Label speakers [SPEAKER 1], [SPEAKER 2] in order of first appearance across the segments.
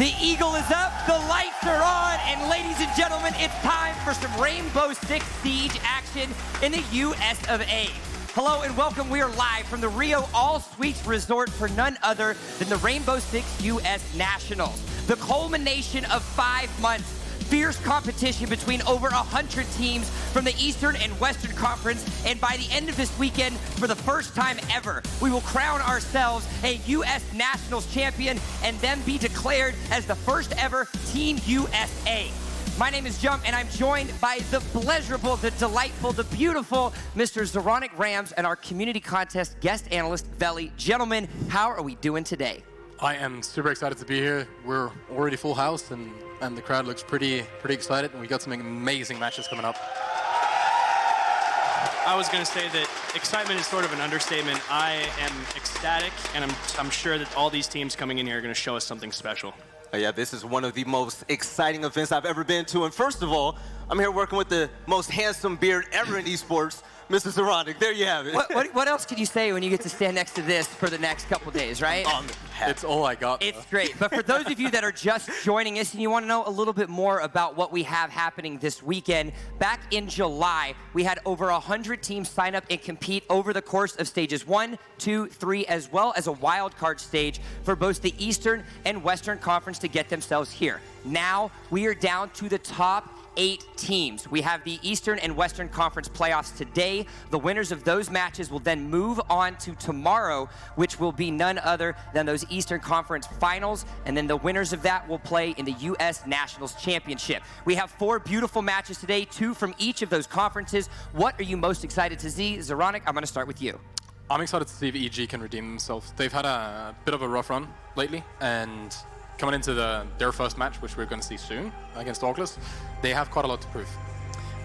[SPEAKER 1] The eagle is up, the lights are on, and ladies and gentlemen, it's time for some Rainbow Six Siege action in the US of A. Hello and welcome. We are live from the Rio All Suites Resort for none other than the Rainbow Six US Nationals. The culmination of 5 months, fierce competition between over 100 teams from the Eastern and Western Conference, and by the end of this weekend, for the first time ever, we will crown ourselves a US Nationals champion and then be declared as the first ever Team USA. My name is Jump, and I'm joined by the pleasurable, the delightful, the beautiful Mr. Zoronic Rams and our community contest guest analyst, Veli. Gentlemen, how are we doing today?
[SPEAKER 2] I am super excited to be here. We're already full house, and the crowd looks pretty excited, and we got some amazing matches coming up.
[SPEAKER 3] I was going to say that excitement is sort of an understatement. I am ecstatic, and I'm sure that all these teams coming in here are going to show us something special.
[SPEAKER 4] Yeah, this is one of the most exciting events I've ever been to. And first of all, I'm here working with the most handsome beard ever in esports, Mr. Zoronic. There you have it.
[SPEAKER 1] What else can you say when you get to stand next to this for the next couple days, right?
[SPEAKER 2] It's all I got.
[SPEAKER 1] It's great. But for those of you that are just joining us and you want to know a little bit more about what we have happening this weekend, back in July, we had over 100 teams sign up and compete over the course of stages 1, 2, 3, as well as a wild card stage for both the Eastern and Western Conference to get themselves here. Now, we are down to the top 8 teams. We have the Eastern and Western Conference playoffs today. The winners of those matches will then move on to tomorrow, which will be none other than those Eastern Conference finals, and then the winners of that will play in the US Nationals Championship. We have 4 beautiful matches today, 2 from each of those conferences. What are you most excited to see? Zoronic, I'm going to start with you.
[SPEAKER 2] I'm excited to see if EG can redeem themselves. They've had a bit of a rough run lately, and coming into their first match, which we're going to see soon against Orgless, they have quite a lot to prove.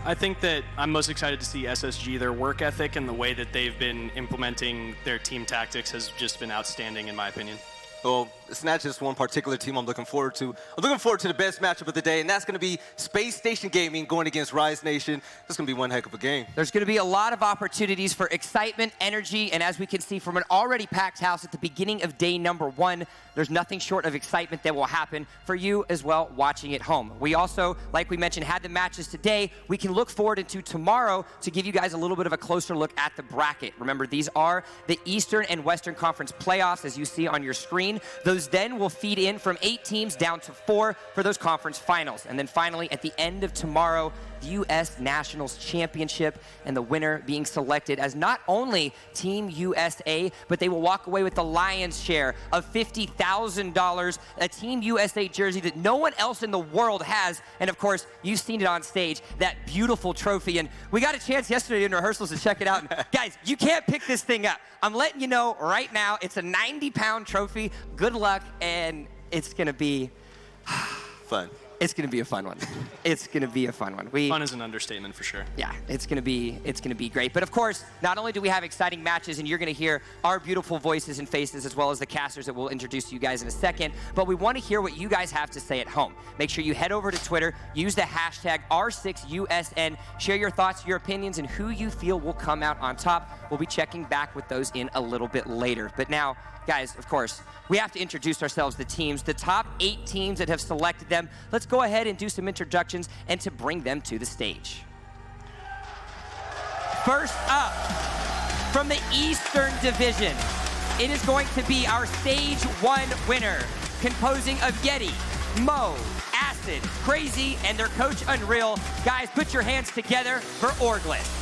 [SPEAKER 3] I think that I'm most excited to see SSG. Their work ethic and the way that they've been implementing their team tactics has just been outstanding, in my opinion.
[SPEAKER 4] Well, it's not just one particular team I'm looking forward to. I'm looking forward to the best matchup of the day, and that's going to be Spacestation Gaming going against Rise Nation. This is going to be one heck of a game.
[SPEAKER 1] There's going to be a lot of opportunities for excitement, energy, and as we can see from an already packed house at the beginning of day number 1, there's nothing short of excitement that will happen for you as well watching at home. We also, like we mentioned, had the matches today. We can look forward into tomorrow to give you guys a little bit of a closer look at the bracket. Remember, these are the Eastern and Western Conference playoffs, as you see on your screen. Those then will feed in from 8 teams down to 4 for those conference finals. And then finally, at the end of tomorrow, the US Nationals Championship, and the winner being selected as not only Team USA, but they will walk away with the lion's share of $50,000, a Team USA jersey that no one else in the world has. And of course, you've seen it on stage, that beautiful trophy. And we got a chance yesterday in rehearsals to check it out. And guys, you can't pick this thing up. I'm letting you know right now, it's a 90-pound trophy. Good luck, and it's going to be
[SPEAKER 4] fun.
[SPEAKER 1] It's going to be a fun one. It's going to be a fun one.
[SPEAKER 3] Fun is an understatement for sure.
[SPEAKER 1] Yeah, it's going to be great. But of course, not only do we have exciting matches, and you're going to hear our beautiful voices and faces as well as the casters that we'll introduce to you guys in a second, but we want to hear what you guys have to say at home. Make sure you head over to Twitter, use the hashtag R6USN, share your thoughts, your opinions, and who you feel will come out on top. We'll be checking back with those in a little bit later. But now, guys, of course, we have to introduce ourselves, the teams, the top 8 teams that have selected them. Let's go ahead and do some introductions and to bring them to the stage. First up, from the Eastern Division, it is going to be our Stage 1 winner, composing of Yeti, Mo, Acid, Crazy, and their coach Unreal. Guys, put your hands together for Orgless.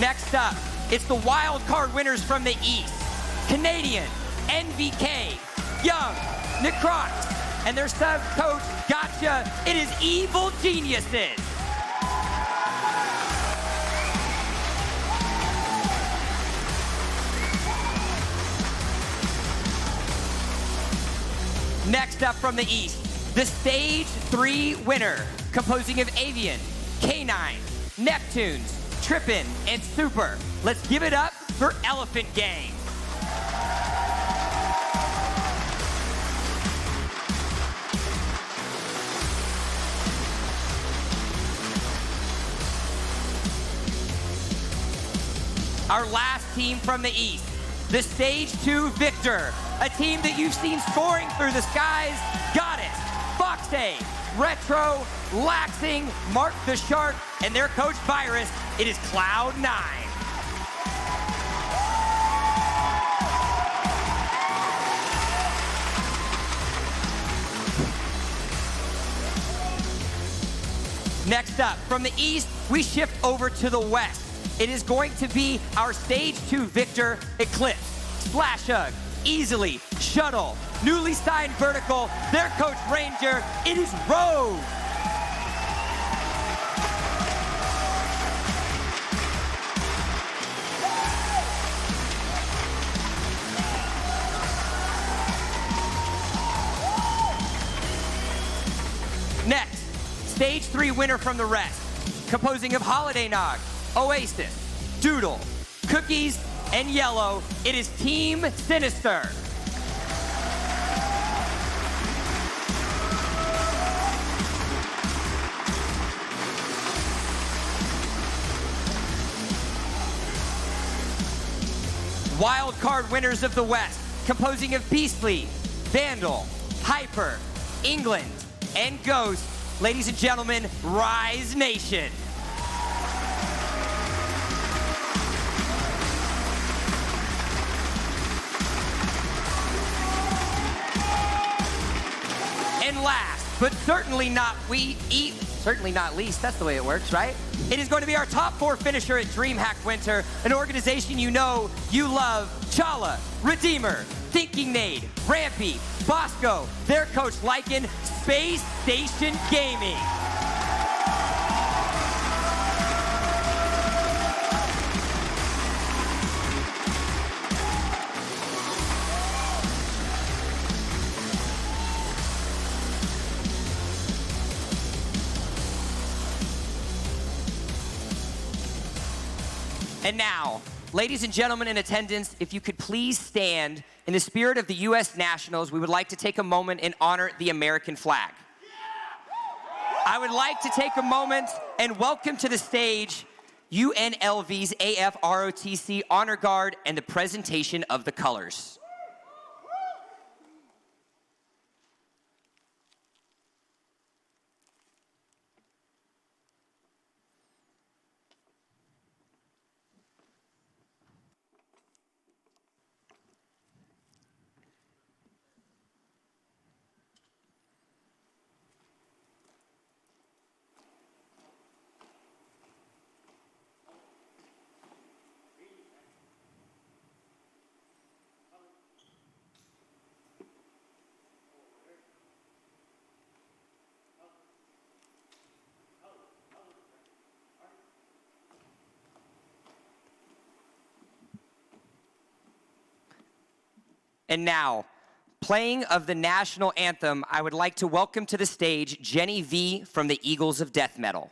[SPEAKER 1] Next up, it's the wild card winners from the East. Canadian, NVK, Young, Necrox, and their sub-coach, Gotcha. It is Evil Geniuses. Next up from the East, the Stage 3 winner, composing of Avian, K9, Neptunes, Trippin', and Super. Let's give it up for Elephant Gang. our last team from the East, the Stage 2 victor, a team that you've seen soaring through the skies, Goddess, Foxay, Retro, Laxing, Mark the Shark, and their coach Virus. It is Cloud9. Next up, from the East, we shift over to the West. It is going to be our Stage 2 victor, Eclipse, Splash Hug, Easily, Shuttle, newly signed Vertical, their coach Ranger. It is Rogue. Next, Stage 3 winner from the rest, composing of Holiday Nog, Oasis, Doodle, Cookies, and Yellow. It is Team Sinister. Wild card winners of the West, composing of Beastly, Vandal, Hyper, England, and Ghost. Ladies and gentlemen, Rise Nation. And last, but certainly not least, that's the way it works, right? It is going to be our top 4 finisher at DreamHack Winter, an organization you know, you love, Chala, Redeemer, Thinking Nade, Rampy, Bosco, their coach Lycan, Spacestation Gaming. And now, ladies and gentlemen in attendance, if you could please stand in the spirit of the U.S. Nationals, we would like to take a moment and honor the American flag. I would like to take a moment and welcome to the stage UNLV's AFROTC Honor Guard and the presentation of the colors. And now, playing of the national anthem, I would like to welcome to the stage Jenny V from the Eagles of Death Metal.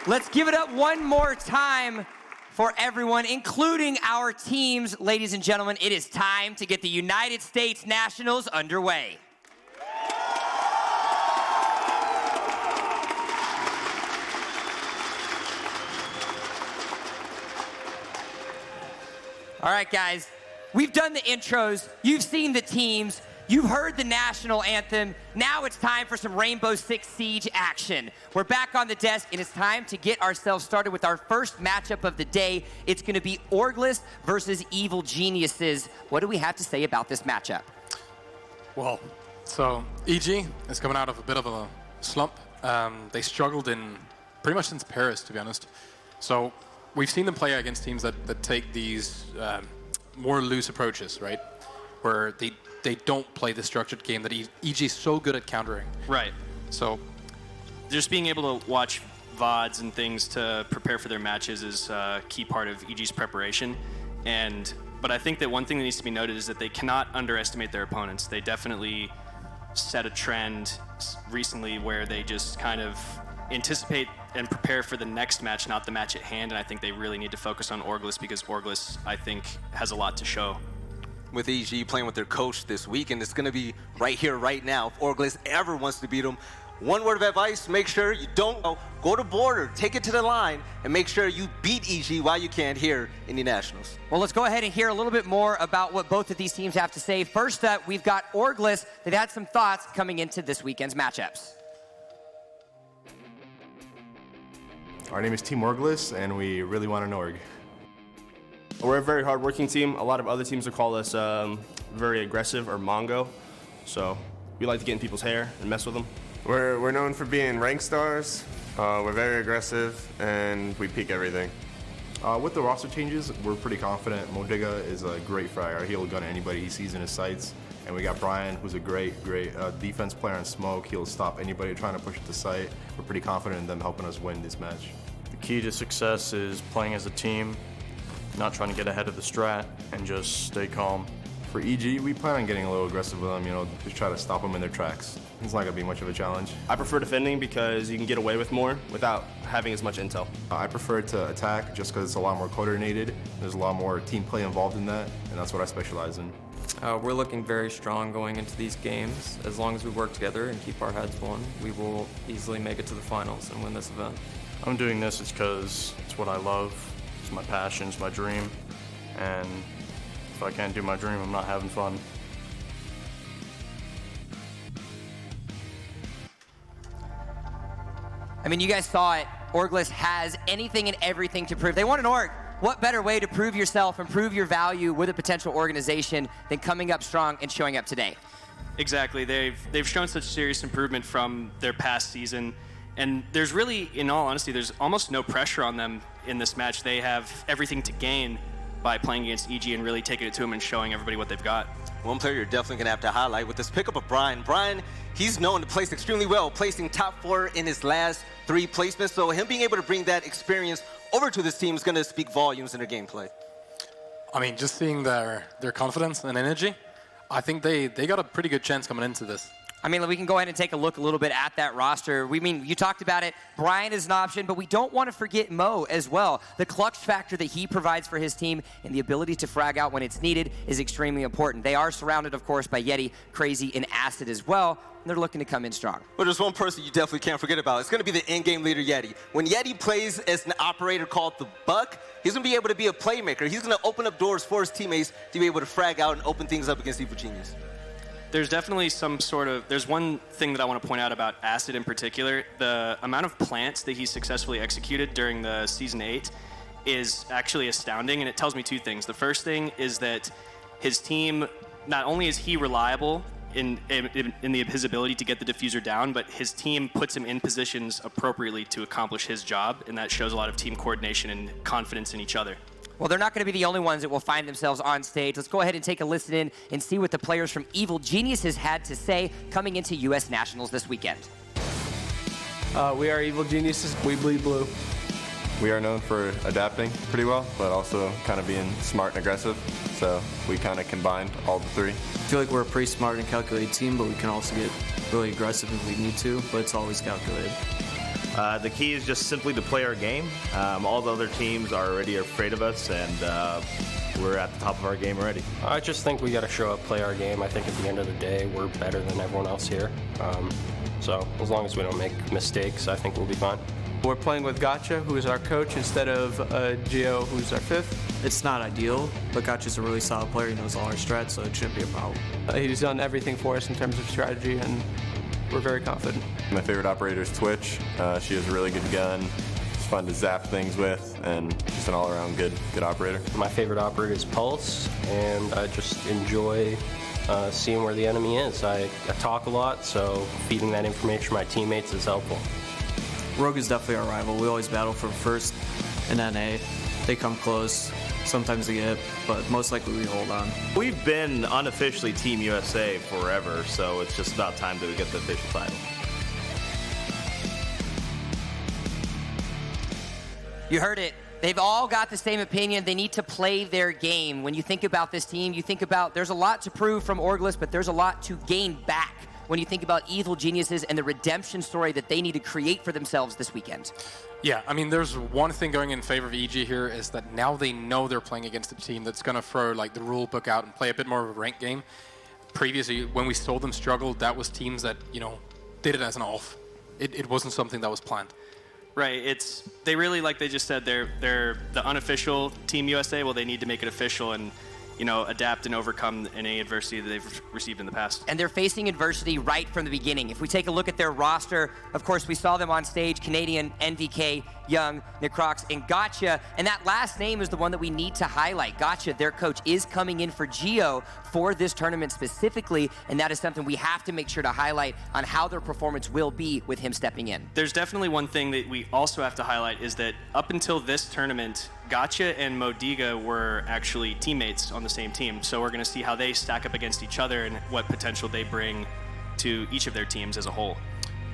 [SPEAKER 1] Let's give it up one more time for everyone, including our teams. Ladies and gentlemen, it is time to get the United States Nationals underway. All right, guys, we've done the intros, you've seen the teams, you've heard the national anthem. Now it's time for some Rainbow Six Siege action. We're back on the desk, and it's time to get ourselves started with our first matchup of the day. It's going to be Orgless versus Evil Geniuses. What do we have to say about this matchup?
[SPEAKER 2] Well, so EG is coming out of a bit of a slump. They struggled in pretty much since Paris, to be honest. So we've seen them play against teams that take these more loose approaches, right? Where they don't play the structured game that EG is so good at countering.
[SPEAKER 3] Right.
[SPEAKER 2] So
[SPEAKER 3] Just being able to watch VODs and things to prepare for their matches is a key part of EG's preparation. But I think that one thing that needs to be noted is that they cannot underestimate their opponents. They definitely set a trend recently where they just kind of anticipate and prepare for the next match, not the match at hand. And I think they really need to focus on Orgless because Orgless, I think, has a lot to show.
[SPEAKER 4] With EG playing with their coach this week, and it's going to be right here, right now. If Orgless ever wants to beat them, one word of advice, make sure you don't go to border, take it to the line, and make sure you beat EG while you can here in the Nationals.
[SPEAKER 1] Well, let's go ahead and hear a little bit more about what both of these teams have to say. First up, we've got Orgless that had some thoughts coming into this weekend's matchups.
[SPEAKER 5] Our name is Team Orgless, and we really want an org.
[SPEAKER 6] We're a very hard-working team. A lot of other teams will call us very aggressive or Mongo. So we like to get in people's hair and mess with them.
[SPEAKER 7] We're known for being rank stars. We're very aggressive, and we peek everything.
[SPEAKER 5] With the roster changes, we're pretty confident. Modiga is a great fragger. He'll gun anybody he sees in his sights. And we got Brian, who's a great defense player in smoke. He'll stop anybody trying to push at the site. We're pretty confident in them helping us win this match.
[SPEAKER 8] The key to success is playing as a team, not trying to get ahead of the strat, and just stay calm.
[SPEAKER 5] For EG, we plan on getting a little aggressive with them, just try to stop them in their tracks. It's not going to be much of a challenge.
[SPEAKER 6] I prefer defending because you can get away with more without having as much intel.
[SPEAKER 5] I prefer to attack just because it's a lot more coordinated. There's a lot more team play involved in that, and that's what I specialize in.
[SPEAKER 9] We're looking very strong going into these games. As long as we work together and keep our heads on, we will easily make it to the finals and win this event.
[SPEAKER 8] I'm doing this because it's what I love, it's my passion, it's my dream, and if I can't do my dream, I'm not having fun.
[SPEAKER 1] I mean, you guys saw it. Orgless has anything and everything to prove. They want an org. What better way to prove yourself and prove your value with a potential organization than coming up strong and showing up today?
[SPEAKER 3] Exactly. They've shown such serious improvement from their past season. And there's really, in all honesty, there's almost no pressure on them in this match. They have everything to gain by playing against EG and really taking it to them and showing everybody what they've got.
[SPEAKER 4] One player you're definitely going to have to highlight with this pickup of Brian. Brian, he's known to place extremely well, placing top 4 in his last 3 placements. So him being able to bring that experience over to this team is going to speak volumes in their gameplay.
[SPEAKER 2] I mean, just seeing their confidence and energy, I think they got a pretty good chance coming into this.
[SPEAKER 1] I mean, we can go ahead and take a look a little bit at that roster. You talked about it. Brian is an option, but we don't want to forget Mo as well. The clutch factor that he provides for his team and the ability to frag out when it's needed is extremely important. They are surrounded, of course, by Yeti, Crazy, and Acid as well. And they're looking to come in strong.
[SPEAKER 4] Well, there's one person you definitely can't forget about. It's going to be the in-game leader, Yeti. When Yeti plays as an operator called the Buck, he's going to be able to be a playmaker. He's going to open up doors for his teammates to be able to frag out and open things up against Evil Genius.
[SPEAKER 3] There's definitely there's one thing that I want to point out about Acid in particular. The amount of plants that he successfully executed during the Season 8 is actually astounding, and it tells me 2 things. The first thing is that his team, not only is he reliable in his ability to get the diffuser down, but his team puts him in positions appropriately to accomplish his job, and that shows a lot of team coordination and confidence in each other.
[SPEAKER 1] Well, they're not going to be the only ones that will find themselves on stage. Let's go ahead and take a listen in and see what the players from Evil Geniuses had to say coming into U.S. Nationals this weekend.
[SPEAKER 10] We are Evil Geniuses. We bleed blue.
[SPEAKER 7] We are known for adapting pretty well, but also kind of being smart and aggressive. So we kind of combined all the 3.
[SPEAKER 9] I feel like we're a pretty smart and calculated team, but we can also get really aggressive if we need to, but it's always calculated.
[SPEAKER 11] The key is just simply to play our game. All the other teams are already afraid of us, and we're at the top of our game already.
[SPEAKER 10] I just think we got to show up, play our game. I think at the end of the day, we're better than everyone else here. So as long as we don't make mistakes, I think we'll be fine.
[SPEAKER 12] We're playing with Gotcha, who is our coach, instead of Gio, who's our fifth.
[SPEAKER 13] It's not ideal, but Gotcha's a really solid player. He knows all our strats, so it shouldn't be a problem.
[SPEAKER 12] He's done everything for us in terms of strategy, and we're very confident.
[SPEAKER 7] My favorite operator is Twitch. She has a really good gun. It's fun to zap things with, and just an all-around good operator.
[SPEAKER 10] My favorite operator is Pulse, and I just enjoy seeing where the enemy is. I talk a lot, so feeding that information to my teammates is helpful.
[SPEAKER 13] Rogue is definitely our rival. We always battle for first in NA. They come close. Sometimes they get, but most likely we hold on.
[SPEAKER 11] We've been unofficially Team USA forever, so it's just about time that we get the official title.
[SPEAKER 1] You heard it. They've all got the same opinion. They need to play their game. When you think about this team, you think about there's a lot to prove from Orgless, but there's a lot to gain back when you think about Evil Geniuses and the redemption story that they need to create for themselves this weekend.
[SPEAKER 2] Yeah, I mean, there's one thing going in favor of EG here is that now they know they're playing against a team that's going to throw like the rule book out and play a bit more of a ranked game. Previously, when we saw them struggle, that was teams that, you know, did it as an off. It wasn't something that was planned.
[SPEAKER 3] Right. They really, like they just said, they're the unofficial Team USA. Well, they need to make it official and, you know, adapt and overcome any adversity that they've received in the past.
[SPEAKER 1] And they're facing adversity right from the beginning. If we take a look at their roster, of course, we saw them on stage, Canadian, NVK, Young, Necrox, and Gotcha. And that last name is the one that we need to highlight. Gotcha, their coach, is coming in for Gio for this tournament specifically, and that is something we have to make sure to highlight on how their performance will be with him stepping in.
[SPEAKER 3] There's definitely one thing that we also have to highlight is that up until this tournament, Gotcha and Modiga were actually teammates on the same team. So we're going to see how they stack up against each other and what potential they bring to each of their teams as a whole.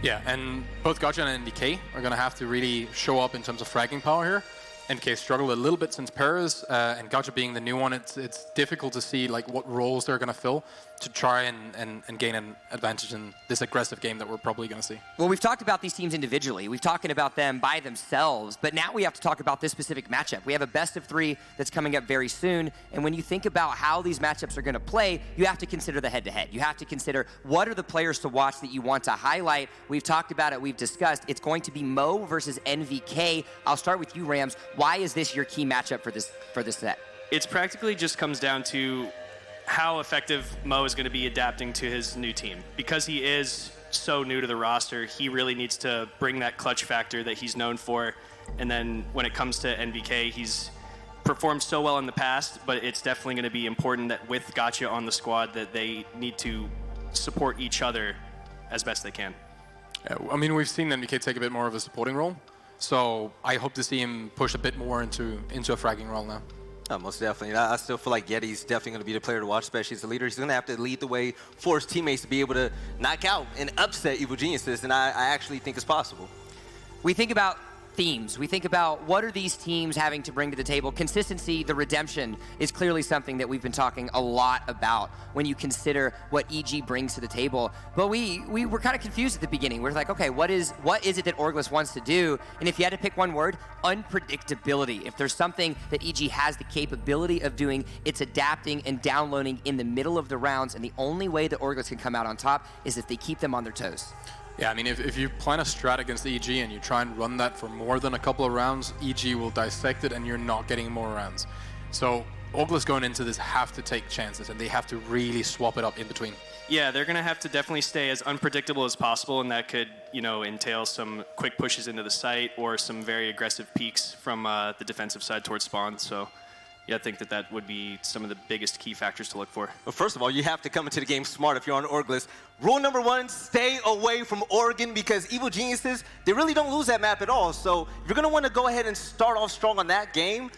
[SPEAKER 2] Yeah, and both Gotcha and NDK are going to have to really show up in terms of fragging power here. NDK struggled a little bit since Paris, and Gotcha being the new one, it's difficult to see like what roles they're going to fill to try and gain an advantage in this aggressive game that we're probably going to see.
[SPEAKER 1] Well, we've talked about these teams individually. We've talked about them by themselves, but now we have to talk about this specific matchup. We have a best of 3 that's coming up very soon, and when you think about how these matchups are going to play, you have to consider the head-to-head. You have to consider what are the players to watch that you want to highlight. We've talked about it. We've discussed. It's going to be Mo versus NVK. I'll start with you, Rams. Why is this your key matchup for this set?
[SPEAKER 3] It's practically just comes down to how effective Mo is going to be adapting to his new team. Because he is so new to the roster, he really needs to bring that clutch factor that he's known for. And then when it comes to NVK, he's performed so well in the past, but it's definitely going to be important that with Gotcha on the squad that they need to support each other as best they can.
[SPEAKER 2] Yeah, I mean, we've seen NVK take a bit more of a supporting role, so I hope to see him push a bit more into a fragging role now.
[SPEAKER 4] Oh, most definitely. I still feel like Yeti's definitely going to be the player to watch, especially as a leader. He's going to have to lead the way for his teammates to be able to knock out and upset Evil Geniuses, and I actually think it's possible.
[SPEAKER 1] We think about themes. We think about what are these teams having to bring to the table. Consistency, the redemption, is clearly something that we've been talking a lot about when you consider what EG brings to the table. But we were kind of confused at the beginning. We're like, okay, what is it that Orgless wants to do? And if you had to pick one word, unpredictability. If there's something that EG has the capability of doing, it's adapting and downloading in the middle of the rounds, and the only way that Orgless can come out on top is if they keep them on their toes.
[SPEAKER 2] Yeah, I mean, if you plan a strat against EG and you try and run that for more than a couple of rounds, EG will dissect it and you're not getting more rounds. So Orgless going into this have to take chances, and they have to really swap it up in between.
[SPEAKER 3] Yeah, they're going to have to definitely stay as unpredictable as possible, and that could, you know, entail some quick pushes into the site or some very aggressive peeks from the defensive side towards spawn. So yeah, I think that would be some of the biggest key factors to look for.
[SPEAKER 4] Well, first of all, you have to come into the game smart if you're on Orgless. Rule number 1, stay away from Oregon, because Evil Geniuses, they really don't lose that map at all. So if you're going to want to go ahead and start off strong on that game,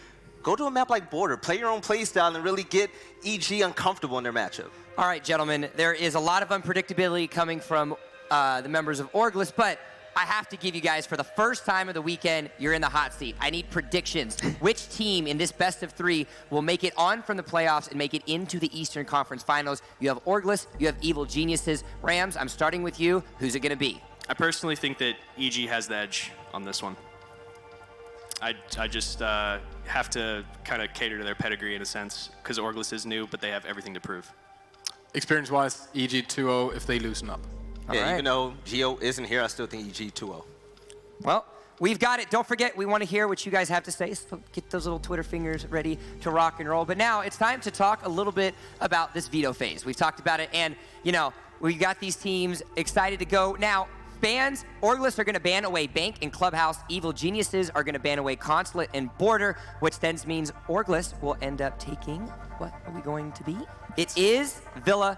[SPEAKER 4] go to a map like Border. Play your own play style and really get EG uncomfortable in their matchup.
[SPEAKER 1] All right, gentlemen, there is a lot of unpredictability coming from the members of Orgless, but I have to give you guys, for the first time of the weekend, you're in the hot seat. I need predictions. Which team in this best of 3 will make it on from the playoffs and make it into the Eastern Conference Finals? You have Orgless, you have Evil Geniuses. Rams, I'm starting with you. Who's it going to be?
[SPEAKER 3] I personally think that EG has the edge on this one. I just have to kind of cater to their pedigree in a sense, because Orgless is new, but they have everything to prove.
[SPEAKER 2] Experience-wise, EG 2-0 if they loosen up.
[SPEAKER 4] Yeah, even though Gio isn't here, I still think EG 2-0.
[SPEAKER 1] Well, we've got it. Don't forget, we want to hear what you guys have to say. So get those little Twitter fingers ready to rock and roll. But now it's time to talk a little bit about this veto phase. We've talked about it, and, you know, we got these teams excited to go. Now, bans, Orgless are going to ban away Bank and Clubhouse. Evil Geniuses are going to ban away Consulate and Border, which then means Orgless will end up taking, what are we going to be? It is Villa,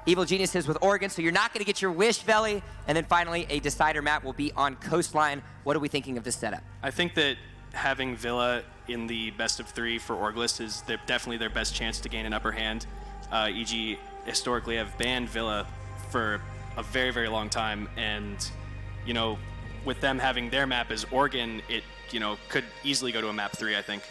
[SPEAKER 1] Evil Geniuses with Oregon, so you're not going to get your wish, Veli. And then finally, a decider map will be on Coastline. What are we thinking of this setup?
[SPEAKER 3] I think that having Villa in the best of 3 for Orgless is definitely their best chance to gain an upper hand. EG historically have banned Villa for a very, very long time, and, you know, with them having their map as Oregon, it, you know, could easily go to a map 3, I think.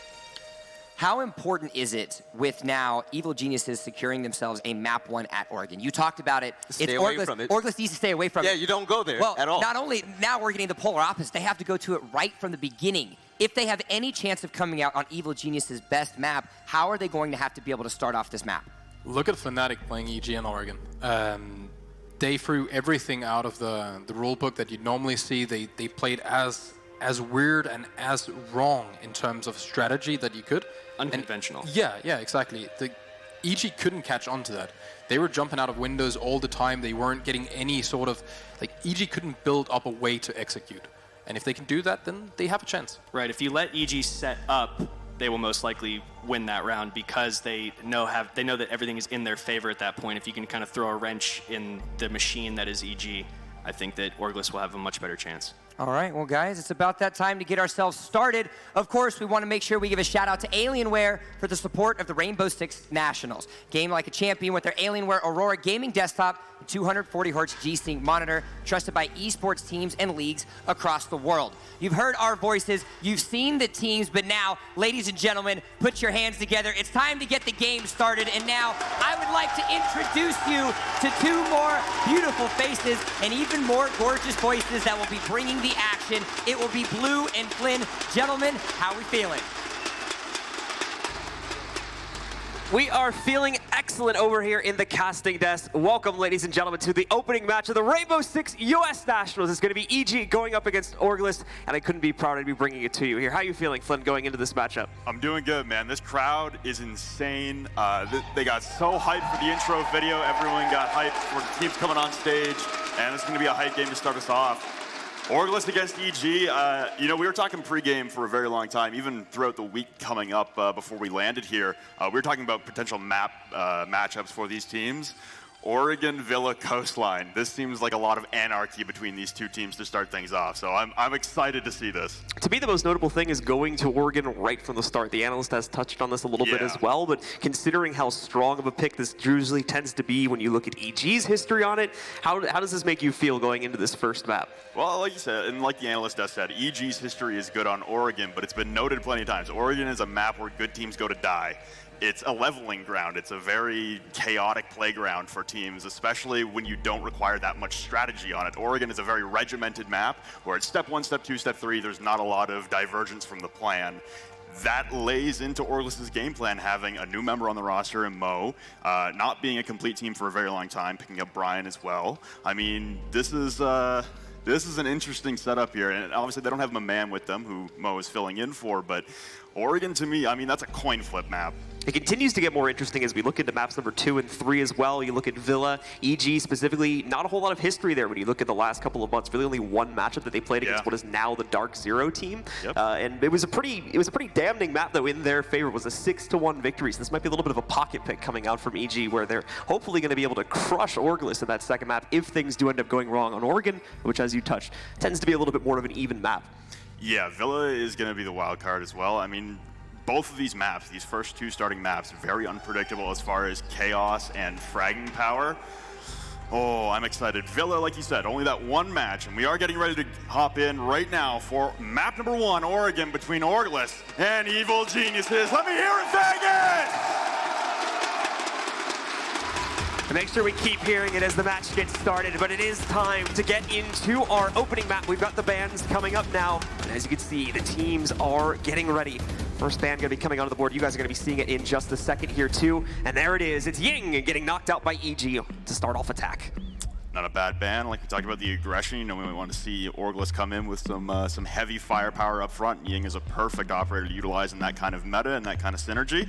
[SPEAKER 1] How important is it with now Evil Geniuses securing themselves a map 1 at Oregon? You talked about it.
[SPEAKER 4] Stay away from it.
[SPEAKER 1] Orgless needs to stay away from it.
[SPEAKER 4] Yeah, you don't go there at all.
[SPEAKER 1] Not only now we're getting the polar opposite, they have to go to it right from the beginning. If they have any chance of coming out on Evil Geniuses' best map, how are they going to have to be able to start off this map?
[SPEAKER 2] Look at Fnatic playing EG in Oregon. They threw everything out of the rule book that you normally see. They played as weird and as wrong in terms of strategy that you could.
[SPEAKER 3] Unconventional.
[SPEAKER 2] And yeah, exactly. The EG couldn't catch on to that. They were jumping out of windows all the time. They weren't getting any sort of, like, EG couldn't build up a way to execute. And if they can do that, then they have a chance.
[SPEAKER 3] Right, if you let EG set up, they will most likely win that round because they know that everything is in their favor at that point. If you can kind of throw a wrench in the machine that is EG, I think that Orgless will have a much better chance.
[SPEAKER 1] All right, well, guys, it's about that time to get ourselves started. Of course, we want to make sure we give a shout out to Alienware for the support of the Rainbow Six Nationals. Game like a champion with their Alienware Aurora gaming desktop, 240 Hz G-Sync monitor, trusted by esports teams and leagues across the world. You've heard our voices, you've seen the teams, but now, ladies and gentlemen, put your hands together. It's time to get the game started, and now I would like to introduce you to 2 more beautiful faces and even more gorgeous voices that will be bringing the action. It will be Blue and Flynn. Gentlemen, how are we feeling?
[SPEAKER 14] We are feeling excellent over here in the casting desk. Welcome, ladies and gentlemen, to the opening match of the Rainbow Six US Nationals. It's going to be EG going up against Orgless, and I couldn't be prouder to be bringing it to you here. How are you feeling, Flynn, going into this matchup?
[SPEAKER 15] I'm doing good, man. This crowd is insane. They got so hyped for the intro video. Everyone got hyped for the teams coming on stage, and it's going to be a hype game to start us off. Orgless against EG, you know, we were talking pregame for a very long time, even throughout the week coming up before we landed here. We were talking about potential map matchups for these teams. Oregon, Villa, Coastline. This seems like a lot of anarchy between these 2 teams to start things off, so I'm excited to see this.
[SPEAKER 14] To me, the most notable thing is going to Oregon right from the start. The analyst has touched on this a little bit as well, but considering how strong of a pick this usually tends to be when you look at EG's history on it, how does this make you feel going into this first map?
[SPEAKER 15] Well, like you said, and like the analyst has said, EG's history is good on Oregon, but it's been noted plenty of times. Oregon is a map where good teams go to die. It's a leveling ground. It's a very chaotic playground for teams, especially when you don't require that much strategy on it. Oregon is a very regimented map where it's step 1, step 2, step 3. There's not a lot of divergence from the plan. That lays into Orgless's game plan, having a new member on the roster in Mo, not being a complete team for a very long time, picking up Brian as well. I mean, this is an interesting setup here, and obviously they don't have a man with them who Mo is filling in for, but Oregon, to me, I mean, that's a coin flip map.
[SPEAKER 14] It continues to get more interesting as we look into maps number 2 and 3 as well. You look at Villa, EG specifically, not a whole lot of history there when you look at the last couple of months. Really only 1 matchup that they played against what is now the Dark Zero team.
[SPEAKER 15] Yep.
[SPEAKER 14] And it was a pretty damning map though in their favor. It was a 6-1 victory. So this might be a little bit of a pocket pick coming out from EG where they're hopefully going to be able to crush Orgless in that second map if things do end up going wrong on Oregon, which as you touched, tends to be a little bit more of an even map.
[SPEAKER 15] Yeah, Villa is going to be the wild card as well. I mean, both of these maps, these first 2 starting maps, very unpredictable as far as chaos and fragging power. Oh, I'm excited. Villa, like you said, only that 1 match, and we are getting ready to hop in right now for map number 1, Oregon, between Orgless and Evil Geniuses. Let me hear it, Vegas!
[SPEAKER 14] Make sure we keep hearing it as the match gets started, but it is time to get into our opening map. We've got the bans coming up now, and as you can see, the teams are getting ready. First ban going to be coming onto the board. You guys are going to be seeing it in just a second here too, and there it is. It's Ying getting knocked out by EG to start off attack.
[SPEAKER 15] Not a bad ban. Like we talked about the aggression, you know, we want to see Orgless come in with some heavy firepower up front. Ying is a perfect operator to utilize in that kind of meta and that kind of synergy.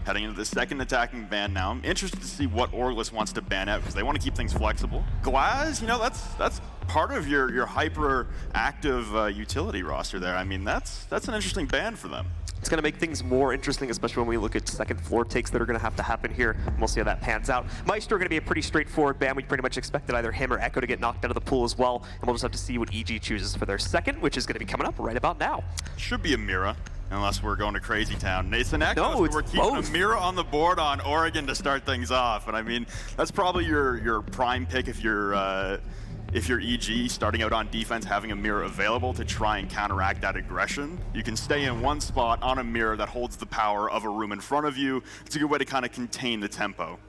[SPEAKER 15] Heading into the second attacking ban now. I'm interested to see what Orgless wants to ban out because they want to keep things flexible. Glaz, you know, that's part of your hyper active utility roster there. I mean, that's an interesting ban for them.
[SPEAKER 14] It's going to make things more interesting, especially when we look at second floor takes that are going to have to happen here. We'll see how that pans out. Maestro going to be a pretty straightforward ban. We pretty much expected either him or Echo to get knocked out of the pool as well. And we'll just have to see what EG chooses for their second, which is going to be coming up right about now.
[SPEAKER 15] Should be a Mira, unless we're going to Crazy Town. Nathan Echo,
[SPEAKER 14] no,
[SPEAKER 15] we're keeping a Mira on the board on Oregon to start things off. And I mean, that's probably your prime pick if you're EG starting out on defense, having a mirror available to try and counteract that aggression. You can stay in one spot on a mirror that holds the power of a room in front of you. It's a good way to kind of contain the tempo.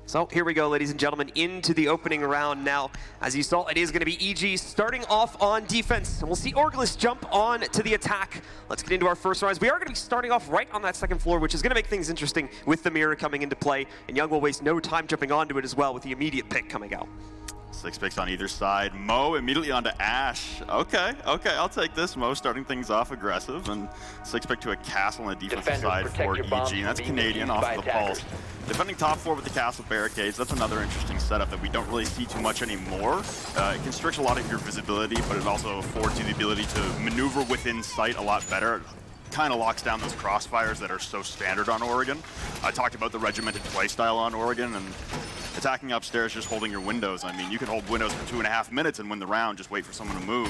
[SPEAKER 14] So here we go, ladies and gentlemen, into the opening round now. As you saw, it is going to be EG starting off on defense. And we'll see Orgless jump on to the attack. Let's get into our first rounds. We are going to be starting off right on that second floor, which is going to make things interesting with the mirror coming into play. And Young will waste no time jumping onto it as well with the immediate pick coming out.
[SPEAKER 15] 6 picks on either side. Mo immediately onto Ash. Okay, I'll take this. Mo starting things off aggressive, and 6 pick to a castle on the defensive side for EG. And that's Canadian off of the Pulse. Defending top 4 with the castle barricades, that's another interesting setup that we don't really see too much anymore. It constricts a lot of your visibility, but it also affords you the ability to maneuver within sight a lot better. It kind of locks down those crossfires that are so standard on Oregon. I talked about the regimented playstyle on Oregon, and attacking upstairs, just holding your windows. I mean, you can hold windows for 2.5 minutes and win the round, just wait for someone to move.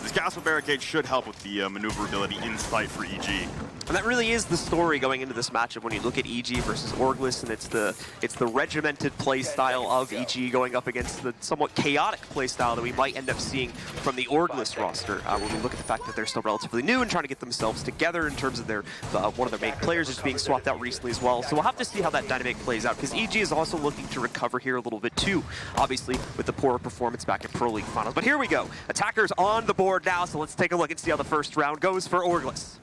[SPEAKER 15] This castle barricade should help with the maneuverability in sight for EG.
[SPEAKER 14] And that really is the story going into this matchup when you look at EG versus Orgless, and it's the regimented play style of EG going up against the somewhat chaotic play style that we might end up seeing from the Orgless roster. When we look at the fact that they're still relatively new and trying to get themselves together in terms of their one of their main players is being swapped out recently as well. So we'll have to see how that dynamic plays out, because EG is also looking to recover here a little bit too, obviously with the poor performance back in Pro League Finals. But here we go. Attackers on the board now, so let's take a look and see how the first round goes for Orgless.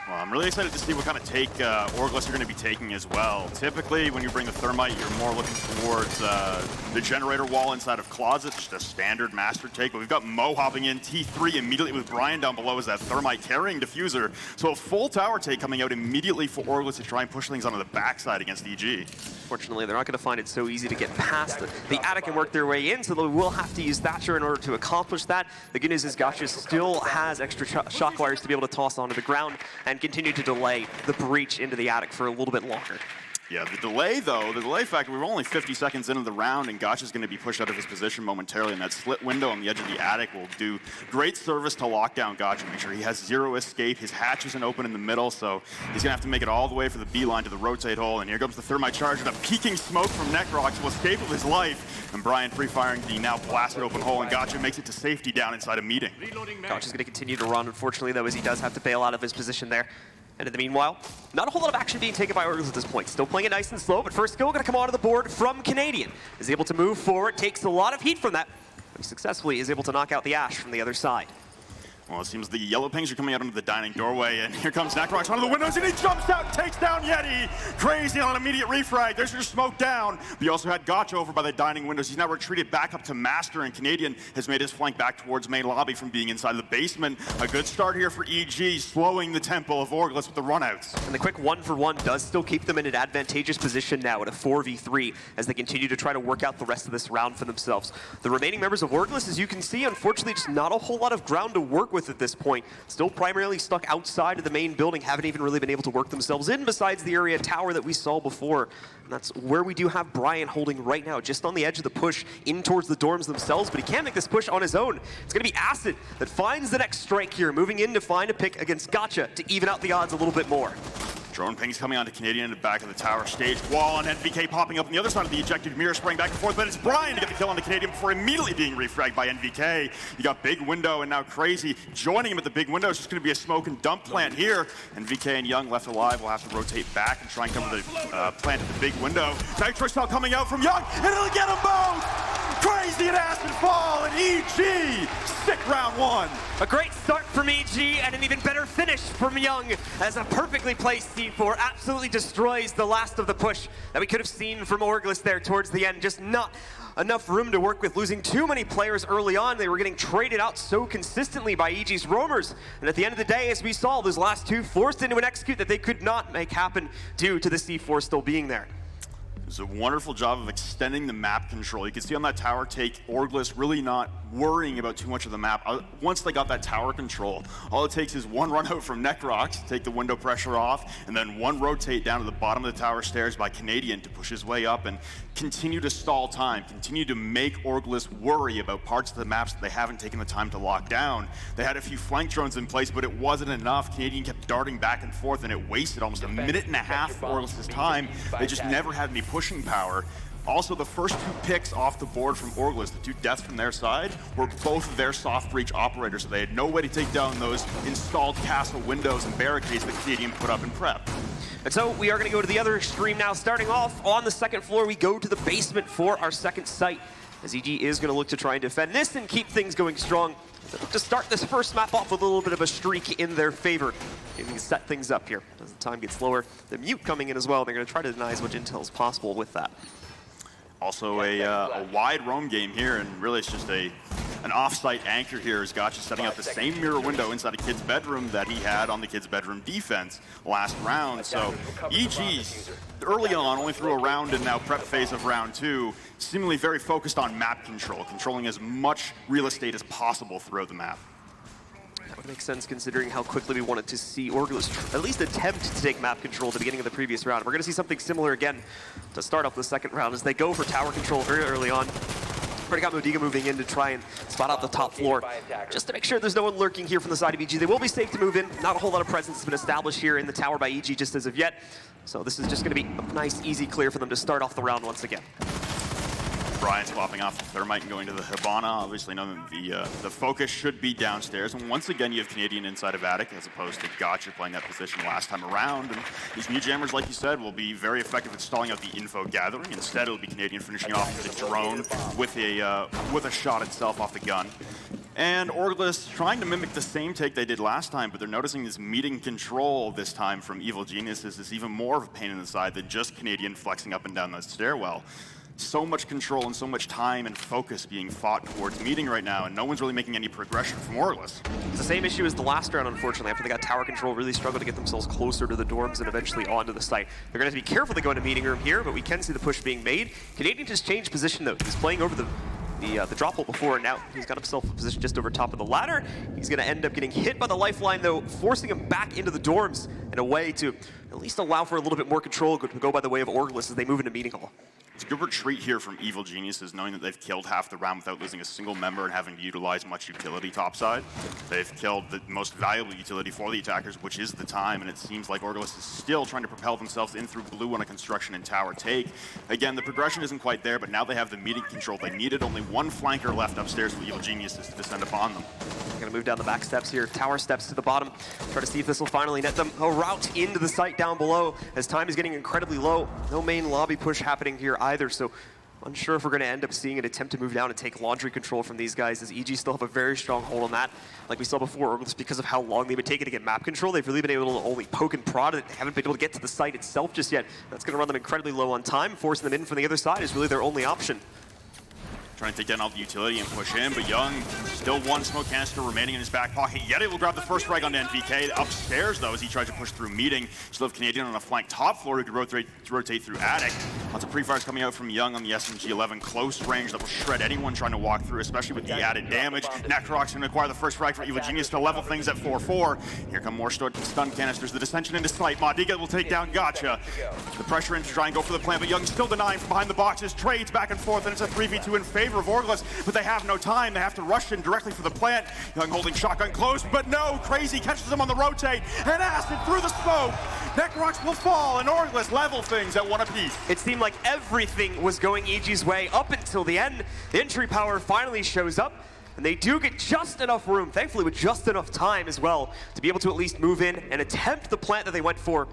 [SPEAKER 15] Well, I'm really excited to see what kind of take Orgless are going to be taking as well. Typically, when you bring the Thermite, you're more looking towards the generator wall inside of Closet, just a standard master take. But we've got Mo hopping in T3 immediately with Brian down below as that Thermite carrying Diffuser. So a full tower take coming out immediately for Orgless to try and push things onto the backside against EG.
[SPEAKER 14] Fortunately, they're not going to find it so easy to get past the attic and work their way in, so they will have to use Thatcher in order to accomplish that. The good news is Gotcha still has extra shock wires to be able to toss onto the ground and continue to delay the breach into the attic for a little bit longer.
[SPEAKER 15] Yeah, the delay though, the delay factor, we're only 50 seconds into the round and Gotcha's going to be pushed out of his position momentarily, and that slit window on the edge of the attic will do great service to lock down Gotcha, make sure he has zero escape, his hatch isn't open in the middle, so he's going to have to make it all the way for the beeline to the rotate hole, and here comes the Thermite charge and a peeking smoke from Necrox will escape with his life, and Brian pre-firing the now blasted open hole, and Gotcha makes it to safety down inside a meeting.
[SPEAKER 14] Gotcha's going to continue to run, unfortunately though, as he does have to bail out of his position there. And in the meanwhile, not a whole lot of action being taken by Orgless at this point. Still playing it nice and slow, but first skill going to come onto the board from Canadian. Is able to move forward, takes a lot of heat from that, but he successfully is able to knock out the Ash from the other side.
[SPEAKER 15] Well, it seems the yellow pings are coming out into the dining doorway, and here comes Necrox onto the windows, and he jumps out and takes down Yeti. Crazy on an immediate refrag. There's your smoke down. We also had Gotcha over by the dining windows. He's now retreated back up to Master, and Canadian has made his flank back towards main lobby from being inside the basement. A good start here for EG, slowing the tempo of Orgless with the runouts.
[SPEAKER 14] And the quick 1-for-1 does still keep them in an advantageous position now at a 4v3 as they continue to try to work out the rest of this round for themselves. The remaining members of Orgless, as you can see, unfortunately just not a whole lot of ground to work with at this point. Still primarily stuck outside of the main building, haven't even really been able to work themselves in besides the area tower that we saw before. And that's where we do have Brian holding right now, just on the edge of the push in towards the dorms themselves, but he can't make this push on his own. It's going to be Acid that finds the next strike here, moving in to find a pick against Gotcha to even out the odds a little bit more.
[SPEAKER 15] Drone pings coming onto Canadian in the back of the tower stage. Wall and NVK popping up on the other side of the ejected mirror, spraying back and forth, but it's Brian to get the kill on the Canadian before immediately being refragged by NVK. You got Big Window and now Crazy joining him at the Big Window. It's just going to be a smoke and dump plant here. NVK and Young left alive will have to rotate back and try and cover the plant at the Big Window. Nitro Cell coming out from Young, and it'll get them both! Crazy and Acid Fall and EG stick round one.
[SPEAKER 14] A great start from EG and an even better finish from Young as a perfectly placed C4 absolutely destroys the last of the push that we could have seen from Orgless there towards the end. Just not enough room to work with, losing too many players early on. They were getting traded out so consistently by EG's roamers. And at the end of the day, as we saw, those last two forced into an execute that they could not make happen due to the C4 still being there.
[SPEAKER 15] It's a wonderful job of extending the map control. You can see on that tower take, Orgless really not worrying about too much of the map. Once they got that tower control, all it takes is one run out from Necrox to take the window pressure off, and then one rotate down to the bottom of the tower stairs by Canadian to push his way up and continue to stall time, continue to make Orgless worry about parts of the maps that they haven't taken the time to lock down. They had a few flank drones in place, but it wasn't enough. Canadian kept darting back and forth, and it wasted almost a minute and a half of Orgless' time. They just never had any pushing power. Also, the first two picks off the board from Orgless, the two deaths from their side, were both of their soft breach operators, so they had no way to take down those installed castle windows and barricades that Canadian put up in prep.
[SPEAKER 14] And so we are going to go to the other extreme now. Starting off on the second floor, we go to the basement for our second site, as EG is going to look to try and defend this and keep things going strong. To start this first map off with a little bit of a streak in their favor. They can set things up here as the time gets lower. The mute coming in as well. They're going to try to deny as much intel as possible with that.
[SPEAKER 15] Also a wide roam game here, and really it's just an off-site anchor here as Gotcha setting up the same mirror window inside a kid's bedroom that he had on the kid's bedroom defense last round. So EG's early on only threw a round in now prep phase of round two, seemingly very focused on map control, controlling as much real estate as possible throughout the map.
[SPEAKER 14] That would make sense considering how quickly we wanted to see Orgless at least attempt to take map control at the beginning of the previous round. We're going to see something similar again to start off the second round as they go for tower control very early on. Already got Modiga moving in to try and spot out the top floor, just to make sure there's no one lurking here from the side of EG. They will be safe to move in. Not a whole lot of presence has been established here in the tower by EG just as of yet. So this is just going to be a nice, easy clear for them to start off the round once again.
[SPEAKER 15] Brian swapping off the Thermite and going to the Hibana. Obviously, know that the focus should be downstairs. And once again, you have Canadian inside of Attic as opposed to Gotcha playing that position last time around. And these new jammers, like you said, will be very effective at stalling out the info gathering. Instead, it'll be Canadian finishing off the drone with a shot itself off the gun. And Orgless trying to mimic the same take they did last time, but they're noticing this meeting control this time from Evil Geniuses is even more of a pain in the side than just Canadian flexing up and down the stairwell. So much control and so much time and focus being fought towards meeting right now, and no one's really making any progression from Orgless.
[SPEAKER 14] It's the same issue as the last round, unfortunately. After they got tower control, really struggled to get themselves closer to the dorms and eventually onto the site. They're going to have to be careful to go into meeting room here, but we can see the push being made. Canadian just changed position, though. He's playing over the drop hole before, and now he's got himself a position just over top of the ladder. He's going to end up getting hit by the lifeline, though, forcing him back into the dorms in a way to at least allow for a little bit more control to go by the way of Orgless as they move into meeting hall.
[SPEAKER 15] It's a good retreat here from Evil Geniuses, knowing that they've killed half the round without losing a single member and having to utilize much utility topside. They've killed the most valuable utility for the attackers, which is the time, and it seems like Orgless is still trying to propel themselves in through blue on a construction and tower take. Again, the progression isn't quite there, but now they have the meeting control. They needed only one flanker left upstairs for Evil Geniuses to descend upon them.
[SPEAKER 14] They're going to move down the back steps here, tower steps to the bottom, try to see if this will finally net them a route into the site down below as time is getting incredibly low. No main lobby push happening here either, so unsure if we're going to end up seeing an attempt to move down and take laundry control from these guys, as EG still have a very strong hold on that. Like we saw before, Orgless, because of how long they've been taking to get map control, they've really been able to only poke and prod it. They haven't been able to get to the site itself just yet. That's going to run them incredibly low on time. Forcing them in from the other side is really their only option.
[SPEAKER 15] Trying to take down all the utility and push in, but Young still one smoke canister remaining in his back pocket. Yeti will grab the first frag on NVK. Upstairs, though, as he tries to push through meeting. Still have Canadian on a flank top floor who could rotate through Attic. Lots of pre-fires coming out from Young on the SMG-11. Close range that will shred anyone trying to walk through, especially with the added damage. Necrox going to acquire the first frag for Evil Genius to level things at 4-4. Here come more stun canisters. The dissension into sight. Modiga will take down Gotcha. The pressure in to try and go for the plant, but Young still denying from behind the boxes. Trades back and forth, and it's a 3v2 in favor favor of Orgless, but they have no time. They have to rush in directly for the plant. Young holding shotgun close, but no, Crazy catches him on the rotate, and Acid through the smoke. Necrox will fall, and Orgless level things at 1 apiece.
[SPEAKER 14] It seemed like everything was going EG's way up until the end. The entry power finally shows up, and they do get just enough room, thankfully with just enough time as well, to be able to at least move in and attempt the plant that they went for,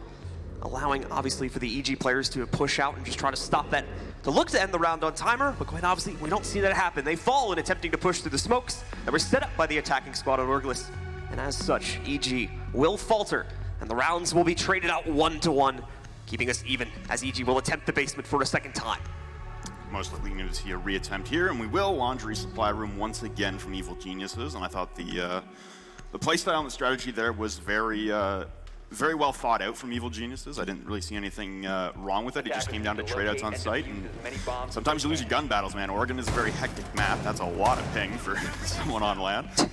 [SPEAKER 14] allowing, obviously, for the EG players to push out and just try to stop that, to look to end the round on timer, but quite obviously, we don't see that happen. They fall in attempting to push through the smokes that were set up by the attacking squad on Orgless, and as such, EG will falter, and the rounds will be traded out 1-1, keeping us even, as EG will attempt the basement for a second time.
[SPEAKER 15] Most likely going to see a reattempt here, and we will laundry supply room once again from Evil Geniuses, and I thought the playstyle and the strategy there was very well thought out from Evil Geniuses. I didn't really see anything wrong with it. It just came down to trade outs on site, and sometimes you lose your gun battles, man. Oregon is a very hectic map. That's a lot of ping for someone on land.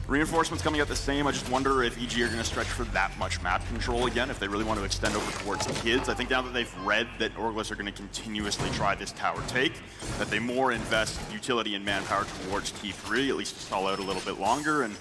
[SPEAKER 15] Reinforcements coming out the same. I just wonder if EG are going to stretch for that much map control again, if they really want to extend over towards kids. I think now that they've read that Orgless are going to continuously try this tower take, that they more invest utility and manpower towards T3, at least to stall out a little bit longer, and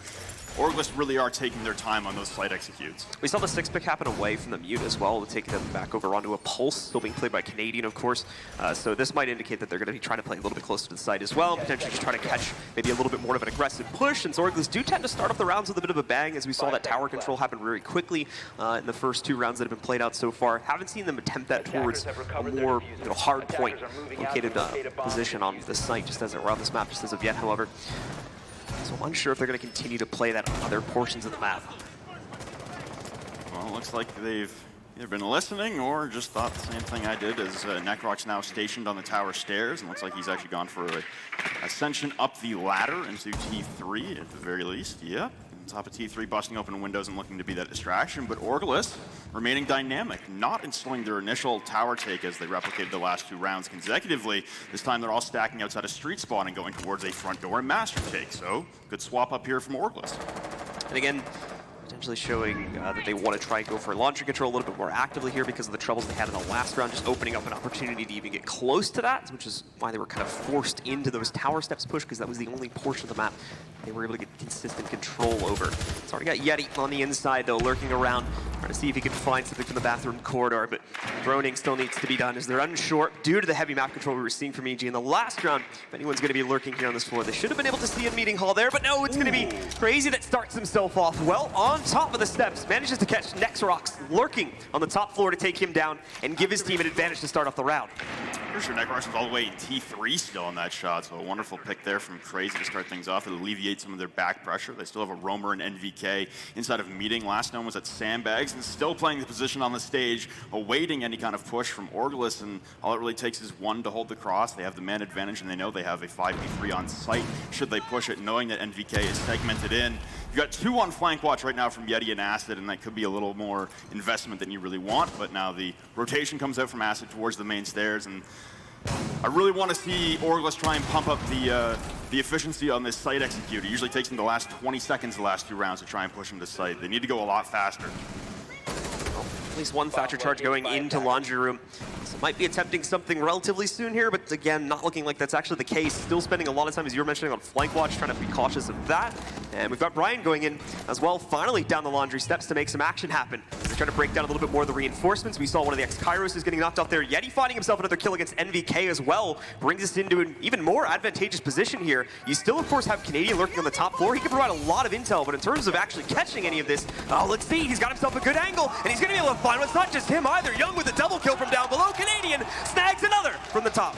[SPEAKER 15] Orgless really are taking their time on those slight executes.
[SPEAKER 14] We saw the 6-pick happen away from the mute as well, to take them back over onto a Pulse, still being played by Canadian, of course. So this might indicate that they're going to be trying to play a little bit closer to the site as well, potentially just trying to catch maybe a little bit more of an aggressive push, since Orgless do tend to start off the rounds with a bit of a bang, as we saw that tower control happen very quickly in the first 2 rounds that have been played out so far. Haven't seen them attempt that towards a more hard point located position on the site, just as around this map, just as of yet, however. So I'm unsure if they're going to continue to play that on other portions of the map.
[SPEAKER 15] Well, it looks like they've either been listening or just thought the same thing I did, as Necrox now stationed on the tower stairs, and looks like he's actually gone for a ascension up the ladder into T3 at the very least. Yep. On top of T3, busting open windows and looking to be that distraction, but Orgless remaining dynamic, not installing their initial tower take as they replicated the last 2 rounds consecutively. This time they're all stacking outside a street spawn and going towards a front door and master take, so good swap up here from Orgless.
[SPEAKER 14] And again, potentially showing that they want to try and go for launcher control a little bit more actively here because of the troubles they had in the last round, just opening up an opportunity to even get close to that, which is why they were kind of forced into those tower steps push, because that was the only portion of the map they were able to get consistent control over. It's already got Yeti on the inside, though, lurking around, trying to see if he can find something from the bathroom corridor, but droning still needs to be done as they're unsure due to the heavy map control we were seeing from EG in the last round. If anyone's going to be lurking here on this floor, they should have been able to see a meeting hall there, but no, it's going to be Crazy that starts himself off well on top of the steps, manages to catch Necrox lurking on the top floor to take him down and give his team an advantage to start off the round.
[SPEAKER 15] For sure, Necrox was all the way in T3 still on that shot, so a wonderful pick there from Crazy to start things off. It alleviates some of their back pressure. They still have a Roamer and NVK inside of meeting. Last known was at Sandbags and still playing the position on the stage, awaiting any kind of push from Orgless, and all it really takes is 1 to hold the cross. They have the man advantage, and they know they have a 5v3 on site should they push it, knowing that NVK is segmented in. You got 2 on flank watch right now from Yeti and Acid, and that could be a little more investment than you really want, but now the rotation comes out from Acid towards the main stairs, and I really want to see Orgless try and pump up the efficiency on this site execute. It usually takes them the last 20 seconds the last 2 rounds to try and push them to site. They need to go a lot faster.
[SPEAKER 14] At least 1 Thatcher charge going into laundry room. So might be attempting something relatively soon here, but again, not looking like that's actually the case. Still spending a lot of time, as you were mentioning, on flank watch, trying to be cautious of that. And we've got Brian going in as well, finally down the laundry steps to make some action happen. They're trying to break down a little bit more of the reinforcements. We saw one of the ex-Kairos is getting knocked off there. Yeti finding himself another kill against NVK as well. Brings us into an even more advantageous position here. You still, of course, have Canadian lurking on the top floor. He can provide a lot of intel, but in terms of actually catching any of this, let's see, he's got himself a good angle, and he's going to be able to find one. It's not just him either. Young with a double kill from down below. Canadian snags another from the top.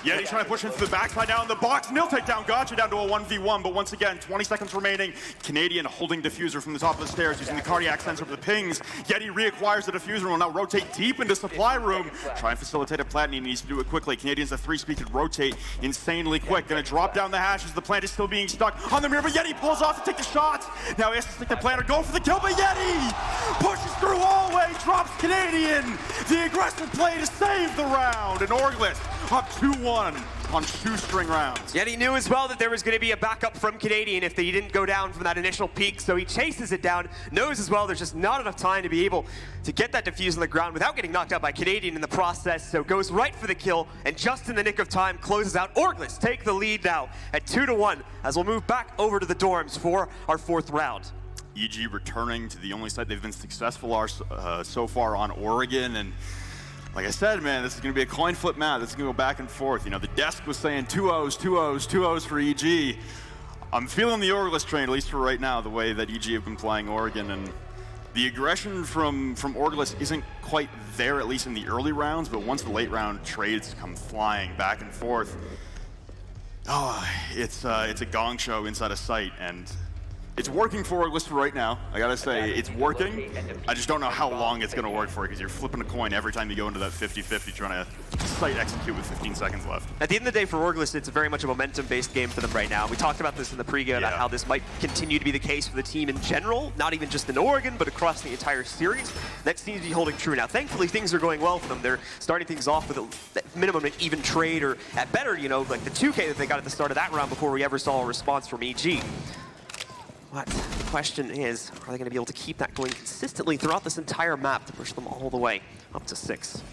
[SPEAKER 15] Yeah, he's trying to push into the backside now in the box. Nil takedown, Gotcha down to a 1v1, but once again, 20 seconds remaining. Canadian holding diffuser from the top of the stairs using the cardiac sensor for the pings. Yeti reacquires the diffuser and will now rotate deep into supply room. Try and facilitate a plant, and he needs to do it quickly. Canadian's a 3-speed to rotate insanely quick. Gonna drop down the hashes. The plant is still being stuck on the mirror, but Yeti pulls off to take the shots. Now he has to stick the planter, go for the kill, but Yeti pushes through hallway, drops Canadian. The aggressive play to save the round, and Orgless up 2-1. 2-1 on shoestring rounds.
[SPEAKER 14] Yet he knew as well that there was going to be a backup from Canadian if they didn't go down from that initial peak, so he chases it down, knows as well there's just not enough time to be able to get that defuse on the ground without getting knocked out by Canadian in the process, so goes right for the kill, and just in the nick of time closes out. Orgless take the lead now at 2-1 as we'll move back over to the dorms for our 4th round.
[SPEAKER 15] EG returning to the only site they've been successful so far on Oregon, and like I said, man, this is going to be a coin flip map. This is going to go back and forth. You know, the desk was saying 2-0s, 2-0s, 2-0s for EG. I'm feeling the Orgless train, at least for right now, the way that EG have been playing Oregon. And the aggression from Orgless isn't quite there, at least in the early rounds, but once the late round trades come flying back and forth, it's a gong show inside a site. And it's working for Orgless for right now. I gotta say, it's working. I just don't know how long it's gonna work for, because you're flipping a coin every time you go into that 50-50 trying to site execute with 15 seconds left.
[SPEAKER 14] At the end of the day, for Orgless, it's very much a momentum-based game for them right now. We talked about this in the pregame about how this might continue to be the case for the team in general, not even just in Oregon, but across the entire series. That seems to be holding true now. Thankfully, things are going well for them. They're starting things off with a minimum an even trade, or at better, you know, like the 2K that they got at the start of that round before we ever saw a response from EG. But the question is, are they going to be able to keep that going consistently throughout this entire map to push them all the way up to 6?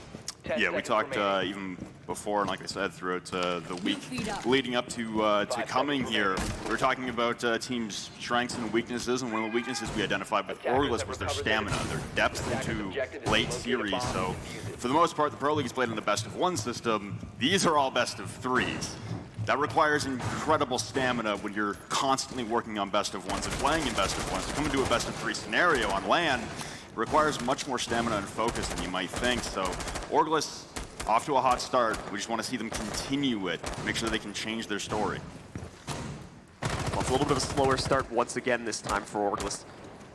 [SPEAKER 15] Yeah, we talked even before, and like I said, throughout the week leading up to coming here, we were talking about teams' strengths and weaknesses, and one of the weaknesses we identified with Orgless was their stamina, their depth into late series. So for the most part, the Pro League is played in the best-of-1 system. These are all best-of-3s. That requires incredible stamina when you're constantly working on best-of-1s and playing in best-of-1s. To come into a best-of-3 scenario on LAN requires much more stamina and focus than you might think. So Orgless, off to a hot start. We just want to see them continue it, make sure they can change their story.
[SPEAKER 14] Well, it's a little bit of a slower start once again this time for Orgless.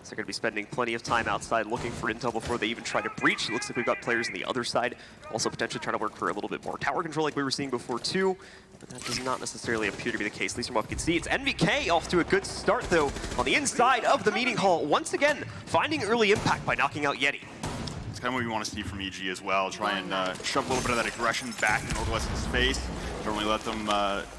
[SPEAKER 14] So they're going to be spending plenty of time outside looking for intel before they even try to breach. It looks like we've got players on the other side also potentially trying to work for a little bit more tower control like we were seeing before too. But that does not necessarily appear to be the case, at least from what we can see. It's NVK off to a good start though on the inside of the meeting hall. Once again, finding early impact by knocking out Yeti.
[SPEAKER 15] It's kind of what we want to see from EG as well. Try and shove a little bit of that aggression back in Orgless's face. Don't really let them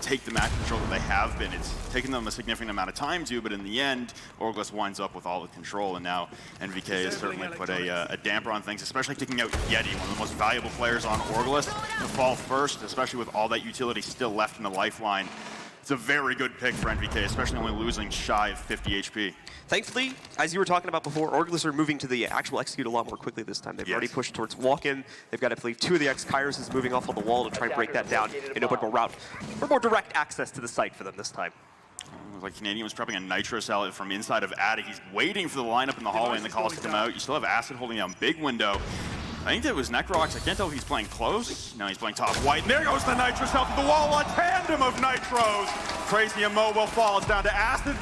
[SPEAKER 15] take the map control that they have been. It's taken them a significant amount of time to, but in the end, Orgless winds up with all the control, and now NVK has certainly put a damper on things, especially taking out Yeti, one of the most valuable players on Orgless, to fall first, especially with all that utility still left in the lifeline. It's a very good pick for NVK, especially only losing shy of 50 HP.
[SPEAKER 14] Thankfully, as you were talking about before, Orgless are moving to the actual execute a lot more quickly this time. They've already pushed towards walk-in. They've got, I believe, 2 of the X-Kairos is moving off on the wall to try and break that down and open more route for more direct access to the site for them this time.
[SPEAKER 15] Like Canadian was prepping a Nitro salad from inside of Attic. He's waiting for the lineup in the hallway and the calls to come out. You still have Acid holding down big window. I think that was Necrox. I can't tell if he's playing close. No, he's playing top white. And there goes the Nitro cell to the wall. A tandem of Nitros. Crazy Immobile falls down to Acid.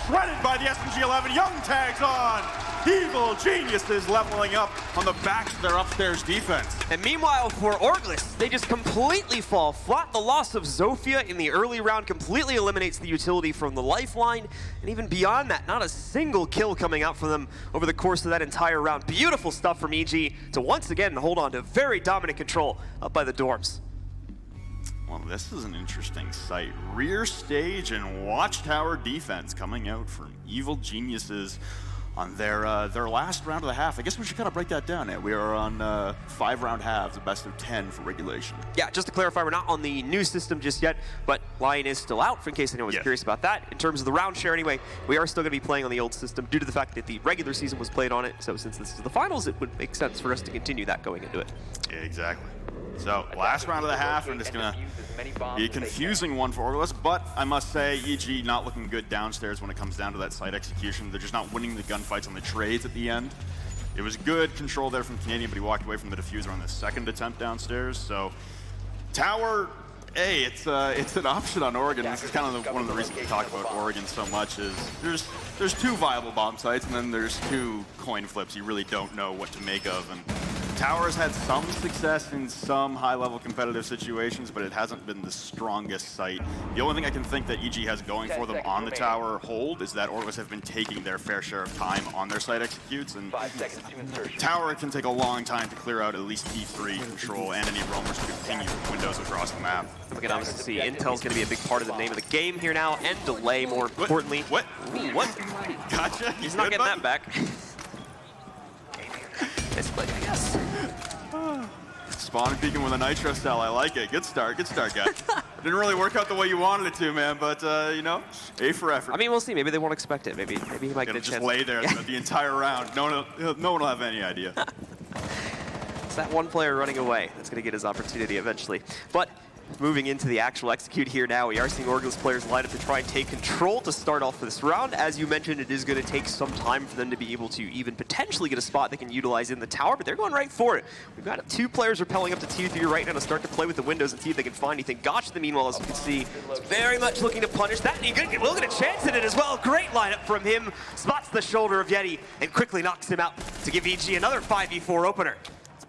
[SPEAKER 15] Shredded by the SMG-11. Young tags on. Evil Geniuses leveling up on the backs of their upstairs defense.
[SPEAKER 14] And meanwhile, for Orgless, they just completely fall flat. The loss of Zofia in the early round completely eliminates the utility from the lifeline. And even beyond that, not a single kill coming out for them over the course of that entire round. Beautiful stuff from EG to once again hold on to very dominant control up by the dorms.
[SPEAKER 15] Well, this is an interesting sight. Rear stage and watchtower defense coming out from Evil Geniuses on their last round of the half. I guess we should kind of break that down. We are on 5-round halves, a best of 10 for regulation.
[SPEAKER 14] Yeah, just to clarify, we're not on the new system just yet, but Lion is still out, in case anyone was curious about that. In terms of the round share anyway, we are still going to be playing on the old system due to the fact that the regular season was played on it. So since this is the finals, it would make sense for us to continue that going into it.
[SPEAKER 15] Yeah, exactly. So last round of the half, and it's going to be a confusing one for Orgless, but I must say, EG not looking good downstairs when it comes down to that site execution. They're just not winning the gunfights on the trades at the end. It was good control there from Canadian, but he walked away from the diffuser on the second attempt downstairs. So tower, hey, it's an option on Oregon. This is kind of one of the reasons we talk about Oregon so much is there's 2 viable bomb sites, and then there's 2 coin flips you really don't know what to make of. And Tower has had some success in some high-level competitive situations, but it hasn't been the strongest site. The only thing I can think that EG has going for them on the tower hold is that Orgless have been taking their fair share of time on their site executes, and tower can take a long time to clear out at least T3 control and any roamers to continue windows across the map.
[SPEAKER 14] We can obviously see Intel's going to be a big part of the name of the game here now, and delay more importantly.
[SPEAKER 15] What? Ooh, what? Gotcha.
[SPEAKER 14] He's not getting that back. Nice play, I guess.
[SPEAKER 15] Spawn and peeking with a nitro cell. I like it. Good start, guys. Didn't really work out the way you wanted it to, man, but, you know, A for effort.
[SPEAKER 14] I mean, we'll see. Maybe they won't expect it. Maybe he might get a chance.
[SPEAKER 15] Just lay there the entire round. No one will have any idea.
[SPEAKER 14] It's that one player running away that's going to get his opportunity eventually. But moving into the actual execute here now, we are seeing Orgless players line up to try and take control to start off this round. As you mentioned, it is going to take some time for them to be able to even potentially get a spot they can utilize in the tower, but they're going right for it. We've got 2 players rappelling up to T3 right now to start to play with the windows and see if they can find anything. Gotcha, meanwhile, as you can see, is very much looking to punish that, and he will get a chance at it as well. Great lineup from him. Spots the shoulder of Yeti and quickly knocks him out to give EG another 5v4 opener.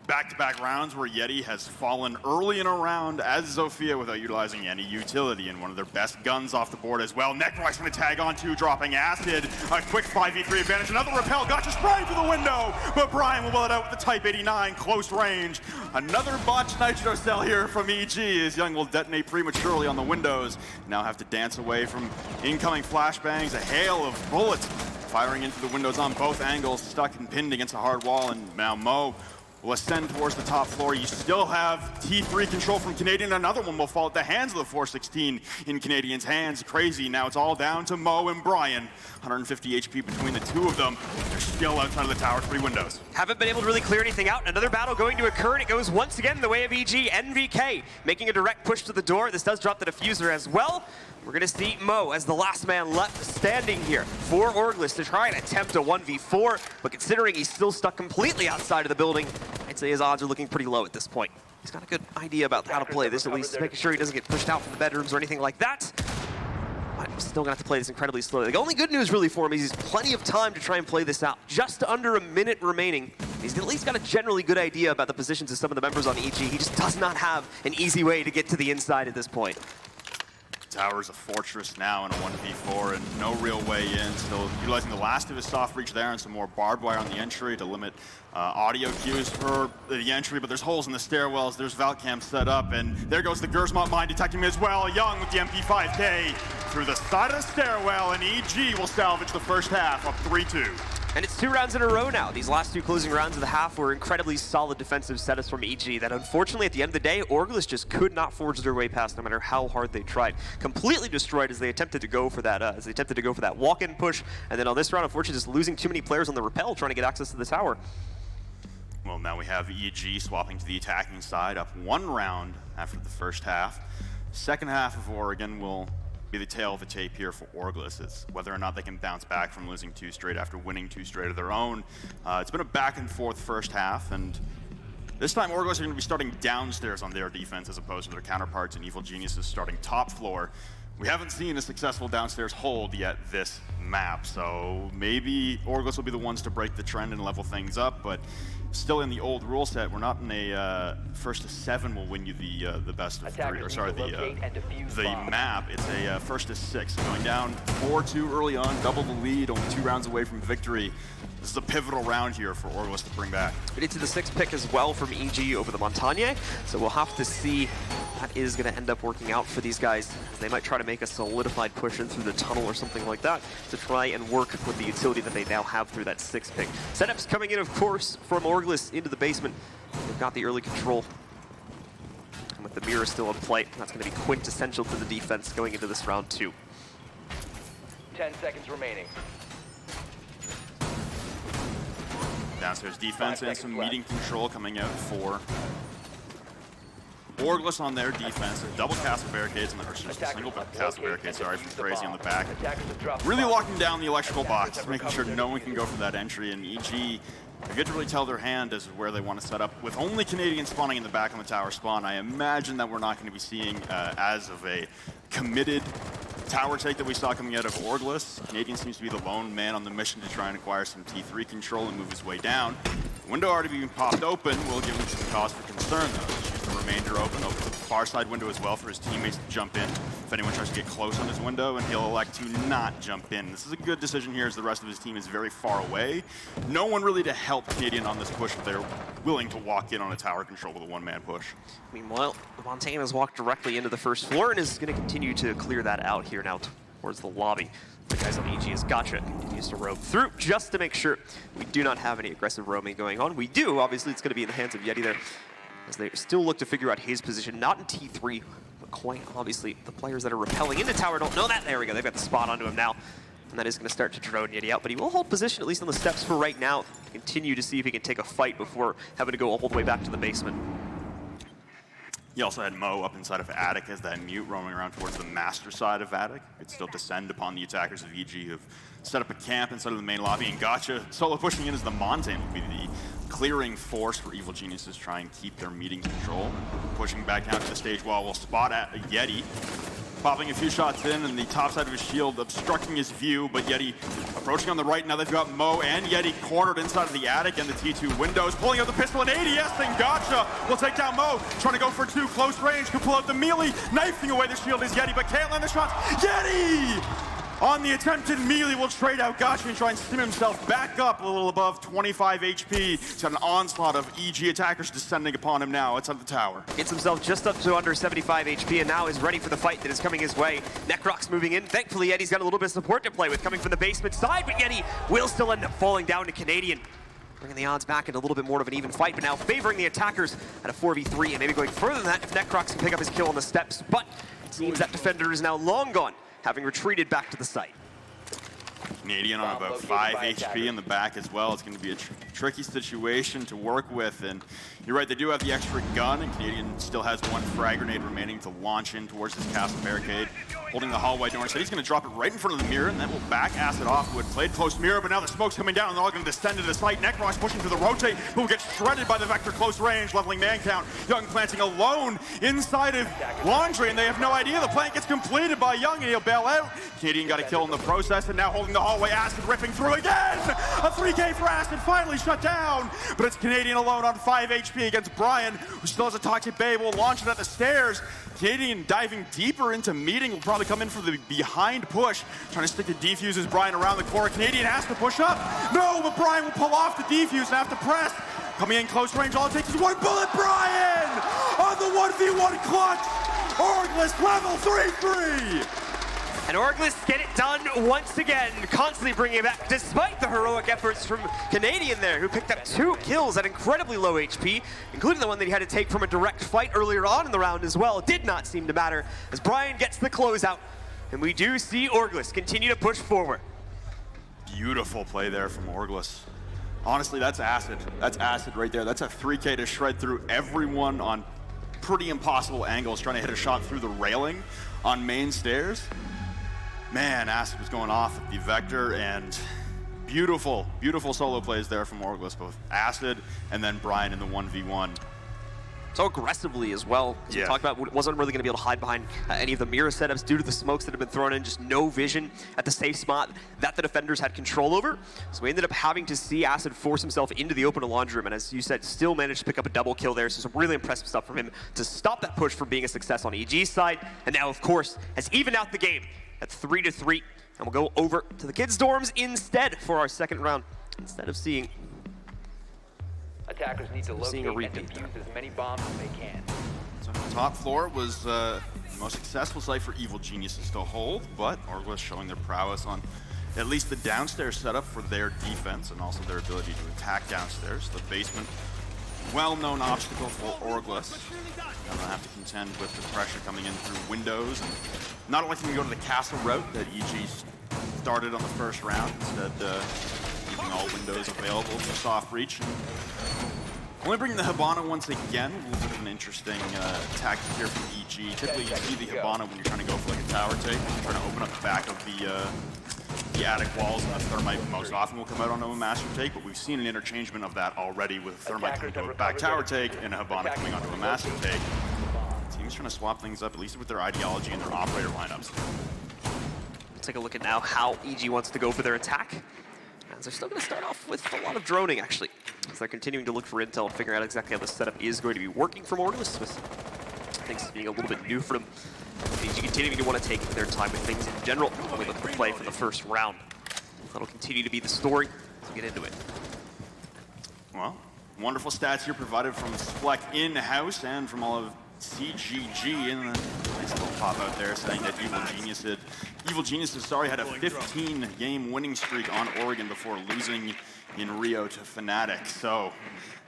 [SPEAKER 15] Back-to-back rounds where Yeti has fallen early in a round as Zofia without utilizing any utility, and one of their best guns off the board as well. Necro's going to tag on 2, dropping acid. A quick 5v3 advantage. Another repel. Gotcha spray through the window, but Brian will well it out with the Type 89 close range. Another botched nitro cell here from EG as Young will detonate prematurely on the windows. Now have to dance away from incoming flashbangs. A hail of bullets firing into the windows on both angles, stuck and pinned against a hard wall, and now Mo will ascend towards the top floor. You still have T3 control from Canadian. Another one will fall at the hands of the 416 in Canadian's hands. Crazy. Now it's all down to Mo and Brian. 150 HP between the 2 of them. They're still outside of the tower, 3 windows.
[SPEAKER 14] Haven't been able to really clear anything out. Another battle going to occur, and it goes once again the way of EG. NVK making a direct push to the door. This does drop the diffuser as well. We're going to see Mo as the last man left standing here for Orgless to try and attempt a 1v4, but considering he's still stuck completely outside of the building, I'd say his odds are looking pretty low at this point. He's got a good idea about how to play this, at least making sure he doesn't get pushed out from the bedrooms or anything like that. But I'm still going to have to play this incredibly slowly. The only good news really for him is he's plenty of time to try and play this out. Just under a minute remaining. He's at least got a generally good idea about the positions of some of the members on EG. He just does not have an easy way to get to the inside at this point.
[SPEAKER 15] Tower's a fortress now in a 1v4 and no real way in. Still utilizing the last of his soft breach there and some more barbed wire on the entry to limit audio cues for the entry, but there's holes in the stairwells. There's Valcam set up, and there goes the Gersmont mine detecting him as well. Young with the MP5K through the side of the stairwell, and EG will salvage the first half up 3-2.
[SPEAKER 14] And it's 2 rounds in a row now. These last 2 closing rounds of the half were incredibly solid defensive setups from EG that unfortunately at the end of the day, Orgless just could not forge their way past no matter how hard they tried. Completely destroyed as they attempted to go for that walk-in push, and then on this round, unfortunately, just losing too many players on the rappel trying to get access to the tower.
[SPEAKER 15] Well, now we have EG swapping to the attacking side, up 1 round after the first half. Second half of Oregon will be the tail of the tape here for Orgless. It's whether or not they can bounce back from losing 2 straight after winning 2 straight of their own. It's been a back and forth first half, and this time Orgless are going to be starting downstairs on their defense as opposed to their counterparts in Evil Geniuses starting top floor. We haven't seen a successful downstairs hold yet this map, so maybe Orgless will be the ones to break the trend and level things up, but still in the old rule set, we're not in a first to 7 will win you the best of 3, or sorry, the map. It's a first to 6. Going down 4-2 early on, double the lead, only 2 rounds away from victory. This is a pivotal round here for Orgless to bring back.
[SPEAKER 14] We need to the 6th pick as well from EG over the Montagne, so we'll have to see that is going to end up working out for these guys. They might try to make a solidified push in through the tunnel or something like that to try and work with the utility that they now have through that 6th pick. Setups coming in, of course, from Orgless into the basement. They've got the early control. And with the mirror still in play, that's going to be quintessential to the defense going into this round 2.
[SPEAKER 16] 10 seconds remaining.
[SPEAKER 15] Downstairs defense and some meeting control coming out for Orgless on their defense. A double cast of barricades, or just a single cast of barricades, sorry, from Crazy on the back. Really locking down the electrical box, making sure no one can go for that entry. And EG, they get to really tell their hand as where they want to set up. With only Canadian spawning in the back on the tower spawn, I imagine that we're not going to be seeing as of a committed tower take that we saw coming out of Orgless. Canadian seems to be the lone man on the mission to try and acquire some T3 control and move his way down. Window already being popped open will give him some cause for concern, though. He's used the remainder open, opens up the far side window as well for his teammates to jump in if anyone tries to get close on his window, and he'll elect to not jump in. This is a good decision here as the rest of his team is very far away. No one really to help Canadian on this push if they're willing to walk in on a tower control with a one-man push.
[SPEAKER 14] Meanwhile, Montana has walked directly into the first floor and is going to continue to clear that out here now towards the lobby. The guys on EG as Gotcha continues to roam through just to make sure we do not have any aggressive roaming going on. We do, obviously it's going to be in the hands of Yeti there as they still look to figure out his position, not in T3, but quite obviously the players that are rappelling into tower don't know that. There we go, they've got the spot onto him now. And that is going to start to drone Yeti out, but he will hold position at least on the steps for right now. Continue to see if he can take a fight before having to go all the way back to the basement.
[SPEAKER 15] He also had Mo up inside of Attic as that mute roaming around towards the master side of Attic. Could still descend upon the attackers of EG who've set up a camp inside of the main lobby, and Gotcha solo pushing in as the Montan will be the clearing force for Evil Geniuses try and keep their meeting control. Pushing back down to the stage wall will spot at Yeti. Popping a few shots in and the top side of his shield obstructing his view, but Yeti approaching on the right. Now they've got Mo and Yeti cornered inside of the attic and the T2 windows. Pulling out the pistol and ADS, and Gotcha will take down Mo. Trying to go for two close range, could pull out the melee. Knifing away the shield is Yeti, but can't land the shots. Yeti! On the attempted melee will trade out Gotcha and try and stim himself back up a little above 25 HP. He's got an onslaught of EG attackers descending upon him now outside the tower.
[SPEAKER 14] Gets himself just up to under 75 HP and now is ready for the fight that is coming his way. Necrox moving in. Thankfully, Yeti's got a little bit of support to play with coming from the basement side, but Yeti will still end up falling down to Canadian. Bringing the odds back into a little bit more of an even fight, but now favoring the attackers at a 4v3 and maybe going further than that if Necrox can pick up his kill on the steps. But it seems that defender is now long gone, having retreated back to the site.
[SPEAKER 15] Canadian on about 5 HP in the back as well. It's going to be a tricky situation to work with, and you're right, they do have the extra gun, and Canadian still has one frag grenade remaining to launch in towards his castle barricade. Holding the hallway door, so he's going to drop it right in front of the mirror, and that will back Acid off, who had played close mirror, but now the smoke's coming down, and they're all going to descend to the site. Necrox pushing through the rotate, who will get shredded by the Vector close range, leveling man count. Young planting alone inside of Laundry, and they have no idea. The plant gets completed by Young, and he'll bail out. Canadian got a kill in the process, and now holding the hallway, Acid ripping through again! A 3K for Acid, finally shut down! But it's Canadian alone on 5 HP against Brian, who still has a Toxic Bay, will launch it at the stairs. Canadian diving deeper into meeting, will probably come in for the behind push, trying to stick the defuse as Brian around the corner. Canadian has to push up. No, but Brian will pull off the defuse and have to press. Coming in close range, all it takes is one bullet. Brian on the 1v1 clutch. Orgless level 3-3.
[SPEAKER 14] And Orgless get it done once again, constantly bringing it back, despite the heroic efforts from Canadian there, who picked up 2 kills at incredibly low HP, including the one that he had to take from a direct fight earlier on in the round as well. It did not seem to matter as Brian gets the closeout, and we do see Orgless continue to push forward.
[SPEAKER 15] Beautiful play there from Orgless. Honestly, that's Acid. That's Acid right there. That's a 3K to shred through everyone on pretty impossible angles, trying to hit a shot through the railing on main stairs. Man, Acid was going off with the Vector, and beautiful, beautiful solo plays there from Orgless, both Acid and then Brian in the 1v1.
[SPEAKER 14] So aggressively as well. As we talked about, wasn't really going to be able to hide behind any of the mirror setups due to the smokes that have been thrown in, just no vision at the safe spot that the defenders had control over. So we ended up having to see Acid force himself into the open laundry room, and as you said, still managed to pick up a double kill there. So some really impressive stuff from him to stop that push from being a success on EG's side, and now, of course, has evened out the game at 3-3, and we'll go over to the kids' dorms instead for our second round, instead of seeing
[SPEAKER 16] attackers need to locate and defuse as many bombs as they can.
[SPEAKER 15] So the top floor was the most successful site for Evil Geniuses to hold, but Orgless showing their prowess on at least the downstairs setup for their defense and also their ability to attack downstairs. The basement, well-known obstacle for Orgless. Now they'll have to contend with the pressure coming in through windows. And not electing to go to the castle route that EG started on the first round, instead keeping all windows available for soft breach. Only bringing the Hibana once again, a little bit of an interesting tactic here from EG. Typically you see the Hibana when you're trying to go for like a tower take, you're trying to open up the back of the attic walls, and the Thermite most often will come out onto a master take, but we've seen an interchangement of that already with Thermite coming to a back tower take and a Hibana coming onto a master take. Teams trying to swap things up, at least with their ideology and their operator lineups.
[SPEAKER 14] We'll take a look at now how EG wants to go for their attack. As they're still going to start off with a lot of droning, actually. So they're continuing to look for intel and figure out exactly how the setup is going to be working from Orgless, with things being a little bit new for them. EG continuing to want to take their time with things in general, only looking to play for the first round. That'll continue to be the story. Let's get into it.
[SPEAKER 15] Well, wonderful stats here provided from Spleck in-house and from all of SiNisterGG, and a nice little pop out there saying that Evil Geniuses had a 15-game winning streak on Oregon before losing in Rio to Fnatic. So,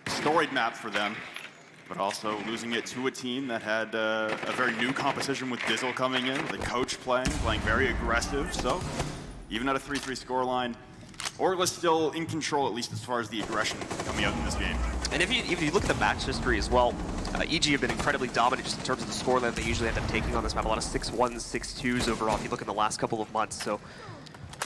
[SPEAKER 15] storied map for them, but also losing it to a team that had a very new composition with Dizzle coming in, the coach playing very aggressive. So, even at a 3-3 scoreline, Orgless still in control, at least as far as the aggression coming out in this game.
[SPEAKER 14] And if you look at the match history as well, EG have been incredibly dominant just in terms of the scoreline they usually end up taking on this map. A lot of 6-1s, 6-2s overall if you look in the last couple of months. So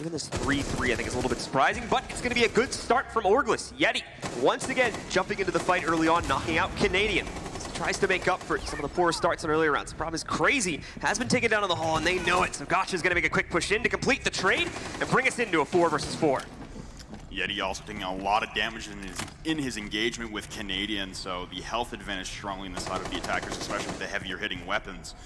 [SPEAKER 14] even this 3-3 I think is a little bit surprising, but it's going to be a good start from Orgless. Yeti, once again, jumping into the fight early on, knocking out Canadian. Tries to make up for some of the poor starts in earlier rounds. The problem is Crazy has been taken down in the hall, and they know it. So Gotcha's going to make a quick push in to complete the trade and bring us into a 4 versus 4.
[SPEAKER 15] Yeti also taking a lot of damage in his engagement with Canadian, so the health advantage strongly in the side of the attackers, especially with the heavier hitting weapons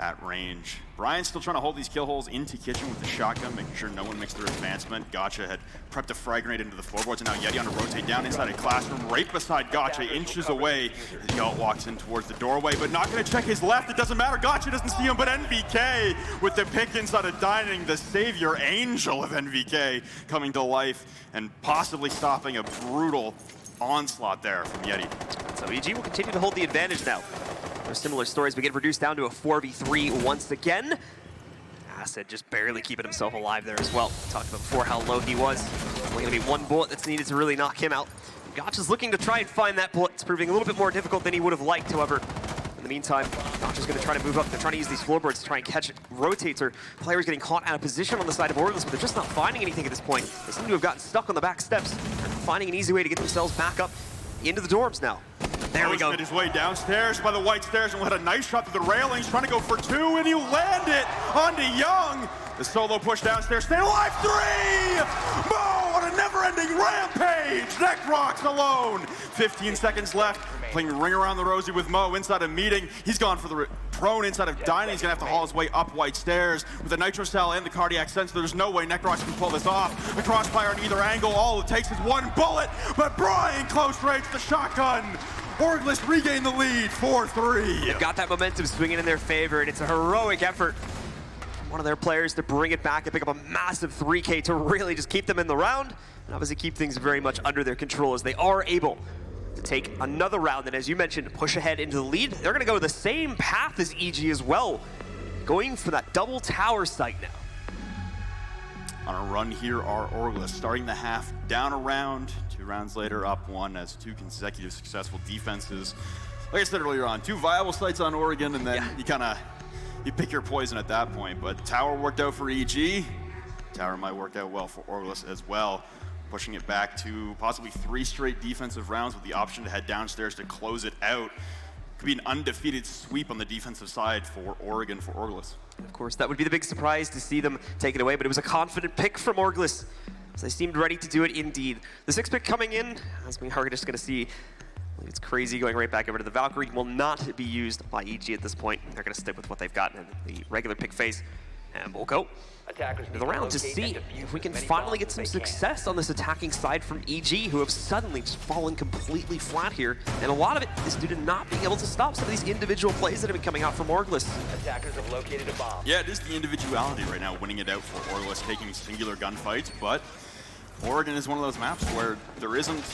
[SPEAKER 15] at range. Brian's still trying to hold these kill holes into Kitchen with the shotgun, making sure no one makes their advancement. Gotcha had prepped a frag grenade into the floorboards, and now Yeti on to rotate down inside a classroom, right beside Gotcha, inches away. The alt walks in towards the doorway, but not going to check his left. It doesn't matter. Gotcha doesn't see him, but NVK with the pick inside of dining, the savior angel of NVK coming to life and possibly stopping a brutal onslaught there from Yeti.
[SPEAKER 14] So EG will continue to hold the advantage now. There's similar stories, but get reduced down to a 4v3 once again. Acid just barely keeping himself alive there as well. Talked about before how low he was. Only gonna be one bullet that's needed to really knock him out. Gotcha's looking to try and find that bullet. It's proving a little bit more difficult than he would have liked, however. In the meantime, Gotcha's gonna try to move up. They're trying to use these floorboards to try and catch rotates or players getting caught out of position on the side of Orgless, but they're just not finding anything at this point. They seem to have gotten stuck on the back steps. They're finding an easy way to get themselves back up into the dorms now. There we go.
[SPEAKER 15] Made his way downstairs by the white stairs and had a nice shot to the railings, trying to go for 2, and you land it onto Young. The solo push downstairs, stay alive, 3! Mo on a never-ending rampage! Necrox alone! 15 seconds left, playing ring around the rosy with Mo inside a meeting. He's gone for the prone inside of dining. He's gonna have to haul his way up white stairs. With the nitro cell and the cardiac sensor, there's no way Necrox can pull this off. A crossfire on either angle, all it takes is one bullet, but Brian close range the shotgun. Orgless regain the lead, 4-3.
[SPEAKER 14] They've got that momentum swinging in their favor, and it's a heroic effort from one of their players to bring it back and pick up a massive 3K to really just keep them in the round, and obviously keep things very much under their control as they are able to take another round, and as you mentioned, push ahead into the lead. They're gonna go the same path as EG as well, going for that double tower site now.
[SPEAKER 15] On a run here are Orgless, starting the half down a round, 2 rounds later up 1 as 2 consecutive successful defenses. Like I said earlier on, 2 viable sites on Oregon, and then you pick your poison at that point. But tower worked out for EG. Tower might work out well for Orgless as well, pushing it back to possibly 3 straight defensive rounds with the option to head downstairs to close it out. Could be an undefeated sweep on the defensive side for Oregon, for Orgless.
[SPEAKER 14] Of course, that would be the big surprise to see them take it away, but it was a confident pick from Orgless, so they seemed ready to do it indeed. The 6th pick coming in, as we are just going to see, it's Crazy going right back over to the Valkyrie, will not be used by EG at this point. They're going to stick with what they've got in the regular pick phase, and we'll go into the round to see if we can finally get some success on this attacking side from EG, who have suddenly just fallen completely flat here. And a lot of it is due to not being able to stop some of these individual plays that have been coming out from Orgless.
[SPEAKER 16] Attackers have located a bomb.
[SPEAKER 15] Yeah, it is the individuality right now, winning it out for Orgless, taking singular gunfights, but Oregon is one of those maps where there isn't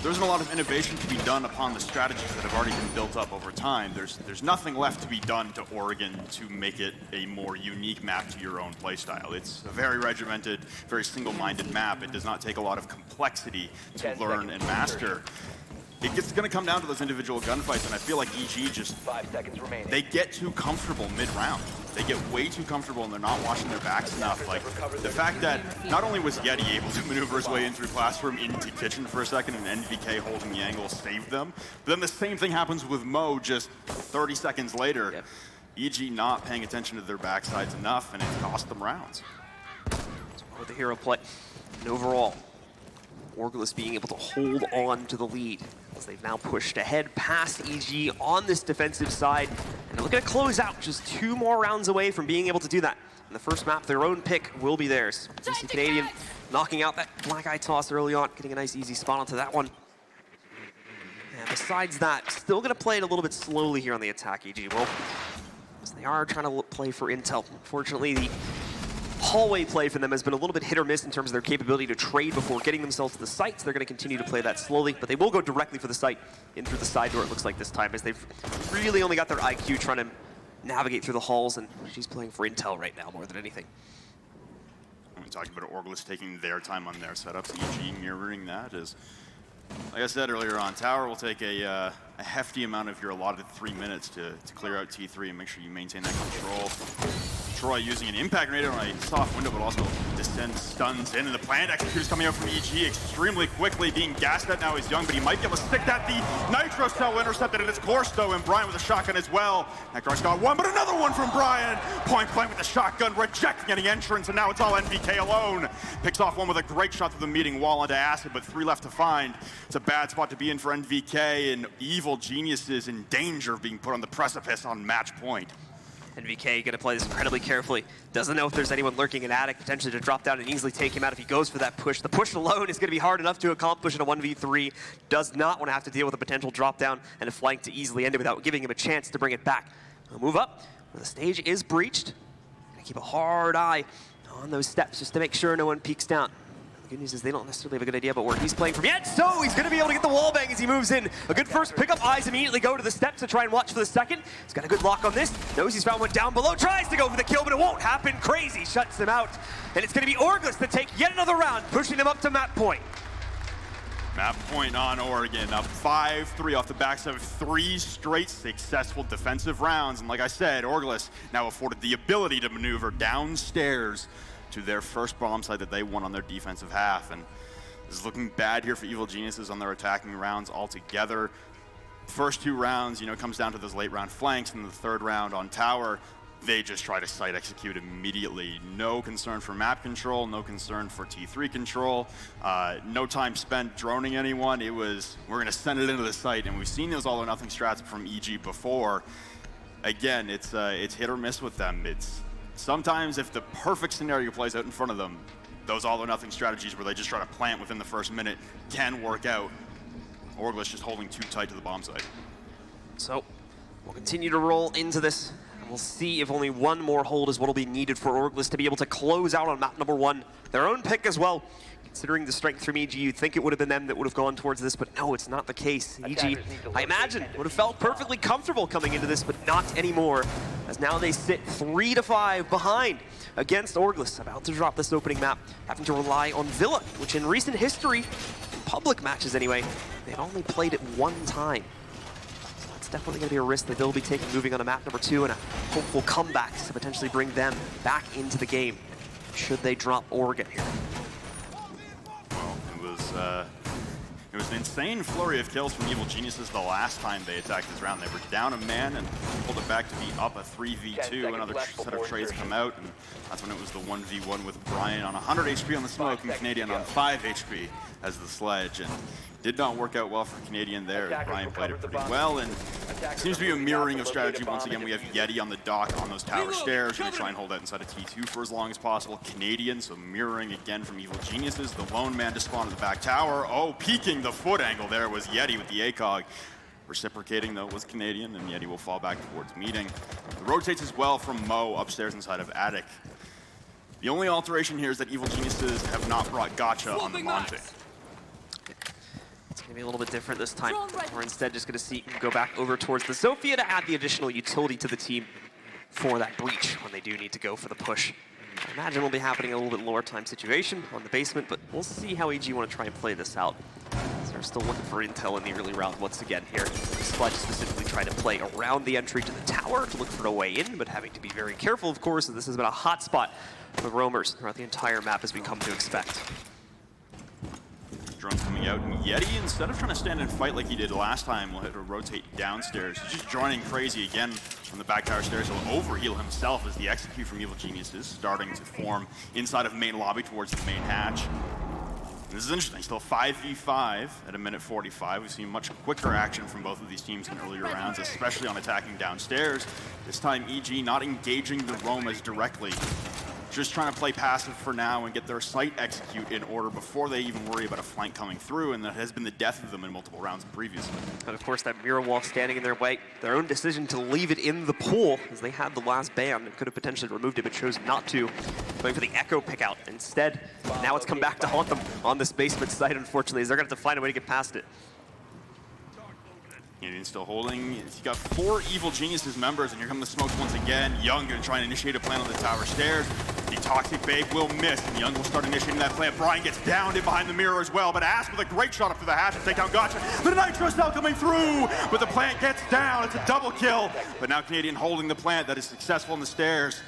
[SPEAKER 15] a lot of innovation to be done upon the strategies that have already been built up over time. There's nothing left to be done to Oregon to make it a more unique map to your own playstyle. It's a very regimented, very single-minded map. It does not take a lot of complexity to learn and master. It's going to come down to those individual gunfights, and I feel like EG just,
[SPEAKER 16] 5 seconds remaining.
[SPEAKER 15] they get too comfortable mid-round. They get way too comfortable and they're not watching their backs enough. Like, the fact that not only was Yeti able to maneuver his way in through Classroom into Kitchen for a second and NVK holding the angle saved them, but then the same thing happens with Mo just 30 seconds later.
[SPEAKER 14] Yep.
[SPEAKER 15] EG not paying attention to their backsides enough, and it cost them rounds.
[SPEAKER 14] With the hero play, and overall, Orgless being able to hold on to the lead as they've now pushed ahead past EG on this defensive side. And they're looking to close out, just 2 more rounds away from being able to do that. And the first map, their own pick, will be theirs. You see Canadian knocking out that black eye toss early on, getting a nice easy spot onto that one. And besides that, still going to play it a little bit slowly here on the attack, EG will. So they are trying to play for intel. Unfortunately, the hallway play for them has been a little bit hit or miss in terms of their capability to trade before getting themselves to the site. So they're going to continue to play that slowly, but they will go directly for the site in through the side door, it looks like this time, as they've really only got their IQ trying to navigate through the halls, and she's playing for intel right now more than anything.
[SPEAKER 15] When we talked about Orgless taking their time on their setups, EG mirroring that is, like I said earlier on, Tower will take a hefty amount of your allotted 3 minutes to clear out T3 and make sure you maintain that control. Troy using an impact grenade on a soft window, but also descends, stuns in, and the plant executor's coming out from EG extremely quickly, being gassed at now. He's young, but he might be able to stick that. The Nitro Cell intercepted in its course, though, and Brian with a shotgun as well. Necron's got one, but another one from Brian. Point blank with the shotgun, rejecting any entrance, and now it's all NVK alone. Picks off one with a great shot through the meeting wall onto Acid, but 3 left to find. It's a bad spot to be in for NVK, and Evil Geniuses in danger of being put on the precipice on match point.
[SPEAKER 14] NVK going to play this incredibly carefully. Doesn't know if there's anyone lurking in attic, potentially to drop down and easily take him out if he goes for that push. The push alone is going to be hard enough to accomplish in a 1v3. Does not want to have to deal with a potential drop down and a flank to easily end it without giving him a chance to bring it back. He'll move up. The stage is breached. Gonna keep a hard eye on those steps just to make sure no one peeks down. The good news is they don't necessarily have a good idea about where he's playing from yet, so he's going to be able to get the wall bang as he moves in. A good first pickup. Eyes immediately go to the steps to try and watch for the second. He's got a good lock on this. Knows he's found one down below. Tries to go for the kill, but it won't happen. Crazy shuts him out. And it's going to be Orgless to take yet another round, pushing him up to map point.
[SPEAKER 15] Map point on Oregon, up 5-3 off the backs of 3 straight successful defensive rounds. And like I said, Orgless now afforded the ability to maneuver downstairs to their first bomb site that they won on their defensive half. And this is looking bad here for Evil Geniuses on their attacking rounds altogether. First 2 rounds, you know, it comes down to those late round flanks, and the 3rd round on Tower, they just try to site execute immediately. No concern for map control, no concern for T3 control, no time spent droning anyone. It was, we're gonna send it into the site, and we've seen those all or nothing strats from EG before. Again, it's hit or miss with them. It's sometimes if the perfect scenario plays out in front of them, those all or nothing strategies where they just try to plant within the first minute can work out. Orgless just holding too tight to the bomb site.
[SPEAKER 14] So we'll continue to roll into this. We'll see if only one more hold is what will be needed for Orgless to be able to close out on map number 1. Their own pick as well. Considering the strength from EG, you'd think it would have been them that would have gone towards this, but no, it's not the case. EG, I imagine, would have felt perfectly comfortable coming into this, but not anymore, as now they sit 3-5 behind against Orgless, about to drop this opening map, having to rely on Villa, which in recent history, in public matches anyway, they've only played it 1 time. It's definitely going to be a risk that they'll be taking moving on to map number 2 and a hopeful comeback to potentially bring them back into the game, should they drop Oregon here.
[SPEAKER 15] Well, it was an insane flurry of kills from Evil Geniuses the last time they attacked this round. They were down a man and pulled it back to be up a 3v2. Another set of trades come out, and that's when it was the 1v1 with Brian on 100 HP on the smoke and Canadian on 5 HP as the sledge. And did not work out well for Canadian there. Brian played it pretty well, and it seems to be a mirroring of strategy. Once again, we have Yeti on the dock on those tower stairs. Going to try and hold that inside of T2 for as long as possible. Canadian, so mirroring again from Evil Geniuses. The lone man to spawn at the back tower. Oh, peeking the foot angle there was Yeti with the ACOG. Reciprocating, though, was Canadian, and Yeti will fall back towards meeting. It rotates as well from Mo upstairs inside of Attic. The only alteration here is that Evil Geniuses have not brought Gotcha on the Monte.
[SPEAKER 14] It's going to be a little bit different this time. We're instead just going to see go back over towards the Sophia to add the additional utility to the team for that breach when they do need to go for the push. I imagine will be happening in a little bit lower time situation on the basement, but we'll see how EG want to try and play this out. So they're still looking for intel in the early round once again here. Sledge specifically trying to play around the entry to the tower to look for a way in, but having to be very careful, of course, as this has been a hot spot for roamers throughout the entire map as we come to expect.
[SPEAKER 15] Drone coming out, and Yeti, instead of trying to stand and fight like he did last time, will have to rotate downstairs. He's just joining crazy again from the back tower stairs. He'll overheal himself as the execute from Evil Geniuses starting to form inside of main lobby towards the main hatch. This is interesting. Still 5v5 at a minute 45. We've seen much quicker action from both of these teams in earlier rounds, especially on attacking downstairs. This time, EG not engaging the roam as directly. Just trying to play passive for now and get their site execute in order before they even worry about a flank coming through, and that has been the death of them in multiple rounds previously.
[SPEAKER 14] And of course, that mirror wall standing in their way. Their own decision to leave it in the pool, as they had the last ban and could have potentially removed it, but chose not to. Going for the Echo pick out instead. Now it's come back to haunt them on this basement site, unfortunately, as they're going to have to find a way to get past it.
[SPEAKER 15] Canadian still holding. He's got 4 Evil Geniuses members, and here come the smokes once again. Young going to try and initiate a plan on the tower stairs. The Toxic Babe will miss, and Young will start initiating that plan. Brian gets downed in behind the mirror as well, but Ass with a great shot up to the hatch to take down Gotcha. The Nitro Cell coming through, but the plant gets down. It's a double kill, but now Canadian holding the plant that is successful on the stairs.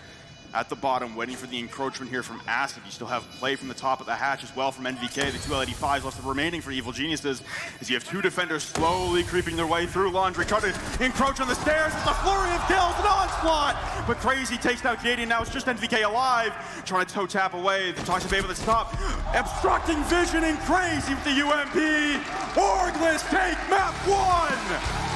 [SPEAKER 15] At the bottom, waiting for the encroachment here from Acid. You still have play from the top of the hatch as well from NVK. The 2 L85s left remaining for Evil Geniuses, as you have 2 defenders slowly creeping their way through Laundry, trying to encroach on the stairs. It's a flurry of kills, an onslaught! But Crazy takes down Canadian. Now it's just NVK alive, trying to toe tap away. The Toxic Babe at the top, obstructing vision and Crazy with the UMP. Orgless take map 1!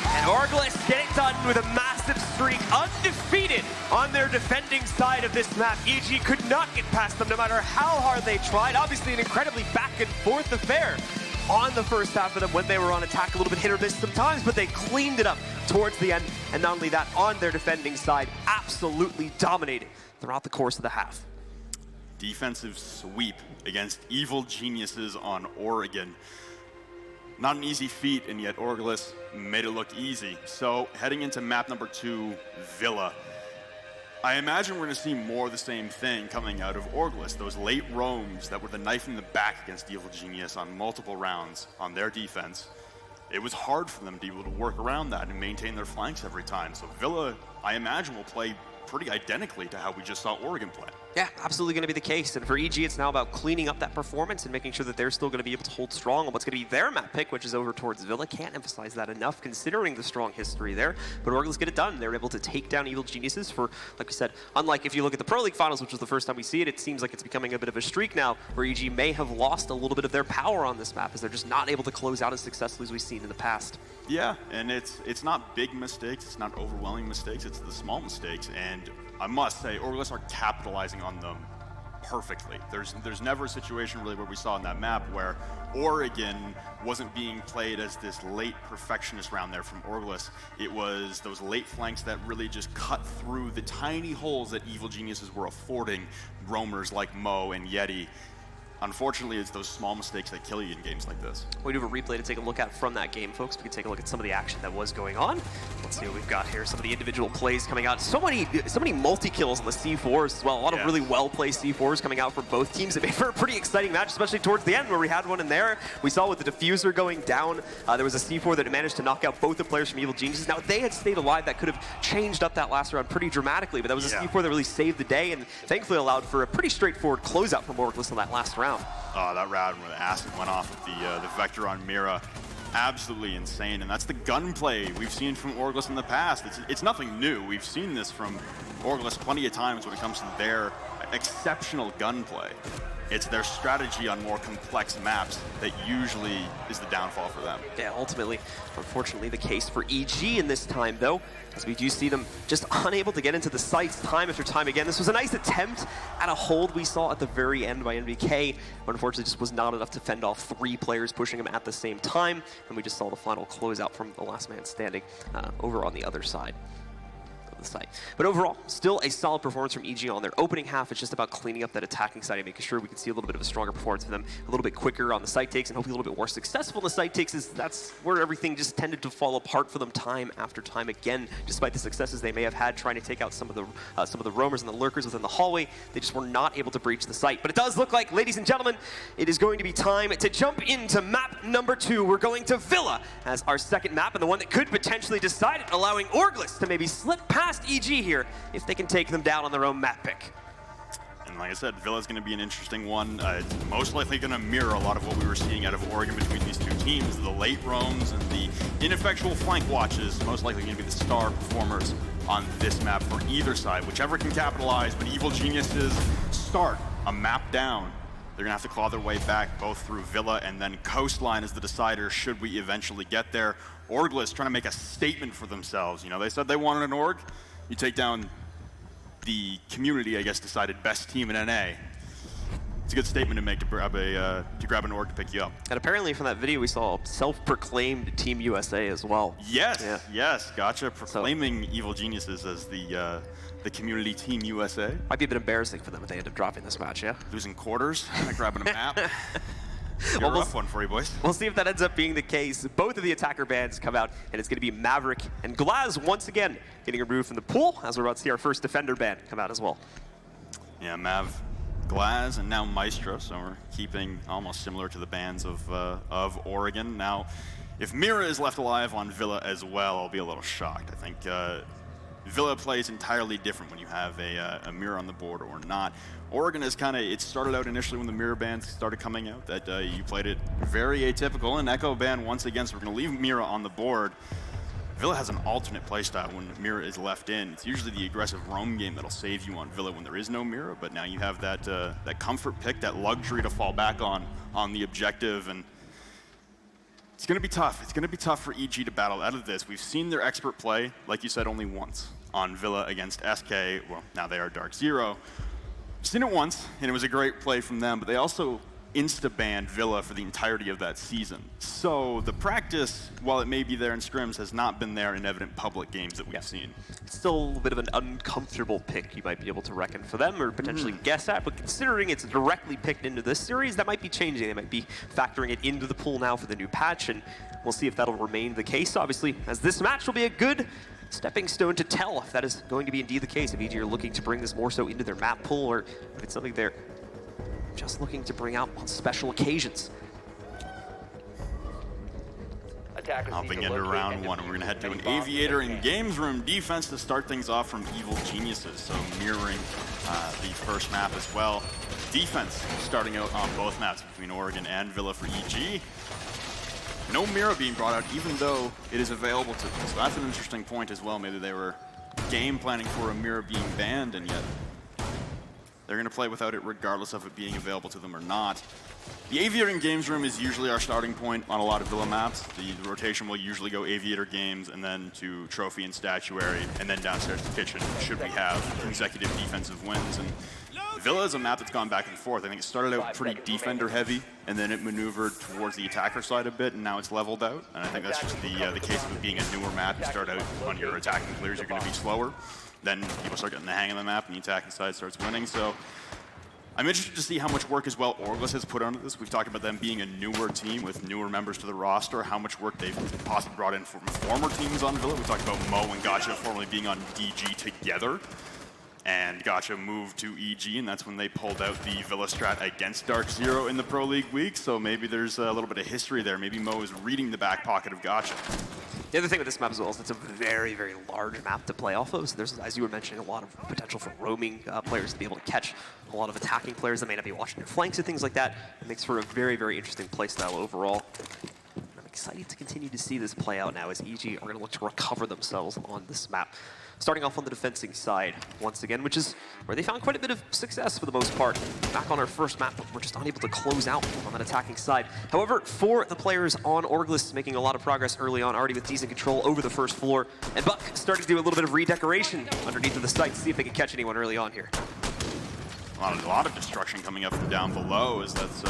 [SPEAKER 14] And Orgless get it done with a massive streak, undefeated on their defending side of this map. EG could not get past them no matter how hard they tried. Obviously an incredibly back and forth affair on the first half of them when they were on attack, a little bit hit or miss sometimes, but they cleaned it up towards the end. And not only that, on their defending side, absolutely dominating throughout the course of the half.
[SPEAKER 15] Defensive sweep against Evil Geniuses on Oregon. Not an easy feat, and yet Orgless made it look easy. So heading into map number 2, Villa. I imagine we're going to see more of the same thing coming out of Orgless. Those late roams that were the knife in the back against Evil Genius on multiple rounds on their defense. It was hard for them to be able to work around that and maintain their flanks every time. So Villa, I imagine, will play pretty identically to how we just saw Oregon play.
[SPEAKER 14] Yeah, absolutely going to be the case. And for EG, it's now about cleaning up that performance and making sure that they're still going to be able to hold strong on what's going to be their map pick, which is over towards Villa. Can't emphasize that enough, considering the strong history there. But Orgless get it done. They're able to take down Evil Geniuses for, like we said, unlike if you look at the Pro League Finals, which was the first time we see it, it seems like it's becoming a bit of a streak now, where EG may have lost a little bit of their power on this map, as they're just not able to close out as successfully as we've seen in the past.
[SPEAKER 15] Yeah, and it's not big mistakes, it's not overwhelming mistakes, it's the small mistakes. And I must say, Orgless are capitalizing on them perfectly. There's never a situation really where we saw in that map where Oregon wasn't being played as this late perfectionist round there from Orgless. It was those late flanks that really just cut through the tiny holes that Evil Geniuses were affording roamers like Mo and Yeti. Unfortunately, it's those small mistakes that kill you in games like this.
[SPEAKER 14] We do have a replay to take a look at from that game, folks. We can take a look at some of the action that was going on. Let's see what we've got here. Some of the individual plays coming out. So many multi-kills on the C4s as well. A lot of really well-placed C4s coming out for both teams. It made for a pretty exciting match, especially towards the end where we had one in there. We saw with the diffuser going down, there was a C4 that managed to knock out both the players from Evil Geniuses. Now, if they had stayed alive, that could have changed up that last round pretty dramatically, but that was a C4 that really saved the day and thankfully allowed for a pretty straightforward closeout from Orgless on that last round.
[SPEAKER 15] Oh, that round where the Acid went off with the Vector on Mira, absolutely insane. And that's the gunplay we've seen from Orgless in the past. It's nothing new. We've seen this from Orgless plenty of times when it comes to their exceptional gunplay. It's their strategy on more complex maps that usually is the downfall for them.
[SPEAKER 14] Yeah, ultimately, unfortunately, the case for EG in this time, though, as we do see them just unable to get into the sites time after time again. This was a nice attempt at a hold we saw at the very end by NVK, but unfortunately just was not enough to fend off 3 players pushing him at the same time, and we just saw the final closeout from the last man standing over on the other side of the site. But overall, still a solid performance from EG on their opening half. It's just about cleaning up that attacking side and making sure we can see a little bit of a stronger performance from them, a little bit quicker on the site takes, and hopefully a little bit more successful in the site takes, as that's where everything just tended to fall apart for them time after time again. Despite the successes they may have had trying to take out some of the roamers and the lurkers within the hallway, they just were not able to breach the site. But it does look like, ladies and gentlemen, it is going to be time to jump into map number 2. We're going to Villa as our second map, and the one that could potentially decide it, allowing Orgless to maybe slip past EG here if they can take them down on their own map pick.
[SPEAKER 15] And like I said, Villa's going to be an interesting one. It's most likely going to mirror a lot of what we were seeing out of Oregon between these two teams. The late roams and the ineffectual flank watches most likely going to be the star performers on this map for either side, whichever can capitalize. But Evil Geniuses start a map down They're going to have to claw their way back both through Villa and then Coastline as the decider should we eventually get there. Orgless trying to make a statement for themselves. You know, they said they wanted an org. You take down the community, I guess, decided best team in NA. It's a good statement to make to grab an org to pick you up.
[SPEAKER 14] And apparently from that video we saw self-proclaimed Team USA as well.
[SPEAKER 15] Yes, yes, gotcha. Proclaiming Evil Geniuses as the community Team USA.
[SPEAKER 14] Might be a bit embarrassing for them if they end up dropping this match, yeah?
[SPEAKER 15] Losing quarters, grabbing a map. You're a rough one for you, boys.
[SPEAKER 14] We'll see if that ends up being the case. Both of the attacker bands come out, and it's going to be Maverick and Glaz once again getting removed from the pool, as we're about to see our first defender band come out as well.
[SPEAKER 15] Yeah, Mav, Glaz, and now Maestro, so we're keeping almost similar to the bands of Oregon. Now, if Mira is left alive on Villa as well, I'll be a little shocked. I think Villa plays entirely different when you have a Mira on the board or not. Oregon is kind of, it started out initially when the Mira bands started coming out, that you played it very atypical, and Echo ban once again, so we're going to leave Mira on the board. Villa has an alternate playstyle when Mira is left in. It's usually the aggressive roam game that'll save you on Villa when there is no Mira, but now you have that that comfort pick, that luxury to fall back on the objective, and it's going to be tough. It's going to be tough for EG to battle out of this. We've seen their expert play, like you said, only once on Villa against SK. Well, now they are Dark Zero. We've seen it once, and it was a great play from them, but they also insta-banned Villa for the entirety of that season. So the practice, while it may be there in scrims, has not been there in evident public games that we've seen.
[SPEAKER 14] It's still a little bit of an uncomfortable pick you might be able to reckon for them or potentially guess at, but considering it's directly picked into this series, that might be changing. They might be factoring it into the pool now for the new patch, and we'll see if that'll remain the case. Obviously, as this match will be a good stepping stone to tell if that is going to be indeed the case, if EG are looking to bring this more so into their map pool, or if it's something they're just looking to bring out on special occasions.
[SPEAKER 15] Hopping into round one, we're going to head to an Aviator and Games Room defense to start things off from Evil Geniuses, so mirroring the first map as well. Defense starting out on both maps between Oregon and Villa for EG. No Mira being brought out, even though it is available to them. So that's an interesting point as well. Maybe they were game planning for a Mira being banned, and yet they're going to play without it regardless of it being available to them or not. The Aviator and Games Room is usually our starting point on a lot of Villa maps. The rotation will usually go Aviator Games and then to Trophy and Statuary, and then downstairs to Kitchen, should we have consecutive defensive wins. And Villa is a map that's gone back and forth. I think it started out pretty defender heavy, and then it maneuvered towards the attacker side a bit, and now it's leveled out. And I think that's just the case of it being a newer map. You start out on your attacking clears, you're going to be slower. Then people start getting the hang of the map, and the attacking side starts winning. So I'm interested to see how much work as well Orgless has put onto this. We've talked about them being a newer team with newer members to the roster, how much work they've possibly brought in from former teams on Villa. We talked about Mo and Gotcha formerly being on DG together. And Gotcha moved to EG, and that's when they pulled out the Villa strat against Dark Zero in the Pro League week. So maybe there's a little bit of history there. Maybe Mo is reading the back pocket of Gotcha.
[SPEAKER 14] The other thing with this map as well is it's a very, very large map to play off of. So there's, as you were mentioning, a lot of potential for roaming players to be able to catch a lot of attacking players that may not be watching their flanks and things like that. It makes for a very, very interesting playstyle overall. I'm excited to continue to see this play out now as EG are going to look to recover themselves on this map. Starting off on the defending side once again, which is where they found quite a bit of success for the most part. Back on our first map, but we're just unable to close out on that attacking side. However, for the players on Orgless, making a lot of progress early on, already with decent control over the first floor. And Buck starting to do a little bit of redecoration underneath of the site to see if they can catch anyone early on here.
[SPEAKER 15] A lot of destruction coming up from down below, as that's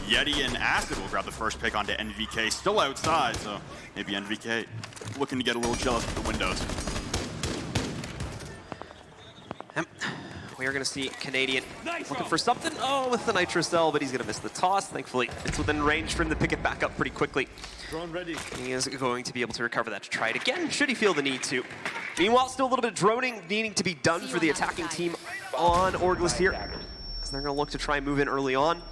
[SPEAKER 15] Yeti and Acid will grab the first pick onto NVK, still outside, so maybe NVK looking to get a little jealous with the windows.
[SPEAKER 14] We are going to see Canadian looking for something. Oh, with the Nitro Cell, but he's going to miss the toss. Thankfully, it's within range for him to pick it back up pretty quickly.
[SPEAKER 17] Drone ready.
[SPEAKER 14] He is going to be able to recover that to try it again, should he feel the need to. Meanwhile, still a little bit of droning needing to be done for the attacking team on Orgless here. So they're going to look to try and move in early on.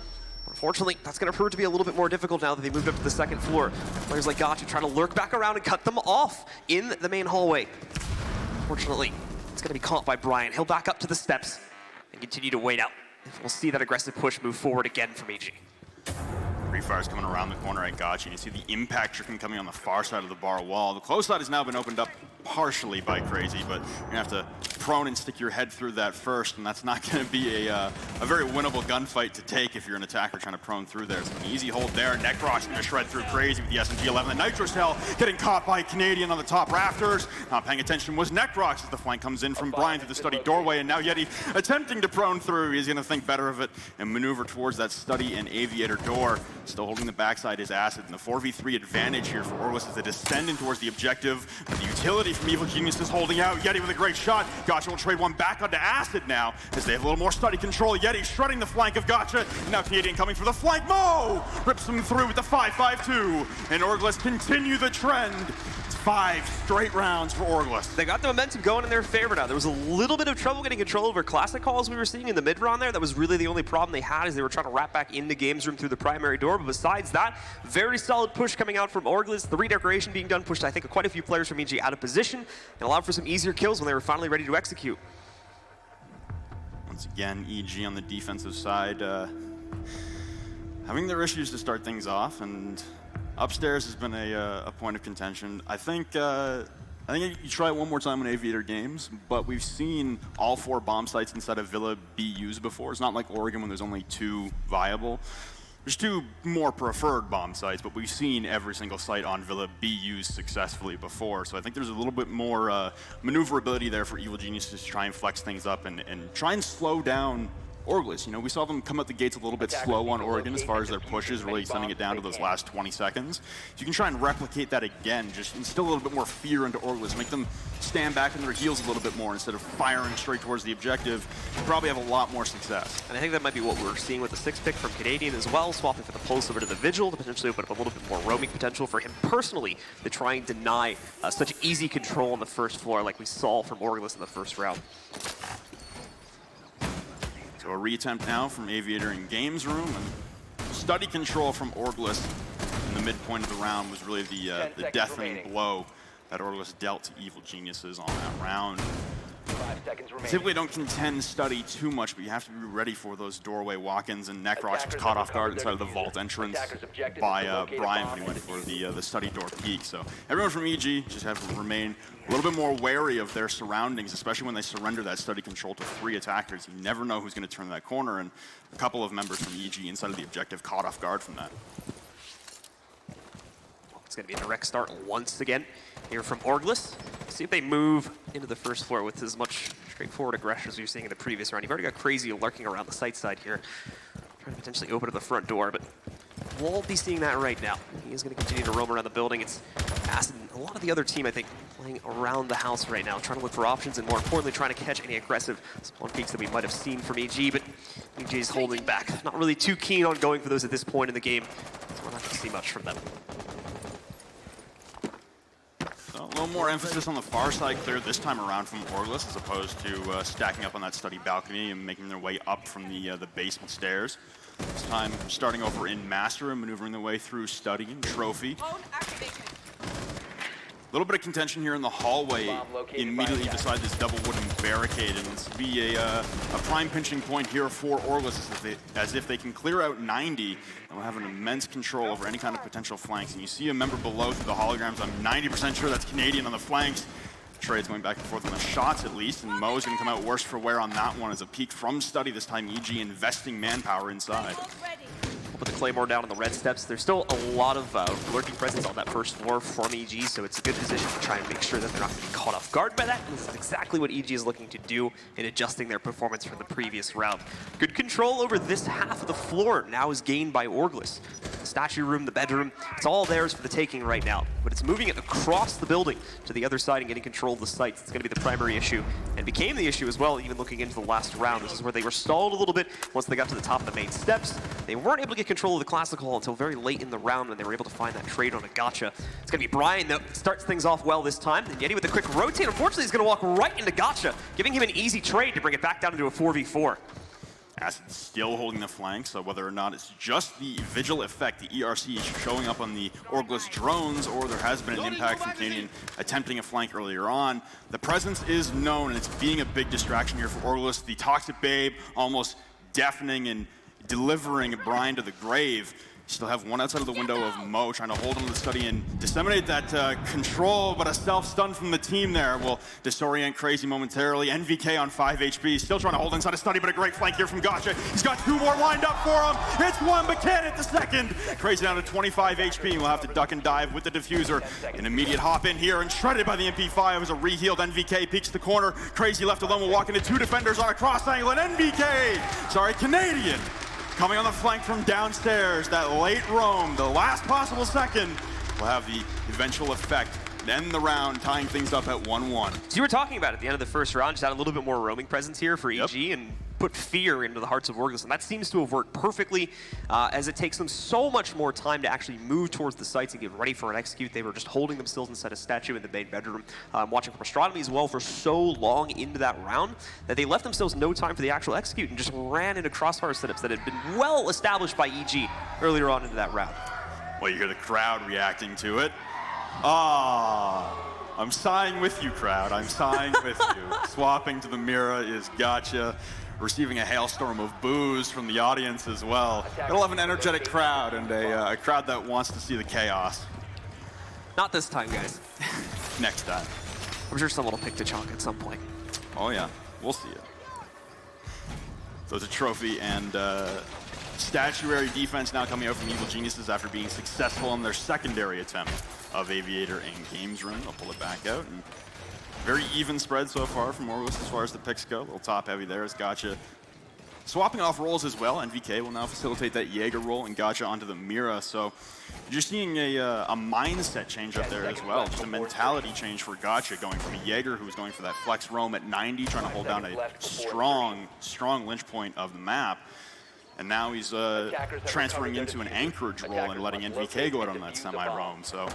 [SPEAKER 14] Unfortunately, that's going to prove to be a little bit more difficult now that they moved up to the second floor. Players like Gotcha trying to lurk back around and cut them off in the main hallway. Unfortunately, it's going to be caught by Brian. He'll back up to the steps and continue to wait out. We'll see that aggressive push move forward again from EG.
[SPEAKER 15] Free Fire's coming around the corner at Gotcha, and you see the impact trick coming on the far side of the bar wall. The close side has now been opened up partially by Crazy, but you're going to have to prone and stick your head through that first, and that's not going to be a very winnable gunfight to take if you're an attacker trying to prone through there. It's an easy hold there. Necrox going to shred through crazy with the SMG-11. The Nitro Cell getting caught by Canadian on the top rafters. Not paying attention was Necrox as the flank comes in from Brian through the study doorway, and now Yeti attempting to prone through. He's going to think better of it and maneuver towards that study and aviator door. Still holding the backside is Acid, and the 4v3 advantage here for Orgless as they descend in towards the objective. But the utility from Evil Genius is holding out. Yeti with a great shot. Gotcha will trade one back onto Acid now as they have a little more study control. Yeti shredding the flank of Gotcha. And now Canadian coming for the flank. Mo rips them through with the 5-5-2. And Orgless continue the trend. It's 5 straight rounds for Orgless.
[SPEAKER 14] They got the momentum going in their favor now. There was a little bit of trouble getting control over classic calls we were seeing in the mid-round there. That was really the only problem they had, as they were trying to wrap back into games room through the primary door. But besides that, very solid push coming out from Orgless. The redecoration being done pushed, I think, quite a few players from EG out of position and allowed for some easier kills when they were finally ready to execute.
[SPEAKER 15] Once again, EG on the defensive side having their issues to start things off, and upstairs has been a point of contention. I think you try it one more time in Aviator games, but we've seen all 4 bomb sites inside of Villa be used before. It's not like Oregon when there's only 2 viable. There's 2 more preferred bomb sites, but we've seen every single site on Villa be used successfully before. So I think there's a little bit more maneuverability there for Evil Genius to try and flex things up and try and slow down Orgless. You know, we saw them come out the gates a little bit slow on Oregon as far as their pushes, really sending it down to those last 20 seconds. So you can try and replicate that again, just instill a little bit more fear into Orgless, make them stand back on their heels a little bit more instead of firing straight towards the objective. You probably have a lot more success.
[SPEAKER 14] And I think that might be what we're seeing with the 6 pick from Canadian as well, swapping for the pulse over to the Vigil to potentially open up a little bit more roaming potential for him personally to try and deny such easy control on the first floor like we saw from Orgless in the first round.
[SPEAKER 15] So a reattempt now from Aviator in Games Room, and study control from Orgless in the midpoint of the round was really the deafening blow that Orgless dealt to Evil Geniuses on that round.
[SPEAKER 16] 5 seconds remaining.
[SPEAKER 15] Typically don't contend study too much, but you have to be ready for those doorway walk-ins, and Necrox was caught off guard inside of the vault entrance by Brian when he went for the study door peek. So everyone from EG just have to remain a little bit more wary of their surroundings, especially when they surrender that study control to 3 attackers. You never know who's going to turn that corner, and a couple of members from EG inside of the objective caught off guard from that.
[SPEAKER 14] It's going to be a direct start once again here from Orgless. See if they move into the first floor with as much straightforward aggression as we were seeing in the previous round. You've already got Crazy lurking around the site side here, trying to potentially open up the front door, but won't be seeing that right now. He is going to continue to roam around the building. It's Acid and a lot of the other team, I think, playing around the house right now, trying to look for options and, more importantly, trying to catch any aggressive spawn peeks that we might have seen from EG, but EG is holding back. Not really too keen on going for those at this point in the game, so we're not going to see much from them.
[SPEAKER 15] So a little more emphasis on the far side clear this time around from Orgless, as opposed to stacking up on that study balcony and making their way up from the basement stairs. This time starting over in Master and maneuvering their way through Study and Trophy. A little bit of contention here in the hallway immediately beside this double wooden barricade, and this will be a prime pinching point here for Orgless as if they can clear out 90, and will have an immense control over any kind of potential flanks. And you see a member below through the holograms. I'm 90% sure that's Canadian on the flanks. Trades going back and forth on the shots at least, and Mo's going to come out worse for wear on that one as a peek from Study, this time EG investing manpower inside.
[SPEAKER 14] Put the Claymore down on the red steps. There's still a lot of lurking presence on that first floor from EG, so it's a good position to try and make sure that they're not going to be caught off guard by that. And this is exactly what EG is looking to do in adjusting their performance from the previous round. Good control over this half of the floor now is gained by Orgless. The statue room, the bedroom, it's all theirs for the taking right now. But it's moving it across the building to the other side and getting control of the sites. It's going to be the primary issue, and became the issue as well, even looking into the last round. This is where they were stalled a little bit once they got to the top of the main steps. They weren't able to get control of the classic hall until very late in the round when they were able to find that trade on a gotcha. It's going to be Brian that starts things off well this time. And Yeti with a quick rotate. Unfortunately, he's going to walk right into gotcha, giving him an easy trade to bring it back down into a 4v4.
[SPEAKER 15] Acid still holding the flank, so whether or not it's just the Vigil effect, the ERC showing up on the Orgless drones, or there has been an impact from Canadian attempting a flank earlier on, the presence is known, and it's being a big distraction here for Orgless. The Toxic Babe almost deafening and delivering Brian to the grave. Still have one outside of the window of Mo trying to hold him to the study and disseminate that control, but a self-stun from the team there will disorient Crazy momentarily. NVK on 5 HP, still trying to hold inside a study, but a great flank here from Gotcha. He's got 2 more lined up for him. It's one, but can't hit the second. Crazy down to 25 HP. We'll have to duck and dive with the diffuser. An immediate hop in here and shredded by the MP5 as a rehealed NVK peeks the corner. Crazy left alone will walk into 2 defenders on a cross angle, and Canadian. Coming on the flank from downstairs, that late roam, the last possible second, will have the eventual effect to end the round, tying things up at 1-1.
[SPEAKER 14] So you were talking about at the end of the first round, just had a little bit more roaming presence here for EG and put fear into the hearts of Orgless, and that seems to have worked perfectly as it takes them so much more time to actually move towards the sites and get ready for an execute. They were just holding themselves inside a statue in the main bedroom, watching from astronomy as well for so long into that round that they left themselves no time for the actual execute and just ran into crossfire setups that had been well established by EG earlier on into that round.
[SPEAKER 15] Well, you hear the crowd reacting to it. I'm sighing with you, crowd. I'm sighing with you. Swapping to the Mira is Gotcha. Receiving a hailstorm of boos from the audience as well. It'll have an energetic crowd and a crowd that wants to see the chaos.
[SPEAKER 14] Not this time, guys.
[SPEAKER 15] Next time.
[SPEAKER 14] I'm sure someone will pick the chalk at some point.
[SPEAKER 15] Oh yeah, we'll see it. So it's a trophy and statuary defense now coming out from Evil Geniuses after being successful in their secondary attempt of Aviator and Games Room. They'll pull it back out. And very even spread so far from Orgless as far as the picks go. A little top heavy there as Gotcha swapping off roles as well. NVK will now facilitate that Jaeger roll and Gotcha onto the Mira. So you're seeing a mindset change up there as well. Just a mentality change for Gotcha, going from a Jaeger who was going for that flex roam at 90, trying to hold down a strong lynch point of the map. And now he's transferring into an anchorage role and letting NVK go out on that semi-roam. So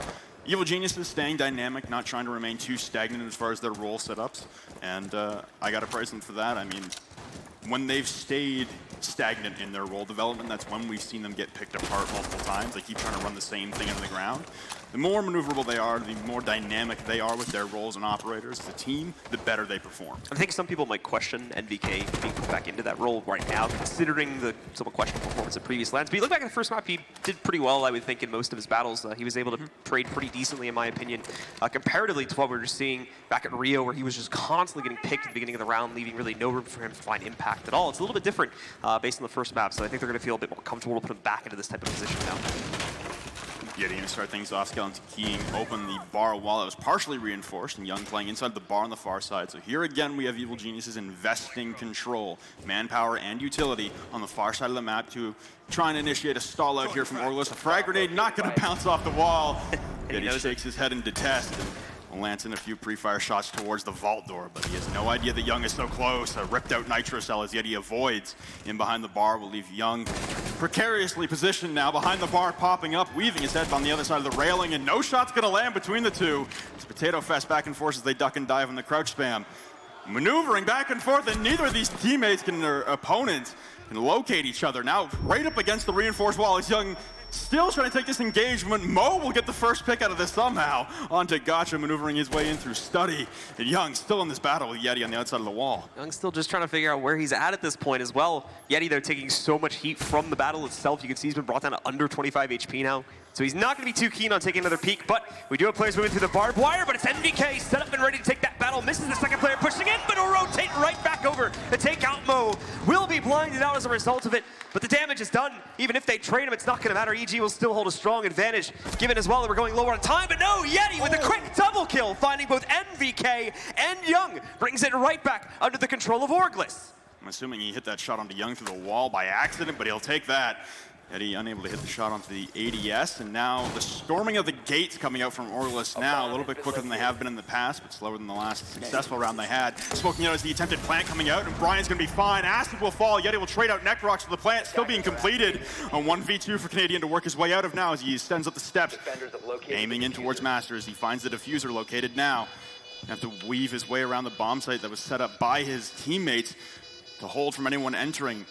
[SPEAKER 15] Evil Geniuses staying dynamic, not trying to remain too stagnant as far as their role setups. And I got to praise them for that. I mean, when they've stayed stagnant in their role development, that's when we've seen them get picked apart multiple times. They keep trying to run the same thing into the ground. The more maneuverable they are, the more dynamic they are with their roles and operators as a team, the better they perform.
[SPEAKER 14] I think some people might question NVK being put back into that role right now, considering the somewhat questionable performance of previous lands. But you look back at the first map, he did pretty well, I would think, in most of his battles. He was able to trade pretty decently, in my opinion, comparatively to what we were seeing back at Rio, where he was just constantly getting picked at the beginning of the round, leaving really no room for him to find impact at all. It's a little bit different based on the first map, so I think they're going to feel a bit more comfortable to put him back into this type of position now.
[SPEAKER 15] Getting to start things off, Skeleton keying open the bar wall that was partially reinforced, and Young playing inside the bar on the far side. So here again, we have Evil Geniuses investing control, manpower, and utility on the far side of the map to try and initiate a stall out here from Orgless. A frag grenade not going to bounce off the wall. Yet he shakes his head in detest. And lands in a few pre-fire shots towards the vault door, but he has no idea that Young is so close. A ripped out nitro cell as Yeti avoids in behind the bar will leave Young precariously positioned now behind the bar, popping up, weaving his head on the other side of the railing, and no shot's gonna land between the two. It's Potato Fest back and forth as they duck and dive on the crouch spam. Maneuvering back and forth, and neither of these teammates can, or opponents can locate each other. Now right up against the reinforced wall is Young, still trying to take this engagement. Mo will get the first pick out of this somehow. Onto Gotcha, maneuvering his way in through Study. And Young still in this battle with Yeti on the outside of the wall.
[SPEAKER 14] Young's still just trying to figure out where he's at this point as well. Yeti, though, taking so much heat from the battle itself. You can see he's been brought down to under 25 HP now. So he's not going to be too keen on taking another peek, but we do have players moving through the barbed wire, but it's NVK set up and ready to take that battle. Misses the second player pushing in, but will rotate right back over to take out Mo. Will be blinded out as a result of it, but the damage is done. Even if they trade him, it's not going to matter. EG will still hold a strong advantage, given as well that we're going lower on time, but no, Yeti with a quick double kill, finding both NVK and Young, brings it right back under the control of Orgless.
[SPEAKER 15] I'm assuming he hit that shot onto Young through the wall by accident, but he'll take that. Eddie unable to hit the shot onto the ADS, and now the storming of the gates coming out from Orgless now, a little bit quicker than they have been in the past, but slower than the last successful round they had. Smoking out as the attempted plant coming out, and Brian's going to be fine. Acid will fall, Yeti will trade out Necrox for the plant, still being completed. A 1v2 for Canadian to work his way out of now as he sends up the steps, aiming in towards Masters. He finds the diffuser located now. Have to weave his way around the bomb site that was set up by his teammates to hold from anyone entering.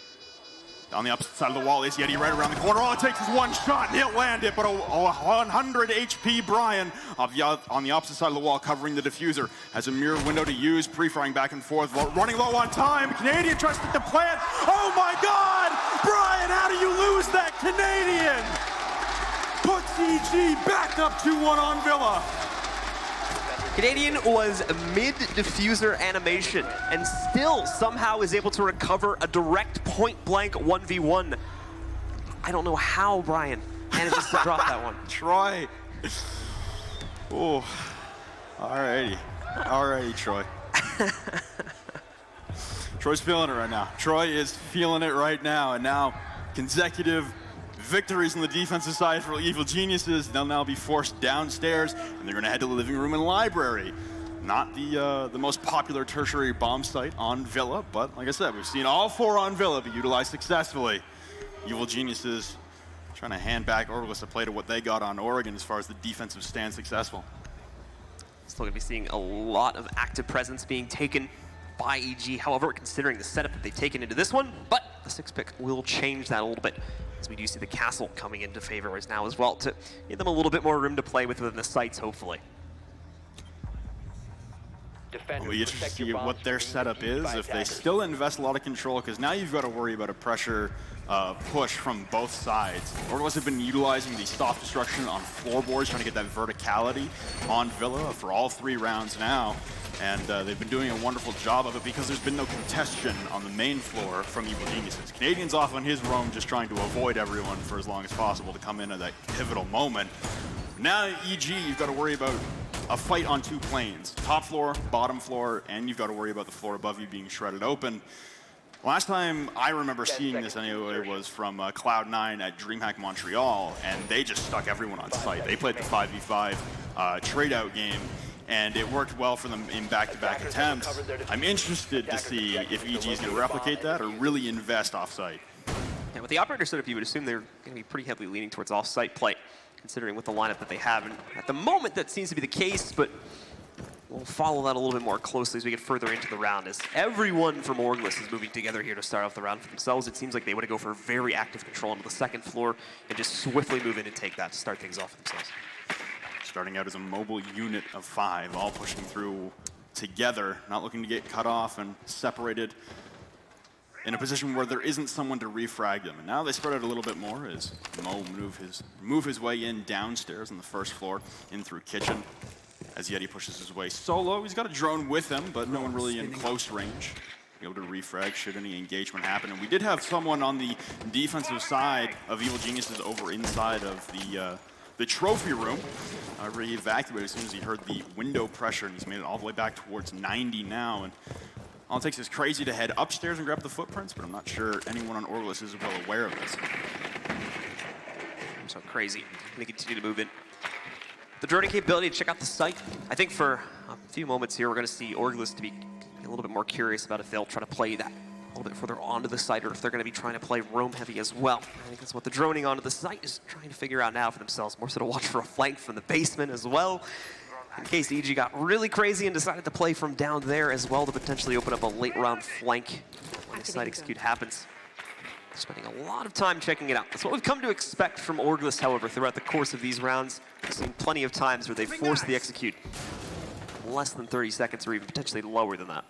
[SPEAKER 15] On the opposite side of the wall is Yeti right around the corner. All it takes is one shot and he'll land it, but a 100 HP Brian on the opposite side of the wall covering the diffuser. Has a mirror window to use, pre-firing back and forth, running low on time. Canadian tries to get the plant. Oh my God! Brian, how do you lose that, Canadian?
[SPEAKER 17] SCG back up 2-1 on Villa.
[SPEAKER 14] Canadian was mid-diffuser animation and still somehow is able to recover a direct point-blank 1v1. I don't know how Brian manages to drop that one.
[SPEAKER 15] Troy. Oh, alrighty. Alrighty, Troy. Troy's feeling it right now. Troy is feeling it right now, and now consecutive victories on the defensive side for Evil Geniuses. They'll now be forced downstairs, and they're going to head to the living room and library. Not the most popular tertiary bomb site on Villa, but like I said, we've seen all 4 on Villa be utilized successfully. Evil Geniuses trying to hand back Orgless a play to what they got on Oregon as far as the defensive stand successful.
[SPEAKER 14] Still going to be seeing a lot of active presence being taken by EG. However, considering the setup that they've taken into this one, but the 6 pick will change that a little bit, as we do see the castle coming into favor as now as well to give them a little bit more room to play with within the sites, hopefully.
[SPEAKER 15] We'll be interested to see what their setup is, if they still invest a lot of control, because now you've got to worry about a pressure push from both sides. Orgless have been utilizing the soft destruction on floorboards, trying to get that verticality on Villa for all 3 rounds now. And they've been doing a wonderful job of it because there's been no contention on the main floor from Evil Geniuses. Canadian's off on his roam, just trying to avoid everyone for as long as possible to come in at that pivotal moment. Now, EG, you've got to worry about a fight on 2 planes. Top floor, bottom floor, and you've got to worry about the floor above you being shredded open. Last time I remember seeing this anyway was from Cloud9 at DreamHack Montreal, and they just stuck everyone on site. They played the 5v5 trade-out game, and it worked well for them in back-to-back attempts. I'm interested to see if EG is going to replicate that or really invest off-site.
[SPEAKER 14] Yeah, with the operator setup, you would assume they're going to be pretty heavily leaning towards off-site play, considering with the lineup that they have. And at the moment, that seems to be the case, but we'll follow that a little bit more closely as we get further into the round, as everyone from Orgless is moving together here to start off the round for themselves. It seems like they want to go for very active control onto the 2nd floor and just swiftly move in and take that to start things off for themselves.
[SPEAKER 15] Starting out as a mobile unit of 5, all pushing through together, not looking to get cut off and separated in a position where there isn't someone to refrag them. And now they spread out a little bit more as Mo move his way in downstairs on the 1st floor, in through kitchen. As Yeti pushes his way solo, he's got a drone with him, but no one really in close range. Be able to refrag should any engagement happen. And we did have someone on the defensive side of Evil Geniuses over inside of the trophy room. He evacuated as soon as he heard the window pressure, and he's made it all the way back towards 90 now. And all it takes is Crazy to head upstairs and grab the footprints, but I'm not sure anyone on Orgless is well aware of this.
[SPEAKER 14] So Crazy going to continue to move in. The droning capability to check out the site. I think for a few moments here, we're going to see Orgless to be a little bit more curious about if they'll try to play that a little bit further onto the site, or if they're going to be trying to play roam heavy as well. I think that's what the droning onto the site is trying to figure out now for themselves. More so to watch for a flank from the basement as well, in case EG got really crazy and decided to play from down there as well to potentially open up a late round flank when the site execute happens. Spending a lot of time checking it out. That's what we've come to expect from Orgless, however, throughout the course of these rounds. We've seen plenty of times where they've forced the execute less than 30 seconds or even potentially lower than that.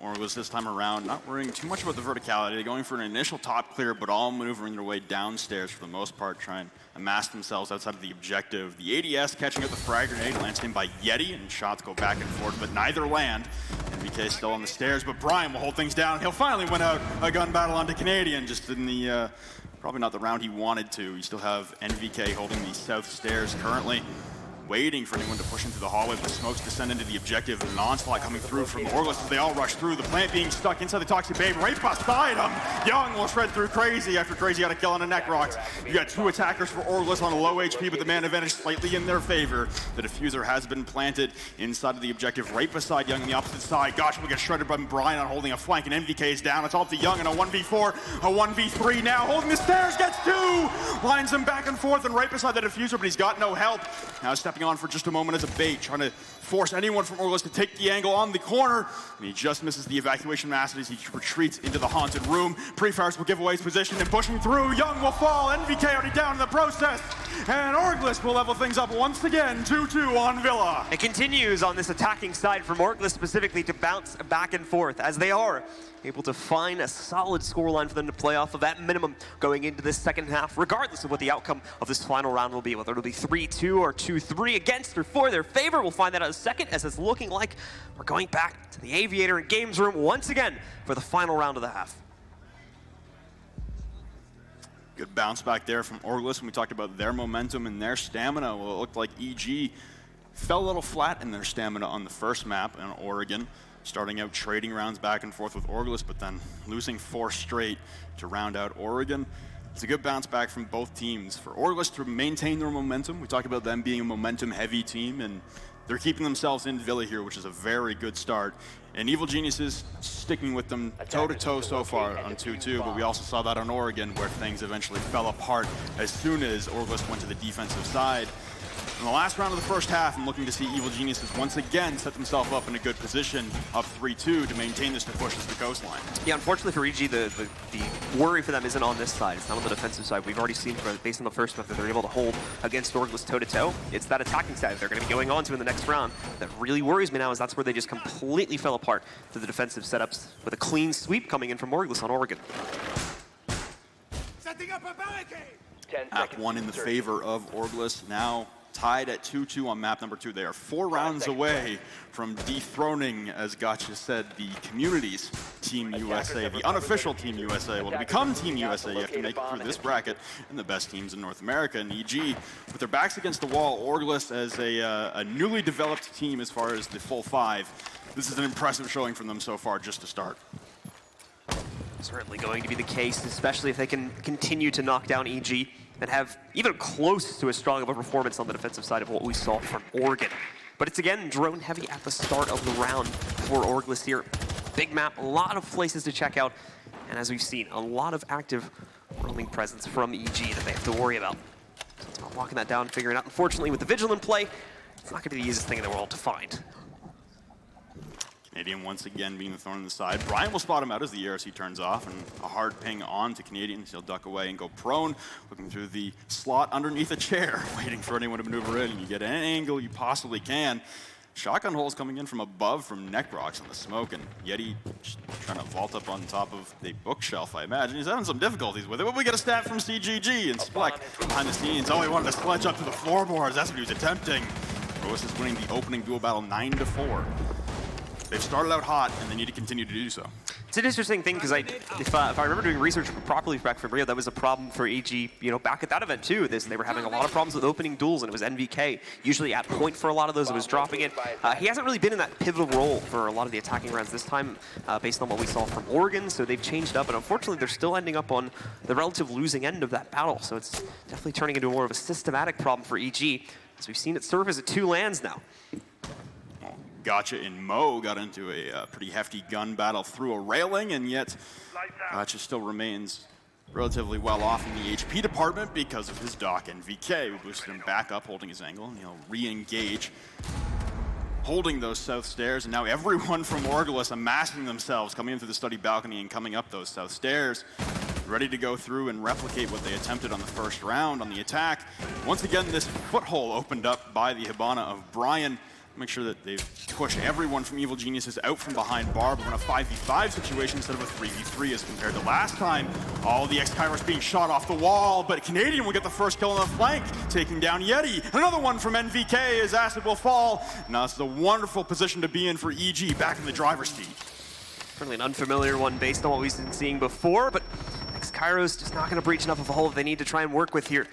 [SPEAKER 15] Orgless this time around not worrying too much about the verticality. They're going for an initial top clear, but all maneuvering their way downstairs for the most part, trying to amass themselves outside of the objective. The ADS catching up the frag grenade, lands in by Yeti, and shots go back and forth, but neither land. NVK still on the stairs, but Brian will hold things down. He'll finally win out a gun battle onto Canadian, just in the, probably not the round he wanted to. You still have NVK holding the south stairs currently, waiting for anyone to push into the hallway, but smokes descend into the objective. An onslaught coming through from Orgless as they all rush through. The plant being stuck inside the Toxic Babe, right beside him. Young will shred through Crazy after Crazy got a kill on a Necrox. You got 2 attackers for Orgless on a low HP, but the man advantage slightly in their favor. The diffuser has been planted inside of the objective, right beside Young on the opposite side. Gosh, will get shredded by Brian on holding a flank, and NVK is down. It's all up to Young in a 1v4, a 1v3 now. Holding the stairs, gets 2! Lines him back and forth and right beside the diffuser, but he's got no help. Now stepping on for just a moment as a bait, trying to force anyone from Orgless to take the angle on the corner, and he just misses the evacuation mass as he retreats into the haunted room. Pre-fires will give away his position, and pushing through, Young will fall. NVK already down in the process.
[SPEAKER 17] And Orgless will level things up once again, 2-2 on Villa.
[SPEAKER 14] It continues on this attacking side from Orgless specifically to bounce back and forth as they are able to find a solid scoreline for them to play off of at minimum going into this second half, regardless of what the outcome of this final round will be, whether it'll be 3-2 or 2-3 against or for their favor. We'll find that out in a second, as it's looking like we're going back to the Aviator and Games Room once again for the final round of the half.
[SPEAKER 15] Good bounce back there from Orgless when we talked about their momentum and their stamina. Well, it looked like EG fell a little flat in their stamina on the first map in Oregon, starting out trading rounds back and forth with Orgless, but then losing 4 straight to round out Oregon. It's a good bounce back from both teams. For Orgless to maintain their momentum, we talked about them being a momentum-heavy team, and they're keeping themselves in Villa here, which is a very good start. And Evil Geniuses sticking with them toe-to-toe so far on 2-2, but we also saw that on Oregon, where things eventually fell apart as soon as Orgless went to the defensive side. In the last round of the first half, I'm looking to see Evil Geniuses once again set themselves up in a good position, up 3-2, to maintain this to push us to the coastline.
[SPEAKER 14] Yeah, unfortunately for EG, the worry for them isn't on this side. It's not on the defensive side. We've already seen, based on the first map, that they're able to hold against Orgless toe-to-toe. It's that attacking side they're going to be going on to in the next round that really worries me now, is that's where they just completely fell apart to the defensive setups, with a clean sweep coming in from Orgless on Oregon.
[SPEAKER 17] Setting up a barricade!
[SPEAKER 15] Map 1 in the favor of Orgless, now tied at 2-2 on map number 2. They are 4 rounds away from dethroning, as Gotcha said, the community's Team USA, the unofficial Team USA. Well, to become Team USA, you have to make it through this bracket and the best teams in North America. And EG, with their backs against the wall, Orgless as a newly developed team as far as the full 5. This is an impressive showing from them so far, just to start.
[SPEAKER 14] Certainly going to be the case, especially if they can continue to knock down EG and have even close to as strong of a performance on the defensive side of what we saw from Oregon. But it's again drone heavy at the start of the round for Orgless here. Big map, a lot of places to check out, and as we've seen, a lot of active roaming presence from EG that they have to worry about. So it's about locking that down, figuring it out. Unfortunately, with the Vigilant play, it's not going to be the easiest thing in the world to find.
[SPEAKER 15] Canadian once again being the thorn in the side. Brian will spot him out as the ERC turns off, and a hard ping on to Canadian. He'll duck away and go prone, looking through the slot underneath a chair, waiting for anyone to maneuver in. You get any angle you possibly can. Shotgun holes coming in from above from Necrox on the smoke, and Yeti trying to vault up on top of the bookshelf, I imagine. He's having some difficulties with it, but we get a stat from SiNisterGG, and Spleck behind the scenes. Oh, he wanted to sledge up to the floorboards. That's what he was attempting. Rose is winning the opening duel battle 9-4. They've started out hot, and they need to continue to do so.
[SPEAKER 14] It's an interesting thing, because if I remember doing research properly back from Rio, that was a problem for EG, back at that event too. They were having a lot of problems with opening duels, and it was NVK usually at point for a lot of those. It was dropping it. He hasn't really been in that pivotal role for a lot of the attacking rounds this time, based on what we saw from Oregon. So they've changed up, and unfortunately, they're still ending up on the relative losing end of that battle. So it's definitely turning into more of a systematic problem for EG, as we've seen it surface at 2 lands now.
[SPEAKER 15] Gotcha and Mo got into a pretty hefty gun battle through a railing, and yet Gotcha still remains relatively well off in the HP department because of his Doc NVK, who boosted him back up, holding his angle, and he'll re-engage, holding those south stairs, and now everyone from Orgless amassing themselves, coming in through the study balcony and coming up those south stairs, ready to go through and replicate what they attempted on the first round on the attack. Once again, this foothole opened up by the Hibana of Brian. Make sure that they push everyone from Evil Geniuses out from behind bar, but we're in a 5v5 situation instead of a 3v3 as compared to last time. All the X-Kairos being shot off the wall, but Canadian will get the first kill on the flank, taking down Yeti. Another one from NVK as Acid will fall. Now this is a wonderful position to be in for EG, back in the driver's seat.
[SPEAKER 14] Certainly an unfamiliar one based on what we've been seeing before, but X-Kairos just not going to breach enough of a hole that they need to try and work with here.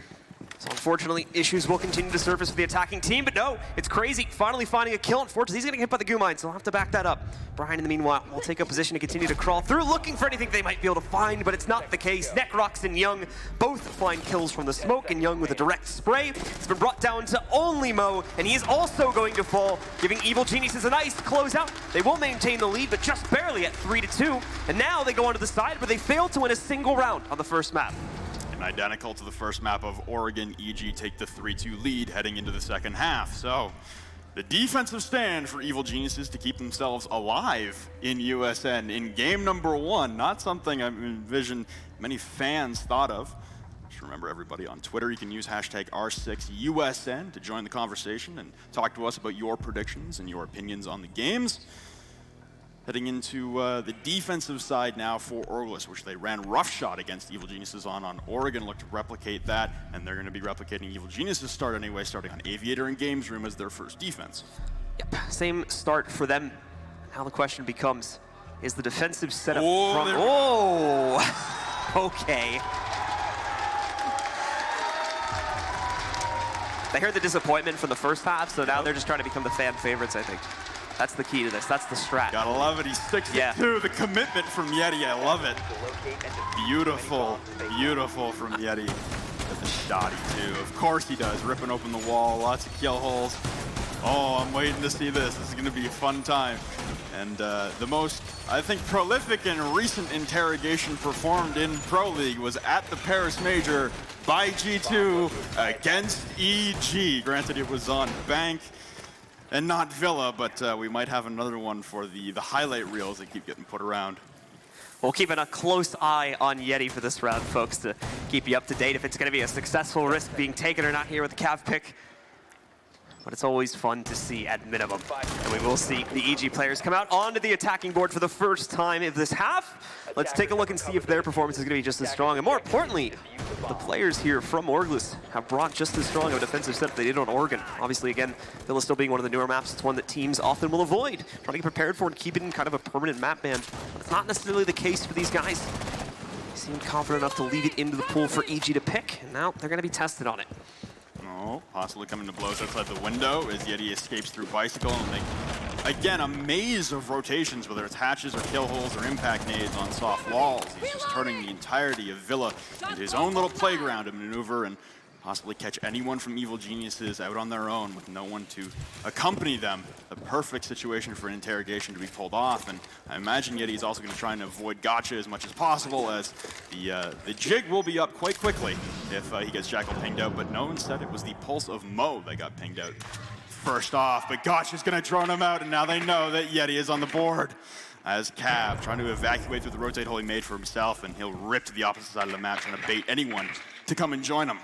[SPEAKER 14] So unfortunately, issues will continue to surface for the attacking team, but no, it's crazy. Finally finding a kill. Unfortunately, he's going to get hit by the goo mine, so he'll have to back that up. Brian, in the meanwhile, will take a position to continue to crawl through, looking for anything they might be able to find, but it's not the case. Necrox and Young both find kills from the smoke, and Young with a direct spray. It's been brought down to only Mo, and he is also going to fall, giving Evil Geniuses a nice closeout. They will maintain the lead, but just barely at 3-2. And now they go onto the side, but they failed to win a single round on the first map.
[SPEAKER 15] Identical to the first map of Oregon, EG take the 3-2 lead heading into the second half. So the defensive stand for Evil Geniuses to keep themselves alive in USN in game number 1, not something I envision many fans thought of. Just remember, everybody on Twitter, you can use hashtag R6USN to join the conversation and talk to us about your predictions and your opinions on the games. Heading into the defensive side now for Orgless, which they ran roughshod against Evil Geniuses on. Oregon looked to replicate that, and they're going to be replicating Evil Geniuses' start anyway, starting on Aviator and Games Room as their first defense.
[SPEAKER 14] Yep, same start for them. Now the question becomes, is the defensive setup from... Oh! Okay. They heard the disappointment from the first half, so now they're just trying to become the fan favorites, I think. That's the key to this. That's the strat.
[SPEAKER 15] Gotta love it. He sticks it too. The commitment from Yeti. I love it. Beautiful, beautiful from Yeti. With the shoddy too. Of course he does. Ripping open the wall. Lots of kill holes. Oh, I'm waiting to see this. This is going to be a fun time. And the most, I think, prolific and recent interrogation performed in Pro League was at the Paris Major by G2 against EG. Granted, it was on Bank and not Villa, but we might have another one for the highlight reels that keep getting put around.
[SPEAKER 14] We'll keep a close eye on Yeti for this round, folks, to keep you up to date if it's going to be a successful risk being taken or not here with the Cav pick. But it's always fun to see at minimum. And we will see the EG players come out onto the attacking board for the first time of this half. Let's take a look and see if their performance is going to be just as strong. And more importantly, the players here from Orgless have brought just as strong of a defensive setup they did on Oregon. Obviously, again, Villa still being one of the newer maps, it's one that teams often will avoid, trying to get prepared for and keep it in kind of a permanent map ban. But it's not necessarily the case for these guys. They seem confident enough to leave it into the pool for EG to pick, and now they're going to be tested on it.
[SPEAKER 15] Oh, possibly coming to blows outside the window as Yeti escapes through Bicycle, and they, again, a maze of rotations, whether it's hatches or kill holes or impact nades on soft walls. He's just turning the entirety of Villa into his own little playground to maneuver and possibly catch anyone from Evil Geniuses out on their own with no one to accompany them. The perfect situation for an interrogation to be pulled off, and I imagine Yeti's also going to try and avoid gotcha as much as possible, as the jig will be up quite quickly if he gets Jackal pinged out, but no, instead it was the pulse of Mo that got pinged out first off, but Gotcha's going to drone him out, and now they know that Yeti is on the board. As Cav trying to evacuate through the rotate hole he made for himself, and he'll rip to the opposite side of the map, trying to bait anyone to come and join him.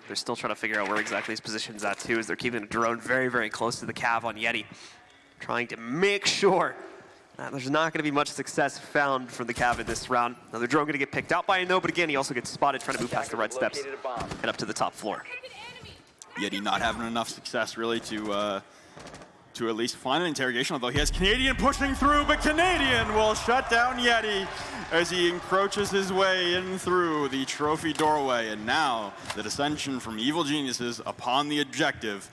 [SPEAKER 14] They're still trying to figure out where exactly his position's at too, as they're keeping a drone very, very close to the Cav on Yeti, trying to make sure that there's not going to be much success found from the Cav in this round. Another drone going to get picked out by a no, but again, he also gets spotted trying to move past the red steps and up to the top floor.
[SPEAKER 15] Yeti not having enough success really to at least find an interrogation, although he has Canadian pushing through, but Canadian will shut down Yeti as he encroaches his way in through the trophy doorway. And now the dissension from Evil Geniuses upon the objective,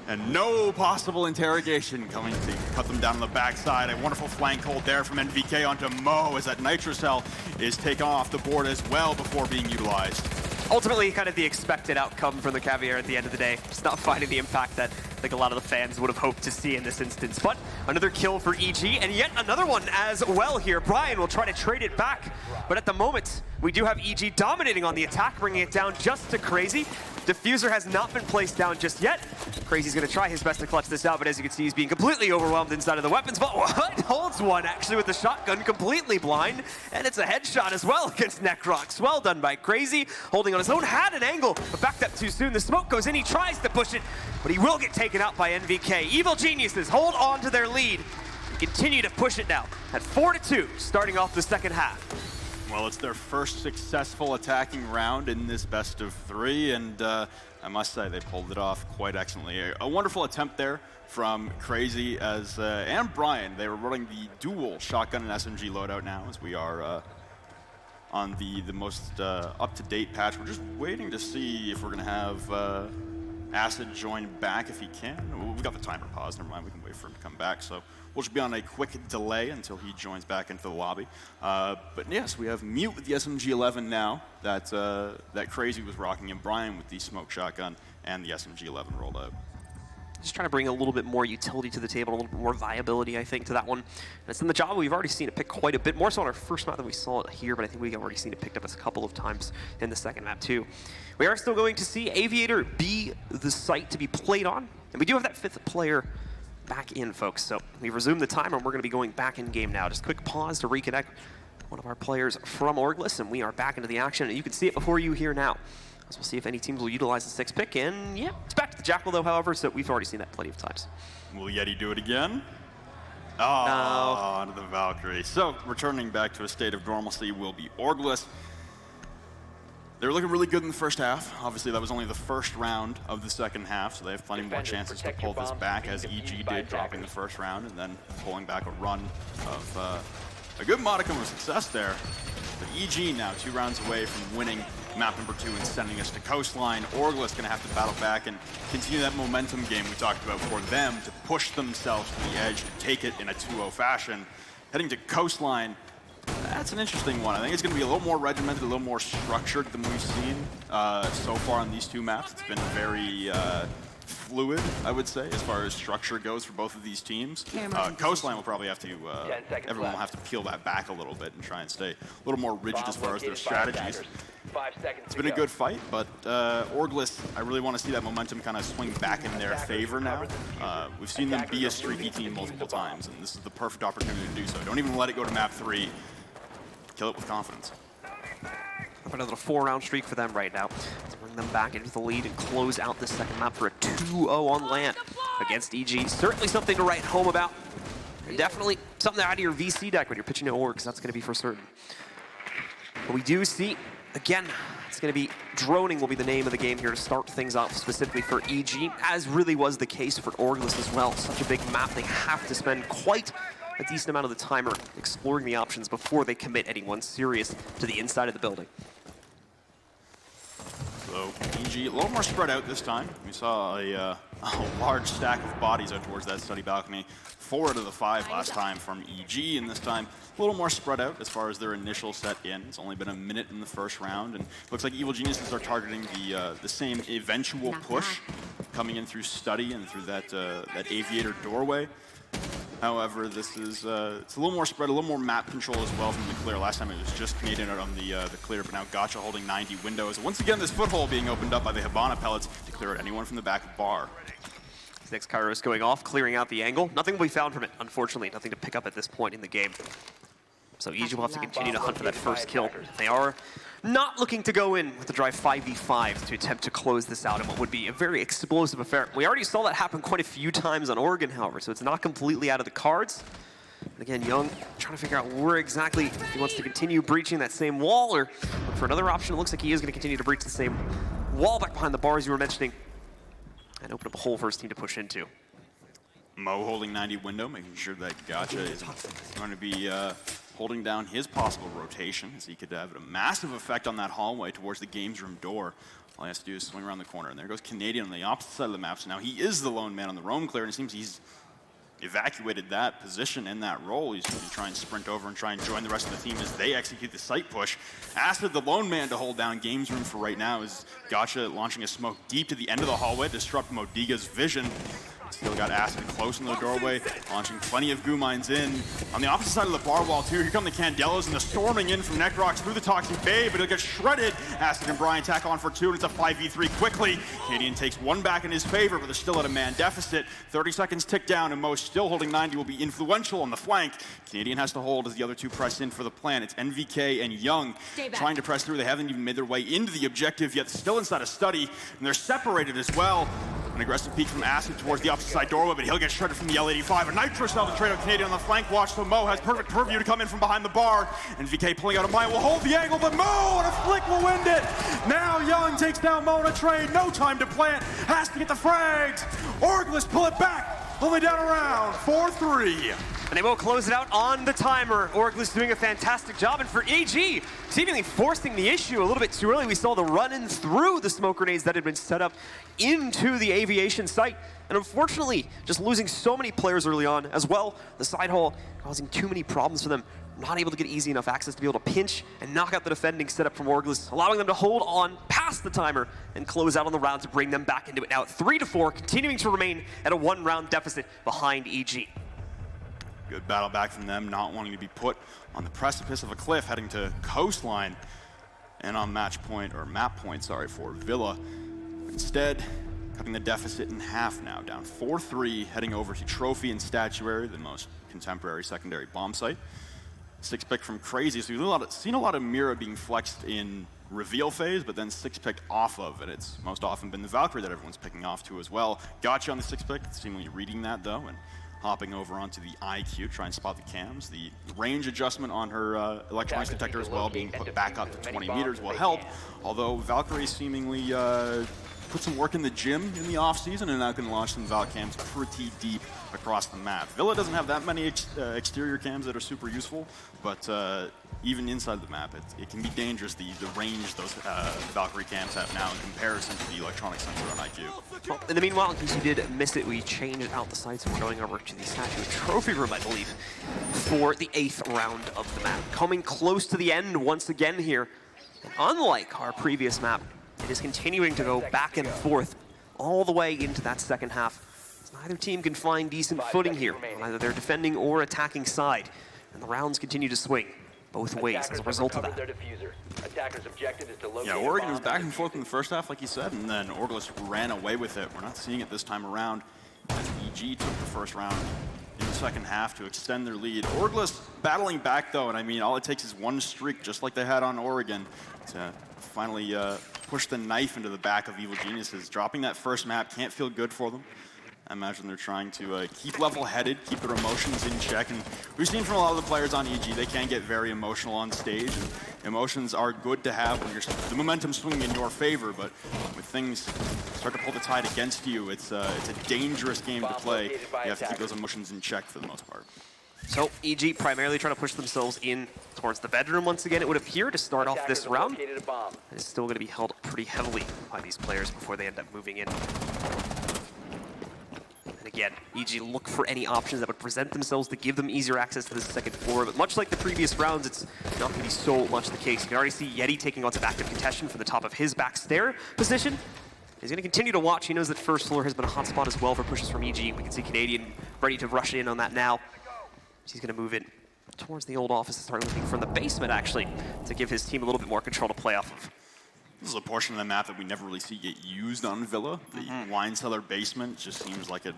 [SPEAKER 15] and no possible interrogation coming to cut them down on the backside. A wonderful flank hold there from NVK onto Mo as that Nitro Cell is taken off the board as well before being utilized.
[SPEAKER 14] Ultimately, kind of the expected outcome from the Caviar at the end of the day. Just not finding the impact that I think a lot of the fans would have hoped to see in this instance. But another kill for EG, and yet another one as well here. Brian will try to trade it back, but at the moment, we do have EG dominating on the attack, bringing it down just to Crazy. Diffuser has not been placed down just yet. Crazy's going to try his best to clutch this out, but as you can see, he's being completely overwhelmed inside of the weapons. But what? Holds one, actually, with the shotgun, completely blind. And it's a headshot as well against Necrox. Well done by Crazy, holding on his own, had an angle, but backed up too soon. The smoke goes in, he tries to push it, but he will get taken out by NVK. Evil Geniuses hold on to their lead and continue to push it now at 4-2, starting off the second half.
[SPEAKER 15] Well, it's their first successful attacking round in this best of three, and I must say they pulled it off quite excellently. A wonderful attempt there from Crazy as and Brian. They were running the dual shotgun and SMG loadout now, as we are on the most up-to-date patch. We're just waiting to see if we're going to have Acid join back if he can. We've got the timer paused. Never mind, we can wait for him to come back. So we'll just be on a quick delay until he joins back into the lobby. But yes, we have Mute with the SMG-11 now that Crazy was rocking, and Brian with the smoke shotgun and the SMG-11 rolled out.
[SPEAKER 14] Just trying to bring a little bit more utility to the table, a little bit more viability, I think, to that one. And it's in the job we've already seen it pick quite a bit, more so on our first map than we saw it here, but I think we've already seen it picked up a couple of times in the second map too. We are still going to see Aviator be the site to be played on, and we do have that fifth player back in, folks. So we've resumed the timer, and we're going to be going back in game now. Just a quick pause to reconnect one of our players from Orgless, and we are back into the action, and you can see it before you here now. So we'll see if any teams will utilize the 6th pick. And yeah, it's back to the Jackal though, however, so we've already seen that plenty of times.
[SPEAKER 15] Will Yeti do it again? Oh, onto the Valkyrie. So returning back to a state of normalcy will be Orgless. They were looking really good in the first half. Obviously, that was only the first round of the second half, so they have plenty more chances to pull this back, as EG did, dropping the first round and then pulling back a run of a good modicum of success there. But EG now 2 rounds away from winning map number 2 and sending us to Coastline. Orgless going to have to battle back and continue that momentum game we talked about for them to push themselves to the edge, to take it in a 2-0 fashion. Heading to Coastline, that's an interesting one. I think it's going to be a little more regimented, a little more structured than we've seen so far on these 2 maps. It's been very fluid, I would say, as far as structure goes for both of these teams. Coastline will probably have to, everyone will have to peel that back a little bit and try and stay a little more rigid as far as their strategies. It's been a good fight, but Orgless, I really want to see that momentum kind of swing back in their favor now. We've seen them be a streaky team multiple times, and this is the perfect opportunity to do so. Don't even let it go to map 3. Kill it with confidence.
[SPEAKER 14] Another 4-round streak for them right now to bring them back into the lead and close out this second map for a 2-0 on land against EG. Certainly something to write home about. And definitely something to add to your VC deck when you're pitching to Orgs. That's going to be for certain. But we do see, again, it's going to be droning will be the name of the game here to start things off specifically for EG, as really was the case for Orgless as well. Such a big map, they have to spend quite a decent amount of the timer exploring the options before they commit anyone serious to the inside of the building.
[SPEAKER 15] So EG a little more spread out this time. We saw a large stack of bodies out towards that study balcony. 4 out of the 5 last time from EG, and this time a little more spread out as far as their initial set in. It's only been a minute in the first round, and looks like Evil Geniuses are targeting the same eventual push coming in through study and through that that aviator doorway. However, this is it's a little more spread, a little more map control as well from the clear. Last time it was just Canadian out on the clear, but now Gotcha holding 90 windows. Once again, this foothold being opened up by the Hibana pellets to clear out anyone from the back of bar.
[SPEAKER 14] This next Kairos going off, clearing out the angle. Nothing will be found from it, unfortunately. Nothing to pick up at this point in the game. So EG will have to continue to hunt for that first kill. They are not looking to go in with the drive 5v5 to attempt to close this out in what would be a very explosive affair. We already saw that happen quite a few times on Oregon, however, so it's not completely out of the cards. And again, Young trying to figure out where exactly he wants to continue breaching that same wall, or look for another option. It looks like he is going to continue to breach the same wall back behind the bars you were mentioning, and open up a hole for his team to push into.
[SPEAKER 15] Mo holding 90 window, making sure that Gotcha is going to be holding down his possible rotation, as he could have a massive effect on that hallway towards the games room door. All he has to do is swing around the corner, and there goes Canadian on the opposite side of the map. So now he is the lone man on the roam clear, and it seems he's evacuated that position in that role. He's going to try and sprint over and try and join the rest of the team as they execute the site push. Acid, the lone man to hold down games room for right now, is Gotcha launching a smoke deep to the end of the hallway, disrupt Modiga's vision. Still got Acid close in the doorway, launching plenty of goo mines in. On the opposite side of the bar wall too, here come the Candelas and the storming in from Necrox through the Toxic Bay, but it'll get shredded. Acid and Brian tack on for 2, and it's a 5v3 quickly. Canadian takes 1 back in his favor, but they're still at a man deficit. 30 seconds tick down, and Mo still holding 90 will be influential on the flank. Canadian has to hold as the other 2 press in for the plan. It's NVK and Young trying to press through. They haven't even made their way into the objective yet, still inside a study, and they're separated as well. An aggressive peek from Acid towards the opposite side doorway, but he'll get shredded from the L85. A Nitro cell to trade out Canadian on the flank watch, so Mo has perfect purview to come in from behind the bar. And VK pulling out a mine will hold the angle, but Mo on a flick will win it. Now Young takes down Mo on a trade. No time to plant. Has to get the frags. Orgless pull it back. Only down around 4-3.
[SPEAKER 14] And they will close it out on the timer. Orgless doing a fantastic job, and for EG, seemingly forcing the issue a little bit too early. We saw the run-in through the smoke grenades that had been set up into the aviation site. And unfortunately, just losing so many players early on as well. The side hall causing too many problems for them. Not able to get easy enough access to be able to pinch and knock out the defending setup from Orgless, allowing them to hold on past the timer and close out on the round to bring them back into it. Now 3-4, continuing to remain at a 1-round deficit behind EG.
[SPEAKER 15] Good battle back from them, not wanting to be put on the precipice of a cliff, heading to Coastline and on match point, or map point, sorry, for Villa. Instead, cutting the deficit in half now, down 4-3, heading over to Trophy and Statuary, the most contemporary secondary bomb site. 6 pick from Crazy, so we've seen a lot of Mira being flexed in reveal phase, but then 6-pick off of, and it's most often been the Valkyrie that everyone's picking off to as well. Gotcha on the 6-pick, seemingly reading that though, and hopping over onto the IQ, try and spot the cams. The range adjustment on her electronics detector as well, being put back up to 20 meters will help, although Valkyrie seemingly put some work in the gym in the off-season and now can launch some Val cams pretty deep across the map. Villa doesn't have that many exterior cams that are super useful, but even inside the map, it can be dangerous, the range those Valkyrie cams have now in comparison to the electronic sensor on IQ.
[SPEAKER 14] Well, in the meanwhile, in case you did miss it, we changed out the sights and we're going over to the statue trophy room, I believe, for the 8th round of the map. Coming close to the end once again here, and unlike our previous map, it is continuing to go back and forth all the way into that second half. Neither team can find decent footing here on either their defending or attacking side, and the rounds continue to swing both ways as a result of that.
[SPEAKER 15] Yeah, Oregon was back and forth in the first half, like you said, and then Orgless ran away with it. We're not seeing it this time around, as EG took the first round in the second half to extend their lead. Orgless battling back, though, and I mean, all it takes is one streak, just like they had on Oregon, to finally push the knife into the back of Evil Geniuses. Dropping that first map can't feel good for them. I imagine they're trying to keep level-headed, keep their emotions in check, and we've seen from a lot of the players on EG, they can get very emotional on stage, and emotions are good to have when the momentum's swinging in your favor, but when things start to pull the tide against you, it's a dangerous game to play. You have to keep those emotions in check for the most part.
[SPEAKER 14] So EG primarily trying to push themselves in towards the bedroom once again, it would appear, to start off this round. It's still going to be held pretty heavily by these players before they end up moving in. And again, EG look for any options that would present themselves to give them easier access to the second floor, but much like the previous rounds, it's not going to be so much the case. You can already see Yeti taking on some active contention from the top of his back stair position. He's going to continue to watch. He knows that first floor has been a hot spot as well for pushes from EG. We can see Canadian ready to rush in on that now. He's going to move in towards the old office and start looking from the basement, actually, to give his team a little bit more control to play off of.
[SPEAKER 15] This is a portion of the map that we never really see get used on Villa. The wine cellar basement just seems like an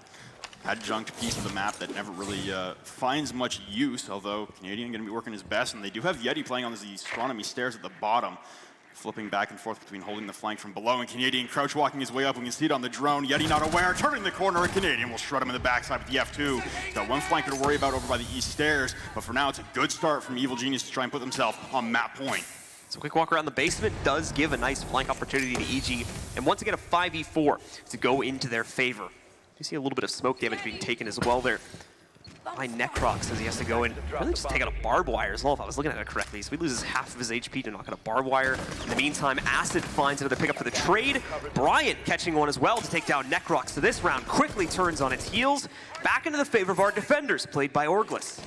[SPEAKER 15] adjunct piece of the map that never really finds much use, although Canadian going to be working his best, and they do have Yeti playing on the astronomy stairs at the bottom, flipping back and forth between holding the flank from below and Canadian crouch walking his way up. We can see it on the drone. Yeti not aware, turning the corner, and Canadian will shred him in the backside with the F2. Got one flanker to worry about over by the east stairs, but for now it's a good start from Evil Genius to try and put themselves on map point.
[SPEAKER 14] So a quick walk around the basement does give a nice flank opportunity to EG, and once again a 5v4 to go into their favor. You see a little bit of smoke damage being taken as well there by Necrox as he has to go in. Really just take out a barbed wire as well, if I was looking at it correctly. So he loses half of his HP to knock out a barbed wire. In the meantime, Acid finds another pickup for the trade. Bryant catching one as well to take down Necrox. So this round quickly turns on its heels, back into the favor of our defenders, played by Orgless.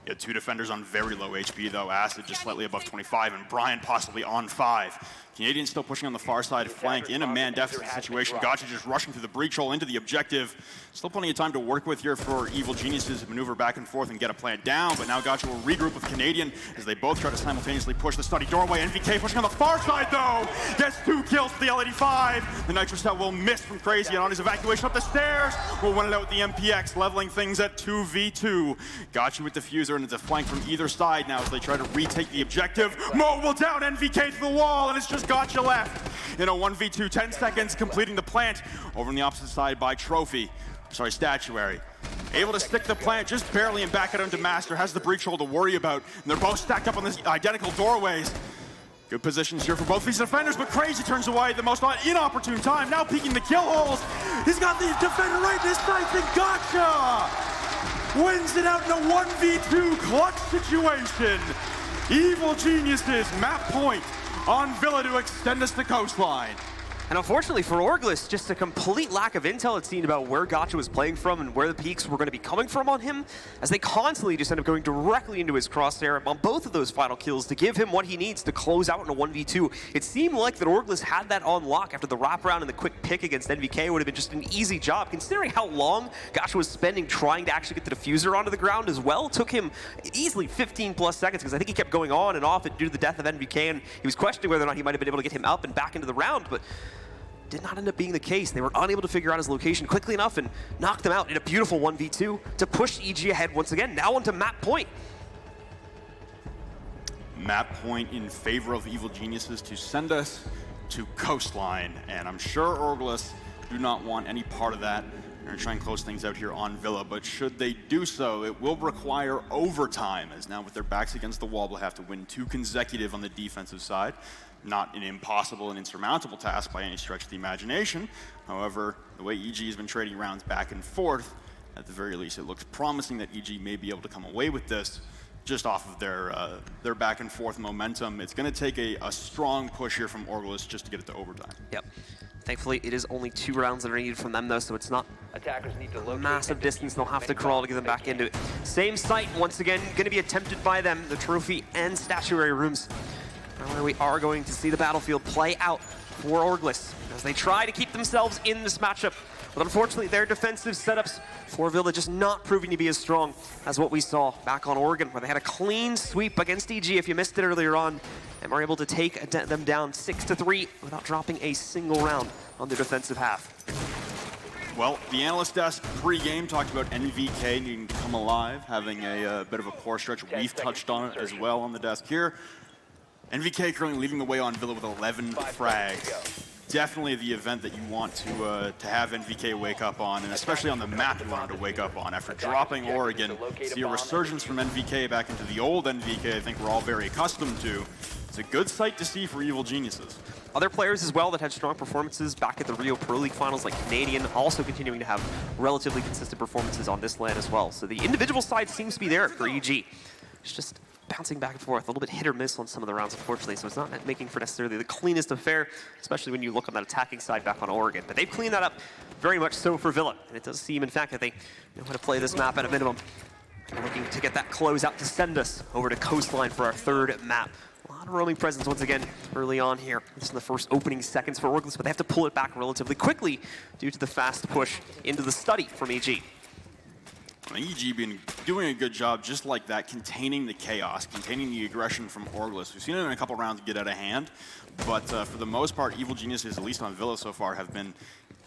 [SPEAKER 15] You had two defenders on very low HP, though. Acid just slightly above 25, and Bryant possibly on 5. Canadian still pushing on the far side flank in a man deficit situation. Gotcha just rushing through the breach hole into the objective. Still plenty of time to work with here for Evil Geniuses to maneuver back and forth and get a plan down, but now Gotcha will regroup with Canadian as they both try to simultaneously push the study doorway. NVK pushing on the far side, though. Gets 2 kills for the L85. The Nitro Cell will miss from Crazy, and on his evacuation up the stairs, will win it out with the MPX, leveling things at 2v2. Gotcha with the Fuser, and it's a flank from either side now as they try to retake the objective. Mo will down NVK to the wall, and it's just Gotcha left in a 1v2, 10 seconds completing the plant over on the opposite side by Statuary. Able to stick the plant just barely and back it into Master, has the breach hole to worry about, and they're both stacked up on these identical doorways. Good positions here for both these defenders, but Crazy turns away at the most inopportune time, now peeking the kill holes. He's got the defender right in his sights, and Gotcha wins it out in a 1v2 clutch situation. Evil Geniuses map point on Villa to extend us the coastline.
[SPEAKER 14] And unfortunately for Orgless, just a complete lack of intel, it seemed, about where Gotcha was playing from and where the peaks were going to be coming from on him, as they constantly just end up going directly into his crosshair on both of those final kills to give him what he needs to close out in a 1v2. It seemed like that Orgless had that on lock after the wraparound and the quick pick against NVK. It would have been just an easy job, considering how long Gotcha was spending trying to actually get the diffuser onto the ground as well. It took him easily 15 plus seconds, because I think he kept going on and off due to the death of NVK, and he was questioning whether or not he might have been able to get him up and back into the round, but did not end up being the case. They were unable to figure out his location quickly enough and knocked them out in a beautiful 1v2 to push EG ahead once again, now onto map point.
[SPEAKER 15] Map point in favor of Evil Geniuses to send us to Coastline. And I'm sure Orgless do not want any part of that. They're going to try and close things out here on Villa, but should they do so, it will require overtime, as now with their backs against the wall, they'll have to win 2 consecutive on the defensive side. Not an impossible and insurmountable task by any stretch of the imagination. However, the way EG has been trading rounds back and forth, at the very least, it looks promising that EG may be able to come away with this just off of their back and forth momentum. It's going to take a strong push here from Orgless just to get it to overtime.
[SPEAKER 14] Yep. Thankfully, it is only 2 rounds that are needed from them, though, so it's not a massive distance they'll have to crawl to get them back into it. Same site, once again, going to be attempted by them, the trophy and statuary rooms. Where we are going to see the battlefield play out for Orgless as they try to keep themselves in this matchup. But unfortunately, their defensive setups for Villa just not proving to be as strong as what we saw back on Oregon, where they had a clean sweep against EG, if you missed it earlier on, and were able to take them down 6-3 without dropping a single round on their defensive half.
[SPEAKER 15] Well, the analyst desk pre-game talked about NVK needing to come alive, having a bit of a poor stretch. We've touched on it as well on the desk here. NVK currently leading the way on Villa with 11 frags. Definitely the event that you want to have NVK wake up on, and especially on the map you want him to wake up on. After dropping Oregon, see a resurgence from NVK back into the old NVK I think we're all very accustomed to. It's a good sight to see for Evil Geniuses.
[SPEAKER 14] Other players as well that had strong performances back at the Rio Pro League finals, like Canadian, also continuing to have relatively consistent performances on this LAN as well. So the individual side seems to be there for EG. It's just bouncing back and forth, a little bit hit or miss on some of the rounds, unfortunately, so it's not making for necessarily the cleanest of fare, especially when you look on that attacking side back on Oregon. But they've cleaned that up very much so for Villa, and it does seem, in fact, that they know how to play this map at a minimum. They're looking to get that close out to send us over to Coastline for our 3rd map. A lot of roaming presence once again early on here. This is the first opening seconds for Orgless, but they have to pull it back relatively quickly due to the fast push into the study from EG.
[SPEAKER 15] EG been doing a good job just like that, containing the chaos, containing the aggression from Orgless. We've seen it in a couple rounds get out of hand, but for the most part, Evil Geniuses, at least on Villa so far, have been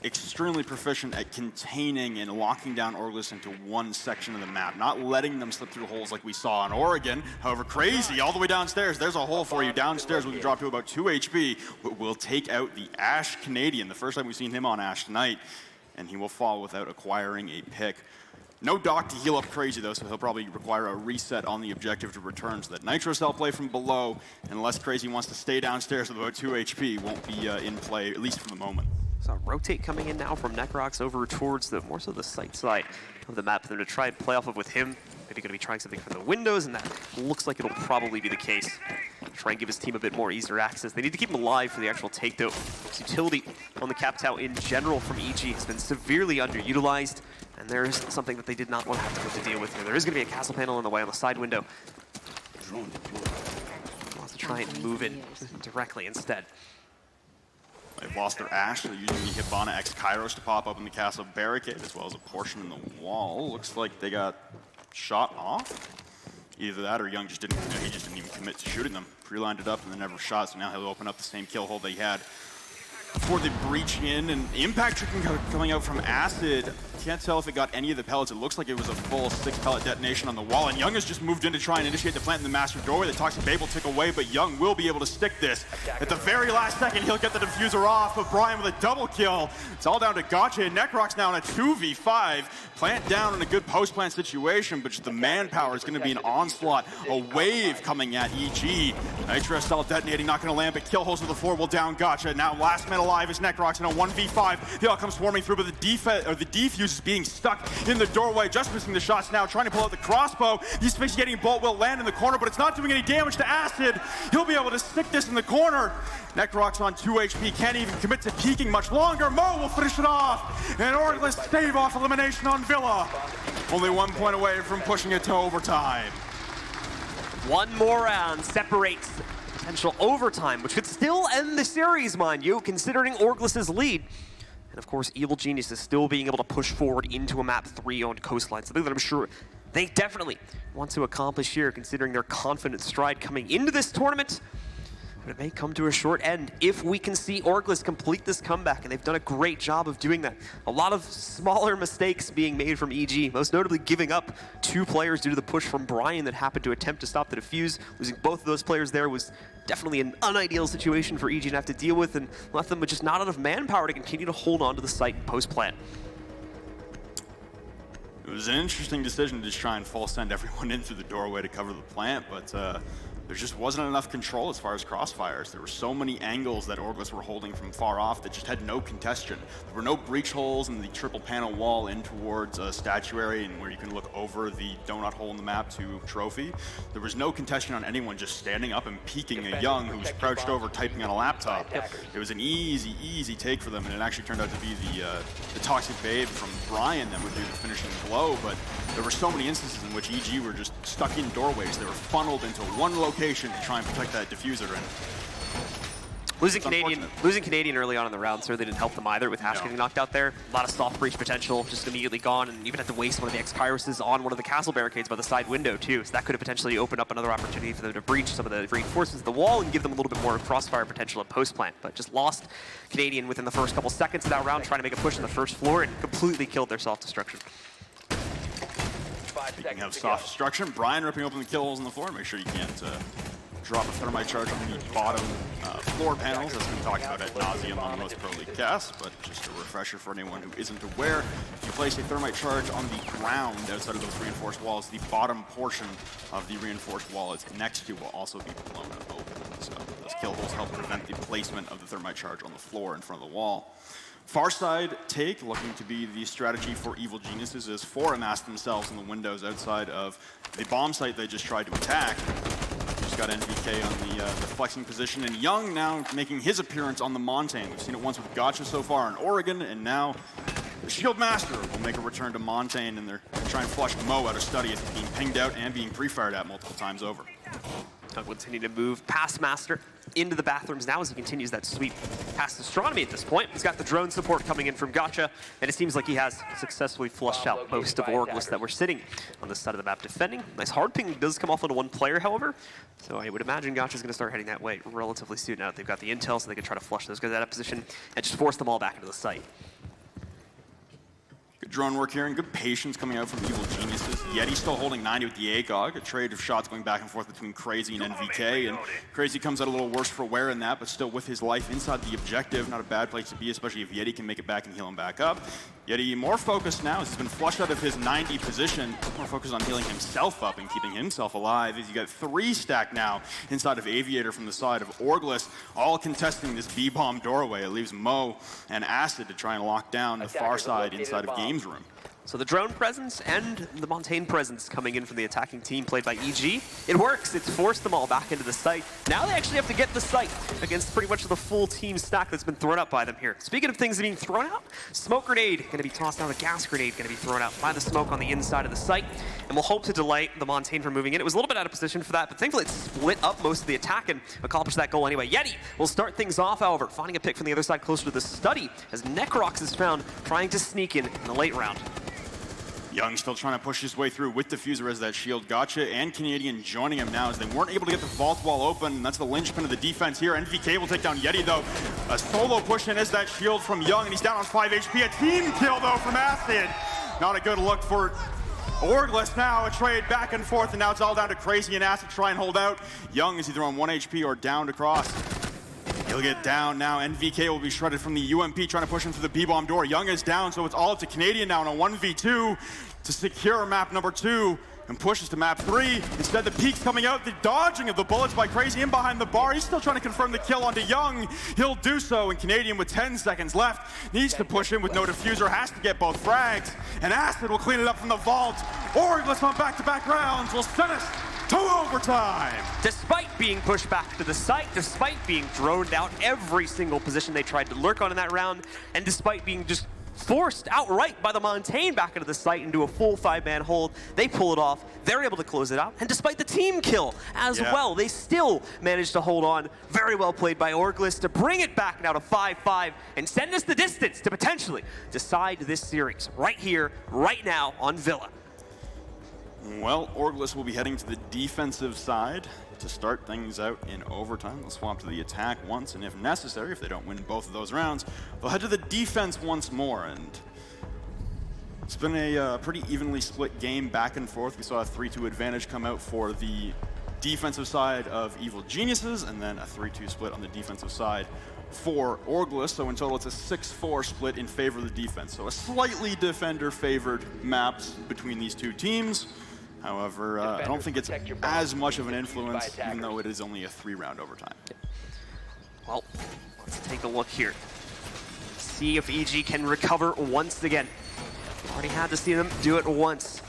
[SPEAKER 15] extremely proficient at containing and locking down Orgless into one section of the map, not letting them slip through holes like we saw on Oregon. However, crazy, all the way downstairs, there's a hole for you. Downstairs, we can drop to about 2 HP, but we'll take out the Ash Canadian, the first time we've seen him on Ash tonight, and he will fall without acquiring a pick. No Doc to heal up Crazy, though, so he'll probably require a reset on the objective to return, so that Nitro Cell play from below, unless Crazy wants to stay downstairs with about 2 HP, won't be in play, at least for the moment.
[SPEAKER 14] So rotate coming in now from Necrox over towards the more so the site side of the map for them to try and play off of with him. Maybe going to be trying something from the windows, and that looks like it'll probably be the case. Try and give his team a bit more easier access. They need to keep him alive for the actual takedown. His utility on the Captau in general from EG has been severely underutilized, and there is something that they did not want to have to deal with here. There is going to be a castle panel in the way on the side window. We'll have to try and move it directly instead.
[SPEAKER 15] They've lost their Ash, so they're using the Hibana X Kairos to pop up in the castle barricade, as well as a portion in the wall. Looks like they got shot off. Either that or Young just didn't, he just didn't even commit to shooting them. Pre-lined it up and then never shot, so now he'll open up the same kill hole they had before they breach in. And impact tricking coming out from Acid. Can't tell if it got any of the pellets. It looks like it was a full 6-pellet detonation on the wall, and Young has just moved in to try and initiate the plant in the master doorway. The Toxic Babe will tick away, but Young will be able to stick this. At the very last second, he'll get the diffuser off, but Brian with a double kill. It's all down to Gotcha, and Necrox now in a 2v5. Plant down in a good post-plant situation, but just the manpower is going to be an onslaught, a wave coming at EG. Nitro Cell detonating, not going to land, but kill holes to the floor will down Gotcha. Now last man alive is Necrox in a 1v5. They all come swarming through, but the defuse is being stuck in the doorway, just missing the shots now, trying to pull out the crossbow. He's getting bolt will land in the corner, but it's not doing any damage to Acid. He'll be able to stick this in the corner. Necrox on 2 HP, can't even commit to peeking much longer. Mo will finish it off, and Orgless stave off elimination on Villa. Only 1 point away from pushing it to overtime.
[SPEAKER 14] One more round separates potential overtime, which could still end the series, mind you, considering Orgless's lead. And of course, Evil Genius is still being able to push forward into a map 3 on Coastline, something that I'm sure they definitely want to accomplish here, considering their confident stride coming into this tournament. But it may come to a short end if we can see Orgless complete this comeback, and they've done a great job of doing that. A lot of smaller mistakes being made from EG, most notably giving up 2 players due to the push from Brian that happened to attempt to stop the defuse. Losing both of those players there was definitely an unideal situation for EG to have to deal with, and left them with just not enough manpower to continue to hold on to the site and post-plant.
[SPEAKER 15] It was an interesting decision to just try and full send everyone in through the doorway to cover the plant, but there just wasn't enough control as far as crossfires. There were so many angles that Orgless were holding from far off that just had no contestion. There were no breach holes in the triple panel wall in towards Statuary and where you can look over the donut hole in the map to Trophy. There was no contestion on anyone just standing up and peeking a Young who was crouched over typing on a laptop. It was an easy take for them, and it actually turned out to be the Toxic Babe from Brian that would do the finishing blow, but there were so many instances in which EG were just stuck in doorways. They were funneled into one location to try and protect that diffuser. And
[SPEAKER 14] losing Canadian early on in the round certainly didn't help them either, with Hash getting knocked out there. A lot of soft breach potential, just immediately gone, and even had to waste one of the X-Pyruses on one of the castle barricades by the side window too, so that could have potentially opened up another opportunity for them to breach some of the reinforcements of the wall and give them a little bit more crossfire potential at post-plant, but just lost Canadian within the first couple seconds of that round, trying to make a push on the first floor, and completely killed their self-destruction.
[SPEAKER 15] Speaking of soft destruction, Brian ripping open the kill holes on the floor. Make sure you can't drop a thermite charge on the bottom floor panels, as we've talked about ad nauseum on most Pro League casts, but just a refresher for anyone who isn't aware. If you place a thermite charge on the ground outside of those reinforced walls, the bottom portion of the reinforced wall it's next to will also be blown open. So those kill holes help prevent the placement of the thermite charge on the floor in front of the wall. Far side take, looking to be the strategy for Evil Geniuses, as 4 amassed themselves in the windows outside of the bomb site they just tried to attack. Just got NVK on the flexing position, and Young now making his appearance on the Montaigne. We've seen it once with Gotcha so far in Oregon, and now the Shield Master will make a return to Montaigne, and they're trying to flush Mo out of study as he's being pinged out and being pre-fired at multiple times over.
[SPEAKER 14] Young will continue to move past Master into the bathrooms now as he continues that sweep past Astronomy at this point. He's got the drone support coming in from Gotcha, and it seems like he has successfully flushed out most of Orgless that were sitting on this side of the map defending. Nice hard ping does come off onto one player, however, so I would imagine Gotcha's going to start heading that way relatively soon now that they've got the intel, so they can try to flush those guys out of position and just force them all back into the site.
[SPEAKER 15] Good drone work here and good patience coming out from Evil Geniuses. Yeti still holding 90 with the ACOG. A trade of shots going back and forth between Crazy and NVK. And Crazy comes out a little worse for wear in that, but still with his life inside the objective. Not a bad place to be, especially if Yeti can make it back and heal him back up. Yeti more focused now as he's been flushed out of his 90 position. More focused on healing himself up and keeping himself alive. As you got 3 stacked now inside of Aviator from the side of Orgless, all contesting this B-bomb doorway. It leaves Mo and Acid to try and lock down the far side inside of Games Room.
[SPEAKER 14] So the drone presence and the Montaigne presence coming in from the attacking team played by EG. It works, it's forced them all back into the site. Now they actually have to get the site against pretty much the full team stack that's been thrown out by them here. Speaking of things being thrown out, smoke grenade gonna be tossed out, a gas grenade gonna be thrown out by the smoke on the inside of the site. And we'll hope to delay the Montaigne from moving in. It was a little bit out of position for that, but thankfully it split up most of the attack and accomplished that goal anyway. Yeti will start things off, however, finding a pick from the other side closer to the study as Necrox is found trying to sneak in the late round.
[SPEAKER 15] Young still trying to push his way through with Diffuser as that shield. Gotcha and Canadian joining him now as they weren't able to get the vault wall open. And that's the linchpin of the defense here. NVK will take down Yeti though. A solo push in is that shield from Young, and he's down on 5 HP. A team kill though from Acid. Not a good look for Orgless now. A trade back and forth, and now it's all down to Crazy and Acid to try and hold out. Young is either on 1 HP or down to cross. He'll get down now. NVK will be shredded from the UMP, trying to push him through the B-bomb door. Young is down, so it's all up to Canadian now in a 1v2 to secure map number 2 and pushes to map 3. Instead, the peek's coming out, the dodging of the bullets by Crazy in behind the bar. He's still trying to confirm the kill onto Young. He'll do so, and Canadian with 10 seconds left needs to push in with no diffuser, has to get both frags, and Acid will clean it up from the vault. Orgless on back-to-back rounds will send us to overtime.
[SPEAKER 14] Despite being pushed back to the site, despite being droned out every single position they tried to lurk on in that round, and despite being just forced outright by the Montaigne back into the site into a full 5-man hold, they pull it off. They're able to close it out, and despite the team kill as well, they still managed to hold on. Very well played by Orgless to bring it back now to 5-5 and send us the distance to potentially decide this series right here, right now on Villa.
[SPEAKER 15] Well, Orgless will be heading to the defensive side to start things out in overtime. They'll swap to the attack once, and if necessary, if they don't win both of those rounds, they'll head to the defense once more. And it's been a pretty evenly split game back and forth. We saw a 3-2 advantage come out for the defensive side of Evil Geniuses, and then a 3-2 split on the defensive side for Orgless. So in total, it's a 6-4 split in favor of the defense. So a slightly defender-favored map between these two teams. However, I don't think it's as much of an influence, even though it is only a 3-round overtime.
[SPEAKER 14] Well, let's take a look here. See if EG can recover once again. Already had to see them do it once.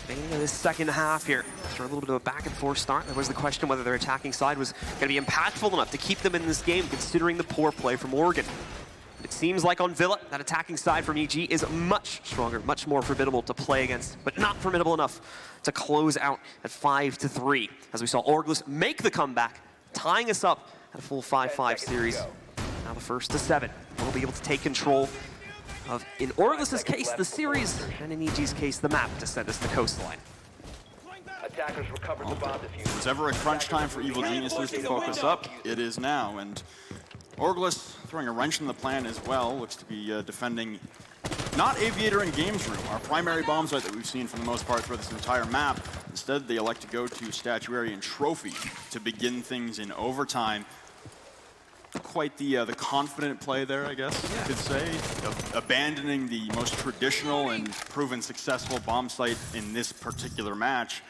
[SPEAKER 14] Beginning of this second half here, after a little bit of a back and forth start, there was the question whether their attacking side was going to be impactful enough to keep them in this game, considering the poor play from Oregon. It seems like on Villa, that attacking side from EG is much stronger, much more formidable to play against, but not formidable enough to close out at 5-3. As we saw Orgless make the comeback, tying us up at a full 5-5 series. Now the first to 7 will be able to take control of, in Orgless's case, the series, and in EG's case, the map to send us the coastline.
[SPEAKER 15] Attackers recovered the bomb defuse. If there's ever a crunch time for Evil Geniuses to focus up, it is now. And Orgless throwing a wrench in the plan as well, looks to be defending not Aviator and Games Room, our primary bomb site that we've seen for the most part throughout this entire map. Instead, they elect to go to Statuary and Trophy to begin things in overtime. Quite the confident play there, I guess you could say, abandoning the most traditional and proven successful bomb site in this particular match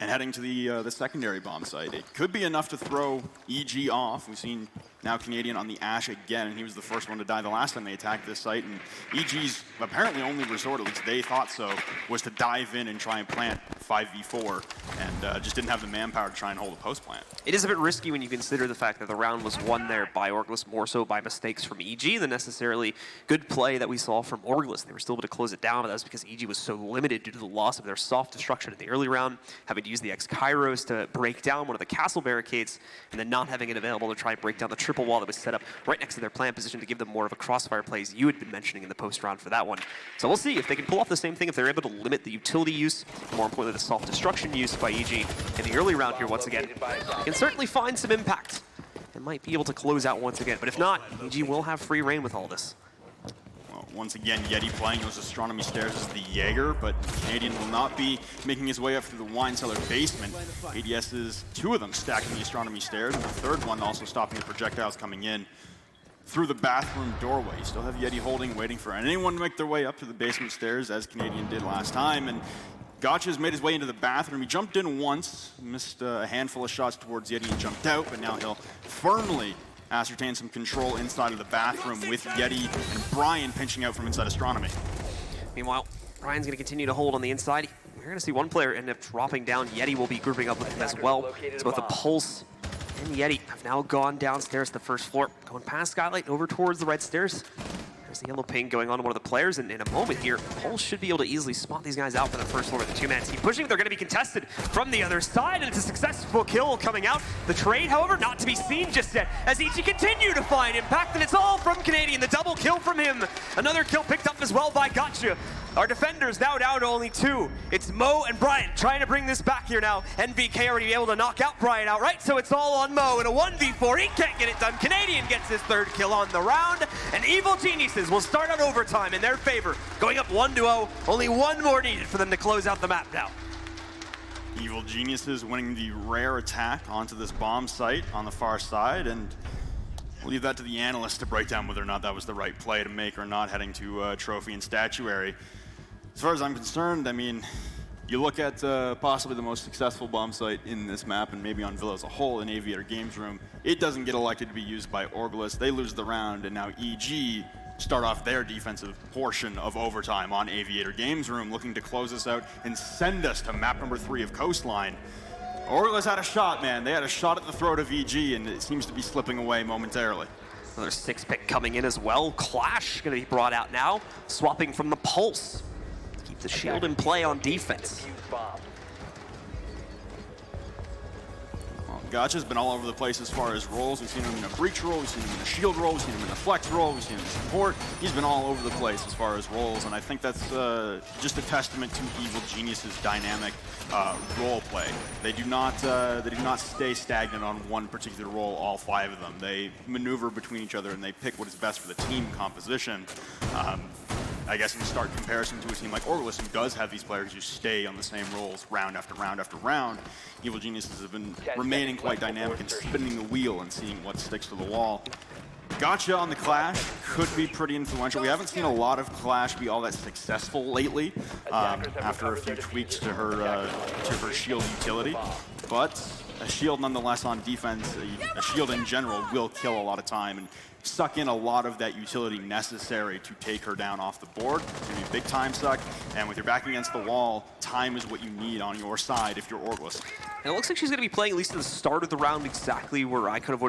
[SPEAKER 15] and heading to the secondary bomb site. It could be enough to throw EG off. We've seen now Canadian on the Ash again, and he was the first one to die the last time they attacked this site. And EG's apparently only resort, at least they thought so, was to dive in and try and plant 5v4, and just didn't have the manpower to try and hold a post plant.
[SPEAKER 14] It is a bit risky when you consider the fact that the round was won there by Orgless, more so by mistakes from EG than necessarily good play that we saw from Orgless. They were still able to close it down, but that was because EG was so limited due to the loss of their soft destruction in the early round, having to use the X-Kairos to break down one of the castle barricades, and then not having it available to try and break down the triple wall that was set up right next to their plant position to give them more of a crossfire play, as you had been mentioning in the post round for that one. So we'll see if they can pull off the same thing, if they're able to limit the utility use, more importantly the soft destruction use by EG in the early round here once again. Can certainly find some impact and might be able to close out once again. But if not, EG will have free reign with all this.
[SPEAKER 15] Well, once again, Yeti playing those astronomy stairs as the Jaeger, but Canadian will not be making his way up through the wine cellar basement. ADS is 2 of them stacking the astronomy stairs, and the third one also stopping the projectiles coming in through the bathroom doorway. You still have Yeti holding, waiting for anyone to make their way up to the basement stairs, as Canadian did last time. And Gotcha's made his way into the bathroom. He jumped in once, missed a handful of shots towards Yeti and jumped out, but now he'll firmly ascertain some control inside of the bathroom with Yeti and Brian pinching out from inside astronomy.
[SPEAKER 14] Meanwhile, Brian's going to continue to hold on the inside. We're going to see one player end up dropping down. Yeti will be grouping up with him as well. It's both the Pulse and Yeti have now gone downstairs to the first floor, going past Skylight over towards the red stairs. There's the yellow ping going on to one of the players, and in a moment here, Pulse should be able to easily spot these guys out for the first floor with the 2-man team pushing. They're going to be contested from the other side, and it's a successful kill coming out. The trade, however, not to be seen just yet, as EG continue to find impact, and it's all from Canadian. The double kill from him. Another kill picked up as well by Gotcha. Our defenders now down to only 2. It's Mo and Brian trying to bring this back here now. NVK already able to knock out Brian outright, so it's all on Mo in a 1v4. He can't get it done. Canadian gets his 3rd kill on the round, and Evil Geniuses will start out overtime in their favor, going up 1-0. Only 1 more needed for them to close out the map now.
[SPEAKER 15] Evil Geniuses winning the rare attack onto this bomb site on the far side, and we'll leave that to the analysts to break down whether or not that was the right play to make or not, heading to Trophy and Statuary. As far as I'm concerned, I mean, you look at possibly the most successful bomb site in this map, and maybe on Villa as a whole, in Aviator Games Room, it doesn't get elected to be used by Orgless. They lose the round, and now EG start off their defensive portion of overtime on Aviator Games Room, looking to close us out and send us to map number 3 of Coastline. Orgless had a shot, man. They had a shot at the throat of EG, and it seems to be slipping away momentarily.
[SPEAKER 14] Another 6-pick coming in as well. Clash going to be brought out now, swapping from the Pulse. Keep the shield in play on defense.
[SPEAKER 17] Gotcha's been all over the place as far as roles. We've seen him in a breach role, we've seen him in a shield role, we've seen him in a flex role, we've seen him in support. He's been all over the place as far as roles, and I think that's just a testament to Evil Genius's dynamic role play. They do not stay stagnant on one particular role, all 5 of them. They maneuver between each other and they pick what is best for the team composition. I guess in stark comparison to a team like Orgless, who does have these players who stay on the same roles round after round after round, Evil Geniuses have been remaining quite dynamic and spinning the wheel and seeing what sticks to the wall. Gotcha on the Clash could be pretty influential. We haven't seen a lot of Clash be all that successful lately after a few tweaks to her shield utility, but a shield nonetheless on defense, a shield in general will kill a lot of time and suck in a lot of that utility necessary to take her down off the board. It's going to be a big time suck, and with your back against the wall, time is what you need on your side if you're Orgless.
[SPEAKER 14] And it looks like she's going to be playing, at least at the start of the round, exactly where I kind of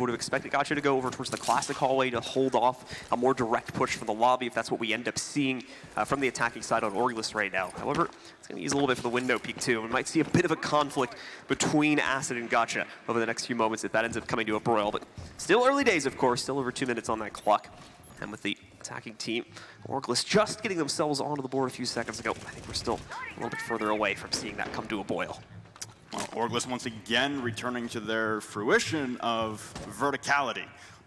[SPEAKER 14] would have expected Gotcha to go, over towards the classic hallway to hold off a more direct push from the lobby, if that's what we end up seeing from the attacking side on Orgless right now. However, it's going to use a little bit for the window peek too. We might see a bit of a conflict between Acid and Gotcha over the next few moments if that ends up coming to a broil. But still early days, of course, still over 2 minutes on that clock. And with the attacking team, Orgless just getting themselves onto the board a few seconds ago. I think we're still a little bit further away from seeing that come to a boil.
[SPEAKER 17] Well, Orgless once again returning to their fruition of verticality.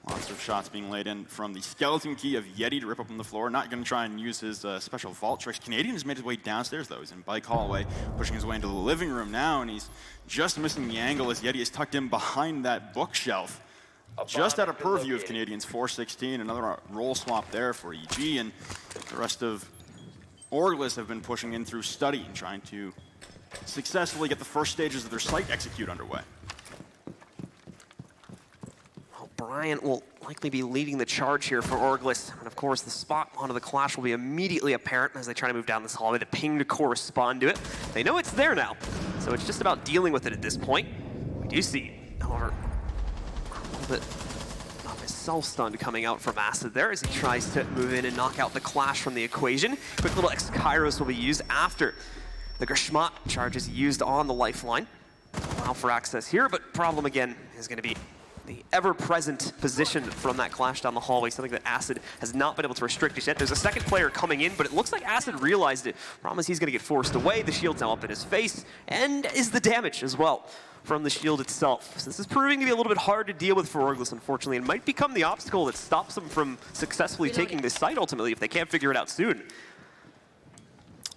[SPEAKER 17] Lots of shots being laid in from the skeleton key of Yeti to rip up on the floor. Not going to try and use his special vault tricks. Canadian has made his way downstairs, though. He's in Bike Hallway, pushing his way into the living room now, and he's just missing the angle as Yeti is tucked in behind that bookshelf. Just out of purview of Canadian's 416. Another roll swap there for EG, and the rest of Orgless have been pushing in through study and trying to successfully get the first stages of their site execute underway.
[SPEAKER 14] Well, Bryant will likely be leading the charge here for Orgless. And of course, the spot onto the Clash will be immediately apparent as they try to move down this hallway. The ping to correspond to it. They know it's there now, so it's just about dealing with it at this point. We do see, however, a little bit of a self-stun coming out from Acid there as he tries to move in and knock out the Clash from the equation. Quick little X-Kairos will be used after the Gershmat charge is used on the lifeline. Allow for access here, but problem again is going to be the ever-present position from that Clash down the hallway, something that Acid has not been able to restrict just yet. There's a second player coming in, but it looks like Acid realized it. Problem is he's going to get forced away. The shield's now up in his face, and is the damage as well from the shield itself. So this is proving to be a little bit hard to deal with for Orgless, unfortunately, and might become the obstacle that stops them from successfully taking this site ultimately if they can't figure it out soon.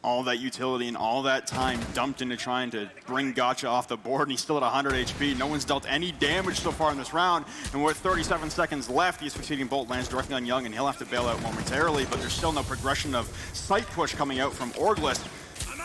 [SPEAKER 17] All that utility and all that time dumped into trying to bring Gotcha off the board, and he's still at 100 HP. No one's dealt any damage so far in this round, and with 37 seconds left, the succeeding bolt lands directly on Young, and he'll have to bail out momentarily, but there's still no progression of sight push coming out from Orgless.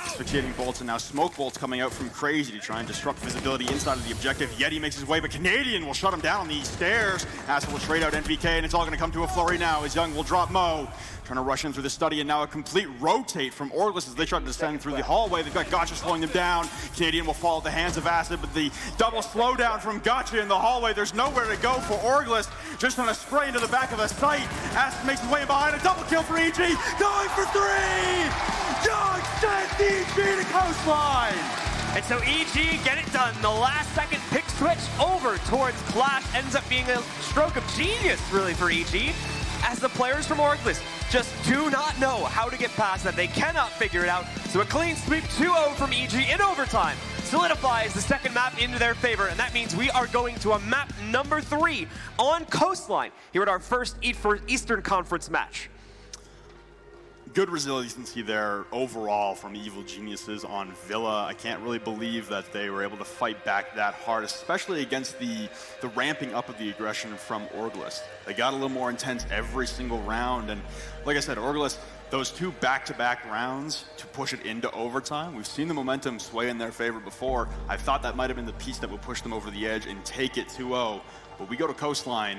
[SPEAKER 17] Asphyxiating bolts and now smoke bolts coming out from Crazy to try and disrupt visibility inside of the objective. Yeti makes his way, but Canadian will shut him down on the stairs. Acid will trade out NVK, and it's all going to come to a flurry now as Young will drop Mo. Trying to rush in through the study, and now a complete rotate from Orgless as they try to descend through the hallway. They've got Gotcha slowing them down. Canadian will fall at the hands of Acid, but the double slowdown from Gotcha in the hallway. There's nowhere to go for Orgless. Just on a spray into the back of a site. Acid makes his way behind. A double kill for EG. Going for 3! Young sends EG to coastline!
[SPEAKER 14] And so EG get it done. The last second pick switch over towards Clash ends up being a stroke of genius, really, for EG, as the players from Orgless just do not know how to get past that. They cannot figure it out. So a clean sweep 2-0 from EG in overtime solidifies the second map into their favor, and that means we are going to a map number 3 on Coastline here at our first Eastern Conference match.
[SPEAKER 17] Good resiliency there overall from Evil Geniuses on Villa. I can't really believe that they were able to fight back that hard, especially against the ramping up of the aggression from Orgless. They got a little more intense every single round, and like I said, Orgless, those 2 back-to-back rounds to push it into overtime, we've seen the momentum sway in their favor before. I thought that might have been the piece that would push them over the edge and take it 2-0, but we go to Coastline.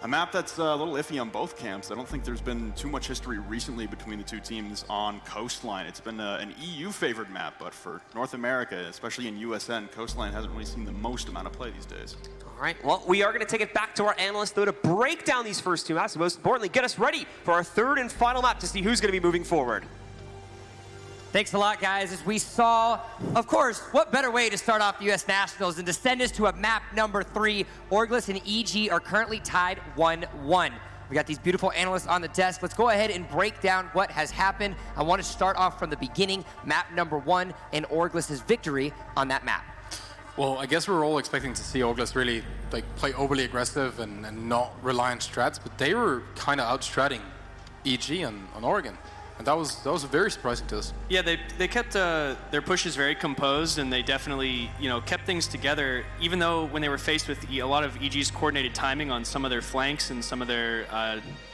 [SPEAKER 17] A map that's a little iffy on both camps. I don't think there's been too much history recently between the 2 teams on Coastline. It's been an EU-favored map, but for North America, especially in USN, Coastline hasn't really seen the most amount of play these days.
[SPEAKER 14] All right, well, we are going to take it back to our analysts, though, to break down these first 2 maps, and most importantly, get us ready for our 3rd and final map to see who's going to be moving forward.
[SPEAKER 1] Thanks a lot, guys. As we saw, of course, what better way to start off the U.S. Nationals than to send us to a map number 3. Orgless and EG are currently tied 1-1. We got these beautiful analysts on the desk. Let's go ahead and break down what has happened. I want to start off from the beginning, map number 1, and Orgless' victory on that map.
[SPEAKER 2] Well, I guess we were all expecting to see Orgless really play overly aggressive and not rely on strats, but they were kind of outstratting EG on Oregon. And that was very surprising to us.
[SPEAKER 3] Yeah, they kept their pushes very composed, and they definitely kept things together. Even though when they were faced with a lot of EG's coordinated timing on some of their flanks and some of their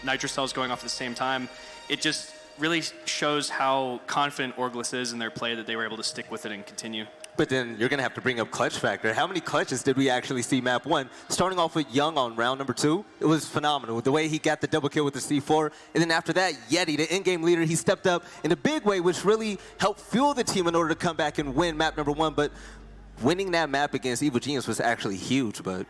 [SPEAKER 3] nitro cells going off at the same time, it just really shows how confident Orgless is in their play that they were able to stick with it and continue.
[SPEAKER 4] But then you're going to have to bring up clutch factor. How many clutches did we actually see map 1? Starting off with Young on round number 2, it was phenomenal. The way he got the double kill with the C4. And then after that, Yeti, the in-game leader, he stepped up in a big way, which really helped fuel the team in order to come back and win map number 1. But winning that map against Evil Genius was actually huge. But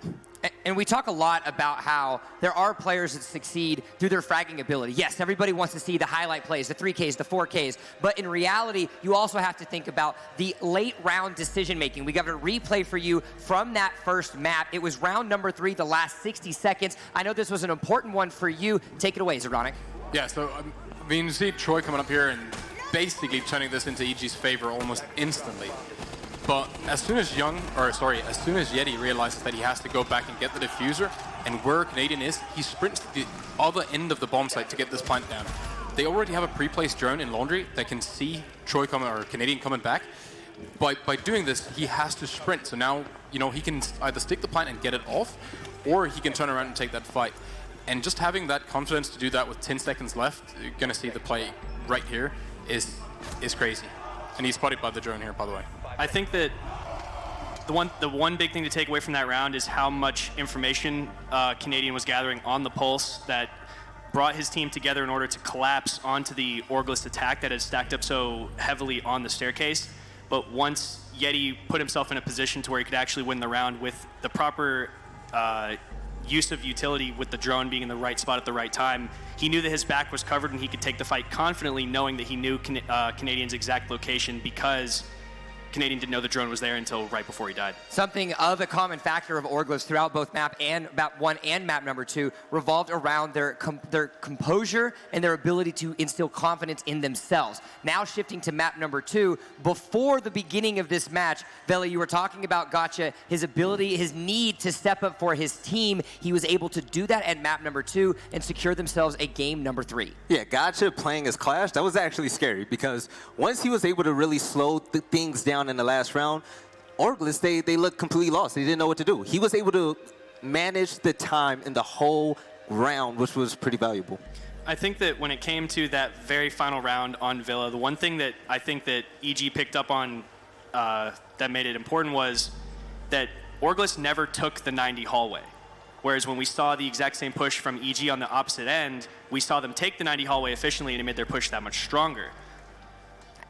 [SPEAKER 1] And we talk a lot about how there are players that succeed through their fragging ability. Yes, everybody wants to see the highlight plays, the 3Ks, the 4Ks, but in reality, you also have to think about the late round decision making. We got a replay for you from that first map. It was round number 3, the last 60 seconds. I know this was an important one for you. Take it away, Zeronic.
[SPEAKER 2] Yeah, so I mean, you see Troy coming up here and basically turning this into EG's favor almost instantly. But as soon as Yeti realizes that he has to go back and get the diffuser, and where Canadian is, he sprints to the other end of the bomb site to get this plant down. They already have a pre-placed drone in Laundry that can see Troy coming or Canadian coming back. By doing this, he has to sprint. So now, he can either stick the plant and get it off, or he can turn around and take that fight. And just having that confidence to do that with 10 seconds left, you're gonna see the play right here is crazy. And he's spotted by the drone here, by the way.
[SPEAKER 3] I think that the one big thing to take away from that round is how much information Canadian was gathering on the pulse that brought his team together in order to collapse onto the Orgless attack that had stacked up so heavily on the staircase. But once Yeti put himself in a position to where he could actually win the round with the proper use of utility, with the drone being in the right spot at the right time, he knew that his back was covered and he could take the fight confidently, knowing that he knew Canadian's exact location, because Canadian didn't know the drone was there until right before he died.
[SPEAKER 1] Something of a common factor of Orgless throughout both map 1 and map number 2 revolved around their composure and their ability to instill confidence in themselves. Now shifting to map number 2, before the beginning of this match, Vela, you were talking about Gotcha, his ability, his need to step up for his team. He was able to do that at map number 2 and secure themselves a game number 3.
[SPEAKER 4] Yeah, Gotcha playing as Clash, that was actually scary, because once he was able to really slow things down in the last round, Orgless, they looked completely lost. They didn't know what to do. He was able to manage the time in the whole round, which was pretty valuable.
[SPEAKER 3] I think that when it came to that very final round on Villa, the one thing that I think that EG picked up on that made it important was that Orgless never took the 90 hallway. Whereas when we saw the exact same push from EG on the opposite end, we saw them take the 90 hallway efficiently, and it made their push that much stronger.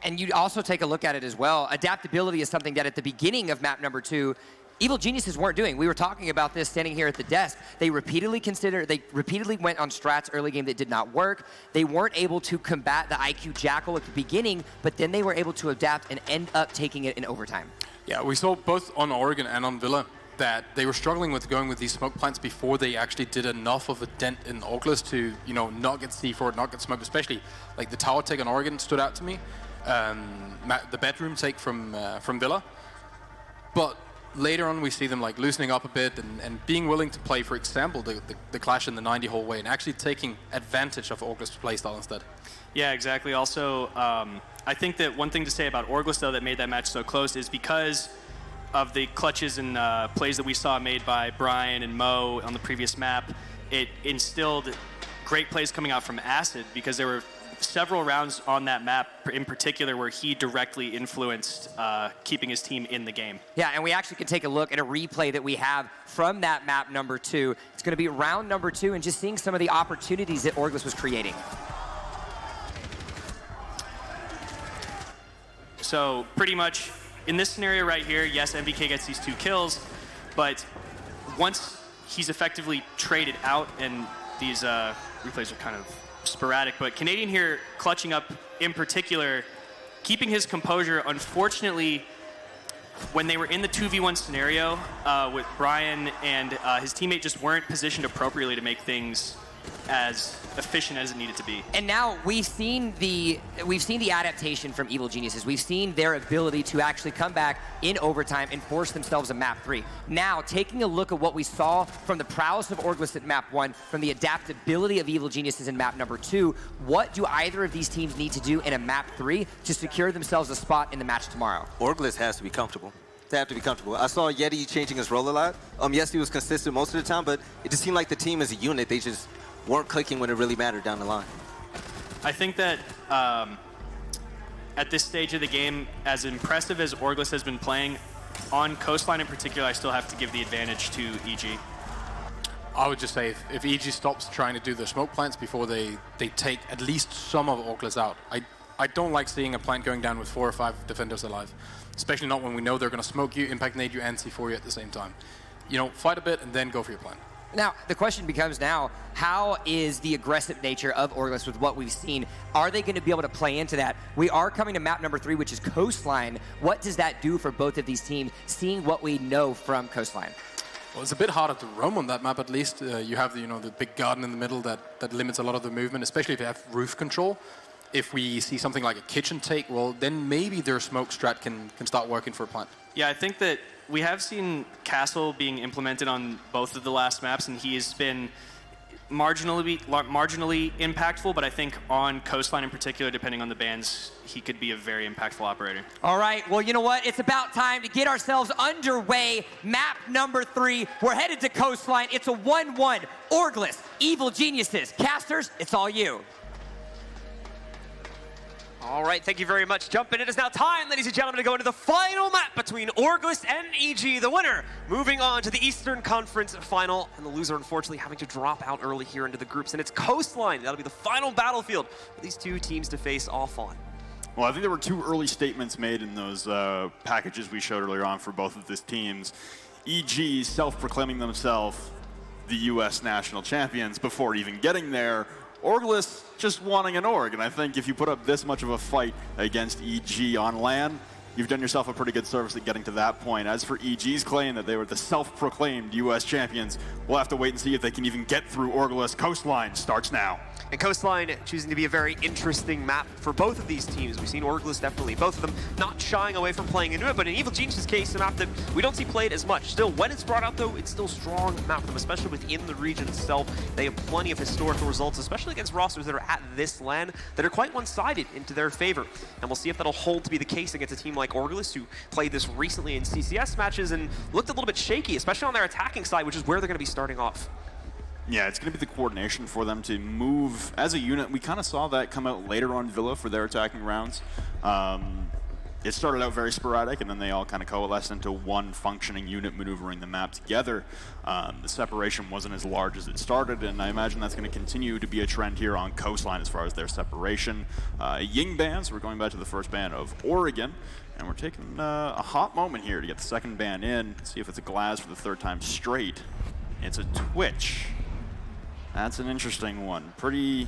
[SPEAKER 1] And you also take a look at it as well. Adaptability is something that at the beginning of map number 2, Evil Geniuses weren't doing. We were talking about this standing here at the desk. They repeatedly went on strats early game that did not work. They weren't able to combat the IQ Jackal at the beginning, but then they were able to adapt and end up taking it in overtime.
[SPEAKER 2] Yeah, we saw both on Oregon and on Villa that they were struggling with going with these smoke plants before they actually did enough of a dent in Orgless to, not get C4, not get smoked, especially like the tower take on Oregon stood out to me. The bedroom take from Villa, but later on we see them like loosening up a bit and being willing to play, for example, the clash in the 90 hallway and actually taking advantage of Orgless' playstyle instead.
[SPEAKER 3] Yeah, exactly. Also, I think that one thing to say about Orgless, though, that made that match so close is because of the clutches and plays that we saw made by Brian and Mo on the previous map, it instilled great plays coming out from Acid, because there were several rounds on that map in particular where he directly influenced keeping his team in the game.
[SPEAKER 1] Yeah, and we actually can take a look at a replay that we have from that map number 2. It's going to be round number 2 and just seeing some of the opportunities that Orgless was creating.
[SPEAKER 3] So pretty much in this scenario right here, yes, MBK gets these 2 kills, but once he's effectively traded out, and these replays are kind of sporadic, but Canadian here clutching up in particular keeping his composure. Unfortunately, when they were in the 2v1 scenario with Brian and his teammate just weren't positioned appropriately to make things as efficient as it needed to be.
[SPEAKER 1] And now we've seen the adaptation from Evil Geniuses. We've seen their ability to actually come back in overtime and force themselves a map 3. Now, taking a look at what we saw from the prowess of Orgless at map 1, from the adaptability of Evil Geniuses in map number 2, what do either of these teams need to do in a map 3 to secure themselves a spot in the match tomorrow?
[SPEAKER 4] Orgless has to be comfortable. They have to be comfortable. I saw Yeti changing his role a lot. Yes, he was consistent most of the time, but it just seemed like the team as a unit, they just weren't clicking when it really mattered down the line.
[SPEAKER 3] I think that at this stage of the game, as impressive as Orgless has been playing, on Coastline in particular, I still have to give the advantage to EG.
[SPEAKER 2] I would just say if EG stops trying to do the smoke plants before they take at least some of Orgless out. I don't like seeing a plant going down with 4 or 5 defenders alive, especially not when we know they're going to smoke you, impact nade you, and C4 you at the same time. You know, fight a bit and then go for your plant.
[SPEAKER 1] Now, the question becomes now, how is the aggressive nature of Orgless with what we've seen? Are they going to be able to play into that? We are coming to map number 3, which is Coastline. What does that do for both of these teams, seeing what we know from Coastline?
[SPEAKER 2] Well, it's a bit harder to roam on that map, at least. You have the big garden in the middle that limits a lot of the movement, especially if you have roof control. If we see something like a kitchen take, well, then maybe their smoke strat can start working for a plant.
[SPEAKER 3] Yeah, I think that we have seen Castle being implemented on both of the last maps, and he has been marginally impactful, but I think on Coastline in particular, depending on the bans, he could be a very impactful operator.
[SPEAKER 1] All right, well, you know what? It's about time to get ourselves underway. Map number 3, we're headed to Coastline. It's a 1-1, Orgless, Evil Geniuses. Casters, it's all you.
[SPEAKER 14] All right, thank you very much. Jump in. It is now time, ladies and gentlemen, to go into the final map between Orgless and EG. The winner moving on to the Eastern Conference Final, and the loser, unfortunately, having to drop out early here into the groups. And it's Coastline. That'll be the final battlefield for these two teams to face off on.
[SPEAKER 17] Well, I think there were 2 early statements made in those packages we showed earlier on for both of these teams. EG self-proclaiming themselves the U.S. national champions before even getting there. Orgless just wanting an org, and I think if you put up this much of a fight against EG on LAN, you've done yourself a pretty good service at getting to that point. As for EG's claim that they were the self-proclaimed US champions, we'll have to wait and see if they can even get through Orgless. Coastline starts now.
[SPEAKER 14] And Coastline choosing to be a very interesting map for both of these teams. We've seen Orgless definitely, both of them not shying away from playing into it, but in Evil Genius' case, a map that we don't see played as much. Still, when it's brought out though, it's still a strong map for them, especially within the region itself. They have plenty of historical results, especially against rosters that are at this LAN that are quite one-sided into their favor. And we'll see if that'll hold to be the case against a team like Orgless, who played this recently in CCS matches and looked a little bit shaky, especially on their attacking side, which is where they're going to be starting off.
[SPEAKER 17] Yeah, it's going to be the coordination for them to move as a unit. We kind of saw that come out later on Villa for their attacking rounds. It started out very sporadic, and then they all kind of coalesced into one functioning unit maneuvering the map together. The separation wasn't as large as it started, and I imagine that's going to continue to be a trend here on Coastline as far as their separation. Ying ban, so we're going back to the first ban of Oregon, and we're taking a hot moment here to get the second ban in, see if it's a Glaz for the 3rd time straight. It's a Twitch. That's an interesting one. Pretty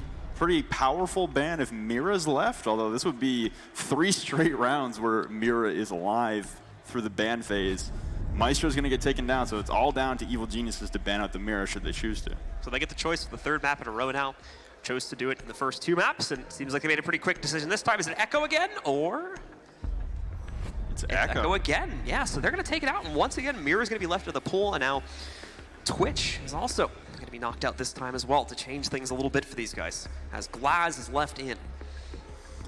[SPEAKER 17] powerful ban if Mira's left, although this would be 3 straight rounds where Mira is alive through the ban phase. Maestro's going to get taken down, so it's all down to Evil Geniuses to ban out the Mira should they choose to.
[SPEAKER 14] So they get the choice for the 3rd map in a row now. Chose to do it in the first 2 maps, and it seems like they made a pretty quick decision this time. Is it Echo again, or?
[SPEAKER 17] It's Echo
[SPEAKER 14] again, yeah, so they're going to take it out, and once again, Mira's going to be left in the pool, and now Twitch is also going to be knocked out this time as well to change things a little bit for these guys, as Glaz is left in.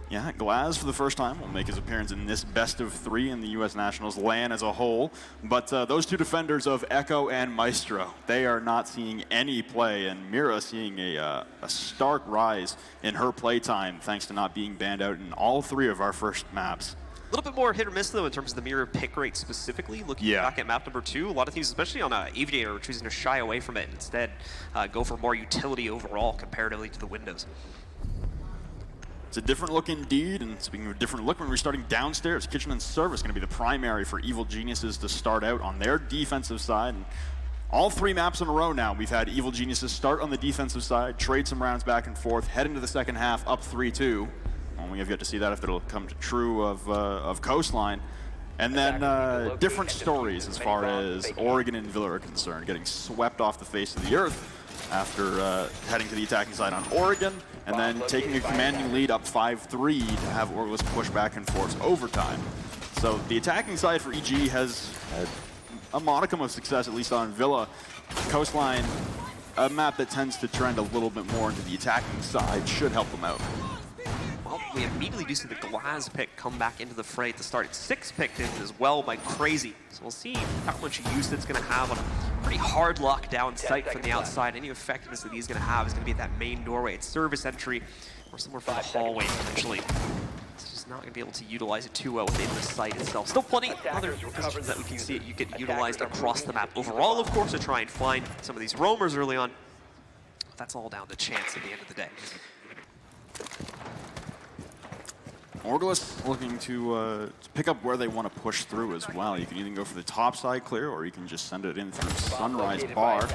[SPEAKER 17] Yeah, Glaz for the first time will make his appearance in this best of 3 in the U.S. Nationals LAN as a whole. But those 2 defenders of Echo and Maestro, they are not seeing any play, and Mira seeing a stark rise in her play time thanks to not being banned out in all 3 of our first maps.
[SPEAKER 14] A little bit more hit or miss, though, in terms of the Mirror pick rate specifically. Looking back at map number 2, a lot of teams, especially on Aviator, are choosing to shy away from it and instead go for more utility overall comparatively to the Windows.
[SPEAKER 17] It's a different look indeed, and speaking of a different look, when we're starting downstairs, Kitchen and Service going to be the primary for Evil Geniuses to start out on their defensive side. And all 3 maps in a row now, we've had Evil Geniuses start on the defensive side, trade some rounds back and forth, head into the second half, up 3-2. Well, we have yet to see that if it'll come true of Coastline. And then different stories as far as Oregon and Villa are concerned, getting swept off the face of the earth after heading to the attacking side on Oregon, and then taking a commanding lead up 5-3 to have Orgless push back and force overtime. So the attacking side for EG has had a modicum of success, at least on Villa. Coastline, a map that tends to trend a little bit more into the attacking side, should help them out.
[SPEAKER 14] Well, we immediately do see the Glaz pick come back into the fray at the start. It's 6 picked in as well by Crazy. So we'll see how much use it's going to have on a pretty hard lockdown site from the outside. Any effectiveness that he's going to have is going to be at that main doorway. It's service entry or somewhere from the hallway, potentially. It's just not going to be able to utilize it too well within the site itself. Still plenty of other positions that we can see you get utilized across the map. Overall, of course, to try and find some of these roamers early on. But that's all down to chance at the end of the day.
[SPEAKER 17] Orgless looking to pick up where they want to push through as well. You can either go for the top side clear, or you can just send it in through Sunrise Bar.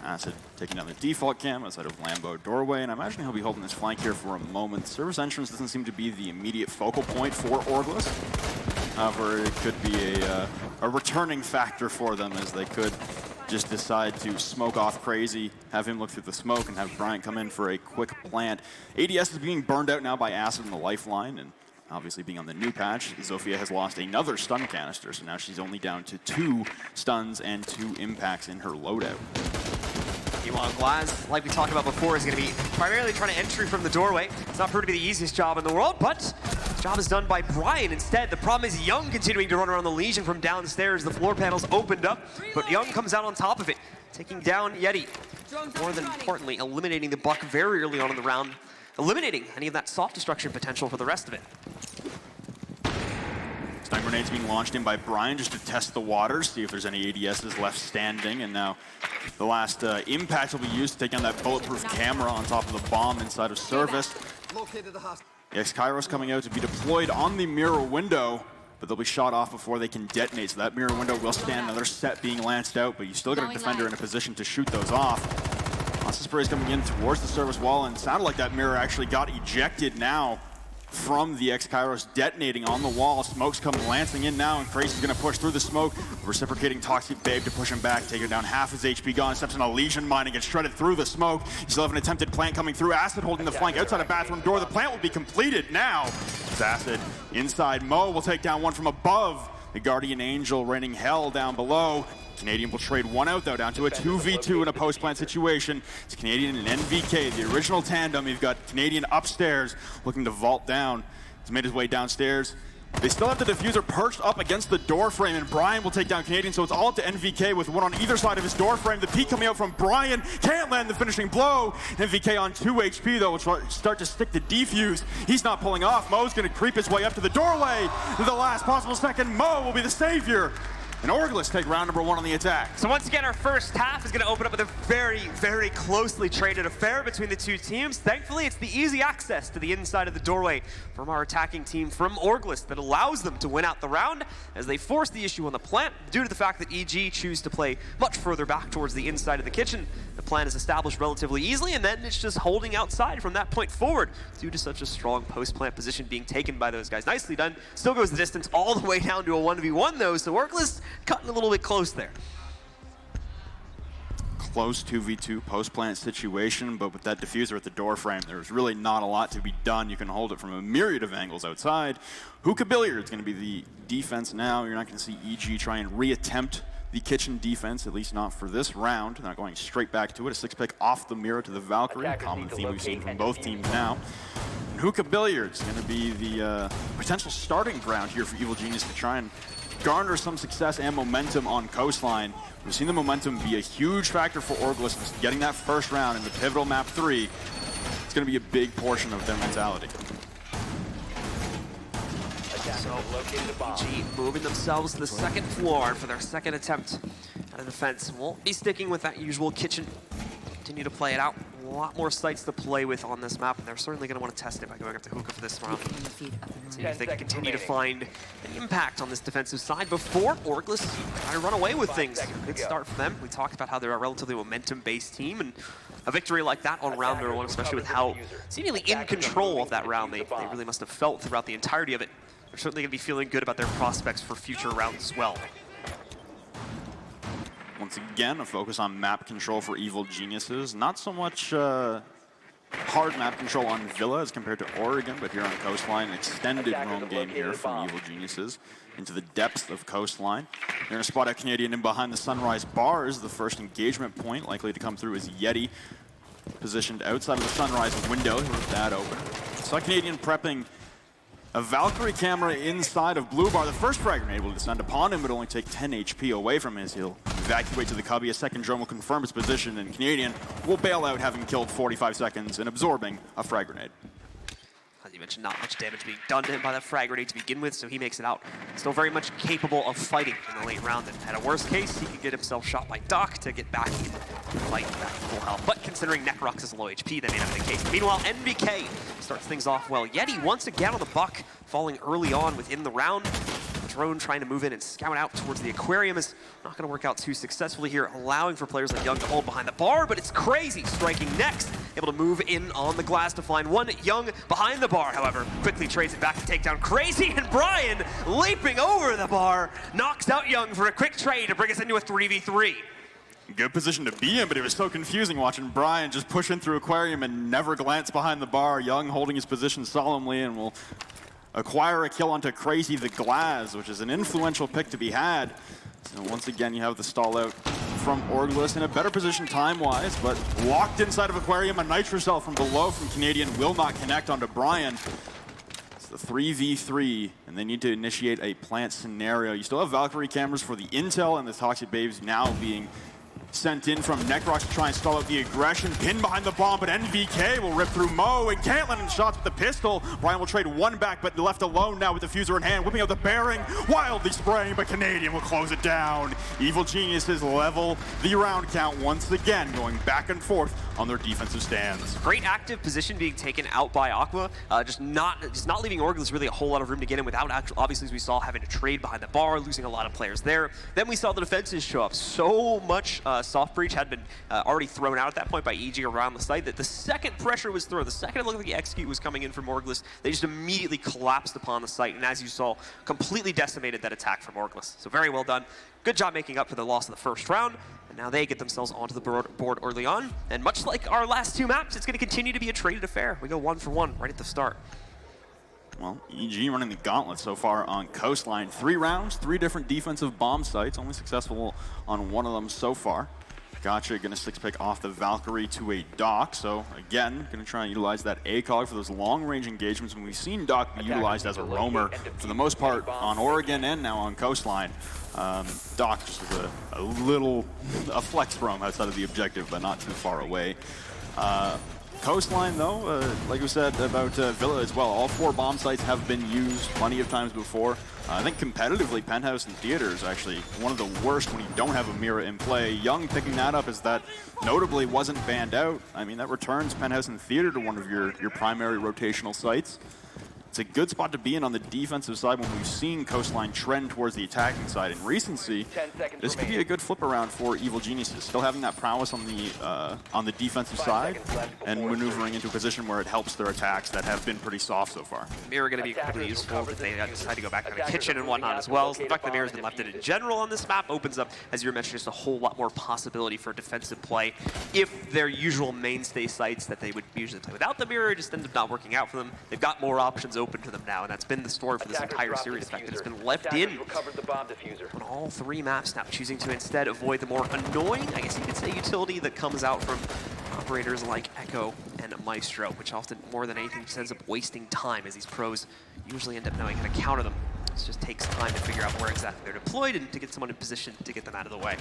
[SPEAKER 17] Acid taking down the default cam outside of Lambeau doorway, and I imagine he'll be holding this flank here for a moment. Service entrance doesn't seem to be the immediate focal point for Orgless. However, it could be a returning factor for them, as they could just decide to smoke off Crazy, have him look through the smoke, and have Bryant come in for a quick plant. ADS is being burned out now by Acid in the lifeline, and obviously being on the new patch, Zofia has lost another stun canister, so now she's only down to 2 stuns and 2 impacts in her loadout.
[SPEAKER 14] Meanwhile, Glaz, like we talked about before, is going to be primarily trying to entry from the doorway. It's not proved to be the easiest job in the world, but the job is done by Brian instead. The problem is Young continuing to run around the Legion from downstairs. The floor panels opened up, but Young comes out on top of it, taking down Yeti. More than importantly, eliminating the Buck very early on in the round, eliminating any of that soft destruction potential for the rest of it.
[SPEAKER 17] Stun grenades being launched in by Brian just to test the waters, see if there's any ADSs left standing, and now the last impact will be used to take down that bulletproof camera on top of the bomb inside of service. The X-Kairos coming out to be deployed on the mirror window, but they'll be shot off before they can detonate, so that mirror window will stand. Another set being lanced out, but you still got a defender in a position to shoot those off. Lots of sprays coming in towards the service wall, and it sounded like that mirror actually got ejected now from the X-Kairos detonating on the wall. Smoke's coming lancing in now, and Crazy's gonna push through the smoke. Reciprocating Toxic Babe to push him back, take her down, half his HP gone, steps in a Legion mine and gets shredded through the smoke. You still have an attempted plant coming through. Acid holding the flank outside a bathroom door. The plant will be completed now. It's Acid inside. Mo will take down one from above. The Guardian Angel raining hell down below. Canadian will trade one out though, down to a 2v2 in a post-plant situation. It's Canadian and NVK, the original tandem. You've got Canadian upstairs looking to vault down. He's made his way downstairs. They still have the diffuser perched up against the door frame, and Brian will take down Canadian, so it's all up to NVK with one on either side of his door frame. The peek coming out from Brian can't land the finishing blow. NVK on 2 HP though, will start to stick to defuse. He's not pulling off. Mo's gonna creep his way up to the doorway. To the last possible second, Mo will be the savior. And Orgless take round number 1 on the attack.
[SPEAKER 14] So once again, our first half is going to open up with a very, very closely traded affair between the two teams. Thankfully, it's the easy access to the inside of the doorway from our attacking team from Orgless that allows them to win out the round as they force the issue on the plant due to the fact that EG choose to play much further back towards the inside of the kitchen. The plant is established relatively easily, and then it's just holding outside from that point forward due to such a strong post-plant position being taken by those guys. Nicely done. Still goes the distance all the way down to a 1v1 though, so Orgless cutting a little bit close there.
[SPEAKER 17] Close 2v2 post-plant situation, but with that diffuser at the door frame, there's really not a lot to be done. You can hold it from a myriad of angles outside. Hookah Billiards going to be the defense now. You're not going to see EG try and reattempt the kitchen defense, at least not for this round. Not going straight back to it. A 6-pick off the mirror to the Valkyrie, a common theme we've seen from both teams now. And Hookah Billiards going to be the potential starting ground here for Evil Genius to try and garner some success and momentum on Coastline. We've seen the momentum be a huge factor for Orgless, getting that first round in the pivotal map 3. It's going to be a big portion of their mentality.
[SPEAKER 14] So, EG moving themselves to the second floor for their second attempt at a defense. Won't be sticking with that usual kitchen. Continue to play it out. A lot more sites to play with on this map, and they're certainly going to want to test it by going up to Hookah for this round. See if they can continue to find an impact on this defensive side before Orgless try to run away with things. Good start for them. We talked about how they're a relatively momentum-based team, and a victory like that on round number 1, especially with how seemingly in control of that round they really must have felt throughout the entirety of it. They're certainly going to be feeling good about their prospects for future rounds as well.
[SPEAKER 17] Once again, a focus on map control for Evil Geniuses. Not so much hard map control on Villa as compared to Oregon, but here on Coastline, an extended roam game here from Evil Geniuses into the depths of Coastline. They're going to spot out Canadian in behind the Sunrise bars. The first engagement point likely to come through is Yeti, positioned outside of the Sunrise window. Here's that open. Saw Canadian prepping a Valkyrie camera inside of Blue Bar. The first frag grenade will descend upon him, but only take 10 HP away from his. He'll evacuate to the cubby. A second drone will confirm his position, and Canadian will bail out, having killed 45 seconds and absorbing a frag grenade.
[SPEAKER 14] As you mentioned, not much damage being done to him by that frag grenade to begin with, so he makes it out. Still very much capable of fighting in the late round, and at a worst case, he could get himself shot by Doc to get back and fight back to full health. But considering Necrox is low HP, that may not be the case. Meanwhile, NBK starts things off well. Yeti once again on the buck, falling early on within the round. Drone trying to move in and scout out towards the aquarium is not going to work out too successfully here, allowing for players like Young to hold behind the bar, but it's Crazy striking next, able to move in on the glass to find one. Young behind the bar, however, quickly trades it back to take down Crazy, and Brian, leaping over the bar, knocks out Young for a quick trade to bring us into a 3v3.
[SPEAKER 17] Good position to be in, but it was so confusing watching Brian just push in through aquarium and never glance behind the bar. Young holding his position solemnly and will acquire a kill onto Crazy the Glass, which is an influential pick to be had. So once again, you have the stall out from Orgless in a better position time-wise, but locked inside of aquarium. A Nitro Cell from below from Canadian will not connect onto Brian. It's the 3v3, and they need to initiate a plant scenario. You still have Valkyrie cameras for the intel, and the Toxic Babes now being sent in from Necrox to try and stall out the aggression. Pinned behind the bomb, but NVK will rip through Mo, and Caitlin in shots with the pistol. Brian will trade one back, but left alone now with the fuser in hand, whipping out the bearing, wildly spraying, but Canadian will close it down. Evil Geniuses level the round count once again, going back and forth on their defensive stands.
[SPEAKER 14] Great active position being taken out by Aqua, just not leaving Orgless really a whole lot of room to get in without actual, obviously as we saw, having to trade behind the bar, losing a lot of players there. Then we saw the defenses show up. So much soft breach had been already thrown out at that point by EG around the site that the second pressure was thrown, the second it looked like the execute was coming in from Orgless, they just immediately collapsed upon the site, and as you saw, completely decimated that attack from Orgless. So very well done. Good job making up for the loss of the first round, and now they get themselves onto the board early on, and much like our last two maps, it's going to continue to be a traded affair. We go 1 for 1 right at the start.
[SPEAKER 17] Well, EG running the gauntlet so far on Coastline. 3 rounds, 3 different defensive bomb sites, only successful on one of them so far. Gotcha, gonna 6-pick off the Valkyrie to a Doc, so again, gonna try and utilize that ACOG for those long-range engagements, and we've seen Doc be utilized as a roamer for the most part on Oregon and now on Coastline. Doc just with a flex roam outside of the objective, but not too far away. Coastline, though, like we said about Villa as well, all 4 bomb sites have been used plenty of times before. I think competitively, Penthouse and Theater is actually one of the worst when you don't have a Mira in play. Young picking that up as that notably wasn't banned out. I mean, that returns Penthouse and Theater to one of your primary rotational sites. It's a good spot to be in on the defensive side when we've seen Coastline trend towards the attacking side. In recency, this could be a good flip around for Evil Geniuses. Still having that prowess on the defensive side and maneuvering into a position where it helps their attacks that have been pretty soft so far.
[SPEAKER 14] Mirror going to be incredibly useful if they decide to go back to the kitchen and whatnot as well. So the fact that the Mirror's been left in general on this map opens up, as you were mentioning, just a whole lot more possibility for defensive play if their usual mainstay sites that they would usually play without the Mirror just end up not working out for them. They've got more options open to them now, and that's been the story for this entire series. The fact that it's been left in on all 3 maps now, choosing to instead avoid the more annoying, I guess you could say, utility that comes out from operators like Echo and Maestro, which often, more than anything, just ends up wasting time, as these pros usually end up knowing how to counter them. It just takes time to figure out where exactly they're deployed and to get someone in position to get them out of the way.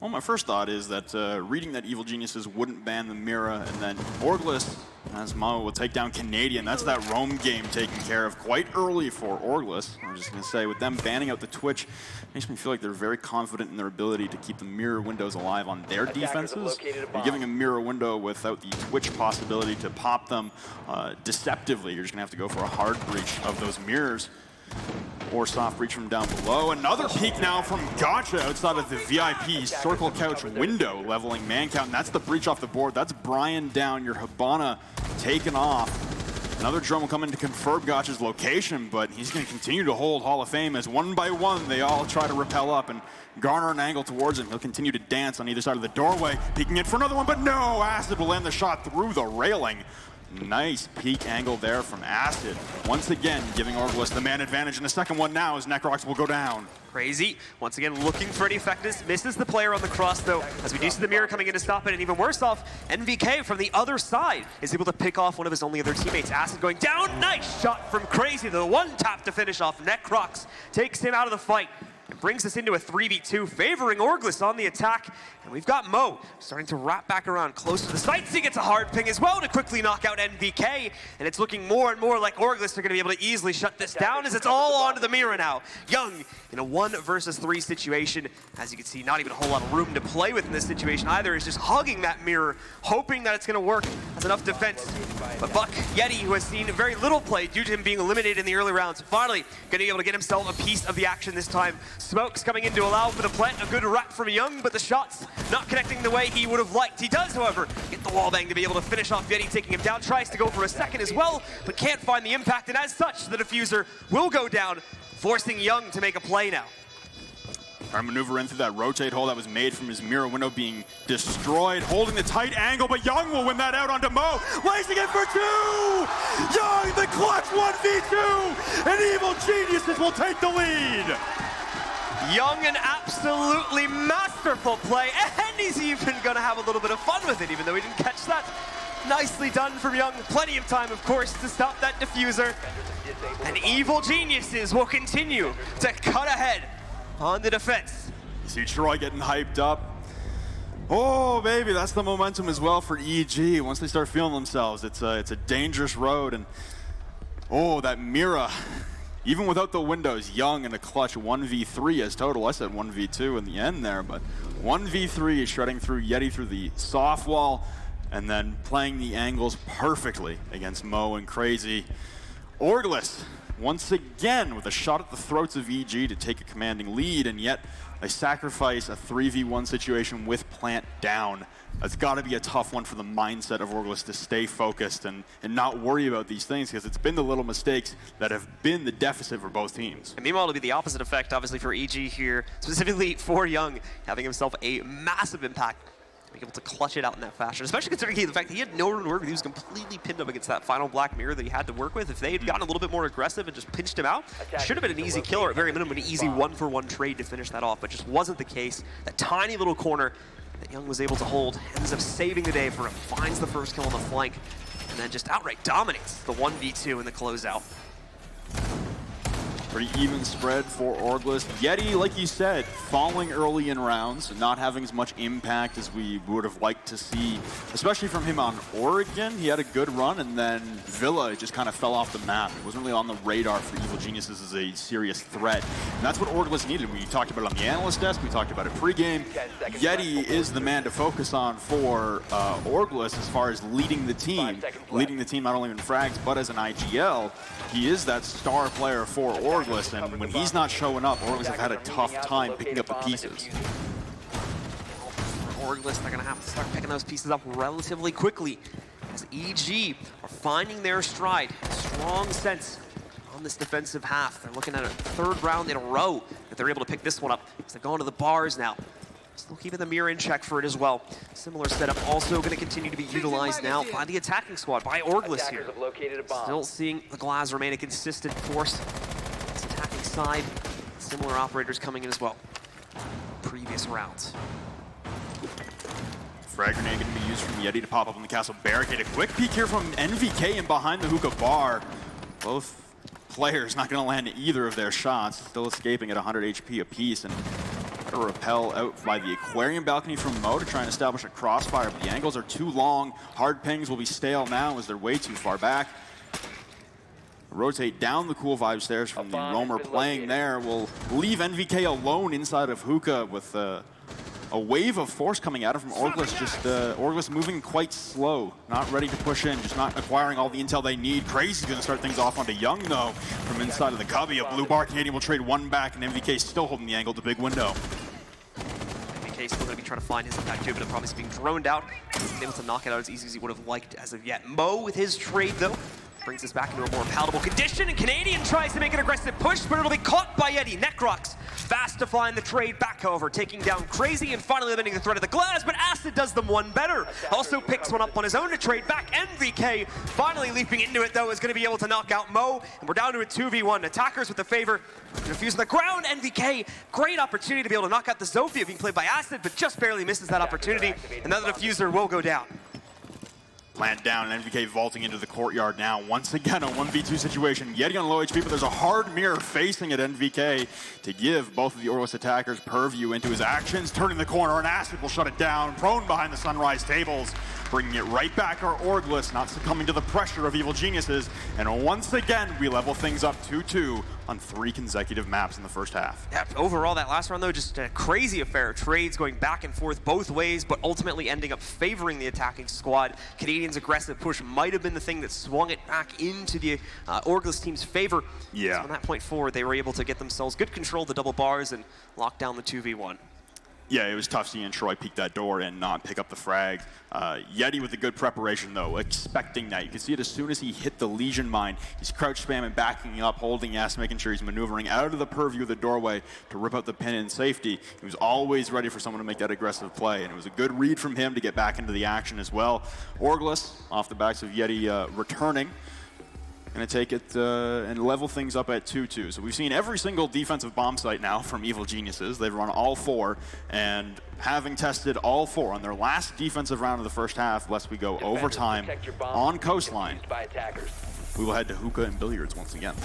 [SPEAKER 17] Well, my first thought is that reading that Evil Geniuses wouldn't ban the Mira, and then Orgless, as Mo will take down Canadian. That's that roam game taken care of quite early for Orgless. I'm just going to say, with them banning out the Twitch, makes me feel like they're very confident in their ability to keep the mirror windows alive on their defenses. You're giving a mirror window without the Twitch possibility to pop them deceptively. You're just going to have to go for a hard breach of those mirrors. or soft breach from down below. Another peek now from Gotcha outside of the VIP circle couch window, leveling man count, and that's the breach off the board. That's Brian down, your Hibana taken off. Another drone will come in to confirm Gotcha's location, but he's going to continue to hold Hall of Fame as one by one they all try to rappel up and garner an angle towards him. He'll continue to dance on either side of the doorway, peeking in for another one, but no! Acid will land the shot through the railing. Nice peak angle there from Acid. Once again, giving Orgless the man advantage in the second one now as Necrox will go down.
[SPEAKER 14] Crazy, once again looking for any effectiveness, misses the player on the cross though, as we do see the mirror coming in to stop it, and even worse off, NVK from the other side is able to pick off one of his only other teammates. Acid going down, nice shot from Crazy, the one tap to finish off. Necrox takes him out of the fight and brings us into a 3v2, favoring Orgless on the attack. And we've got Mo starting to wrap back around close to the sights. He gets a hard ping as well to quickly knock out NVK. And it's looking more and more like Orgless are going to be able to easily shut this down as it's all onto the mirror now. Young in a 1 versus 3 situation. As you can see, not even a whole lot of room to play with in this situation either. Is just hugging that mirror, hoping that it's going to work as enough defense. But Buck Yeti, who has seen very little play due to him being eliminated in the early rounds, finally going to be able to get himself a piece of the action this time. Smokes coming in to allow for the plant. A good wrap from Young, but the shots not connecting the way he would have liked. He does, however, get the wall bang to be able to finish off Yeti, taking him down. Tries to go for a second as well, but can't find the impact. And as such, the diffuser will go down, forcing Young to make a play now.
[SPEAKER 17] Trying to maneuver in through that rotate hole that was made from his mirror window being destroyed, holding the tight angle, but Young will win that out onto Mo, lacing it for 2! Young, the clutch 1v2, and Evil Geniuses will take the lead!
[SPEAKER 14] Young, an absolutely masterful play, and he's even gonna have a little bit of fun with it, even though he didn't catch that. Nicely done from Young. Plenty of time, of course, to stop that diffuser. And Evil Geniuses will continue to cut ahead on the defense.
[SPEAKER 17] You see Troy getting hyped up. Oh, baby, that's the momentum as well for EG. Once they start feeling themselves, it's a dangerous road. And oh, that Mira, even without the windows, Young in a clutch 1v3 as total. I said 1v2 in the end there, but 1v3 is shredding through Yeti through the soft wall and then playing the angles perfectly against Mo and Crazy. Orgless, once again, with a shot at the throats of EG to take a commanding lead, and yet they sacrifice a 3v1 situation with plant down. That's got to be a tough one for the mindset of Orgless to stay focused and not worry about these things, because it's been the little mistakes that have been the deficit for both teams.
[SPEAKER 14] And meanwhile, it'll be the opposite effect, obviously, for EG here, specifically for Young, having himself a massive impact. Being able to clutch it out in that fashion, especially considering the fact that he had no room to work with. He was completely pinned up against that final black mirror that he had to work with. If they had gotten a little bit more aggressive and just pinched him out, it should have been an easy kill, or at very minimum, an easy 1-for-1 trade to finish that off, but just wasn't the case. That tiny little corner that Young was able to hold ends up saving the day for him, finds the first kill on the flank, and then just outright dominates the 1v2 in the closeout.
[SPEAKER 17] Pretty even spread for Orgless. Yeti, like you said, falling early in rounds, not having as much impact as we would have liked to see, especially from him on Oregon. He had a good run, and then Villa just kind of fell off the map. It wasn't really on the radar for Evil Geniuses as a serious threat. And that's what Orgless needed. We talked about it on the analyst desk, we talked about it pregame. Yeti is the man to focus on for Orgless as far as leading the team. Leading the team not only in frags, but as an IGL. He is that star player for Orgless. And when he's not showing up, Orgless have had a tough time picking up the pieces.
[SPEAKER 14] For Orgless, they're going to have to start picking those pieces up relatively quickly, as EG are finding their stride, a strong sense on this defensive half. They're looking at a 3rd round in a row that they're able to pick this one up. They're going to the bars now. Still keeping the mirror in check for it as well. Similar setup also going to continue to be utilized now by the attacking squad, by Orgless here. Still seeing the Glaz remain a consistent force. This attacking side, similar operators coming in as well. Previous rounds.
[SPEAKER 17] Frag grenade going to be used from Yeti to pop up on the castle barricade. A quick peek here from NVK in behind the hookah bar. Both players not going to land either of their shots, still escaping at 100 HP apiece. And a rappel out by the aquarium balcony from Mo to try and establish a crossfire, but the angles are too long. Hard pings will be stale now as they're way too far back. Rotate down the cool vibe stairs from the roamer playing there will leave NVK alone inside of hookah with a a wave of force coming at him from Orgless, just Orgless moving quite slow, not ready to push in, just not acquiring all the intel they need. Crazy's going to start things off onto Young, though, from inside of the cubby. A blue bar, Canadian will trade one back, and MVK still holding the angle to big window.
[SPEAKER 14] MVK still going to be trying to find his impact too, but probably being droned out. He's able to knock it out as easy as he would have liked as of yet. Mo with his trade, though, brings us back into a more palatable condition, and Canadian tries to make an aggressive push, but it'll be caught by Yeti. Necrox fast to find the trade back, however, taking down Crazy and finally limiting the threat of the glass, but Acid does them one better. Also picks one up on his own to trade back. MVK finally leaping into it, though, is going to be able to knock out Mo, and we're down to a 2v1. Attackers with the favor. Refuse on the ground. MVK, great opportunity to be able to knock out the Zofia being played by Acid, but just barely misses that opportunity. Another diffuser will go down.
[SPEAKER 17] Plant down, and MVK vaulting into the courtyard now. Once again, a 1v2 situation. Yeti on low HP, but there's a hard mirror facing at MVK to give both of the Orgless attackers purview into his actions. Turning the corner, and Acid will shut it down. Prone behind the Sunrise tables. Bringing it right back our Orgless, not succumbing to the pressure of Evil Geniuses. And once again, we level things up 2-2 on 3 consecutive maps in the first half.
[SPEAKER 14] Yeah, overall, that last round, though, just a crazy affair. Trades going back and forth both ways, but ultimately ending up favoring the attacking squad. Canadians' aggressive push might have been the thing that swung it back into the Orgless team's favor.
[SPEAKER 17] Yeah.
[SPEAKER 14] So from that point forward, they were able to get themselves good control of the double bars and lock down the 2v1.
[SPEAKER 17] Yeah, it was tough seeing Troy peek that door and not pick up the frag. Yeti with a good preparation, though, expecting that. You can see it as soon as he hit the Legion mine. He's crouch spamming, backing up, holding S, making sure he's maneuvering out of the purview of the doorway to rip out the pin in safety. He was always ready for someone to make that aggressive play, and it was a good read from him to get back into the action as well. Orgless, off the backs of Yeti, returning. Going to take it and level things up at 2-2. So we've seen every single defensive bomb site now from Evil Geniuses. They've run all 4, and having tested all 4 on their last defensive round of the first half, lest we go overtime on Coastline, we will head to hookah and billiards once again.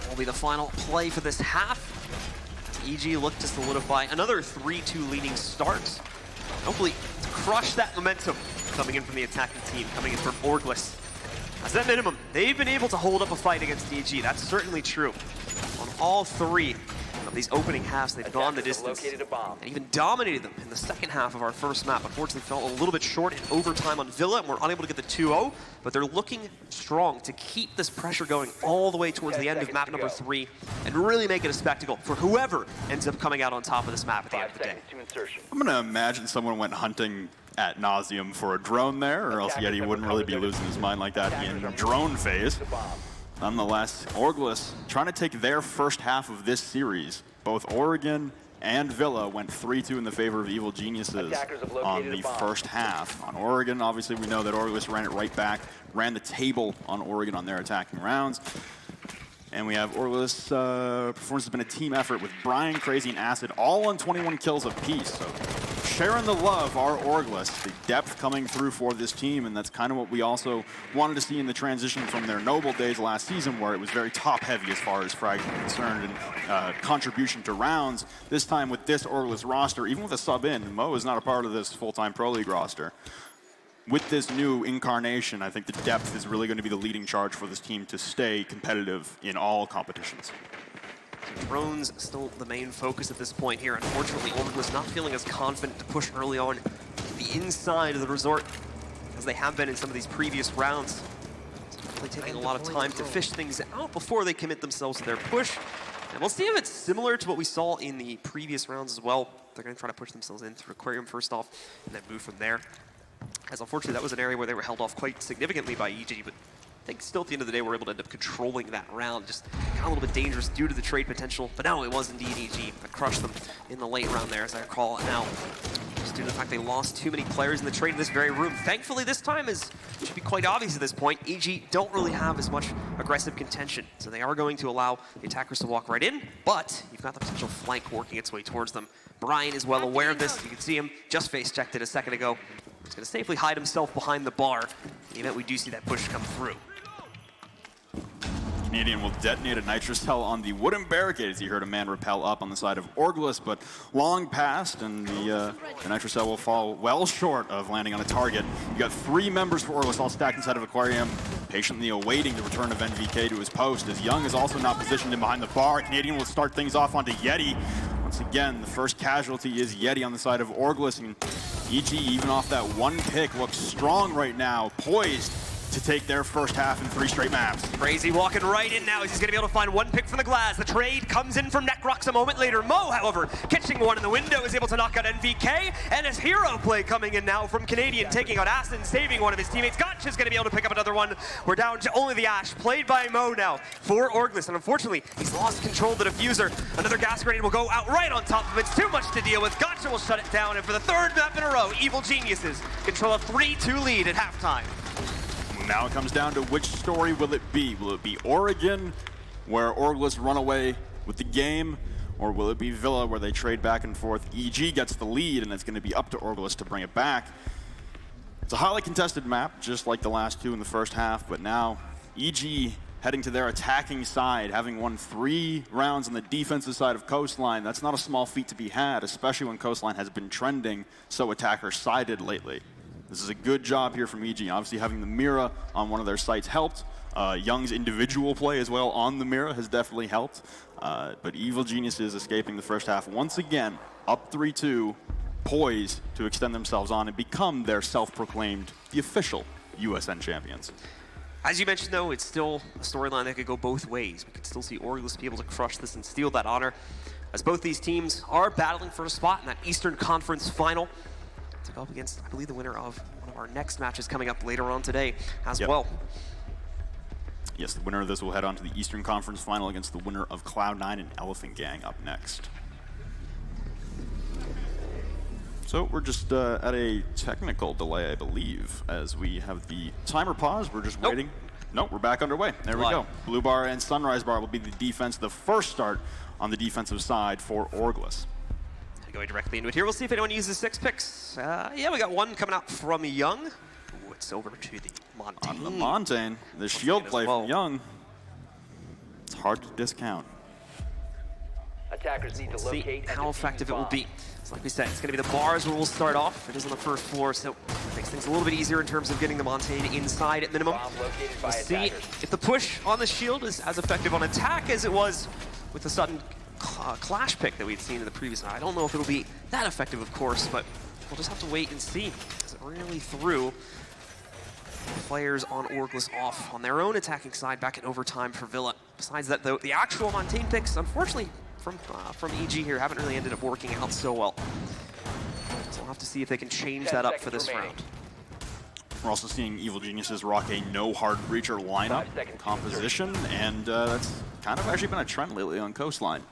[SPEAKER 14] Will be the final play for this half. EG look to solidify another 3-2 leading start. Hopefully to crush that momentum coming in from the attacking team, coming in from Orgless. As at minimum, they've been able to hold up a fight against EG. That's certainly true. On all 3 of these opening halves, they've gone the distance and even dominated them in the second half of our first map. Unfortunately, fell a little bit short in overtime on Villa, and we're unable to get the 2-0, but they're looking strong to keep this pressure going all the way towards the end of map number 3 and really make it a spectacle for whoever ends up coming out on top of this map at the end of the day.
[SPEAKER 17] I'm going to imagine someone went hunting at nauseum for a drone there, or else Yeti wouldn't really be losing his mind like that in drone phase. Nonetheless, Orgless trying to take their first half of this series. Both Oregon and Villa went 3-2 in the favor of Evil Geniuses on the first half. On Oregon, obviously, we know that Orgless ran it right back, ran the table on Oregon on their attacking rounds. And we have Orgless. Performance has been a team effort with Brian, Crazy, and Acid all on 21 kills apiece. So sharing the love, our Orgless, the depth coming through for this team, and that's kind of what we also wanted to see in the transition from their Noble days last season, where it was very top-heavy as far as frags are concerned and contribution to rounds. This time with this Orgless roster, even with a sub in, Mo is not a part of this full-time Pro League roster. With this new incarnation, I think the depth is really going to be the leading charge for this team to stay competitive in all competitions.
[SPEAKER 14] Drones still the main focus at this point here. Unfortunately, Orgless not feeling as confident to push early on the inside of the resort as they have been in some of these previous rounds. It's really taking a lot of time to fish things out before they commit themselves to their push. And we'll see if it's similar to what we saw in the previous rounds as well. They're going to try to push themselves in through Aquarium first off, and then move from there. As unfortunately, that was an area where they were held off quite significantly by EG, but I think still at the end of the day, we're able to end up controlling that round. Just got a little bit dangerous due to the trade potential, but no, it was indeed EG that crushed them in the late round there, as I recall it now. Just due to the fact they lost too many players in the trade in this very room. Thankfully, this time it should be quite obvious at this point. EG don't really have as much aggressive contention, so they are going to allow the attackers to walk right in, but you've got the potential flank working its way towards them. Brian is well aware of this. You can see him just face checked it a second ago. He's going to safely hide himself behind the bar in the event we do see that push come through.
[SPEAKER 17] Canadian will detonate a nitrous cell on the wooden barricade as he heard a man rappel up on the side of Orgless, but long past, and the nitrous cell will fall well short of landing on a target. You got 3 members for Orgless all stacked inside of Aquarium, patiently awaiting the return of NVK to his post, as Young is also not positioned in behind the bar. Canadian will start things off onto Yeti. Once again, the first casualty is Yeti on the side of Orgless, and EG, even off that one pick, looks strong right now, poised to take their first half in 3 straight maps.
[SPEAKER 14] Crazy walking right in now as he's going to be able to find one pick from the glass. The trade comes in from Necrox a moment later. Mo, however, catching one in the window, is able to knock out NVK, and his hero play coming in now from Canadian, taking out Aston, saving one of his teammates. Gotcha's going to be able to pick up another one. We're down to only the Ash, played by Mo now for Orgless, and unfortunately, he's lost control of the diffuser. Another gas grenade will go out right on top of it. It's too much to deal with. Gotcha will shut it down, and for the 3rd map in a row, Evil Geniuses control a 3-2 lead at halftime.
[SPEAKER 17] Now it comes down to which story will it be? Will it be Oregon, where Orgless run away with the game, or will it be Villa, where they trade back and forth? EG gets the lead, and it's going to be up to Orgless to bring it back. It's a highly contested map, just like the last 2 in the first half, but now EG heading to their attacking side, having won 3 rounds on the defensive side of Coastline. That's not a small feat to be had, especially when Coastline has been trending so attacker-sided lately. This is a good job here from EG. Obviously, having the Mira on one of their sites helped. Young's individual play as well on the Mira has definitely helped. But Evil Geniuses escaping the first half once again, up 3-2, poised to extend themselves on and become their self-proclaimed, the official USN champions.
[SPEAKER 14] As you mentioned, though, it's still a storyline that could go both ways. We could still see Orgless be able to crush this and steal that honor, as both these teams are battling for a spot in that Eastern Conference final to go up against, I believe, the winner of one of our next matches coming up later on today as well.
[SPEAKER 17] Yes, the winner of this will head on to the Eastern Conference final against the winner of Cloud9 and Elephant Gang up next. So we're just at a technical delay, I believe, as we have the timer pause. We're just waiting. Nope, we're back underway. There we go. Blue Bar and Sunrise Bar will be the defense, the first start on the defensive side for Orgless.
[SPEAKER 14] Going directly into it here. We'll see if anyone uses 6 picks. Yeah, we got one coming out from Young. Ooh, it's over to the Montaigne.
[SPEAKER 17] On the Montaigne, the shield play from Young. It's hard to discount.
[SPEAKER 16] Attackers need to
[SPEAKER 14] see
[SPEAKER 16] locate
[SPEAKER 14] how effective it will be. So like we said, it's going to be the bars where we'll start off. It is on the first floor, so it makes things a little bit easier in terms of getting the Montaigne inside at minimum. We'll see if the push on the shield is as effective on attack as it was with the sudden clash pick that we'd seen in the previous night. I don't know if it'll be that effective, of course, but we'll just have to wait and see, as it really threw players on Orgless off on their own attacking side back in overtime for Villa. Besides that, though, the actual Montaigne picks, unfortunately, from EG here haven't really ended up working out so well. So we'll have to see if they can change that up for this round.
[SPEAKER 17] We're also seeing Evil Geniuses rock a no hard breacher lineup composition, and that's kind of actually been a trend lately on Coastline.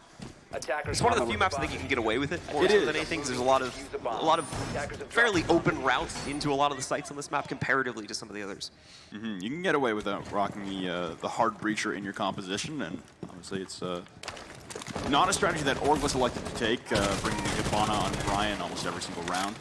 [SPEAKER 14] It's one of the few maps I think you can get away with it more so than anything, because there's a lot of fairly open routes into a lot of the sites on this map comparatively to some of the others.
[SPEAKER 17] You can get away with rocking the hard breacher in your composition, and obviously it's not a strategy that Orgless elected to take, bringing the Hibana on Brian almost every single round.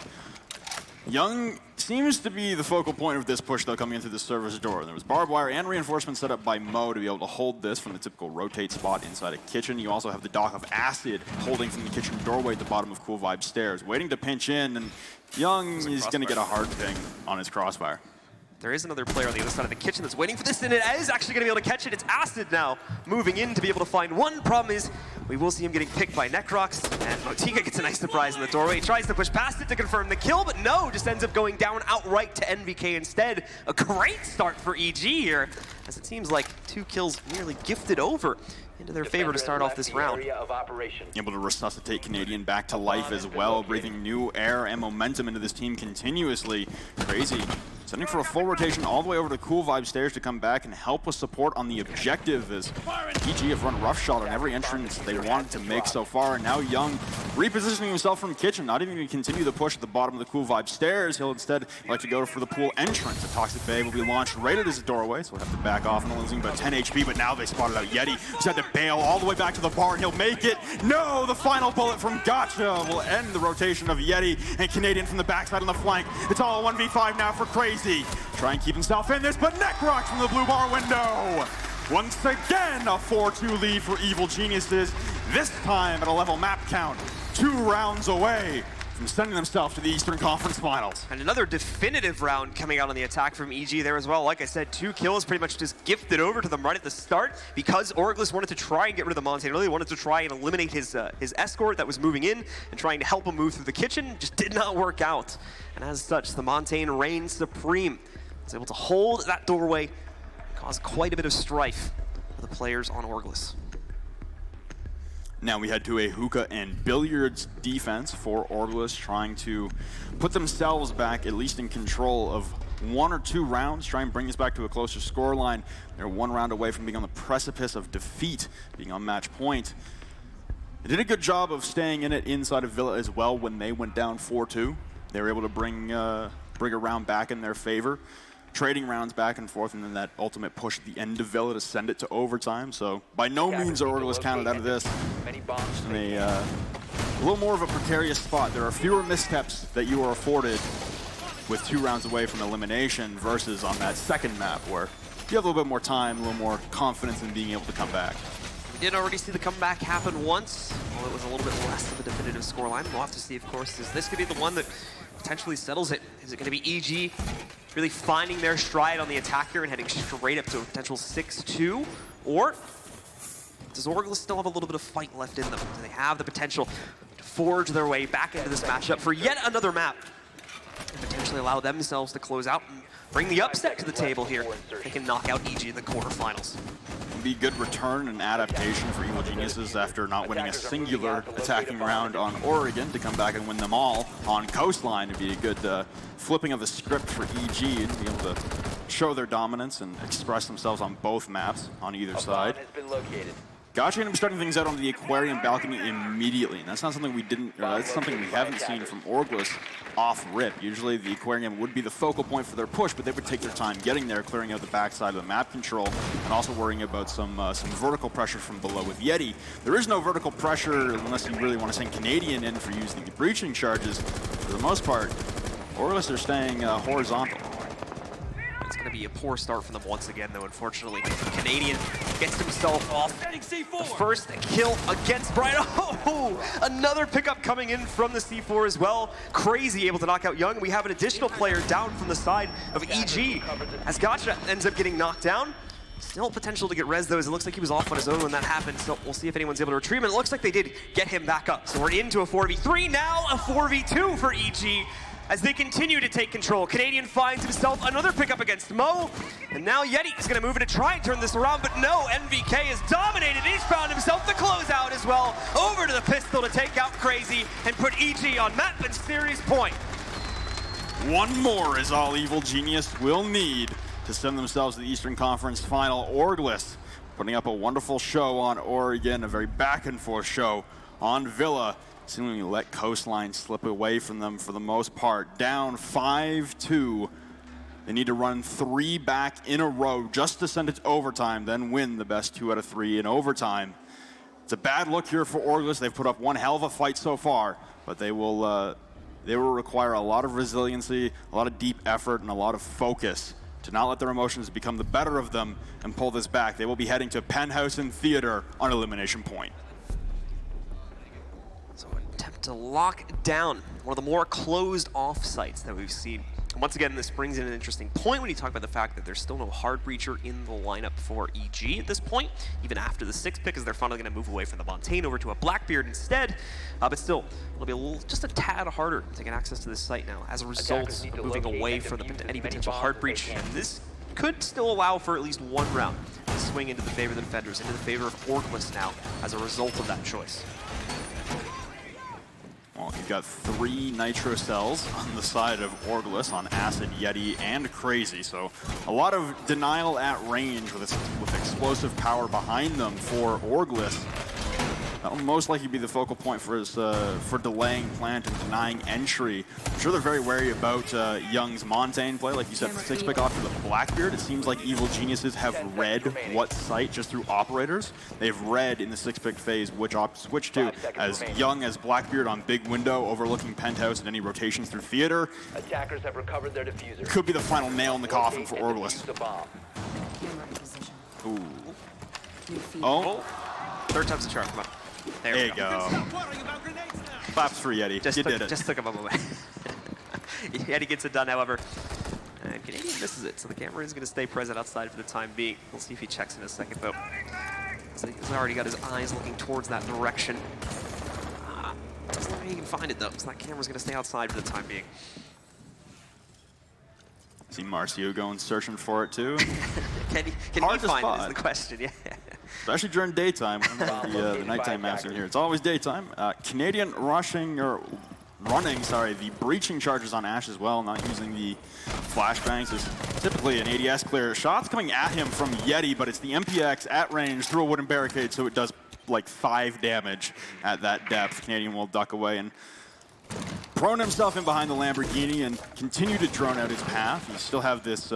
[SPEAKER 17] Young seems to be the focal point of this push, though, coming into the service door. There was barbed wire and reinforcement set up by Mo to be able to hold this from the typical rotate spot inside a kitchen. You also have the dock of Acid holding from the kitchen doorway at the bottom of Cool Vibe stairs, waiting to pinch in, and Young is going to get a hard ping on his crossfire.
[SPEAKER 14] There is another player on the other side of the kitchen that's waiting for this, and it is actually going to be able to catch it. It's Acid now, moving in to be able to find one. Problem is, we will see him getting picked by Necrox, and Motiga gets a nice surprise in the doorway. He tries to push past it to confirm the kill, but no, just ends up going down outright to NVK instead. A great start for EG here, as it seems like 2 kills nearly gifted over into their favor to start off this round.
[SPEAKER 17] Able to resuscitate Canadian back to life as well, breathing new air and momentum into this team continuously. Crazy. Sending for a full rotation all the way over to Cool Vibe stairs to come back and help with support on the objective, as EG have run roughshod on every entrance they wanted to make so far. And now Young repositioning himself from kitchen, not even going to continue the push at the bottom of the Cool Vibe stairs. He'll instead like to go for the pool entrance. A Toxic Bay will be launched right at his doorway, so he'll have to back off, and losing about 10 HP, but now they spotted out Yeti, who's had to bail all the way back to the bar, and he'll make it. No, the final bullet from Gotcha will end the rotation of Yeti, and Canadian from the backside on the flank. It's all a 1v5 now for Crazy. Try and keep himself in this, but Necrox from the blue bar window. Once again, a 4-2 lead for Evil Geniuses, this time at a level map count, 2 rounds away from sending themselves to the Eastern Conference Finals.
[SPEAKER 14] And another definitive round coming out on the attack from EG there as well. Like I said, 2 kills pretty much just gifted over to them right at the start because Orgless wanted to try and get rid of the Montane. Really wanted to try and eliminate his escort that was moving in and trying to help him move through the kitchen. Just did not work out. And as such, the Montane reigned supreme. Was able to hold that doorway, cause quite a bit of strife for the players on Orgless.
[SPEAKER 17] Now we head to a hookah and billiards defense for Orgless, trying to put themselves back at least in control of 1 or 2 rounds, try and bring us back to a closer scoreline. They're 1 round away from being on the precipice of defeat, being on match point. They did a good job of staying in it inside of Villa as well when they went down 4-2. They were able to bring a round back in their favor, trading rounds back and forth, and then that ultimate push at the end of Villa to send it to overtime. So by no means are Orgless counted out of this. Just in a little more of a precarious spot. There are fewer missteps that you are afforded with 2 rounds away from elimination versus on that second map where you have a little bit more time, a little more confidence in being able to come back.
[SPEAKER 14] We did already see the comeback happen once, although it was a little bit less of a definitive scoreline. We'll have to see, of course, is this could be the one that potentially settles it? Is it going to be EG really finding their stride on the attack here and heading straight up to a potential 6-2? Or does Orgless still have a little bit of fight left in them? Do they have the potential to forge their way back into this matchup for yet another map and potentially allow themselves to close out and bring the upset to the table here? They can knock out EG in the quarterfinals.
[SPEAKER 17] Be good return and adaptation for Evil Geniuses after not winning a singular attacking round on Oregon to come back and win them all on Coastline. It'd be a good flipping of the script for EG to be able to show their dominance and express themselves on both maps on either side. Gotcha going to be starting things out on the aquarium balcony immediately, and that's not something we didn't, that's something we haven't seen from Orgless off rip. Usually the aquarium would be the focal point for their push, but they would take their time getting there, clearing out the backside of the map control, and also worrying about some vertical pressure from below with Yeti. There is no vertical pressure unless you really want to send Canadian in for using the breaching charges. For the most part, Orgless are staying horizontal.
[SPEAKER 14] It's going to be a poor start for them once again, though, unfortunately. Canadian gets himself off the first kill against Brian. Oh, another pickup coming in from the C4 as well. Crazy able to knock out Young. We have an additional player down from the side of EG as Gotcha ends up getting knocked down. Still potential to get res, though, as it looks like he was off on his own when that happened. So we'll see if anyone's able to retrieve him. It looks like they did get him back up. So we're into a 4v3, now a 4v2 for EG. As they continue to take control, Canadian finds himself another pickup against Mo, and now Yeti is going to move in to try and turn this around, but no, NVK is dominated. He's found himself the closeout as well, over to the pistol to take out Crazy and put EG on map and series point.
[SPEAKER 17] 1 more is all Evil Genius will need to send themselves to the Eastern Conference Final. Orgless putting up a wonderful show on Oregon, a very back and forth show on Villa. Seemingly let Coastline slip away from them for the most part. Down 5-2. They need to run 3 back in a row just to send it to overtime, then win the best 2 out of 3 in overtime. It's a bad look here for Orgless. They've put up one hell of a fight so far, but they will require a lot of resiliency, a lot of deep effort, and a lot of focus to not let their emotions become the better of them and pull this back. They will be heading to Penn Teller Theater on elimination point.
[SPEAKER 14] So attempt to lock down one of the more closed off sites that we've seen. And once again, this brings in an interesting point when you talk about the fact that there's still no hard breacher in the lineup for EG at this point, even after the 6th pick, as they're finally going to move away from the Montane over to a Blackbeard instead. But still, it'll be just a tad harder to get access to this site now as a result of moving away from any potential hard breach. And this could still allow for at least 1 round to swing into the favor of the defenders, into the favor of Orgless now as a result of that choice.
[SPEAKER 17] Well, you've got 3 nitro cells on the side of Orgless on Acid, Yeti, and Crazy. So a lot of denial at range with explosive power behind them for Orgless. That'll most likely be the focal point for delaying plant and denying entry. I'm sure they're very wary about Young's Montane play. Like you said, the 6th pick off to the Blackbeard. It seems like Evil Geniuses have read what site just through operators. They've read in the 6th pick phase which op to switch to, as Young as Blackbeard on big window overlooking Penthouse and any rotations through theater.
[SPEAKER 16] Attackers have recovered their diffuser.
[SPEAKER 17] Could be the final nail in the coffin for Orgless. Ooh.
[SPEAKER 14] Oh, 3rd time's the charm, come on. There
[SPEAKER 17] you go.
[SPEAKER 15] Claps for Yeti. You did it.
[SPEAKER 14] Just took him a moment. Yeti gets it done, however. And Canadian misses it, so the camera is going to stay present outside for the time being. We'll see if he checks in a second, though. So he's already got his eyes looking towards that direction. Doesn't know how he can find it, though, so that camera's going to stay outside for the time being.
[SPEAKER 15] See Marcio going searching for it, too.
[SPEAKER 14] Can he find it is the question, yeah.
[SPEAKER 15] Especially during daytime. The nighttime maps in here. It's always daytime. Canadian running, the breaching charges on Ash as well, not using the flashbangs. Is typically an ADS clear. Shots coming at him from Yeti, but it's the MPX at range through a wooden barricade, so it does like 5 damage at that depth. Canadian will duck away and prone himself in behind the Lamborghini and continue to drone out his path. You still have this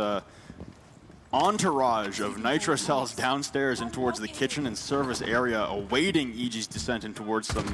[SPEAKER 15] entourage of nitro cells downstairs and towards the kitchen and service area awaiting EG's descent in towards some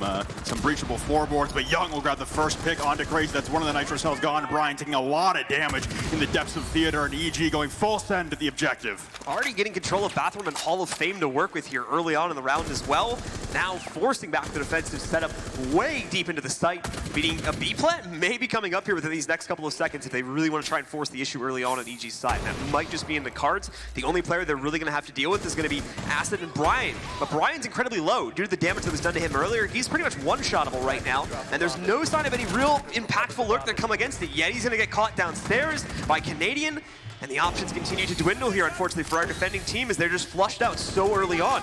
[SPEAKER 15] breachable floorboards, but Young will grab the first pick onto Crazy. That's one of the nitro cells gone. Brian taking a lot of damage in the depths of theater, and EG going full send to the objective.
[SPEAKER 14] Already getting control of Bathroom and Hall of Fame to work with here early on in the round as well. Now forcing back the defensive setup way deep into the site, beating a B plant maybe coming up here within these next couple of seconds if they really want to try and force the issue early on EG's side. That might just be in the cards. The only player they're really going to have to deal with is going to be Acid and Brian. But Brian's incredibly low due to the damage that was done to him earlier. He's pretty much one-shottable right now, and there's no sign of any real impactful lurk that come against it. Yeti's going to get caught downstairs by Canadian, and the options continue to dwindle here, unfortunately, for our defending team as they're just flushed out so early on.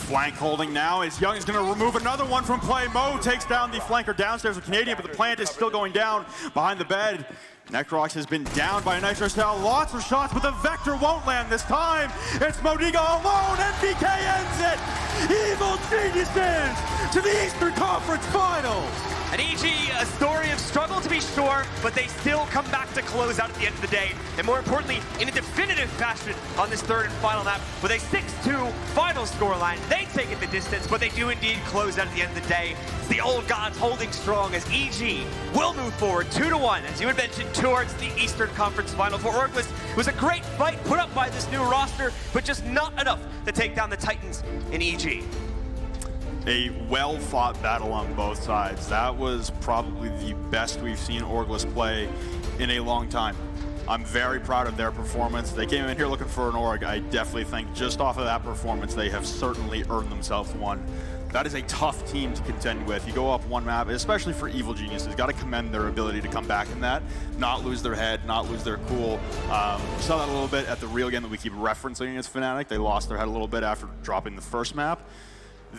[SPEAKER 15] Flank holding now as Young is going to remove another one from play. Mo takes down the flanker downstairs with Canadian, but the plant is still going down behind the bed. Necrox has been down by a nitro cell. Lots of shots, but the Vector won't land this time. It's Modiga alone. NBK ends it. Evil Geniuses to the Eastern Conference Finals.
[SPEAKER 14] An EG, a story of struggle to be sure, but they still come back to close out at the end of the day. And more importantly, in a definitive fashion on this third and final map with a 6-2 final scoreline. They take it the distance, but they do indeed close out at the end of the day. It's the old gods holding strong as EG will move forward 2-1, as you had mentioned, towards the Eastern Conference Final for Orgless. It was a great fight put up by this new roster, but just not enough to take down the Titans in EG.
[SPEAKER 15] A well-fought battle on both sides. That was probably the best we've seen Orgless play in a long time. I'm very proud of their performance. They came in here looking for an Org. I definitely think just off of that performance, they have certainly earned themselves one. That is a tough team to contend with. You go up one map, especially for Evil Geniuses, got to commend their ability to come back in that, not lose their head, not lose their cool. We saw that a little bit at the real game that we keep referencing as Fnatic. They lost their head a little bit after dropping the first map.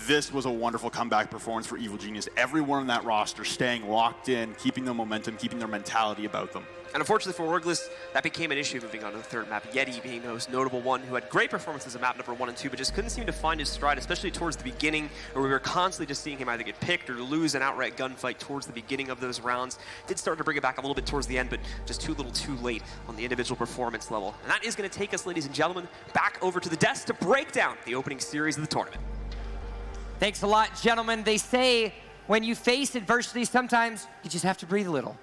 [SPEAKER 15] This was a wonderful comeback performance for Evil Genius. Everyone in that roster staying locked in, keeping the momentum, keeping their mentality about them.
[SPEAKER 14] And unfortunately for Orgless, that became an issue moving on to the third map. Yeti being the most notable one who had great performances at map number 1 and 2, but just couldn't seem to find his stride, especially towards the beginning, where we were constantly just seeing him either get picked or lose an outright gunfight towards the beginning of those rounds. Did start to bring it back a little bit towards the end, but just too little too late on the individual performance level. And that is going to take us, ladies and gentlemen, back over to the desk to break down the opening series of the tournament.
[SPEAKER 1] Thanks a lot, gentlemen. They say when you face adversity, sometimes you just have to breathe a little.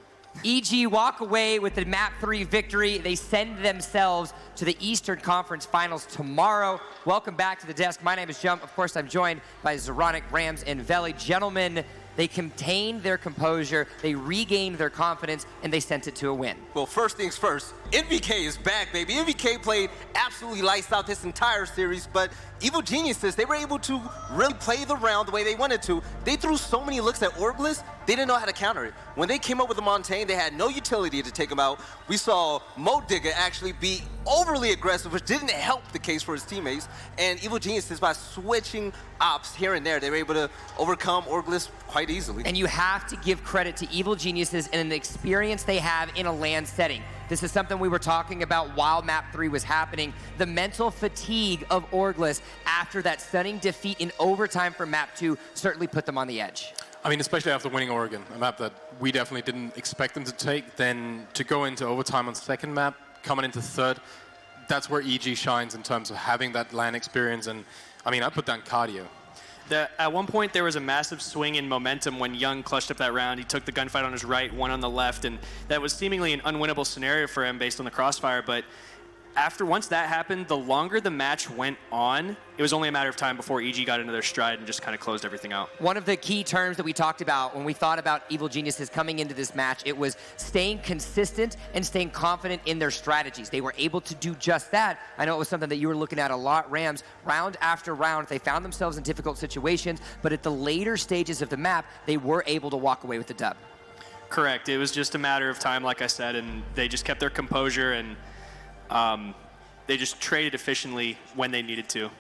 [SPEAKER 1] EG walk away with the Map 3 victory. They send themselves to the Eastern Conference Finals tomorrow. Welcome back to the desk. My name is Jump. Of course, I'm joined by Zoronic, Rams, and Veli. Gentlemen, they contained their composure, they regained their confidence, and they sent it to a win.
[SPEAKER 4] Well, first things first, NVK is back, baby. NVK played absolutely lights out this entire series, but Evil Geniuses, they were able to really play the round the way they wanted to. They threw so many looks at Orgless, they didn't know how to counter it. When they came up with the Montaigne, they had no utility to take him out. We saw Modiga actually be overly aggressive, which didn't help the case for his teammates. And Evil Geniuses, by switching ops here and there, they were able to overcome Orgless quite easily.
[SPEAKER 1] And you have to give credit to Evil Geniuses and the experience they have in a LAN setting. This is something we were talking about while Map 3 was happening. The mental fatigue of Orgless after that stunning defeat in overtime for Map 2 certainly put them on the edge.
[SPEAKER 2] I mean, especially after winning Oregon, a map that we definitely didn't expect them to take, then to go into overtime on second map, coming into third, that's where EG shines in terms of having that LAN experience. And I mean, I put down cardio.
[SPEAKER 3] At one point, there was a massive swing in momentum when Young clutched up that round. He took the gunfight on his right, one on the left, and that was seemingly an unwinnable scenario for him based on the crossfire. But once that happened, the longer the match went on, it was only a matter of time before EG got into their stride and just kind of closed everything out.
[SPEAKER 1] One of the key terms that we talked about when we thought about Evil Geniuses coming into this match, it was staying consistent and staying confident in their strategies. They were able to do just that. I know it was something that you were looking at a lot, Rams. Round after round, they found themselves in difficult situations, but at the later stages of the map, they were able to walk away with the dub.
[SPEAKER 3] Correct. It was just a matter of time, like I said, and they just kept their composure and they just traded efficiently when they needed to.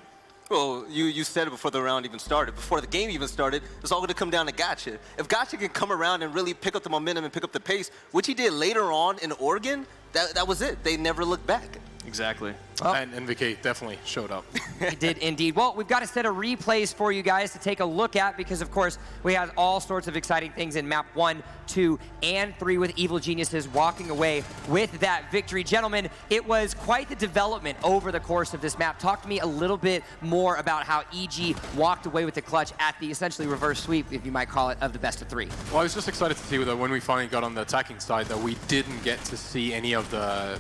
[SPEAKER 4] Well, you said it before the round even started. Before the game even started, it's all going to come down to Gotcha. If Gotcha can come around and really pick up the momentum and pick up the pace, which he did later on in Oregon, that was it. They never looked back.
[SPEAKER 3] Exactly.
[SPEAKER 1] Oh.
[SPEAKER 2] And NVK definitely showed up.
[SPEAKER 1] He did indeed. Well, we've got a set of replays for you guys to take a look at because, of course, we had all sorts of exciting things in map 1, 2, and 3 with Evil Geniuses walking away with that victory. Gentlemen, it was quite the development over the course of this map. Talk to me a little bit more about how EG walked away with the clutch at the essentially reverse sweep, if you might call it, of the best of 3.
[SPEAKER 2] Well, I was just excited to see that when we finally got on the attacking side that we didn't get to see any of the,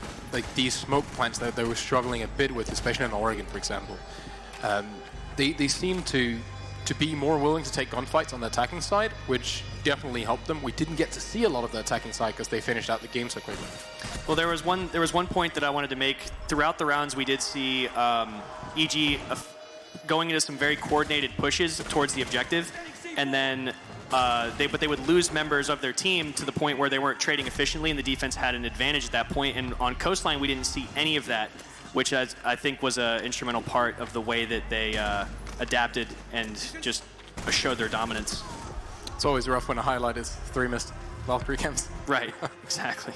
[SPEAKER 2] these smoke plants that they were struggling a bit with, especially in Oregon, for example. They seem to be more willing to take gunfights on the attacking side, which definitely helped them. We didn't get to see a lot of the attacking side because they finished out the game so quickly.
[SPEAKER 3] Well, there was one point that I wanted to make. Throughout the rounds, we did see EG going into some very coordinated pushes towards the objective, and then they would lose members of their team to the point where they weren't trading efficiently, and the defense had an advantage at that point. And on Coastline, we didn't see any of that, which I think was an instrumental part of the way that they adapted and just showed their dominance.
[SPEAKER 2] It's always rough when a highlight is 3 missed last 3 camps.
[SPEAKER 3] Right, exactly.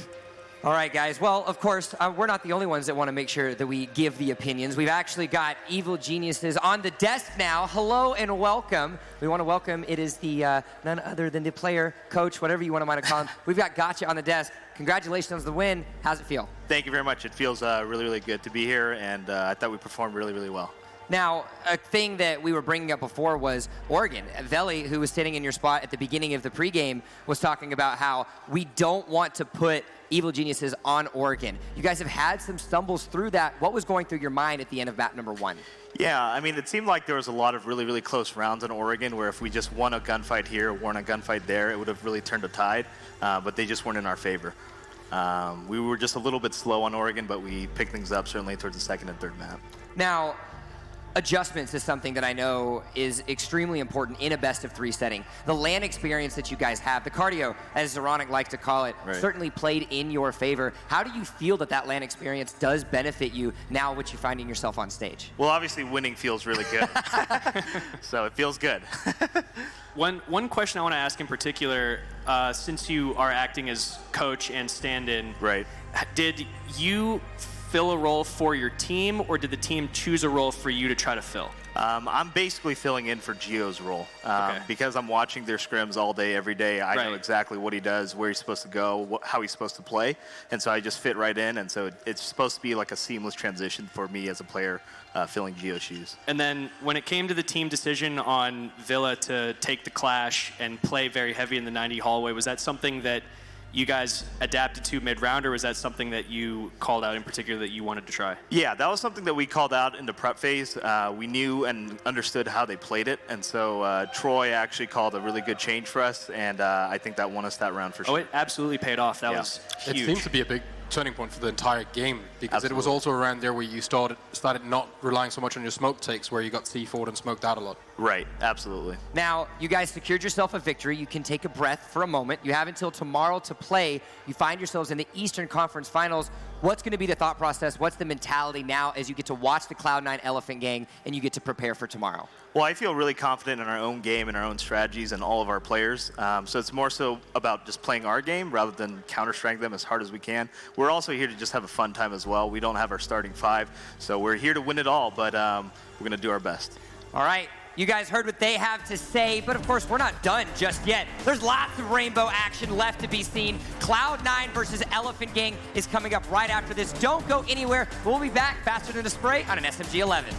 [SPEAKER 1] All right, guys. Well, of course, we're not the only ones that want to make sure that we give the opinions. We've actually got Evil Geniuses on the desk now. Hello and welcome. We want to welcome, it is the none other than the player, coach, whatever you want to call him. We've got Gotcha on the desk. Congratulations on the win. How's it feel?
[SPEAKER 11] Thank you very much. It feels really, really good to be here, and I thought we performed really, really well.
[SPEAKER 1] Now, a thing that we were bringing up before was Oregon. Veli, who was sitting in your spot at the beginning of the pregame, was talking about how we don't want to put Evil Geniuses on Oregon. You guys have had some stumbles through that. What was going through your mind at the end of map number 1?
[SPEAKER 11] Yeah, I mean, it seemed like there was a lot of really, really close rounds in Oregon where if we just won a gunfight here, won a gunfight there, it would have really turned a tide, but they just weren't in our favor. We were just a little bit slow on Oregon, but we picked things up certainly towards the second and third map.
[SPEAKER 1] Now, adjustments is something that I know is extremely important in a best-of-3 setting. The LAN experience that you guys have, the cardio, as Zoronic likes to call it, certainly played in your favor. How do you feel that that LAN experience does benefit you now that you're finding yourself on stage?
[SPEAKER 11] Well, obviously winning feels really good, so it feels good.
[SPEAKER 3] One question I want to ask in particular, since you are acting as coach and stand-in, did you fill a role for your team, or did the team choose a role for you to try to fill?
[SPEAKER 11] I'm basically filling in for Gio's role. Because I'm watching their scrims all day, every day, I know exactly what he does, where he's supposed to go, how he's supposed to play, and so I just fit right in, and so it's supposed to be like a seamless transition for me as a player filling Gio's shoes.
[SPEAKER 3] And then when it came to the team decision on Villa to take the Clash and play very heavy in the 90 hallway, was that something that you guys adapted to mid-round, or was that something that you called out in particular that you wanted to try?
[SPEAKER 11] Yeah, that was something that we called out in the prep phase. We knew and understood how they played it, and so Troy actually called a really good change for us, and I think that won us that round for sure.
[SPEAKER 3] Oh, it absolutely paid off. That was huge.
[SPEAKER 2] It seems to be a big turning point for the entire game because it was also around there where you started not relying so much on your smoke takes, where you got C4'd and smoked out a lot.
[SPEAKER 11] Right, absolutely.
[SPEAKER 1] Now, you guys secured yourself a victory. You can take a breath for a moment. You have until tomorrow to play. You find yourselves in the Eastern Conference Finals. What's going to be the thought process? What's the mentality now as you get to watch the Cloud9 Elephant Gang and you get to prepare for tomorrow?
[SPEAKER 11] Well, I feel really confident in our own game and our own strategies and all of our players. So it's more so about just playing our game rather than counter-strike them as hard as we can. We're also here to just have a fun time as well. We don't have our starting 5, so we're here to win it all, but we're going to do our best.
[SPEAKER 1] All right. You guys heard what they have to say, but of course, we're not done just yet. There's lots of rainbow action left to be seen. Cloud9 versus Elephant Gang is coming up right after this. Don't go anywhere. We'll be back faster than a spray on an SMG-11.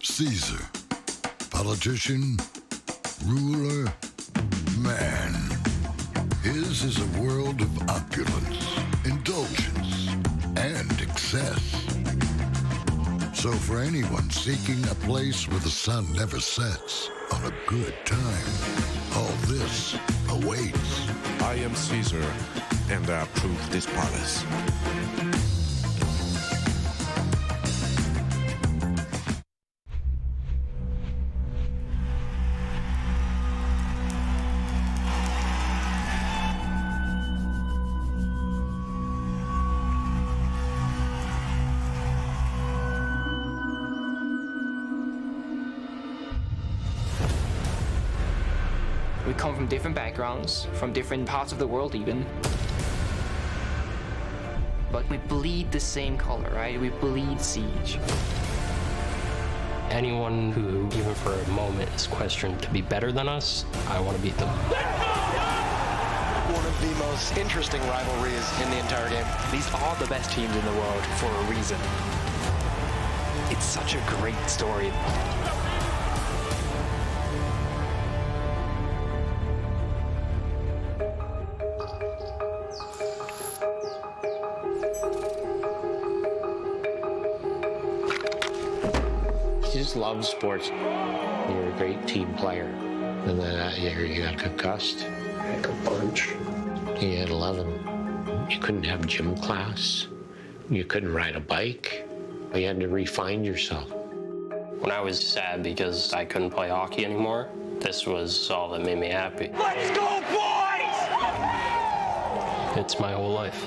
[SPEAKER 18] Caesar. Politician, ruler, man. His is a world of opulence, indulgence, and excess. So for anyone seeking a place where the sun never sets on a good time, all this awaits.
[SPEAKER 19] I am Caesar, and I approve this palace.
[SPEAKER 20] We come from different backgrounds, from different parts of the world even. But we bleed the same color, right? We bleed Siege.
[SPEAKER 10] Anyone who, even for a moment, is questioned to be better than us, I want to beat them.
[SPEAKER 21] One of the most interesting rivalries in the entire game. These are the best teams in the world for a reason. It's such a great story.
[SPEAKER 22] You just love sports. You're a great team player. And then that year you got concussed. Heck a bunch. You had 11. You couldn't have gym class. You couldn't ride a bike. You had to refine yourself.
[SPEAKER 10] When I was sad because I couldn't play hockey anymore, this was all that made me happy.
[SPEAKER 21] Let's go, boys!
[SPEAKER 10] It's my whole life.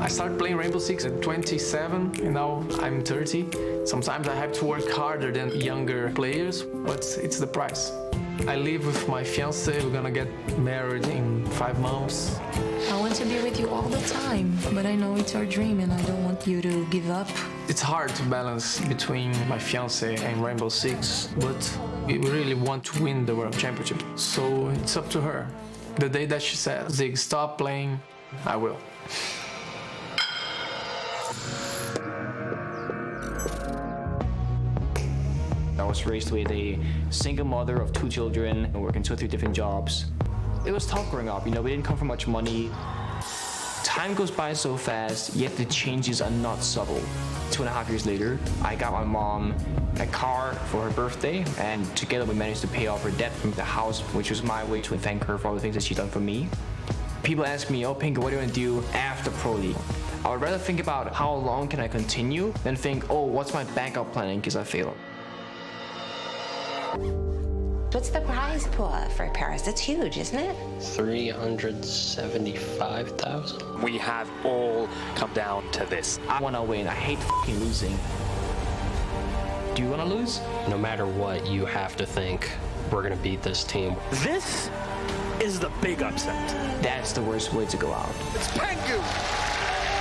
[SPEAKER 23] I started playing Rainbow Six at 27, and now I'm 30. Sometimes I have to work harder than younger players, but it's the price. I live with my fiancé. We're gonna get married in 5 months.
[SPEAKER 24] I want to be with you all the time, but I know it's our dream and I don't want you to give up.
[SPEAKER 23] It's hard to balance between my fiancé and Rainbow Six, but we really want to win the World Championship. So it's up to her. The day that she says, Zig, stop playing, I will.
[SPEAKER 20] I was raised with a single mother of 2 children, working 2 or 3 different jobs. It was tough growing up, we didn't come from much money. Time goes by so fast, yet the changes are not subtle. 2.5 years later, I got my mom a car for her birthday, and together we managed to pay off her debt from the house, which was my way to thank her for all the things that she's done for me. People ask me, oh Pinker, what do you want to do after Pro League? I would rather think about how long can I continue than think, oh, what's my backup plan in case I fail?
[SPEAKER 25] What's the prize pool for Paris? It's huge, isn't it?
[SPEAKER 10] 375,000.
[SPEAKER 21] We have all come down to this.
[SPEAKER 20] I want to win. I hate fucking losing. Do you want to lose?
[SPEAKER 10] No matter what, you have to think, we're going to beat this team.
[SPEAKER 21] This is the big upset.
[SPEAKER 20] That's the worst way to go out.
[SPEAKER 21] It's Pengu,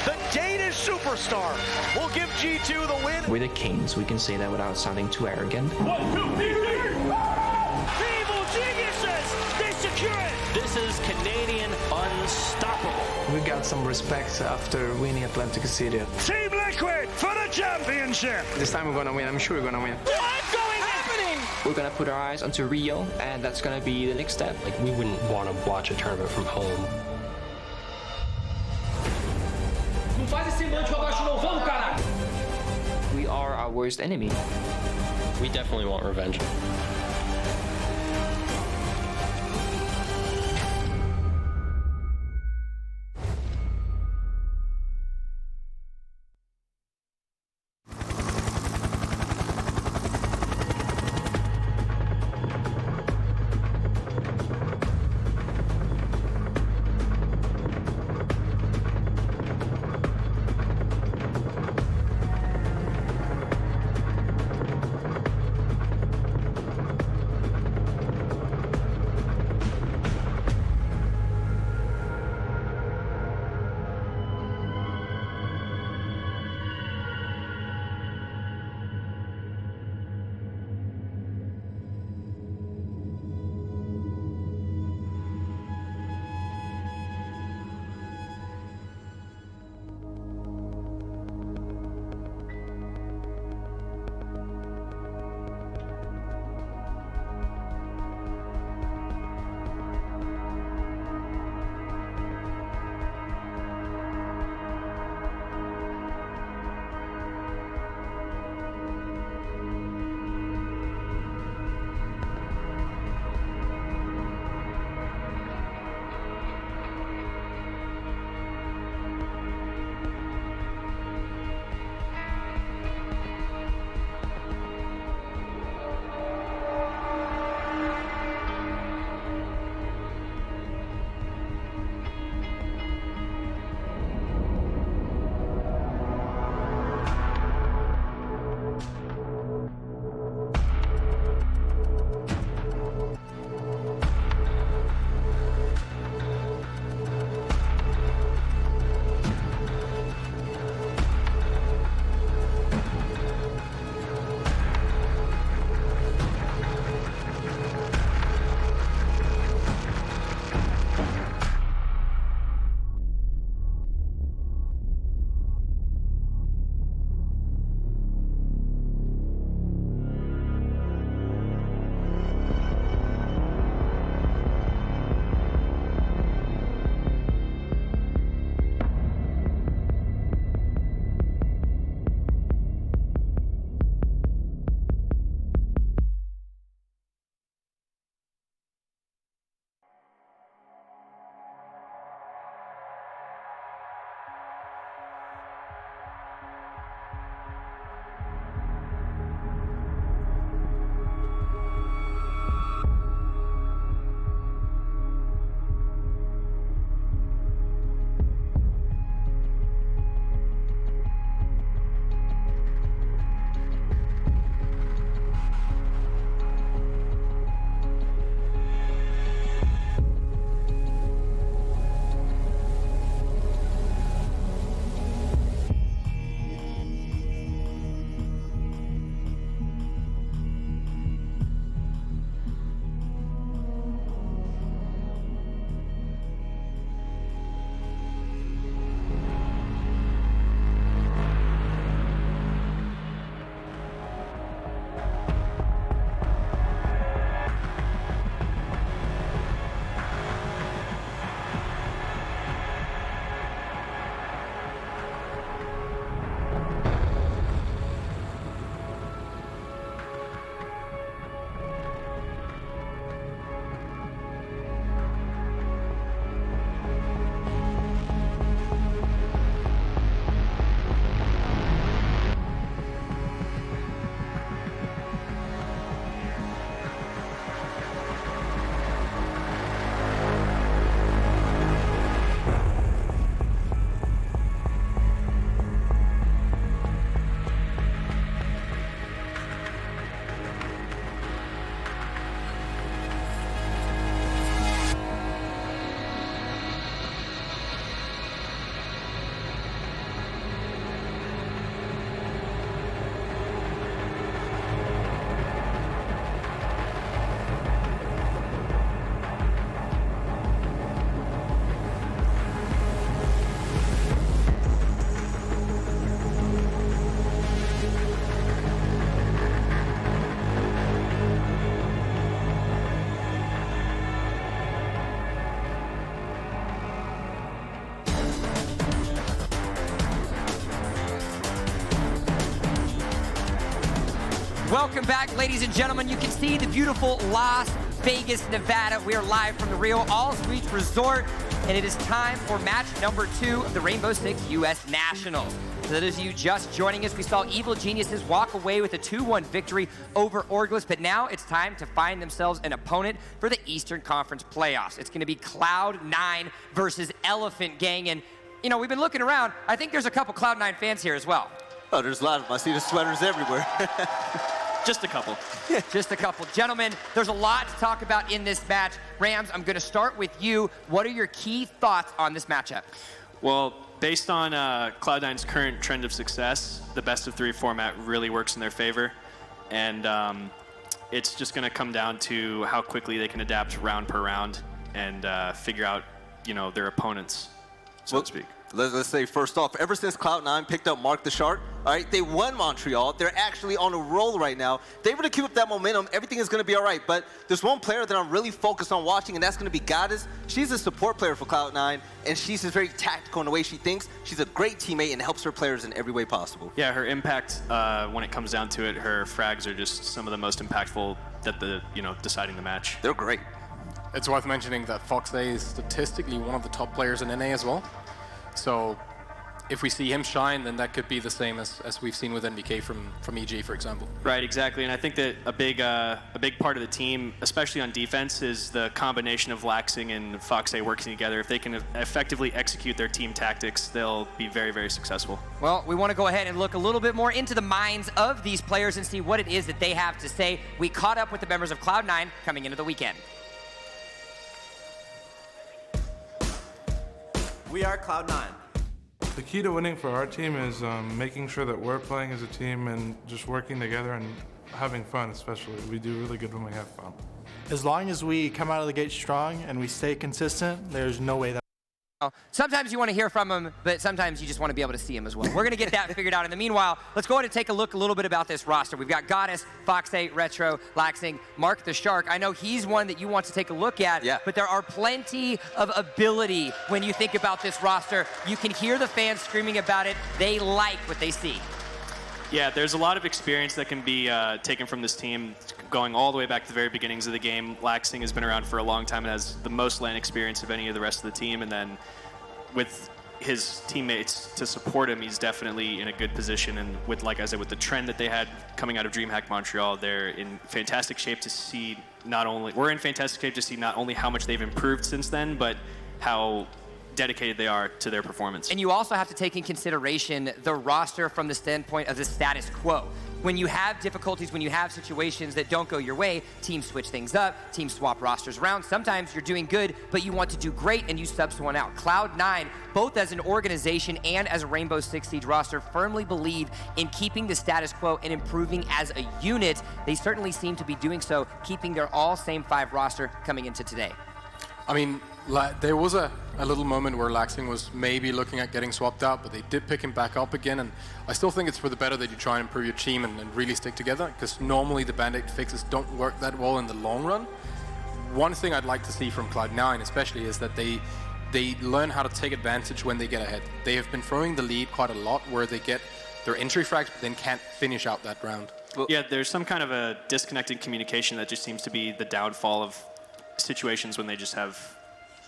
[SPEAKER 21] the Danish superstar, will give G2 the win.
[SPEAKER 20] We're the kings. We can say that without sounding too arrogant.
[SPEAKER 21] 1, 2, 3, 4. Evil geniuses, they secure it. This is Canadian unstoppable.
[SPEAKER 23] We got some respect after winning Atlantic City.
[SPEAKER 21] Team Liquid for the championship.
[SPEAKER 23] This time we're gonna win. I'm sure we're gonna win.
[SPEAKER 21] What's going happening?
[SPEAKER 20] We're gonna put our eyes onto Rio, and that's gonna be the next step.
[SPEAKER 10] Like, we wouldn't want to watch a tournament from home.
[SPEAKER 20] We are our worst enemy.
[SPEAKER 10] We definitely want revenge.
[SPEAKER 1] Welcome back, ladies and gentlemen. You can see the beautiful Las Vegas, Nevada. We are live from the Rio Alls Beach Resort, and it is time for match number 2 of the Rainbow Six U.S. Nationals. For those of you just joining us, we saw Evil Geniuses walk away with a 2-1 victory over Orgless, but now it's time to find themselves an opponent for the Eastern Conference playoffs. It's going to be Cloud9 versus Elephant Gang, and you know, we've been looking around. I think there's a couple Cloud9 fans here as well.
[SPEAKER 4] Oh, there's a lot of them. I see the sweaters everywhere.
[SPEAKER 3] Just a couple.
[SPEAKER 1] Just a couple. Gentlemen, there's a lot to talk about in this match. Rams, I'm going to start with you. What are your key thoughts on this matchup?
[SPEAKER 3] Well, based on Cloud9's current trend of success, the best-of-3 format really works in their favor. And it's just going to come down to how quickly they can adapt round per round and figure out, you know, their opponents, so to speak.
[SPEAKER 4] Let's say first off, ever since Cloud9 picked up Mark the Shark, all right, they won Montreal. They're actually on a roll right now. They were to keep up that momentum, everything is going to be all right. But there's one player that I'm really focused on watching, and that's going to be Goddess. She's a support player for Cloud9, and she's just very tactical in the way she thinks. She's a great teammate and helps her players in every way possible.
[SPEAKER 3] Yeah, her impact, when it comes down to it, her frags are just some of the most impactful that deciding the match.
[SPEAKER 4] They're great.
[SPEAKER 2] It's worth mentioning that Foxay is statistically one of the top players in NA as well. So if we see him shine, then that could be the same as we've seen with NVK from EG, for example.
[SPEAKER 3] Right, exactly. And I think that a big part of the team, especially on defense, is the combination of Laxing and Foxay working together. If they can effectively execute their team tactics, they'll be very, very successful.
[SPEAKER 1] Well, we want to go ahead and look a little bit more into the minds of these players and see what it is that they have to say. We caught up with the members of Cloud9 coming into the weekend.
[SPEAKER 5] We are Cloud9.
[SPEAKER 6] The key to winning for our team is making sure that we're playing as a team and just working together and having fun, especially. We do really good when we have fun.
[SPEAKER 8] As long as we come out of the gate strong and we stay consistent, there's no way that...
[SPEAKER 1] Sometimes you want to hear from him, but sometimes you just want to be able to see him as well. We're going to get that figured out. In the meanwhile, let's go ahead and take a look a little bit about this roster. We've got Goddess, Foxay, Retro, Laxing, Mark the Shark. I know he's one that you want to take a look at, but there are plenty of ability when you think about this roster. You can hear the fans screaming about it. They like what they see.
[SPEAKER 3] Yeah, there's a lot of experience that can be taken from this team, going all the way back to the very beginnings of the game. Laxing has been around for a long time and has the most LAN experience of any of the rest of the team, and then with his teammates to support him, he's definitely in a good position. And with, like I said, with the trend that they had coming out of DreamHack Montreal, they're in fantastic shape to see we're in fantastic shape to see not only how much they've improved since then, but how dedicated they are to their performance.
[SPEAKER 1] And you also have to take in consideration the roster from the standpoint of the status quo. When you have difficulties, when you have situations that don't go your way, teams switch things up, teams swap rosters around. Sometimes you're doing good, but you want to do great and you sub someone out. Cloud9, both as an organization and as a Rainbow Six Siege roster, firmly believe in keeping the status quo and improving as a unit. They certainly seem to be doing so, keeping their all same 5 roster coming into today.
[SPEAKER 2] I mean, there was a little moment where Laxing was maybe looking at getting swapped out, but they did pick him back up again, and I still think it's for the better that you try and improve your team and really stick together, because normally the Band-Aid fixes don't work that well in the long run. One thing I'd like to see from Cloud9 especially is that they learn how to take advantage when they get ahead. They have been throwing the lead quite a lot where they get their entry frags but then can't finish out that round.
[SPEAKER 3] Yeah, there's some kind of a disconnected communication that just seems to be the downfall of situations when they just have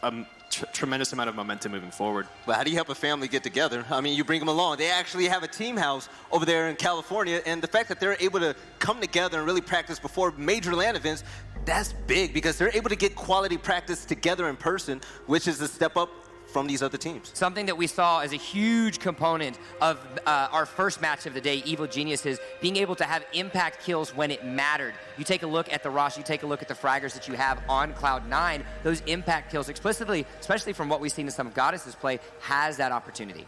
[SPEAKER 3] a tremendous amount of momentum moving forward.
[SPEAKER 4] But how do you help a family get together? I mean, you bring them along. They actually have a team house over there in California, and the fact that they're able to come together and really practice before major LAN events, that's big because they're able to get quality practice together in person, which is a step up from these other teams.
[SPEAKER 1] Something that we saw as a huge component of our first match of the day, Evil Geniuses, being able to have impact kills when it mattered. You take a look at the roster, you take a look at the fraggers that you have on Cloud9, those impact kills explicitly, especially from what we've seen in some of Goddess's play, has that opportunity.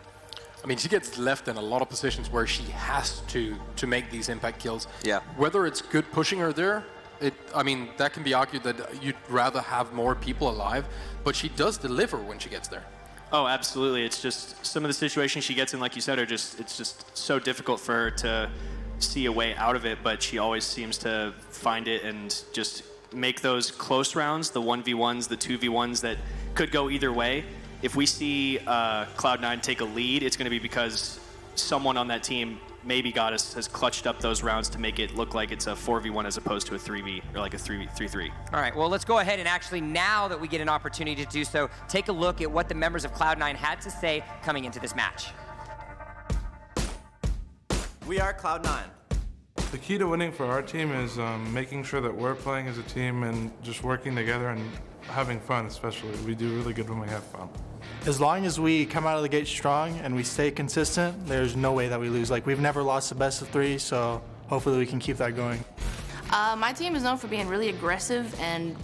[SPEAKER 2] I mean, she gets left in a lot of positions where she has to make these impact kills.
[SPEAKER 4] Yeah.
[SPEAKER 2] Whether it's good pushing her there, I mean, that can be argued that you'd rather have more people alive, but she does deliver when she gets there.
[SPEAKER 3] Oh, absolutely. It's just some of the situations she gets in, like you said, it's just so difficult for her to see a way out of it, but she always seems to find it and just make those close rounds, the 1v1s, the 2v1s that could go either way. If we see Cloud9 take a lead, it's going to be because someone on that team maybe Goddess has clutched up those rounds to make it look like it's a 4v1 as opposed to a 3v or like a 3v3.
[SPEAKER 1] All right, well, let's go ahead and actually, now that we get an opportunity to do so, take a look at what the members of Cloud9 had to say coming into this match.
[SPEAKER 5] We are Cloud9.
[SPEAKER 6] The key to winning for our team is making sure that we're playing as a team and just working together and having fun, especially. We do really good when we have fun.
[SPEAKER 8] As long as we come out of the gate strong and we stay consistent, there's no way that we lose. Like, we've never lost the best of 3, so hopefully we can keep that going.
[SPEAKER 7] My team is known for being really aggressive and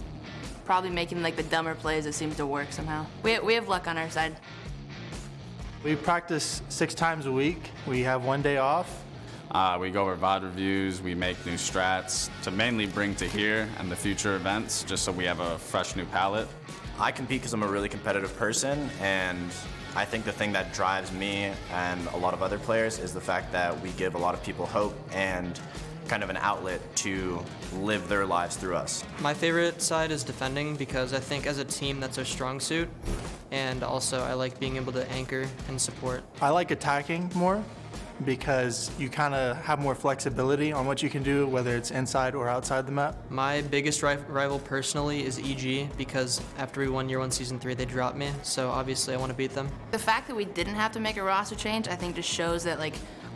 [SPEAKER 7] probably making like the dumber plays that seem to work somehow. We have luck on our side.
[SPEAKER 8] We practice 6 times a week. We have 1 day off.
[SPEAKER 9] We go over VOD reviews, we make new strats to mainly bring to here and the future events, just so we have a fresh new palette.
[SPEAKER 5] I compete because I'm a really competitive person, and I think the thing that drives me and a lot of other players is the fact that we give a lot of people hope and kind of an outlet to live their lives through us.
[SPEAKER 12] My favorite side is defending because I think as a team that's our strong suit, and also I like being able to anchor and support.
[SPEAKER 8] I like attacking more because you kind of have more flexibility on what you can do, whether it's inside or outside the map.
[SPEAKER 12] My biggest rival personally is EG because after we won Year 1 Season 3, they dropped me, so obviously I want to beat them.
[SPEAKER 7] The fact that we didn't have to make a roster change, I think just shows that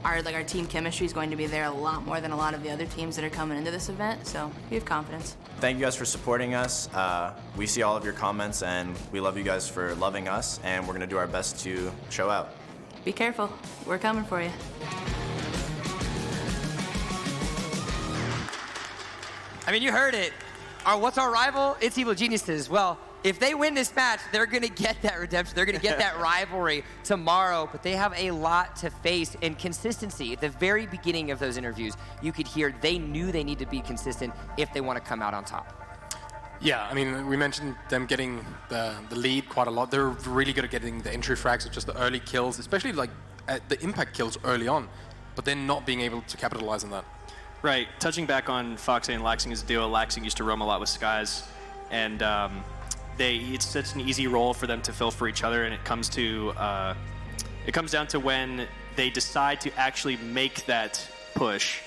[SPEAKER 7] our team chemistry is going to be there a lot more than a lot of the other teams that are coming into this event, so we have confidence.
[SPEAKER 5] Thank you guys for supporting us. We see all of your comments, and we love you guys for loving us, and we're going to do our best to show out.
[SPEAKER 7] Be careful. We're coming for you.
[SPEAKER 1] I mean, you heard it. What's our rival? It's Evil Geniuses. Well, if they win this match, they're going to get that redemption. They're going to get that rivalry tomorrow, but they have a lot to face. And consistency, at the very beginning of those interviews, you could hear they knew they need to be consistent if they want to come out on top.
[SPEAKER 2] Yeah, I mean, we mentioned them getting the lead quite a lot. They're really good at getting the entry frags, just the early kills, especially like at the impact kills early on, but then not being able to capitalize on that.
[SPEAKER 3] Right, touching back on Foxy and Laxing's duo, Laxing used to roam a lot with Skies, and it's such an easy role for them to fill for each other, and it comes down to when they decide to actually make that push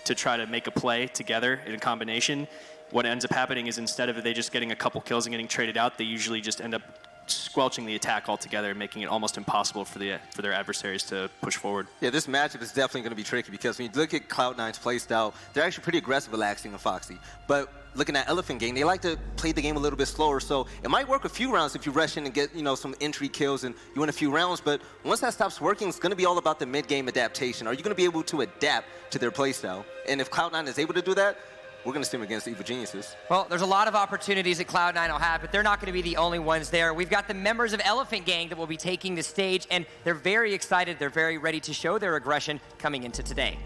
[SPEAKER 3] to try to make a play together in a combination. What ends up happening is instead of they just getting a couple kills and getting traded out, they usually just end up squelching the attack altogether, making it almost impossible for their adversaries to push forward.
[SPEAKER 4] Yeah, this matchup is definitely going to be tricky because when you look at Cloud9's playstyle, they're actually pretty aggressive with Laxing and Foxy. But looking at Elephant Gang, they like to play the game a little bit slower, so it might work a few rounds if you rush in and get some entry kills and you win a few rounds, but once that stops working, it's going to be all about the mid-game adaptation. Are you going to be able to adapt to their playstyle? And if Cloud9 is able to do that, we're going to see them against Evil Geniuses. Well,
[SPEAKER 1] there's a lot of opportunities that Cloud9 will have, but they're not going to be the only ones there. We've got the members of Elephant Gang that will be taking the stage, and they're very excited. They're very ready to show their aggression coming into today.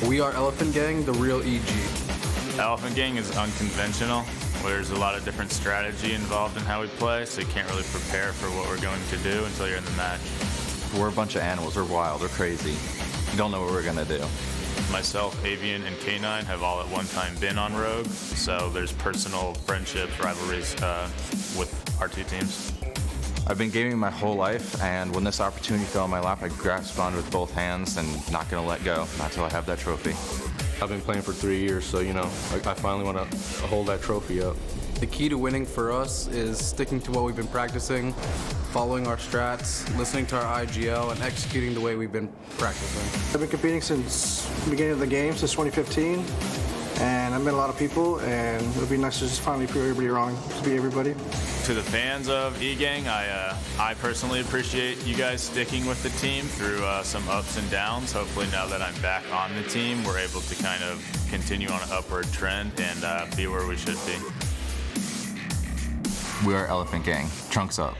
[SPEAKER 13] We are Elephant Gang, the real EG.
[SPEAKER 26] Elephant Gang is unconventional. There's a lot of different strategy involved in how we play, so you can't really prepare for what we're going to do until you're in the match.
[SPEAKER 27] We're a bunch of animals. We're wild. We're crazy. You don't know what we're going to do.
[SPEAKER 26] Myself, Avian, and K9 have all at one time been on Rogue, so there's personal friendships, rivalries with our two teams.
[SPEAKER 27] I've been gaming my whole life, and when this opportunity fell in my lap, I grasped on with both hands and not going to let go, not till I have that trophy.
[SPEAKER 28] I've been playing for 3 years, so, I finally want to hold that trophy up.
[SPEAKER 13] The key to winning for us is sticking to what we've been practicing, following our strats, listening to our IGL, and executing the way we've been practicing.
[SPEAKER 29] I've been competing since the beginning of the game, since 2015, and I've met a lot of people, and it would be nice to just finally prove everybody wrong, to be everybody.
[SPEAKER 26] To the fans of E-Gang, I personally appreciate you guys sticking with the team through some ups and downs. Hopefully now that I'm back on the team, we're able to kind of continue on an upward trend and be where we should be.
[SPEAKER 27] We are Elephant Gang. Trunks up.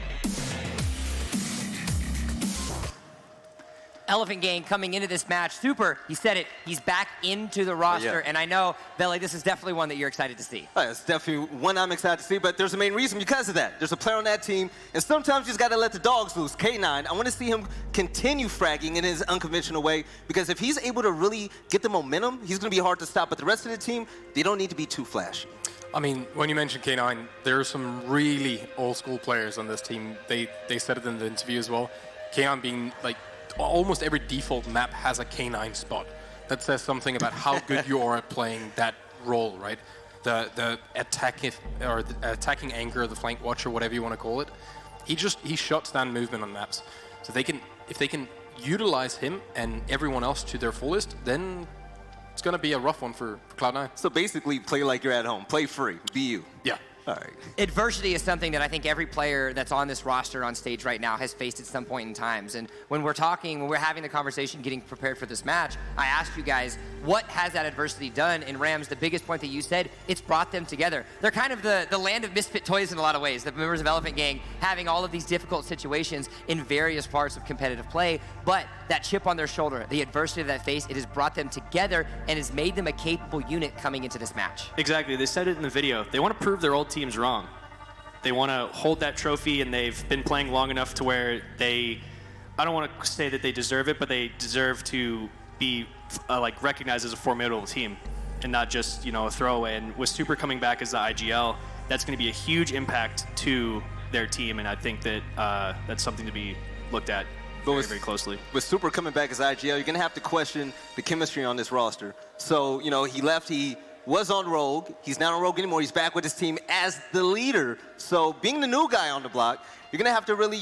[SPEAKER 1] Elephant Gang coming into this match. Super, he said it, he's back into the roster, and I know, Veli, this is definitely one that you're excited to see.
[SPEAKER 4] Oh, it's definitely one I'm excited to see, but there's a main reason because of that. There's a player on that team, and sometimes you just got to let the dogs loose. K9, I want to see him continue fragging in his unconventional way, because if he's able to really get the momentum, he's going to be hard to stop, but the rest of the team, they don't need to be too flashy.
[SPEAKER 2] I mean, when you mentioned K9, there are some really old school players on this team. They said it in the interview as well. K9 being like almost every default map has a K9 spot. That says something about how good you are at playing that role, right? The attacking anchor, the flank watcher, whatever you want to call it. He shuts down movement on maps. So if they can utilize him and everyone else to their fullest, then it's going to be a rough one for Cloud9.
[SPEAKER 4] So basically, play like you're at home. Play free. Be you.
[SPEAKER 2] Yeah.
[SPEAKER 4] All right.
[SPEAKER 1] Adversity is something that I think every player that's on this roster on stage right now has faced at some point in times. And when we're having the conversation, getting prepared for this match, I asked you guys, what has that adversity done? And Rams, the biggest point that you said, it's brought them together. They're kind of the land of misfit toys in a lot of ways, the members of Elephant Gang having all of these difficult situations in various parts of competitive play. But that chip on their shoulder, the adversity of that face, it has brought them together and has made them a capable unit coming into this match.
[SPEAKER 3] Exactly. They said it in the video. They want to prove their old team's wrong. They want to hold that trophy, and they've been playing long enough to where I don't want to say that they deserve it, but they deserve to be like recognized as a formidable team and not just, a throwaway. And with Super coming back as the IGL, that's going to be a huge impact to their team, and I think that that's something to be looked at very, very closely.
[SPEAKER 4] With Super coming back as IGL, you're going to have to question the chemistry on this roster. So, he left, he was on Rogue. He's not on Rogue anymore. He's back with his team as the leader. So being the new guy on the block, you're going to have to really,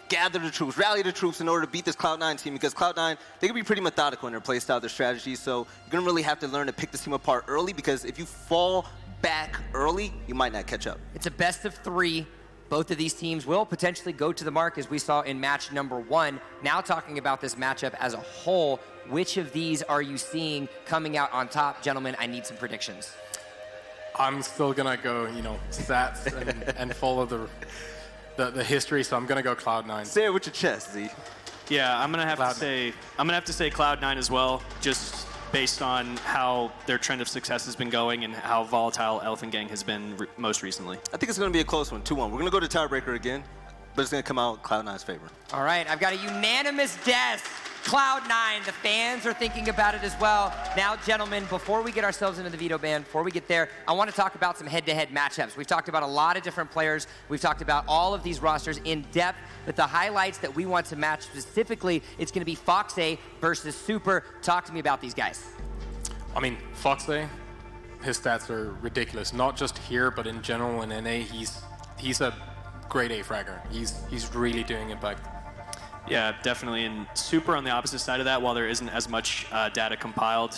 [SPEAKER 4] gather the troops, rally the troops in order to beat this Cloud9 team, because Cloud9, they can be pretty methodical in their play style, their strategies. So you're going to really have to learn to pick this team apart early, because if you fall back early, you might not catch up.
[SPEAKER 1] It's a best of 3. Both of these teams will potentially go to the mark, as we saw in match number 1. Now talking about this matchup as a whole, which of these are you seeing coming out on top? Gentlemen, I need some predictions.
[SPEAKER 2] I'm still going to go, stats and follow the history, so I'm going to go Cloud9.
[SPEAKER 4] Say it with your chest, Z.
[SPEAKER 3] Yeah, I'm going to have to say Cloud9 as well, just based on how their trend of success has been going and how volatile Elephant Gang has been most recently.
[SPEAKER 4] I think it's going to be a close one, 2-1. We're going to go to tiebreaker again, but it's going to come out Cloud9's favor.
[SPEAKER 1] All right, I've got a unanimous death. Cloud9, the fans are thinking about it as well. Now, gentlemen, before we get ourselves into the veto ban, before we get there, I want to talk about some head-to-head matchups. We've talked about a lot of different players. We've talked about all of these rosters in depth, but the highlights that we want to match specifically, it's going to be Foxay versus Super. Talk to me about these guys.
[SPEAKER 2] I mean, Foxay, his stats are ridiculous. Not just here, but in general in NA, he's a grade A fragger. He's really doing it back.
[SPEAKER 3] Yeah, definitely. And Super on the opposite side of that, while there isn't as much data compiled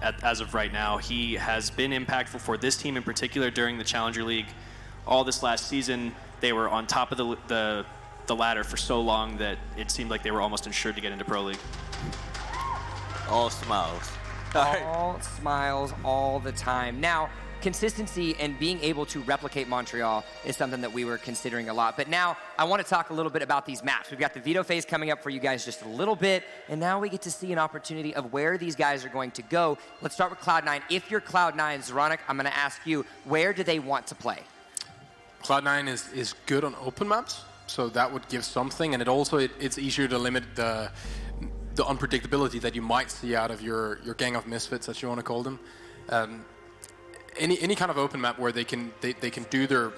[SPEAKER 3] as of right now, he has been impactful for this team in particular during the Challenger League. All this last season, they were on top of the ladder for so long that it seemed like they were almost insured to get into Pro League.
[SPEAKER 4] All smiles.
[SPEAKER 1] All smiles all the time. Now, consistency and being able to replicate Montreal is something that we were considering a lot. But now I want to talk a little bit about these maps. We've got the veto phase coming up for you guys just a little bit, and now we get to see an opportunity of where these guys are going to go. Let's start with Cloud9. If you're Cloud9, Zoronik, I'm going to ask you, where do they want to play?
[SPEAKER 2] Cloud9 is good on open maps, so that would give something, and it's easier to limit the unpredictability that you might see out of your gang of misfits, as you want to call them. Any kind of open map where they can do their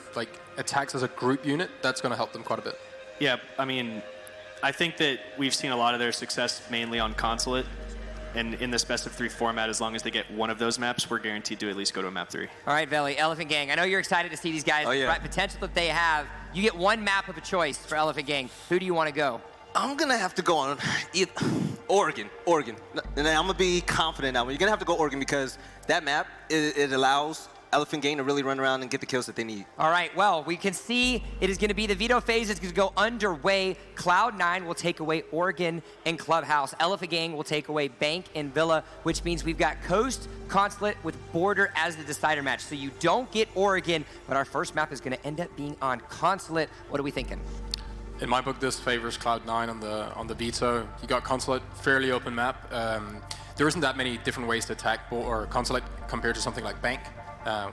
[SPEAKER 2] attacks as a group unit, that's going to help them quite a bit.
[SPEAKER 3] Yeah, I mean, I think that we've seen a lot of their success mainly on Consulate, and in this best of 3 format, as long as they get one of those maps, we're guaranteed to at least go to a map 3.
[SPEAKER 1] All right, Veli, Elephant Gang, I know you're excited to see these guys, the potential that they have. You get one map of a choice for Elephant Gang. Who do you want to go?
[SPEAKER 4] I'm going to have to go on Oregon. And I'm going to be confident now. You're going to have to go Oregon, because that map, it allows Elephant Gang to really run around and get the kills that they need.
[SPEAKER 1] All right, well, we can see it is going to be the veto phase. It's going to go underway. Cloud9 will take away Oregon and Clubhouse. Elephant Gang will take away Bank and Villa, which means we've got Coast, Consulate with Border as the decider match. So you don't get Oregon, but our first map is going to end up being on Consulate. What are we thinking?
[SPEAKER 2] In my book, this favors Cloud9 on the veto. You got Consulate, fairly open map. There isn't that many different ways to attack or Consulate compared to something like Bank,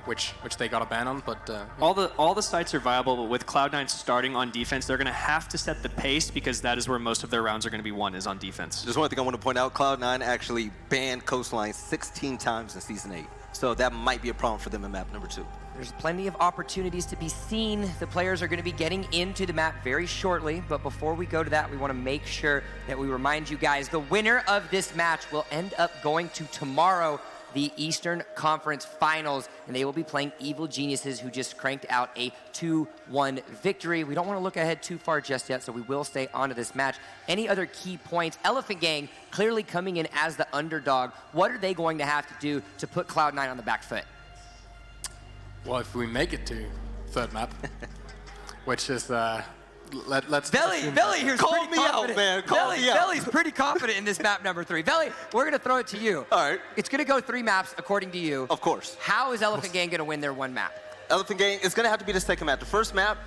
[SPEAKER 2] which they got a ban on. But
[SPEAKER 3] all the sites are viable, but with Cloud9 starting on defense, they're going to have to set the pace, because that is where most of their rounds are going to be won, is on defense.
[SPEAKER 4] Just one thing I want to point out: Cloud9 actually banned Coastline 16 times in Season 8, so that might be a problem for them in map number 2.
[SPEAKER 1] There's plenty of opportunities to be seen. The players are going to be getting into the map very shortly, but before we go to that, we want to make sure that we remind you guys the winner of this match will end up going to tomorrow, the Eastern Conference Finals, and they will be playing Evil Geniuses, who just cranked out a 2-1 victory. We don't want to look ahead too far just yet, so we will stay on to this match. Any other key points? Elephant Gang clearly coming in as the underdog. What are they going to have to do to put Cloud9 on the back foot?
[SPEAKER 2] Well, if we make it to third map, which is let's
[SPEAKER 1] Belly here's
[SPEAKER 4] Call
[SPEAKER 1] pretty
[SPEAKER 4] me
[SPEAKER 1] confident.
[SPEAKER 4] out, man. Call me out.
[SPEAKER 1] Belly's pretty confident in this map number 3. Belly, we're gonna throw it to you.
[SPEAKER 4] All right.
[SPEAKER 1] It's gonna go 3 maps according to you.
[SPEAKER 4] Of course.
[SPEAKER 1] How is Elephant Gang gonna win their 1 map?
[SPEAKER 4] Elephant Gang is going to have to be the second map. The first map,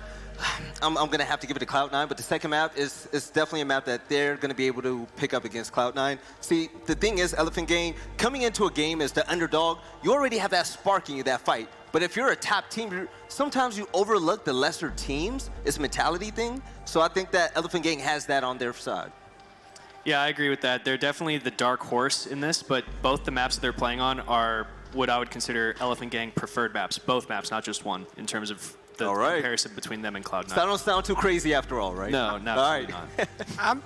[SPEAKER 4] I'm going to have to give it to Cloud9, but the second map is definitely a map that they're going to be able to pick up against Cloud9. See, the thing is, Elephant Gang, coming into a game as the underdog, you already have that spark in you, that fight. But if you're a top team, sometimes you overlook the lesser teams. It's a mentality thing. So I think that Elephant Gang has that on their side.
[SPEAKER 3] Yeah, I agree with that. They're definitely the dark horse in this, but both the maps that they're playing on are what I would consider Elephant Gang preferred maps. Both maps, not just one, in terms of the comparison between them and Cloud9.
[SPEAKER 4] So that don't sound too crazy after all, right?
[SPEAKER 3] No, absolutely not.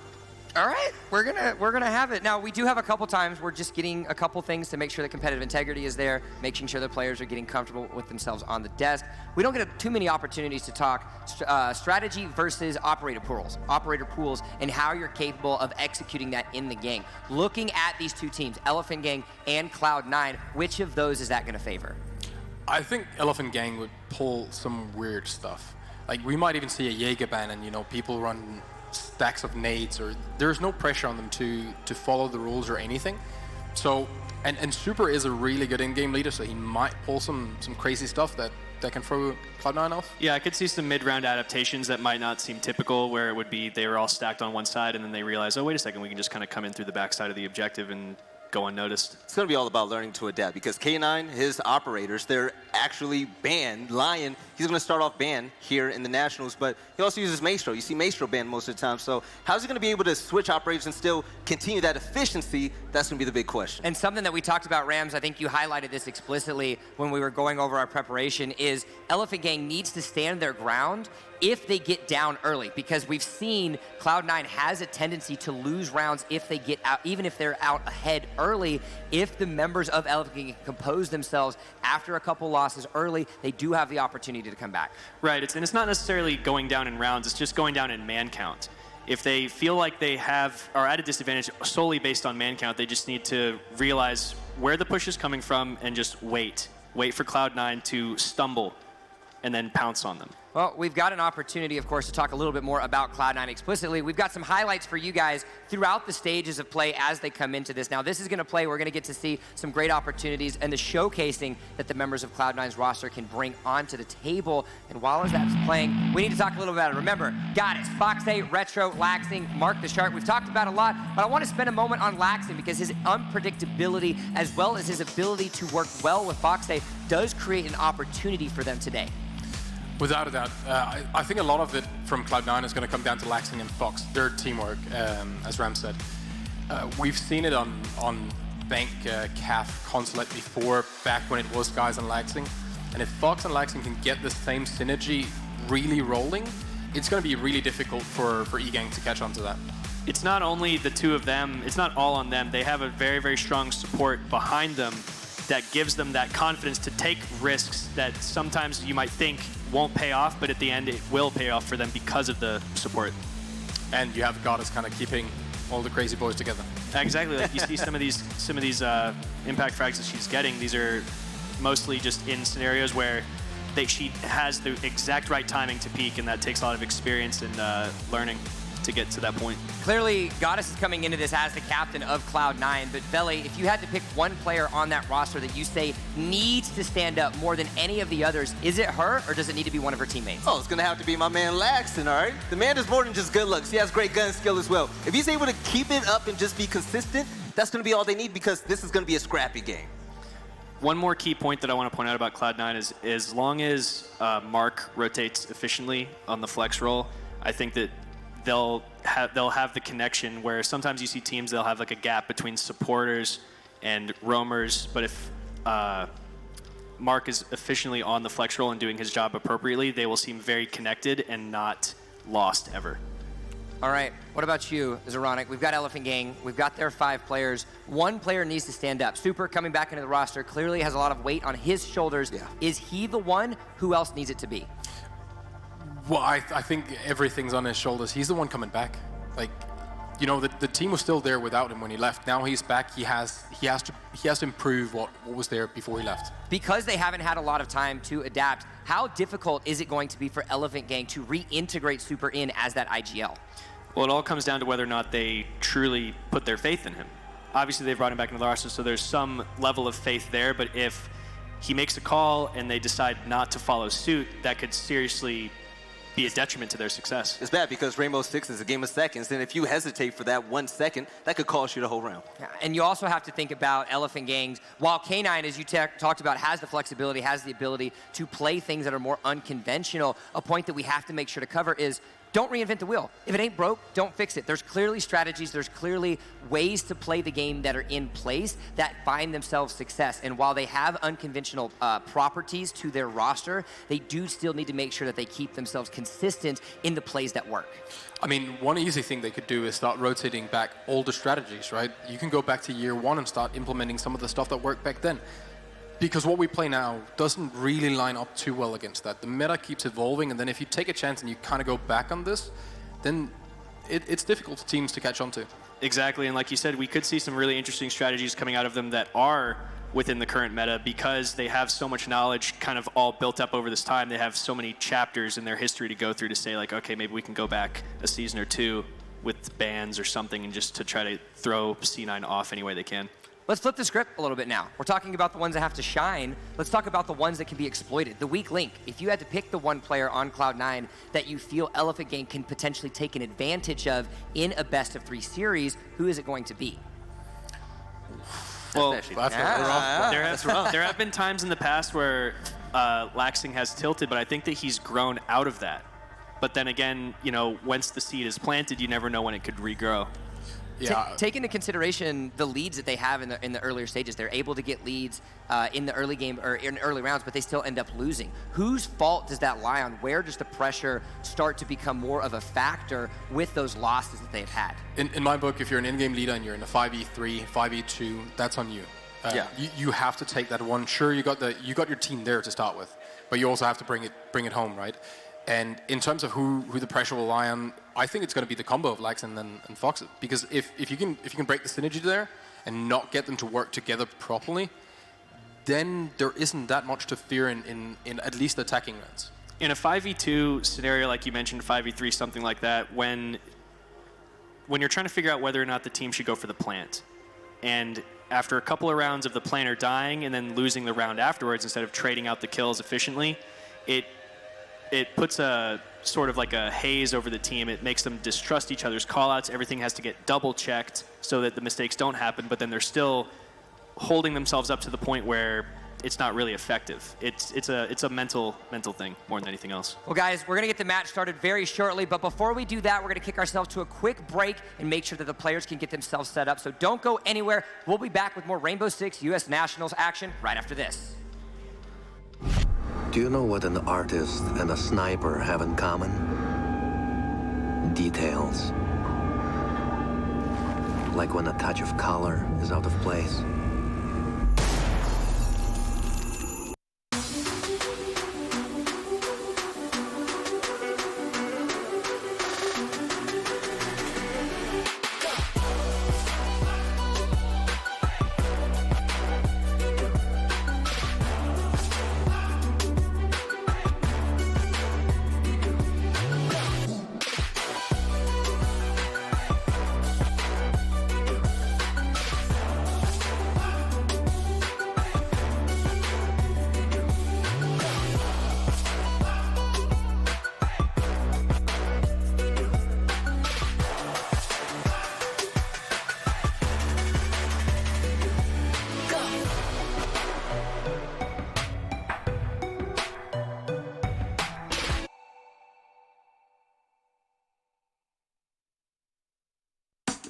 [SPEAKER 1] All right, we're gonna have it. Now, we do have a couple times we're just getting a couple things to make sure that competitive integrity is there, making sure the players are getting comfortable with themselves on the desk. We don't get too many opportunities to talk strategy versus operator pools, and how you're capable of executing that in the game. Looking at these 2 teams, Elephant Gang and Cloud9, which of those is that gonna favor?
[SPEAKER 2] I think Elephant Gang would pull some weird stuff. Like, we might even see a Jaeger ban and, people run stacks of nades, or there's no pressure on them to follow the rules or anything. So, and Super is a really good in-game leader, so he might pull some crazy stuff that can throw Cloud9 off.
[SPEAKER 3] Yeah, I could see some mid-round adaptations that might not seem typical, where it would be they were all stacked on one side, and then they realize, oh, wait a second, we can just kind of come in through the backside of the objective and go unnoticed.
[SPEAKER 4] It's going to be all about learning to adapt, because K9, his operators, they're actually banned. Lion, he's going to start off banned here in the Nationals, but he also uses Maestro. You see Maestro banned most of the time, so how's he going to be able to switch operators and still continue that efficiency? That's going to be the big question.
[SPEAKER 1] And something that we talked about, Rams, I think you highlighted this explicitly when we were going over our preparation, is Elephant Gang needs to stand their ground if they get down early, because we've seen Cloud9 has a tendency to lose rounds if they get out, even if they're out ahead early. If the members of Elephant Gang can compose themselves after a couple losses early, they do have the opportunity to come back.
[SPEAKER 3] Right, and it's not necessarily going down in rounds, it's just going down in man count. If they feel like they are at a disadvantage solely based on man count, they just need to realize where the push is coming from and just wait. Wait for Cloud9 to stumble and then pounce on them.
[SPEAKER 1] Well, we've got an opportunity, of course, to talk a little bit more about Cloud9 explicitly. We've got some highlights for you guys throughout the stages of play as they come into this. Now, this is going to play. We're going to get to see some great opportunities and the showcasing that the members of Cloud9's roster can bring onto the table. And while that's playing, we need to talk a little bit about it. Remember, Goddess, Foxay, Retro, Laxing, Mark the Shark. We've talked about a lot, but I want to spend a moment on Laxing, because his unpredictability, as well as his ability to work well with Foxay, does create an opportunity for them today.
[SPEAKER 2] Without a doubt. I think a lot of it from Cloud9 is going to come down to Laxing and Fox, their teamwork, as Ram said. We've seen it on Bank, CAF, Consulate before, back when it was guys and Laxing. And if Fox and Laxing can get the same synergy really rolling, it's going to be really difficult for E-Gang to catch on to that.
[SPEAKER 3] It's not only the 2 of them, it's not all on them. They have a very, very strong support behind them that gives them that confidence to take risks that sometimes you might think won't pay off, but at the end it will pay off for them because of the support.
[SPEAKER 2] And you have Goddess kind of keeping all the crazy boys together.
[SPEAKER 3] Exactly. Like you see some of these impact frags that she's getting. These are mostly just in scenarios where she has the exact right timing to peak, and that takes a lot of experience and learning to get to that point.
[SPEAKER 1] Clearly, Goddess is coming into this as the captain of Cloud9, but Veli, if you had to pick one player on that roster that you say needs to stand up more than any of the others, is it her, or does it need to be one of her teammates?
[SPEAKER 4] Oh, it's going to have to be my man Laxton, all right? The man is more than just good looks. He has great gun skill as well. If he's able to keep it up and just be consistent, that's going to be all they need, because this is going to be a scrappy game.
[SPEAKER 3] One more key point that I want to point out about Cloud9 is as long as Mark rotates efficiently on the flex roll, I think that they'll have the connection where sometimes you see teams, they'll have like a gap between supporters and roamers, but if Mark is efficiently on the flex roll and doing his job appropriately, they will seem very connected and not lost ever.
[SPEAKER 1] All right, what about you, Zeronic? We've got Elephant Gang. We've got their 5 players. One player needs to stand up. Super coming back into the roster clearly has a lot of weight on his shoulders. Yeah. Is he the one? Who else needs it to be?
[SPEAKER 2] Well, I think everything's on his shoulders. He's the one coming back. Like, you know, the team was still there without him when he left. Now he's back. He has to improve what was there before he left.
[SPEAKER 1] Because they haven't had a lot of time to adapt, how difficult is it going to be for Elephant Gang to reintegrate Super in as that IGL?
[SPEAKER 3] Well, it all comes down to whether or not they truly put their faith in him. Obviously, they brought him back into the roster, so there's some level of faith there, but if he makes a call and they decide not to follow suit, that could seriously be a detriment to their success.
[SPEAKER 4] It's bad because Rainbow Six is a game of seconds, and if you hesitate for that 1 second, that could cost you the whole round.
[SPEAKER 1] Yeah, and you also have to think about Elephant Gangs. While K9, as you talked about, has the flexibility, has the ability to play things that are more unconventional, a point that we have to make sure to cover is don't reinvent the wheel. If it ain't broke, don't fix it. There's clearly strategies, there's clearly ways to play the game that are in place that find themselves success. And while they have unconventional properties to their roster, they do still need to make sure that they keep themselves consistent in the plays that work.
[SPEAKER 2] I mean, one easy thing they could do is start rotating back older strategies, right? You can go back to year 1 and start implementing some of the stuff that worked back then. Because what we play now doesn't really line up too well against that. The meta keeps evolving, and then if you take a chance and you kind of go back on this, then it's difficult for teams to catch on to.
[SPEAKER 3] Exactly, and like you said, we could see some really interesting strategies coming out of them that are within the current meta because they have so much knowledge kind of all built up over this time. They have so many chapters in their history to go through to say, like, okay, maybe we can go back a season or 2 with bans or something and just to try to throw C9 off any way they can.
[SPEAKER 1] Let's flip the script a little bit now. We're talking about the ones that have to shine. Let's talk about the ones that can be exploited. The weak link. If you had to pick the one player on Cloud9 that you feel Elephant Gang can potentially take an advantage of in a best-of-3 series, who is it going to be?
[SPEAKER 3] Well, there have been times in the past where Laxing has tilted, but I think that he's grown out of that. But then again, you know, once the seed is planted, you never know when it could regrow.
[SPEAKER 2] Yeah.
[SPEAKER 1] Take into consideration the leads that they have in the earlier stages. They're able to get leads in the early game or in early rounds, but they still end up losing. Whose fault does that lie on? Where does the pressure start to become more of a factor with those losses that they've had?
[SPEAKER 2] In my book, if you're an in-game leader and you're in a 5v3, 5v2, that's on you. You have to take that one. Sure, you got your team there to start with, but you also have to bring it home, right? And in terms of who the pressure will lie on, I think it's going to be the combo of Laxing and Fox. Because if you can break the synergy there and not get them to work together properly, then there isn't that much to fear in at least attacking rounds.
[SPEAKER 3] In a 5v2 scenario, like you mentioned, 5v3, something like that, when you're trying to figure out whether or not the team should go for the plant, and after a couple of rounds of the planter dying and then losing the round afterwards instead of trading out the kills efficiently, it puts a sort of like a haze over the team. It makes them distrust each other's callouts. Everything has to get double checked so that the mistakes don't happen, but then they're still holding themselves up to the point where it's not really effective. It's a mental thing more than anything else.
[SPEAKER 1] Well, guys, we're going to get the match started very shortly, but before we do that, we're going to kick ourselves to a quick break and make sure that the players can get themselves set up. So don't go anywhere. We'll be back with more Rainbow Six US Nationals action right after this.
[SPEAKER 11] Do you know what an artist and a sniper have in common? Details. Like when a touch of color is out of place.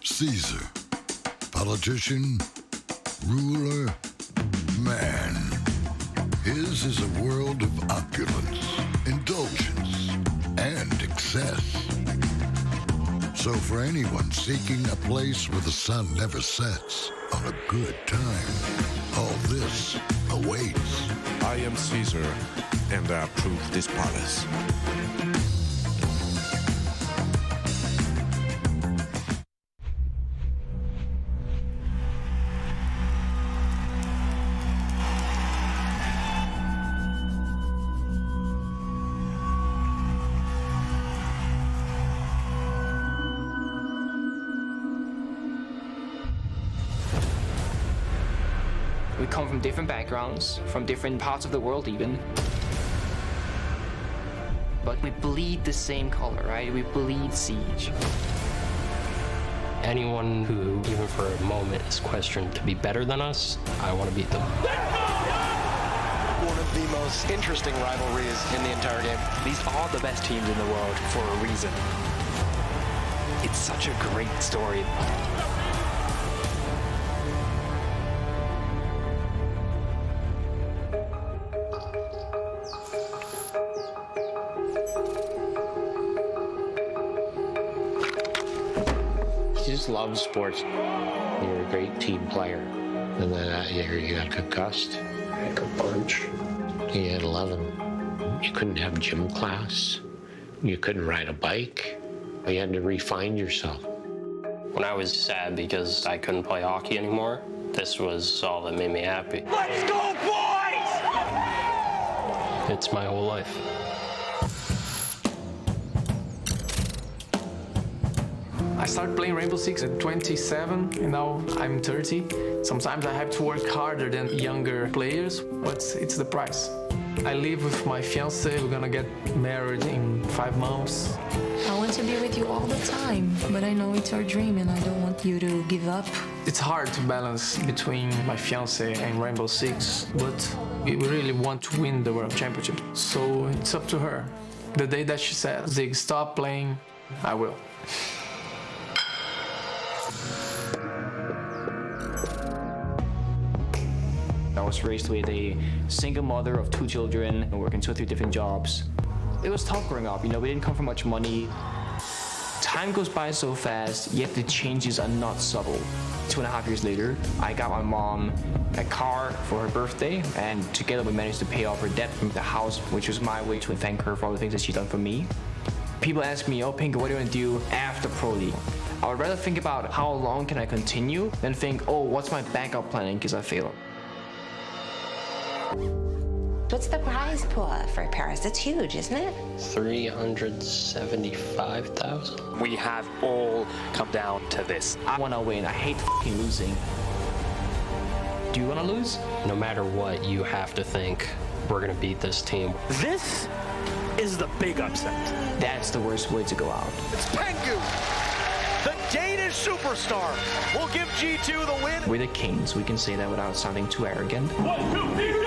[SPEAKER 14] Caesar, politician, ruler, man. His is a world of opulence, indulgence, and excess. So for anyone seeking a place where the sun never sets on a good time, all this awaits.
[SPEAKER 15] I am Caesar, and I approve this palace.
[SPEAKER 20] We come from different backgrounds, from different parts of the world even. But we bleed the same color, right? We bleed Siege.
[SPEAKER 10] Anyone who, even for a moment, is questioned to be better than us, I want to beat them.
[SPEAKER 21] One of the most interesting rivalries in the entire game. These are the best teams in the world for a reason. It's such a great story.
[SPEAKER 16] You just love sports. You're a great team player. And then that year you got concussed. Like a bunch. You had 11. You couldn't have gym class. You couldn't ride a bike. You had to refine yourself.
[SPEAKER 10] When I was sad because I couldn't play hockey anymore, this was all that made me happy.
[SPEAKER 21] Let's go, boys!
[SPEAKER 10] It's my whole life.
[SPEAKER 17] I started playing Rainbow Six at 27, and now I'm 30. Sometimes I have to work harder than younger players, but it's the price. I live with my fiancé. We're gonna get married in 5 months.
[SPEAKER 18] I want to be with you all the time, but I know it's our dream and I don't want you to give up.
[SPEAKER 17] It's hard to balance between my fiancé and Rainbow Six, but we really want to win the World Championship. So it's up to her. The day that she says, Zig, stop playing, I will.
[SPEAKER 20] I was raised with a single mother of 2 children and working 2 or 3 different jobs. It was tough growing up, we didn't come from much money. Time goes by so fast, yet the changes are not subtle. 2.5 years later, I got my mom a car for her birthday, and together we managed to pay off her debt from the house, which was my way to thank her for all the things that she's done for me. People ask me, oh Pinker, what do you want to do after Pro League? I would rather think about how long can I continue than think, oh, what's my backup plan in case I fail?
[SPEAKER 19] What's the prize pool for Paris? It's huge, isn't it?
[SPEAKER 10] 375,000.
[SPEAKER 21] We have all come down to this.
[SPEAKER 20] I want to win. I hate fucking losing. Do you want to lose?
[SPEAKER 10] No matter what, you have to think, we're going to beat this team.
[SPEAKER 21] This is the big upset.
[SPEAKER 20] That's the worst way to go out.
[SPEAKER 21] It's Pengu, the Danish superstar, will give G2 the win.
[SPEAKER 20] We're the kings. We can say that without sounding too arrogant.
[SPEAKER 21] 1, 2, 3, 4.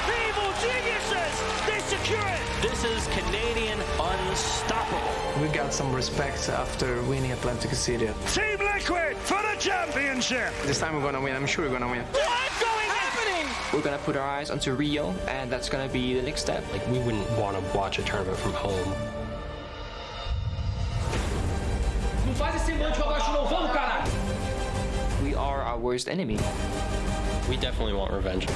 [SPEAKER 21] Evil geniuses! They secure it! This is Canadian unstoppable.
[SPEAKER 17] We got some respect after winning Atlantic City.
[SPEAKER 21] Team Liquid for the championship!
[SPEAKER 17] This time we're gonna win. I'm sure we're gonna win.
[SPEAKER 21] What's happening?
[SPEAKER 20] We're gonna put our eyes onto Rio, and that's gonna be the next step.
[SPEAKER 10] Like, we wouldn't want to watch a tournament from home.
[SPEAKER 20] We are our worst enemy.
[SPEAKER 10] We definitely want revenge.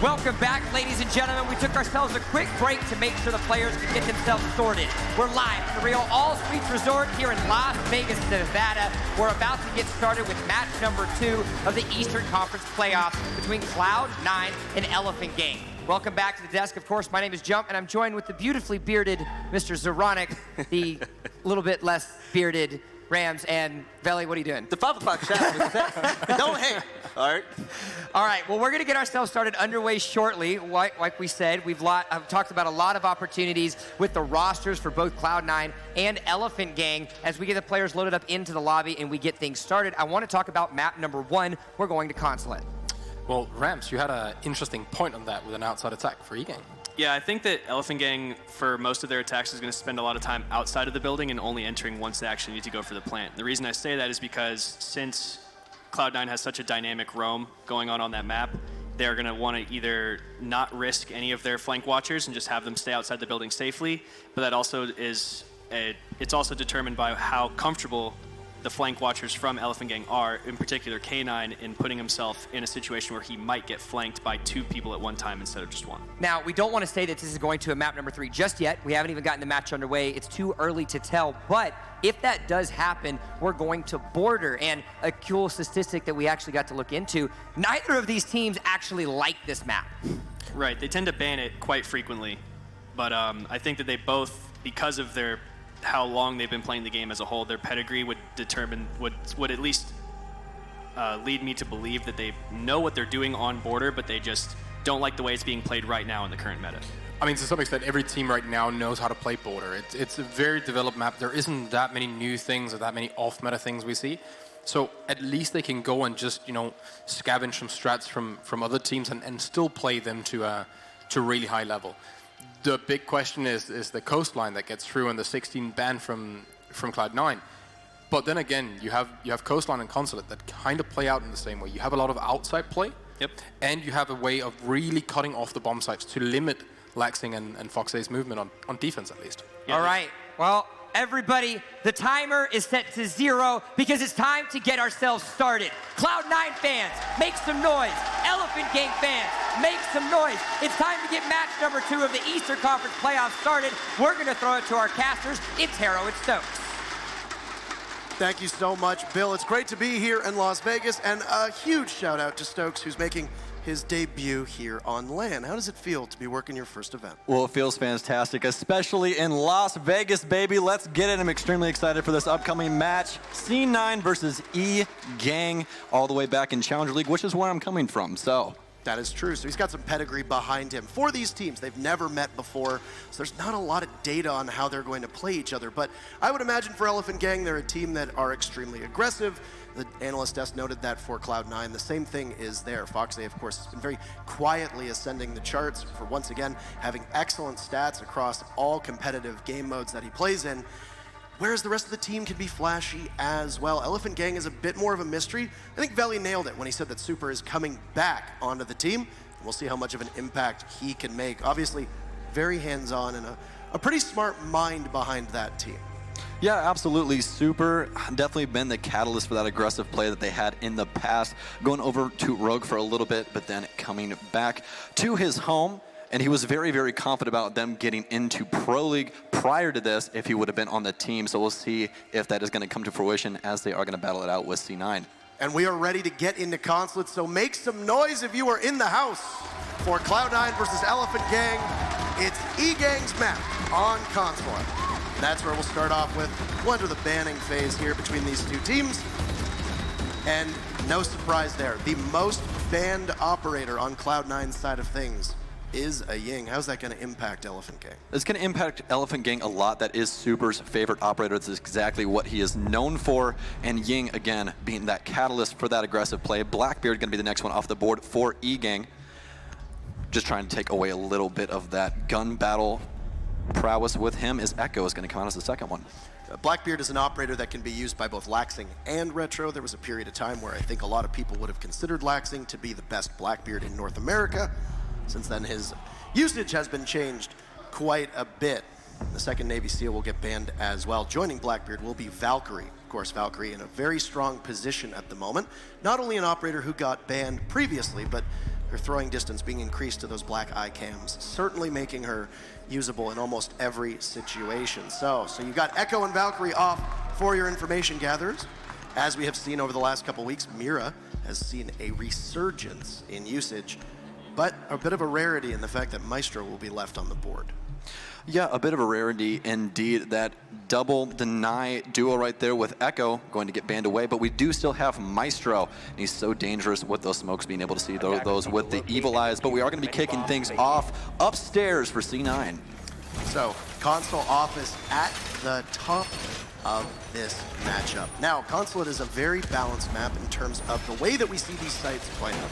[SPEAKER 1] Welcome back, ladies and gentlemen. We took ourselves a quick break to make sure the players could get themselves sorted. We're live at the Real All Suites Resort here in Las Vegas, Nevada. We're about to get started with match number 2 of the Eastern Conference playoffs between Cloud9 and Elephant Gang. Welcome back to the desk. Of course, my name is Jump, and I'm joined with the beautifully bearded Mr. Zoronic, the little bit less bearded Rams, and Veli, what are you doing?
[SPEAKER 4] The 5 o'clock shot. Don't hate. All right.
[SPEAKER 1] All right, well, we're going to get ourselves started underway shortly. Like we said, I've talked about a lot of opportunities with the rosters for both Cloud9 and Elephant Gang as we get the players loaded up into the lobby and we get things started. I want to talk about map number 1. We're going to Consulate.
[SPEAKER 2] Well, Rams, you had an interesting point on that with an outside attack for eGang.
[SPEAKER 3] Yeah, I think that Elephant Gang, for most of their attacks, is going to spend a lot of time outside of the building and only entering once they actually need to go for the plant. The reason I say that is because since Cloud9 has such a dynamic roam going on that map, they're going to want to either not risk any of their flank watchers and just have them stay outside the building safely, but that also it's also determined by how comfortable the flank watchers from Elephant Gang are, in particular K9, in putting himself in a situation where he might get flanked by 2 people at one time instead of just 1.
[SPEAKER 1] Now, we don't want to say that this is going to a map number 3 just yet. We haven't even gotten the match underway. It's too early to tell, but if that does happen, we're going to border. And a cool statistic that we actually got to look into, neither of these teams actually like this map.
[SPEAKER 3] Right, they tend to ban it quite frequently, but I think that they both, because of how long they've been playing the game as a whole, their pedigree would at least lead me to believe that they know what they're doing on border, but they just don't like the way it's being played right now in the current meta.
[SPEAKER 2] I mean, to some extent, every team right now knows how to play border. It's a very developed map. There isn't that many new things or that many off-meta things we see. So at least they can go and just, scavenge some strats from other teams and still play them to a really high level. The big question is the coastline that gets through and the 16 ban from Cloud9. But then again, you have coastline and consulate that kind of play out in the same way. You have a lot of outside play, and you have a way of really cutting off the bomb sites to limit Laxing and Fox's movement on defense at least.
[SPEAKER 1] All right, well, everybody, the timer is set to 0 because it's time to get ourselves started. Cloud9 fans, make some noise. Elephant Gang fans, make some noise. It's time to get match number 2 of the Eastern Conference playoffs started. We're going to throw it to our casters. It's Harrow and Stokes.
[SPEAKER 5] Thank you so much, Bill. It's great to be here in Las Vegas, and a huge shout out to Stokes, who's making his debut here on LAN. How does it feel to be working your first event?
[SPEAKER 6] Well, it feels fantastic, especially in Las Vegas, baby. Let's get it. I'm extremely excited for this upcoming match. C9 versus eGang, all the way back in Challenger League, which is where I'm coming from, so.
[SPEAKER 5] That is true. So he's got some pedigree behind him. For these teams, they've never met before, so there's not a lot of data on how they're going to play each other. But I would imagine for Elephant Gang, they're a team that are extremely aggressive. The analyst desk noted that for Cloud9. The same thing is there. Foxay, of course, has been very quietly ascending the charts for, once again, having excellent stats across all competitive game modes that he plays in. Whereas the rest of the team can be flashy as well. Elephant Gang is a bit more of a mystery. I think Veli nailed it when he said that Super is coming back onto the team. We'll see how much of an impact he can make. Obviously, very hands-on and a pretty smart mind behind that team.
[SPEAKER 6] Yeah, absolutely. Super definitely been the catalyst for that aggressive play that they had in the past. Going over to Rogue for a little bit, but then coming back to his home. And he was very, very confident about them getting into Pro League prior to this if he would have been on the team. So we'll see if that is going to come to fruition as they are going to battle it out with C9.
[SPEAKER 5] And we are ready to get into Consulate, so make some noise if you are in the house for Cloud9 versus Elephant Gang. It's eGang's map on Consulate. That's where we'll start off with. We'll enter the banning phase here between these two teams. And no surprise there, the most banned operator on Cloud9's side of things is a Ying. How's that going to impact Elephant Gang?
[SPEAKER 6] It's going to impact Elephant Gang a lot. That is Super's favorite operator. This is exactly what he is known for. And Ying, again, being that catalyst for that aggressive play. Blackbeard going to be the next one off the board for eGang. Just trying to take away a little bit of that gun battle prowess with him. Is Echo is going to come out as the second one.
[SPEAKER 5] Blackbeard is an operator that can be used by both Laxing and Retro. There was a period of time where I think a lot of people would have considered Laxing to be the best Blackbeard in North America. Since then, his usage has been changed quite a bit. The second Navy SEAL will get banned as well. Joining Blackbeard will be Valkyrie. Of course, Valkyrie in a very strong position at the moment. Not only an operator who got banned previously, but her throwing distance being increased to those black eye cams, certainly making her usable in almost every situation. So you've got Echo and Valkyrie off for your information gatherers. As we have seen over the last couple weeks, Mira has seen a resurgence in usage, but a bit of a rarity in the fact that Maestro will be left on the board.
[SPEAKER 6] Yeah, a bit of a rarity indeed. That double deny duo right there with Echo going to get banned away, but we do still have Maestro, and he's so dangerous with those smokes, being able to see those with the evil eyes. But we are going to be kicking things off upstairs for C9.
[SPEAKER 5] So, Console Office at the top of this matchup. Now, Consulate is a very balanced map in terms of the way that we see these sites playing out.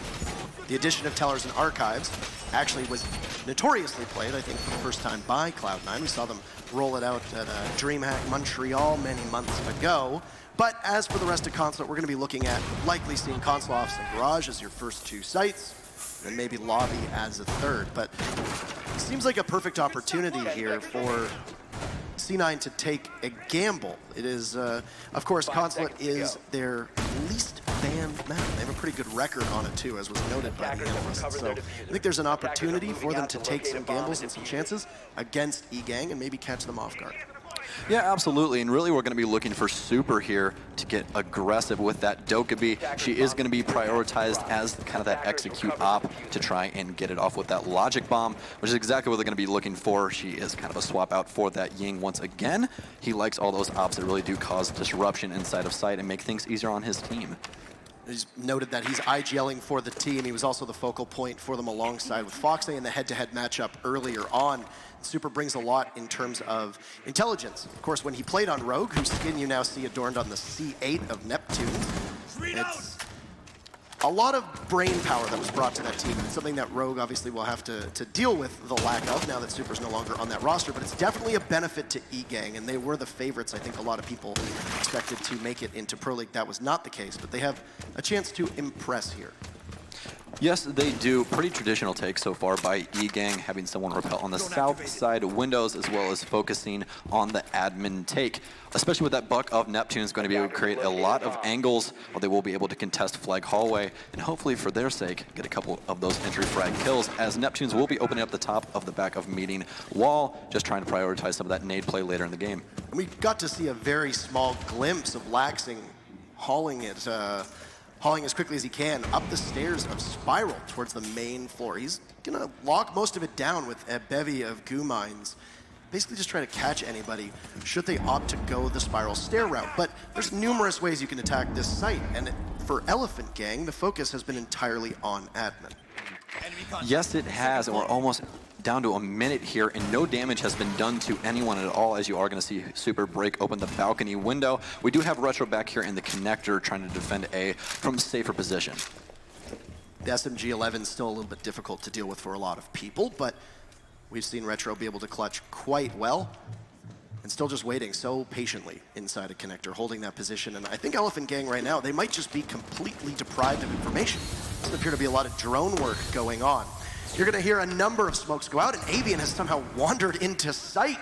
[SPEAKER 5] The addition of Tellers and Archives actually was notoriously played, I think, for the first time by Cloud9. We saw them roll it out at DreamHack Montreal many months ago. But as for the rest of Consulate, we're going to be looking at likely seeing Console Office and Garage as your first two sites, and maybe Lobby as a third. But it seems like a perfect opportunity here for C9 to take a gamble. It is, of course, Consulate is their least banned map. They have a pretty good record on it too, as was noted by the analysts. So I think there's an opportunity for them to take some gambles and some chances against eGang and maybe catch them off guard.
[SPEAKER 6] Yeah, absolutely, and really we're going to be looking for Super here to get aggressive with that Dokkaebi. She is going to be prioritized as kind of that execute op to try and get it off with that logic bomb, which is exactly what they're going to be looking for. She is kind of a swap out for that Ying once again. He likes all those ops that really do cause disruption inside of sight and make things easier on his team.
[SPEAKER 5] He's noted that he's IGLing for the team. He was also the focal point for them alongside with Foxy in the head-to-head matchup earlier on. Super brings a lot in terms of intelligence. Of course, when he played on Rogue, whose skin you now see adorned on the C8 of Neptune, it's a lot of brain power that was brought to that team. It's something that Rogue obviously will have to deal with the lack of now that Super's no longer on that roster, but it's definitely a benefit to eGang, and they were the favorites. I think a lot of people expected to make it into Pro League. That was not the case, but they have a chance to impress here.
[SPEAKER 6] Yes, they do. Pretty traditional take so far by eGang, having someone repel on the south side windows, as well as focusing on the admin take. Especially with that buck of Neptune is going to be able to create a lot of angles, where they will be able to contest flag hallway, and hopefully for their sake, get a couple of those entry frag kills, as Neptunes will be opening up the top of the back of meeting wall, just trying to prioritize some of that nade play later in the game.
[SPEAKER 5] And we got to see a very small glimpse of Laxing hauling as quickly as he can up the stairs of Spiral towards the main floor. He's gonna lock most of it down with a bevy of goo mines, basically just trying to catch anybody should they opt to go the Spiral stair route. But there's numerous ways you can attack this site, and for Elephant Gang, the focus has been entirely on admin.
[SPEAKER 6] Yes, it has, and we're almost down to a minute here, and no damage has been done to anyone at all, as you are going to see Super break open the balcony window. We do have Retro back here in the connector trying to defend A from safer position.
[SPEAKER 5] The SMG-11 is still a little bit difficult to deal with for a lot of people, but we've seen Retro be able to clutch quite well, and still just waiting so patiently inside a connector, holding that position. And I think Elephant Gang right now, they might just be completely deprived of information. Doesn't appear to be a lot of drone work going on. You're going to hear a number of smokes go out, and Avian has somehow wandered into sight.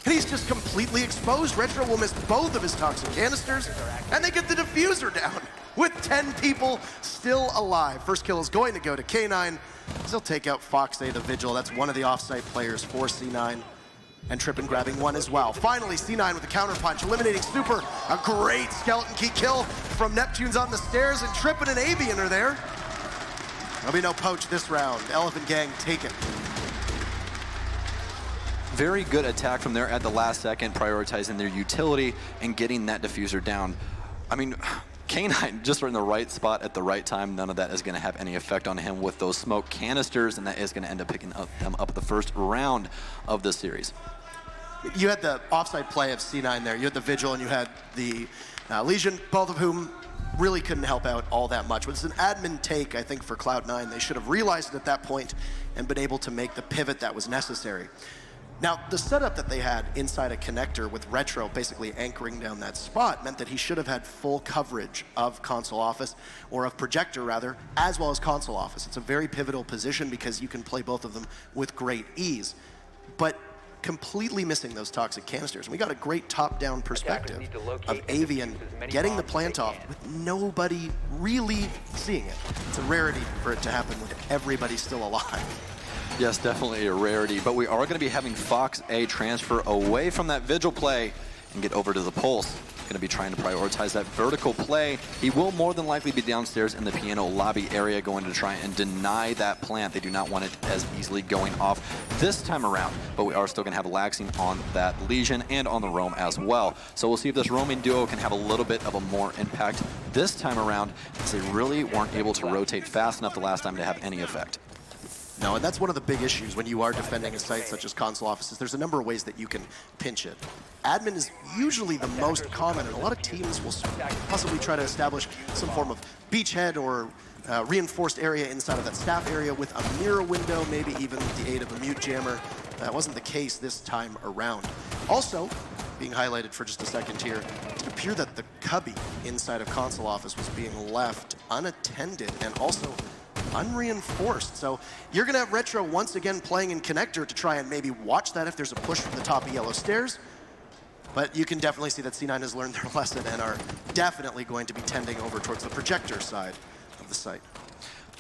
[SPEAKER 5] And he's just completely exposed. Retro will miss both of his toxic canisters, and they get the diffuser down with 10 people still alive. First kill is going to go to K9. He'll take out Foxy the Vigil. That's one of the offsite players for C9. And Trippin grabbing one as well. Finally, C9 with the counterpunch, eliminating Super. A great skeleton key kill from Neptune's on the stairs, and Trippin and Avian are there. There'll be no poach this round. Elephant Gang take it.
[SPEAKER 6] Very good attack from there at the last second, prioritizing their utility and getting that diffuser down. I mean, K9 just in the right spot at the right time. None of that is going to have any effect on him with those smoke canisters, and that is going to end up picking them up the first round of this series.
[SPEAKER 5] You had the offside play of C9 there. You had the Vigil and you had the Legion, both of whom really couldn't help out all that much. But it's an admin take, I think, for Cloud9. They should have realized it at that point and been able to make the pivot that was necessary. Now, the setup that they had inside a connector with Retro basically anchoring down that spot meant that he should have had full coverage of Console Office, or of Projector rather, as well as Console Office. It's a very pivotal position because you can play both of them with great ease. But completely missing those toxic canisters. And we got a great top-down perspective of Avian getting the plant off with nobody really seeing it. It's a rarity for it to happen with everybody still alive.
[SPEAKER 6] Yes, definitely a rarity, but we are going to be having Fox A transfer away from that Vigil play and get over to the Pulse. Going to be trying to prioritize that vertical play. He will more than likely be downstairs in the piano lobby area, going to try and deny that plant. They do not want it as easily going off this time around, but we are still going to have Laxing on that Legion and on the Roam as well. So we'll see if this roaming duo can have a little bit of a more impact this time around, as they really weren't able to rotate fast enough the last time to have any effect.
[SPEAKER 5] No, and that's one of the big issues when you are defending a site such as console offices. There's a number of ways that you can pinch it. Admin is usually the most common, and a lot of teams will possibly try to establish some form of beachhead or reinforced area inside of that staff area with a mirror window, maybe even with the aid of a mute jammer. That wasn't the case this time around. Also, being highlighted for just a second here, it appeared that the cubby inside of console office was being left unattended and also unreinforced. So you're going to have Retro once again playing in connector to try and maybe watch that if there's a push from the top of yellow stairs. But you can definitely see that C9 has learned their lesson and are definitely going to be tending over towards the projector side of the site.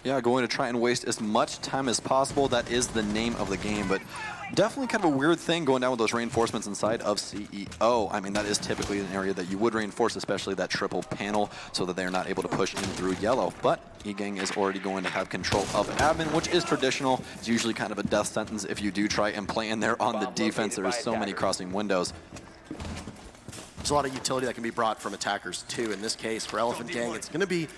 [SPEAKER 6] Yeah, going to try and waste as much time as possible. That is the name of the game, but definitely kind of a weird thing going down with those reinforcements inside of CEO. I mean, that is typically an area that you would reinforce, especially that triple panel, so that they're not able to push in through yellow. But eGang is already going to have control of admin, which is traditional. It's usually kind of a death sentence if you do try and play in there on the defense. There is so many crossing windows.
[SPEAKER 5] There's a lot of utility that can be brought from attackers too. In this case, for Elephant Gang, it's going to be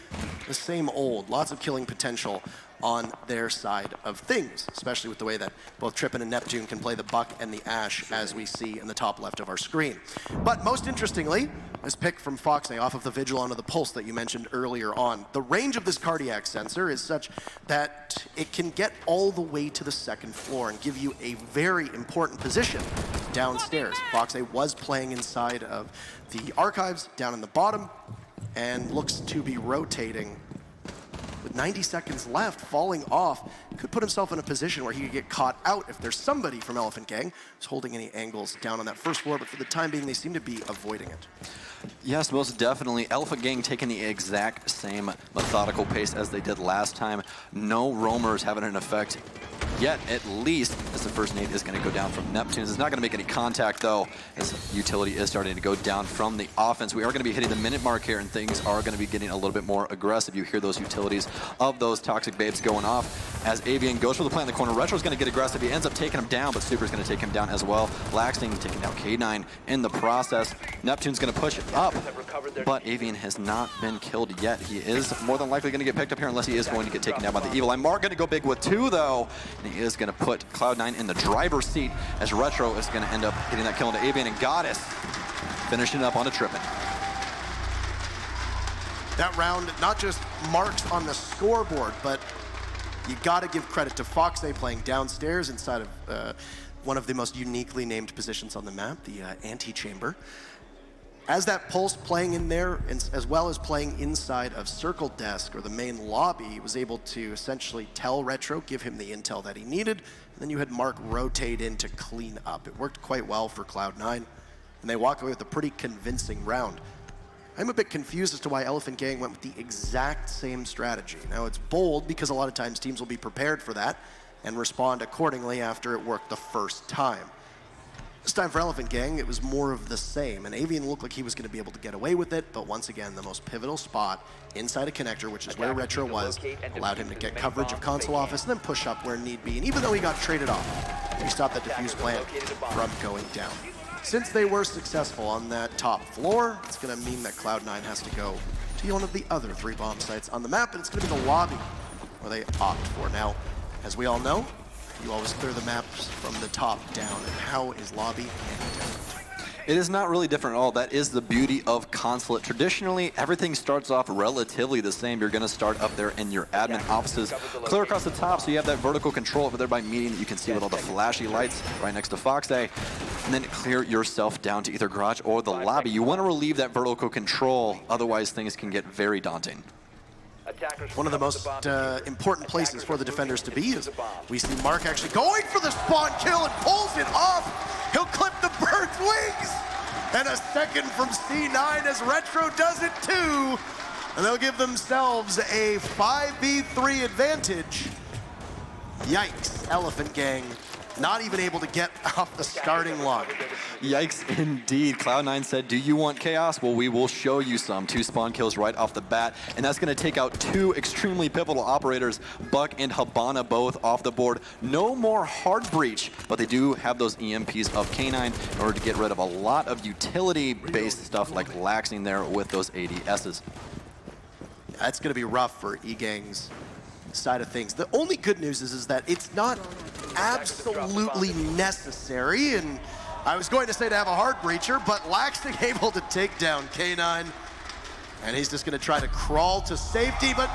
[SPEAKER 5] the same old. Lots of killing potential on their side of things, especially with the way that both Trippin and Neptune can play the Buck and the Ash, as we see in the top left of our screen. But most interestingly, this pick from Foxney off of the Vigil onto the Pulse that you mentioned earlier on. The range of this cardiac sensor is such that it can get all the way to the second floor and give you a very important position downstairs. Foxney was playing inside of the archives down in the bottom and looks to be rotating with 90 seconds left, falling off. Could put himself in a position where he could get caught out if there's somebody from Elephant Gang who's holding any angles down on that first floor, but for the time being, they seem to be avoiding it.
[SPEAKER 6] Yes, most definitely. Elephant Gang taking the exact same methodical pace as they did last time. No roamers having an effect yet, at least, as the first nade is going to go down from Neptunes. It's not going to make any contact, though, as utility is starting to go down from the offense. We are going to be hitting the minute mark here, and things are going to be getting a little bit more aggressive. You hear those utilities of those toxic babes going off. As Avian goes for the plant in the corner, Retro's going to get aggressive. He ends up taking him down, but Super's going to take him down as well. Laxing taking down K9 in the process. Neptune's going to push up, but Avian has not been killed yet. He is more than likely going to get picked up here unless he is going to get taken down by the Evil Eye. Mark going to go big with 2, though. And he is going to put Cloud9 in the driver's seat as Retro is going to end up getting that kill into Avian, and Goddess finishing up on a Trippin.
[SPEAKER 5] That round not just marks on the scoreboard, but you got to give credit to Foxney playing downstairs inside of one of the most uniquely named positions on the map, the antechamber. As that Pulse playing in there, as well as playing inside of Circle Desk or the main lobby, was able to essentially tell Retro, give him the intel that he needed, and then you had Mark rotate in to clean up. It worked quite well for Cloud9, and they walk away with a pretty convincing round. I'm a bit confused as to why Elephant Gang went with the exact same strategy. Now, it's bold because a lot of times teams will be prepared for that and respond accordingly after it worked the first time. This time for Elephant Gang, it was more of the same, and Avian looked like he was going to be able to get away with it, but once again, the most pivotal spot inside a connector, which is where Retro was, allowed him to get coverage of console office and then push up where need be. And even though he got traded off, he stopped that diffuse plant from going down. Since they were successful on that top floor, it's going to mean that Cloud9 has to go to one of the other 3 bomb sites on the map, and it's going to be the lobby where they opt for. Now, as we all know, you always clear the maps from the top down, and how is lobby any different?
[SPEAKER 6] It is not really different at all. That is the beauty of Consulate. Traditionally, everything starts off relatively the same. You're going to start up there in your admin offices, clear across the top, so you have that vertical control over there by meeting that you can see with all the flashy lights right next to Foxday, and then clear yourself down to either garage or the lobby. You want to relieve that vertical control, otherwise things can get very daunting.
[SPEAKER 5] one of the most important places for the defenders to be is we see Mark actually going for the spawn kill and pulls it off. He'll clip the bird's wings. And a second from C9 as Retro does it too. And they'll give themselves a 5v3 advantage. Yikes, Elephant Gang. Not even able to get off the starting line.
[SPEAKER 6] Yikes indeed. Cloud9 said, do you want chaos? Well, we will show you some. 2 spawn kills right off the bat, and that's going to take out 2 extremely pivotal operators, Buck and Habana, both off the board. No more hard breach, but they do have those EMPs of K9 in order to get rid of a lot of utility-based stuff like laxing there with those ADSs.
[SPEAKER 5] That's going to be rough for eGang's side of things. The only good news is that it's not absolutely necessary, and I was going to say to have a hard breacher, but Laxing able to take down K9, and he's just going to try to crawl to safety, but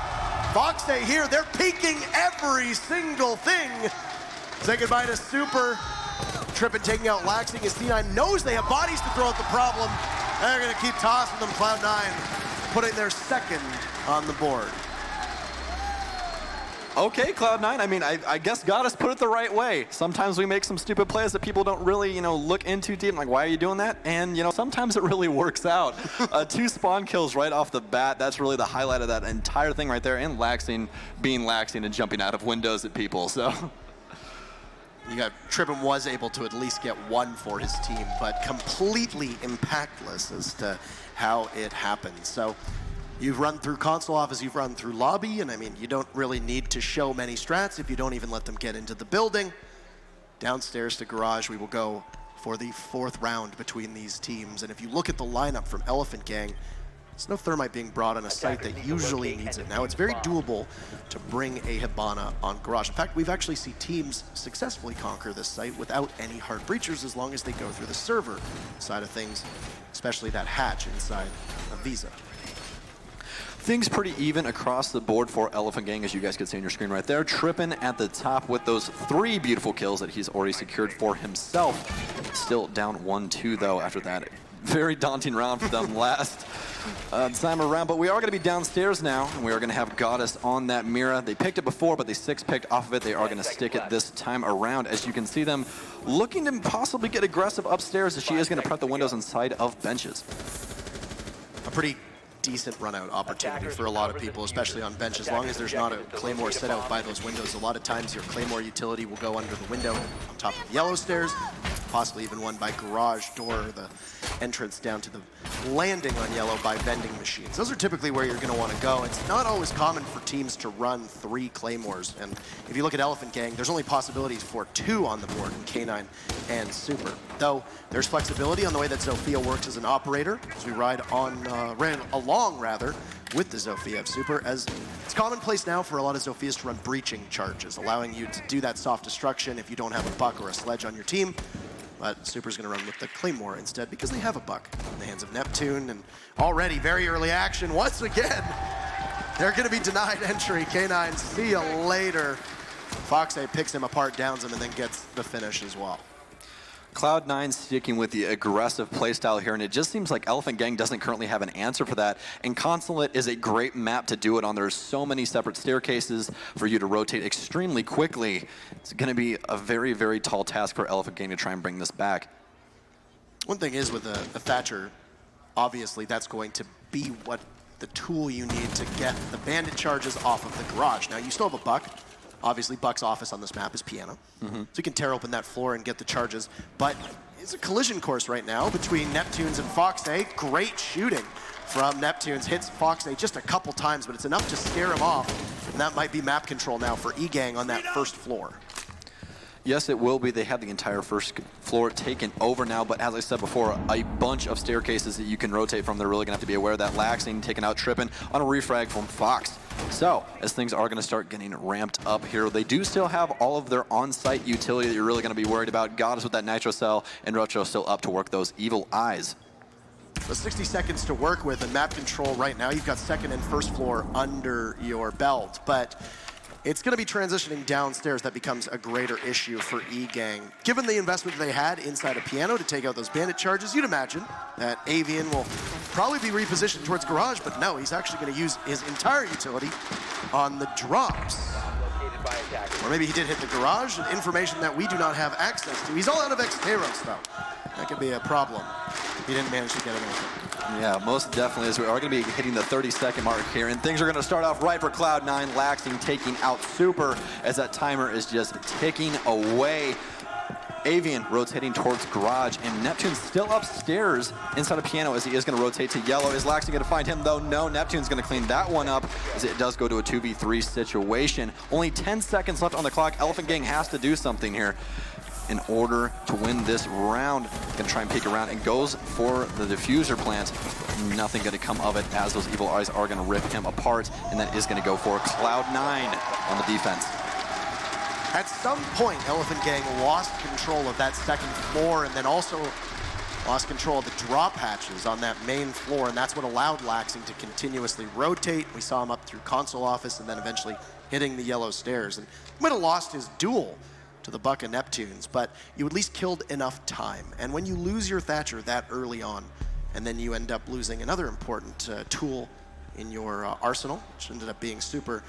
[SPEAKER 5] Foxay here, they're peeking every single thing. Say goodbye to Super. Trippin taking out Laxing as C9 knows they have bodies to throw at the problem. They're going to keep tossing them. Cloud9 putting their second on the board.
[SPEAKER 6] Okay, Cloud9, I mean, I guess Goddess put it the right way. Sometimes we make some stupid plays that people don't really, look into deep, like, why are you doing that? And, sometimes it really works out. 2 spawn kills right off the bat. That's really the highlight of that entire thing right there. And Laxing being Laxing and jumping out of windows at people, so.
[SPEAKER 5] You got Trippin was able to at least get 1 for his team, but completely impactless as to how it happened. So you've run through console office, you've run through lobby, and I mean, you don't really need to show many strats if you don't even let them get into the building. Downstairs to garage, we will go for the 4th round between these teams. And if you look at the lineup from Elephant Gang, there's no thermite being brought on a site that usually needs it. Now, it's very doable to bring a Hibana on garage. In fact, we've actually seen teams successfully conquer this site without any hard breachers as long as they go through the server side of things, especially that hatch inside of Visa.
[SPEAKER 6] Things pretty even across the board for Elephant Gang, as you guys can see on your screen right there. Trippin at the top with those 3 beautiful kills that he's already secured for himself. Still down 1-2 though after that. Very daunting round for them last time around, but we are going to be downstairs now, and we are going to have Goddess on that Mira. They picked it before, but they 6-picked off of it. They are going to stick it this time around, as you can see them looking to possibly get aggressive upstairs, as she is going to prep the windows inside of benches.
[SPEAKER 5] A pretty decent run-out opportunity for a lot of people, especially on bench, as long as there's not a Claymore set out by those windows. A lot of times your Claymore utility will go under the window on top of yellow stairs, possibly even one by garage door, the entrance down to the landing on yellow by vending machines. Those are typically where you're going to want to go. It's not always common for teams to run 3 Claymores, and if you look at Elephant Gang, there's only possibilities for 2 on the board in K9 and Super. Though there's flexibility on the way that Zofia works as an operator, as we ran along with the Zofia of Super, as it's commonplace now for a lot of Zofias to run breaching charges, allowing you to do that soft destruction if you don't have a Buck or a Sledge on your team. But Super's going to run with the Claymore instead because they have a Buck in the hands of Neptune, and already very early action once again. They're going to be denied entry. K9, see you later. Foxay picks him apart, downs him, and then gets the finish as well.
[SPEAKER 6] Cloud9 sticking with the aggressive playstyle here, and it just seems like Elephant Gang doesn't currently have an answer for that. And Consulate is a great map to do it on. There's so many separate staircases for you to rotate extremely quickly. It's going to be a very, very tall task for Elephant Gang to try and bring this back.
[SPEAKER 5] One thing is with a Thatcher, obviously that's going to be what the tool you need to get the bandit charges off of the garage. Now, you still have a Buck. Obviously, Buck's office on this map is piano. So you can tear open that floor and get the charges. But it's a collision course right now between Neptunes and Foxay. Great shooting from Neptunes. Hits Foxay just a couple times, but it's enough to scare him off. And that might be map control now for eGang on that first floor.
[SPEAKER 6] Yes, it will be. They have the entire first floor taken over now, but as I said before, a bunch of staircases that you can rotate from. They're really going to have to be aware of that. Laxing taking out Trippin on a refrag from Fox. So, as things are going to start getting ramped up here, they do still have all of their on-site utility that you're really going to be worried about. Goddess with that Nitro Cell, and Retro still up to work those evil eyes.
[SPEAKER 5] The 60 seconds to work with, and map control right now, you've got second and first floor under your belt, but It's going to be transitioning downstairs that becomes a greater issue for E-Gang. Given the investment they had inside a piano to take out those bandit charges, you'd imagine that Avian will probably be repositioned towards garage, but no, he's actually going to use his entire utility on the drops. Or maybe he did hit the garage, information that we do not have access to. He's all out of X-Teros, though. That could be a problem. He didn't manage to get anything.
[SPEAKER 6] Yeah, most definitely, as we are going to be hitting the 30-second mark here, and things are going to start off right for Cloud9. Laxing taking out Super as that timer is just ticking away. Avian rotating towards garage, and Neptune's still upstairs inside a piano as he is going to rotate to yellow. Is Laxing going to find him, though? No, Neptune's going to clean that one up as it does go to a 2v3 situation. Only 10 seconds left on the clock. Elephant Gang has to do something here in order to win this round. Gonna try and peek around and goes for the diffuser plant. Nothing gonna come of it as those evil eyes are gonna rip him apart, and that is gonna go for Cloud9 on the defense.
[SPEAKER 5] At some point, Elephant Gang lost control of that second floor and then also lost control of the drop hatches on that main floor, and that's what allowed Laxing to continuously rotate. We saw him up through console office and then eventually hitting the yellow stairs. And he might have lost his duel to the Buck of Neptunes, but you at least killed enough time. And when you lose your Thatcher that early on, and then you end up losing another important tool in your arsenal, which ended up being Super,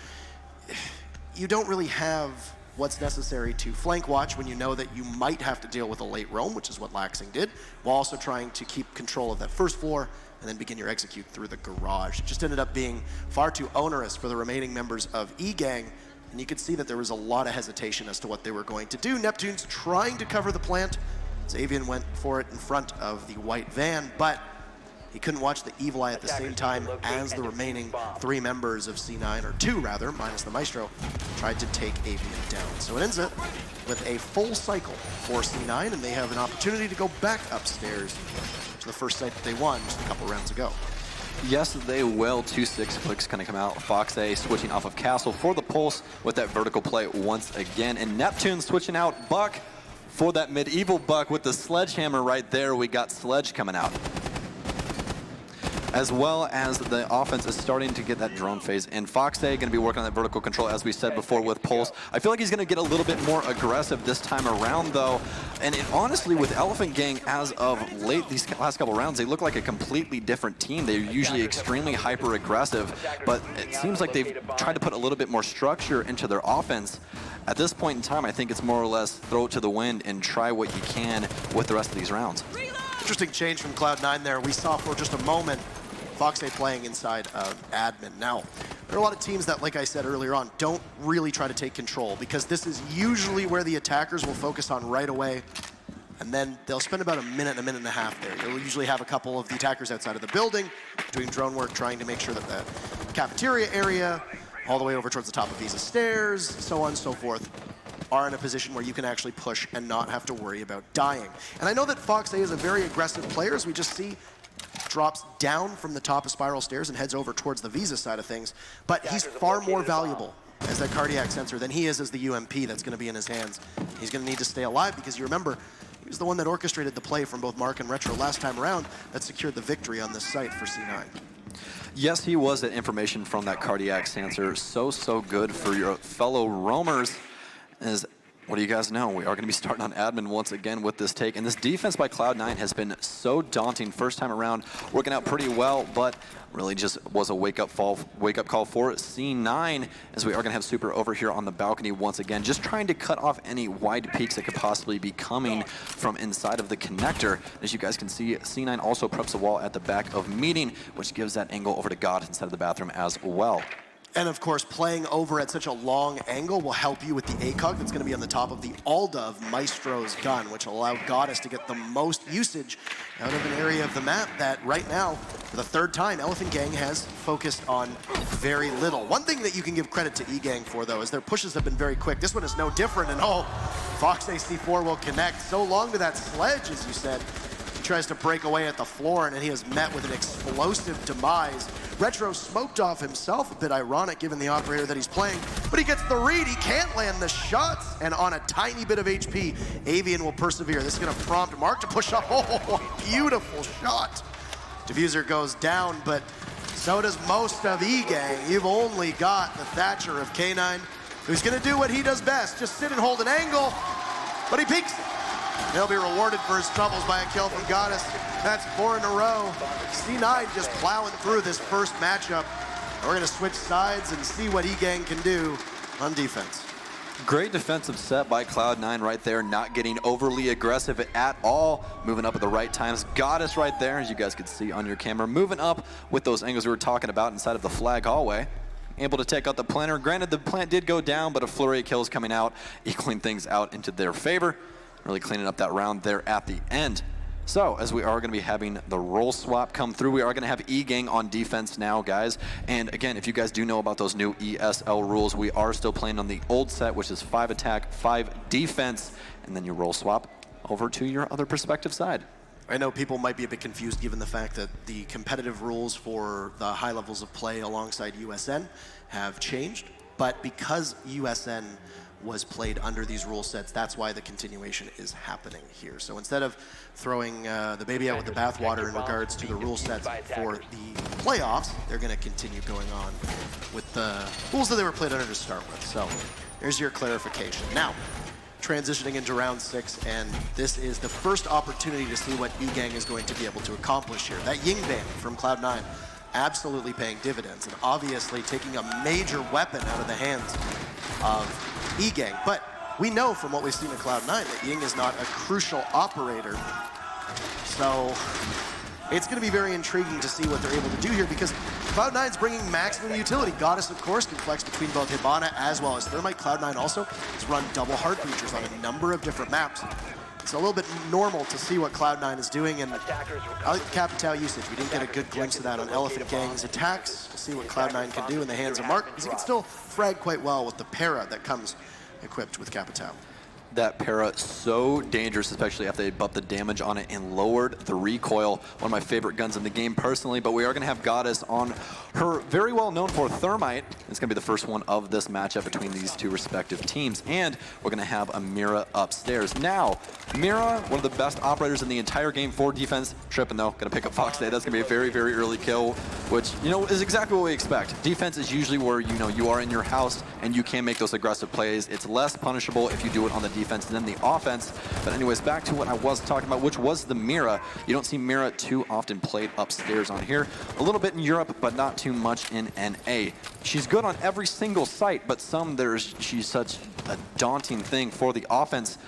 [SPEAKER 5] you don't really have what's necessary to flank watch when you know that you might have to deal with a late roam, which is what Laxing did, while also trying to keep control of that first floor and then begin your execute through the garage. It just ended up being far too onerous for the remaining members of E-Gang, and you could see that there was a lot of hesitation as to what they were going to do. Neptune's trying to cover the plant. Avian went for it in front of the white van, but he couldn't watch the Evil Eye at the same time as the remaining 3 members of C9, or 2 rather, minus the Maestro, tried to take Avian down. So it ends up with a full cycle for C9, and they have an opportunity to go back upstairs to the first site that they won just a couple rounds ago.
[SPEAKER 6] Yes, they will. 2-6 clicks going to come out. Fox A switching off of Castle for the Pulse with that vertical play once again. And Neptune switching out Buck for that medieval Buck with the sledgehammer right there. We got Sledge coming out. As well as the offense is starting to get that drone phase. And Fox A going to be working on that vertical control, as we said before, with Pulse. I feel like he's going to get a little bit more aggressive this time around, though. And honestly, with Elephant Gang, as of late, these last couple rounds, they look like a completely different team. They're usually extremely hyper-aggressive, but it seems like they've tried to put a little bit more structure into their offense. At this point in time, I think it's more or less throw it to the wind and try what you can with the rest of these rounds.
[SPEAKER 5] Interesting change from Cloud9 there. We saw for just a moment Fox A playing inside of admin. Now, there are a lot of teams that, like I said earlier on, don't really try to take control, because this is usually where the attackers will focus on right away, and then they'll spend about a minute and a half there. They'll usually have a couple of the attackers outside of the building doing drone work, trying to make sure that the cafeteria area, all the way over towards the top of Visa stairs, so on and so forth, are in a position where you can actually push and not have to worry about dying. And I know that Fox A is a very aggressive player, as we just see drops down from the top of spiral stairs and heads over towards the Visa side of things, but he's far more valuable as that cardiac sensor than he is as the UMP that's going to be in his hands. He's going to need to stay alive, because you remember, he was the one that orchestrated the play from both Mark and Retro last time around that secured the victory on this site for C9.
[SPEAKER 6] Yes, he was. That information from that cardiac sensor, so good for your fellow roamers. As what do you guys know? We are going to be starting on admin once again with this take. And this defense by Cloud9 has been so daunting. First time around, working out pretty well, but really just was a wake-up call for C9, as we are going to have Super over here on the balcony once again, just trying to cut off any wide peaks that could possibly be coming from inside of the connector. As you guys can see, C9 also preps a wall at the back of meeting, which gives that angle over to God inside of the bathroom as well.
[SPEAKER 5] And of course, playing over at such a long angle will help you with the ACOG that's going to be on the top of the Alda of Maestro's gun, which will allow Goddess to get the most usage out of an area of the map that right now, for the 3rd time, Elephant Gang has focused on very little. One thing that you can give credit to E-Gang for, though, is their pushes have been very quick. This one is no different, and Fox AC4 will connect so long to that sledge, as you said. He tries to break away at the floor, and then he is met with an explosive demise. Retro smoked off himself, a bit ironic given the operator that he's playing, but he gets the read, he can't land the shots, and on a tiny bit of HP, Avian will persevere. This is gonna prompt Mark to push up. Beautiful shot. Diffuser goes down, but so does most of E-Gang. You've only got the Thatcher of K9. who's going to do what he does best, just sit and hold an angle, but he peeks. He'll be rewarded for his troubles by a kill from Goddess. That's 4 in a row. C9 just plowing through this first matchup. We're going to switch sides and see what eGang can do on defense.
[SPEAKER 6] Great defensive set by Cloud9 right there, not getting overly aggressive at all, moving up at the right times. Goddess right there, as you guys could see on your camera, moving up with those angles we were talking about inside of the flag hallway. Able to take out the planter. Granted, the plant did go down, but a flurry of kills coming out, equaling things out into their favor. Really cleaning up that round there at the end. So, as we are going to be having the role swap come through, we are going to have eGang on defense now, guys. And again, if you guys do know about those new ESL rules, we are still playing on the old set, which is 5 attack, 5 defense, and then you role swap over to your other perspective side.
[SPEAKER 5] I know people might be a bit confused given the fact that the competitive rules for the high levels of play alongside USN have changed, but because USN was played under these rule sets, that's why the continuation is happening here. So instead of throwing the baby out with the bathwater in regards to the rule sets for the playoffs, they're going to continue going on with the rules that they were played under to start with. So there's your clarification. Now, transitioning into round 6, and this is the first opportunity to see what eGang is going to be able to accomplish here. That Ying Ban from Cloud9 absolutely paying dividends, and obviously taking a major weapon out of the hands of eGang. But we know from what we've seen in Cloud9 that Ying is not a crucial operator. So it's going to be very intriguing to see what they're able to do here, because Cloud9's bringing maximum utility. Goddess, of course, can flex between both Hibana as well as Thermite. Cloud9 also has run double hard breachers on a number of different maps. It's a little bit normal to see what Cloud9 is doing, and I like the Capitao usage. We didn't get a good glimpse of that on Elephant Gang's attacks. We'll see what Cloud9 can do in the hands of Mark, because he can still frag quite well with the para that comes equipped with Capitao.
[SPEAKER 6] That para so dangerous, especially after they buffed the damage on it and lowered the recoil. One of my favorite guns in the game personally, but we are going to have Goddess on her very well known for Thermite. It's going to be the first one of this matchup between these two respective teams, and we're going to have a Mira upstairs. Now, Mira, one of the best operators in the entire game for defense. Tripping though, going to pick up Fox Day. That's going to be a very, very early kill, which, you know, is exactly what we expect. Defense is usually where, you know, you are in your house and you can make those aggressive plays. It's less punishable if you do it on the defense than the offense. But anyways, back to what I was talking about, which was the Mira. You don't see Mira too often played upstairs on here. A little bit in Europe, but not too much in NA. She's good on every single site, but some she's such a daunting thing for the offense.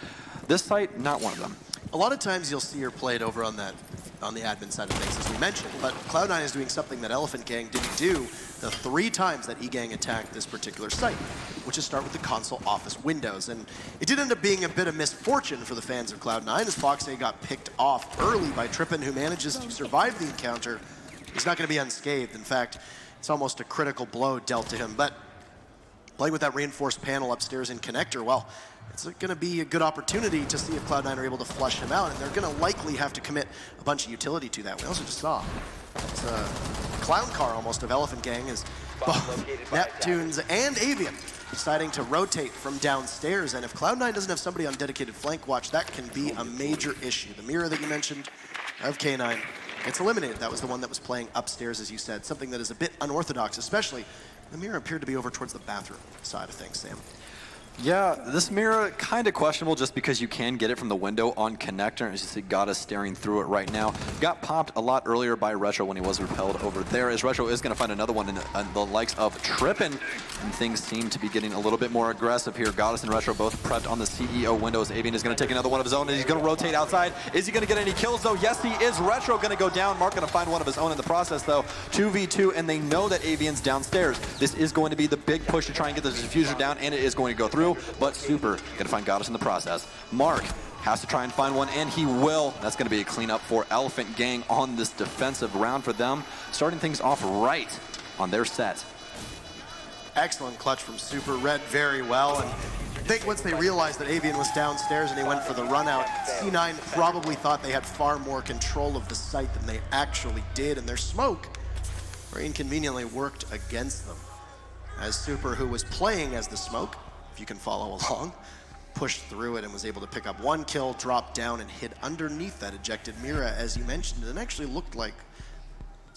[SPEAKER 6] This site, not one of them.
[SPEAKER 5] A lot of times you'll see her played over on the admin side of things, as we mentioned, but Cloud9 is doing something that Elephant Gang didn't do the 3 times that eGang attacked this particular site, which is start with the console office windows. And it did end up being a bit of misfortune for the fans of Cloud9, as Foxay got picked off early by Trippin, who manages to survive the encounter. He's not going to be unscathed. In fact, it's almost a critical blow dealt to him. But playing with that reinforced panel upstairs in Connector, well, it's going to be a good opportunity to see if Cloud9 are able to flush him out, and they're going to likely have to commit a bunch of utility to that. We also just saw it's a clown car almost of Elephant Gang as both Neptunes and Avian deciding to rotate from downstairs, and if Cloud9 doesn't have somebody on dedicated flank watch, that can be a major issue. The Mira that you mentioned of K9 gets eliminated. That was the one that was playing upstairs, as you said, something that is a bit unorthodox, especially the Mira appeared to be over towards the bathroom side of things, Sam.
[SPEAKER 6] Yeah, this Mira kind of questionable just because you can get it from the window on Connector. As you see, Goddess staring through it right now. Got popped a lot earlier by Retro when he was repelled over there, as Retro is going to find another one in the likes of Trippin, and things seem to be getting a little bit more aggressive here. Goddess and Retro both prepped on the CEO windows. Avian is going to take another one of his own, and he's going to rotate outside. Is he going to get any kills, though? Yes, he is. Retro going to go down. Mark going to find one of his own in the process, though. 2v2, and they know that Avian's downstairs. This is going to be the big push to try and get the diffuser down, and it is going to go through, but Super going to find Goddess in the process. Mark has to try and find one, and he will. That's going to be a cleanup for Elephant Gang on this defensive round for them, starting things off right on their set.
[SPEAKER 5] Excellent clutch from Super. Read very well, and I think once they realized that Avian was downstairs and he went for the run out, C9 probably thought they had far more control of the site than they actually did, and their smoke very inconveniently worked against them. As Super, who was playing as the smoke, if you can follow along, pushed through it and was able to pick up 1 kill, drop down, and hid underneath that ejected Mira, as you mentioned. It actually looked like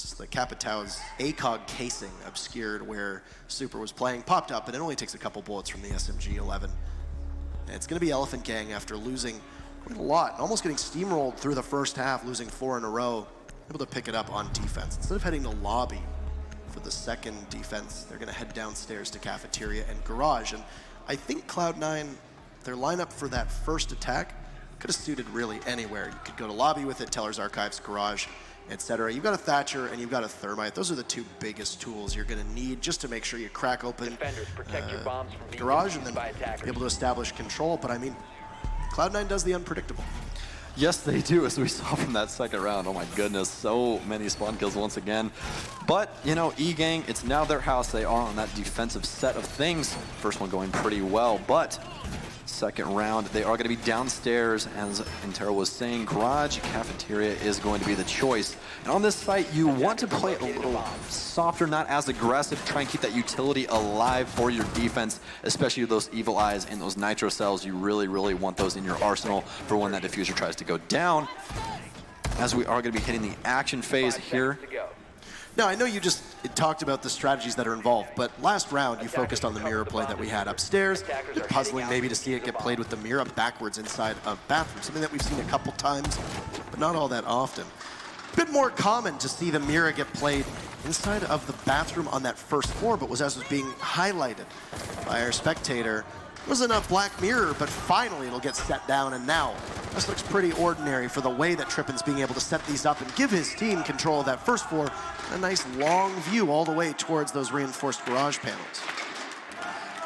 [SPEAKER 5] It's the Capitao's ACOG casing obscured where Super was playing, popped up, and it only takes a couple bullets from the SMG-11. And it's going to be Elephant Gang after losing quite a lot, almost getting steamrolled through the first half, losing 4 in a row, able to pick it up on defense. Instead of heading to lobby for the second defense, they're going to head downstairs to cafeteria and garage. And I think Cloud9, their lineup for that first attack could have suited really anywhere. You could go to lobby with it, Teller's Archives, garage, etc. You've got a Thatcher and you've got a Thermite. Those are the two biggest tools you're going to need just to make sure you crack open garage and then be able to establish control. But I mean, Cloud9 does the unpredictable.
[SPEAKER 6] Yes, they do, as we saw from that second round. Oh my goodness, so many spawn kills once again. But, you know, E-Gang, it's now their house. They are on that defensive set of things. First one going pretty well, but second round, they are going to be downstairs, as Intero was saying. Garage, cafeteria is going to be the choice. And on this site, you want to play a little softer, not as aggressive. Try and keep that utility alive for your defense, especially those Evil Eyes and those Nitro Cells. You really, really want those in your arsenal for when that diffuser tries to go down. As we are going to be hitting the action phase here.
[SPEAKER 5] Now, I know you just talked about the strategies that are involved, but last round you focused on the mirror play that we had upstairs. It's puzzling maybe to see it get played with the mirror backwards inside of bathrooms, something that we've seen a couple times, but not all that often. A bit more common to see the mirror get played inside of the bathroom on that first floor, but was as was being highlighted by our spectator. It wasn't a black mirror, but finally it'll get set down, and now this looks pretty ordinary for the way that Trippin's being able to set these up and give his team control of that first floor. A nice long view all the way towards those reinforced garage panels.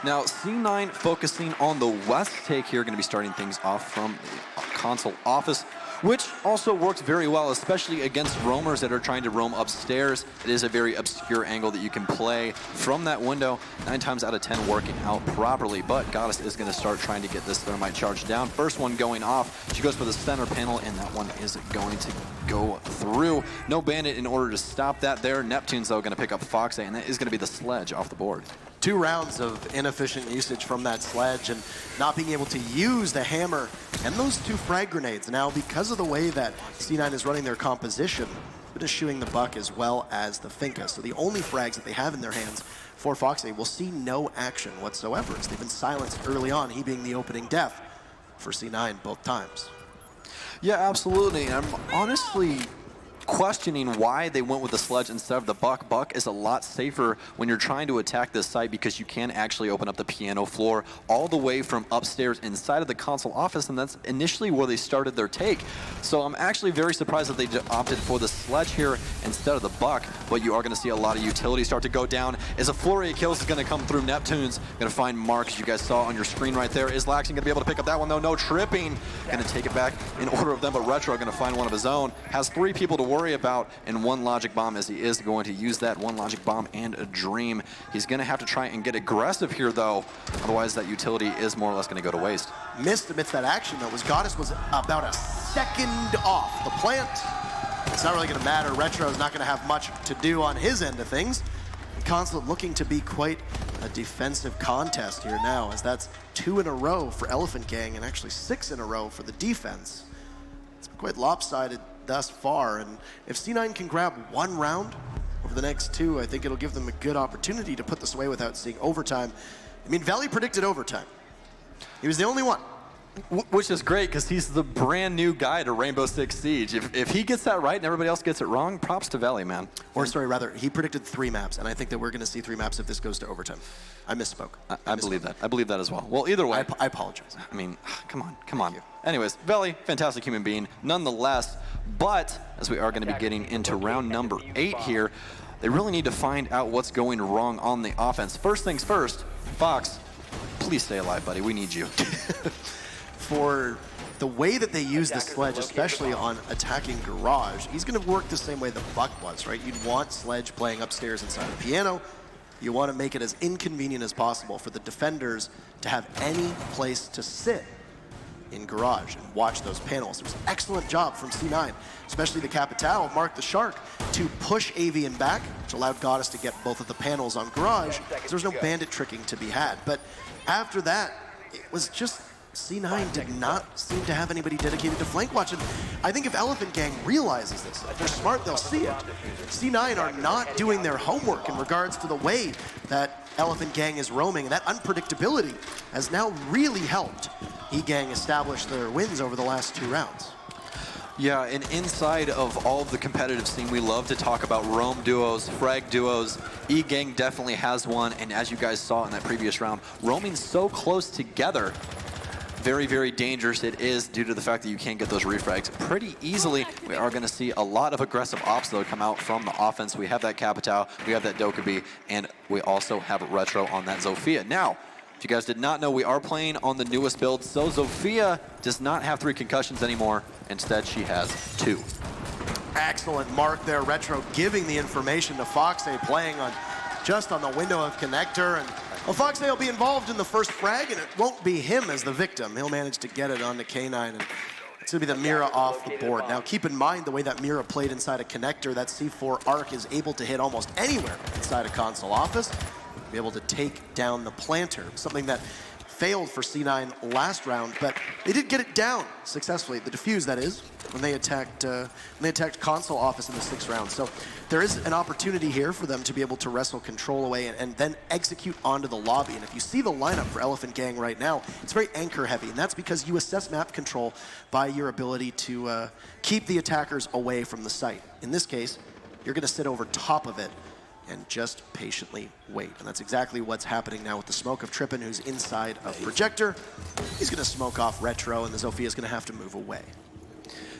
[SPEAKER 6] Now, C9 focusing on the west take here, going to be starting things off from the console office, which also works very well, especially against roamers that are trying to roam upstairs. It is a very obscure angle that you can play from that window, 9 times out of 10 working out properly. But Goddess is going to start trying to get this Thermite charged down. First one going off. She goes for the center panel, and that one is going to go through. No Bandit in order to stop that there. Neptune's, though, going to pick up Foxy, and that is going to be the Sledge off the board.
[SPEAKER 5] 2 rounds of inefficient usage from that Sledge and not being able to use the hammer and those 2 frag grenades. Now, because of the way that C9 is running their composition, it is shooing the Buck as well as the Finka. So the only frags that they have in their hands for Foxy will see no action whatsoever, as they've been silenced early on, he being the opening death for C9 both times.
[SPEAKER 6] Yeah, absolutely. I'm honestly questioning why they went with the Sledge instead of the Buck. Buck is a lot safer when you're trying to attack this site because you can actually open up the piano floor all the way from upstairs inside of the console office, and that's initially where they started their take. So I'm actually very surprised that they opted for the Sledge here instead of the Buck, but you are going to see a lot of utility start to go down as a flurry of kills is going to come through. Neptune's going to find Mark, as you guys saw on your screen right there. Is Laxing going to be able to pick up that one, though? No, Tripping going to take it back in order of them, but Retro going to find one of his own. Has 3 people to worry about and 1 Logic Bomb, as he is going to use that 1 Logic Bomb and a Dream. He's going to have to try and get aggressive here, though. Otherwise, that utility is more or less going to go to waste.
[SPEAKER 5] Missed amidst that action, though, was Goddess was about a second off the plant. It's not really going to matter. Retro is not going to have much to do on his end of things. Consulate looking to be quite a defensive contest here now, as that's 2 in a row for Elephant Gang and actually 6 in a row for the defense. It's been quite lopsided thus far, and if C9 can grab 1 round over the next 2, I think it'll give them a good opportunity to put this away without seeing overtime. I mean, Valley predicted overtime. He was the only one.
[SPEAKER 6] Which is great, because he's the brand new guy to Rainbow Six Siege. If he gets that right and everybody else gets it wrong, props to Valley, man.
[SPEAKER 5] Or sorry, rather, he predicted 3 maps, and I think that we're going to see 3 maps if this goes to overtime. I misspoke.
[SPEAKER 6] I believe that. I believe that as well. Well, either way.
[SPEAKER 5] I apologize.
[SPEAKER 6] I mean, come on. Anyways, Valley, fantastic human being, nonetheless. But as we are going to be getting into round number 8 here, they really need to find out what's going wrong on the offense. First things first, Fox, please stay alive, buddy. We need you.
[SPEAKER 5] For the way that they use the Sledge, especially on attacking Garage, he's going to work the same way the Buck was, right? You'd want Sledge playing upstairs inside a piano. You want to make it as inconvenient as possible for the defenders to have any place to sit in Garage and watch those panels. It was an excellent job from C9, especially the Capitao, Mark the Shark, to push Avian back, which allowed Goddess to get both of the panels on Garage, because there was no bandit tricking to be had. But after that, it was just C9 did not seem to have anybody dedicated to flank watch. And I think if Elephant Gang realizes this, if they're smart, they'll see it. C9 are not doing their homework in regards to the way that Elephant Gang is roaming, and that unpredictability has now really helped E-Gang establish their wins over the last 2 rounds.
[SPEAKER 6] Yeah, and inside of all of the competitive scene, we love to talk about roam duos, frag duos. E-Gang definitely has one, and as you guys saw in that previous round, roaming so close together, very, very dangerous it is due to the fact that you can't get those refrags pretty easily. We are going to see a lot of aggressive ops, though, come out from the offense. We have that Capitao, we have that Dokkaebi, and we also have Retro on that Zofia. Now, if you guys did not know, we are playing on the newest build, so Zofia does not have 3 concussions anymore. Instead, she has 2.
[SPEAKER 5] Excellent mark there, Retro giving the information to Foxay, playing on just on the window of connector. And well, Foxay will be involved in the first frag, and it won't be him as the victim. He'll manage to get it onto K9, and it's going to be the Mira off the board. Now, keep in mind the way that Mira played inside a connector, that C4 arc is able to hit almost anywhere inside a console office, be able to take down the planter, something that failed for C9 last round, but they did get it down successfully, the defuse that is, when they attacked console office in the 6th round. So there is an opportunity here for them to be able to wrestle control away and then execute onto the lobby. And if you see the lineup for Elephant Gang right now, it's very anchor heavy, and that's because you assess map control by your ability to keep the attackers away from the site. In this case, you're going to sit over top of it and just patiently wait. And that's exactly what's happening now with the smoke of Trippin, who's inside of Projector. He's gonna smoke off Retro, and the Zofia's gonna have to move away.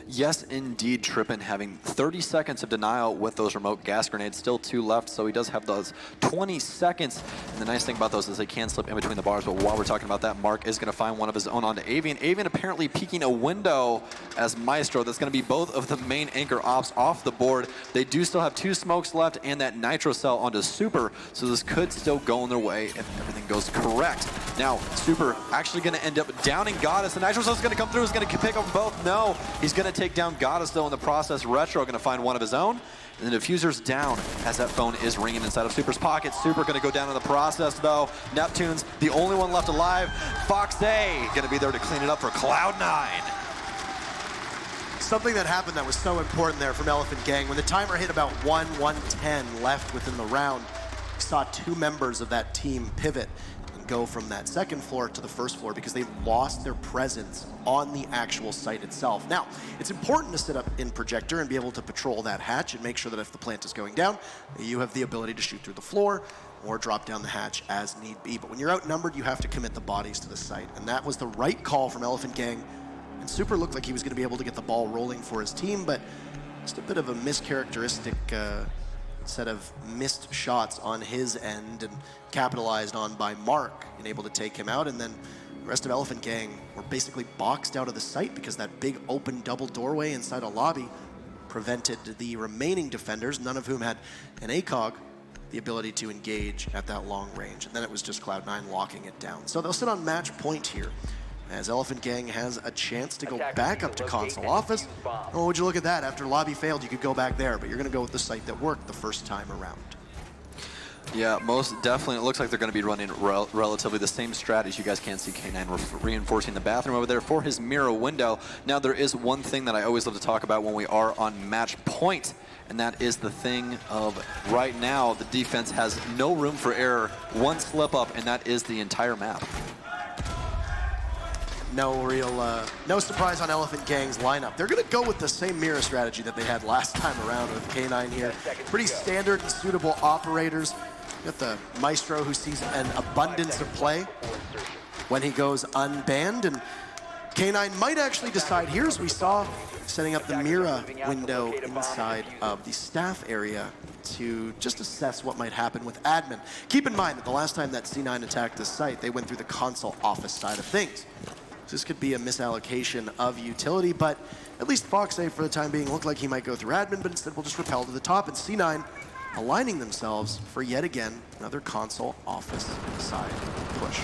[SPEAKER 6] Yes, indeed, Trippin having 30 seconds of denial with those remote gas grenades, still 2 left, so he does have those 20 seconds. And the nice thing about those is they can slip in between the bars, but while we're talking about that, Mark is going to find one of his own onto Avian. Avian apparently peeking a window as Maestro. That's going to be both of the main anchor ops off the board. They do still have 2 smokes left and that Nitro Cell onto Super, so this could still go in their way if everything goes correct. Now, Super actually going to end up downing Goddess. The Nitro Cell's going to come through, he's going to pick up both. No, he's going to take down Goddess, though, in the process. Retro going to find one of his own. And the diffuser's down as that phone is ringing inside of Super's pocket. Super going to go down in the process, though. Neptune's the only one left alive. Foxay going to be there to clean it up for Cloud9.
[SPEAKER 5] Something that happened that was so important there from Elephant Gang. When the timer hit about 1:10 left within the round, we saw 2 members of that team pivot and go from that 2nd floor to the 1st floor because they lost their presence on the actual site itself. Now, it's important to sit up in Projector and be able to patrol that hatch and make sure that if the plant is going down, you have the ability to shoot through the floor or drop down the hatch as need be. But when you're outnumbered, you have to commit the bodies to the site. And that was the right call from Elephant Gang. And Super looked like he was going to be able to get the ball rolling for his team, but just a bit of a mischaracteristic set of missed shots on his end and capitalized on by Mark and able to take him out. And then the rest of Elephant Gang were basically boxed out of the site because that big open double doorway inside a lobby prevented the remaining defenders, none of whom had an ACOG, the ability to engage at that long range. And then it was just Cloud9 locking it down. So they'll sit on match point here as Elephant Gang has a chance to go back up to console office. Oh, would you look at that? After lobby failed, you could go back there, but you're going to go with the site that worked the first time around.
[SPEAKER 6] Yeah, most definitely. It looks like they're going to be running relatively the same strat. As you guys can see, K9 reinforcing the bathroom over there for his mirror window. Now, there is one thing that I always love to talk about when we are on match point, and that is the thing of right now, the defense has no room for error. One slip up, and that is the entire map.
[SPEAKER 5] No surprise on Elephant Gang's lineup. They're going to go with the same mirror strategy that they had last time around with K9 here. Pretty standard and suitable operators. You got the Maestro who sees an abundance of play when he goes unbanned, and K9 might actually decide here, as we saw, setting up the Mira window inside of the staff area to just assess what might happen with admin. Keep in mind that the last time that C9 attacked this site, they went through the console office side of things. This could be a misallocation of utility, but at least Foxay, for the time being, looked like he might go through admin, but instead will just repel to the top, and C9 aligning themselves for yet again another console office side push.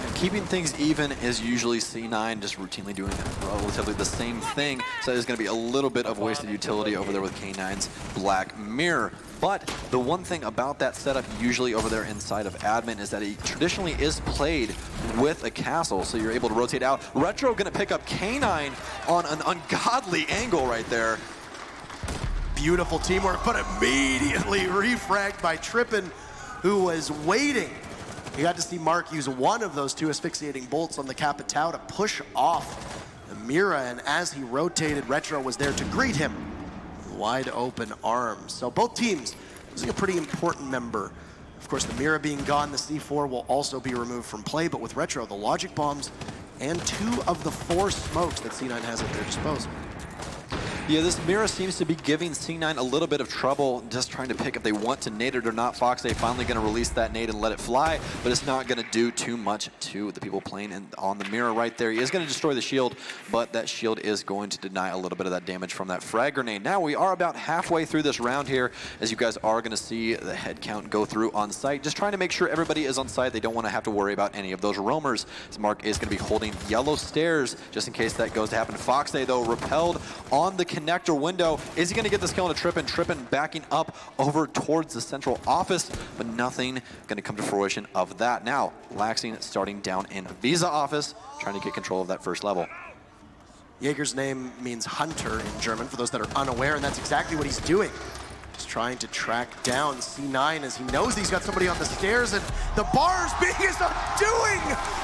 [SPEAKER 6] And keeping things even is usually C9 just routinely doing relatively the same thing, so there's going to be a little bit of wasted utility over there with K9's Black Mirror. But the one thing about that setup usually over there inside of admin is that it traditionally is played with a castle, so you're able to rotate out. Retro gonna pick up K9 on an ungodly angle right there.
[SPEAKER 5] Beautiful teamwork, but immediately refragged by Trippin, who was waiting. You got to see Mark use one of those 2 asphyxiating bolts on the Capitao to push off the Mira, and as he rotated, Retro was there to greet him. Wide open arms. So both teams losing a pretty important member. Of course, the Mira being gone, the C4 will also be removed from play, but with Retro, the logic bombs and 2 of the 4 smokes that C9 has at their disposal.
[SPEAKER 6] Yeah, this Mira seems to be giving C9 a little bit of trouble just trying to pick if they want to nade it or not. Foxay finally going to release that nade and let it fly, but it's not going to do too much to the people playing on the Mira right there. He is going to destroy the shield, but that shield is going to deny a little bit of that damage from that frag grenade. Now we are about halfway through this round here, as you guys are going to see the head count go through on site. Just trying to make sure everybody is on site. They don't want to have to worry about any of those roamers. As Mark is going to be holding yellow stairs just in case that goes to happen. Foxay, though, repelled on the connector window. Is he going to get this kill on a Trippin? Trippin backing up over towards the central office, but nothing going to come to fruition of that. Now, Laxing starting down in Visa office, trying to get control of that first level.
[SPEAKER 5] Jaeger's name means hunter in German, for those that are unaware, and that's exactly what he's doing. Just trying to track down C9 as he knows he's got somebody on the stairs, and the bar's being is undoing!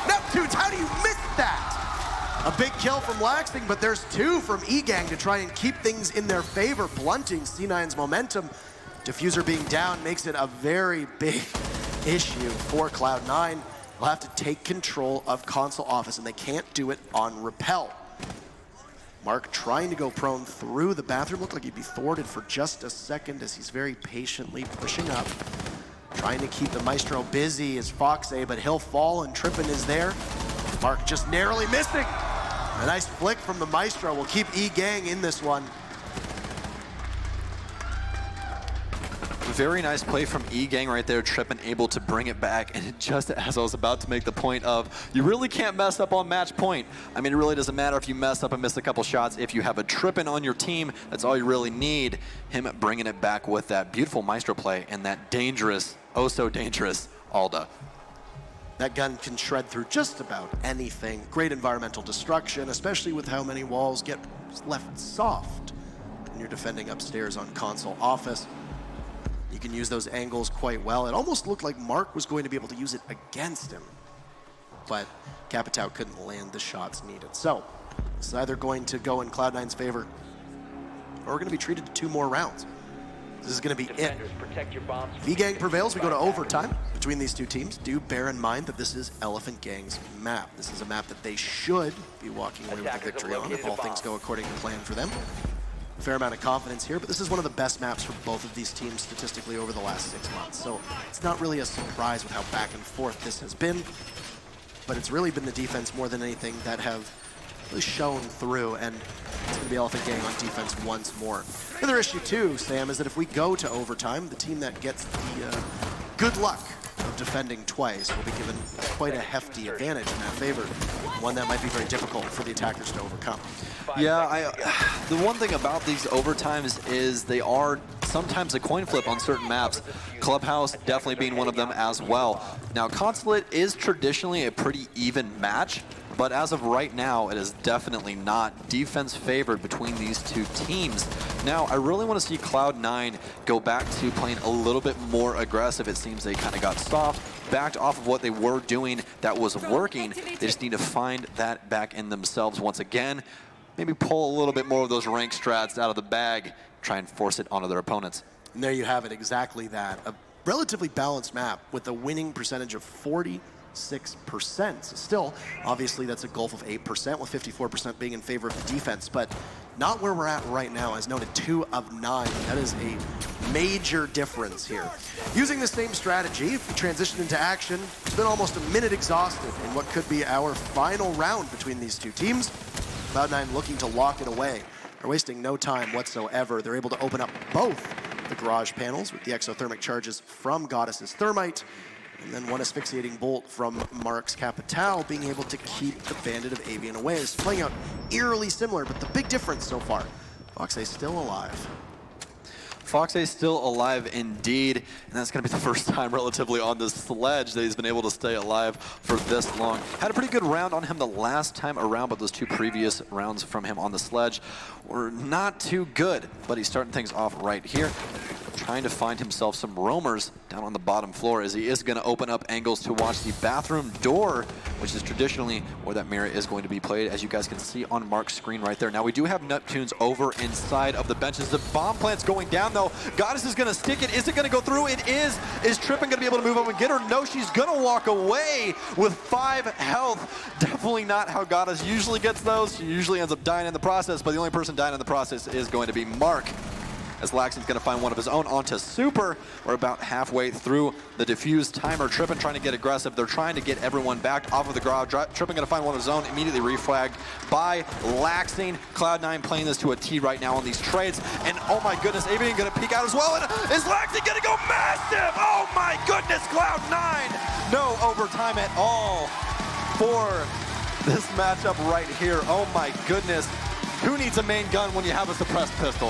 [SPEAKER 5] Neptunes, how do you miss that? A big kill from Laxing, but there's 2 from eGang to try and keep things in their favor, blunting C9's momentum. Diffuser being down makes it a very big issue for Cloud9. They'll have to take control of console office, and they can't do it on repel. Mark trying to go prone through the bathroom. Looked like he'd be thwarted for just a second as he's very patiently pushing up. Trying to keep the Maestro busy as Foxay, but he'll fall and Trippin is there. Mark just narrowly missing. A nice flick from the Maestro will keep eGang in this one.
[SPEAKER 6] Very nice play from eGang right there. Trippin able to bring it back, and just as I was about to make the point of, you really can't mess up on match point. I mean, it really doesn't matter if you mess up and miss a couple shots. If you have a Trippin on your team, that's all you really need. Him bringing it back with that beautiful Maestro play and that dangerous, oh so dangerous, Alda.
[SPEAKER 5] That gun can shred through just about anything. Great environmental destruction, especially with how many walls get left soft when you're defending upstairs on console office. You can use those angles quite well. It almost looked like Mark was going to be able to use it against him, but Capitao couldn't land the shots needed. So it's either going to go in Cloud9's favor, or we're going to be treated to 2 more rounds. This is going to be it. V-Gang prevails. We go to overtime between these 2 teams. Do bear in mind that this is Elephant Gang's map. This is a map that they should be walking away with a victory on if all things go according to plan for them. Fair amount of confidence here, but this is one of the best maps for both of these teams statistically over the last 6 months. So it's not really a surprise with how back and forth this has been, but it's really been the defense more than anything that have really shown through, and it's going to be Elephant Gang on defense once more. The other issue too, Sam, is that if we go to overtime, the team that gets the good luck of defending twice will be given quite a hefty advantage in that favor, one that might be very difficult for the attackers to overcome.
[SPEAKER 6] Yeah, the one thing about these overtimes is they are sometimes a coin flip on certain maps. Clubhouse definitely being one of them as well. Now, Consulate is traditionally a pretty even match, but as of right now, it is definitely not. Defense favored between these 2 teams. Now, I really want to see Cloud9 go back to playing a little bit more aggressive. It seems they kind of got soft, backed off of what they were doing that was working. They just need to find that back in themselves once again. Maybe pull a little bit more of those rank strats out of the bag, try and force it onto their opponents.
[SPEAKER 5] And there you have it, exactly that. A relatively balanced map with a winning percentage of 46%. So still, obviously, that's a gulf of 8%, with 54% being in favor of the defense, but not where we're at right now, as noted, 2 of 9. That is a major difference here. Using the same strategy, if we transition into action, it's been almost a minute exhausted in what could be our final round between these 2 teams. Cloud9 looking to lock it away. They're wasting no time whatsoever. They're able to open up both the garage panels with the exothermic charges from Goddess's Thermite, and then one asphyxiating bolt from Mark's Capitao, being able to keep the Bandit of Avian away. It's playing out eerily similar, but the big difference so far, Foxay still alive.
[SPEAKER 6] Foxay still alive indeed, and that's going to be the first time relatively on this sledge that he's been able to stay alive for this long. Had a pretty good round on him the last time around, but those 2 previous rounds from him on the sledge were not too good. But he's starting things off right here, trying to find himself some roamers down on the bottom floor as he is going to open up angles to watch the bathroom door, which is traditionally where that mirror is going to be played, as you guys can see on Mark's screen right there. Now we do have Neptunes over inside of the benches. The bomb plant's going down though. Goddess is going to stick it. Is it going to go through? It is. Is Trippin going to be able to move up and get her? No, she's going to walk away with 5 health. Definitely not how Goddess usually gets those. She usually ends up dying in the process, but the only person dying in the process is going to be Mark, as Laxton's going to find one of his own onto Super. We're about halfway through the defuse timer. Trippin trying to get aggressive. They're trying to get everyone back off of the garage. Trippin going to find one of his own, immediately reflagged by Laxton. Cloud9 playing this to a T right now on these trades. And oh my goodness, Avian going to peek out as well. And is Laxton going to go massive? Oh my goodness, Cloud9. No overtime at all for this matchup right here. Oh my goodness. Who needs a main gun when you have a suppressed pistol?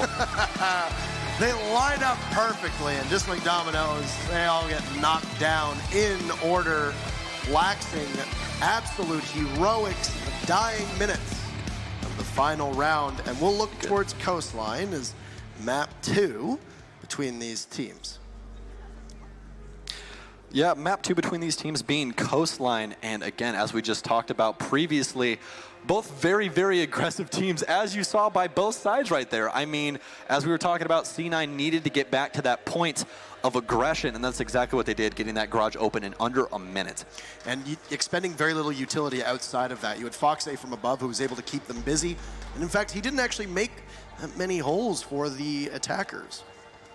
[SPEAKER 5] They line up perfectly, and just like dominoes, they all get knocked down in order. Laxing absolute heroics in the dying minutes of the final round. And we'll look towards Coastline as map 2 between these teams.
[SPEAKER 6] Yeah, map 2 between these teams being Coastline, and again, as we just talked about previously, both very, very aggressive teams, as you saw by both sides right there. I mean, as we were talking about, C9 needed to get back to that point of aggression, and that's exactly what they did, getting that garage open in under a minute.
[SPEAKER 5] And expending very little utility outside of that. You had Foxay from above who was able to keep them busy, and in fact, he didn't actually make that many holes for the attackers.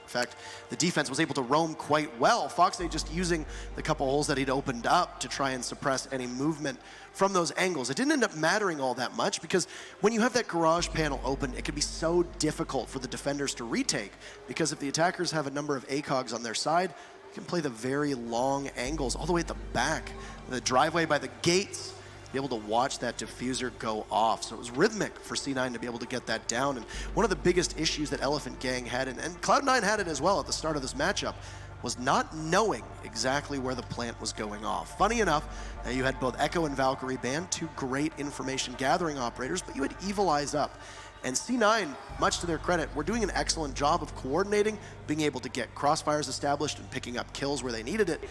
[SPEAKER 5] In fact, the defense was able to roam quite well. Foxay just using the couple holes that he'd opened up to try and suppress any movement from those angles. It didn't end up mattering all that much because when you have that garage panel open, it can be so difficult for the defenders to retake, because if the attackers have a number of ACOGs on their side, you can play the very long angles all the way at the back, the driveway by the gates, be able to watch that diffuser go off. So it was rhythmic for C9 to be able to get that down. And one of the biggest issues that Elephant Gang had, and Cloud9 had it as well at the start of this matchup, was not knowing exactly where the plant was going off. Funny enough, you had both Echo and Valkyrie banned, 2 great information gathering operators, but you had Evil Eyes up. And C9, much to their credit, were doing an excellent job of coordinating, being able to get crossfires established and picking up kills where they needed it.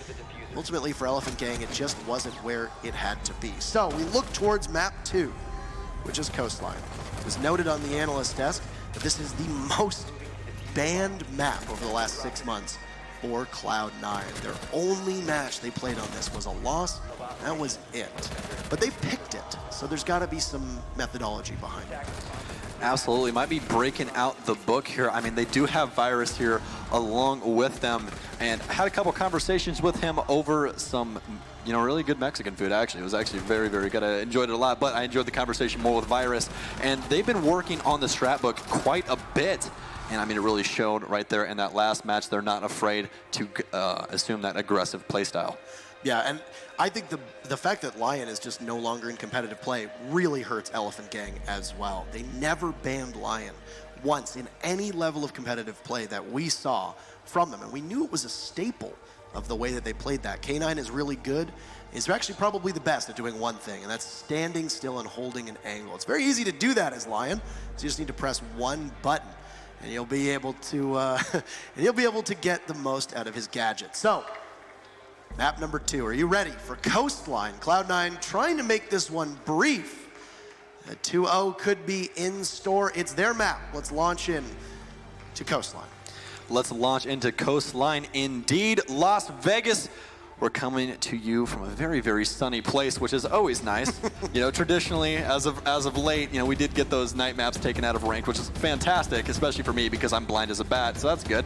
[SPEAKER 5] Ultimately, for Elephant Gang, it just wasn't where it had to be. So we look towards map 2, which is Coastline. It was noted on the analyst desk that this is the most banned map over the last 6 months for Cloud9. Their only match they played on this was a loss. That was it. But they picked it, so there's got to be some methodology behind it.
[SPEAKER 6] Absolutely, might be breaking out the book here. I mean, they do have Virus here along with them, and I had a couple conversations with him over some, you know, really good Mexican food, actually. It was actually very, very good. I enjoyed it a lot, but I enjoyed the conversation more with Virus, and they've been working on the strat book quite a bit. And I mean, it really showed right there in that last match. They're not afraid to assume that aggressive play style.
[SPEAKER 5] Yeah, and I think the fact that Lion is just no longer in competitive play really hurts Elephant Gang as well. They never banned Lion once in any level of competitive play that we saw from them, and we knew it was a staple of the way that they played that. K9 is really good. He's actually probably the best at doing one thing, and that's standing still and holding an angle. It's very easy to do that as Lion, so you just need to press one button, and you'll be able to get the most out of his gadget. So, map number 2, are you ready for Coastline? Cloud9 trying to make this one brief. A 2-0 could be in store. It's their map. Let's launch in to Coastline.
[SPEAKER 6] Let's launch into Coastline indeed. Las Vegas. We're coming to you from a very, very sunny place, which is always nice. You know, traditionally, as of late, you know, we did get those night maps taken out of rank, which is fantastic, especially for me because I'm blind as a bat, so that's good.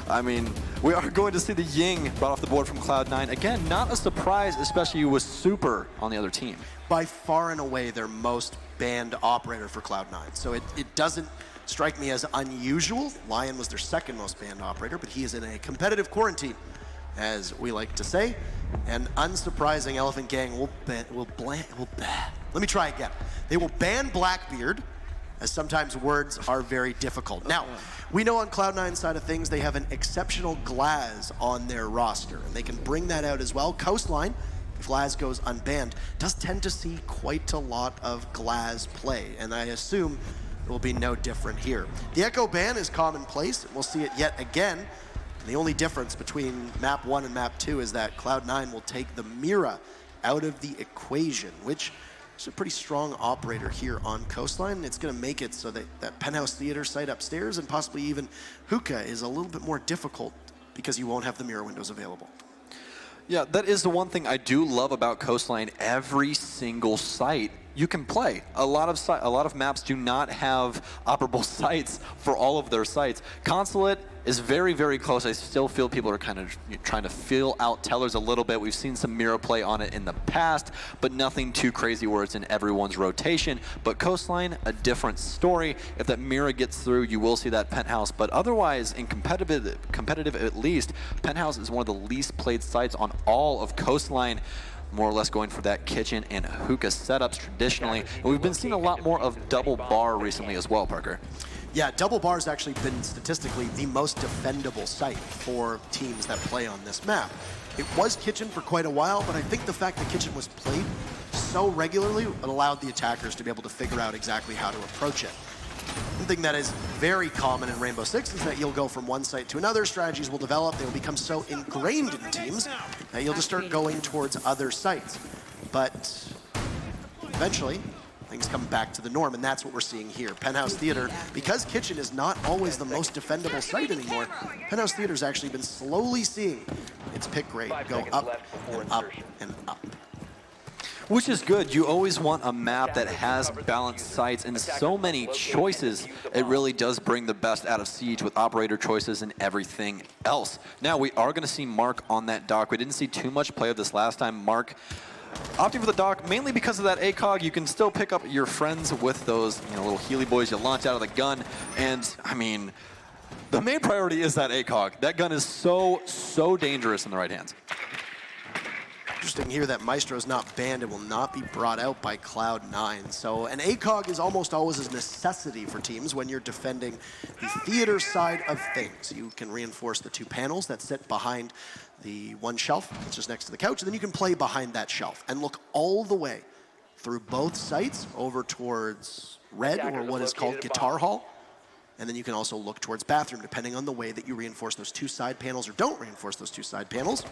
[SPEAKER 6] I mean, we are going to see the Ying brought off the board from Cloud9. Again, not a surprise, especially with Super on the other team.
[SPEAKER 5] By far and away their most banned operator for Cloud9. So it doesn't strike me as unusual. Lion was their second most banned operator, but he is in a competitive quarantine, as we like to say. And unsurprising, Elephant Gang will ban Blackbeard. as sometimes words are very difficult. Now, we know on Cloud9's side of things, they have an exceptional Glaz on their roster, and they can bring that out as well. Coastline, if Glaz goes unbanned, does tend to see quite a lot of Glaz play, and I assume it will be no different here. The Echo ban is commonplace, and we'll see it yet again. The only difference between map 1 and map 2 is that Cloud9 will take the Mira out of the equation, which is a pretty strong operator here on Coastline, and it's going to make it so that that Penthouse Theater site upstairs and possibly even Hookah is a little bit more difficult because you won't have the Mira windows available.
[SPEAKER 6] Yeah, that is the one thing I do love about Coastline. Every single site you can play. A lot of maps do not have operable sites for all of their sites. Consulate is very, very close. I still feel people are kind of trying to feel out Tellers a little bit. We've seen some Mira play on it in the past, but nothing too crazy where it's in everyone's rotation. But Coastline, a different story. If that Mira gets through, you will see that Penthouse. But otherwise, in competitive at least, Penthouse is one of the least played sites on all of Coastline, more or less going for that kitchen and hookah setups traditionally. And we've been seeing a lot more of double bar recently as well, Parker.
[SPEAKER 5] Yeah, double bar has actually been statistically the most defendable site for teams that play on this map. It was kitchen for quite a while, but I think the fact that kitchen was played so regularly, it allowed the attackers to be able to figure out exactly how to approach it. One thing that is very common in Rainbow Six is that you'll go from one site to another, strategies will develop, they will become so ingrained in teams that you'll just start going towards other sites. But eventually, things come back to the norm, and that's what we're seeing here. Penthouse Theater, because kitchen is not always the most defendable site anymore, Penthouse Theater's actually been slowly seeing its pick rate go up and up and up.
[SPEAKER 6] Which is good. You always want a map that has balanced sites and so many choices. It really does bring the best out of Siege with operator choices and everything else. Now, we are going to see Mark on that dock. We didn't see too much play of this last time. Mark opting for the dock mainly because of that ACOG. You can still pick up your friends with those little Healy boys you launch out of the gun. And, I mean, the main priority is that ACOG. That gun is so dangerous in the right hands.
[SPEAKER 5] Interesting here that Maestro's not banned. It will not be brought out by Cloud9. So an ACOG is almost always a necessity for teams when you're defending the theater side of things. You can reinforce the two panels that sit behind the one shelf that's just next to the couch, and then you can play behind that shelf and look all the way through both sites over towards red, or what is called guitar hall. And then you can also look towards bathroom, depending on the way that you reinforce those two side panels or don't reinforce those two side panels.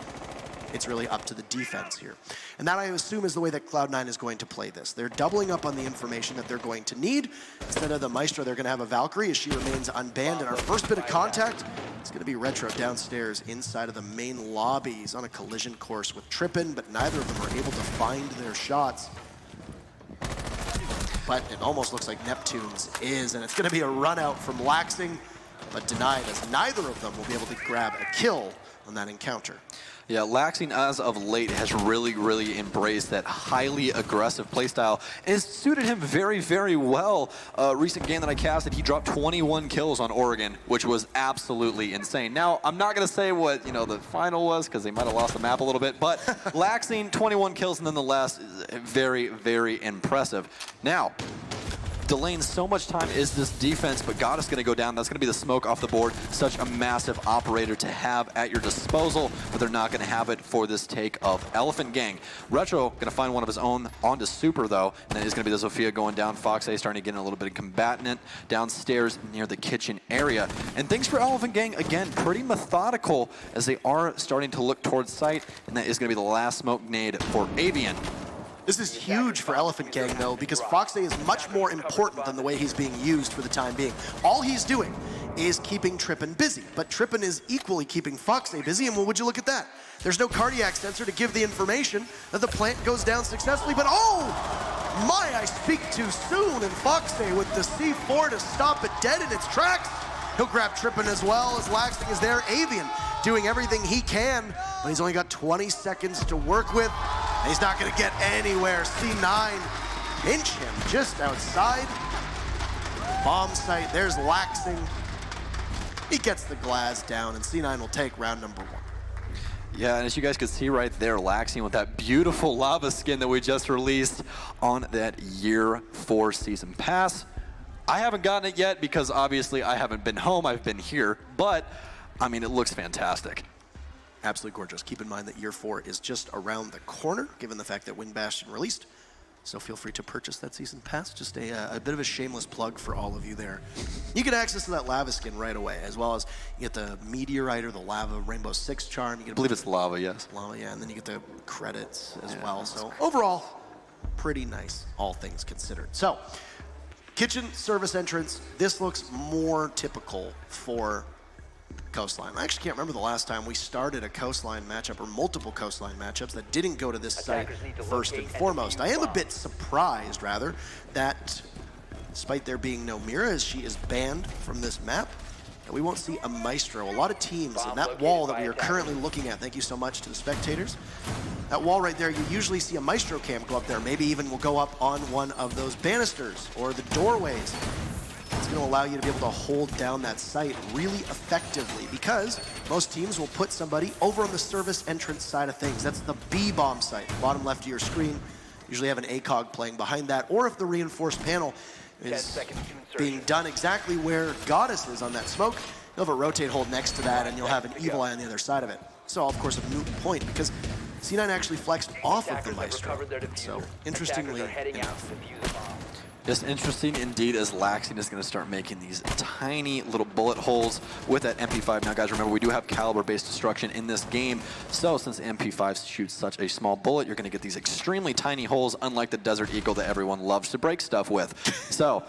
[SPEAKER 5] It's really up to the defense here. And that, I assume, is the way that Cloud9 is going to play this. They're doubling up on the information that they're going to need. Instead of the Maestro, they're going to have a Valkyrie as she remains unbanned. And our first bit of contact is going to be Retro downstairs inside of the main lobby. He's on a collision course with Trippin, but neither of them are able to find their shots. But it almost looks like Neptune's is, and it's going to be a run out from Laxing, but denied, as neither of them will be able to grab a kill on that encounter.
[SPEAKER 6] Yeah, Laxing, as of late, has really embraced that highly aggressive playstyle, and it's suited him very, very well. Recent game that I casted, he dropped 21 kills on Oregon, which was absolutely insane. Now, I'm not going to say what the final was, because they might have lost the map a little bit, but Laxing, 21 kills nonetheless, very, very impressive. Now, delaying so much time is this defense, but God is going to go down. That's going to be the smoke off the board. Such a massive operator to have at your disposal, but they're not going to have it for this take of Elephant Gang. Retro going to find one of his own onto Super, though, and then it's going to be the Zofia going down. Fox A starting to get in a little bit of combatant downstairs near the kitchen area. And thanks for Elephant Gang, again, pretty methodical as they are starting to look towards site, and that is going to be the last smoke nade for Avian.
[SPEAKER 5] This is huge for Elephant Gang, though, because Fox A is much more important than the way he's being used for the time being. All he's doing is keeping Trippin busy, but Trippin is equally keeping Fox A busy, and well, would you look at that? There's no cardiac sensor to give the information that the plant goes down successfully, but oh my, I speak too soon, and Fox A with the C4 to stop it dead in its tracks. He'll grab Trippin as well as Laxing is there. Avian doing everything he can, but he's only got 20 seconds to work with. And he's not going to get anywhere. C9 pinch him just outside. Bomb site, there's Laxing. He gets the Glaz down, and C9 will take round number 1.
[SPEAKER 6] Yeah, and as you guys can see right there, Laxing with that beautiful lava skin that we just released on that Year 4 season pass. I haven't gotten it yet because obviously I haven't been home. I've been here, but I mean, it looks fantastic.
[SPEAKER 5] Absolutely gorgeous. Keep in mind that year 4 is just around the corner, given the fact that Wind Bastion released. So feel free to purchase that season pass. Just a bit of a shameless plug for all of you there. You get access to that lava skin right away, as well as you get the meteorite or the lava Rainbow Six charm. You get
[SPEAKER 6] I believe it's lava, yes.
[SPEAKER 5] Lava, yeah, and then you get the credits as well. So overall, pretty nice, all things considered. So, kitchen service entrance. This looks more typical for Coastline. I actually can't remember the last time we started a Coastline matchup or multiple Coastline matchups that didn't go to this site first and foremost. I am a bit surprised, rather, that despite there being no Mira, as she is banned from this map, that we won't see a Maestro. A lot of teams, and that wall that we are currently looking at, thank you so much to the spectators, that wall right there, you usually see a Maestro cam go up there. Maybe even will go up on one of those banisters or the doorways. It's going to allow you to be able to hold down that site really effectively because most teams will put somebody over on the service entrance side of things. That's the B-bomb site, bottom left of your screen. Usually have an ACOG playing behind that, or if the reinforced panel is being done exactly where Goddess is on that smoke, you'll have a rotate hold next to that, and you'll have an Evil Eye on the other side of it. So, of course, a moot point because C9 actually flexed off of the Maestro. So, interestingly enough.
[SPEAKER 6] Just interesting indeed as Laxing is going to start making these tiny little bullet holes with that MP5. Now, guys, remember, we do have caliber-based destruction in this game. So since the MP5 shoots such a small bullet, you're going to get these extremely tiny holes, unlike the Desert Eagle that everyone loves to break stuff with. So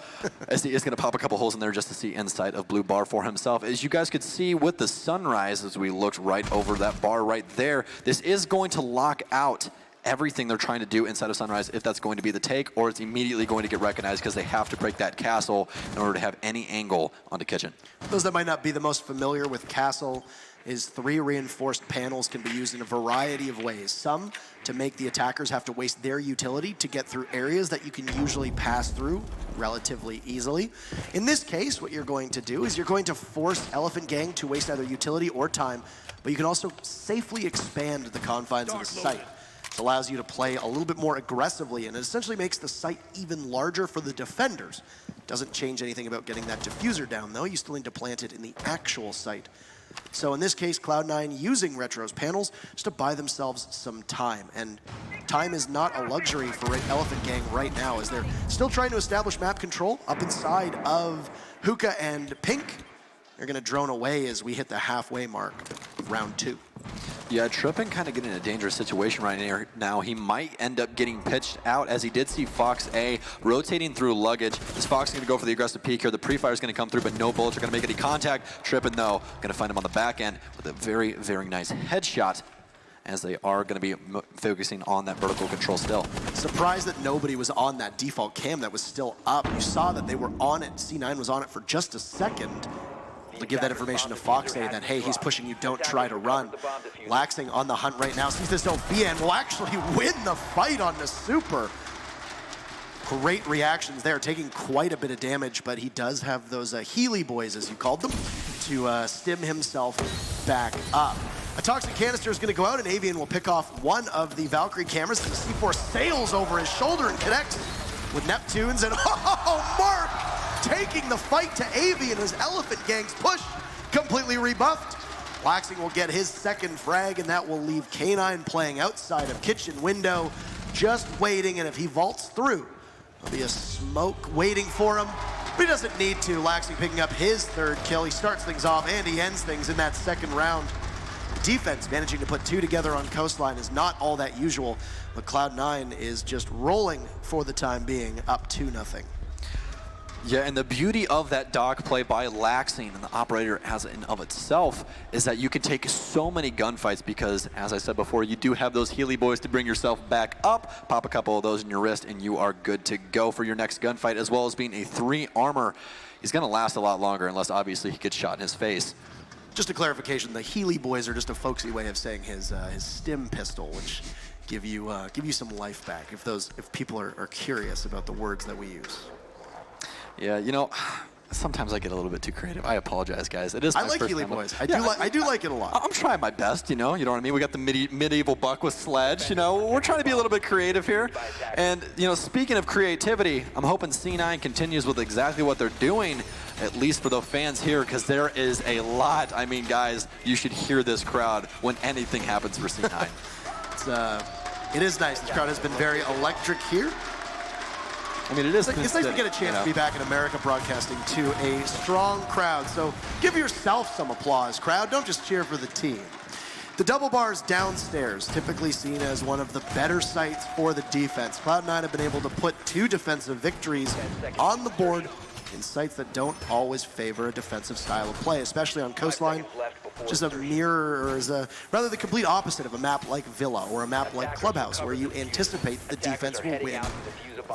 [SPEAKER 6] SD is going to pop a couple holes in there just to see inside of Blue Bar for himself. As you guys could see with the sunrise, as we looked right over that bar right there, this is going to lock out everything they're trying to do inside of Sunrise, if that's going to be the take, or it's immediately going to get recognized because they have to break that castle in order to have any angle onto Kitchen.
[SPEAKER 5] Those that might not be the most familiar with Castle is 3 reinforced panels can be used in a variety of ways. Some to make the attackers have to waste their utility to get through areas that you can usually pass through relatively easily. In this case, what you're going to do is you're going to force Elephant Gang to waste either utility or time, but you can also safely expand the confines of the site. It allows you to play a little bit more aggressively, and it essentially makes the site even larger for the defenders. Doesn't change anything about getting that diffuser down, though. You still need to plant it in the actual site. So in this case, Cloud9 using Retro's panels just to buy themselves some time. And time is not a luxury for Elephant Gang right now, as they're still trying to establish map control up inside of Hookah and Pink. They're going to drone away as we hit the halfway mark of round 2.
[SPEAKER 6] Yeah, Trippin kind of getting in a dangerous situation right now. He might end up getting pitched out, as he did see Fox A rotating through luggage. Is Fox going to go for the aggressive peek here? The pre-fire is going to come through, but no bullets are going to make any contact. Trippin, though, going to find him on the back end with a very, very nice headshot, as they are going to be focusing on that vertical control still.
[SPEAKER 5] Surprised that nobody was on that default cam that was still up. You saw that they were on it. C9 was on it for just a second. To give that information to Fox A that, hey, he's pushing you, don't try to run. Laxing on the hunt right now, sees this Sophia and will actually win the fight on the Super. Great reactions there, taking quite a bit of damage, but he does have those Healy boys, as you called them, to stim himself back up. A toxic canister is going to go out, and Avian will pick off one of the Valkyrie cameras, and the C4 sails over his shoulder and connects with Neptunes, and oh, Mark! Taking the fight to Avian as Elephant Gang's push completely rebuffed. Laxing will get his second frag, and that will leave K9 playing outside of kitchen window, just waiting, and if he vaults through, there'll be a smoke waiting for him, but he doesn't need to. Laxing picking up his 3rd kill. He starts things off, and he ends things in that 2nd round. The defense managing to put 2 together on Coastline is not all that usual, but Cloud9 is just rolling for the time being, up 2-0.
[SPEAKER 6] Yeah, and the beauty of that dog play by Laxing and the operator as in of itself is that you can take so many gunfights because, as I said before, you do have those Healy boys to bring yourself back up, pop a couple of those in your wrist, and you are good to go for your next gunfight, as well as being a 3 armor. He's going to last a lot longer unless, obviously, he gets shot in his face.
[SPEAKER 5] Just a clarification, the Healy boys are just a folksy way of saying his stim pistol, which give you some life back if people are curious about the words that we use.
[SPEAKER 6] Yeah, you know, Sometimes I get a little bit too creative. I apologize, guys. It is my
[SPEAKER 5] I like
[SPEAKER 6] first
[SPEAKER 5] Healy
[SPEAKER 6] time.
[SPEAKER 5] Boys. I do like it a lot.
[SPEAKER 6] I'm trying my best, you know what I mean? We got the medieval buck with sledge, you know? We're trying to be a little bit creative here. And, you know, speaking of creativity, I'm hoping C9 continues with exactly what they're doing, at least for the fans here, because there is a lot. I mean, guys, you should hear this crowd when anything happens for C9.
[SPEAKER 5] It is nice. This crowd has been very electric here.
[SPEAKER 6] I mean, it is.
[SPEAKER 5] It's nice to get a chance to be back in America broadcasting to a strong crowd. So give yourself some applause, crowd. Don't just cheer for the team. The double bars downstairs, typically seen as one of the better sites for the defense. Cloud9 have been able to put 2 defensive victories on the board in sites that don't always favor a defensive style of play, especially on Coastline. Just a mirror, or is rather the complete opposite of a map like Villa or a map like Clubhouse, where you anticipate the defense will win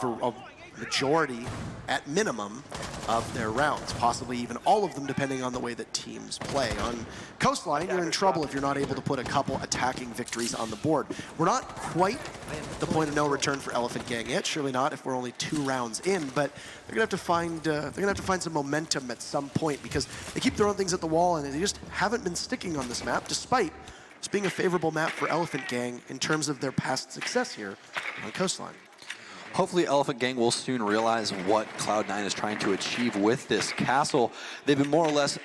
[SPEAKER 5] for a majority, at minimum, of their rounds, possibly even all of them, depending on the way that teams play. On Coastline, you're in trouble if you're not able to put a couple attacking victories on the board. We're not quite at the point of no return for Elephant Gang yet, surely not if we're only 2 rounds in, but they're gonna have to find some momentum at some point, because they keep throwing things at the wall and they just haven't been sticking on this map, despite this being a favorable map for Elephant Gang in terms of their past success here on Coastline.
[SPEAKER 6] Hopefully Elephant Gang will soon realize what Cloud9 is trying to achieve with this castle. They've been more or less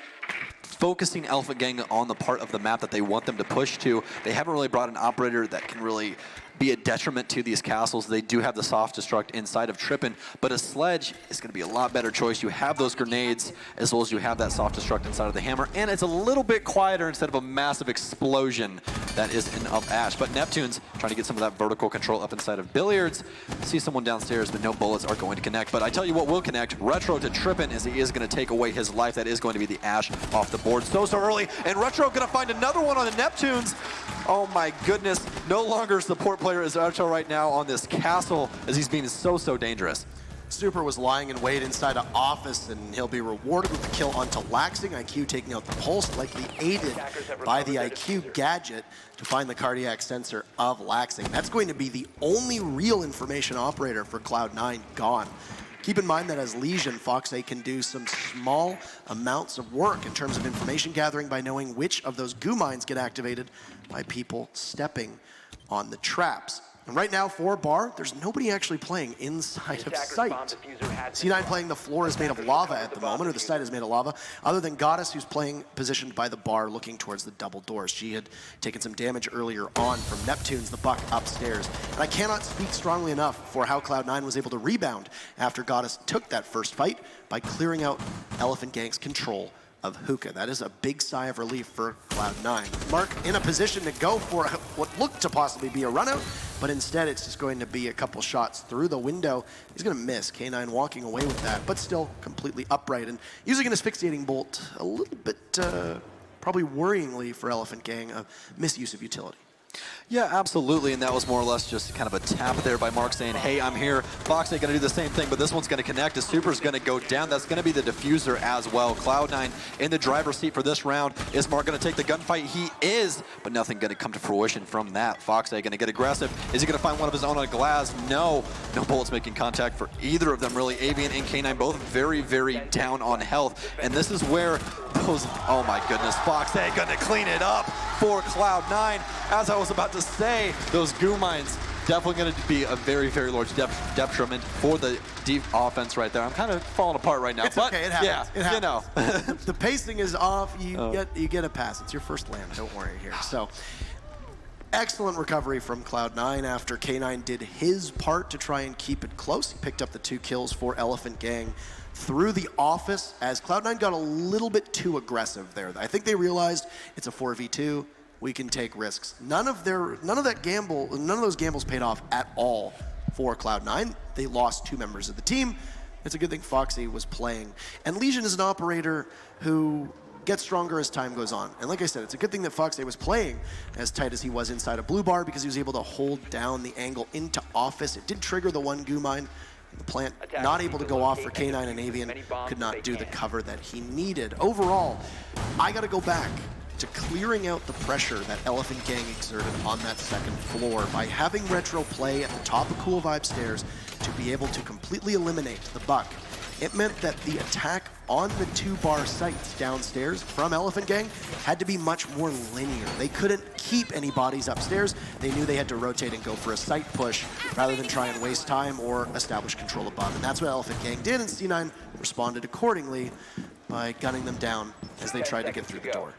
[SPEAKER 6] focusing Elephant Gang on the part of the map that they want them to push to. They haven't really brought an operator that can really be a detriment to these castles. They do have the soft destruct inside of Trippin, but a sledge is going to be a lot better choice. You have those grenades as well as you have that soft destruct inside of the hammer, and it's a little bit quieter instead of a massive explosion that is in of ash. But Neptune's trying to get some of that vertical control up inside of Billiards. See someone downstairs, but no bullets are going to connect. But I tell you what will connect, Retro to Trippin, as he is going to take away his life. That is going to be the ash off the board so early, and Retro going to find another one on the Neptunes. Oh my goodness, no longer support player is Retro right now on this castle, as he's being so dangerous.
[SPEAKER 5] Super was lying in wait inside an office, and he'll be rewarded with the kill onto Laxing. IQ taking out the pulse, likely aided by the IQ gadget to find the cardiac sensor of Laxing. That's going to be the only real information operator for Cloud9 gone. Keep in mind that as Legion, Fox8 can do some small amounts of work in terms of information gathering by knowing which of those goo mines get activated by people stepping on the traps. And right now, for Bar, there's nobody actually playing inside of sight. C9 playing the floor is made of lava at the moment, or the site is made of lava, other than Goddess, who's playing positioned by the bar looking towards the double doors. She had taken some damage earlier on from Neptune's, the buck upstairs. And I cannot speak strongly enough for how Cloud9 was able to rebound after Goddess took that first fight by clearing out Elephant Gang's control of Hookah. That is a big sigh of relief for Cloud9. Mark in a position to go for what looked to possibly be a run out, but instead it's just going to be a couple shots through the window. He's going to miss. K9 walking away with that, but still completely upright and using an asphyxiating bolt a little bit, probably worryingly for Elephant Gang, a misuse of utility.
[SPEAKER 6] Yeah, absolutely, and that was more or less just kind of a tap there by Mark saying, hey, I'm here. Fox ain't going to do the same thing, but this one's going to connect. The Super's going to go down. That's going to be the diffuser as well. Cloud9 in the driver's seat for this round. Is Mark going to take the gunfight? He is, but nothing going to come to fruition from that. Fox going to get aggressive. Is he going to find one of his own on glass? No. No bullets making contact for either of them, really. Avian and K9 both very down on health, and this is where those, oh my goodness, Fox going to clean it up for Cloud9. As I was about to say, those goo mines definitely going to be a very large detriment for the deep offense right there. I'm kind of falling apart right now.
[SPEAKER 5] It's okay, it happens.
[SPEAKER 6] Yeah,
[SPEAKER 5] it happens.
[SPEAKER 6] you know.
[SPEAKER 5] The pacing is off. You get a pass. It's your first land. Don't worry here. So, excellent recovery from Cloud9 after K9 did his part to try and keep it close. He picked up the 2 kills for Elephant Gang through the office as Cloud9 got a little bit too aggressive there. I think they realized it's a 4v2. We can take risks. None of those gambles paid off at all for Cloud9. They lost 2 members of the team. It's a good thing Foxy was playing. And Legion is an operator who gets stronger as time goes on. And like I said, it's a good thing that Foxy was playing as tight as he was inside a blue bar, because he was able to hold down the angle into office. It did trigger the 1 goo mine. The plant not able to go off for K9, and Avian could not do the cover that he needed. Overall, I got to go back to clearing out the pressure that Elephant Gang exerted on that second floor by having Retro play at the top of Cool Vibe stairs to be able to completely eliminate the buck. It meant that the attack on the 2-bar sights downstairs from Elephant Gang had to be much more linear. They couldn't keep any bodies upstairs. They knew they had to rotate and go for a sight push rather than try and waste time or establish control above. And that's what Elephant Gang did, and C9 responded accordingly by gunning them down as they tried to get through the door.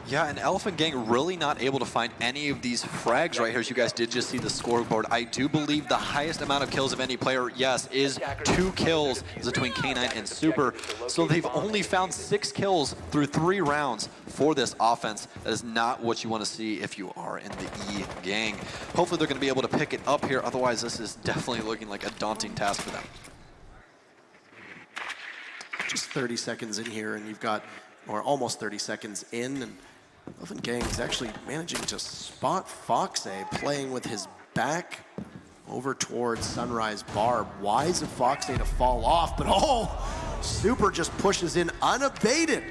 [SPEAKER 6] Yeah, and Elephant Gang really not able to find any of these frags right here. As you guys did just see the scoreboard. I do believe the highest amount of kills of any player, yes, is 2 kills between K9 and Super. So they've only found 6 kills through 3 rounds for this offense. That is not what you want to see if you are in the E Gang. Hopefully they're going to be able to pick it up here. Otherwise, this is definitely looking like a daunting task for them.
[SPEAKER 5] Just 30 seconds in here, and you've got, or almost 30 seconds in, and Elephant Gang is actually managing to spot Foxay playing with his back over towards Sunrise Bar. Wise of Foxay to fall off, but Super just pushes in unabated.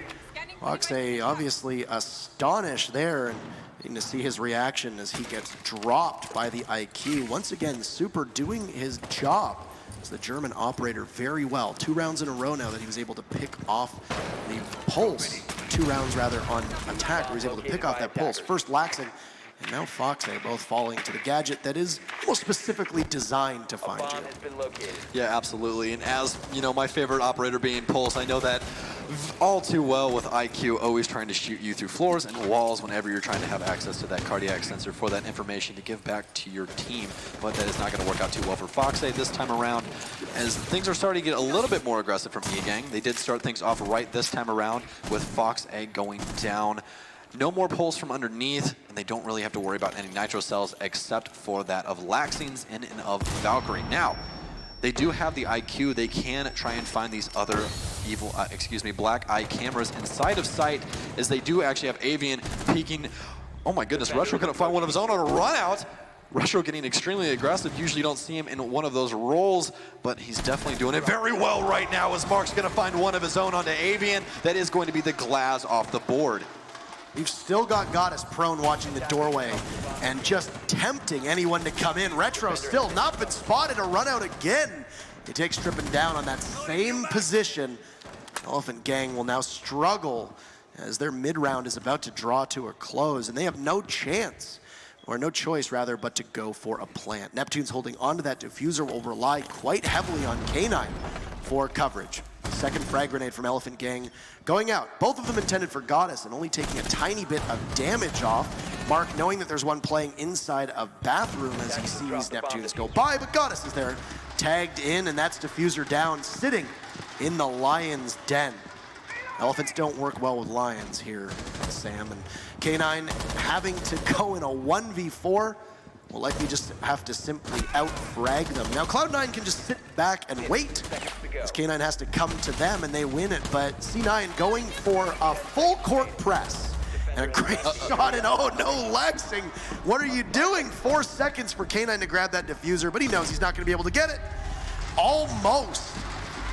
[SPEAKER 5] Foxay obviously astonished there, and getting to see his reaction as he gets dropped by the IQ. Once again, Super doing his job as the German operator very well. 2 rounds in a row now that he was able to pick off the pulse. 2 rounds rather on attack, where he's able to pick off that pulse. First Laxing, and now Foxay, both falling to the gadget that is almost specifically designed to find you.
[SPEAKER 6] Yeah, absolutely. And as, you know, my favorite operator being Pulse, I know that all too well with IQ always trying to shoot you through floors and walls whenever you're trying to have access to that cardiac sensor for that information to give back to your team. But that is not going to work out too well for Foxay this time around, as things are starting to get a little bit more aggressive from E-Gang. They did start things off right this time around with Foxay going down. No more pulls from underneath, and they don't really have to worry about any nitro cells except for that of Laxings and of Valkyrie. Now, they do have the IQ. They can try and find these other black eye cameras inside of sight, as they do actually have Avian peeking. Oh my goodness, Retro couldn't find one of his own on a run out. Retro getting extremely aggressive. Usually you don't see him in one of those roles, but he's definitely doing it very well right now, as Mark's gonna find one of his own onto Avian. That is going to be the glass off the board.
[SPEAKER 5] You've still got Goddess prone watching the doorway and just tempting anyone to come in. Retro still not been spotted, a run out again. He takes Trippin down on that same position. Elephant Gang will now struggle as their mid-round is about to draw to a close, and they have no chance, or no choice rather, but to go for a plant. Neptune's holding onto that diffuser, will rely quite heavily on K9 for coverage. Second frag grenade from Elephant Gang going out. Both of them intended for Goddess and only taking a tiny bit of damage off. Mark, knowing that there's one playing inside a bathroom as he sees Neptunes go by, but Goddess is there, tagged in, and that's diffuser down, sitting in the Lion's Den. Elephants don't work well with Lions here, Sam, and K9 having to go in a 1v4 will likely just have to simply out-frag them. Now, Cloud9 can just sit back and wait, as K9 has to come to them, and they win it. But C9 going for a full-court press. And a great shot, and oh no, Laxing, what are you doing? 4 seconds for K9 to grab that diffuser, but he knows he's not going to be able to get it. Almost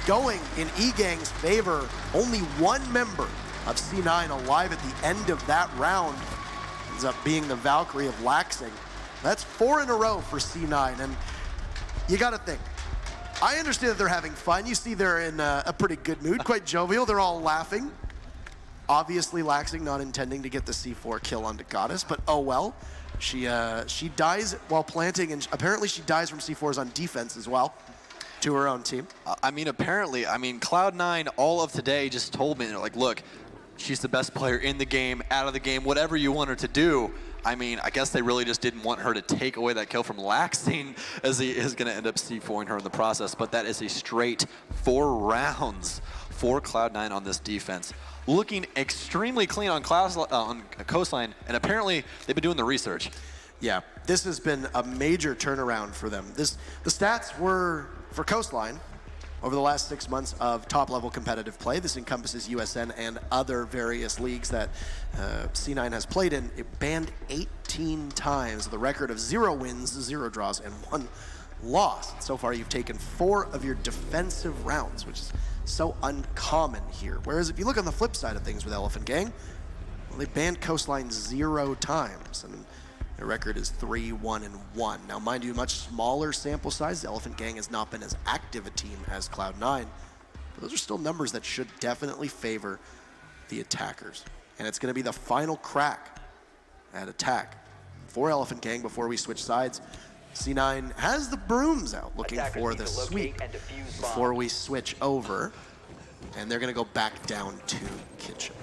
[SPEAKER 5] going in E-Gang's favor. Only one member of C9 alive at the end of that round. Ends up being the Valkyrie of Laxing. That's 4 in a row for C9, and you gotta think. I understand that they're having fun. You see they're in a pretty good mood, quite jovial. They're all laughing. Obviously, Laxing not intending to get the C4 kill onto Goddess, but oh well. She dies while planting, and apparently she dies from C4s on defense as well, to her own team.
[SPEAKER 6] Apparently, Cloud9 all of today just told me, they're like, look, she's the best player in the game, out of the game, whatever you want her to do. I guess they really just didn't want her to take away that kill from Laxing, as he is going to end up C4ing her in the process. But that is a straight 4 rounds for Cloud9 on this defense. Looking extremely clean on Coastline, and apparently they've been doing the research.
[SPEAKER 5] Yeah, this has been a major turnaround for them. The stats were, for Coastline, over the last 6 months of top-level competitive play. This encompasses USN and other various leagues that C9 has played in. It banned 18 times, the record of 0 wins, 0 draws, and 1 loss. So far, you've taken 4 of your defensive rounds, which is so uncommon here. Whereas if you look on the flip side of things with Elephant Gang, well, they banned Coastline 0 times, and their record is 3-1-1. Now, mind you, much smaller sample size. The Elephant Gang has not been as active a team as Cloud9, Those are still numbers that should definitely favor the attackers. And it's going to be the final crack at attack for Elephant Gang before we switch sides. C9 has the brooms out looking for the sweep before we switch over. And they're going to go back down to kitchen.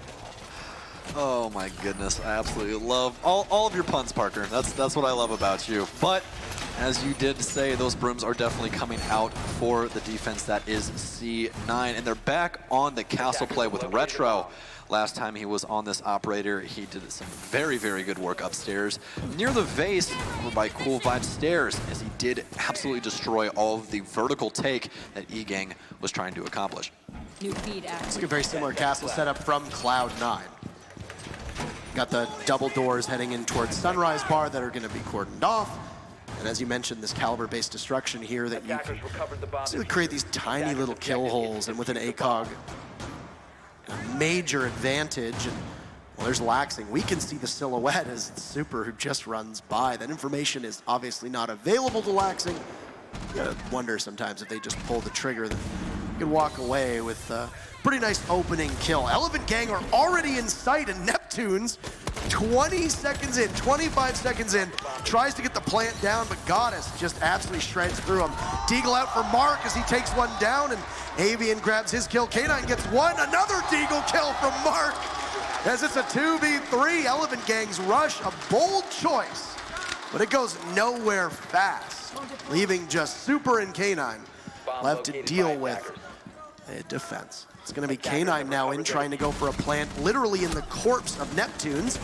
[SPEAKER 6] Oh my goodness, I absolutely love all of your puns, Parker. That's what I love about you. But as you did say, those brooms are definitely coming out for the defense that is C9. And they're back on the castle play with Retro. Last time he was on this operator, he did some very, very good work upstairs near the vase over by Cool Vibe Stairs, as he did absolutely destroy all of the vertical take that E-Gang was trying to accomplish.
[SPEAKER 5] It's like a very similar castle setup from Cloud9. Got the double doors heading in towards Sunrise Bar that are going to be cordoned off. And as you mentioned, this caliber-based destruction here that you can basically create these tiny little kill holes, and with an ACOG, a major advantage. And well, there's Laxing. We can see the silhouette as Super, who just runs by. That information is obviously not available to Laxing. You gotta wonder sometimes if they just pull the trigger, that you can walk away with a pretty nice opening kill. Elephant Gang are already in sight, and Neptunes 20 seconds in, 25 seconds in, tries to get the plant down, but Goddess just absolutely shreds through him. Deagle out for Mark as he takes one down, and Avian grabs his kill. K9 gets one, another Deagle kill from Mark, as it's a 2v3. Elephant Gang's rush, a bold choice, but it goes nowhere fast, leaving just Super and K9 left to deal with a defense. It's going to be K9 now in, trying to go for a plant, literally in the corpse of Neptunes.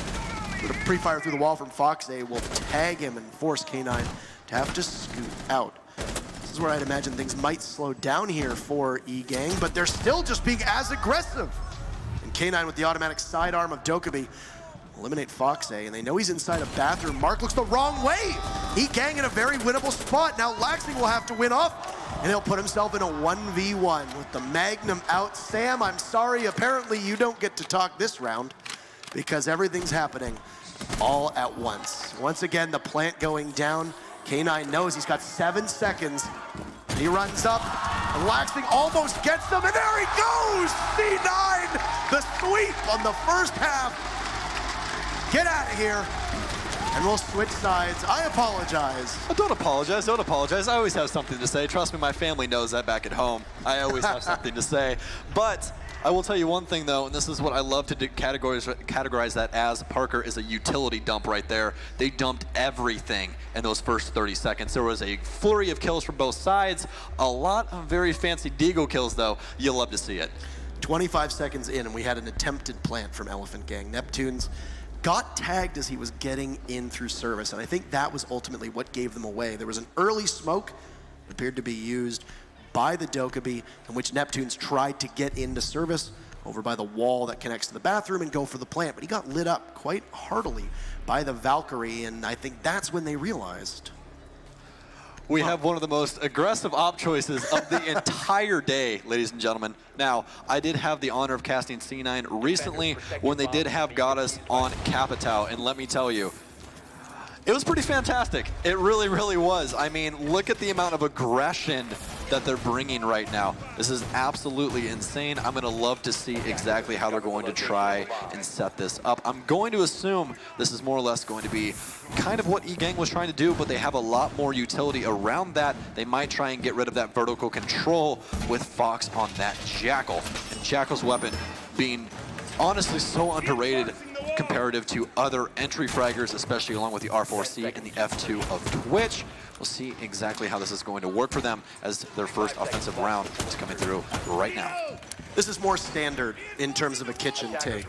[SPEAKER 5] With a pre-fire through the wall from Foxay will tag him and force K9 to have to scoot out. This is where I'd imagine things might slow down here for E-Gang, but they're still just being as aggressive. And K9 with the automatic sidearm of Dokkaebi eliminate Foxay, and they know he's inside a bathroom. Mark looks the wrong way. E-Gang in a very winnable spot. Now Laxing will have to win off, and he'll put himself in a 1v1 with the Magnum out. Sam, I'm sorry, apparently you don't get to talk this round because everything's happening all at once. Once again, the plant going down. K9 knows he's got 7 seconds. He runs up, and Laxing almost gets them, and there he goes! C9, the sweep on the first half. Get out of here, and we'll switch sides. I apologize.
[SPEAKER 6] Oh, don't apologize, don't apologize. I always have something to say. Trust me, my family knows that back at home. I always have something to say. But I will tell you one thing, though, and this is what I love to categorize that as. Parker is a utility dump right there. They dumped everything in those first 30 seconds. There was a flurry of kills from both sides. A lot of very fancy Deagle kills, though. You'll love to see it.
[SPEAKER 5] 25 seconds in, and we had an attempted plant from Elephant Gang. Neptunes got tagged as he was getting in through service, and I think that was ultimately what gave them away. There was an early smoke that appeared to be used by the Dokkaebi, in which Neptunes tried to get into service over by the wall that connects to the bathroom and go for the plant, but he got lit up quite heartily by the Valkyrie, and I think that's when they realized.
[SPEAKER 6] We have one of the most aggressive op choices of the entire day, ladies and gentlemen. Now, I did have the honor of casting C9 recently when they did have Goddess on Capitao, and let me tell you, it was pretty fantastic. It really, really was. I mean, look at the amount of aggression that they're bringing right now. This is absolutely insane. I'm going to love to see exactly how they're going to try and set this up. I'm going to assume this is more or less going to be kind of what E-Gang was trying to do, but they have a lot more utility around that. They might try and get rid of that vertical control with Fox on that Jackal. And Jackal's weapon being honestly so underrated comparative to other entry fraggers, especially along with the R4C and the F2 of Twitch. We'll see exactly how this is going to work for them as their first offensive round is coming through right now.
[SPEAKER 5] This is more standard in terms of a kitchen take.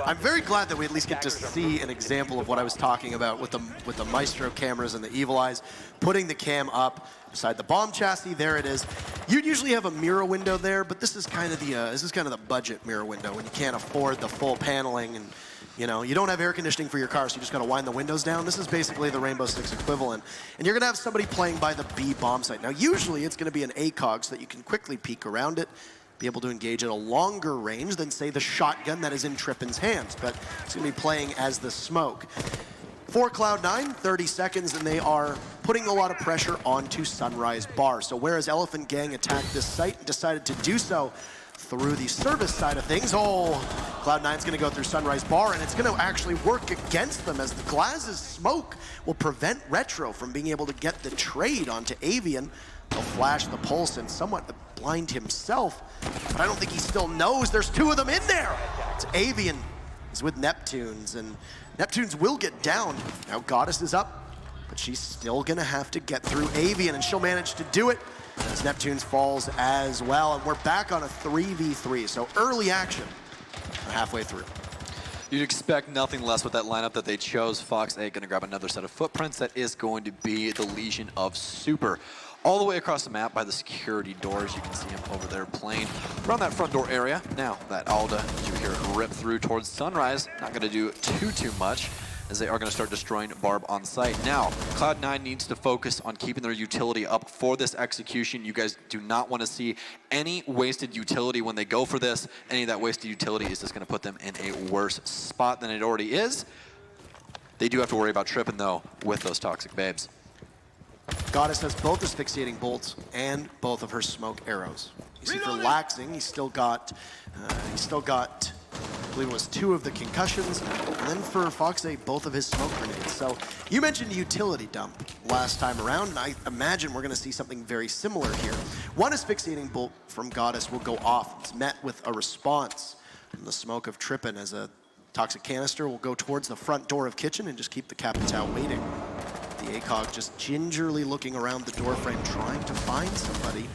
[SPEAKER 5] I'm very glad that we at least get to see an example of what I was talking about with the Maestro cameras and the Evil Eyes, putting the cam up beside the bomb chassis. There it is. You'd usually have a mirror window there, but this is kind of the budget mirror window when you can't afford the full paneling, and you know, you don't have air conditioning for your car, so you just got to wind the windows down. This is basically the Rainbow Six equivalent. And you're going to have somebody playing by the B bomb site. Now, usually it's going to be an ACOG so that you can quickly peek around it, be able to engage at a longer range than, say, the shotgun that is in Trippin's hands. But it's going to be playing as the smoke. For Cloud9, 30 seconds, and they are putting a lot of pressure onto Sunrise Bar. So whereas Elephant Gang attacked this site and decided to do so through the service side of things. Oh, Cloud9's going to go through Sunrise Bar, and it's going to actually work against them as the Glaz's smoke will prevent Retro from being able to get the trade onto Avian. He'll flash the pulse and somewhat blind himself, but I don't think he still knows there's two of them in there. It's Avian is with Neptunes, and Neptunes will get down. Now Goddess is up, but she's still going to have to get through Avian, and she'll manage to do it as Neptunes falls as well. And we're back on a 3v3, so early action halfway through.
[SPEAKER 6] You'd expect nothing less with that lineup that they chose. Fox A going to grab another set of footprints. That is going to be the Legion of Super. All the way across the map by the security doors. You can see him over there playing around that front door area. Now that Alda, as you hear it rip through towards Sunrise, not going to do too much, as they are going to start destroying Barb on site. Now, Cloud9 needs to focus on keeping their utility up for this execution. You guys do not want to see any wasted utility when they go for this. Any of that wasted utility is just going to put them in a worse spot than it already is. They do have to worry about tripping, though, with those toxic babes.
[SPEAKER 5] Goddess has both asphyxiating bolts and both of her smoke arrows. You see, for Laxing, he's still got, I believe it was 2 of the concussions, and then for Fox A, both of his smoke grenades. So you mentioned utility dump last time around, and I imagine we're going to see something very similar here. One asphyxiating bolt from Goddess will go off. It's met with a response from the smoke of Trippin, as a toxic canister will go towards the front door of Kitchen and just keep the Capitao waiting. The ACOG just gingerly looking around the doorframe, trying to find somebody.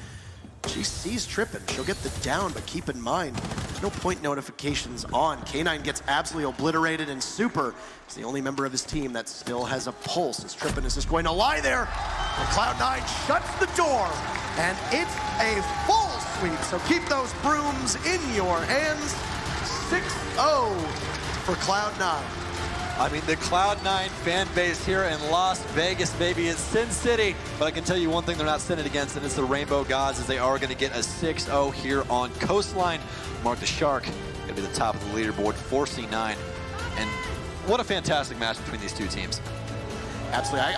[SPEAKER 5] She sees Trippin. She'll get the down, but keep in mind, no point notifications on. K9 gets absolutely obliterated, and Super is the only member of his team that still has a pulse, as Trippin is just going to lie there. And Cloud9 shuts the door, and it's a full sweep. So keep those brooms in your hands. 6-0 for Cloud9.
[SPEAKER 6] I mean, the Cloud9 fan base here in Las Vegas, baby, is Sin City. But I can tell you one thing they're not sinning against, and it's the Rainbow Gods, as they are going to get a 6-0 here on Coastline. Mark the Shark, going to be the top of the leaderboard, 4C9. And what a fantastic match between these two teams.
[SPEAKER 5] Absolutely.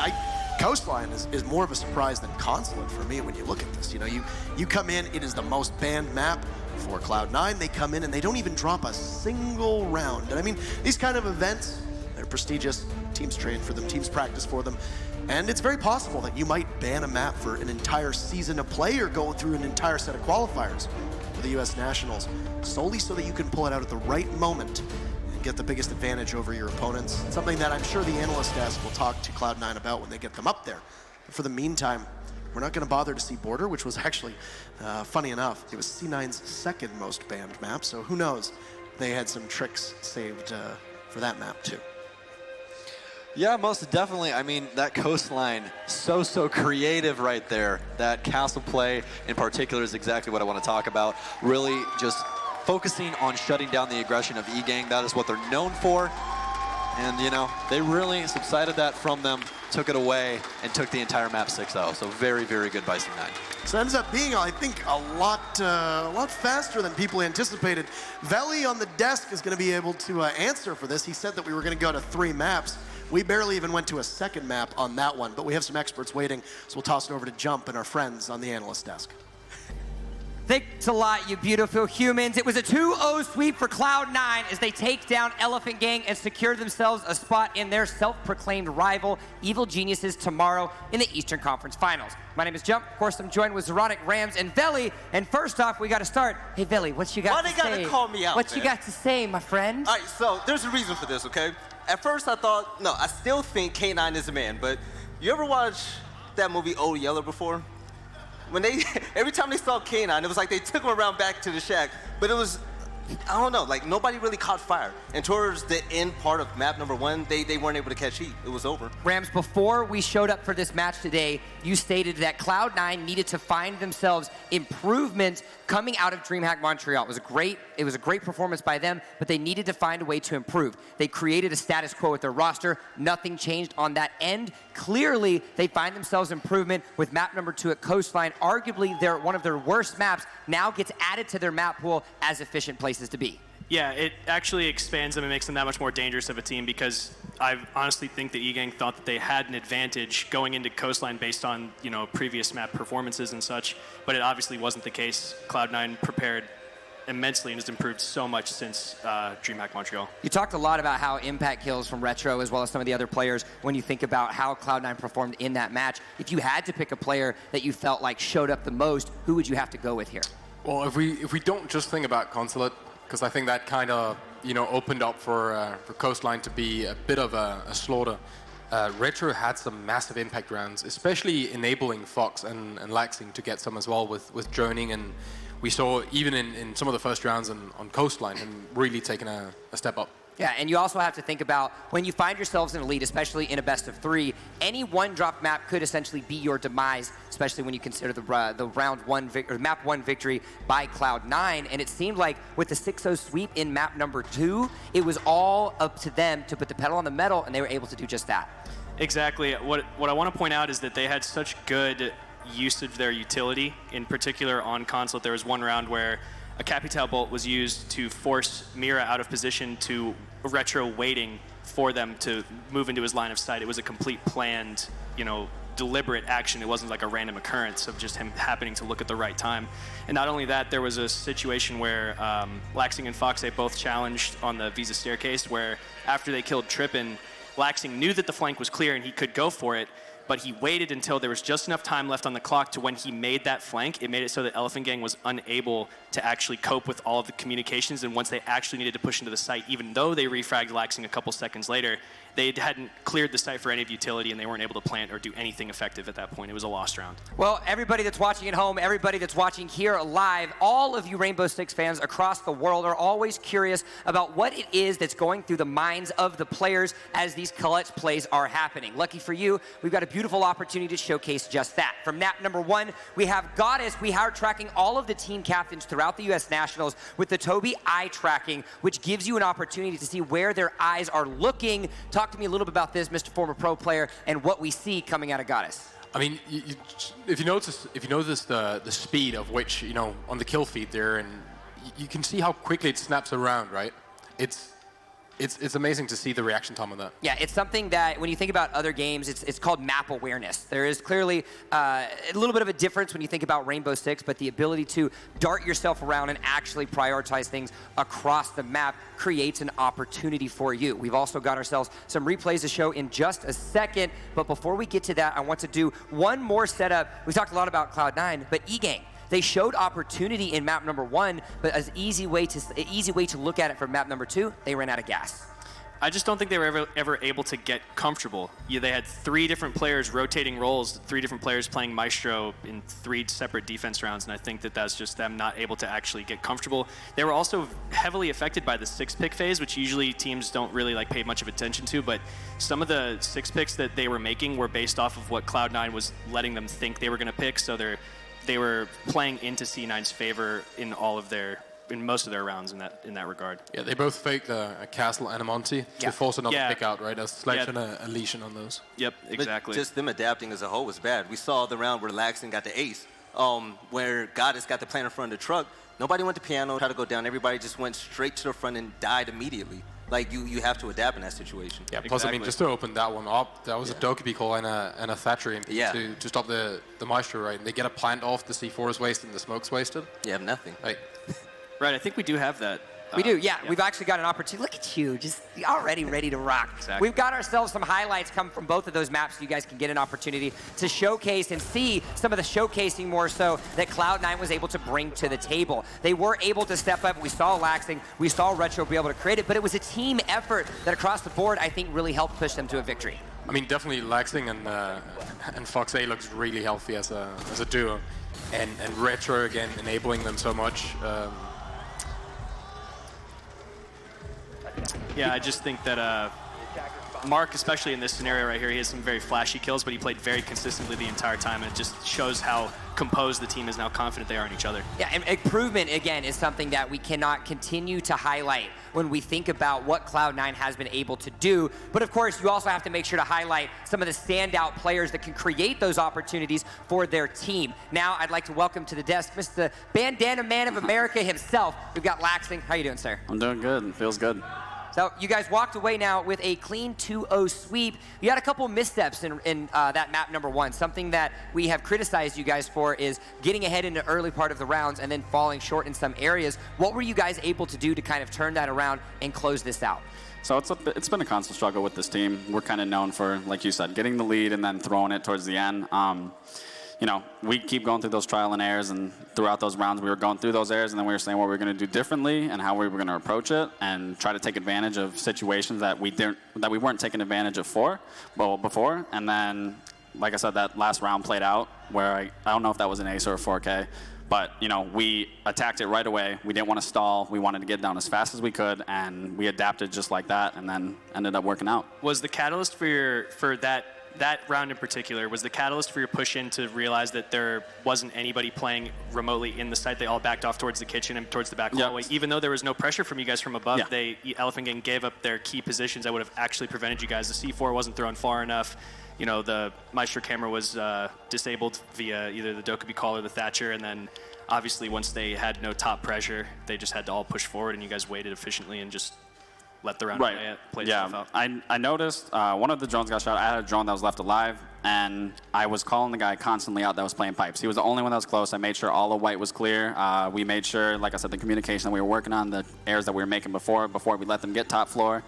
[SPEAKER 5] Coastline is more of a surprise than Consulate for me when you look at this. You know, you come in, it is the most banned map for Cloud9. They come in and they don't even drop a single round. And I mean, these kind of events, they're prestigious. Teams train for them, teams practice for them. And it's very possible that you might ban a map for an entire season of play or go through an entire set of qualifiers for the US Nationals, solely so that you can pull it out at the right moment and get the biggest advantage over your opponents. Something that I'm sure the analyst desk will talk to Cloud9 about when they get them up there. But for the meantime, we're not going to bother to see Border, which was actually, funny enough, it was C9's second most banned map, so who knows? They had some tricks saved for that map too.
[SPEAKER 6] Yeah, most definitely. I mean, that Coastline, so creative right there. That castle play in particular is exactly what I want to talk about. Really just focusing on shutting down the aggression of E-Gang. That is what they're known for. And, you know, they really subsided that from them, took it away, and took the entire map 6-0. So very good by C9.
[SPEAKER 5] So it ends up being, I think, a lot faster than people anticipated. Veli on the desk is going to be able to answer for this. He said that we were going to go to 3 maps. We barely even went to a second map on that one, but we have some experts waiting, so we'll toss it over to Jump and our friends on the analyst desk.
[SPEAKER 1] Thanks a lot, you beautiful humans. It was a 2-0 sweep for Cloud9 as they take down Elephant Gang and secure themselves a spot in their self-proclaimed rival, Evil Geniuses, tomorrow in the Eastern Conference Finals. My name is Jump. Of course, I'm joined with Zeronic, Rams, and Veli. And first off, we got to start. Hey, Veli, what you got to say?
[SPEAKER 4] Why they got to call me out,
[SPEAKER 1] What
[SPEAKER 4] man?
[SPEAKER 1] you got to say, my friend?
[SPEAKER 4] All right, so there's a reason for this, okay? At first, I thought, no, I still think K9 is a man, but you ever watch that movie Old Yeller before? When every time they saw K9, it was like they took him around back to the shack, but it was, I don't know, like nobody really caught fire. And towards the end part of map number 1, they weren't able to catch heat. It was over.
[SPEAKER 1] Rams, before we showed up for this match today, you stated that Cloud9 needed to find themselves improvement coming out of DreamHack Montreal. It was a great performance by them, but they needed to find a way to improve. They created a status quo with their roster. Nothing changed on that end. Clearly, they find themselves improvement with map number 2 at Coastline. Arguably, one of their worst maps now gets added to their map pool as efficient places to be.
[SPEAKER 3] Yeah, it actually expands them and makes them that much more dangerous of a team, because I honestly think that E-Gang thought that they had an advantage going into Coastline based on, you know, previous map performances and such, but it obviously wasn't the case. Cloud9 prepared immensely and has improved so much since DreamHack Montreal.
[SPEAKER 1] You talked a lot about how impact kills from Retro as well as some of the other players when you think about how Cloud9 performed in that match. If you had to pick a player that you felt like showed up the most, who would you have to go with here?
[SPEAKER 2] Well, if we don't just think about Consulate, because I think that kind of opened up for Coastline to be a bit of a slaughter. Retro had some massive impact rounds, especially enabling Fox and Laxing to get some as well with droning, and we saw even in some of the first rounds on Coastline him really taking a step up.
[SPEAKER 1] Yeah, and you also have to think about when you find yourselves in a lead, especially in a best of 3, any one-drop map could essentially be your demise, especially when you consider the map 1 victory by Cloud9. And it seemed like with the 6-0 sweep in map number 2, it was all up to them to put the pedal on the metal, and they were able to do just that.
[SPEAKER 3] Exactly. What I want to point out is that they had such good use of their utility. In particular, on Consulate, there was one round where a Capital Bolt was used to force Mira out of position to Retro waiting for them to move into his line of sight. It was a complete planned, deliberate action. It wasn't like a random occurrence of just him happening to look at the right time. And not only that, there was a situation where Laxing and Fox both challenged on the Visa staircase, where after they killed Trippin, Laxing knew that the flank was clear and he could go for it, but he waited until there was just enough time left on the clock to when he made that flank. It made it so that Elephant Gang was unable to actually cope with all of the communications, and once they actually needed to push into the site, even though they refragged Laxing a couple seconds later, they hadn't cleared the site for any utility, and they weren't able to plant or do anything effective at that point. It was a lost round.
[SPEAKER 1] Well, everybody that's watching at home, everybody that's watching here live, all of you Rainbow Six fans across the world are always curious about what it is that's going through the minds of the players as these clutch plays are happening. Lucky for you, we've got a beautiful opportunity to showcase just that. From map number 1, we have Goddess. We are tracking all of the team captains throughout the U.S. Nationals with the Toby eye tracking, which gives you an opportunity to see where their eyes are looking. Talk to me a little bit about this, Mr. Former Pro Player, and what we see coming out of Goddess.
[SPEAKER 2] I mean, if you notice the speed of which, on the kill feed there, and you can see how quickly it snaps around, right? It's amazing to see the reaction time on that.
[SPEAKER 1] Yeah, it's something that when you think about other games, it's called map awareness. There is clearly a little bit of a difference when you think about Rainbow Six, but the ability to dart yourself around and actually prioritize things across the map creates an opportunity for you. We've also got ourselves some replays to show in just a second, but before we get to that, I want to do one more setup. We talked a lot about Cloud9, but eGang. They showed opportunity in map number 1, but as an easy way to look at it for map number 2, they ran out of gas.
[SPEAKER 3] I just don't think they were ever able to get comfortable. They had 3 different players rotating roles, 3 different players playing Maestro in 3 separate defense rounds, and I think that that's just them not able to actually get comfortable. They were also heavily affected by the 6-pick phase, which usually teams don't really pay much of attention to, but some of the 6-picks that they were making were based off of what Cloud9 was letting them think they were going to pick, so they were playing into C9's favor in most of their rounds in that regard.
[SPEAKER 2] Yeah, they both faked a Castle and a Monty to force another pick out, right? A Sledge and a Lesion on those.
[SPEAKER 3] Yep, exactly.
[SPEAKER 4] But just them adapting as a whole was bad. We saw the round where Laxing got the ace, where Goddess got the plant in front of the truck. Nobody went to piano, tried to go down. Everybody just went straight to the front and died immediately. You have to adapt in that situation.
[SPEAKER 2] Yeah, plus, I mean, just to open that one up, that was a Dokkaebi call and a Thatcher imp to stop the Maestro, right? And they get a plant off, the C4 is wasted, and the smoke's wasted.
[SPEAKER 4] You have nothing.
[SPEAKER 3] Right, I think we do have that.
[SPEAKER 1] We do, yeah. We've actually got an opportunity. Look at you, just already ready to rock.
[SPEAKER 3] Exactly.
[SPEAKER 1] We've got ourselves some highlights come from both of those maps so you guys can get an opportunity to showcase and see some of the showcasing more so that Cloud9 was able to bring to the table. They were able to step up. We saw Laxing, we saw Retro be able to create it, but it was a team effort that across the board I think really helped push them to a victory.
[SPEAKER 2] I mean, definitely Laxing and Fox A looks really healthy as a duo. And Retro, again, enabling them so much.
[SPEAKER 3] Yeah, I just think that Mark, especially in this scenario right here, he has some very flashy kills, but he played very consistently the entire time, and it just shows how composed the team is, now confident they are in each other.
[SPEAKER 1] Yeah, and improvement, again, is something that we cannot continue to highlight when we think about what Cloud9 has been able to do. But of course, you also have to make sure to highlight some of the standout players that can create those opportunities for their team. Now, I'd like to welcome to the desk Mr. Bandana Man of America himself. We've got Laxing. How you doing, sir?
[SPEAKER 7] I'm doing good. It feels good.
[SPEAKER 1] So you guys walked away now with a clean 2-0 sweep. You had a couple missteps in that map number 1. Something that we have criticized you guys for is getting ahead in the early part of the rounds and then falling short in some areas. What were you guys able to do to kind of turn that around and close this out?
[SPEAKER 7] So it's been a constant struggle with this team. We're kind of known for, like you said, getting the lead and then throwing it towards the end. You know, we keep going through those trial and errors, and throughout those rounds we were going through those errors, and then we were saying what we were going to do differently and how we were going to approach it and try to take advantage of situations that we weren't taking advantage of before. And then, like I said, that last round played out where I don't know if that was an ace or a 4K. But, you know, we attacked it right away. We didn't want to stall. We wanted to get down as fast as we could, and we adapted just like that, and then ended up working out.
[SPEAKER 3] Was the catalyst for that round in particular, was the catalyst for your push in to realize that there wasn't anybody playing remotely in the site? They all backed off towards the kitchen and towards the back hallway. Even though there was no pressure from you guys from above, Elephant Gang gave up their key positions that would have actually prevented you guys. The C4 wasn't thrown far enough. You know, the Maestro camera was disabled via either the Dokubi call or the Thatcher, and then obviously once they had no top pressure, they just had to all push forward, and you guys waited efficiently and just let the round play itself out.
[SPEAKER 7] I noticed one of the drones got shot. I had a drone that was left alive, and I was calling the guy constantly out that was playing pipes. He was the only one that was close. I made sure all the white was clear. We made sure, like I said, the communication that we were working on, the errors that we were making before we let them get top floor.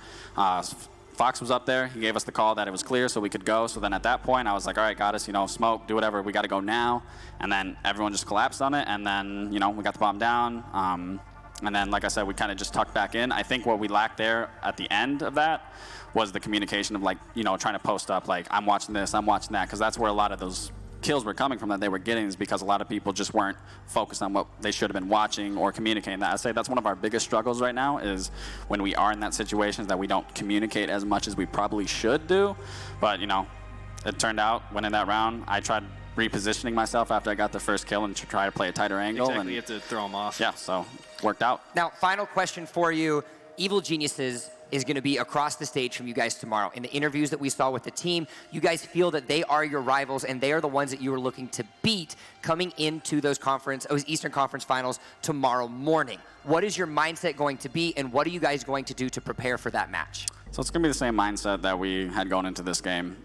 [SPEAKER 7] Fox was up there. He gave us the call that it was clear so we could go. So then at that point, I was like, all right, got us, you know, smoke, do whatever. We got to go now. And then everyone just collapsed on it. And then, you know, we got the bomb down. And then, like I said, we kind of just tucked back in. I think what we lacked there at the end of that was the communication of, like, you know, trying to post up, like, I'm watching this, I'm watching that, because that's where a lot of those kills were coming from that they were getting, is because a lot of people just weren't focused on what they should have been watching or communicating. That, I'd say that's one of our biggest struggles right now, is when we are in that situation that we don't communicate as much as we probably should do. But, you know, it turned out, winning that round, I tried repositioning myself after I got the first kill and to try to play a tighter angle.
[SPEAKER 3] Exactly,
[SPEAKER 7] and
[SPEAKER 3] you have to throw them off.
[SPEAKER 7] Yeah, so worked out.
[SPEAKER 1] Now, final question for you. Evil Geniuses is going to be across the stage from you guys tomorrow. In the interviews that we saw with the team, you guys feel that they are your rivals and they are the ones that you are looking to beat coming into those Eastern Conference Finals tomorrow morning. What is your mindset going to be, and what are you guys going to do to prepare for that match?
[SPEAKER 7] So it's going to be the same mindset that we had going into this game.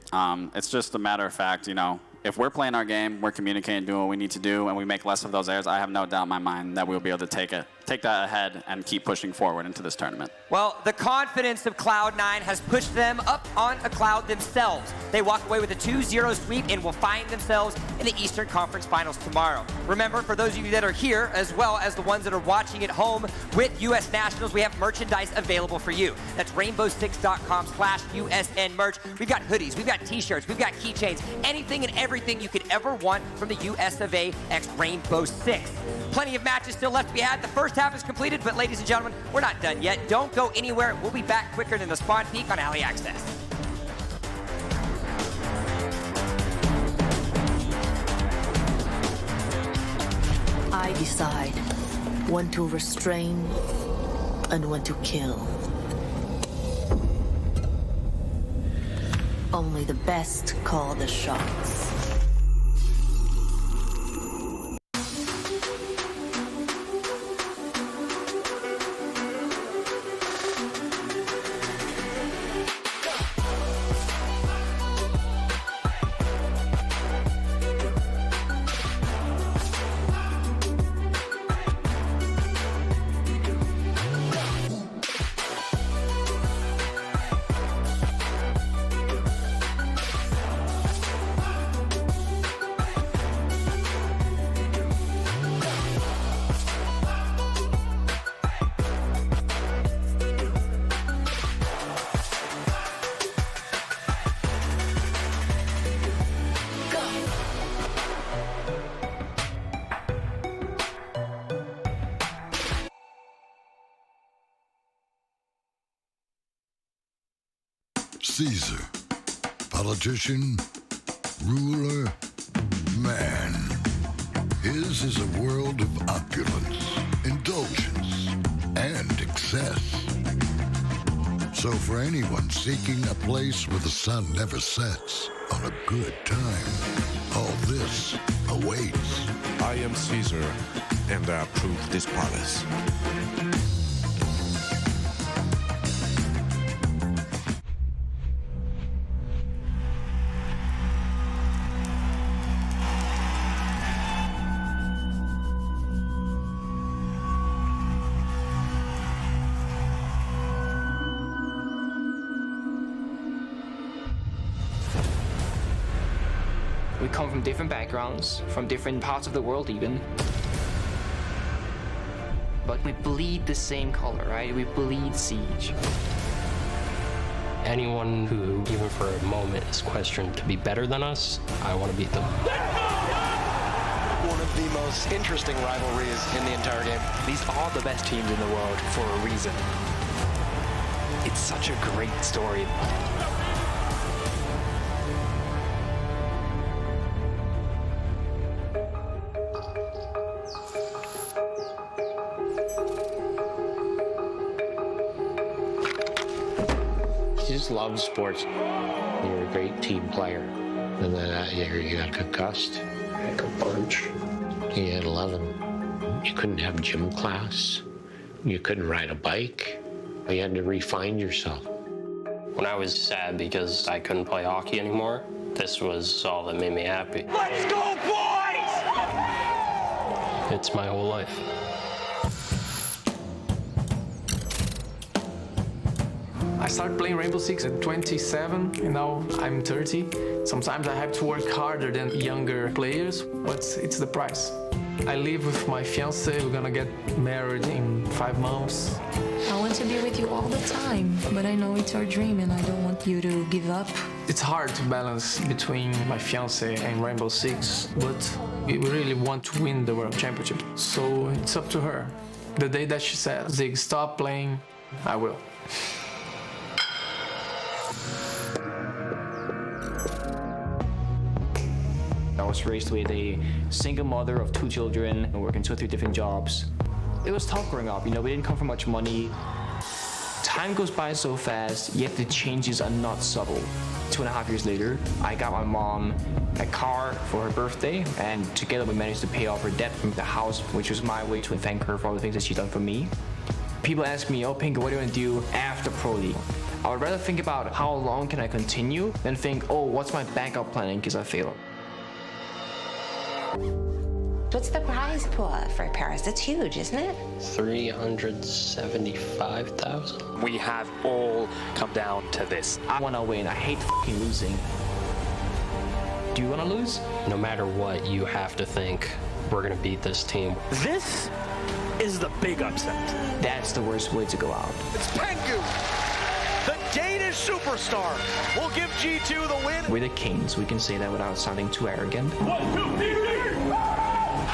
[SPEAKER 7] It's just a matter of fact, you know, if we're playing our game, we're communicating, doing what we need to do, and we make less of those errors, I have no doubt in my mind that we'll be able to take that ahead and keep pushing forward into this tournament.
[SPEAKER 1] Well, the confidence of Cloud9 has pushed them up on a cloud themselves. They walk away with a 2-0 sweep and will find themselves in the Eastern Conference Finals tomorrow. Remember, for those of you that are here, as well as the ones that are watching at home with U.S. Nationals, we have merchandise available for you. That's rainbow6.com/USN merch. We've got hoodies, we've got t-shirts, we've got keychains, anything and everything you could ever want from the US of A x Rainbow 6. Plenty of matches still left to be had. The first half is completed, but ladies and gentlemen, we're not done yet. Don't go anywhere. We'll be back quicker than the spawn peak on Alley Access.
[SPEAKER 8] I decide when to restrain and when to kill. Only the best call the shots.
[SPEAKER 14] Caesar, politician, ruler, man. His is a world of opulence, indulgence, and excess. So for anyone seeking a place where the sun never sets on a good time, all this awaits.
[SPEAKER 15] I am Caesar, and I approve this palace.
[SPEAKER 20] We come from different backgrounds, from different parts of the world even. But we bleed the same color, right? We bleed Siege.
[SPEAKER 10] Anyone who, even for a moment, is questioned to be better than us, I want to beat them.
[SPEAKER 21] One of the most interesting rivalries in the entire game. These are the best teams in the world for a reason. It's such a great story.
[SPEAKER 16] You just love sports. You're a great team player. And then that year you got concussed. Like a bunch. You had 11. You couldn't have gym class. You couldn't ride a bike. You had to refine yourself.
[SPEAKER 10] When I was sad because I couldn't play hockey anymore, this was all that made me happy.
[SPEAKER 9] Let's go, boys!
[SPEAKER 10] It's my whole life.
[SPEAKER 17] I started playing Rainbow Six at 27, and now I'm 30. Sometimes I have to work harder than younger players, but it's the price. I live with my fiancé. We're gonna get married in 5 months.
[SPEAKER 18] I want to be with you all the time, but I know it's our dream and I don't want you to give up.
[SPEAKER 17] It's hard to balance between my fiancé and Rainbow Six, but we really want to win the World Championship. So it's up to her. The day that she says, Zig, stop playing, I will.
[SPEAKER 20] I was raised with a single mother of 2 children, working 2 or 3 different jobs. It was tough growing up, we didn't come from much money. Time goes by so fast, yet the changes are not subtle. 2.5 years later, I got my mom a car for her birthday, and together we managed to pay off her debt from the house, which was my way to thank her for all the things that she's done for me. People ask me, oh Pinker, what do you want to do after Pro League? I would rather think about how long can I continue than think, oh, what's my backup plan in case I fail?
[SPEAKER 19] What's the prize pool for Paris? It's huge, isn't it?
[SPEAKER 10] 375,000.
[SPEAKER 21] We have all come down to this.
[SPEAKER 20] I want to win. I hate fucking losing. Do you want to lose?
[SPEAKER 10] No matter what, you have to think, we're going to beat this team.
[SPEAKER 9] This is the big upset.
[SPEAKER 20] That's the worst way to go out.
[SPEAKER 9] It's Pengu, the Danish superstar, will give G2 the win.
[SPEAKER 20] We're the kings. We can say that without sounding too arrogant.
[SPEAKER 9] 1, 2, 3, 4.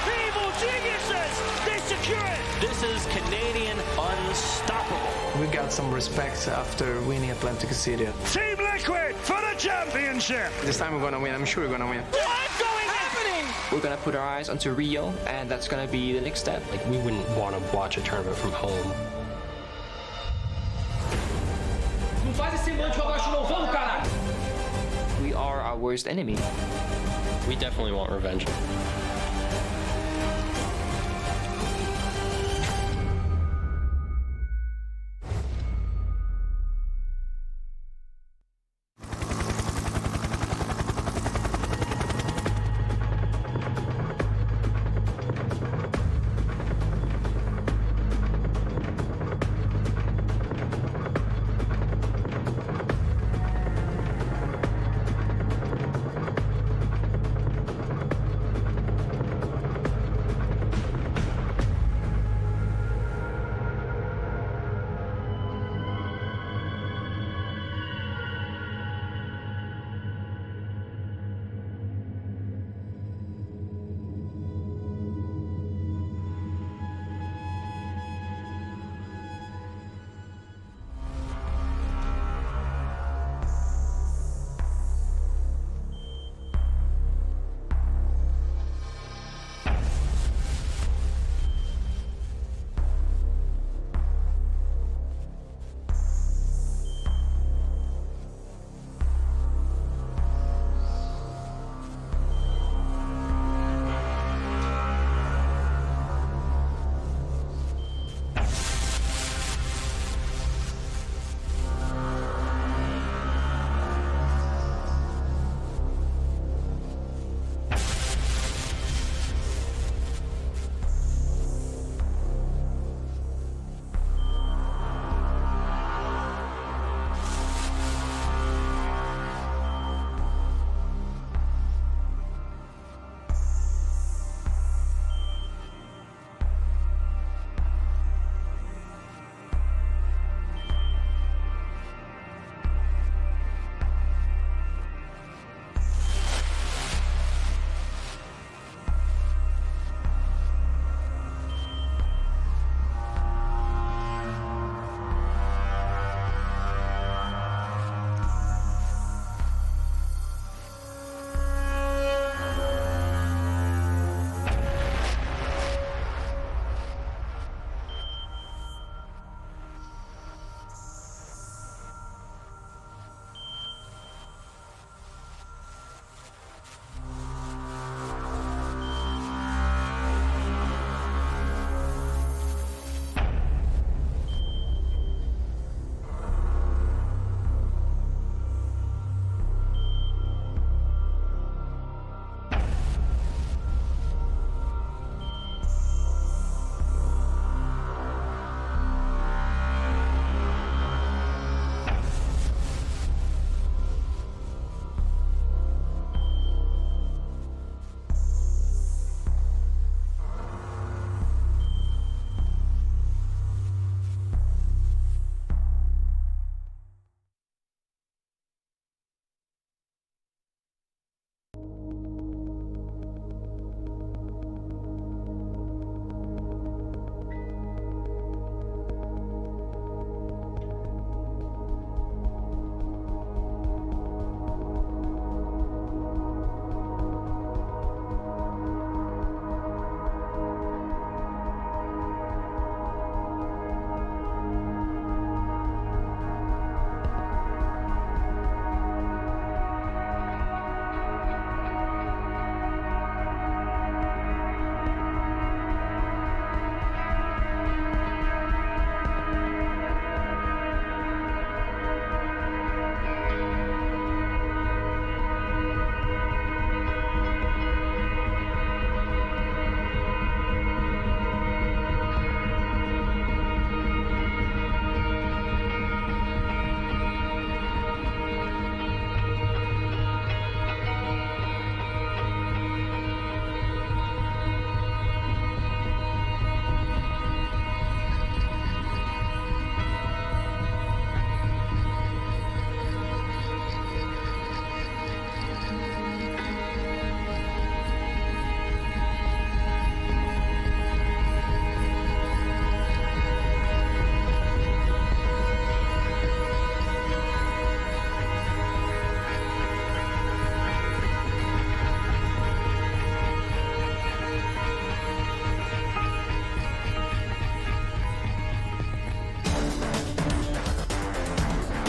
[SPEAKER 9] Evil geniuses, they secure it. This is Canadian unstoppable.
[SPEAKER 17] We got some respect after winning Atlantic City.
[SPEAKER 9] Team Liquid for the championship.
[SPEAKER 17] This time we're gonna win. I'm sure we're gonna win.
[SPEAKER 9] What's going happening?
[SPEAKER 20] We're gonna put our eyes onto Rio, and that's gonna be the next step.
[SPEAKER 10] Like, we wouldn't want to watch a tournament from home.
[SPEAKER 20] We are our worst enemy.
[SPEAKER 10] We definitely want revenge.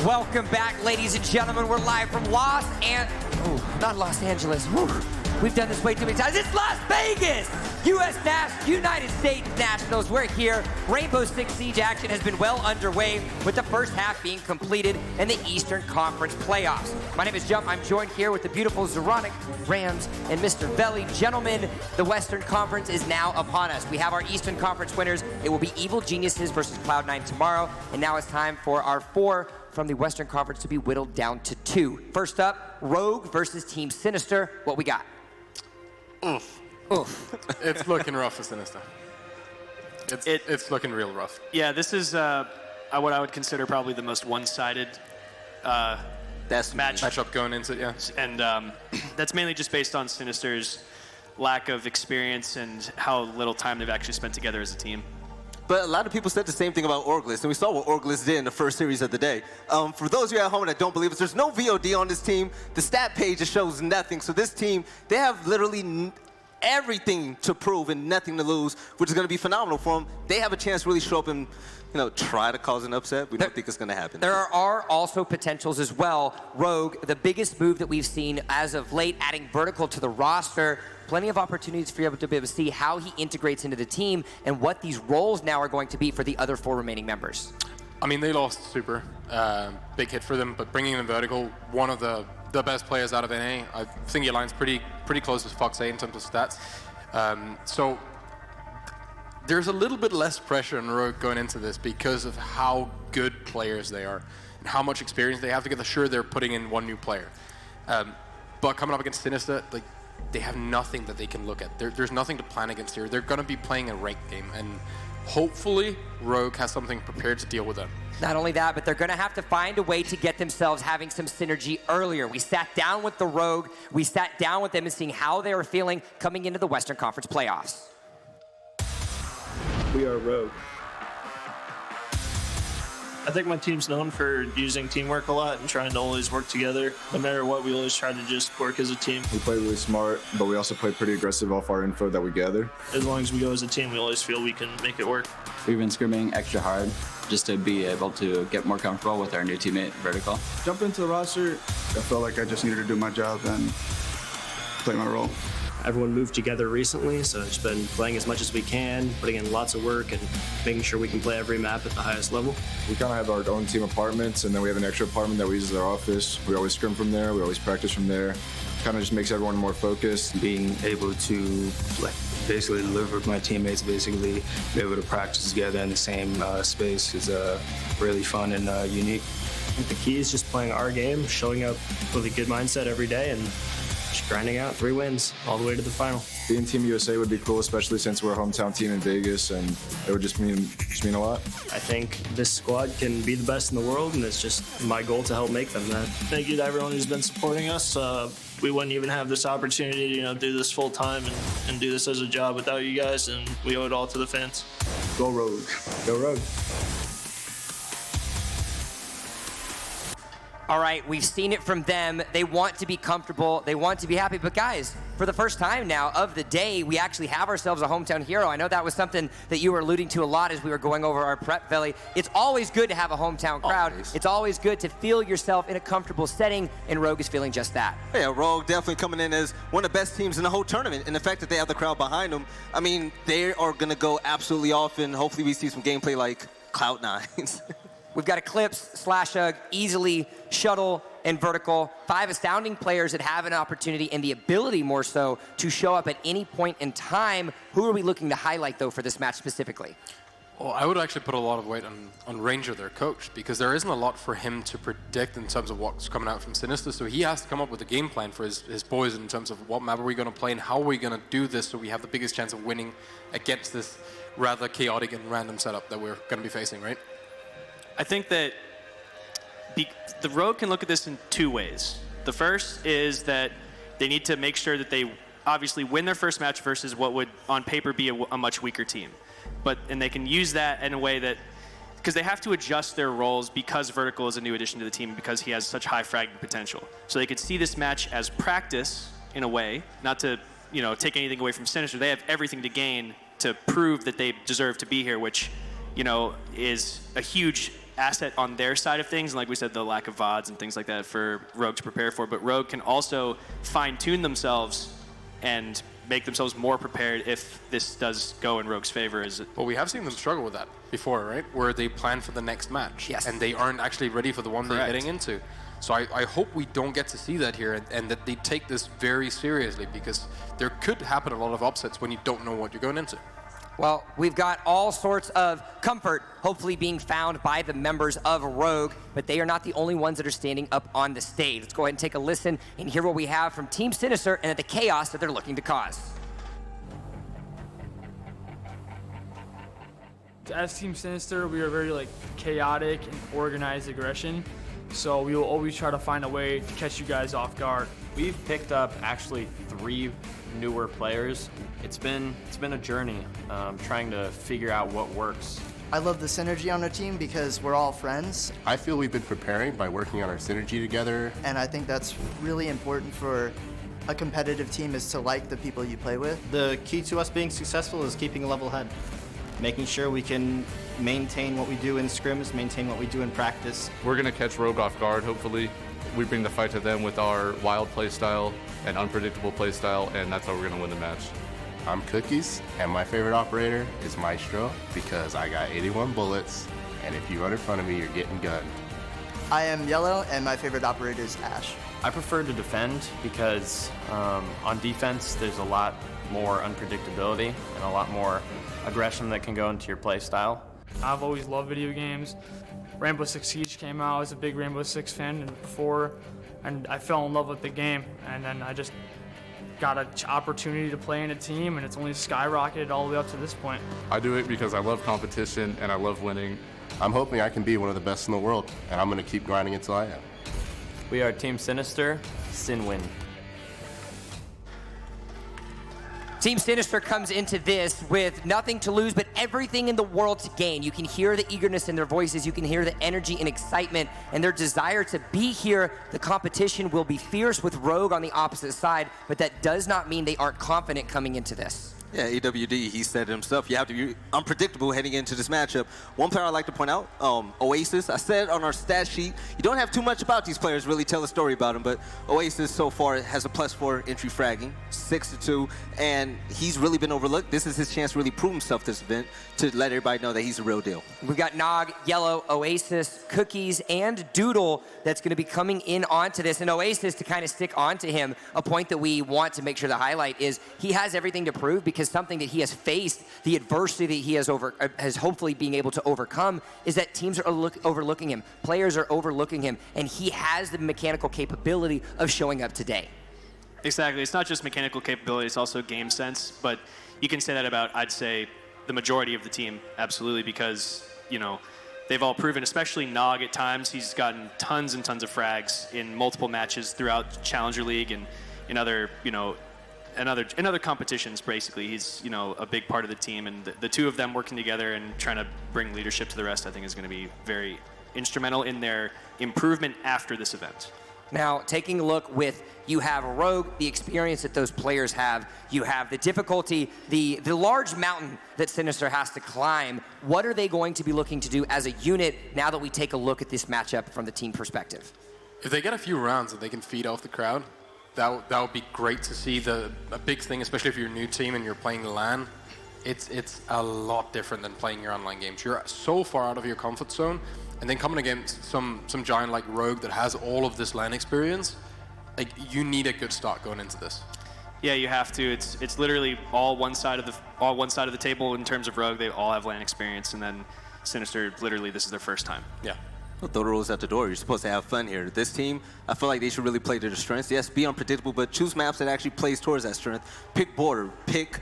[SPEAKER 1] Welcome back, ladies and gentlemen. We're live from not Los Angeles. Whew. We've done this way too many times. It's Las Vegas! United States Nationals. We're here. Rainbow Six Siege action has been well underway with the first half being completed in the Eastern Conference playoffs. My name is Jump. I'm joined here with the beautiful Zoronic, Rams, and Mr. Belly. Gentlemen, the Western Conference is now upon us. We have our Eastern Conference winners. It will be Evil Geniuses versus Cloud9 tomorrow. And now it's time for our 4 from the Western Conference to be whittled down to 2. First up, Rogue versus Team Sinister. What we got?
[SPEAKER 2] Oof.
[SPEAKER 1] Oof.
[SPEAKER 2] It's looking rough for Sinister. It's looking real rough.
[SPEAKER 3] Yeah, this is what I would consider probably the most one-sided
[SPEAKER 2] matchup going into it, yeah.
[SPEAKER 3] And that's mainly just based on Sinister's lack of experience and how little time they've actually spent together as a team.
[SPEAKER 4] But a lot of people said the same thing about Orgless, and we saw what Orgless did in the first series of the day. For those of you at home that don't believe us, there's no VOD on this team. The stat page just shows nothing. So this team, they have literally everything to prove and nothing to lose, which is going to be phenomenal for them. They have a chance to really show up and try to cause an upset. We don't think it's going to happen.
[SPEAKER 1] There are also potentials as well. Rogue, the biggest move that we've seen as of late, adding Vertical to the roster. Plenty of opportunities for you to be able to see how he integrates into the team and what these roles now are going to be for the other 4 remaining members.
[SPEAKER 2] I mean, they lost Super. Big hit for them, but bringing in Vertical, one of the best players out of NA. I think he aligns pretty close with Fox 8 in terms of stats. So there's a little bit less pressure on Rogue going into this because of how good players they are and how much experience they have together. Sure, they're putting in 1 new player. But coming up against Sinister, they have nothing that they can look at. There's nothing to plan against here. They're going to be playing a ranked game, and hopefully Rogue has something prepared to deal with them.
[SPEAKER 1] Not only that, but they're going to have to find a way to get themselves having some synergy earlier. We sat down with the Rogue. We sat down with them and seeing how they were feeling coming into the Western Conference playoffs.
[SPEAKER 12] We are Rogue. I think my team's known for using teamwork a lot and trying to always work together. No matter what, we always try to just work as a team.
[SPEAKER 13] We play really smart, but we also play pretty aggressive off our info that we gather.
[SPEAKER 12] As long as we go as a team, we always feel we can make it work.
[SPEAKER 22] We've been scrimming extra hard just to be able to get more comfortable with our new teammate, Vertical.
[SPEAKER 13] Jump into the roster, I felt like I just needed to do my job and play my role.
[SPEAKER 12] Everyone moved together recently, so it's been playing as much as we can, putting in lots of work and making sure we can play every map at the highest level.
[SPEAKER 13] We kind of have our own team apartments, and then we have an extra apartment that we use as our office. We always scrim from there, we always practice from there. Kind of just makes everyone more focused.
[SPEAKER 23] Being able to basically live with my teammates, basically be able to practice together in the same space is really fun and unique.
[SPEAKER 12] I think the key is just playing our game, showing up with a good mindset every day, and just grinding out 3 wins all the way to the final.
[SPEAKER 13] Being Team USA would be cool, especially since we're a hometown team in Vegas, and it would just mean a lot.
[SPEAKER 12] I think this squad can be the best in the world, and it's just my goal to help make them that. Thank you to everyone who's been supporting us. We wouldn't even have this opportunity to do this full time and do this as a job without you guys, and we owe it all to the fans.
[SPEAKER 13] Go Rogue.
[SPEAKER 12] Go Rogue.
[SPEAKER 1] All right, we've seen it from them. They want to be comfortable. They want to be happy. But guys, for the first time now of the day, we actually have ourselves a hometown hero. I know that was something that you were alluding to a lot as we were going over our prep, Belly. It's always good to have a hometown crowd.
[SPEAKER 4] Always.
[SPEAKER 1] It's always good to feel yourself in a comfortable setting, and Rogue is feeling just that.
[SPEAKER 4] Yeah, Rogue definitely coming in as one of the best teams in the whole tournament. And the fact that they have the crowd behind them, I mean, they are going to go absolutely off, and hopefully we see some gameplay like Cloud9's.
[SPEAKER 1] We've got Eclipse, SlashHug, Easily, Shuttle, and Vertical. 5 astounding players that have an opportunity and the ability more so to show up at any point in time. Who are we looking to highlight, though, for this match specifically?
[SPEAKER 2] Well, I would actually put a lot of weight on Ranger, their coach, because there isn't a lot for him to predict in terms of what's coming out from Sinister. So he has to come up with a game plan for his boys in terms of what map are we going to play and how are we going to do this so we have the biggest chance of winning against this rather chaotic and random setup that we're going to be facing, right?
[SPEAKER 3] I think that the Rogue can look at this in 2 ways. The first is that they need to make sure that they obviously win their first match versus what would on paper be a much weaker team. And they can use that in a way that, because they have to adjust their roles because Vertical is a new addition to the team because he has such high fragging potential. So they could see this match as practice in a way, not to take anything away from Sinister. They have everything to gain to prove that they deserve to be here, which is a huge asset on their side of things, and like we said, the lack of VODs and things like that for Rogue to prepare for, but Rogue can also fine-tune themselves and make themselves more prepared if this does go in Rogue's favor.
[SPEAKER 2] Well, we have seen them struggle with that before, right? Where they plan for the next match,
[SPEAKER 1] yes,
[SPEAKER 2] and they aren't actually ready for the one they're getting into. So I hope we don't get to see that here, and that they take this very seriously, because there could happen a lot of upsets when you don't know what you're going into.
[SPEAKER 1] Well, we've got all sorts of comfort hopefully being found by the members of Rogue, but they are not the only ones that are standing up on the stage. Let's go ahead and take a listen and hear what we have from Team Sinister and the chaos that they're looking to cause.
[SPEAKER 5] As Team Sinister, we are very chaotic and organized aggression, so we will always try to find a way to catch you guys off guard.
[SPEAKER 6] We've picked up actually 3 newer players. It's been a journey trying to figure out what works.
[SPEAKER 11] I love the synergy on our team because we're all friends.
[SPEAKER 24] I feel we've been preparing by working on our synergy together.
[SPEAKER 11] And I think that's really important for a competitive team, is to like the people you play with.
[SPEAKER 25] The key to us being successful is keeping a level head. Making sure we can maintain what we do in scrims, maintain what we do in practice.
[SPEAKER 26] We're going to catch Rogue off guard, hopefully. We bring the fight to them with our wild play style and unpredictable play style, and that's how we're going to win the match.
[SPEAKER 24] I'm Cookies, and my favorite operator is Maestro, because I got 81 bullets, and if you run in front of me, you're getting gunned.
[SPEAKER 11] I am Yellow, and my favorite operator is Ash.
[SPEAKER 6] I prefer to defend because on defense, there's a lot more unpredictability and a lot more aggression that can go into your play style.
[SPEAKER 5] I've always loved video games. Rainbow Six Siege came out. I was a big Rainbow Six fan before, and I fell in love with the game. And then I just got an opportunity to play in a team, and it's only skyrocketed all the way up to this point.
[SPEAKER 26] I do it because I love competition and I love winning.
[SPEAKER 24] I'm hoping I can be one of the best in the world, and I'm going to keep grinding until I am.
[SPEAKER 6] We are Team Sinister, Sin Win.
[SPEAKER 1] Team Sinister comes into this with nothing to lose, but everything in the world to gain. You can hear the eagerness in their voices. You can hear the energy and excitement and their desire to be here. The competition will be fierce with Rogue on the opposite side, but that does not mean they aren't confident coming into this.
[SPEAKER 4] Yeah, AWD, he said it himself. You have to be unpredictable heading into this matchup. One player I'd like to point out, Oasis. I said on our stat sheet, you don't have too much about these players, really tell a story about them, but Oasis so far has a +4 entry fragging, 6-2, and he's really been overlooked. This is his chance to really prove himself this event, to let everybody know that he's the real deal.
[SPEAKER 1] We've got Nog, Yellow, Oasis, Cookies, and Doodle that's going to be coming in onto this. And Oasis, to kind of stick onto him, a point that we want to make sure to highlight is he has everything to prove, because something that he has faced, the adversity that he has hopefully being able to overcome, is that teams are overlooking him. Players are overlooking him, and he has the mechanical capability of showing up today.
[SPEAKER 3] Exactly. It's not just mechanical capability, it's also game sense. But you can say that about, I'd say, the majority of the team, absolutely, because, they've all proven, especially Nog at times, he's gotten tons and tons of frags in multiple matches throughout Challenger League and in other, in other competitions, basically. He's, a big part of the team, and the two of them working together and trying to bring leadership to the rest, I think, is going to be very instrumental in their improvement after this event.
[SPEAKER 1] Now, taking a look with, you have Rogue, the experience that those players have, you have the difficulty, the large mountain that Sinister has to climb. What are they going to be looking to do as a unit now that we take a look at this matchup from the team perspective?
[SPEAKER 2] If they get a few rounds that they can feed off the crowd, that would be great to see. A big thing, especially if you're a new team and you're playing LAN, it's a lot different than playing your online games. You're so far out of your comfort zone, and then coming against some giant like Rogue that has all of this LAN experience, you need a good start going into this.
[SPEAKER 3] Yeah, you have to. It's literally all one side of the table in terms of Rogue. They all have LAN experience, and then Sinister, literally, this is their first time.
[SPEAKER 2] Yeah.
[SPEAKER 4] Well, throw the rules out the door. You're supposed to have fun here. This team, I feel like they should really play to their strengths. Yes, be unpredictable, but choose maps that actually plays towards that strength. Pick Border, pick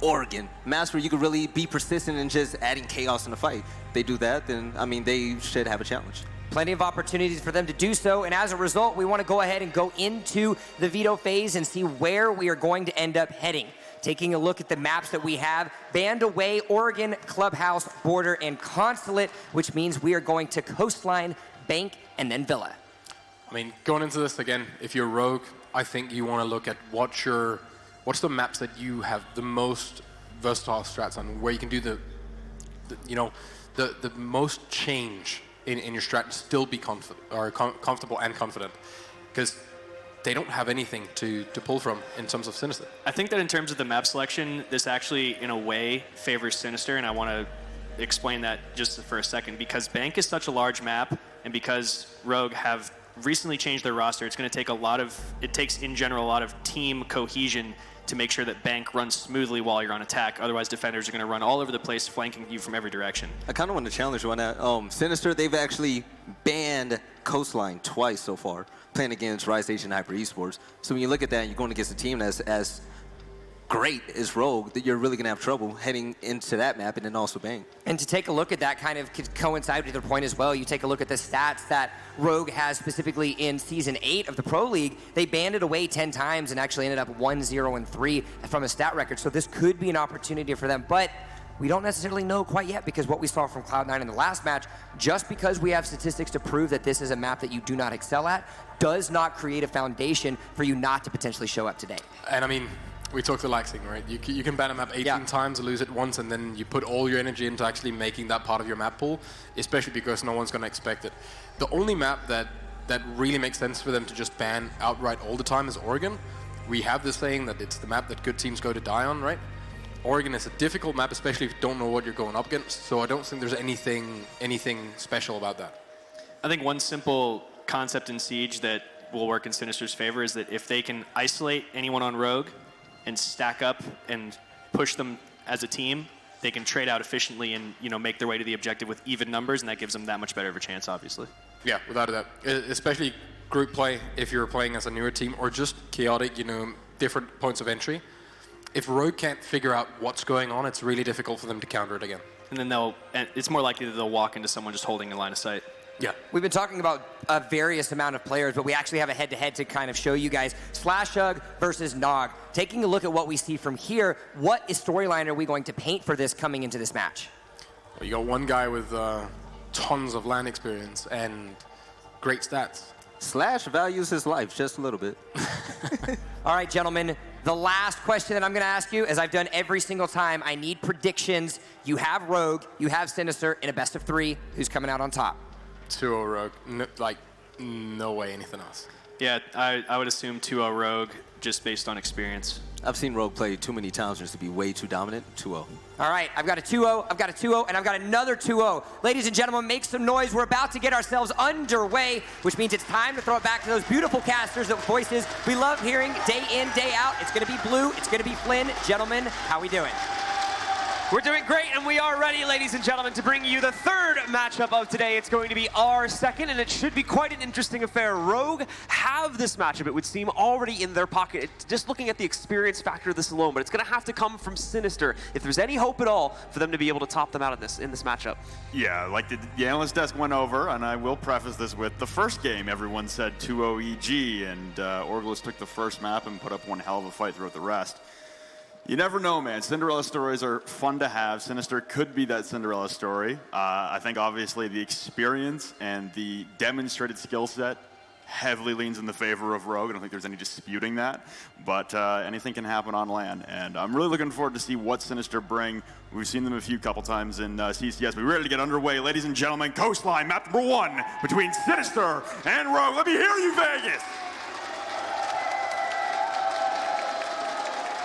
[SPEAKER 4] Oregon. Maps where you could really be persistent in just adding chaos in the fight. If they do that, then, they should have a challenge.
[SPEAKER 1] Plenty of opportunities for them to do so, and as a result, we want to go ahead and go into the veto phase and see where we are going to end up heading. Taking a look at the maps that we have, Band Away, Oregon, Clubhouse, Border, and Consulate, which means we are going to Coastline, Bank, and then Villa.
[SPEAKER 2] Going into this again, if you're Rogue, I think you want to look at what's the maps that you have the most versatile strats on, where you can do the the most change in your strat still be comfortable and confident, because they don't have anything to pull from in terms of Sinister.
[SPEAKER 3] I think that in terms of the map selection, this actually, in a way, favors Sinister, and I want to explain that just for a second. Because Bank is such a large map, and because Rogue have recently changed their roster, it's going to take it takes in general a lot of team cohesion to make sure that Bank runs smoothly while you're on attack. Otherwise, defenders are going to run all over the place, flanking you from every direction.
[SPEAKER 4] I kind of want to challenge you on that. Sinister, they've actually banned Coastline twice so far, playing against Rise Station Hyper eSports. So when you look at that and you're going against a team that's as great as Rogue, that you're really going to have trouble heading into that map and then also Bang.
[SPEAKER 1] And to take a look at that kind of could coincide with your point as well. You take a look at the stats that Rogue has specifically in Season 8 of the Pro League. They banned it away 10 times and actually ended up 1-0-3 from a stat record. So this could be an opportunity for them. But we don't necessarily know quite yet, because what we saw from Cloud9 in the last match, just because we have statistics to prove that this is a map that you do not excel at, does not create a foundation for you not to potentially show up today.
[SPEAKER 2] And I mean, we talked to Laxing, right? You can ban a map 18 times, lose it once, and then you put all your energy into actually making that part of your map pool, especially because no one's going to expect it. The only map that really makes sense for them to just ban outright all the time is Oregon. We have this saying that it's the map that good teams go to die on, right? Oregon is a difficult map, especially if you don't know what you're going up against, so I don't think there's anything special about that.
[SPEAKER 3] I think one simple concept in Siege that will work in Sinister's favor is that if they can isolate anyone on Rogue and stack up and push them as a team, they can trade out efficiently and make their way to the objective with even numbers, and that gives them that much better of a chance, obviously.
[SPEAKER 2] Yeah, without a doubt. Especially group play, if you're playing as a newer team, or just chaotic, different points of entry. If Rogue can't figure out what's going on, it's really difficult for them to counter it again.
[SPEAKER 3] And then it's more likely that they'll walk into someone just holding a line of sight.
[SPEAKER 2] Yeah.
[SPEAKER 1] We've been talking about a various amount of players, but we actually have a head-to-head to kind of show you guys. Slashug versus Nog. Taking a look at what we see from here, what storyline are we going to paint for this coming into this match?
[SPEAKER 2] Well, you got one guy with tons of LAN experience and great stats.
[SPEAKER 4] Slash values his life just a little bit.
[SPEAKER 1] All right, gentlemen. The last question that I'm going to ask you, as I've done every single time, I need predictions. You have Rogue, you have Sinister in a best of 3. Who's coming out on top?
[SPEAKER 2] 2-0 Rogue. No way anything else.
[SPEAKER 3] Yeah, I would assume 2-0 Rogue, just based on experience.
[SPEAKER 4] I've seen Rogue play too many times just to be way too dominant. 2-0.
[SPEAKER 1] All right, I've got a 2-0, I've got a 2-0, and I've got another 2-0. Ladies and gentlemen, make some noise. We're about to get ourselves underway, which means it's time to throw it back to those beautiful casters, those voices we love hearing day in, day out. It's going to be Blue, it's going to be Flynn. Gentlemen, how we doing?
[SPEAKER 7] We're doing great, and we are ready, ladies and gentlemen, to bring you the third matchup of today. It's going to be our second, and it should be quite an interesting affair. Rogue have this matchup, it would seem, already in their pocket. Just looking at the experience factor of this alone, but it's going to have to come from Sinister if there's any hope at all for them to be able to top them out in this matchup.
[SPEAKER 8] Yeah, like the analyst desk went over, and I will preface this with the first game, everyone said 2-0 EG, and Orgless took the first map and put up one hell of a fight throughout the rest. You never know, man. Cinderella stories are fun to have. Sinister could be that Cinderella story. I think, obviously, the experience and the demonstrated skill set heavily leans in the favor of Rogue. I don't think there's any disputing that. But anything can happen on LAN. And I'm really looking forward to see what Sinister bring. We've seen them a couple times in CCS. We're ready to get underway. Ladies and gentlemen, Coastline, map number 1 between Sinister and Rogue. Let me hear you, Vegas!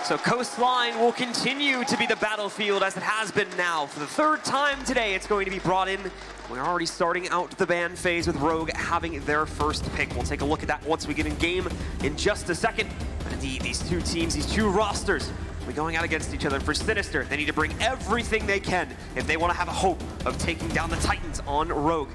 [SPEAKER 7] So Coastline will continue to be the battlefield as it has been now. For the third time today, it's going to be brought in. We're already starting out the ban phase with Rogue having their first pick. We'll take a look at that once we get in game in just a second. But indeed, these two teams, these two rosters, will be going out against each other. For Sinister, they need to bring everything they can if they want to have a hope of taking down the Titans on Rogue.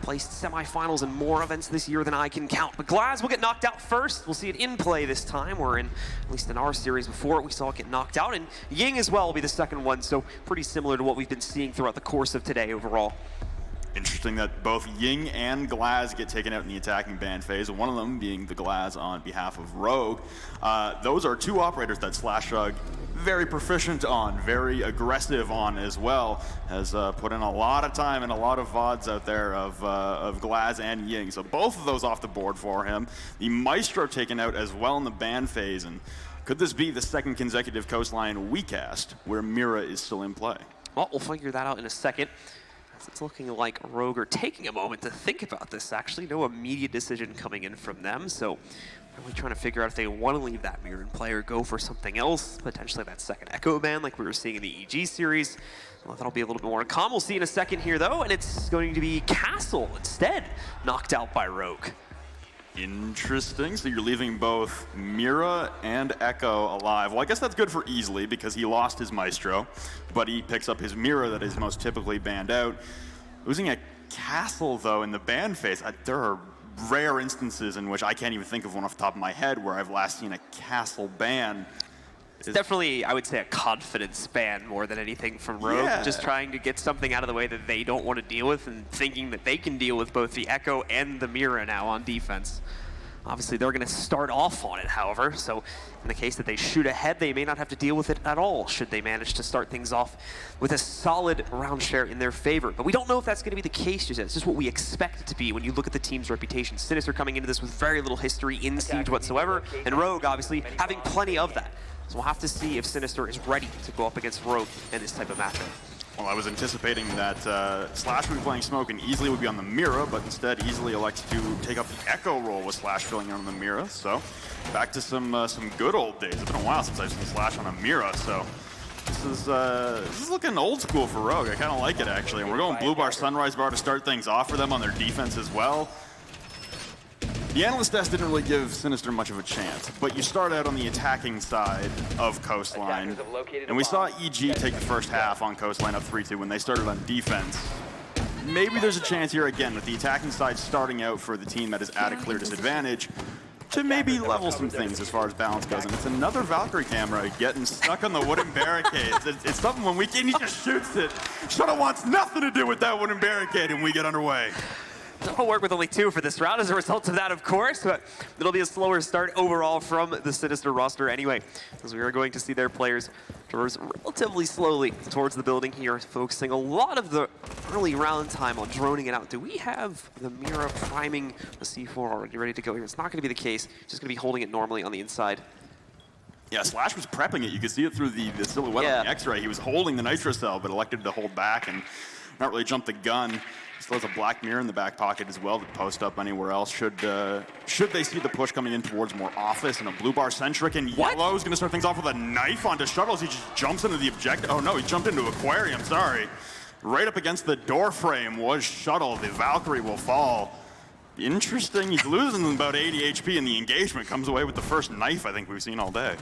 [SPEAKER 7] Placed semifinals in more events this year than I can count. But Glaz will get knocked out first. We'll see it in play this time. We're in, at least in our series before, we saw it get knocked out. And Ying as well will be the second one, so pretty similar to what we've been seeing throughout the course of today overall.
[SPEAKER 8] Interesting that both Ying and Glaz get taken out in the attacking ban phase, one of them being the Glaz on behalf of Rogue. Those are two operators that SlashRug very proficient on, very aggressive on as well, has put in a lot of time and a lot of VODs out there of Glaz and Ying. So both of those off the board for him. The Maestro taken out as well in the ban phase, and could this be the second consecutive Coastline we cast where Mira is still in play?
[SPEAKER 7] Well, we'll figure that out in a second. It's looking like Rogue are taking a moment to think about this, actually. No immediate decision coming in from them, so really trying to figure out if they want to leave that mirror in play or go for something else, potentially that second Echo ban like we were seeing in the EG series. Well, that'll be a little bit more calm. We'll see in a second here, though, and it's going to be Castle instead, knocked out by Rogue.
[SPEAKER 8] Interesting. So you're leaving both Mira and Echo alive. Well, I guess that's good for Easily because he lost his Maestro, but he picks up his Mira that is most typically banned out. Losing a Castle, though, in the ban phase, there are rare instances in which I can't even think of one off the top of my head where I've last seen a Castle ban.
[SPEAKER 7] It's definitely, I would say, a confidence ban more than anything from Rogue.
[SPEAKER 8] Yeah.
[SPEAKER 7] Just trying to get something out of the way that they don't want to deal with and thinking that they can deal with both the Echo and the Mira now on defense. Obviously, they're going to start off on it, however, so in the case that they shoot ahead, they may not have to deal with it at all should they manage to start things off with a solid round share in their favor. But we don't know if that's going to be the case just yet. It's just what we expect it to be when you look at the team's reputation. Sinister coming into this with very little history in Siege whatsoever, and Rogue, obviously, having plenty of that. So we'll have to see if Sinister is ready to go up against Rogue in this type of matchup.
[SPEAKER 8] Well, I was anticipating that Slash would be playing Smoke and Easily would be on the Mira, but instead Easily elects to take up the Echo role with Slash filling in on the Mira. So back to some good old days. It's been a while since I've seen Slash on a Mira, so this is looking old school for Rogue. I kind of like it, actually. And we're going Blue Bar, Sunrise Bar to start things off for them on their defense as well. The Analyst Desk didn't really give Sinister much of a chance, but you start out on the attacking side of Coastline, and we saw EG take the first half on Coastline up 3-2 when they started on defense. Maybe there's a chance here again that the attacking side starting out for the team that is at a clear disadvantage to maybe level some things as far as balance goes. And it's another Valkyrie camera getting stuck on the wooden barricades. It's something when we can, he just shoots it. Shuttle wants nothing to do with that wooden barricade, and we get underway.
[SPEAKER 7] I'll work with only 2 for this round as a result of that, of course, but it'll be a slower start overall from the Sinister roster anyway, as we are going to see their players traverse relatively slowly towards the building here, focusing a lot of the early round time on droning it out. Do we have the Mira priming the C4 already ready to go here? It's not going to be the case, just going to be holding it normally on the inside.
[SPEAKER 8] Yeah, Slash was prepping it. You could see it through the silhouette on the X-ray. He was holding the Nitro Cell, but elected to hold back and not really jump the gun. Still has a black mirror in the back pocket as well to post up anywhere else should they see the push coming in towards more office, and a Blue Bar centric, and Yellow is going to start things off with a knife onto Shuttles. He just jumps into the objective. Oh no, he jumped into Aquarium, sorry. Right up against the door frame was Shuttle. The Valkyrie will fall. Interesting, he's losing about 80 HP, and the engagement comes away with the first knife I think we've seen all day.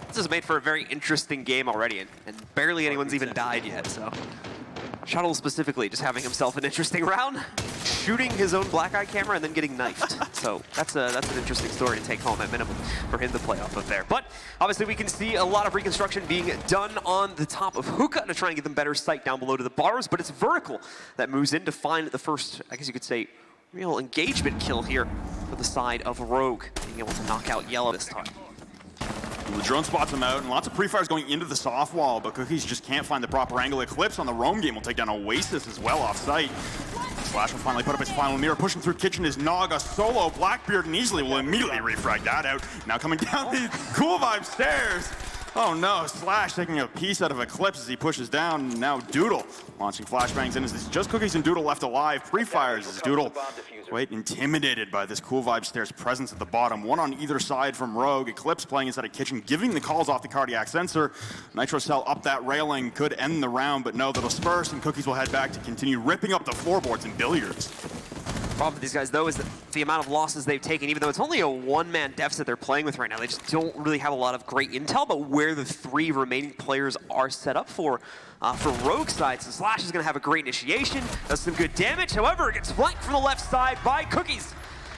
[SPEAKER 7] This is made for a very interesting game already, and barely anyone's even died yet, so. Shuttle specifically just having himself an interesting round, shooting his own black eye camera and then getting knifed. So that's an interesting story to take home at minimum for him to play off of there. But obviously we can see a lot of reconstruction being done on the top of Hookah to try and give them better sight down below to the bars, but it's Vertical that moves in to find the first, I guess you could say, real engagement kill here for the side of Rogue, being able to knock out Yellow this time.
[SPEAKER 8] The drone spots him out, and lots of pre-fires going into the soft wall, but Cookies just can't find the proper angle. Eclipse on the roam game will take down Oasis as well off-site. Slash will finally put up his final mirror, pushing through Kitchen is Naga, solo, Blackbeard, and Easily will immediately refrag that out. Now coming down the Cool Vibe stairs. Oh no, Slash taking a piece out of Eclipse as he pushes down. Now Doodle launching flashbangs in as it's just Cookies and Doodle left alive. Pre-fires as Doodle quite intimidated by this Cool Vibe stairs presence at the bottom. One on either side from Rogue. Eclipse playing inside a Kitchen, giving the calls off the cardiac sensor. Nitro Cell up that railing could end the round, but no, that'll disperse and Cookies will head back to continue ripping up the floorboards and billiards.
[SPEAKER 7] The problem with these guys, though, is that the amount of losses they've taken, even though it's only a one-man deficit they're playing with right now, they just don't really have a lot of great intel about where the 3 remaining players are set up for Rogue side. So Slash is going to have a great initiation, does some good damage. However, it gets flanked from the left side by Cookies,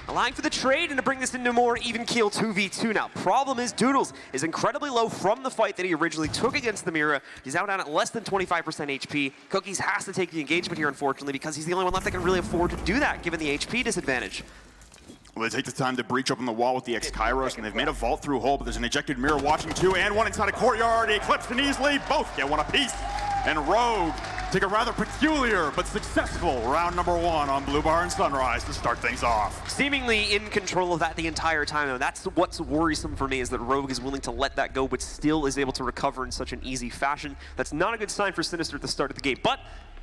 [SPEAKER 7] allowing for the trade and to bring this into more even keel 2v2 now. Problem is Doodles is incredibly low from the fight that he originally took against the Mira. He's now down at less than 25% HP. Cookies has to take the engagement here, unfortunately, because he's the only one left that can really afford to do that, given the HP disadvantage.
[SPEAKER 8] Well, they take the time to breach open the wall with the X-Kairos, and they've made a vault through hole, but there's an ejected Mirror watching too, and one inside a courtyard. Eclipse and Easily both get one apiece. And Rogue take a rather peculiar but successful round number 1 on Blue Bar and Sunrise to start things off.
[SPEAKER 7] Seemingly in control of that the entire time, though. That's what's worrisome for me, is that Rogue is willing to let that go, but still is able to recover in such an easy fashion. That's not a good sign for Sinister at the start of the game, but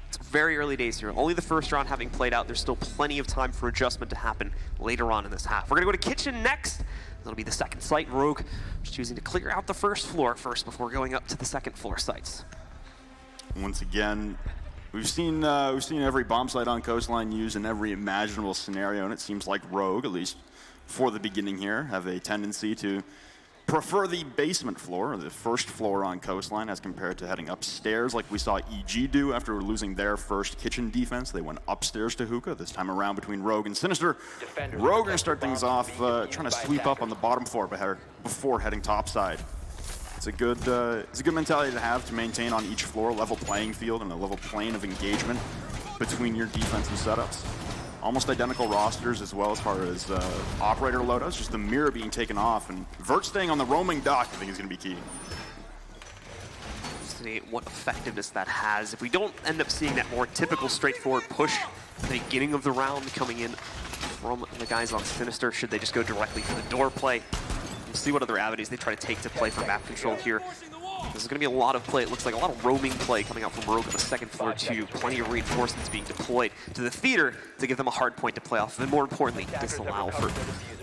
[SPEAKER 7] it's very early days here. Only the first round having played out. There's still plenty of time for adjustment to happen later on in this half. We're gonna go to Kitchen next. That'll be the second site. Rogue just choosing to clear out the first floor first before going up to the second floor sites.
[SPEAKER 8] Once again, we've seen every bomb site on Coastline used in every imaginable scenario, and it seems like Rogue, at least for the beginning here, have a tendency to prefer the basement floor, or the first floor on Coastline, as compared to heading upstairs like we saw EG do after losing their first kitchen defense. They went upstairs to Hookah, this time around between Rogue and Sinister. Rogue going to start things off trying to sweep up on the bottom floor before heading topside. It's a good mentality to have, to maintain on each floor, level playing field and a level plane of engagement between your defensive setups. Almost identical rosters as well as far as operator loadouts, just the mirror being taken off, and Vert staying on the roaming dock I think is going to be key.
[SPEAKER 7] See what effectiveness that has. If we don't end up seeing that more typical straightforward push at the beginning of the round coming in from the guys on Sinister, should they just go directly for the door play? We'll see what other avenues they try to take to play for map control here. This is going to be a lot of play. It looks like a lot of roaming play coming out from Rogue on the second floor too. Plenty of reinforcements being deployed to the theater to give them a hard point to play off, and more importantly, disallow for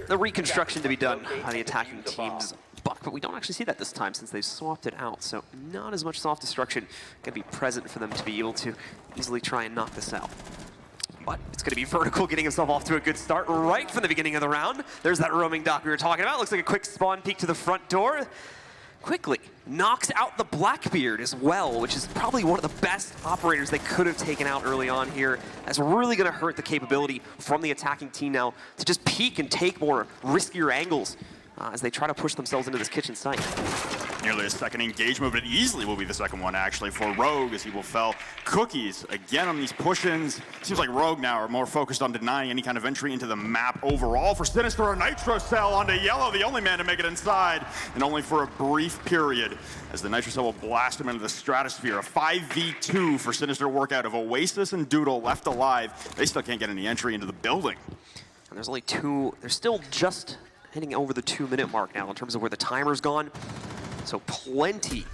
[SPEAKER 7] the reconstruction to be done by the attacking team's buck. But we don't actually see that this time since they've swapped it out, so not as much soft destruction going to be present for them to be able to easily try and knock this out. But it's going to be Vertical getting himself off to a good start right from the beginning of the round. There's that roaming dock we were talking about. Looks like a quick spawn peek to the front door. Quickly knocks out the Blackbeard as well, which is probably one of the best operators they could have taken out early on here. That's really going to hurt the capability from the attacking team now to just peek and take more riskier angles as they try to push themselves into this kitchen site.
[SPEAKER 8] Nearly a second engagement, but it easily will be the second one actually for Rogue, as he will fell Cookies again on these push-ins. Seems like Rogue now are more focused on denying any kind of entry into the map overall. For Sinister, a Nitro Cell onto Yellow, the only man to make it inside, and only for a brief period, as the Nitro Cell will blast him into the stratosphere. A 5v2 for Sinister workout of Oasis and Doodle left alive. They still can't get any entry into the building.
[SPEAKER 7] And there's only two, they're still just hitting over the 2-minute mark now in terms of where the timer's gone. So plenty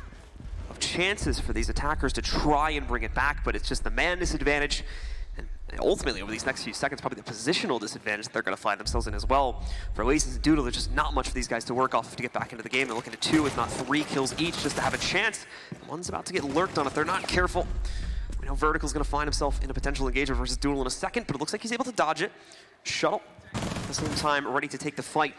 [SPEAKER 7] of chances for these attackers to try and bring it back, but it's just the man disadvantage. And ultimately, over these next few seconds, probably the positional disadvantage that they're going to find themselves in as well. For Oasis and Doodle, there's just not much for these guys to work off to get back into the game. They're looking at 2, if not 3 kills each just to have a chance. One's about to get lurked on if they're not careful. We know Vertical's going to find himself in a potential engagement versus Doodle in a second, but it looks like he's able to dodge it. Shuttle, at the same time, ready to take the fight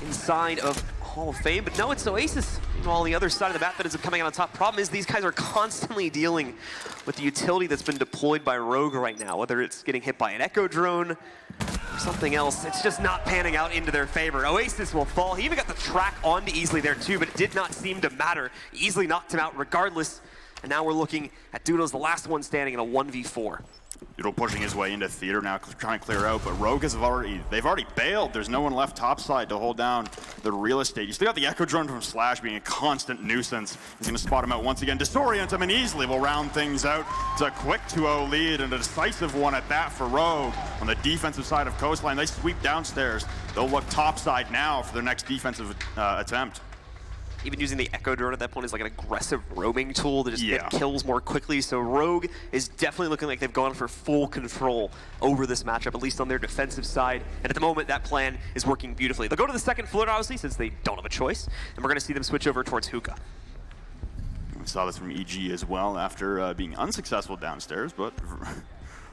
[SPEAKER 7] inside of Hall of Fame, but no, it's Oasis. Meanwhile, on the other side of the map that is coming out on top. Problem is these guys are constantly dealing with the utility that's been deployed by Rogue right now, whether it's getting hit by an Echo drone or something else. It's just not panning out into their favor. Oasis will fall. He even got the track onto Easily there too, but it did not seem to matter. Easily knocked him out regardless, and now we're looking at Doodle as the last one standing in a 1v4.
[SPEAKER 8] Doodle pushing his way into theater now, trying to clear out, but Rogue they've already bailed. There's no one left topside to hold down the real estate. You still got the Echo drone from Slash being a constant nuisance. He's going to spot him out once again, disorient him, and easily will round things out. It's a quick 2-0 lead and a decisive one at that for Rogue. On the defensive side of Coastline, they sweep downstairs. They'll look topside now for their next defensive attempt.
[SPEAKER 7] Even using the Echo drone at that point is like an aggressive roaming tool to just get kills more quickly. So Rogue is definitely looking like they've gone for full control over this matchup, at least on their defensive side. And at the moment, that plan is working beautifully. They'll go to the second floor, obviously, since they don't have a choice. And we're going to see them switch over towards Hookah.
[SPEAKER 8] We saw this from EG as well after being unsuccessful downstairs, but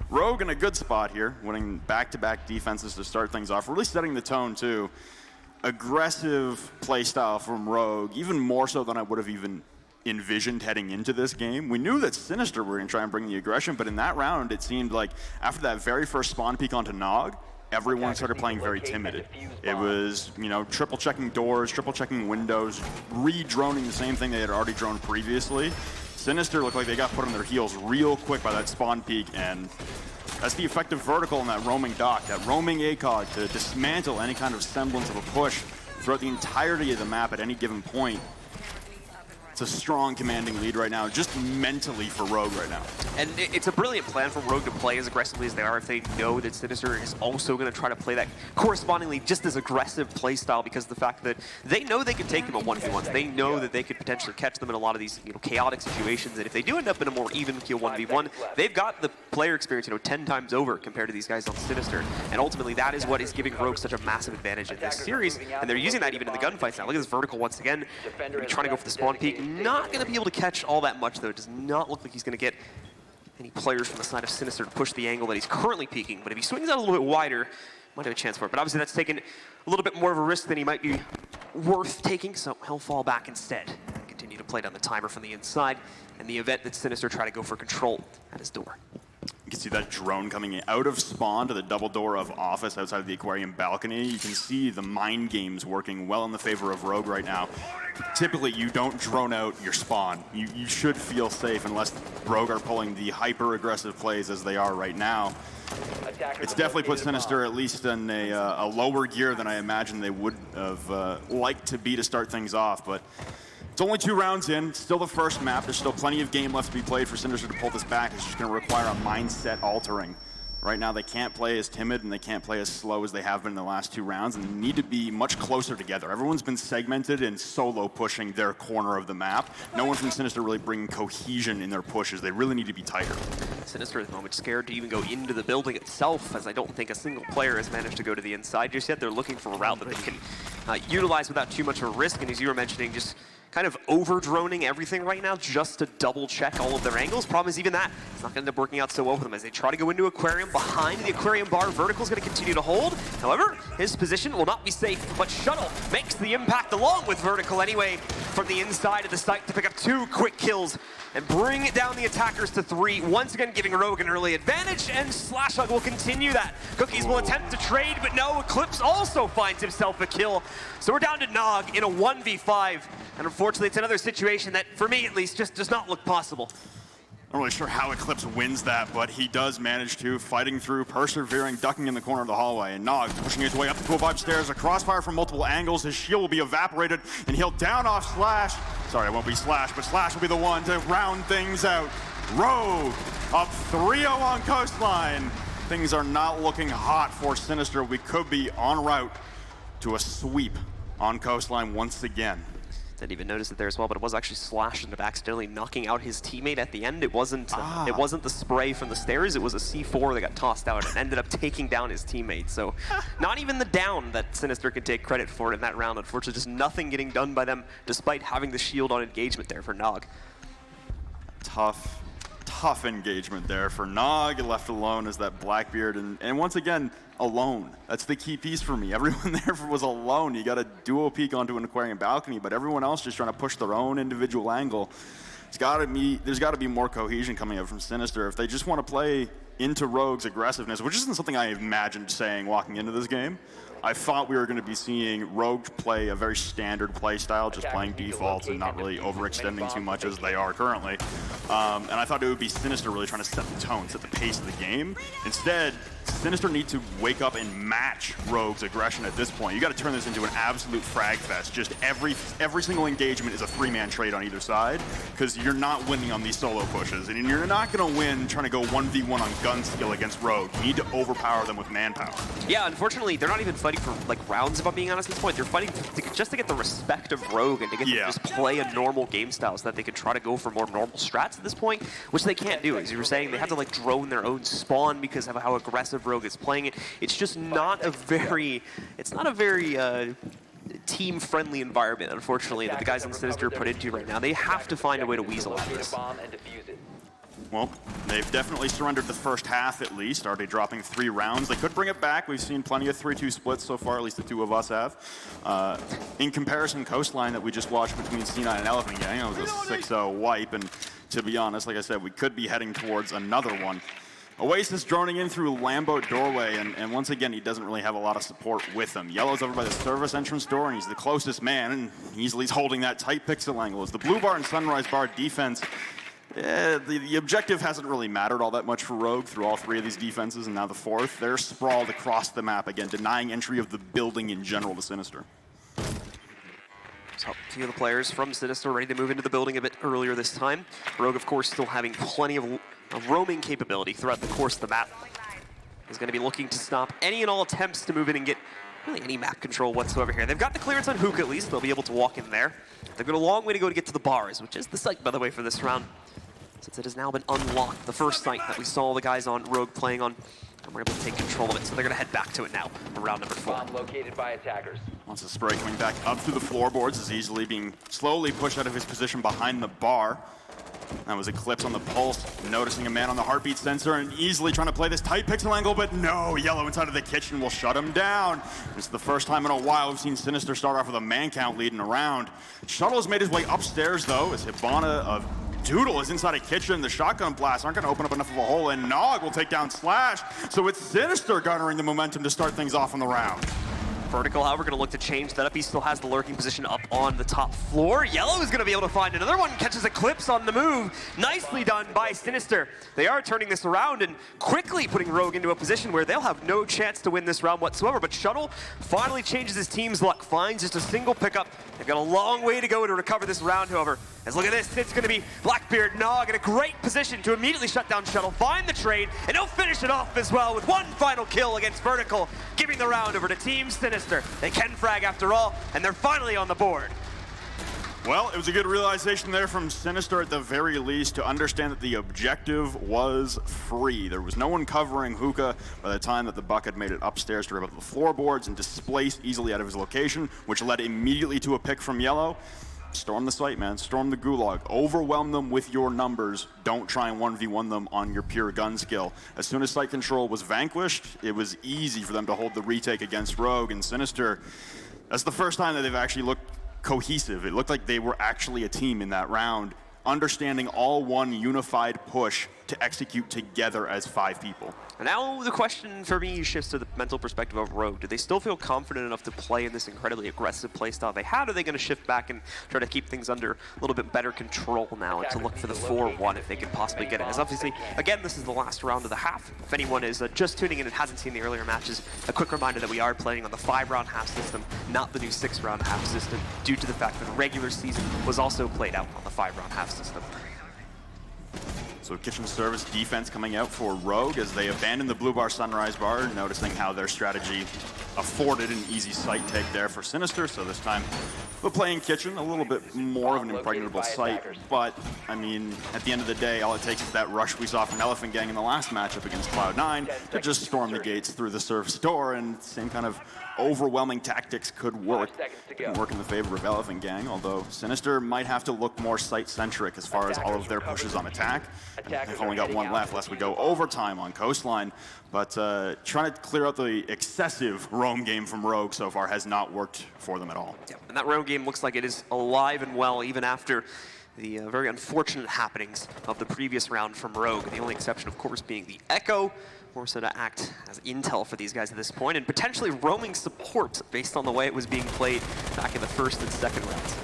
[SPEAKER 8] Rogue in a good spot here, winning back-to-back defenses to start things off, really setting the tone too. Aggressive playstyle from Rogue, even more so than I would have even envisioned heading into this game. We knew that Sinister were going to try and bring the aggression, but in that round, it seemed like after that very first spawn peek onto Nog, everyone started playing very timid. It was, you know, triple checking doors, triple checking windows, re-droning the same thing they had already droned previously. Sinister looked like they got put on their heels real quick by that spawn peek, and that's the effective Vertical in that roaming dock, that roaming ACOG to dismantle any kind of semblance of a push throughout the entirety of the map at any given point. It's a strong commanding lead right now, just mentally for Rogue right now.
[SPEAKER 7] And it's a brilliant plan for Rogue to play as aggressively as they are if they know that Sinister is also going to try to play that correspondingly just as aggressive play style, because of the fact that they know they can take them at 1v1s. They know that they could potentially catch them in a lot of these chaotic situations, and if they do end up in a more even keel 1v1, they've got the player experience 10 times over compared to these guys on Sinister. And ultimately that is what is giving Rogue such a massive advantage in this series, and they're using that even in the gunfights now. Look at this vertical once again, trying to go for the spawn peak. Not going to be able to catch all that much though. It does not look like he's going to get any players from the side of Sinister to push the angle that he's currently peaking, but if he swings out a little bit wider, might have a chance for it. But obviously that's taken a little bit more of a risk than he might be worth taking, so he'll fall back instead and continue to play down the timer from the inside, and the event that Sinister try to go for control at his door.
[SPEAKER 8] You can see that drone coming in out of spawn to the double door of office outside of the aquarium balcony. You can see the mind games working well in the favor of Rogue right now. Typically, you don't drone out your spawn. You should feel safe unless Rogue are pulling the hyper-aggressive plays as they are right now. It's definitely put Sinister at least in a lower gear than I imagine they would have liked to be to start things off, but it's only 2 rounds in, still the first map. There's still plenty of game left to be played for Sinister to pull this back. It's just going to require a mindset altering. Right now, they can't play as timid and they can't play as slow as they have been in the last 2 rounds, and they need to be much closer together. Everyone's been segmented and solo pushing their corner of the map. No one from Sinister really bringing cohesion in their pushes. They really need to be tighter.
[SPEAKER 7] Sinister at the moment scared to even go into the building itself, as I don't think a single player has managed to go to the inside just yet. They're looking for a route that they can utilize without too much of a risk, and as you were mentioning, just kind of over-droning everything right now just to double-check all of their angles. Problem is even that, it's not going to end up working out so well for them as they try to go into aquarium. Behind the aquarium bar, Vertical's going to continue to hold. However, his position will not be safe, but Shuttle makes the impact along with Vertical anyway from the inside of the site to pick up 2 quick kills and bring it down the attackers to 3, once again giving Rogue an early advantage, and SlashHug will continue that. Cookies will attempt to trade, but no, Eclipse also finds himself a kill. So we're down to Nog in a 1v5, and unfortunately it's another situation that, for me at least, just does not look possible.
[SPEAKER 8] I'm not really sure how Eclipse wins that, but he does manage to, fighting through, persevering, ducking in the corner of the hallway, and Nog pushing his way up the 205 stairs, a crossfire from multiple angles. His shield will be evaporated, and he'll down off Slash. Sorry, it won't be Slash, but Slash will be the one to round things out. Rogue up 3-0 on Coastline. Things are not looking hot for Sinister. We could be en route to a sweep on Coastline once again.
[SPEAKER 7] Didn't even notice it there as well, but it was actually Slash ended up accidentally knocking out his teammate at the end. It wasn't the spray from the stairs, it was a C4 that got tossed out and ended up taking down his teammate. So not even the down that Sinister could take credit for in that round. Unfortunately, just nothing getting done by them despite having the shield on engagement there for Nog.
[SPEAKER 8] Tough engagement there for Nog, left alone as that Blackbeard, and once again, alone. That's the key piece for me. Everyone there was alone. You got a duo peek onto an aquarium balcony, but everyone else just trying to push their own individual angle. There's got to be more cohesion coming out from Sinister if they just want to play into Rogue's aggressiveness, which isn't something I imagined saying walking into this game. I thought we were going to be seeing Rogue play a very standard play style, just playing defaults and not really overextending too much as they are currently. And I thought it would be Sinister really trying to set the tone, set the pace of the game. Instead, Sinister need to wake up and match Rogue's aggression at this point. You got to turn this into an absolute frag fest. Just every single engagement is a 3-man trade on either side, because you're not winning on these solo pushes, and you're not going to win trying to go 1v1 on gun skill against Rogue. You need to overpower them with manpower.
[SPEAKER 7] Yeah, unfortunately, they're not even fighting for like rounds, if I'm being honest at this point. They're fighting just to get the respect of Rogue and to get to just play a normal game style so that they can try to go for more normal strats at this point, which they can't do. As you were saying, they have to like drone their own spawn because of how aggressive Rogue is playing it. It's just not a very, team-friendly environment, unfortunately, that the guys on Sinister are put into right now. They have to find a way to weasel out of this.
[SPEAKER 8] Well, they've definitely surrendered the first half at least, already dropping 3 rounds. They could bring it back. We've seen plenty of 3-2 splits so far, at least the 2 of us have. In comparison, Coastline that we just watched between C9 and Elephant Gang, it was a 6-0 wipe, and to be honest, like I said, we could be heading towards another one. Oasis droning in through Lambo doorway, and once again, he doesn't really have a lot of support with him. Yellow's over by the service entrance door, and he's the closest man, and easily he's holding that tight pixel angle. As the blue bar and sunrise bar defense, the objective hasn't really mattered all that much for Rogue through all 3 of these defenses, and now the 4th. They're sprawled across the map again, denying entry of the building in general to Sinister.
[SPEAKER 7] So A few of the players from SiNister ready to move into the building a bit earlier this time. Rogue, of course, still having plenty of roaming capability throughout the course of the map. He's going to be looking to stop any and all attempts to move in and get really any map control whatsoever here. They've got the clearance on Hook at least. They'll be able to walk in there. They've got a long way to go to get to the bars, which is the site, by the way, for this round, since it has now been unlocked. The first site that we saw the guys on Rogue playing on, and we're able to take control of it. So they're going to head back to it now for round number 4.
[SPEAKER 14] Bomb located by attackers.
[SPEAKER 8] Once the spray coming back up through the floorboards is easily being slowly pushed out of his position behind the bar. That was Eclipse on the pulse, noticing a man on the heartbeat sensor and easily trying to play this tight pixel angle, but no, Yellow inside of the kitchen will shut him down. It's the first time in a while we've seen SiNister start off with a man count lead in a round. Shuttle has made his way upstairs though, as Hibana of Doodle is inside a kitchen. The shotgun blasts aren't going to open up enough of a hole, and Nog will take down Slash. So it's SiNister garnering the momentum to start things off in the round.
[SPEAKER 7] Vertical, however, going to look to change that up. He still has the lurking position up on the top floor. Yellow is going to be able to find another one. Catches Eclipse on the move. Nicely done by SiNister. They are turning this around and quickly putting Rogue into a position where they'll have no chance to win this round whatsoever. But Shuttle finally changes his team's luck. Finds just a single pickup. They've got a long way to go to recover this round, however. As look at this, it's going to be Blackbeard Nog in a great position to immediately shut down Shuttle, find the trade, and he'll finish it off as well with one final kill against Vertical, giving the round over to Team SiNister. They can frag after all, and they're finally on the board.
[SPEAKER 8] Well, it was a good realization there from SiNister at the very least to understand that the objective was free. There was no one covering Hookah by the time that the Buck had made it upstairs to rip up the floorboards and displace easily out of his location, which led immediately to a pick from Yellow. Storm the site, man. Storm the Gulag. Overwhelm them with your numbers. Don't try and 1v1 them on your pure gun skill. As soon as site control was vanquished, it was easy for them to hold the retake against Rogue and SiNister. That's the first time that they've actually looked cohesive. It looked like they were actually a team in that round, understanding all one unified push to execute together as 5 people.
[SPEAKER 7] And now the question for me shifts to the mental perspective of Rogue. Do they still feel confident enough to play in this incredibly aggressive playstyle they had? Or are they going to shift back and try to keep things under a little bit better control now and to look for the 4-1 if they could possibly get it? As obviously, again, this is the last round of the half. If anyone is just tuning in and hasn't seen the earlier matches, a quick reminder that we are playing on the 5-round half system, not the new 6-round half system, due to the fact that the regular season was also played out on the 5-round half system.
[SPEAKER 8] So kitchen service defense coming out for Rogue as they abandon the blue bar sunrise bar, noticing how their strategy afforded an easy site take there for SiNister. So this time we're playing kitchen, a little bit more of an impregnable site, but I mean, at the end of the day, all it takes is that rush we saw from Elephant Gang in the last matchup against Cloud9 to just storm the gates through the service door, and same kind of overwhelming tactics could work. Can work in the favor of Elephant Gang, although SiNister might have to look more site-centric as far as all of their pushes on attack. They've only got one left, lest we go overtime on Coastline. But trying to clear out the excessive roam game from Rogue so far has not worked for them at all.
[SPEAKER 7] Yeah, and that roam game looks like it is alive and well, even after the very unfortunate happenings of the previous round from Rogue. The only exception, of course, being the Echo, more so to act as intel for these guys at this point, and potentially roaming support based on the way it was being played back in the first and second rounds.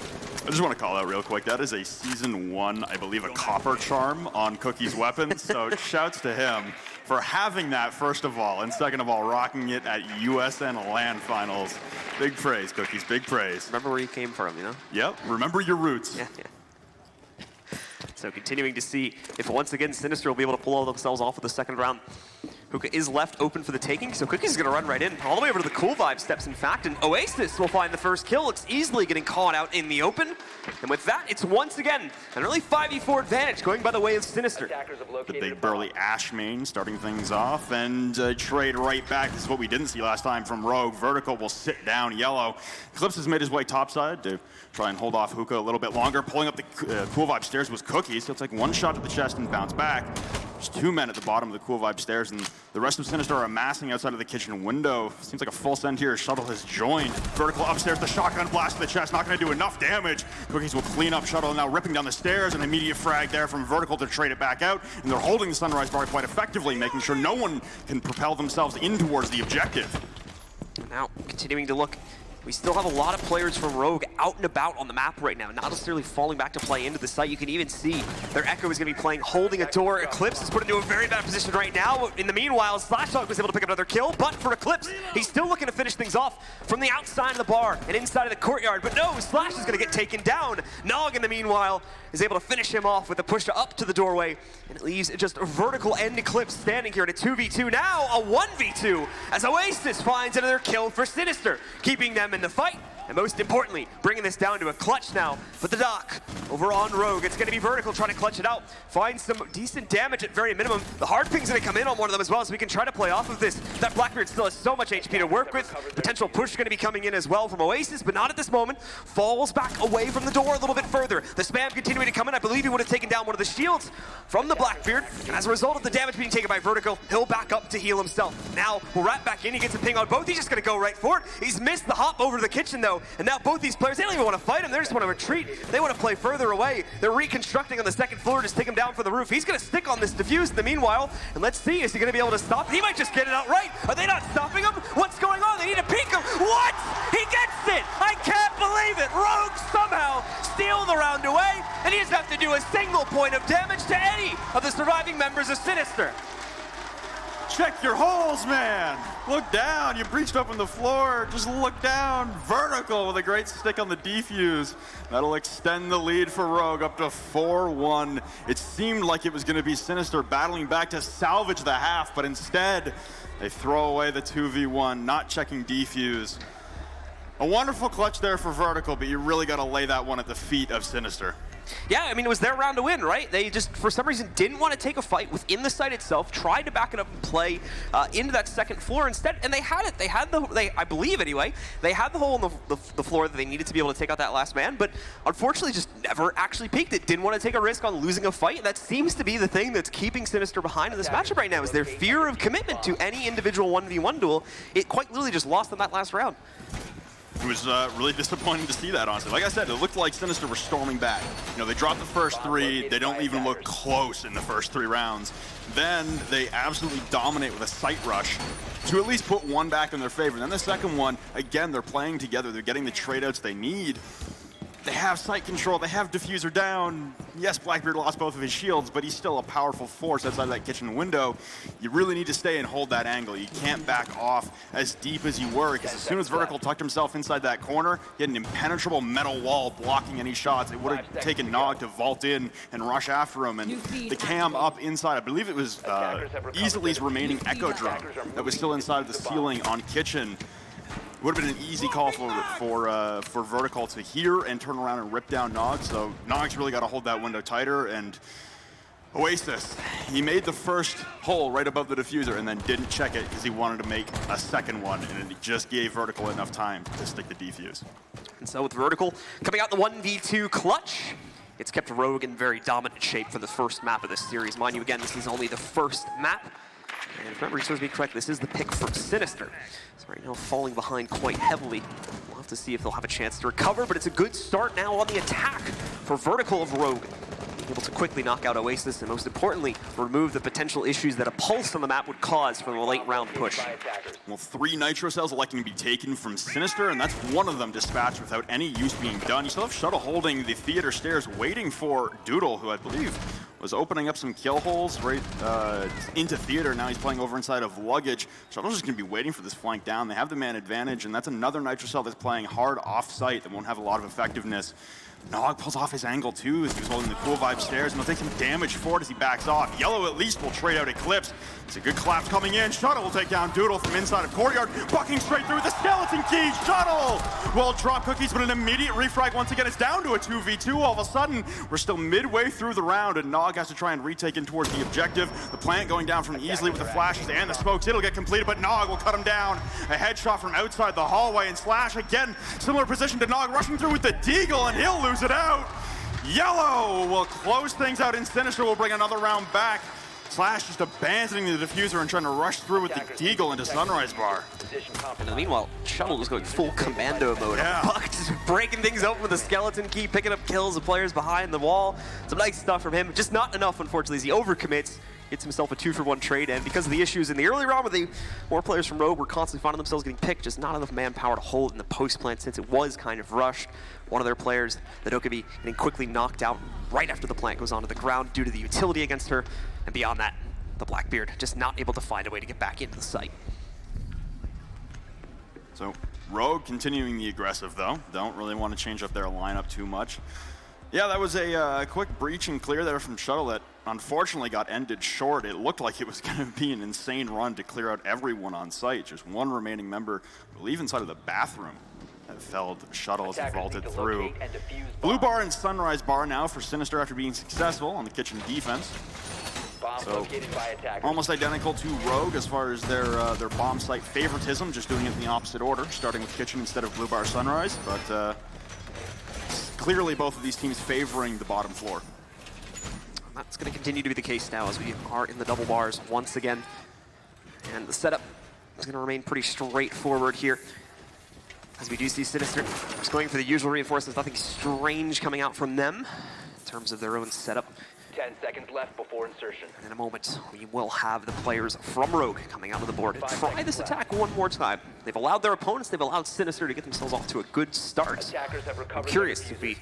[SPEAKER 8] I just want to call out real quick, that is a Season 1, I believe, a copper charm on Cookie's weapon, so shouts to him for having that, first of all, and second of all, rocking it at USN LAN Finals. Big praise, Cookies, big praise.
[SPEAKER 7] Remember where you came from, you know?
[SPEAKER 8] Yep, remember your roots.
[SPEAKER 7] Yeah. So continuing to see if once again SiNister will be able to pull themselves off with the second round. Hookah is left open for the taking, so Cookie's gonna run right in, all the way over to the Cool Vibe steps, in fact, and Oasis will find the first kill. It's easily getting caught out in the open, and with that, it's once again an early 5v4 advantage going by the way of SiNister.
[SPEAKER 8] The big burly Ash main starting things off, and trade right back. This is what we didn't see last time from Rogue. Vertical will sit down Yellow. Eclipse has made his way topside to try and hold off Hookah a little bit longer. Pulling up the Cool Vibe stairs was Cookie, so it's like one shot to the chest and bounce back. There's 2 men at the bottom of the Cool Vibe stairs, and the rest of SiNister are amassing outside of the kitchen window. Seems like a full send here. Shuttle has joined. Vertical upstairs, the shotgun blast to the chest, not going to do enough damage. Cookies will clean up Shuttle, now ripping down the stairs. An immediate frag there from Vertical to trade it back out, and they're holding the sunrise bar quite effectively, making sure no one can propel themselves in towards the objective.
[SPEAKER 7] Now, continuing to look We still have a lot of players from Rogue out and about on the map right now, not necessarily falling back to play into the site. You can even see their Echo is going to be playing holding a door. Eclipse is put into a very bad position right now. In the meanwhile, SlashDog was able to pick up another kill, but for Eclipse, he's still looking to finish things off from the outside of the bar and inside of the courtyard. But no, Slash is going to get taken down. Nog, in the meanwhile, is able to finish him off with a push up to the doorway, and it leaves just Vertical and Eclipse standing here in a 2v2. Now a 1v2 as Oasis finds another kill for Sinister, keeping them in the fight, and most importantly, bringing this down to a clutch now. But the Doc over on Rogue, it's going to be Vertical trying to clutch it out, find some decent damage at very minimum. The hard ping's going to come in on one of them as well, so we can try to play off of this. That Blackbeard still has so much HP to work with. Potential push going to be coming in as well from Oasis, but not at this moment. Falls back away from the door a little bit further. The spam continuing to come in. I believe he would have taken down one of the shields from the Blackbeard, and as a result of the damage being taken by Vertical, he'll back up to heal himself. Now we'll wrap back in. He gets a ping on both. He's just going to go right for it. He's missed the hop over to the kitchen though, and now both these players, they don't even want to fight him. They just want to retreat. They want to play further away. They're reconstructing on the second floor, just take him down for the roof. He's going to stick on this defuse in the meanwhile, and let's see, is he going to be able to stop? He might just get it outright. Are they not stopping him? What's going on? They need to peek him. What? He gets it! I can't believe it! Rogue somehow steal the round away, and he doesn't have to do a single point of damage to any of the surviving members of Sinister.
[SPEAKER 8] Check your holes, man. Look down. You breached open the floor. Just look down. Vertical with a great stick on the defuse. That'll extend the lead for Rogue up to 4-1. It seemed like it was going to be Sinister battling back to salvage the half, but instead they throw away the 2v1, not checking defuse. A wonderful clutch there for Vertical, but you really got to lay that one at the feet of Sinister.
[SPEAKER 7] Yeah, I mean, it was their round to win, right? They just, for some reason, didn't want to take a fight within the site itself, tried to back it up and play into that second floor instead, and they had it. They had I believe anyway, they had the hole in the floor that they needed to be able to take out that last man, but unfortunately just never actually peaked it. Didn't want to take a risk on losing a fight, and that seems to be the thing that's keeping Sinister behind in this matchup right now, is their fear of commitment to any individual 1v1 duel. It quite literally just lost them that last round.
[SPEAKER 8] It was really disappointing to see that, honestly. Like I said, it looked like Sinister were storming back. You know, they dropped the first three. They don't even look close in the first 3 rounds. Then they absolutely dominate with a sight rush to at least put one back in their favor. And then the second one, again, they're playing together. They're getting the trade-outs they need. They have sight control. They have diffuser down. Yes, Blackbeard lost both of his shields, but he's still a powerful force outside of that kitchen window. You really need to stay and hold that angle. You can't back off as deep as you were, because as soon as Vertical tucked himself inside that corner, he had an impenetrable metal wall blocking any shots. It would have taken Nog to vault in and rush after him. And the cam up inside, I believe it was Easily's remaining Echo drone that was still inside of the ceiling on kitchen. It would have been an easy call for Vertical to hear and turn around and rip down Nog. So Nog's really got to hold that window tighter. And Oasis, he made the first hole right above the diffuser and then didn't check it because he wanted to make a second one, and it just gave Vertical enough time to stick the defuse.
[SPEAKER 7] And so with Vertical coming out in the 1v2 clutch, it's kept Rogue in very dominant shape for the first map of this series. Mind you, again, this is only the first map. And if memory serves me correct, this is the pick from Sinister. So right now falling behind quite heavily. We'll have to see if they'll have a chance to recover, but it's a good start now on the attack for Vertical of Rogue. Able to quickly knock out Oasis, and most importantly, remove the potential issues that a pulse on the map would cause from a late round push.
[SPEAKER 8] Well, 3 nitro cells electing to be taken from Sinister, and that's one of them dispatched without any use being done. You still have Shuttle holding the theater stairs, waiting for Doodle, who I believe was opening up some kill holes right into theater. Now he's playing over inside of luggage. Shuttle's just going to be waiting for this flank down. They have the man advantage, and that's another nitro cell that's playing hard off-site that won't have a lot of effectiveness. Nog pulls off his angle too as he was holding the cool vibe stairs, and he'll take some damage for it as he backs off. Yellow at least will trade out Eclipse. It's a good collapse coming in. Shuttle will take down Doodle from inside of courtyard, bucking straight through the skeleton key. Shuttle will drop cookies, but an immediate refrag once again. It's down to a 2v2. All of a sudden, we're still midway through the round, and Nog has to try and retake in towards the objective. The plant going down from Easily with the flashes and the smokes. It'll get completed, but Nog will cut him down. A headshot from outside the hallway, and Slash again, similar position to Nog, rushing through with the Deagle, and he'll lose it out. Yellow will close things out, and Sinister will bring another round back. Slash just abandoning the diffuser and trying to rush through with the Deagle into Sunrise Bar.
[SPEAKER 7] And meanwhile, Shuttle was going full commando mode.
[SPEAKER 8] Yeah.
[SPEAKER 7] Buck just breaking things open with a skeleton key, picking up kills of players behind the wall. Some nice stuff from him. Just not enough, unfortunately, as he overcommits. gets himself a 2-for-1 trade, and because of the issues in the early round where more players from Rogue were constantly finding themselves getting picked, just not enough manpower to hold in the post-plant since it was kind of rushed. One of their players, the Dokkaebi, getting quickly knocked out right after the plant goes onto the ground due to the utility against her, and beyond that, the Blackbeard just not able to find a way to get back into the site.
[SPEAKER 8] So Rogue continuing the aggressive though. Don't really want to change up their lineup too much. Yeah, that was a quick breach and clear there from Shuttle that unfortunately got ended short. It looked like it was going to be an insane run to clear out everyone on site. Just one remaining member, I believe inside of the bathroom, that felled Shuttle as he vaulted through. Blue bar and Sunrise bar now for Sinister after being successful on the kitchen defense. So almost identical to Rogue as far as their bomb site favoritism, just doing it in the opposite order, starting with kitchen instead of Blue bar Sunrise. But clearly both of these teams favoring the bottom floor.
[SPEAKER 7] That's going to continue to be the case now as we are in the double bars once again. And the setup is going to remain pretty straightforward here. As we do see Sinister just going for the usual reinforcements, nothing strange coming out from them in terms of their own setup.
[SPEAKER 14] 10 seconds left before insertion.
[SPEAKER 7] And in a moment, we will have the players from Rogue coming out of the board and try this attack one more time. They've allowed their opponents, they've allowed Sinister to get themselves off to a good start. I'm curious if we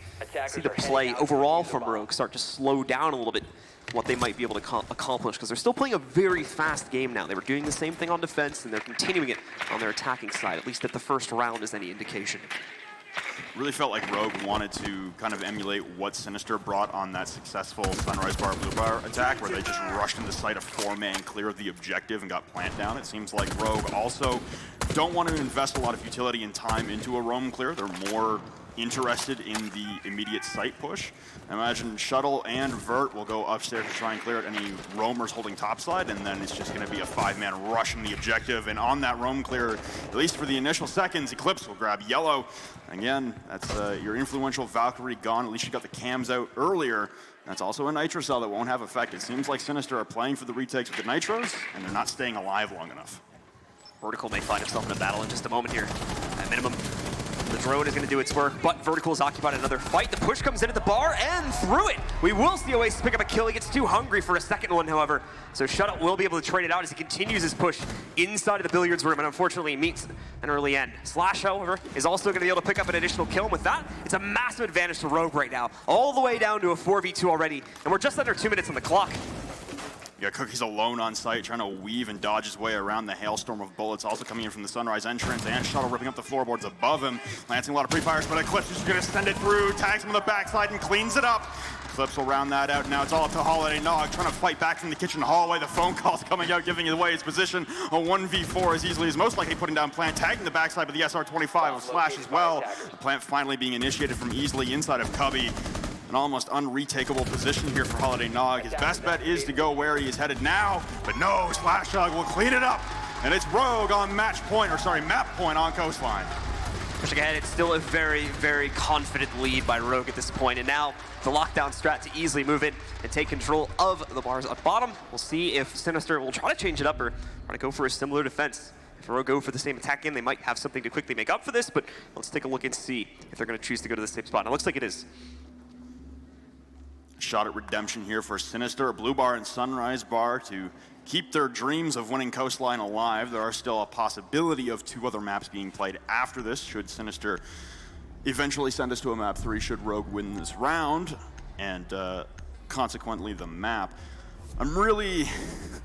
[SPEAKER 7] see the play overall from Rogue start to slow down a little bit, what they might be able to accomplish, because they're still playing a very fast game now. They were doing the same thing on defense, and they're continuing it on their attacking side, at least at the first round is any indication.
[SPEAKER 8] Really felt like Rogue wanted to kind of emulate what Sinister brought on that successful Sunrise Bar, Blue Bar attack, where they just rushed into sight of 4-man clear of the objective and got plant down. It seems like Rogue also don't want to invest a lot of utility and time into a roam clear. They're more interested in the immediate site push. I imagine Shuttle and Vert will go upstairs to try and clear out any roamers holding topside, and then it's just going to be a 5-man rush in the objective. And on that roam clear, at least for the initial seconds, Eclipse will grab yellow. Again, that's your influential Valkyrie gone. At least you got the cams out earlier. That's also a Nitro cell that won't have effect. It seems like Sinister are playing for the retakes with the Nitros, and they're not staying alive long enough.
[SPEAKER 7] Vertical may find himself in a battle in just a moment here. At minimum, the drone is going to do its work, but Vertical is occupied another fight. The push comes in at the bar and through it. We will see Oasis pick up a kill. He gets too hungry for a second one, however. So Shuttle will be able to trade it out as he continues his push inside of the billiards room and unfortunately meets an early end. Slash, however, is also going to be able to pick up an additional kill. And with that, it's a massive advantage to Rogue right now. All the way down to a 4v2 already. And we're just under 2 minutes on the clock.
[SPEAKER 8] You got Cookies alone on site, trying to weave and dodge his way around the hailstorm of bullets, also coming in from the Sunrise entrance, and Shuttle ripping up the floorboards above him, lancing a lot of pre-fires, but Eclipse is going to send it through, tags him on the backside, and cleans it up. Eclipse will round that out. Now it's all up to Holiday Nog, trying to fight back from the kitchen hallway. The phone call's coming out, giving away his position. A 1v4 as easily as most likely putting down Plant, tagging the backside with the SR-25 of Slash as well. The Plant finally being initiated from easily inside of Cubby. An almost unretakeable position here for Holiday Nog. His best bet is to go where he is headed now, but no, Slash Hug will clean it up. And it's Rogue on map point on Coastline.
[SPEAKER 7] Pushing ahead, it's still a very, very confident lead by Rogue at this point. And now the lockdown strat to easily move in and take control of the bars at bottom. We'll see if Sinister will try to change it up or try to go for a similar defense. If Rogue go for the same attack game, they might have something to quickly make up for this, but let's take a look and see if they're going to choose to go to the same spot. And it looks like it is.
[SPEAKER 8] Shot at redemption here for Sinister, a Blue Bar and Sunrise Bar to keep their dreams of winning Coastline alive. There are still a possibility of 2 other maps being played after this, should Sinister eventually send us to a map 3, should Rogue win this round, and consequently the map. I'm really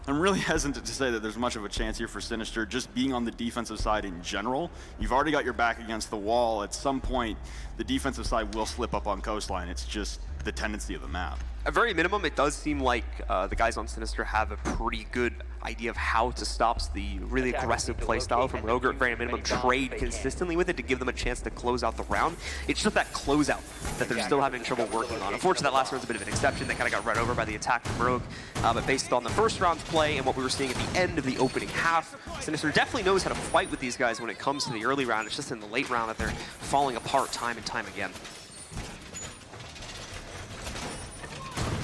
[SPEAKER 8] hesitant to say that there's much of a chance here for Sinister just being on the defensive side in general. You've already got your back against the wall. At some point, the defensive side will slip up on Coastline. It's just the tendency of the map.
[SPEAKER 7] At very minimum, it does seem like the guys on Sinister have a pretty good idea of how to stop the really aggressive playstyle from Rogue, or at very minimum trade consistently with it to give them a chance to close out the round. It's just that closeout that they're still having trouble working on. Unfortunately, that last round's a bit of an exception. They kind of got run over by the attack from Rogue. But based on the first round's play and what we were seeing at the end of the opening half, Sinister definitely knows how to fight with these guys when it comes to the early round. It's just in the late round that they're falling apart time and time again.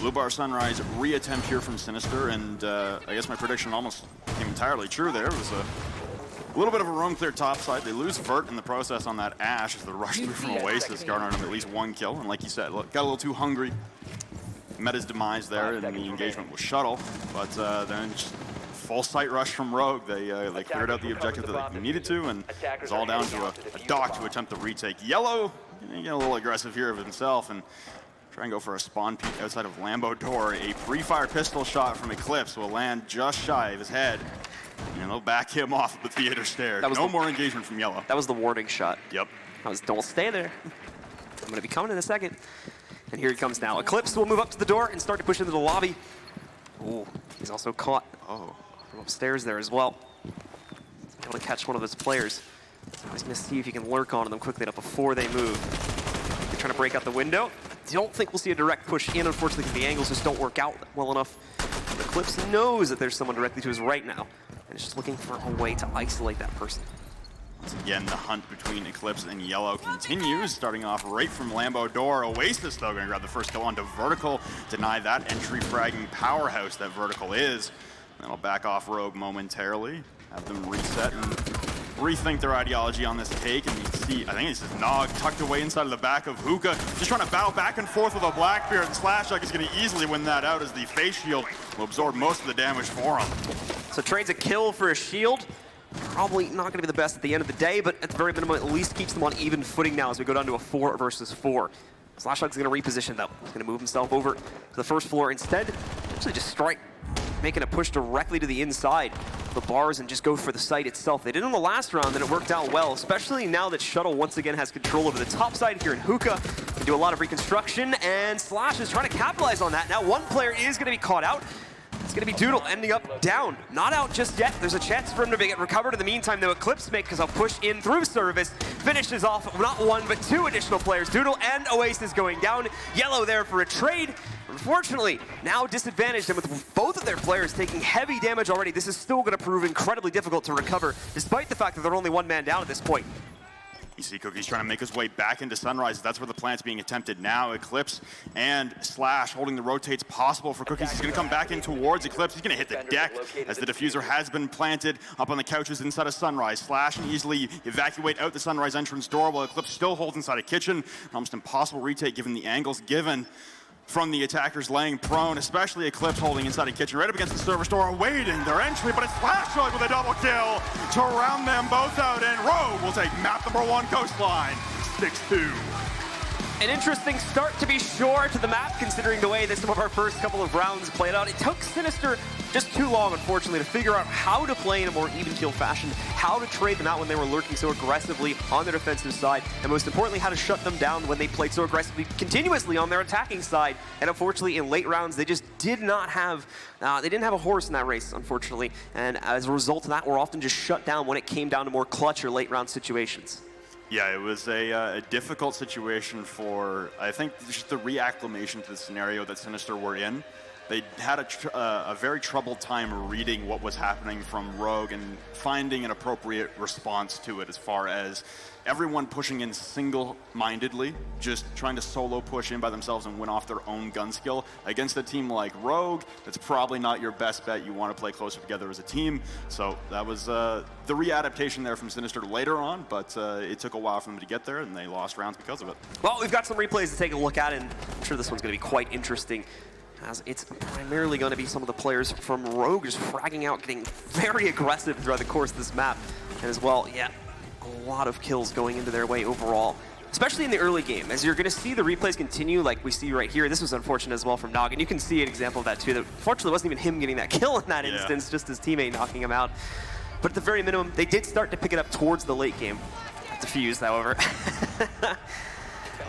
[SPEAKER 8] Blue Bar Sunrise reattempt here from Sinister, and I guess my prediction almost came entirely true there. It was a little bit of a roam clear topside. They lose Vert in the process on that Ash as the rush through from Oasis, garnering him at least 1 kill. And like you said, look, got a little too hungry. met his demise there in the engagement with Shuttle, but then just full sight rush from Rogue. They cleared out the objective that they needed to, and it's all down to a Doc to attempt the retake. Yellow, getting a little aggressive here of himself, and try and go for a spawn peek outside of Lambo door. A pre-fire pistol shot from Eclipse will land just shy of his head, and they'll back him off of the theater stairs. No more engagement from Yellow.
[SPEAKER 7] That was the warning shot.
[SPEAKER 8] Yep.
[SPEAKER 7] That was, don't stay there. I'm going to be coming in a second. And here he comes now. Eclipse will move up to the door and start to push into the lobby. Ooh, he's also caught from upstairs there as well. He's able to catch one of his players. So he's going to see if he can lurk onto them quickly enough before they move. They're trying to break out the window. Don't think we'll see a direct push in, unfortunately, because the angles just don't work out well enough. Eclipse knows that there's someone directly to his right now, and is just looking for a way to isolate that person.
[SPEAKER 8] Once again, the hunt between Eclipse and Yellow continues, starting off right from Lambo door. Oasis, though, going to grab the first kill onto Vertical, deny that entry fragging powerhouse that Vertical is. Then I'll back off Rogue momentarily, have them reset and rethink their ideology on this take, and you can see, I think it's just Nog tucked away inside of the back of Hookah, just trying to battle back and forth with a Blackbeard, and SlashDog is going to easily win that out as the face shield will absorb most of the damage for him.
[SPEAKER 7] So trades a kill for a shield. Probably not going to be the best at the end of the day, but at the very minimum, at least keeps them on even footing now as we go down to a 4 versus 4. SlashDog's going to reposition, though. He's going to move himself over to the first floor instead. Actually just strike, making a push directly to the inside the bars and just go for the site itself. They did in the last round, and it worked out well, especially now that Shuttle once again has control over the top side here in Hookah. Can do a lot of reconstruction, and Slash is trying to capitalize on that. Now one player is going to be caught out. It's going to be Doodle ending up down. Not out just yet. There's a chance for him to get recovered. In the meantime, though, Eclipse because I'll push in through service, finishes off not one, but 2 additional players. Doodle and Oasis going down. Yellow there for a trade. Unfortunately, now disadvantaged, and with both of their players taking heavy damage already, this is still going to prove incredibly difficult to recover, despite the fact that they're only 1 man down at this point.
[SPEAKER 8] You see Cookie's trying to make his way back into Sunrise. That's where the plant's being attempted now. Eclipse and Slash holding the rotates possible for Cookies. He's going to come back in towards Eclipse. He's going to hit the deck as the diffuser has been planted up on the couches inside of Sunrise. Slash can easily evacuate out the Sunrise entrance door while Eclipse still holds inside a kitchen. Almost impossible retake given the angles given from the attackers laying prone, especially Eclipse holding inside a kitchen right up against the service door, awaiting their entry, but it's SlashDog with a double kill to round them both out, and Rogue will take map number 1 coastline, 6-2.
[SPEAKER 7] An interesting start, to be sure, to the map, considering the way that some of our first couple of rounds played out. It took Sinister just too long, unfortunately, to figure out how to play in a more even keel fashion, how to trade them out when they were lurking so aggressively on their defensive side, and most importantly, how to shut them down when they played so aggressively, continuously on their attacking side. And unfortunately, in late rounds, they just did not have, they didn't have a horse in that race, unfortunately. And as a result of that, were often just shut down when it came down to more clutch or late round situations.
[SPEAKER 8] Yeah, it was a difficult situation for, I think, just the reacclimation to the scenario that Sinister were in. They had a very troubled time reading what was happening from Rogue and finding an appropriate response to it, as far as everyone pushing in single-mindedly, just trying to solo push in by themselves and win off their own gun skill. Against a team like Rogue, that's probably not your best bet. You want to play closer together as a team. So that was the readaptation there from Sinister later on, but it took a while for them to get there, and they lost rounds because of it.
[SPEAKER 7] Well, we've got some replays to take a look at, and I'm sure this one's going to be quite interesting, as it's primarily going to be some of the players from Rogue just fragging out, getting very aggressive throughout the course of this map. And as well, yeah, a lot of kills going into their way overall, especially in the early game. As you're going to see the replays continue, like we see right here. This was unfortunate as well from Nog, and you can see an example of that too. That fortunately wasn't even him getting that kill in that instance, just his teammate knocking him out. But at the very minimum, they did start to pick it up towards the late game. Defused, however.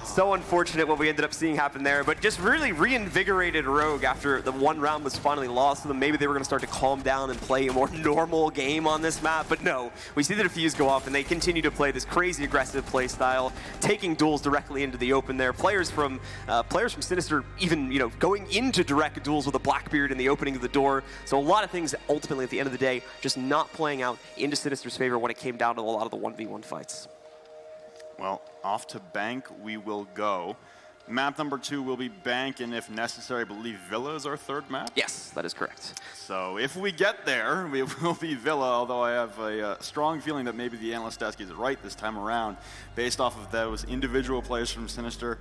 [SPEAKER 7] So unfortunate what we ended up seeing happen there, but just really reinvigorated Rogue after the 1 round was finally lost to them. Maybe they were going to start to calm down and play a more normal game on this map, but no. We see the defuse go off, and they continue to play this crazy aggressive play style, taking duels directly into the open there. Players from Sinister even, going into direct duels with a Blackbeard in the opening of the door. So a lot of things ultimately at the end of the day just not playing out into Sinister's favor when it came down to a lot of the 1v1 fights.
[SPEAKER 8] Well, off to Bank we will go. Map number 2 will be Bank, and if necessary, I believe Villa is our 3rd map?
[SPEAKER 7] Yes, that is correct.
[SPEAKER 8] So if we get there, we will be Villa, although I have a strong feeling that maybe the analyst desk is right this time around, based off of those individual players from Sinister.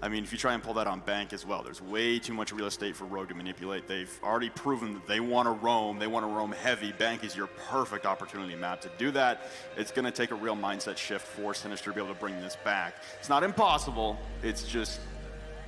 [SPEAKER 8] I mean, if you try and pull that on Bank as well, there's way too much real estate for Rogue to manipulate. They've already proven that they want to roam. They want to roam heavy. Bank is your perfect opportunity map to do that. It's going to take a real mindset shift for Sinister to be able to bring this back. It's not impossible. It's just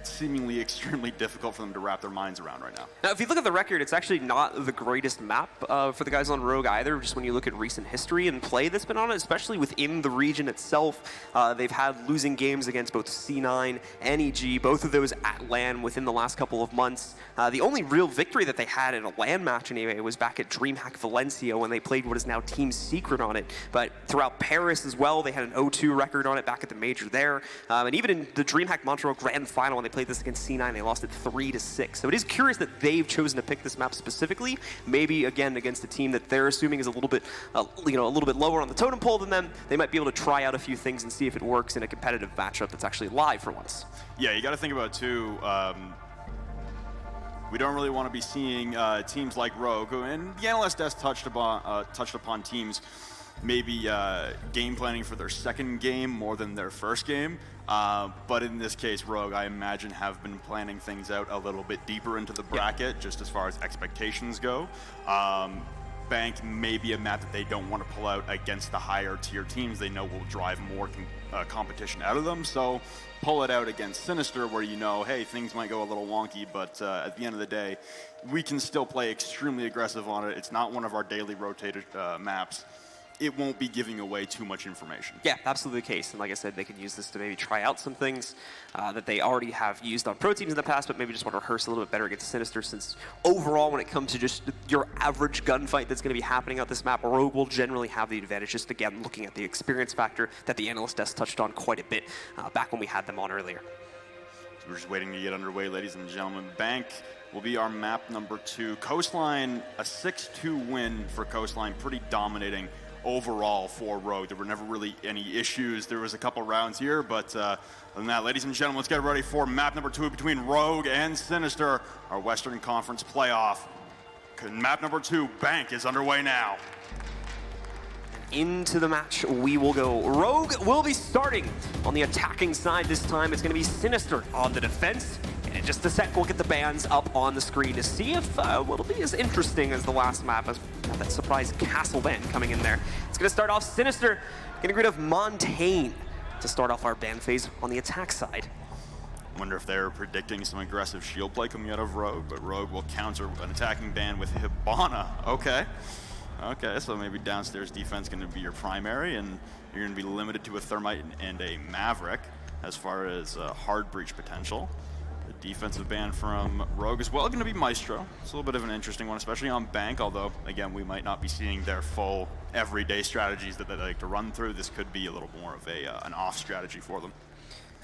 [SPEAKER 8] seemingly extremely difficult for them to wrap their minds around right now.
[SPEAKER 7] Now, if you look at the record, it's actually not the greatest map for the guys on Rogue either, just when you look at recent history and play that's been on it, especially within the region itself. They've had losing games against both C9 and EG, both of those at LAN within the last couple of months. The only real victory that they had in a LAN match anyway was back at DreamHack Valencia when they played what is now Team Secret on it. But throughout Paris as well, they had an 0-2 record on it back at the major there. And even in the DreamHack Montreal Grand Final when they played this against C9, they lost it 3-6. So it is curious that they've chosen to pick this map specifically. Maybe again against a team that they're assuming is a little bit, a little bit lower on the totem pole than them. They might be able to try out a few things and see if it works in a competitive matchup that's actually live for once.
[SPEAKER 8] Yeah, you got to think about it too. We don't really want to be seeing teams like Rogue, and the analyst desk touched upon teams maybe game planning for their second game more than their first game. But in this case, Rogue, I imagine, have been planning things out a little bit deeper into the bracket, just as far as expectations go. Bank may be a map that they don't want to pull out against the higher tier teams they know will drive more competition out of them. So pull it out against Sinister where you know, hey, things might go a little wonky, but at the end of the day, we can still play extremely aggressive on it. It's not one of our daily rotated maps. It won't be giving away too much information.
[SPEAKER 7] Yeah, absolutely the case. And like I said, they can use this to maybe try out some things that they already have used on pro teams in the past, but maybe just want to rehearse a little bit better against Sinister, since overall, when it comes to just your average gunfight that's going to be happening on this map, Rogue will generally have the advantage, just again, looking at the experience factor that the analyst desk touched on quite a bit back when we had them on earlier.
[SPEAKER 8] So we're just waiting to get underway, ladies and gentlemen. Bank will be our map number 2. Coastline, a 6-2 win for Coastline, pretty dominating overall for Rogue. There were never really any issues. There was a couple rounds here, but other than that, ladies and gentlemen, let's get ready for map number 2 between Rogue and Sinister, our Western Conference playoff. Map number 2, Bank, is underway now.
[SPEAKER 7] Into the match we will go. Rogue will be starting on the attacking side this time. It's going to be Sinister on the defense. And in just a sec, we'll get the bans up on the screen to see if it'll be as interesting as the last map, as that surprise castle ban coming in there. It's going to start off Sinister getting rid of Montaigne to start off our ban phase on the attack side.
[SPEAKER 8] Wonder if they're predicting some aggressive shield play coming out of Rogue, but Rogue will counter an attacking ban with Hibana. Okay, so maybe downstairs defense going to be your primary, and you're going to be limited to a Thermite and a Maverick as far as hard breach potential. The defensive ban from Rogue as well going to be Maestro. It's a little bit of an interesting one, especially on Bank, although, again, we might not be seeing their full everyday strategies that they like to run through. This could be a little more of an off strategy for them.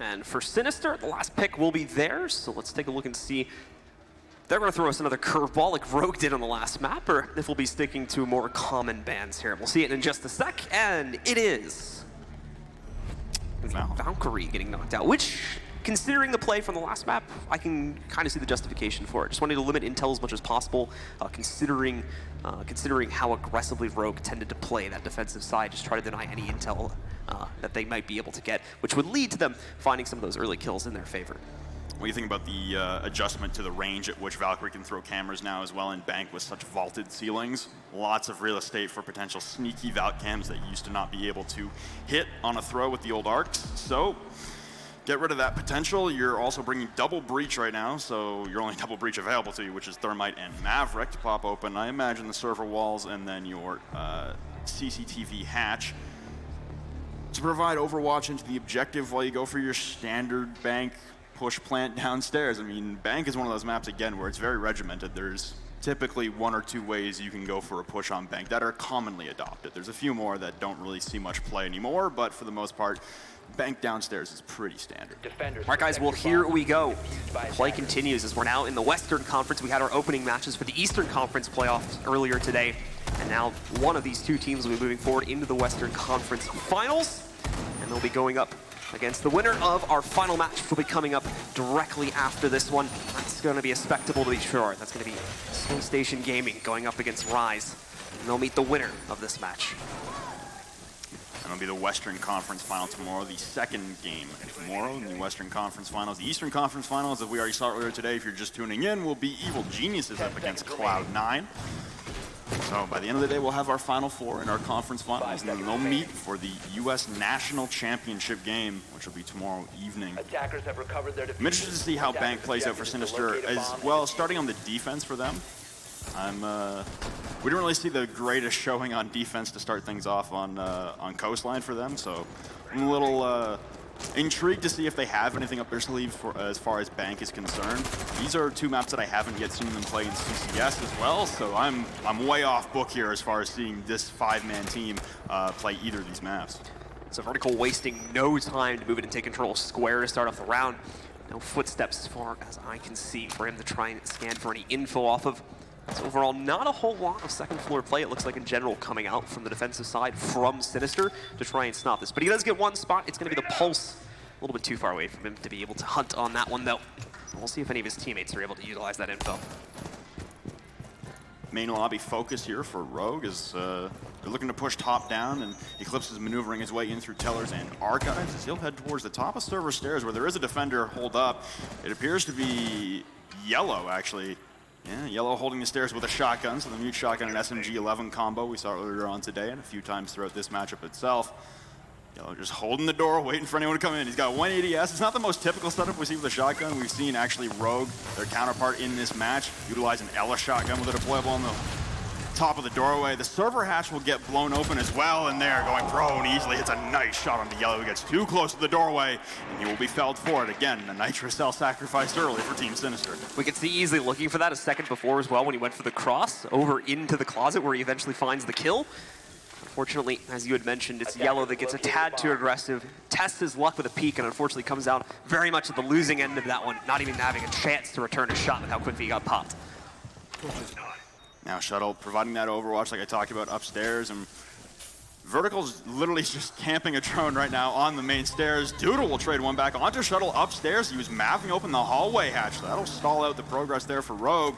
[SPEAKER 7] And for Sinister, the last pick will be theirs, so let's take a look and see. They're going to throw us another curveball like Rogue did on the last map, or if we'll be sticking to more common bans here. We'll see it in just a sec, and it is Valkyrie getting knocked out, which, considering the play from the last map, I can kind of see the justification for it. Just wanted to limit intel as much as possible, considering how aggressively Rogue tended to play that defensive side, just try to deny any intel that they might be able to get, which would lead to them finding some of those early kills in their favor.
[SPEAKER 8] What do you think about the adjustment to the range at which Valkyrie can throw cameras now as well in Bank with such vaulted ceilings? Lots of real estate for potential sneaky Valk cams that used to not be able to hit on a throw with the old arcs. So get rid of that potential. You're also bringing double breach right now, so your only double breach available to you, which is Thermite and Maverick, to pop open. I imagine the server walls and then your CCTV hatch to provide overwatch into the objective while you go for your standard Bank push plant downstairs. I mean, Bank is one of those maps, again, where it's very regimented. There's typically 1 or 2 ways you can go for a push on Bank that are commonly adopted. There's a few more that don't really see much play anymore, but for the most part, Bank downstairs is pretty standard.
[SPEAKER 7] All right, guys, well, here we go. Play continues as we're now in the Western Conference. We had our opening matches for the Eastern Conference playoffs earlier today, and now one of these 2 teams will be moving forward into the Western Conference Finals, and they'll be going up against the winner of our final match, which will be coming up directly after this one. That's going to be a spectacle to be sure. That's going to be Spacestation Gaming going up against Rise, and they'll meet the winner of this match.
[SPEAKER 8] it'll be the Western Conference Final tomorrow, the second game tomorrow in the Western Conference Finals. The Eastern Conference Finals, as we already saw earlier today, if you're just tuning in, will be Evil Geniuses up against Cloud9. So by the end of the day, we'll have our Final Four in our conference finals, and then they'll meet for the U.S. National Championship game, which will be tomorrow evening.
[SPEAKER 14] Attackers have recovered their
[SPEAKER 8] I'm interested to see how Bank plays out for Sinister, as well, starting on the defense for them. We didn't really see the greatest showing on defense to start things off on Coastline for them, so I'm a little intrigued to see if they have anything up their sleeve as far as Bank is concerned. These are two maps that I haven't yet seen them play in CCS as well, so I'm way off book here as far as seeing this 5-man team play either of these maps.
[SPEAKER 7] So Vertical wasting no time to move in and take control of Square to start off the round. No footsteps as far as I can see for him to try and scan for any info off of. So overall, not a whole lot of second floor play, it looks like, in general, coming out from the defensive side from Sinister to try and stop this. But he does get one spot. It's going to be the Pulse. A little bit too far away from him to be able to hunt on that one, though. We'll see if any of his teammates are able to utilize that info.
[SPEAKER 8] Main lobby focus here for Rogue is they're looking to push top down, and Eclipse is maneuvering his way in through Tellers and Archives as he'll head towards the top of server stairs where there is a defender hold up. It appears to be Yellow, actually. Yeah, Yellow holding the stairs with a shotgun, so the mute shotgun and SMG-11 combo we saw earlier on today and a few times throughout this matchup itself. Yellow just holding the door, waiting for anyone to come in. He's got 180S. It's not the most typical setup we see with a shotgun. We've seen actually Rogue, their counterpart in this match, utilize an Ella shotgun with a deployable on the top of the doorway. The server hatch will get blown open as well, and there, going prone easily. It's a nice shot onto Yellow, who gets too close to the doorway, and he will be felled for it. Again, the Nitro Cell sacrificed early for Team Sinister.
[SPEAKER 7] We could see easily looking for that a second before as well when he went for the cross over into the closet where he eventually finds the kill. Unfortunately, as you had mentioned, it's Yellow that gets a tad too aggressive, tests his luck with a peek, and unfortunately comes out very much at the losing end of that one, not even having a chance to return a shot with how quickly he got popped.
[SPEAKER 8] Now Shuttle providing that overwatch like I talked about upstairs, and Vertical's literally just camping a drone right now on the main stairs. Doodle will trade one back onto Shuttle upstairs. He was mapping open the hallway hatch, so that'll stall out the progress there for Rogue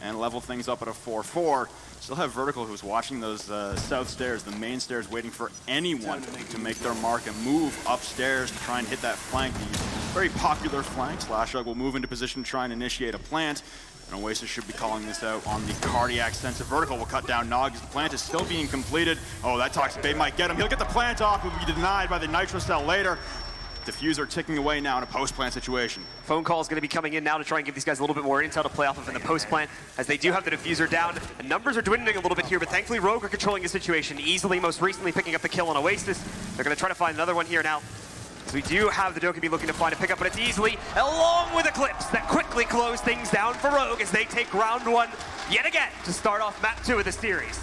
[SPEAKER 8] and level things up at a 4-4. Still have Vertical, who's watching those south stairs, the main stairs, waiting for anyone to make their mark and move upstairs to try and hit that flank. The very popular flank. SlashUg will move into position to try and initiate a plant. And Oasis should be calling this out on the cardiac sense of Vertical. Will cut down Nog. The plant is still being completed. Oh, that Toxic Bait might get him. He'll get the plant off, but will be denied by the Nitro Cell later. Diffuser ticking away now in a post-plant situation.
[SPEAKER 7] Phone call is going to be coming in now to try and give these guys a little bit more intel to play off of in the post-plant, as they do have the diffuser down. And numbers are dwindling a little bit here, but thankfully Rogue are controlling the situation easily, most recently picking up the kill on Oasis. They're going to try to find another one here now. So we do have the Dokkaebi looking to find a pickup, but it's easily, along with Eclipse, that quickly close things down for Rogue as they take round one yet again to start off map 2 of the series.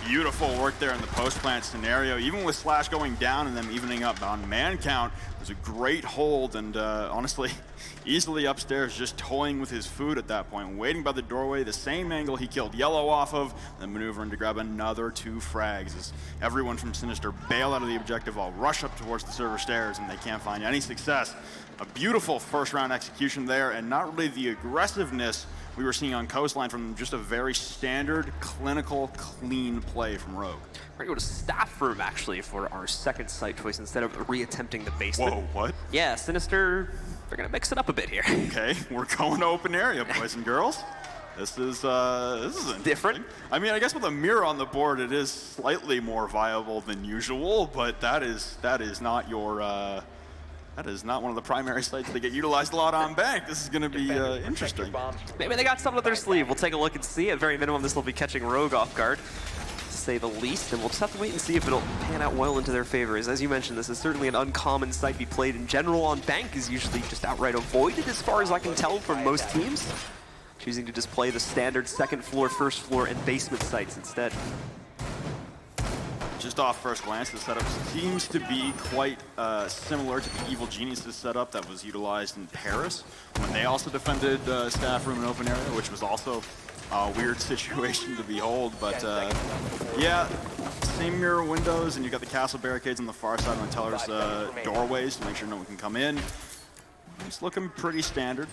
[SPEAKER 8] Beautiful work there in the post-plant scenario. Even with Slash going down and them evening up on man count, it was a great hold, and honestly, easily upstairs, just toying with his food at that point, waiting by the doorway, the same angle he killed Yellow off of, then maneuvering to grab another 2 frags as everyone from Sinister bail out of the objective, all rush up towards the server stairs, and they can't find any success. A beautiful first-round execution there, and not really the aggressiveness we were seeing on Coastline from just a very standard, clinical, clean play from Rogue.
[SPEAKER 7] We're going to go to Staff Room, actually, for our second site choice instead of re-attempting the basement.
[SPEAKER 8] Whoa, what?
[SPEAKER 7] Yeah, Sinister, they're going to mix it up a bit here.
[SPEAKER 8] Okay, we're going to open area, boys and girls. This is
[SPEAKER 7] different.
[SPEAKER 8] I mean, I guess with a mirror on the board, it is slightly more viable than usual, but that is not your... That is not one of the primary sites that get utilized a lot on Bank. This is going to be interesting.
[SPEAKER 7] Maybe they got something up their sleeve. We'll take a look and see. At very minimum, this will be catching Rogue off guard, to say the least. And we'll just have to wait and see if it'll pan out well into their favor. As you mentioned, this is certainly an uncommon site to be played in general on Bank. Is usually just outright avoided, as far as I can tell, from most teams. Choosing to just play the standard second floor, first floor, and basement sites instead.
[SPEAKER 8] Just off first glance, the setup seems to be quite similar to the Evil Geniuses setup that was utilized in Paris when they also defended Staff Room and open area, which was also a weird situation to behold. But yeah, same mirror windows, and you've got the castle barricades on the far side on Teller's doorways to make sure no one can come in. It's looking pretty standard.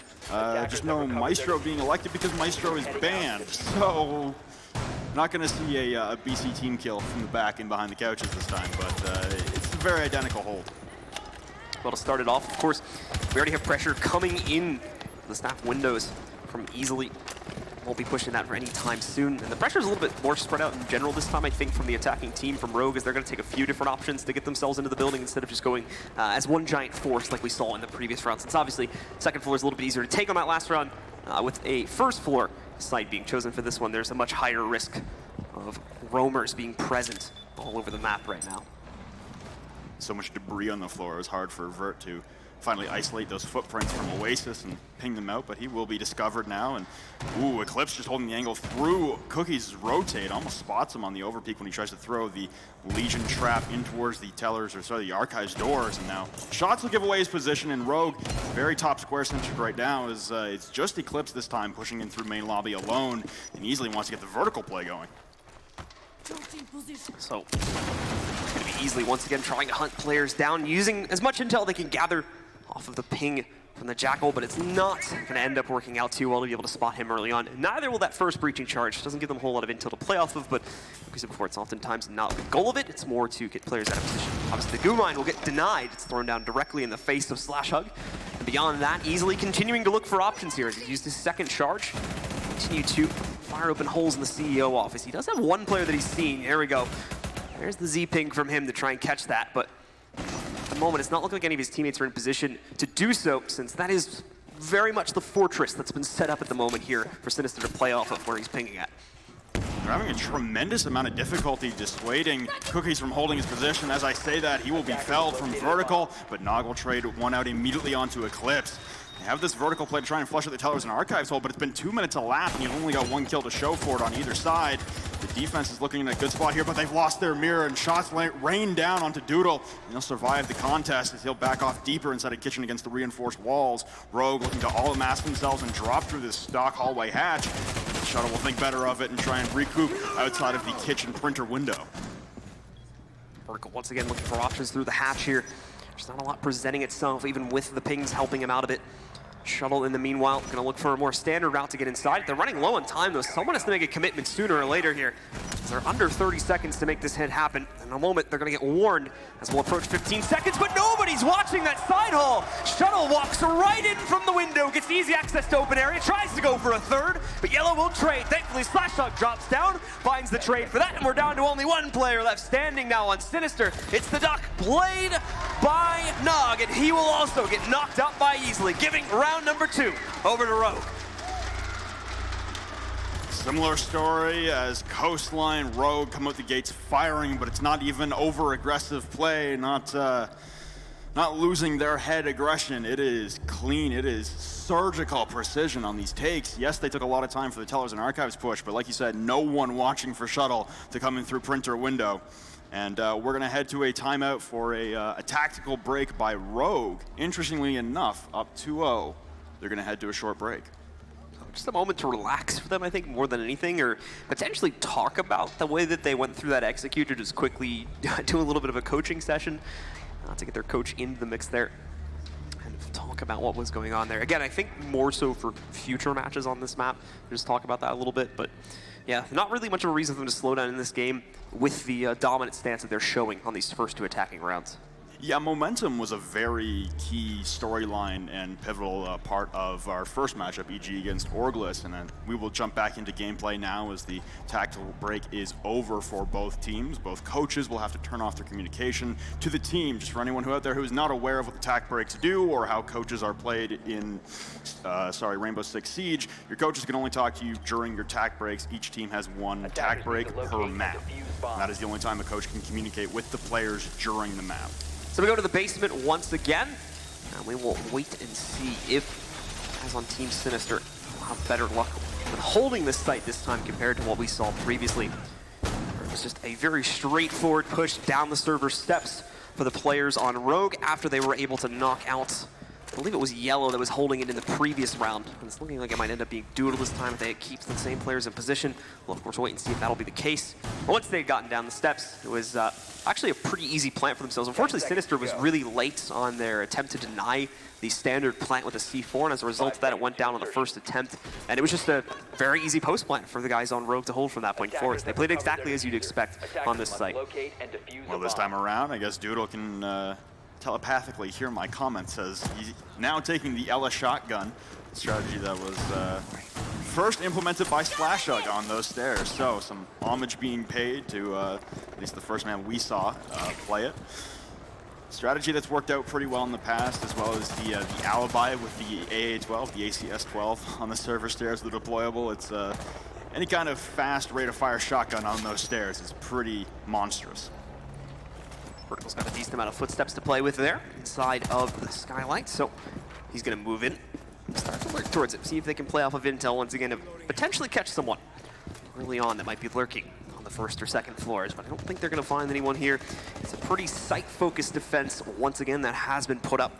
[SPEAKER 8] Just no Maestro being elected because Maestro is banned. So Not going to see a BC team kill from the back and behind the couches this time, but it's a very identical hold.
[SPEAKER 7] Well, to start it off, of course, we already have pressure coming in the snap windows from Easily. Won't be pushing that for any time soon. And the pressure's a little bit more spread out in general this time, I think, from the attacking team, from Rogue, as they're going to take a few different options to get themselves into the building instead of just going as one giant force like we saw in the previous round. Since obviously, second floor is a little bit easier to take on that last round. With a first floor site being chosen for this one, there's a much higher risk of roamers being present all over the map right now.
[SPEAKER 8] So much debris on the floor, it was hard for Vert to finally isolate those footprints from Oasis and ping them out, but he will be discovered now. And ooh, Eclipse just holding the angle through Cookie's rotate, almost spots him on the overpeak when he tries to throw the Legion trap in towards the Tellers, or sorry, the Archives doors. And now shots will give away his position, and Rogue, very top square centric right now, is it's just Eclipse this time pushing in through main lobby alone, and easily wants to get the vertical play going.
[SPEAKER 7] So, it's going to be Easily once again trying to hunt players down, using as much intel they can gather off of the ping from the Jackal, but it's not going to end up working out too well to be able to spot him early on. Neither will that first breaching charge. Doesn't give them a whole lot of intel to play off of, but because before, it's oftentimes not the goal of it. It's more to get players out of position. Obviously, the goo mine will get denied. It's thrown down directly in the face of Slashhug. And beyond that, Easily continuing to look for options here as he used his second charge. Continue to fire open holes in the CEO office. He does have one player that he's seen. There we go. There's the Z-ping from him to try and catch that, but at the moment, it's not looking like any of his teammates are in position to do so, since that is very much the fortress that's been set up at the moment here for Sinister to play off of where he's pinging at.
[SPEAKER 8] They're having a tremendous amount of difficulty dissuading Cookies from holding his position. As I say that, he will be felled from vertical, but Nog will trade one out immediately onto Eclipse. They have this vertical play to try and flush out the Tellers and Archives hole, but it's been 2 minutes a lap, and you've only got one kill to show for it on either side. The defense is looking in a good spot here, but they've lost their mirror, and shots rain down onto Doodle, and he'll survive the contest as he'll back off deeper inside of Kitchen against the reinforced walls. Rogue looking to all mask themselves and drop through this stock hallway hatch. The Shuttle will think better of it and try and recoup outside of the Kitchen printer window.
[SPEAKER 7] Vertical once again looking for options through the hatch here. There's not a lot presenting itself, even with the pings helping him out of it. Shuttle, in the meanwhile, going to look for a more standard route to get inside. They're running low on time, though. Someone has to make a commitment sooner or later here. They're under 30 seconds to make this hit happen. In a moment, they're going to get warned as we'll approach 15 seconds, but nobody's watching that side hall. Shuttle walks right in from the window, gets easy access to open area, tries to go for a third, but Yellow will trade. Thankfully, Slashhug drops down, finds the trade for that, and we're down to only one player left standing now on Sinister. It's the Duck, played by Nog, and he will also get knocked out by Easily, giving round number 2 over to Rogue.
[SPEAKER 8] Similar story as Coastline. Rogue come out the gates firing, but it's not even over-aggressive play, not losing their head aggression. It is clean, it is surgical precision on these takes. Yes, they took a lot of time for the Tellers and Archives push, but like you said, no one watching for Shuttle to come in through printer window. And we're gonna head to a timeout for a tactical break by Rogue. Interestingly enough, up 2-0, they're gonna head to a short break.
[SPEAKER 7] Just a moment to relax for them, I think, more than anything, or potentially talk about the way that they went through that executor, just quickly do a little bit of a coaching session to get their coach into the mix there and talk about what was going on there. Again, I think more so for future matches on this map, just talk about that a little bit, but yeah, not really much of a reason for them to slow down in this game with the dominant stance that they're showing on these first 2 attacking rounds.
[SPEAKER 8] Yeah, momentum was a very key storyline and pivotal part of our first matchup, EG against Orgless, and then we will jump back into gameplay now as the tactical break is over for both teams. Both coaches will have to turn off their communication to the team. Just for anyone out there who is not aware of what the tac breaks do or how coaches are played in, Rainbow Six Siege, your coaches can only talk to you during your tac breaks. Each team has one tac break per map. That is the only time a coach can communicate with the players during the map.
[SPEAKER 7] So we go to the basement once again, and we will wait and see if, as on Team Sinister, we'll have better luck with holding this site this time compared to what we saw previously. It was just a very straightforward push down the server steps for the players on Rogue after they were able to knock out I believe it was Yellow that was holding it in the previous round. And it's looking like it might end up being Doodle this time if they keep the same players in position. We'll of course wait and see if that'll be the case. But once they had gotten down the steps, it was actually a pretty easy plant for themselves. Unfortunately, Sinister was really late on their attempt to deny the standard plant with a C4, and as a result of that, it went down on the first attempt. And it was just a very easy post plant for the guys on Rogue to hold from that point forward. They played exactly as you'd expect on this site.
[SPEAKER 8] Well, this time around, I guess Doodle can telepathically hear my comments as he's now taking the Ella shotgun, strategy that was first implemented by SlashUg on those stairs. So some homage being paid to at least the first man we saw play it. Strategy that's worked out pretty well in the past, as well as the alibi with the AA-12, the ACS-12 on the server stairs, the deployable. It's any kind of fast rate-of-fire shotgun on those stairs is pretty monstrous.
[SPEAKER 7] Vertical's got a decent amount of footsteps to play with there inside of the skylight, so he's going to move in, start to lurk towards it, see if they can play off of intel once again to potentially catch someone early on that might be lurking on the first or second floors, but I don't think they're going to find anyone here. It's a pretty site-focused defense once again that has been put up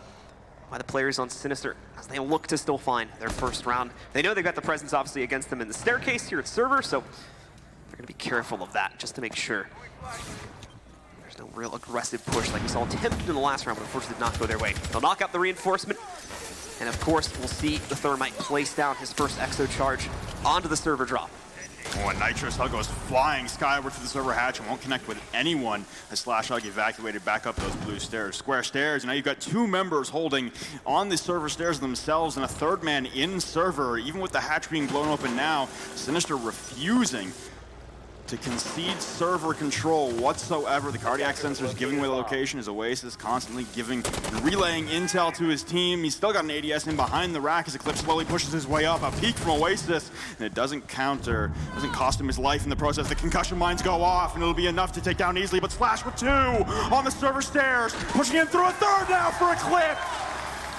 [SPEAKER 7] by the players on Sinister as they look to still find their first round. They know they've got the presence obviously against them in the staircase here at server, so they're going to be careful of that just to make sure there's no real aggressive push like we saw attempted in the last round, but unfortunately did not go their way. They'll knock out the reinforcement, and of course we'll see the Thermite place down his first exo charge onto the server drop.
[SPEAKER 8] Oh, and Nitrous goes flying skyward to the server hatch and won't connect with anyone as SlashUg evacuated back up those blue stairs. Square stairs, and now you've got two members holding on the server stairs themselves and a third man in server. Even with the hatch being blown open now, Sinister refusing to concede server control whatsoever. The cardiac sensor is giving away the location as Oasis constantly relaying intel to his team. He's still got an ADS in behind the rack as Eclipse slowly pushes his way up. A peek from Oasis, and it doesn't cost him his life in the process. The concussion mines go off, and it'll be enough to take down easily, but Slash with two on the server stairs, pushing in through a third now for Eclipse.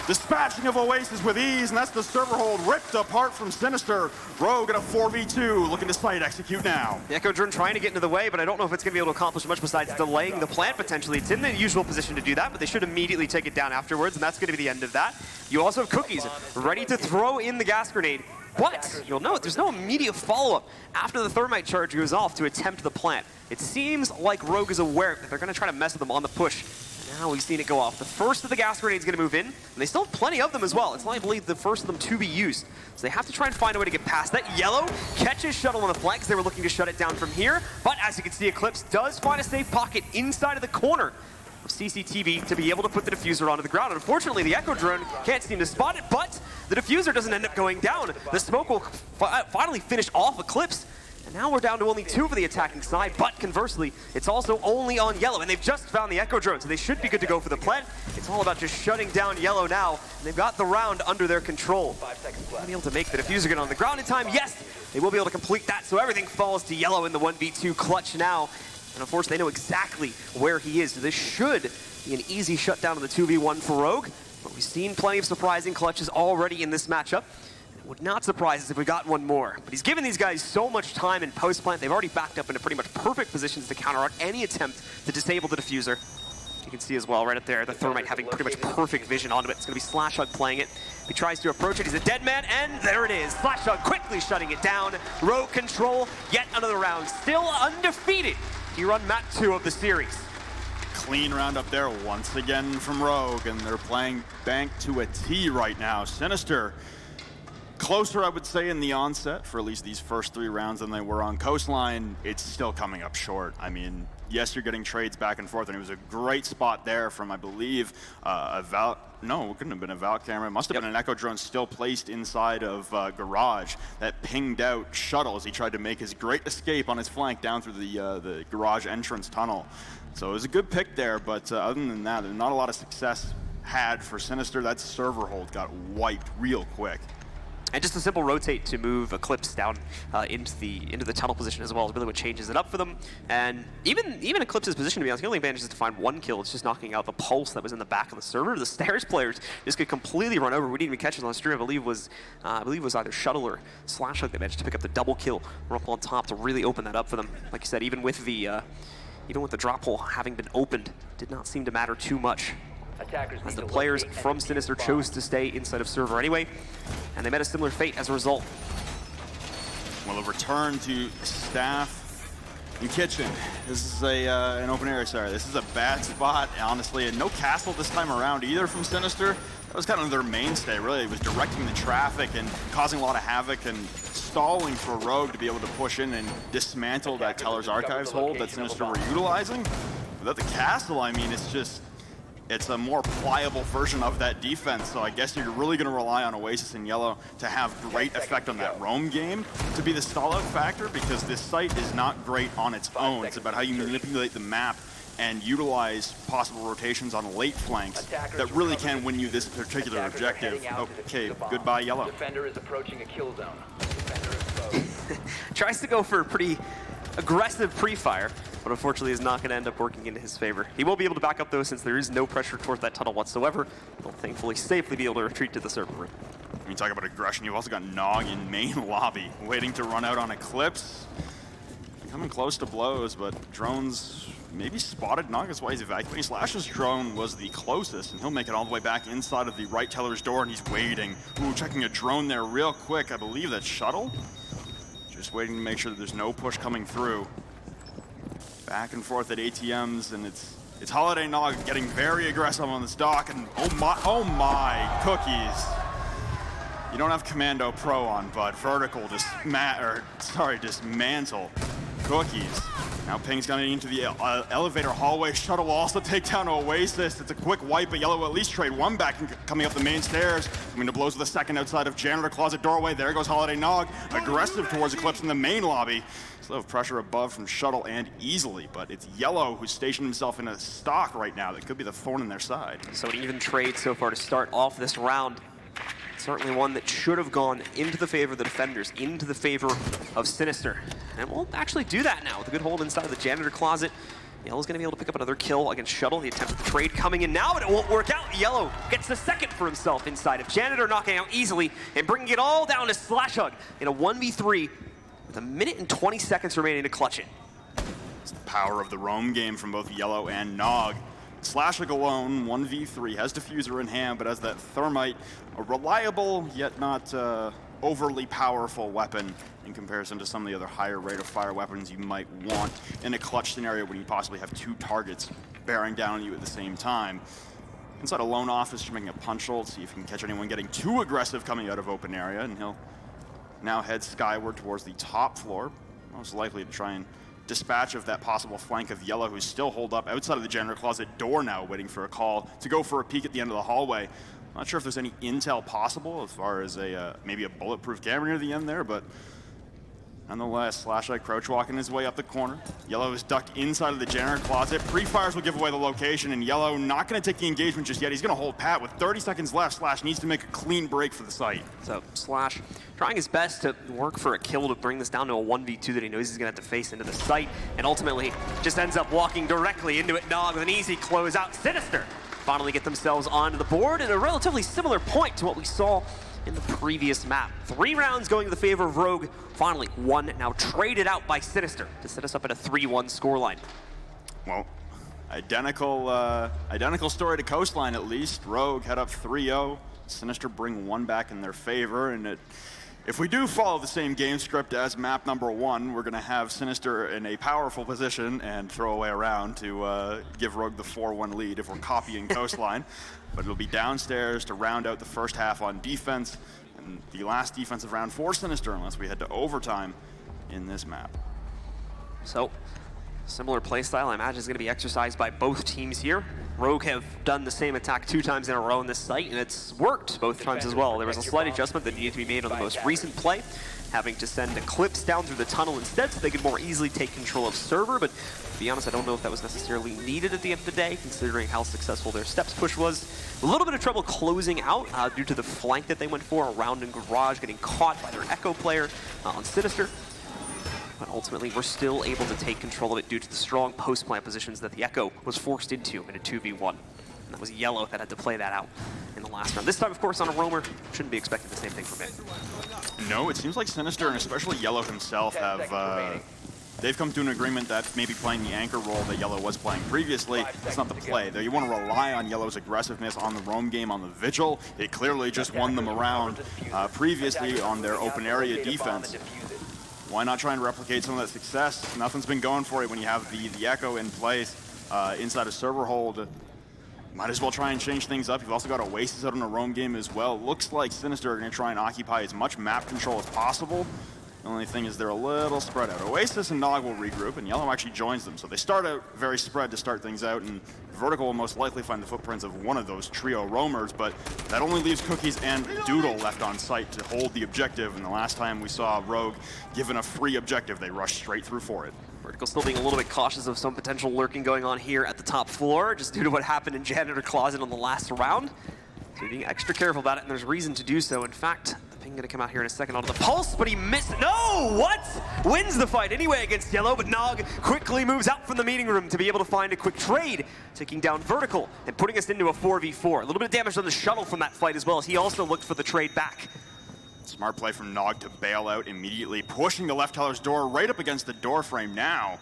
[SPEAKER 8] Dispatching of Oasis with ease, and that's the server hold ripped apart from Sinister. Rogue at a 4v2, looking to site execute now.
[SPEAKER 7] The Echo Drone trying to get into the way, but I don't know if it's going to be able to accomplish much besides delaying the plant potentially. It's in the usual position to do that, but they should immediately take it down afterwards, and that's going to be the end of that. You also have Cookies ready to throw in the gas grenade, but you'll note there's no immediate follow-up after the Thermite charge goes off to attempt the plant. It seems like Rogue is aware that they're going to try to mess with them on the push. Now we've seen it go off. The first of the gas grenades is going to move in, and they still have plenty of them as well. It's only, I believe, the first of them to be used. So they have to try and find a way to get past that. Yellow catches Shuttle on the flank because they were looking to shut it down from here. But as you can see, Eclipse does find a safe pocket inside of the corner of CCTV to be able to put the diffuser onto the ground. Unfortunately, the Echo Drone can't seem to spot it, but the diffuser doesn't end up going down. The smoke will finally finish off Eclipse. And now we're down to only two for the attacking side, but conversely, it's also only on Yellow, and they've just found the Echo Drone, so they should be good to go for the plant. It's all about just shutting down Yellow now, and they've got the round under their control. 5 seconds left. Be able to make the diffuser get on the ground in time. Yes, they will be able to complete that, so everything falls to Yellow in the 1v2 clutch now. And of course, they know exactly where he is, so this should be an easy shutdown of the 2v1 for Rogue. But we've seen plenty of surprising clutches already in this matchup. Would not surprise us if we got one more. But he's given these guys so much time in post-plant. They've already backed up into pretty much perfect positions to counteract any attempt to disable the diffuser. You can see as well right up there, the Thermite having pretty much perfect vision onto it. It's going to be SlashUg playing it. If he tries to approach it, he's a dead man, and there it is. SlashUg quickly shutting it down. Rogue control, yet another round. Still undefeated here on map 2 of the series.
[SPEAKER 8] Clean round up there once again from Rogue, and they're playing Bank to a T right now. Sinister closer, I would say, in the onset for at least these first 3 rounds than they were on Coastline. It's still coming up short. I mean, yes, you're getting trades back and forth, and it was a great spot there from, I believe, no, it couldn't have been a Valk camera. It must have been an Echo Drone still placed inside of Garage that pinged out Shuttle as he tried to make his great escape on his flank down through the Garage entrance tunnel. So it was a good pick there, but other than that, there's not a lot of success had for Sinister. That server hold got wiped real quick.
[SPEAKER 7] And just a simple rotate to move Eclipse down into the tunnel position as well is really what changes it up for them. And even Eclipse's position, to be honest, the only advantage is to find 1 kill. It's just knocking out the pulse that was in the back of the server. The Stairs players just could completely run over. We didn't even catch it on stream. I believe it was either Shuttle or SlashUg that managed to pick up the double kill. We're up on top to really open that up for them. Like you said, even with the drop hole having been opened, did not seem to matter too much. as the players from Sinister chose to stay inside of server anyway, and they met a similar fate as a result.
[SPEAKER 8] Well, a return to staff and kitchen. This is an open area, sorry. This is a bad spot, honestly, and no castle this time around either from Sinister. That was kind of their mainstay, really. It was directing the traffic and causing a lot of havoc and stalling for Rogue to be able to push in and dismantle that Teller's Archives hold that Sinister were utilizing. Without the castle, I mean, it's a more pliable version of that defense, so I guess you're really going to rely on Oasis and Yellow to have great effect on that roam game to be the stall-out factor, because this site is not great on its own. It's about how you manipulate the map and utilize possible rotations on late flanks that really can win you this particular objective. Okay, goodbye, Yellow.
[SPEAKER 14] Defender is approaching a kill zone. Defender exposed.
[SPEAKER 7] Tries to go for a pretty aggressive pre-fire, but unfortunately is not going to end up working into his favor. He will be able to back up though, since there is no pressure towards that tunnel whatsoever. He'll thankfully safely be able to retreat to the server room.
[SPEAKER 8] When you talk about aggression, you've also got Nog in main lobby, waiting to run out on Eclipse. Coming close to blows, but drones maybe spotted Nog. That's why he's evacuating. Slash's drone was the closest, and he'll make it all the way back inside of the right Teller's door, and he's waiting. Ooh, checking a drone there real quick. I believe that's Shuttle. Just waiting to make sure that there's no push coming through. Back and forth at ATMs, and it's Holiday Nog getting very aggressive on this dock, and oh my cookies. You don't have Commando Pro on, but Vertical dismantle. Cookies. Now Ping's going into the elevator hallway. Shuttle will also take down Oasis. It's a quick wipe, but Yellow will at least trade one back and coming up the main stairs. Coming to blows with a second outside of Janitor Closet doorway. There goes Holiday Nog. Aggressive towards Eclipse in the main lobby. Still have pressure above from Shuttle and easily, but it's Yellow who's stationed himself in a stock right now that could be the thorn in their side.
[SPEAKER 7] So an even trade so far to start off this round. Certainly one that should have gone into the favor of the defenders, into the favor of Sinister. And we'll actually do that now with a good hold inside of the Janitor Closet. Yellow's going to be able to pick up another kill against Shuttle. The attempt at the trade coming in now, but it won't work out. Yellow gets the second for himself inside of Janitor, knocking out easily and bringing it all down to Slashug in a 1v3 with 1 minute and 20 seconds remaining to clutch it.
[SPEAKER 8] It's the power of the roam game from both Yellow and Nog. Slashug alone, 1v3, has Diffuser in hand, but has that Thermite, a reliable yet not overly powerful weapon in comparison to some of the other higher rate of fire weapons you might want in a clutch scenario when you possibly have two targets bearing down on you at the same time. Inside a lone office, you're making a punch roll, see if you can catch anyone getting too aggressive coming out of open area, and he'll now head skyward towards the top floor, most likely to try and dispatch of that possible flank of Yellow, who's still holed up outside of the Janitor Closet door now, waiting for a call to go for a peek at the end of the hallway. Not sure if there's any intel possible as far as maybe a bulletproof camera near the end there, but nonetheless, Slashlight crouch walking his way up the corner. Yellow is ducked inside of the Janitor Closet. Pre-fires will give away the location, and Yellow not going to take the engagement just yet. He's going to hold pat with 30 seconds left. Slash needs to make a clean break for the site.
[SPEAKER 7] So Slash trying his best to work for a kill to bring this down to a 1v2 that he knows he's going to have to face into the site, and ultimately just ends up walking directly into it. Nog with an easy closeout. Sinister finally get themselves onto the board at a relatively similar point to what we saw in the previous map. 3 rounds going to the favor of Rogue. Finally, one now traded out by Sinister to set us up at a 3-1 scoreline.
[SPEAKER 8] Well, identical story to Coastline at least. Rogue head up 3-0. Sinister bring one back in their favor, and if we do follow the same game script as map number 1, we're going to have Sinister in a powerful position and throw away around to give Rogue the 4-1 lead if we're copying Coastline. But it'll be downstairs to round out the first half on defense, and the last defensive round for Sinister unless we head to overtime in this map.
[SPEAKER 7] So, similar playstyle I imagine is going to be exercised by both teams here. Rogue have done the same attack 2 times in a row in this site, and it's worked both times as well. There was a slight adjustment that needed to be made on the most recent play, having to send Eclipse down through the tunnel instead so they could more easily take control of server, but to be honest, I don't know if that was necessarily needed at the end of the day, considering how successful their steps push was. A little bit of trouble closing out due to the flank that they went for around in Garage, getting caught by their Echo player on Sinister. But ultimately, we're still able to take control of it due to the strong post-plant positions that the Echo was forced into in a 2v1. And that was Yellow that had to play that out in the last round. This time, of course, on a roamer, shouldn't be expecting the same thing from it.
[SPEAKER 8] No, it seems like Sinister, and especially Yellow himself, have they've come to an agreement that maybe playing the anchor role that Yellow was playing previously, it's not the play. You want to rely on Yellow's aggressiveness on the roam game, on the Vigil. It clearly just won them around previously on their open area defense. Why not try and replicate some of that success? Nothing's been going for you when you have the Echo in place inside a server hold. Might as well try and change things up. You've also got Oasis out on a roam game as well. Looks like Sinister are going to try and occupy as much map control as possible. The only thing is they're a little spread out. Oasis and Nog will regroup, and Yellow actually joins them. So they start out very spread to start things out, and Vertical will most likely find the footprints of one of those trio roamers, but that only leaves Cookies and Doodle left on site to hold the objective, and the last time we saw Rogue given a free objective, they rushed straight through for it.
[SPEAKER 7] Vertical still being a little bit cautious of some potential lurking going on here at the top floor, just due to what happened in Janitor Closet on the last round. So being extra careful about it, and there's reason to do so. In fact, the ping gonna come out here in a second onto the pulse, but he missed. No! What? Wins the fight anyway against Yellow, but Nog quickly moves out from the meeting room to be able to find a quick trade, taking down Vertical and putting us into a 4v4. A little bit of damage on the shuttle from that fight as well, as he also looked for the trade back.
[SPEAKER 8] Smart play from Nog to bail out immediately, pushing the left teller's door right up against the door frame now.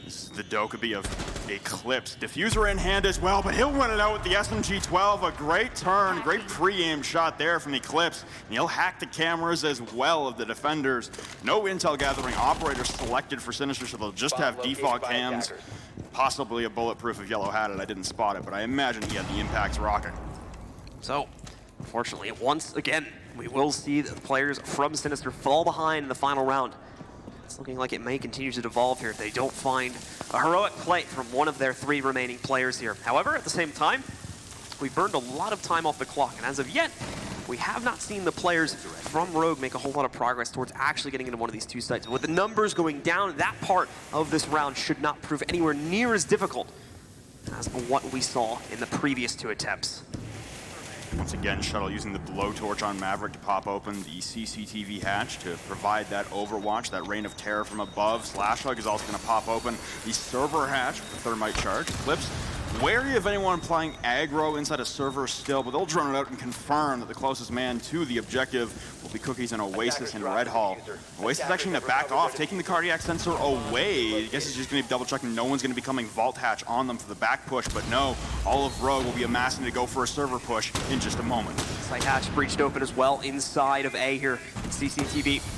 [SPEAKER 8] This is the Dokkaebi of Eclipse. Diffuser in hand as well, but he'll win it out with the SMG-12. A great turn, great pre-aimed shot there from Eclipse. And he'll hack the cameras as well of the defenders. No intel gathering operator selected for Sinister, so they'll just have default cams. Possibly a bulletproof if Yellow had it. I didn't spot it, but I imagine he had the impacts rocking.
[SPEAKER 7] So, unfortunately, once again, we will see the players from Sinister fall behind in the final round. It's looking like it may continue to devolve here if they don't find a heroic play from one of their 3 remaining players here. However, at the same time, we've burned a lot of time off the clock, and as of yet, we have not seen the players from Rogue make a whole lot of progress towards actually getting into one of these 2 sites. With the numbers going down, that part of this round should not prove anywhere near as difficult as what we saw in the previous 2 attempts.
[SPEAKER 8] Once again, Shuttle using the blowtorch on Maverick to pop open the CCTV hatch to provide that overwatch, that reign of terror from above. Slashhug is also going to pop open the server hatch for thermite charge. Eclipse wary of anyone applying aggro inside a server still, but they'll drone it out and confirm that the closest man to the objective will be Cookies and Oasis in Red Hall. Oasis is actually going to back off, taking the cardiac sensor away. I guess he's just going to be double checking no one's going to be coming vault hatch on them for the back push, but no, all of Rogue will be amassing to go for a server push in just a moment.
[SPEAKER 7] Site hatch breached open as well inside of A here, CCTV.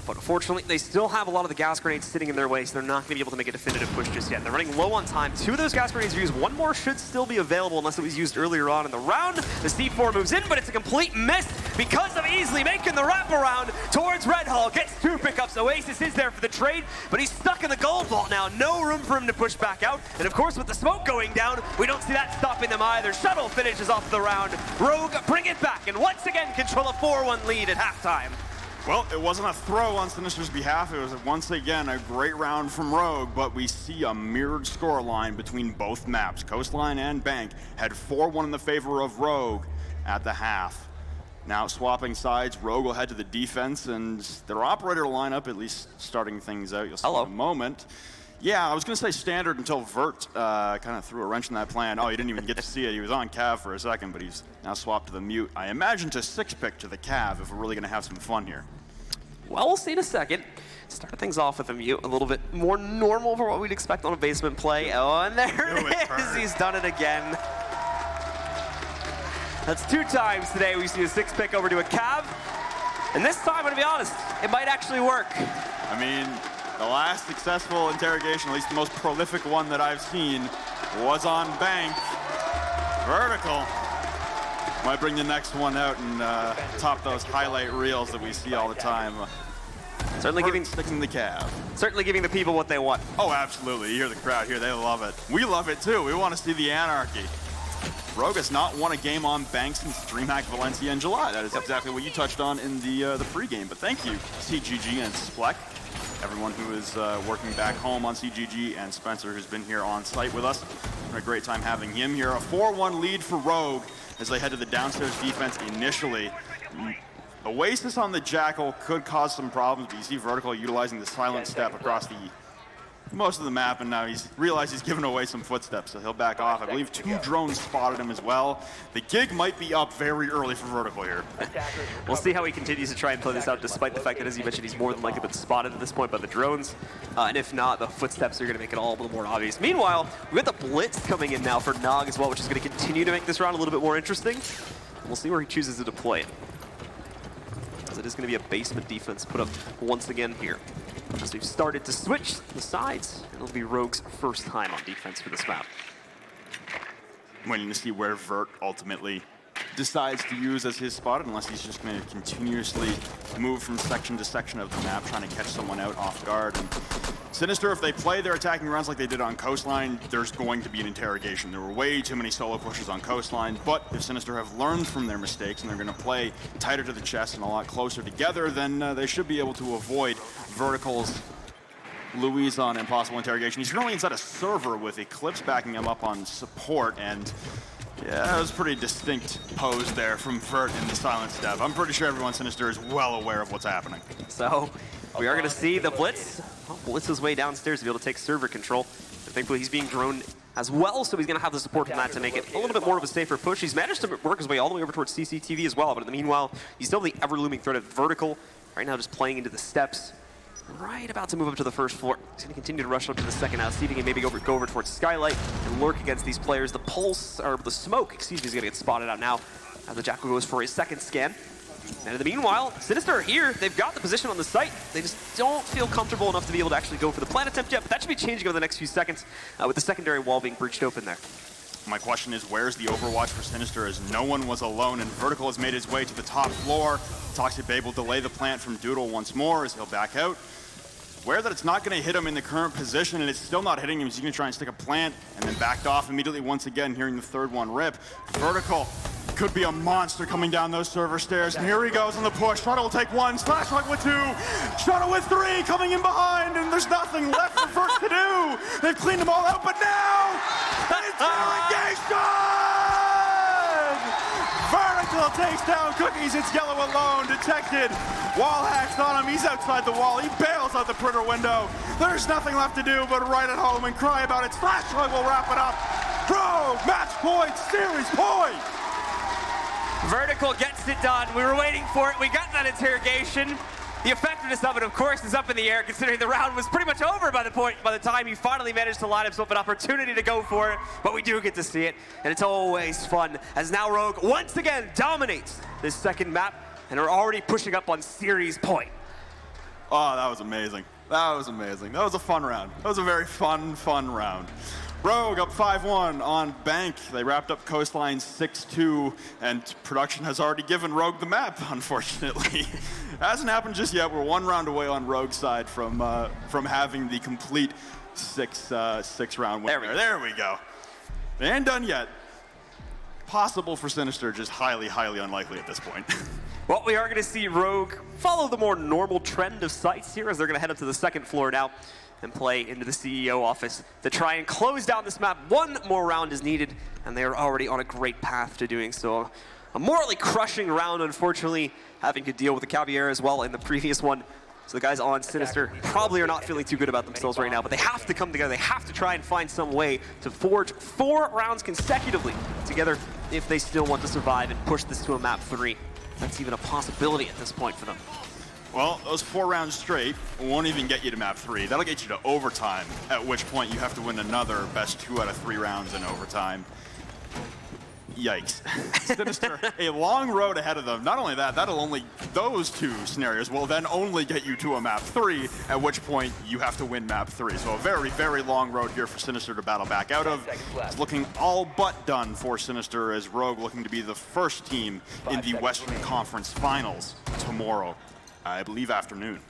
[SPEAKER 7] But unfortunately, they still have a lot of the gas grenades sitting in their way, so they're not going to be able to make a definitive push just yet. They're running low on time. 2 of those gas grenades are used. 1 more should still be available unless it was used earlier on in the round. The C4 moves in, but it's a complete miss because of Easily making the wraparound towards Red Hall. Gets 2 pickups. Oasis is there for the trade, but he's stuck in the gold vault now. No room for him to push back out. And of course, with the smoke going down, we don't see that stopping them either. Shuttle finishes off the round. Rogue bring it back and once again control a 4-1 lead at halftime.
[SPEAKER 8] Well, it wasn't a throw on Sinister's behalf. It was once again a great round from Rogue, but we see a mirrored scoreline between both maps. Coastline and Bank had 4-1 in the favor of Rogue at the half. Now swapping sides, Rogue will head to the defense, and their operator lineup, at least starting things out, you'll see in a moment. Yeah, I was going to say standard until Vert kind of threw a wrench in that plan. Oh, you didn't even get to see it. He was on Cav for a second, but he's now swapped to the mute. I imagine to 6-pick to the Cav if we're really going to have some fun here.
[SPEAKER 7] Well, we'll see in a second. Start things off with a mute, a little bit more normal for what we'd expect on a basement play. Oh, and there it is. He's done it again. That's 2 times today we see a 6-pick over to a Cav. And this time, I'm going to be honest, it might actually work.
[SPEAKER 8] I mean, the last successful interrogation, at least the most prolific one that I've seen, was on Bank. Vertical. Might bring the next one out and top those highlight reels that we see all the time.
[SPEAKER 7] Certainly giving
[SPEAKER 8] the Cav.
[SPEAKER 7] Certainly giving the people what they want.
[SPEAKER 8] Oh, absolutely. You hear the crowd here. They love it. We love it, too. We want to see the anarchy. Rogue has not won a game on Bank since DreamHack Valencia in July. That is exactly what you touched on in the pregame. But thank you, CGG and Spleck, everyone who is working back home on CGG, and Spencer, who's been here on site with us. Had a great time having him here. A 4-1 lead for Rogue as they head to the downstairs defense initially. Oasis on the Jackal could cause some problems, but you see Vertical utilizing the silent step across the most of the map, and now he's realized he's given away some footsteps, so he'll back off. I believe 2 drones spotted him as well. The gig might be up very early for Vertical here.
[SPEAKER 7] We'll see how he continues to try and play this out, despite the fact that, as you mentioned, he's more than likely been spotted at this point by the drones. And if not, the footsteps are going to make it all a little more obvious. Meanwhile, we've got the blitz coming in now for Nog as well, which is going to continue to make this round a little bit more interesting. We'll see where he chooses to deploy it. As it is going to be a basement defense put up once again here. As we've started to switch the sides, it'll be Rogue's first time on defense for this map.
[SPEAKER 8] Waiting to see where Vert ultimately decides to use as his spot, unless he's just going to continuously move from section to section of the map, trying to catch someone out off guard. And Sinister, if they play their attacking rounds like they did on Coastline, there's going to be an interrogation. There were way too many solo pushes on Coastline, but if Sinister have learned from their mistakes and they're going to play tighter to the chest and a lot closer together, then they should be able to avoid Vertical's Louison Impossible Interrogation. He's currently inside a server with Eclipse backing him up on support, and yeah, that was a pretty distinct pose there from Vert in the silent step. I'm pretty sure everyone Sinister is well aware of what's happening.
[SPEAKER 7] So we are going to see the Blitz. Blitz his way downstairs to be able to take server control. But thankfully, he's being droned as well, so he's going to have the support from that to make it a little bit more of a safer push. He's managed to work his way all the way over towards CCTV as well, but in the meanwhile, he's still the ever-looming threat of Vertical. Right now, just playing into the steps. Right about to move up to the first floor. He's going to continue to rush up to the second house, see if he can maybe go over towards Skylight and lurk against these players. The pulse, or the smoke, excuse me, is going to get spotted out now as the Jackal goes for his second scan. And in the meanwhile, Sinister are here. They've got the position on the site. They just don't feel comfortable enough to be able to actually go for the plant attempt yet, but that should be changing over the next few seconds with the secondary wall being breached open there.
[SPEAKER 8] My question is, where's the overwatch for Sinister, as no one was alone, and Vertical has made his way to the top floor. Toxic Babe will delay the plant from Doodle once more as he'll back out. Aware that it's not going to hit him in the current position, and it's still not hitting him, so he's going to try and stick a plant, and then backed off immediately once again, hearing the third one rip. Vertical could be a monster coming down those server stairs, and here he goes on the push. Shuttle will take 1, Flashlight with 2, Shuttle with 3, coming in behind, and there's nothing left for Vert to do. They've cleaned them all out, but now, an interrogation! Vertical takes down Cookies. It's Yellow alone, detected. Wall hacks on him. He's outside the wall. He bails out the printer window. There's nothing left to do but right at home and cry about it. Flashlight will wrap it up. Pro match point, series point.
[SPEAKER 7] Vertical gets it done. We were waiting for it. We got that interrogation. The effectiveness of it, of course, is up in the air, considering the round was pretty much over by the time he finally managed to line himself an opportunity to go for it. But we do get to see it, and it's always fun, as now Rogue once again dominates this second map, and are already pushing up on series point.
[SPEAKER 8] Oh, that was amazing. That was amazing. That was a fun round. That was a very fun round. Rogue up 5-1 on Bank. They wrapped up Coastline 6-2, and production has already given Rogue the map, unfortunately. Hasn't happened just yet. We're 1 round away on Rogue's side from having the complete six round winner. There we go. They ain't done yet. Possible for Sinister, just highly unlikely at this point.
[SPEAKER 7] Well, we are going to see Rogue follow the more normal trend of sites here, as they're going to head up to the second floor now and play into the CEO office to try and close down this map. 1 more round is needed, and they are already on a great path to doing so. A morally crushing round, unfortunately, having to deal with the Caviar as well in the previous one. So the guys on Sinister probably are not feeling too good about themselves right now, but they have to come together. They have to try and find some way to forge 4 rounds consecutively together if they still want to survive and push this to a map 3. That's even a possibility at this point for them.
[SPEAKER 8] Well, those 4 rounds straight won't even get you to map 3. That'll get you to overtime, at which point you have to win another best 2 out of 3 rounds in overtime. Yikes. Sinister, a long road ahead of them. Not only that, those 2 scenarios will then only get you to a map 3, at which point you have to win map 3. So a very long road here for Sinister to battle back out of. It's looking all but done for Sinister, as Rogue looking to be the first team in the Western Conference Finals tomorrow. I believe afternoon.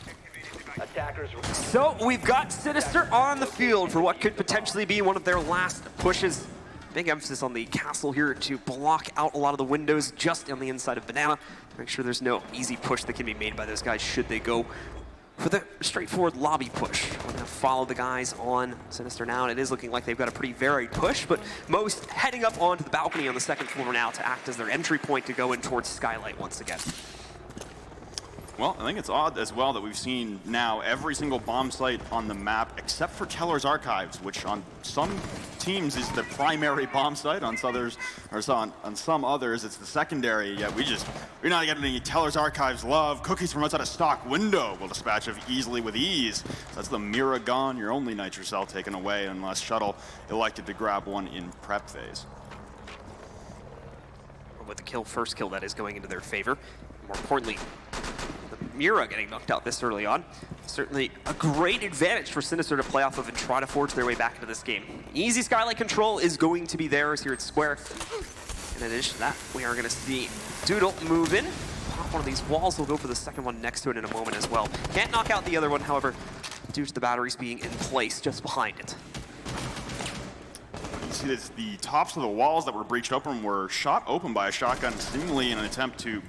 [SPEAKER 7] So we've got Sinister on the field for what could potentially be one of their last pushes. Big emphasis on the castle here to block out a lot of the windows just on the inside of Banana. Make sure there's no easy push that can be made by those guys should they go for the straightforward lobby push. We're going to follow the guys on Sinister now, and it is looking like they've got a pretty varied push, but most heading up onto the balcony on the second floor now to act as their entry point to go in towards Skylight once again.
[SPEAKER 8] Well, I think it's odd as well that we've seen now every single bomb site on the map except for Teller's Archives, which on some teams is the primary bomb site, on others, or on some others it's the secondary. Yet we're not getting any Teller's Archives love. Cookies from outside a stock window will dispatch of easily with ease. So that's the Mira gone, your only Nitro Cell taken away, unless Shuttle elected to grab one in prep phase.
[SPEAKER 7] With the first kill that is going into their favor. More importantly, Mira getting knocked out this early on. Certainly a great advantage for Sinister to play off of and try to forge their way back into this game. Easy skylight control is going to be theirs here at Square. In addition to that, we are going to see Doodle move in. Pop one of these walls, we'll go for the second one next to it in a moment as well. Can't knock out the other one, however, due to the batteries being in place just behind it.
[SPEAKER 8] You see this, the tops of the walls that were breached open were shot open by a shotgun, seemingly in an attempt to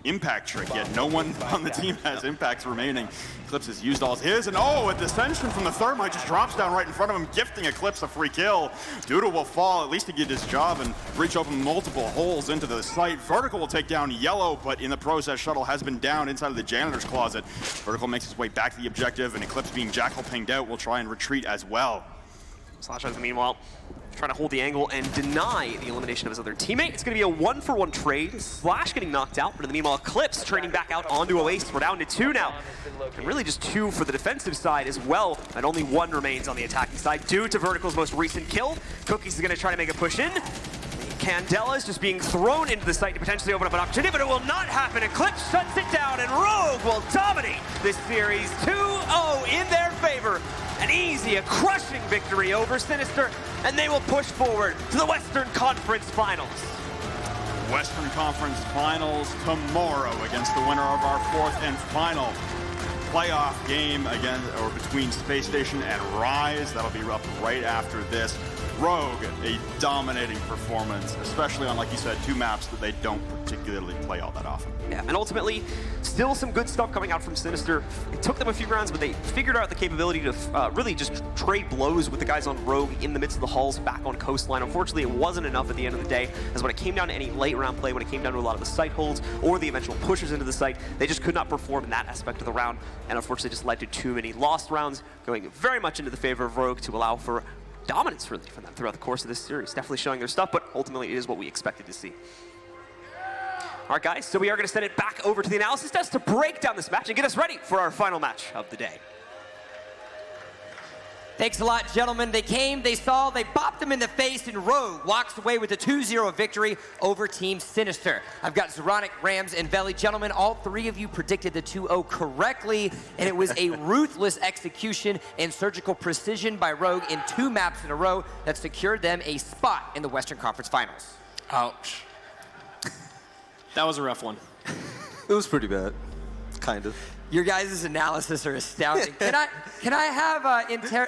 [SPEAKER 8] impact trick, yet no one on the team has impacts remaining. Eclipse has used all his, and a dissension from the Thermite just drops down right in front of him, gifting Eclipse a free kill. Doodle will fall, at least to get his job, and breach open multiple holes into the site. Vertical will take down Yellow, but in the process, Shuttle has been down inside of the janitor's closet. Vertical makes his way back to the objective, and Eclipse, being Jackal pinged out, will try and retreat as well.
[SPEAKER 7] Slash has, meanwhile, trying to hold the angle and deny the elimination of his other teammate. It's going to be a 1-for-1 trade. Slash getting knocked out, but in the meanwhile, Eclipse trading back out onto Oasis. We're down to 2 now. And really just 2 for the defensive side as well, and only 1 remains on the attacking side due to Vertical's most recent kill. Cookies is going to try to make a push in. Candela is just being thrown into the site to potentially open up an opportunity, but it will not happen. Eclipse shuts it down, and Rogue will dominate this series 2-0 in their favor. An easy, a crushing victory over Sinister, and they will push forward to the Western Conference Finals.
[SPEAKER 8] Western Conference Finals tomorrow against the winner of our 4th and final playoff game between Spacestation and Rise. That'll be up right after this. Rogue, a dominating performance, especially on, like you said, 2 maps that they don't particularly play all that often.
[SPEAKER 7] Yeah, and ultimately, still some good stuff coming out from Sinister. It took them a few rounds, but they figured out the capability to really just trade blows with the guys on Rogue in the midst of the halls back on Coastline. Unfortunately, it wasn't enough at the end of the day, as when it came down to any late round play, when it came down to a lot of the site holds or the eventual pushes into the site, they just could not perform in that aspect of the round, and unfortunately just led to too many lost rounds, going very much into the favor of Rogue to allow for dominance really from them throughout the course of this series. Definitely showing their stuff, but ultimately it is what we expected to see. All right, guys, so we are going to send it back over to the analysis desk to break down this match and get us ready for our final match of the day.
[SPEAKER 1] Thanks a lot, gentlemen. They came, they saw, they bopped them in the face, and Rogue walks away with a 2-0 victory over Team Sinister. I've got Zoronic, Rams, and Veli. Gentlemen, all 3 of you predicted the 2-0 correctly, and it was a ruthless execution and surgical precision by Rogue in 2 maps in a row that secured them a spot in the Western Conference Finals.
[SPEAKER 3] Ouch. That was a rough one.
[SPEAKER 4] It was pretty bad, kind of.
[SPEAKER 1] Your guys' analysis are astounding. Can I have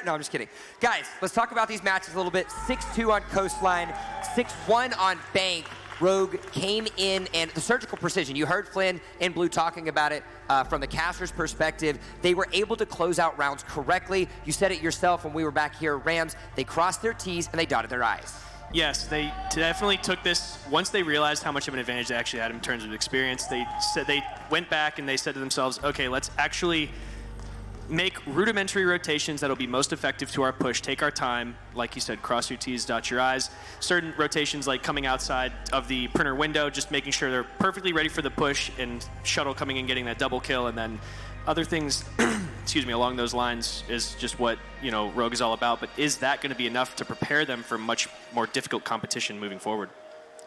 [SPEAKER 1] no, I'm just kidding. Guys, let's talk about these matches a little bit. 6-2 on Coastline, 6-1 on Bank. Rogue came in, and the surgical precision, you heard Flynn and Blue talking about it from the caster's perspective. They were able to close out rounds correctly. You said it yourself when we were back here at Rams. They crossed their T's and they dotted their I's.
[SPEAKER 3] Yes, they definitely took this, once they realized how much of an advantage they actually had in terms of experience, they went back and they said to themselves, okay, let's actually make rudimentary rotations that'll be most effective to our push, take our time, like you said, cross your T's, dot your I's. Certain rotations like coming outside of the printer window, just making sure they're perfectly ready for the push, and Shuttle coming in, getting that double kill, and then other things, excuse me, along those lines is just what, Rogue is all about. But is that going to be enough to prepare them for much more difficult competition moving forward?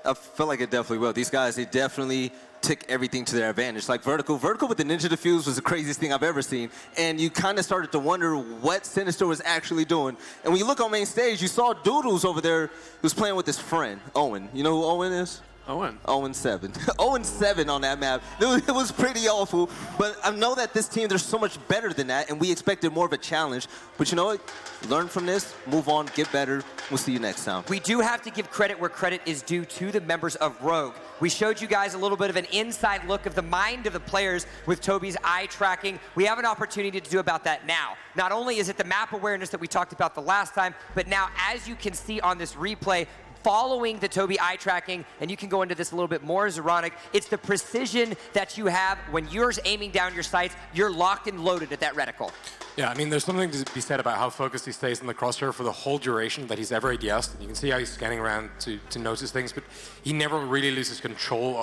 [SPEAKER 4] I feel like it definitely will. These guys, they definitely took everything to their advantage. Like Vertical with the Ninja Defuse was the craziest thing I've ever seen. And you kind of started to wonder what Sinister was actually doing. And when you look on main stage, you saw Doodles over there who was playing with his friend, Owen. You know who Owen is? Owen 7. Owen 7 on that map. It was pretty awful. But I know that this team, they're so much better than that, and we expected more of a challenge. But you know what? Learn from this, move on, get better. We'll see you next time.
[SPEAKER 1] We do have to give credit where credit is due to the members of Rogue. We showed you guys a little bit of an inside look of the mind of the players with Toby's eye tracking. We have an opportunity to do about that now. Not only is it the map awareness that we talked about the last time, but now, as you can see on this replay, following the Toby eye tracking, and you can go into this a little bit more, Zeronic, it's the precision that you have when you're aiming down your sights, you're locked and loaded at that reticle.
[SPEAKER 2] Yeah, I mean, there's something to be said about how focused he stays in the crosshair for the whole duration that he's ever ADS'd. You can see how he's scanning around to notice things, but he never really loses control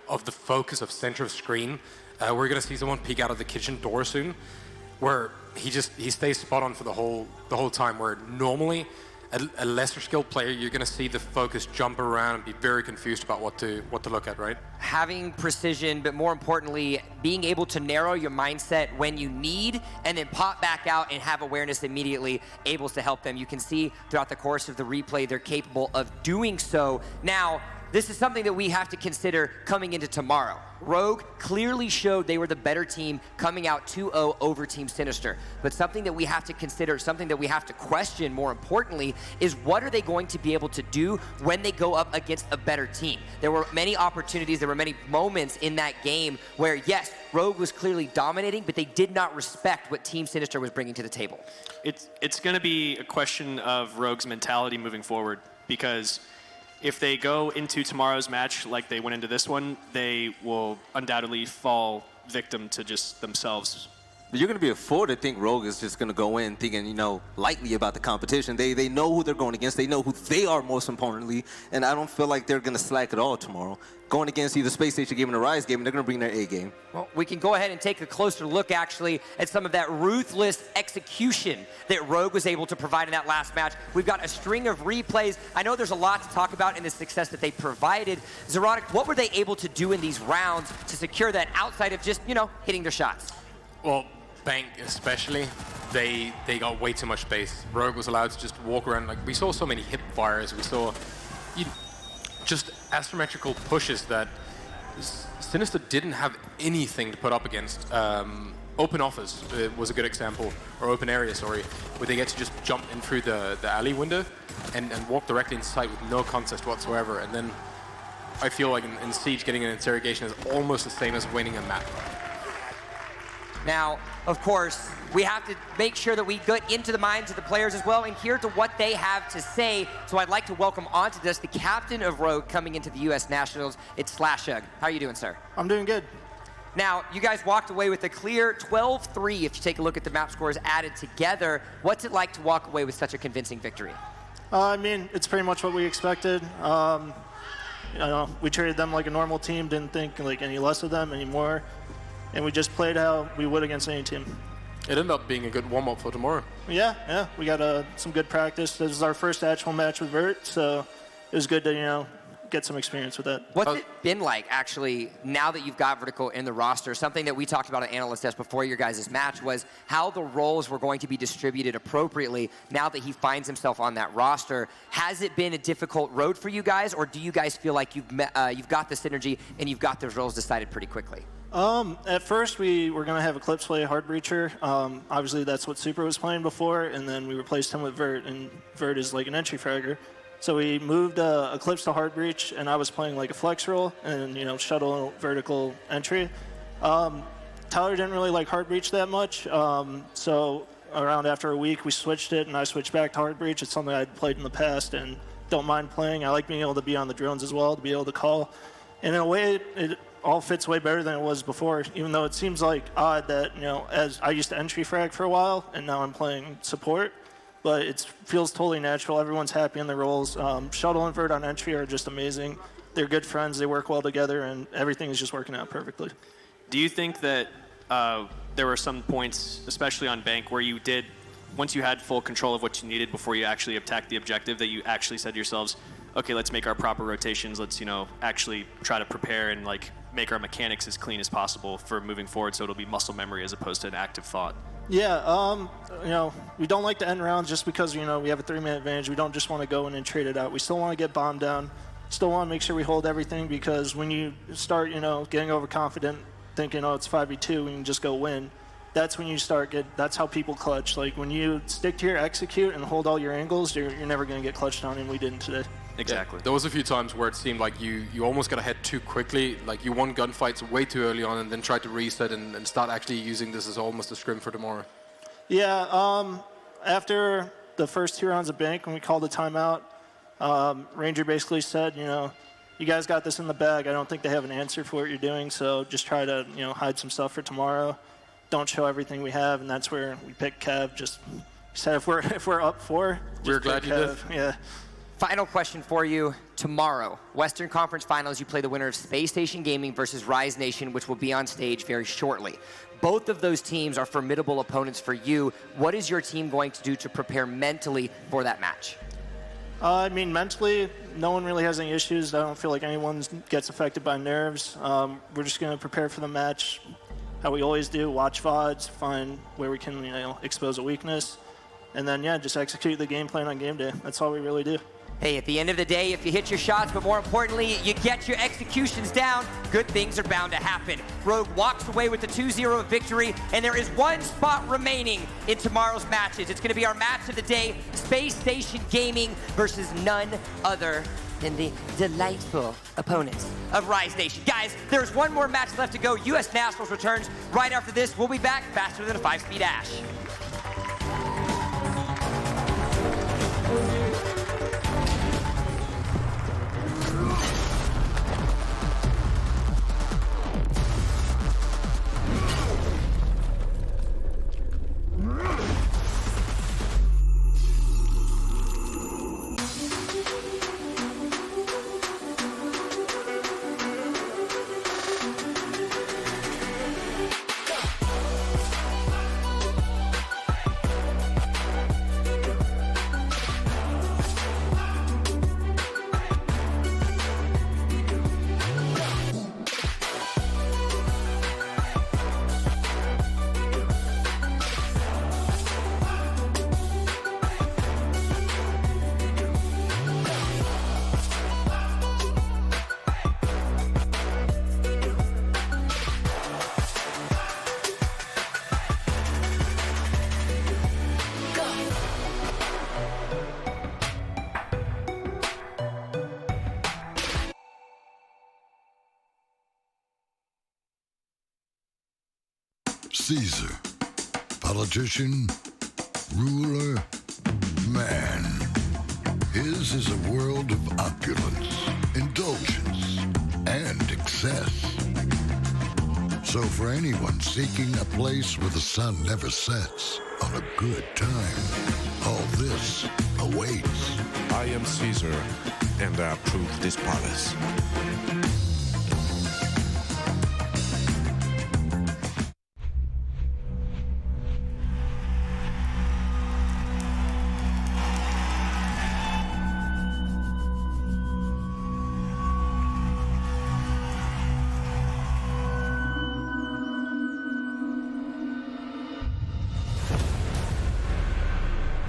[SPEAKER 2] of the focus of center of screen. We're going to see someone peek out of the kitchen door soon, where he stays spot on for the whole time, where normally a lesser skilled player, you're going to see the focus jump around and be very confused about what to look at, right?
[SPEAKER 1] Having precision, but more importantly, being able to narrow your mindset when you need and then pop back out and have awareness immediately, able to help them. You can see throughout the course of the replay, they're capable of doing so. Now, this is something that we have to consider coming into tomorrow. Rogue clearly showed they were the better team coming out 2-0 over Team Sinister. But something that we have to consider, something that we have to question more importantly, is what are they going to be able to do when they go up against a better team? There were many opportunities, there were many moments in that game where, yes, Rogue was clearly dominating, but they did not respect what Team Sinister was bringing to the table.
[SPEAKER 3] It's going to be a question of Rogue's mentality moving forward, because if they go into tomorrow's match like they went into this one, they will undoubtedly fall victim to just themselves.
[SPEAKER 4] But you're going to be a fool to think Rogue is just going to go in thinking, you know, lightly about the competition. They know who they're going against. They know who they are, most importantly. And I don't feel like they're going to slack at all tomorrow. Going against either Spacestation game and the Rise game, they're going to bring their A game.
[SPEAKER 1] Well, we can go ahead and take a closer look, actually, at some of that ruthless execution that Rogue was able to provide in that last match. We've got a string of replays. I know there's a lot to talk about in the success that they provided. Zeronic, what were they able to do in these rounds to secure that outside of just, you know, hitting their shots?
[SPEAKER 2] Well, Bank especially, they got way too much space. Rogue was allowed to just walk around. Like, we saw so many hip fires. We saw just asymmetrical pushes that Sinister didn't have anything to put up against. Open offers was a good example, or open area, sorry, where they get to just jump in through the alley window and walk directly in sight with no contest whatsoever. And then I feel like in Siege, getting an interrogation is almost the same as winning a map.
[SPEAKER 1] Now, of course, we have to make sure that we get into the minds of the players as well and hear to what they have to say. So I'd like to welcome onto this the captain of Rogue coming into the U.S. Nationals. It's SlashUg. How are you doing, sir?
[SPEAKER 15] I'm doing good.
[SPEAKER 1] Now, you guys walked away with a clear 12-3 if you take a look at the map scores added together. What's it like to walk away with such a convincing victory?
[SPEAKER 15] I mean, it's pretty much what we expected. You know, we treated them like a normal team, didn't think like any less of them anymore. And we just played how we would against any team.
[SPEAKER 2] It ended up being a good warm-up for tomorrow.
[SPEAKER 15] Yeah, we got some good practice. This is our first actual match with Vert, so it was good to, you know, get some experience with that.
[SPEAKER 1] What's it been like, actually, now that you've got Vertical in the roster? Something that we talked about at Analyst Desk before your guys' match was how the roles were going to be distributed appropriately now that he finds himself on that roster. Has it been a difficult road for you guys, or do you guys feel like you've got the synergy and you've got those roles decided pretty quickly?
[SPEAKER 15] At first, we were going to have Eclipse play Hard Breacher. Obviously, that's what Super was playing before, and then we replaced him with Vert, and Vert is like an entry fragger. So we moved Eclipse to Hard Breach, and I was playing like a flex role and, you know, shuttle vertical entry. Tyler didn't really like Hard Breach that much, so around after a week, we switched it, and I switched back to Hard Breach. It's something I'd played in the past and don't mind playing. I like being able to be on the drones as well, to be able to call. And in a way, it all fits way better than it was before, even though it seems like odd that, you know, as I used to entry frag for a while, and now I'm playing support, but it feels totally natural. Everyone's happy in their roles. Shuttle and Vert on entry are just amazing. They're good friends, they work well together, and everything is just working out perfectly.
[SPEAKER 3] Do you think that there were some points, especially on Bank, where you did, once you had full control of what you needed before you actually attacked the objective, that you actually said to yourselves, okay, let's make our proper rotations, let's, you know, actually try to prepare and, like, make our mechanics as clean as possible for moving forward, so it'll be muscle memory as opposed to an active thought?
[SPEAKER 15] Yeah, you know, we don't like to end rounds just because, you know, we have a 3-minute advantage. We don't just want to go in and trade it out. We still want to get bombed down. Still want to make sure we hold everything, because when you start, you know, getting overconfident, thinking, oh, it's 5v2, we can just go win, that's when you that's how people clutch. Like, when you stick to your execute and hold all your angles, you're never going to get clutched on, and we didn't today.
[SPEAKER 3] Exactly.
[SPEAKER 2] Yeah, there was a few times where it seemed like you almost got ahead too quickly, like you won gunfights way too early on and then tried to reset and start actually using this as almost a scrim for tomorrow.
[SPEAKER 15] Yeah, after the first 2 rounds of Bank, when we called a timeout, Ranger basically said, you know, you guys got this in the bag. I don't think they have an answer for what you're doing, so just try to, you know, hide some stuff for tomorrow. Don't show everything we have, and that's where we picked Kev. Just said if we're up 4,
[SPEAKER 2] we're glad you did.
[SPEAKER 15] Yeah.
[SPEAKER 1] Final question for you. Tomorrow, Western Conference Finals, you play the winner of Spacestation Gaming versus Rise Nation, which will be on stage very shortly. Both of those teams are formidable opponents for you. What is your team going to do to prepare mentally for that match?
[SPEAKER 15] I mean, mentally, no one really has any issues. I don't feel like anyone gets affected by nerves. We're just going to prepare for the match how we always do, watch VODs, find where we can, you know, expose a weakness, and then, yeah, just execute the game plan on game day. That's all we really do.
[SPEAKER 1] Hey, at the end of the day, if you hit your shots, but more importantly, you get your executions down, good things are bound to happen. Rogue walks away with the 2-0 victory, and there is one spot remaining in tomorrow's matches. It's going to be our match of the day, Spacestation Gaming versus none other than the delightful opponents of Rise Nation. Guys, there's one more match left to go. U.S. Nationals returns right after this. We'll be back faster than a 5-speed dash.
[SPEAKER 9] Caesar, politician, ruler, man. His is a world of opulence, indulgence, and excess. So for anyone seeking a place where the sun never sets on a good time, all this awaits.
[SPEAKER 16] I am Caesar, and I approve this palace.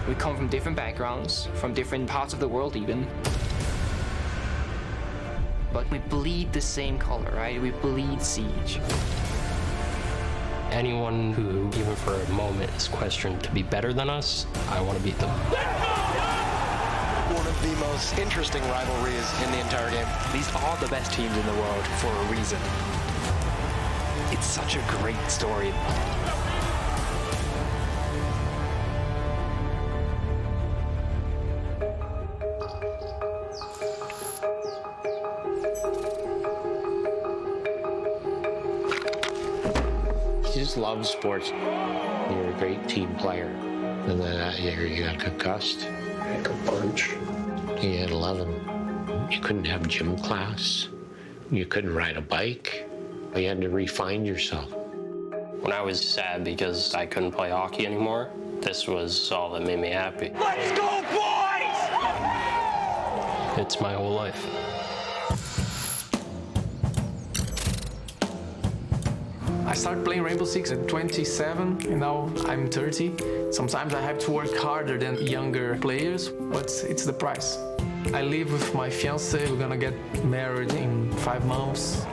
[SPEAKER 20] We come from different backgrounds, from different parts of the world even. But we bleed the same color, right? We bleed Siege.
[SPEAKER 10] Anyone who, even for a moment, is questioned to be better than us, I want to beat them.
[SPEAKER 17] One of the most interesting rivalries in the entire game.
[SPEAKER 20] These are the best teams in the world for a reason. It's such a great story.
[SPEAKER 10] You just love sports. You're a great team player. And then that year you got concussed. Like a bunch. You had 11. You couldn't have gym class. You couldn't ride a bike. You had to refine yourself.
[SPEAKER 6] When I was sad because I couldn't play hockey anymore, this was all that made me happy.
[SPEAKER 17] Let's go, boys!
[SPEAKER 6] It's my whole life.
[SPEAKER 18] I started playing Rainbow Six at 27, and now I'm 30. Sometimes I have to work harder than younger players, but it's the price. I live with my fiancé. We're gonna get married in 5 months.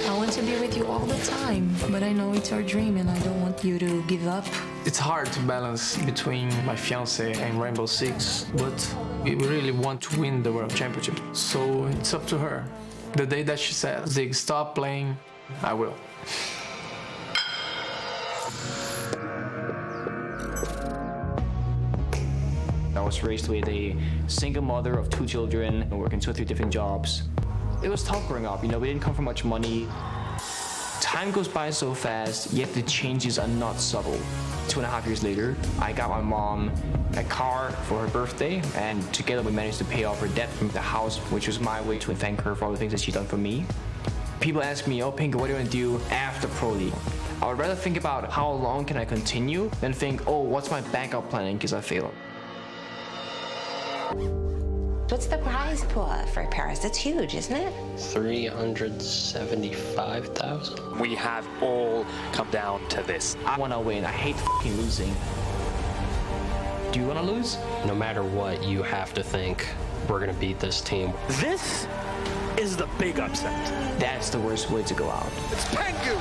[SPEAKER 19] I want to be with you all the time, but I know it's our dream and I don't want you to give up.
[SPEAKER 18] It's hard to balance between my fiancé and Rainbow Six, but we really want to win the World Championship. So it's up to her. The day that she says, Zig, stop playing, I will.
[SPEAKER 21] I
[SPEAKER 20] was raised with a single mother of 2 children, working 2 or 3 different jobs. It was tough growing up, we didn't come from much money. Time goes by so fast, yet the changes are not subtle. 2.5 years later, I got my mom a car for her birthday, and together we managed to pay off her debt from the house, which was my way to thank her for all the things that she's done for me. People ask me, oh Pinker, what do you want to do after Pro League? I would rather think about how long can I continue than think, oh, what's my backup plan in case I fail?
[SPEAKER 12] What's the prize pool for Paris? It's huge, isn't it?
[SPEAKER 17] 375,000.
[SPEAKER 7] We have all come down to this.
[SPEAKER 20] I want to win. I hate fucking losing. Do you want to lose?
[SPEAKER 17] No matter what, you have to think we're going to beat this team.
[SPEAKER 7] This is the big upset.
[SPEAKER 20] That's the worst way to go out.
[SPEAKER 13] It's Pengu,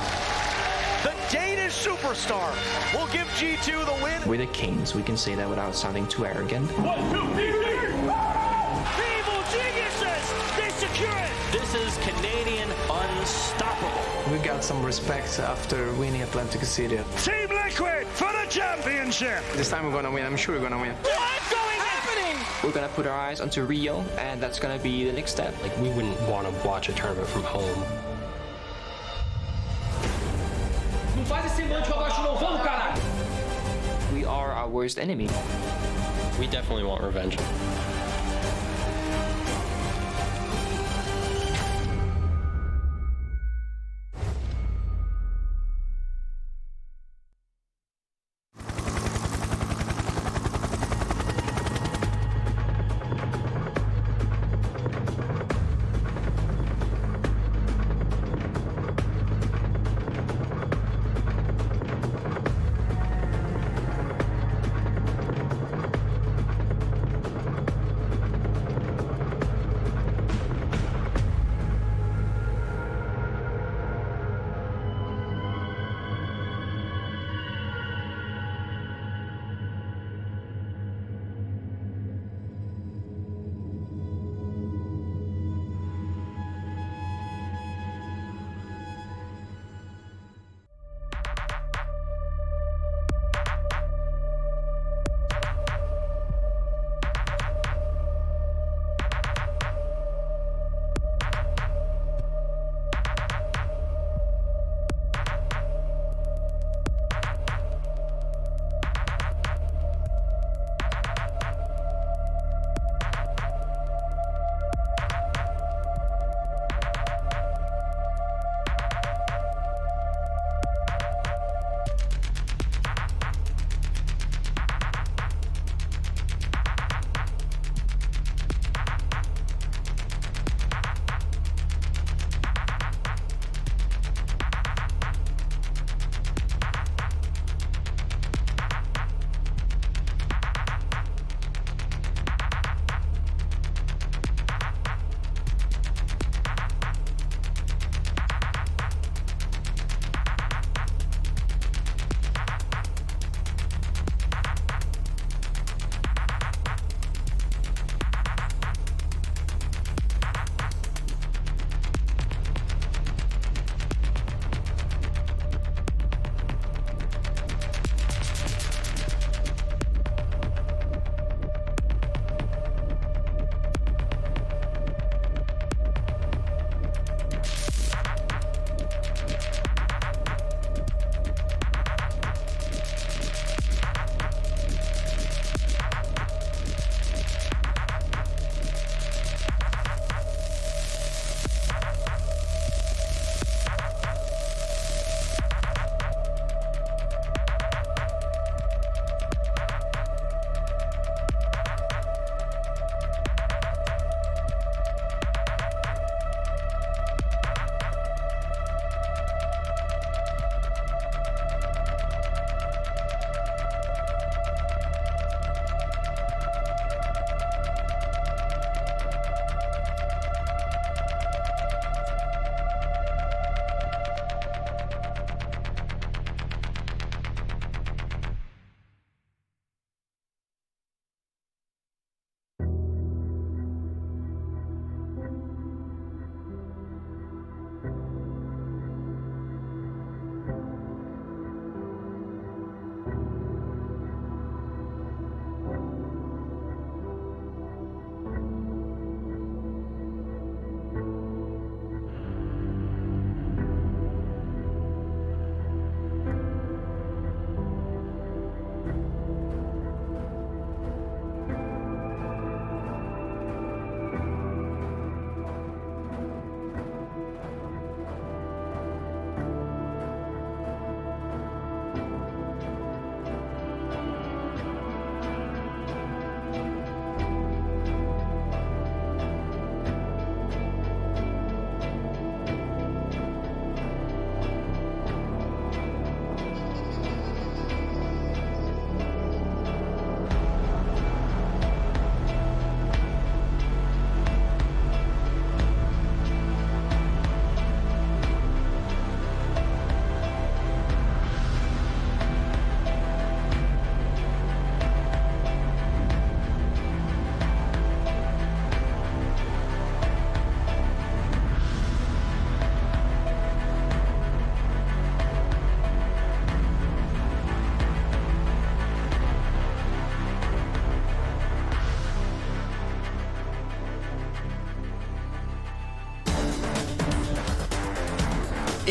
[SPEAKER 13] the Danish superstar, will give G2 the win.
[SPEAKER 20] We're the kings. We can say that without sounding too arrogant.
[SPEAKER 13] 1, 2, 3, 4. Evil geniuses, they secure it.
[SPEAKER 21] This is Canadian unstoppable.
[SPEAKER 18] We got some respect after winning Atlantic City.
[SPEAKER 13] Team Liquid for the championship.
[SPEAKER 18] This time we're gonna win. I'm sure we're gonna win.
[SPEAKER 13] What's going happening?
[SPEAKER 20] We're gonna put our eyes onto Rio, and that's gonna be the next step.
[SPEAKER 17] Like, we wouldn't want to watch a tournament from home.
[SPEAKER 20] We are our worst enemy.
[SPEAKER 17] We definitely want revenge.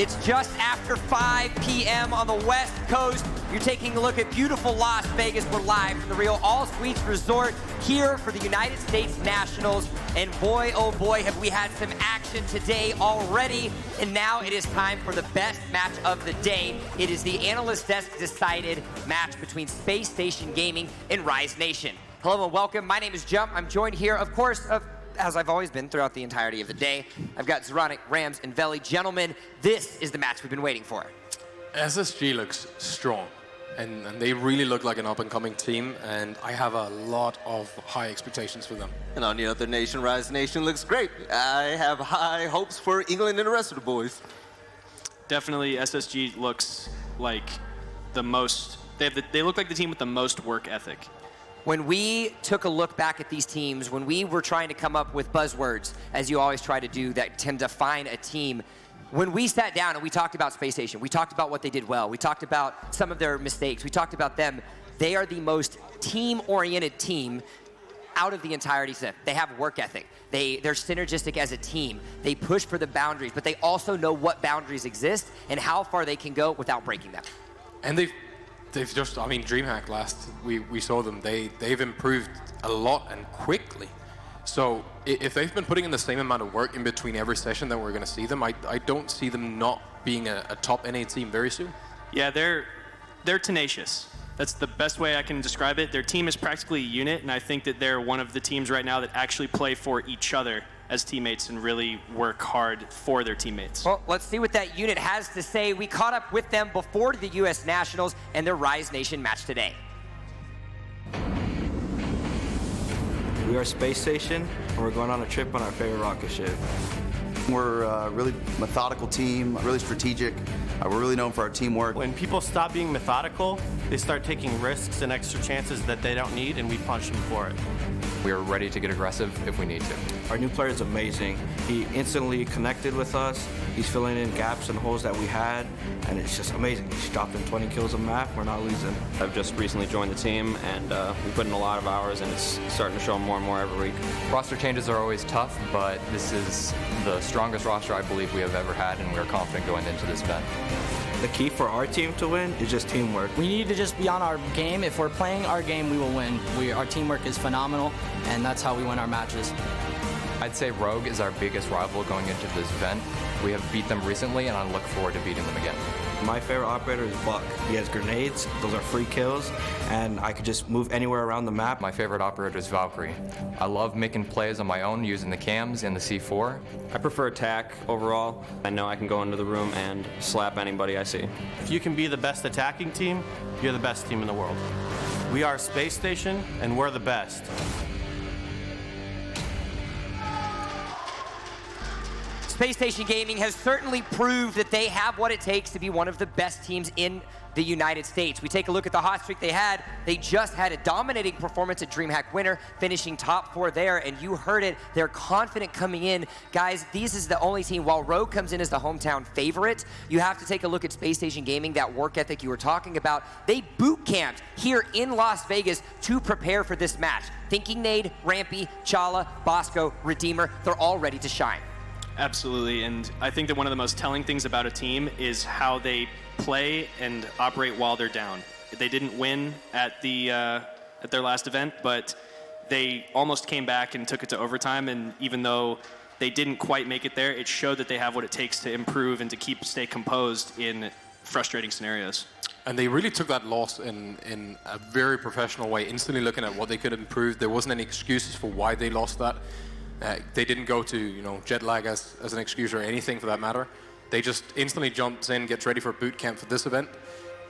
[SPEAKER 1] It's just after 5 p.m. on the West Coast. You're taking a look at beautiful Las Vegas. We're live from the Real All Suites Resort here for the United States Nationals. And boy, oh boy, have we had some action today already. And now it is time for the best match of the day. It is the Analyst Desk decided match between Space Station Gaming and Rise Nation. Hello and welcome. My name is Jump. I'm joined here, of course, as I've always been throughout the entirety of the day. I've got Zoronic, Rams, and Veli. Gentlemen, this is the match we've been waiting for.
[SPEAKER 2] SSG looks strong, and they really look like an up-and-coming team, and I have a lot of high expectations for them.
[SPEAKER 4] And on the other nation, Rise Nation looks great. I have high hopes for England and the rest of the boys.
[SPEAKER 3] Definitely, SSG looks like the most. They look like the team with the most work ethic.
[SPEAKER 1] When we took a look back at these teams, when we were trying to come up with buzzwords, as you always try to do, that can define a team, when we sat down and we talked about Space Station, we talked about what they did well, we talked about some of their mistakes, we talked about them, they are the most team-oriented team out of the entirety set. They have work ethic. They're synergistic as a team. They push for the boundaries, but they also know what boundaries exist and how far they can go without breaking them.
[SPEAKER 2] And they've just, I mean, DreamHack last, we saw them, they've improved a lot and quickly. So if they've been putting in the same amount of work in between every session that we're going to see them, I don't see them not being a top NA team very soon.
[SPEAKER 3] Yeah, they're tenacious. That's the best way I can describe it. Their team is practically a unit, and I think that they're one of the teams right now that actually play for each other as teammates and really work hard for their teammates.
[SPEAKER 1] Well, let's see what that unit has to say. We caught up with them before the U.S. Nationals and their Rise Nation match today.
[SPEAKER 5] We are Space Station, and we're going on a trip on our favorite rocket ship.
[SPEAKER 11] We're a really methodical team, really strategic. We're really known for our teamwork.
[SPEAKER 22] When people stop being methodical, they start taking risks and extra chances that they don't need, and we punch them for it.
[SPEAKER 6] We are ready to get aggressive if we need to.
[SPEAKER 5] Our new player is amazing. He instantly connected with us. He's filling in gaps and holes that we had, and it's just amazing. He's dropping 20 kills a map. We're not losing.
[SPEAKER 17] I've just recently joined the team, and we put in a lot of hours, and it's starting to show more and more every week.
[SPEAKER 6] Roster changes are always tough, but this is the strongest roster I believe we have ever had, and we're confident going into this event.
[SPEAKER 5] The key for our team to win is just teamwork.
[SPEAKER 23] We need to just be on our game. If we're playing our game, we will win. Our teamwork is phenomenal, and that's how we win our matches.
[SPEAKER 6] I'd say Rogue is our biggest rival going into this event. We have beat them recently, and I look forward to beating them again.
[SPEAKER 5] My favorite operator is Buck. He has grenades, those are free kills, and I could just move anywhere around the map.
[SPEAKER 6] My favorite operator is Valkyrie. I love making plays on my own using the cams and the C4.
[SPEAKER 17] I prefer attack overall. I know I can go into the room and slap anybody I see.
[SPEAKER 22] If you can be the best attacking team, you're the best team in the world. We are Space Station, and we're the best.
[SPEAKER 1] Space Station Gaming has certainly proved that they have what it takes to be one of the best teams in the United States. We take a look at the hot streak they had. They just had a dominating performance at DreamHack Winter, finishing top 4 there, and you heard it. They're confident coming in. Guys, this is the only team, while Rogue comes in as the hometown favorite, you have to take a look at Space Station Gaming, that work ethic you were talking about. They boot camped here in Las Vegas to prepare for this match. Thinking Nade, Rampy, Chala, Bosco, Redeemer, they're all ready to shine.
[SPEAKER 3] Absolutely, and I think that one of the most telling things about a team is how they play and operate while they're down. They didn't win at their last event, but they almost came back and took it to overtime, and even though they didn't quite make it there, it showed that they have what it takes to improve and to stay composed in frustrating scenarios.
[SPEAKER 2] And they really took that loss in a very professional way, instantly looking at what they could improve. There wasn't any excuses for why they lost that. They didn't go to jet lag as an excuse or anything for that matter. They just instantly jumped in, gets ready for boot camp for this event.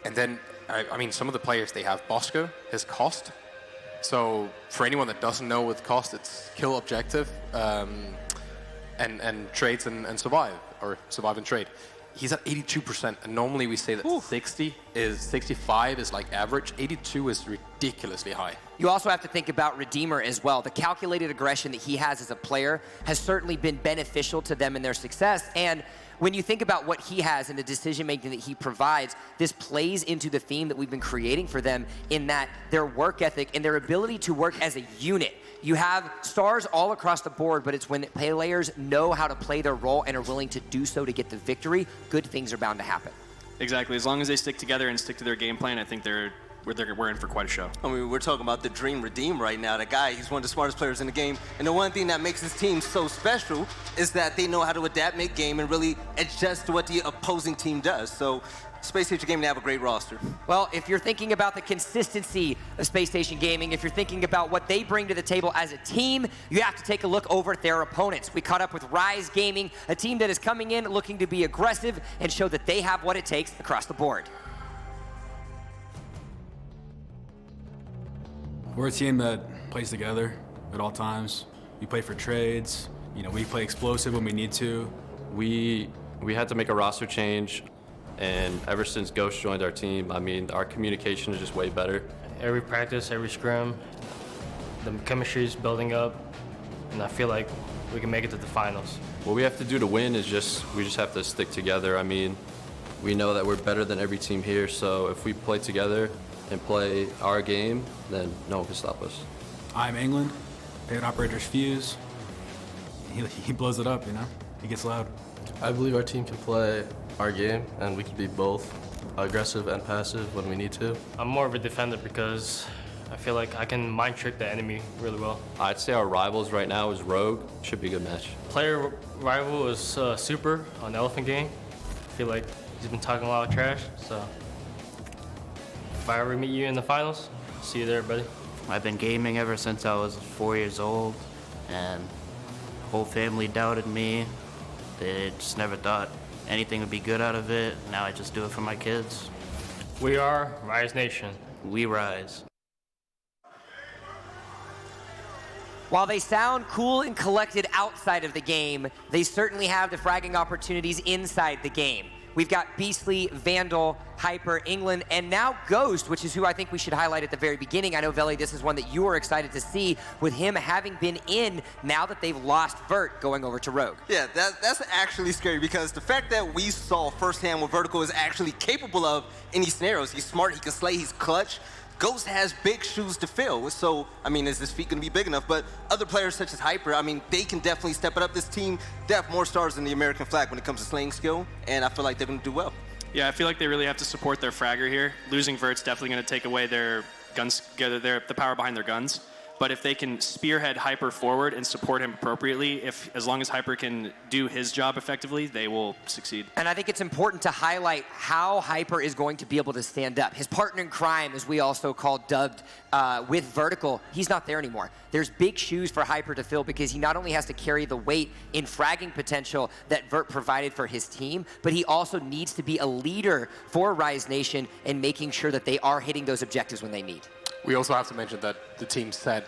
[SPEAKER 2] And then, I mean, some of the players they have, Bosco, his cost. So for anyone that doesn't know with cost, it's kill objective and trades and survive, or survive and trade. He's at 82%, and normally we say that 65 is like average. 82 is ridiculously high.
[SPEAKER 1] You also have to think about Redeemer as well. The calculated aggression that he has as a player has certainly been beneficial to them in their success. And when you think about what he has and the decision-making that he provides, this plays into the theme that we've been creating for them in that their work ethic and their ability to work as a unit. You have stars all across the board, but it's when players know how to play their role and are willing to do so to get the victory, good things are bound to happen.
[SPEAKER 3] Exactly. As long as they stick together and stick to their game plan, I think we're in for quite a show.
[SPEAKER 4] I mean, we're talking about the Dream Redeem right now. The guy, he's one of the smartest players in the game. And the one thing that makes his team so special is that they know how to adapt mid-game and really adjust to what the opposing team does. So Spacestation Gaming, they have a great roster.
[SPEAKER 1] Well, if you're thinking about the consistency of Spacestation Gaming, if you're thinking about what they bring to the table as a team, you have to take a look over at their opponents. We caught up with Rise Gaming, a team that is coming in looking to be aggressive and show that they have what it takes across the board.
[SPEAKER 8] We're a team that plays together at all times. We play for trades. You know, we play explosive when we need to.
[SPEAKER 6] We had to make a roster change, and ever since Ghost joined our team, I mean, our communication is just way better.
[SPEAKER 14] Every practice, every scrum, the chemistry is building up, and I feel like we can make it to the finals.
[SPEAKER 6] What we have to do to win is we just have to stick together. I mean, we know that we're better than every team here, so if we play together and play our game, then no one can stop us.
[SPEAKER 8] I'm England, payload operator's Fuse. He blows it up, you know? He gets loud.
[SPEAKER 15] I believe our team can play our game, and we can be both aggressive and passive when we need to.
[SPEAKER 14] I'm more of a defender because I feel like I can mind trick the enemy really well.
[SPEAKER 6] I'd say our rivals right now is Rogue. Should be a good match.
[SPEAKER 14] Player rival is Super on Elephant Game. I feel like he's been talking a lot of trash, so if I ever meet you in the finals, see you there, buddy.
[SPEAKER 24] I've been gaming ever since I was 4 years old, and the whole family doubted me. They just never thought anything would be good out of it. Now I just do it for my kids.
[SPEAKER 14] We are Rise Nation.
[SPEAKER 24] We rise.
[SPEAKER 1] While they sound cool and collected outside of the game, they certainly have the fragging opportunities inside the game. We've got Beastly, Vandal, Hyper, England, and now Ghost, which is who I think we should highlight at the very beginning. I know, Veli, this is one that you are excited to see with him having been in now that they've lost Vert going over to Rogue.
[SPEAKER 4] Yeah, that's actually scary because the fact that we saw firsthand what Vertical is actually capable of in these scenarios. He's smart, he can slay, he's clutch. Ghost has big shoes to fill. So, I mean, is this feat going to be big enough? But other players such as Hyper, I mean, they can definitely step it up. This team, they have more stars than the American flag when it comes to slaying skill, and I feel like they're going to do well.
[SPEAKER 3] Yeah, I feel like they really have to support their fragger here. Losing Vert's definitely going to take away their guns, the power behind their guns. But if they can spearhead Hyper forward and support him appropriately, as long as Hyper can do his job effectively, they will succeed.
[SPEAKER 1] And I think it's important to highlight how Hyper is going to be able to stand up. His partner in crime, as we also dubbed with Vertical, he's not there anymore. There's big shoes for Hyper to fill because he not only has to carry the weight in fragging potential that Vert provided for his team, but he also needs to be a leader for Rise Nation and making sure that they are hitting those objectives when they need.
[SPEAKER 2] We also have to mention that the team said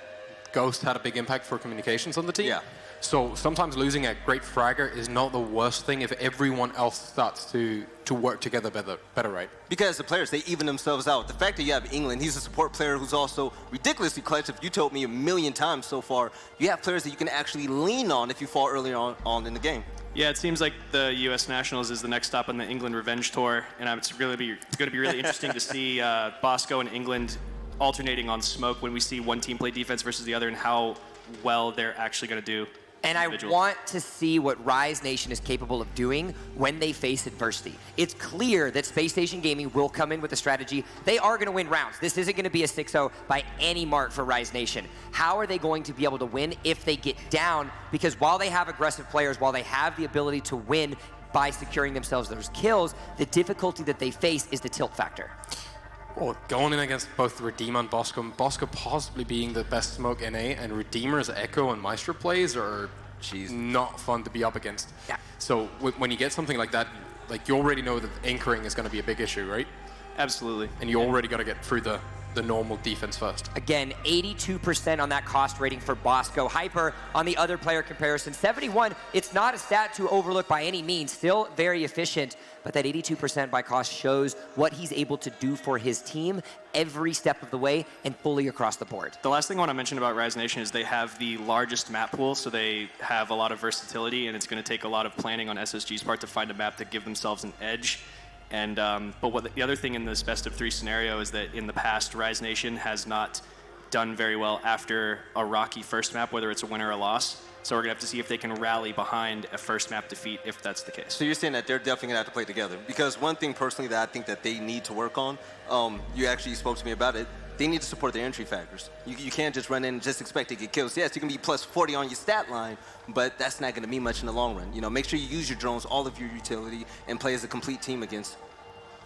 [SPEAKER 2] Ghost had a big impact for communications on the team.
[SPEAKER 4] Yeah.
[SPEAKER 2] So sometimes losing a great fragger is not the worst thing if everyone else starts to work together better, right?
[SPEAKER 4] Because the players, they even themselves out. The fact that you have England, he's a support player who's also ridiculously clutch. If you told me a million times so far, you have players that you can actually lean on if you fall earlier on in the game.
[SPEAKER 3] Yeah, it seems like the U.S. Nationals is the next stop on the England Revenge Tour, and it's going to be really interesting to see Bosco and England alternating on smoke when we see one team play defense versus the other and how well they're actually going to do.
[SPEAKER 1] And I want to see what Rise Nation is capable of doing when they face adversity. It's clear that Spacestation Gaming will come in with a strategy. They are going to win rounds. This isn't going to be a 6-0 by any mark for Rise Nation. How are they going to be able to win if they get down? Because while they have aggressive players, while they have the ability to win by securing themselves those kills, the difficulty that they face is the tilt factor.
[SPEAKER 2] Well, going in against both Redeemer and Bosco possibly being the best smoke NA, and Redeemer's Echo and Maestro plays are not fun to be up against.
[SPEAKER 1] Yeah.
[SPEAKER 2] So when you get something like that, like you already know that anchoring is going to be a big issue, right?
[SPEAKER 3] Absolutely.
[SPEAKER 2] And you already got to get through the normal defense first.
[SPEAKER 1] Again, 82% on that cost rating for Bosco. Hyper on the other player comparison, 71. It's not a stat to overlook by any means. Still very efficient, but that 82% by cost shows what he's able to do for his team every step of the way and fully across the board.
[SPEAKER 3] The last thing I want to mention about Rise Nation is they have the largest map pool, so they have a lot of versatility, and it's going to take a lot of planning on SSG's part to find a map to give themselves an edge. And but the other thing in this best of 3 scenario is that in the past, Rise Nation has not done very well after a rocky first map, whether it's a win or a loss. So we're going to have to see if they can rally behind a first map defeat if that's the case.
[SPEAKER 4] So you're saying that they're definitely going to have to play together. Because one thing personally that I think that they need to work on, you actually spoke to me about it, they need to support their entry factors. You can't just run in and just expect to get kills. Yes, you can be plus 40 on your stat line, but that's not going to mean much in the long run. You know, make sure you use your drones, all of your utility, and play as a complete team against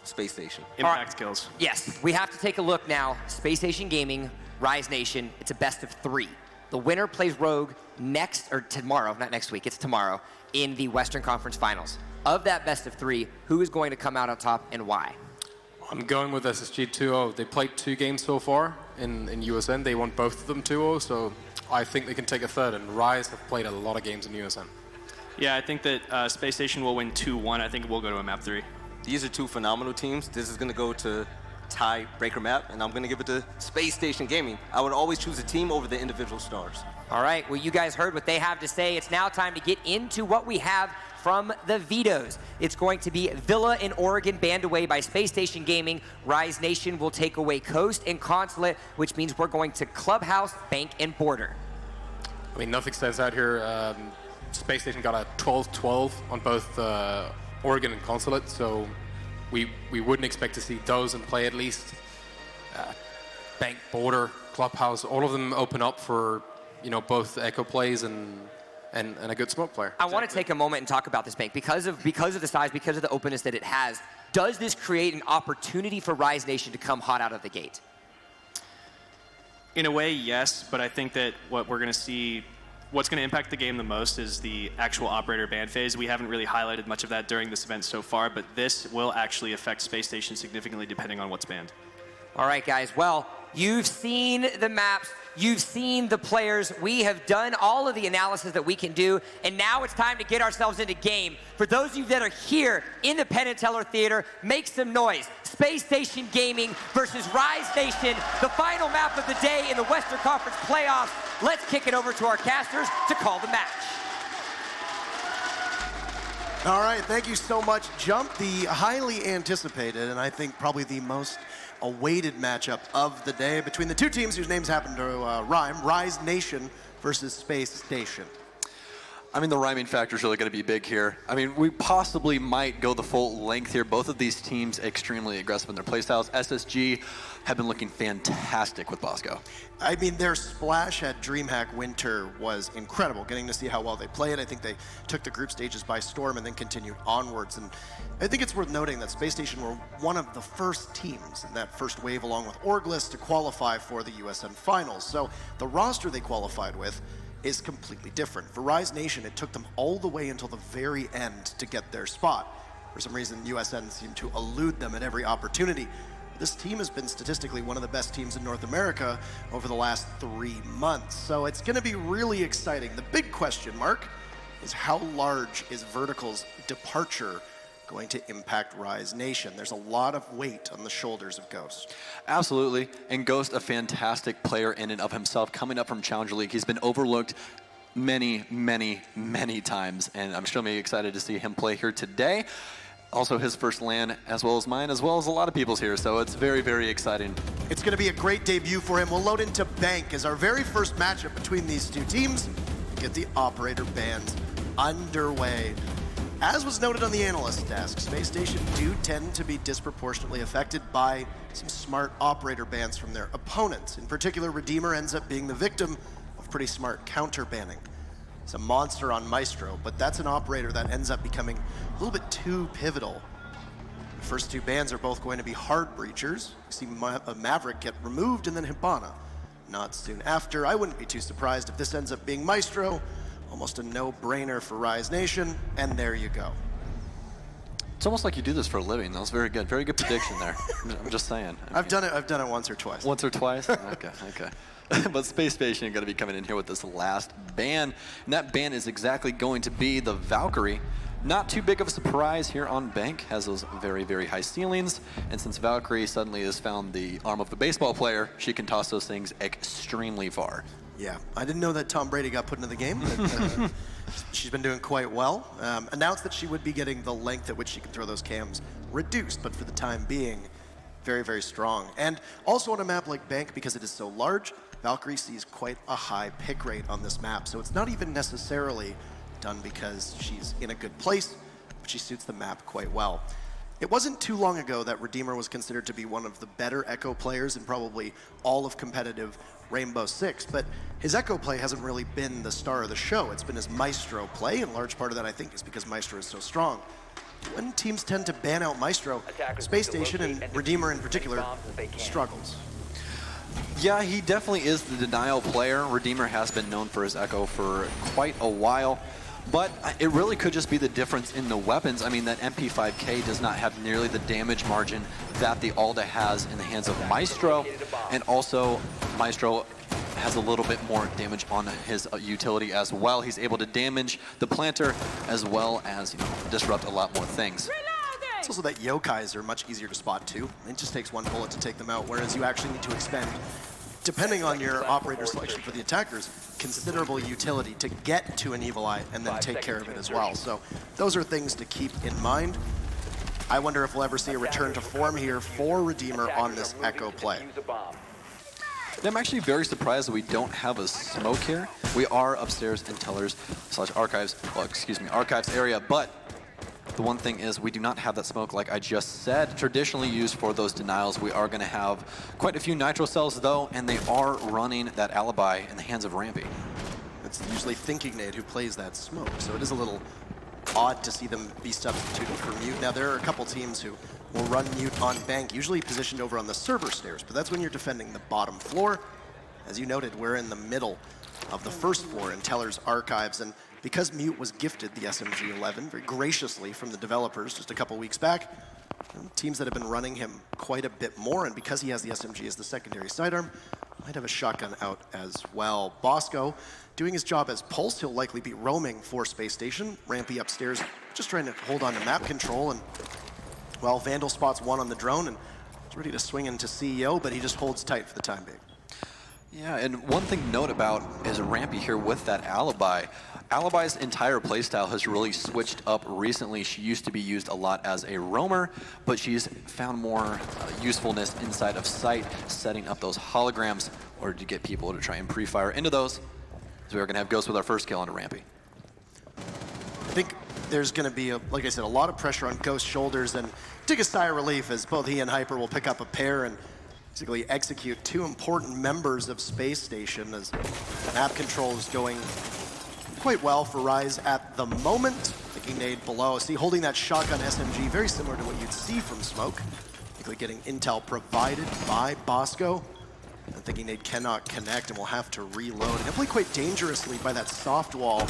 [SPEAKER 4] Space Station.
[SPEAKER 3] Impact kills.
[SPEAKER 1] Yes, we have to take a look now. Space Station Gaming, Rise Nation, it's a best of 3. The winner plays Rogue next, or tomorrow, not next week, it's tomorrow, in the Western Conference Finals. Of that best of 3, who is going to come out on top and why?
[SPEAKER 2] I'm going with SSG 2-0. They played 2 games so far in USN. They won both of them 2-0, so I think they can take a third, and Rise have played a lot of games in USN.
[SPEAKER 3] Yeah, I think that Space Station will win 2-1. I think we'll go to a map 3.
[SPEAKER 4] These are 2 phenomenal teams. This is going to go to tie-breaker map, and I'm going to give it to Space Station Gaming. I would always choose a team over the individual stars.
[SPEAKER 1] All right, well, you guys heard what they have to say. It's now time to get into what we have from the vetoes. It's going to be Villa in Oregon banned away by Space Station Gaming. Rise Nation will take away Coast and Consulate, which means we're going to Clubhouse, Bank, and Border.
[SPEAKER 2] I mean, nothing stands out here. Space Station got a 12-12 on both Oregon and Consulate, so we wouldn't expect to see those in play at least. Bank, Border, Clubhouse, all of them open up for, you know, both echo plays and a good smoke player.
[SPEAKER 1] I want to take a moment and talk about this bank. Because of the size, because of the openness that it has, does this create an opportunity for Rise Nation to come hot out of the gate?
[SPEAKER 3] In a way, yes, but I think that what we're going to see, what's going to impact the game the most is the actual operator ban phase. We haven't really highlighted much of that during this event so far, but this will actually affect Space Station significantly depending on what's banned.
[SPEAKER 1] All right, guys. Well, you've seen the maps. You've seen the players. We have done all of the analysis that we can do, and now it's time to get ourselves into game. For those of you that are here in the Penn Teller Theater, make some noise. Space Station Gaming versus Rise Nation, the final map of the day in the Western Conference Playoffs. Let's kick it over to our casters to call the match.
[SPEAKER 9] All right, thank you so much, Jump. The highly anticipated, and I think probably the most awaited matchup of the day between the 2 teams whose names happen to rhyme, Rise Nation versus Space Station.
[SPEAKER 10] I mean, the rhyming factor is really going to be big here. I mean, we possibly might go the full length here. Both of these teams extremely aggressive in their playstyles. SSG have been looking fantastic with Bosco.
[SPEAKER 9] I mean, their splash at DreamHack Winter was incredible, getting to see how well they play it. I think they took the group stages by storm and then continued onwards. And I think it's worth noting that Space Station were one of the first teams in that first wave, along with Orgless, to qualify for the USN Finals. So the roster they qualified with is completely different. For Rise Nation, it took them all the way until the very end to get their spot. For some reason, USN seemed to elude them at every opportunity. This team has been statistically one of the best teams in North America over the last 3 months. So it's going to be really exciting. The big question mark is how large is Vertical's departure going to impact Rise Nation? There's a lot of weight on the shoulders of Ghost.
[SPEAKER 10] Absolutely, and Ghost, a fantastic player in and of himself, coming up from Challenger League. He's been overlooked many, many, many times, and I'm extremely excited to see him play here today. Also his first LAN, as well as mine, as well as a lot of people's here, so it's very, very exciting.
[SPEAKER 9] It's going to be a great debut for him. We'll load into Bank as our very first matchup between these 2 teams to get the operator bans underway. As was noted on the analyst desk, Space Station do tend to be disproportionately affected by some smart operator bans from their opponents. In particular, Redeemer ends up being the victim of pretty smart counter banning. It's a monster on Maestro, but that's an operator that ends up becoming a little bit too pivotal. The first 2 bans are both going to be hard breachers. You see Maverick get removed and then Hibana not soon after. I wouldn't be too surprised if this ends up being Maestro. Almost a no-brainer for Rise Nation, and there you go.
[SPEAKER 10] It's almost like you do this for a living. That was very good. Very good prediction there. I'm just saying.
[SPEAKER 9] I've done it once or twice.
[SPEAKER 10] Once or twice? Okay, okay. But Space Station are going to be coming in here with this last ban, and that ban is exactly going to be the Valkyrie. Not too big of a surprise here on Bank, has those very, very high ceilings, and since Valkyrie suddenly has found the arm of a baseball player, she can toss those things extremely far.
[SPEAKER 9] Yeah, I didn't know that Tom Brady got put into the game, but she's been doing quite well. Announced that she would be getting the length at which she can throw those cams reduced, but for the time being, very, very strong. And also on a map like Bank, because it is so large, Valkyrie sees quite a high pick rate on this map, so it's not even necessarily done because she's in a good place, but she suits the map quite well. It wasn't too long ago that Redeemer was considered to be one of the better Echo players in probably all of competitive Rainbow Six, but his Echo play hasn't really been the star of the show. It's been his Maestro play, and a large part of that, I think, is because Maestro is so strong. When teams tend to ban out Maestro, Spacestation, and Redeemer in particular, struggles.
[SPEAKER 10] Yeah, he definitely is the denial player. Redeemer has been known for his Echo for quite a while. But it really could just be the difference in the weapons. I mean, that MP5K does not have nearly the damage margin that the Alda has in the hands of Maestro. And also, Maestro has a little bit more damage on his utility as well. He's able to damage the planter as well as, disrupt a lot more things.
[SPEAKER 9] It's also that yokais are much easier to spot too. It just takes one bullet to take them out, whereas you actually need to expend, depending on your operator selection for the attackers, considerable utility to get to an Evil Eye and then take care of it as well. So those are things to keep in mind. I wonder if we'll ever see a return to form here for Redeemer on this Echo play.
[SPEAKER 10] I'm actually very surprised that we don't have a smoke here. We are upstairs in Teller's / Archives, Archives area, but the one thing is we do not have that smoke like I just said, traditionally used for those denials. We are going to have quite a few nitro cells though, and they are running that alibi in the hands of Rampy.
[SPEAKER 9] It's usually Thinking Nade who plays that smoke, so it is a little odd to see them be substituted for Mute. Now there are a couple teams who will run Mute on Bank, usually positioned over on the server stairs, but that's when you're defending the bottom floor. As you noted, we're in the middle of the first floor in Teller's Archives, and because Mute was gifted the SMG-11 very graciously from the developers just a couple weeks back, teams that have been running him quite a bit more, and because he has the SMG as the secondary sidearm, might have a shotgun out as well. Bosco doing his job as Pulse. He'll likely be roaming for Space Station. Rampy upstairs just trying to hold on to map control, and well, Vandal spots one on the drone and is ready to swing into CEO, but he just holds tight for the time being.
[SPEAKER 10] Yeah, and one thing to note about is Rampy here with that alibi. Alibi's entire playstyle has really switched up recently. She used to be used a lot as a roamer, but she's found more usefulness inside of sight, setting up those holograms in order to get people to try and pre-fire into those. So we're going to have Ghost with our first kill onto Rampy.
[SPEAKER 9] I think there's going to be, like I said, a lot of pressure on Ghost's shoulders, and take a sigh of relief as both he and Hyper will pick up a pair and basically execute two important members of Space Station, as map control is going quite well for Rise at the moment. Thinking Nade below. See, holding that shotgun SMG, very similar to what you'd see from Smoke. Basically getting intel provided by Bosco. And Thinking Nade cannot connect and will have to reload. And he'll play quite dangerously by that soft wall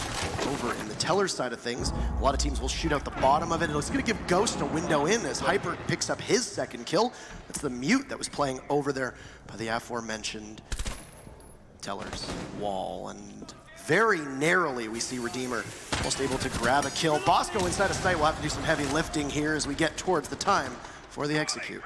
[SPEAKER 9] over in the Teller side of things. A lot of teams will shoot out the bottom of it. It's going to give Ghost a window in as Hyper picks up his second kill. It's the Mute that was playing over there by the aforementioned Teller's wall. And very narrowly, we see Redeemer almost able to grab a kill. Bosco inside of sight will have to do some heavy lifting here as we get towards the time for the execute.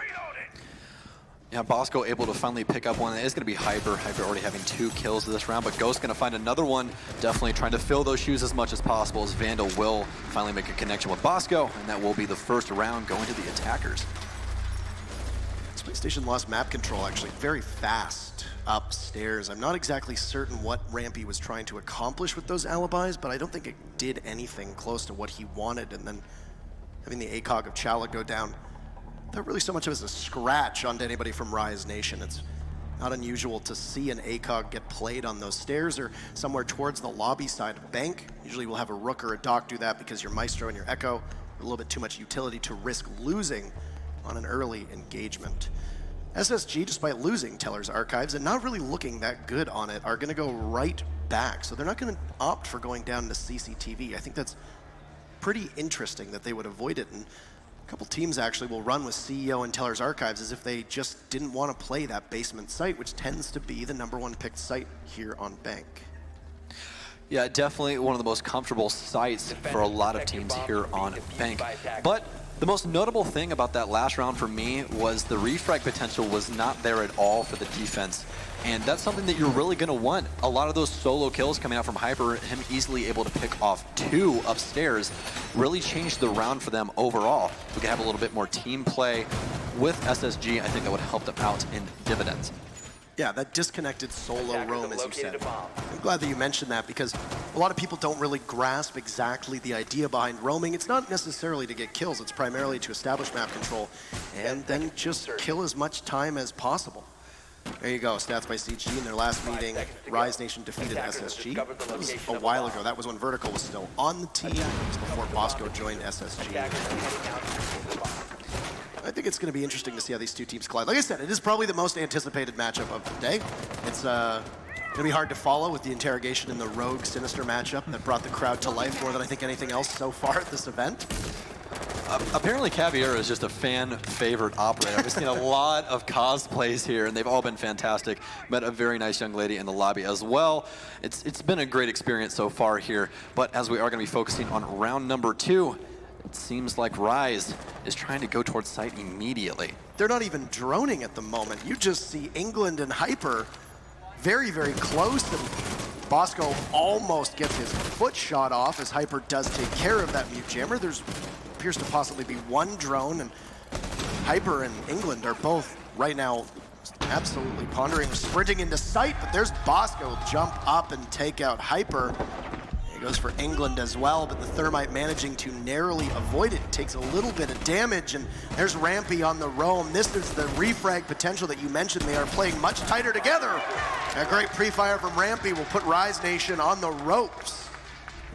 [SPEAKER 10] Yeah, Bosco able to finally pick up one. It is going to be Hyper. Hyper already having 2 kills this round, but Ghost going to find another one. Definitely trying to fill those shoes as much as possible as Vandal will finally make a connection with Bosco, and that will be the first round going to the attackers.
[SPEAKER 9] Space Station lost map control actually very fast upstairs. I'm not exactly certain what Rampy was trying to accomplish with those alibis, but I don't think it did anything close to what he wanted, and then having the ACOG of Chala go down, not really so much as a scratch onto anybody from Rise Nation. It's not unusual to see an ACOG get played on those stairs or somewhere towards the lobby side of Bank. Usually we'll have a Rook or a Doc do that because your Maestro and your Echo, a little bit too much utility to risk losing on an early engagement. SSG, despite losing Teller's Archives and not really looking that good on it, are going to go right back. So they're not going to opt for going down to CCTV. I think that's pretty interesting that they would avoid it. And a couple teams actually will run with CEO and Teller's Archives as if they just didn't want to play that basement site, which tends to be the #1 picked site here on Bank.
[SPEAKER 10] Yeah, definitely one of the most comfortable sites for a lot of teams here on Bank. But the most notable thing about that last round for me was the refrag potential was not there at all for the defense. And that's something that you're really going to want. A lot of those solo kills coming out from Hyper, him easily able to pick off 2 upstairs, really changed the round for them overall. We could have a little bit more team play with SSG. I think that would help them out in dividends.
[SPEAKER 9] Yeah, that disconnected solo roam, as you said. I'm glad that you mentioned that because a lot of people don't really grasp exactly the idea behind roaming. It's not necessarily to get kills, it's primarily to establish map control and then just kill as much time as possible. There you go, stats by CG. In their last meeting, Rise Nation defeated SSG. That was a while ago. That was when Vertical was still on the team. It was before Bosco joined SSG. I think it's going to be interesting to see how these two teams collide. Like I said, it is probably the most anticipated matchup of the day. It's going to be hard to follow with the interrogation in the Rogue Sinister matchup that brought the crowd to life more than I think anything else so far at this event.
[SPEAKER 10] Apparently Caviera is just a fan favorite operator. I've seen a lot of cosplays here and they've all been fantastic. Met a very nice young lady in the lobby as well. It's been a great experience so far here, but as we are going to be focusing on round number 2, it seems like Rise is trying to go towards site immediately.
[SPEAKER 9] They're not even droning at the moment. You just see England and Hyper very, very close. And Bosco almost gets his foot shot off as Hyper does take care of that mute jammer. There's appears to possibly be one drone, and Hyper and England are both right now absolutely pondering, sprinting into sight, but there's Bosco jump up and take out Hyper. Goes for England as well, but the Thermite managing to narrowly avoid it. Takes a little bit of damage, and there's Rampy on the roam. This is the refrag potential that you mentioned. They are playing much tighter together. A great pre-fire from Rampy will put Rise Nation on the ropes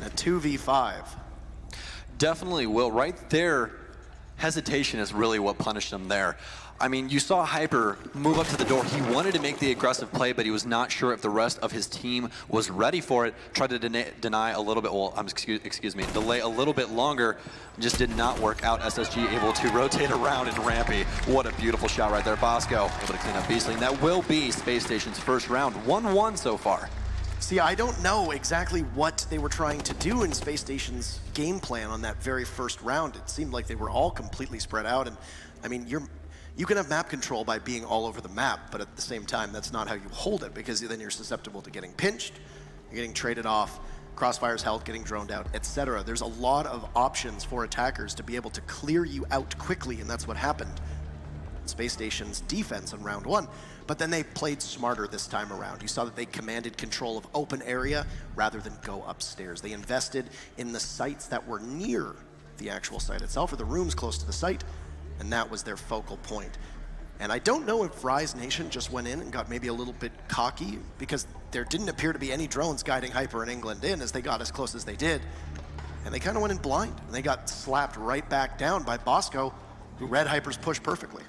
[SPEAKER 9] in a 2v5.
[SPEAKER 10] Definitely will. Right there, hesitation is really what punished them there. I mean, you saw Hyper move up to the door. He wanted to make the aggressive play, but he was not sure if the rest of his team was ready for it. Tried to deny a little bit, well, excuse me, delay a little bit longer. Just did not work out. SSG able to rotate around and Rampy. What a beautiful shot right there. Bosco able to clean up Beastly. And that will be Space Station's first round. 1-1 so far.
[SPEAKER 9] See, I don't know exactly what they were trying to do in Space Station's game plan on that very first round. It seemed like they were all completely spread out. And I mean, you can have map control by being all over the map, but at the same time, that's not how you hold it, because then you're susceptible to getting pinched, you're getting traded off, crossfire's held, getting droned out, etc. There's a lot of options for attackers to be able to clear you out quickly, and that's what happened in Space Station's defense in round 1. But then they played smarter this time around. You saw that they commanded control of open area rather than go upstairs. They invested in the sites that were near the actual site itself, or the rooms close to the site, and that was their focal point. And I don't know if Rise Nation just went in and got maybe a little bit cocky, because there didn't appear to be any drones guiding Hyper and England in as they got as close as they did. And they kind of went in blind, and they got slapped right back down by Bosco, who read Hyper's push perfectly.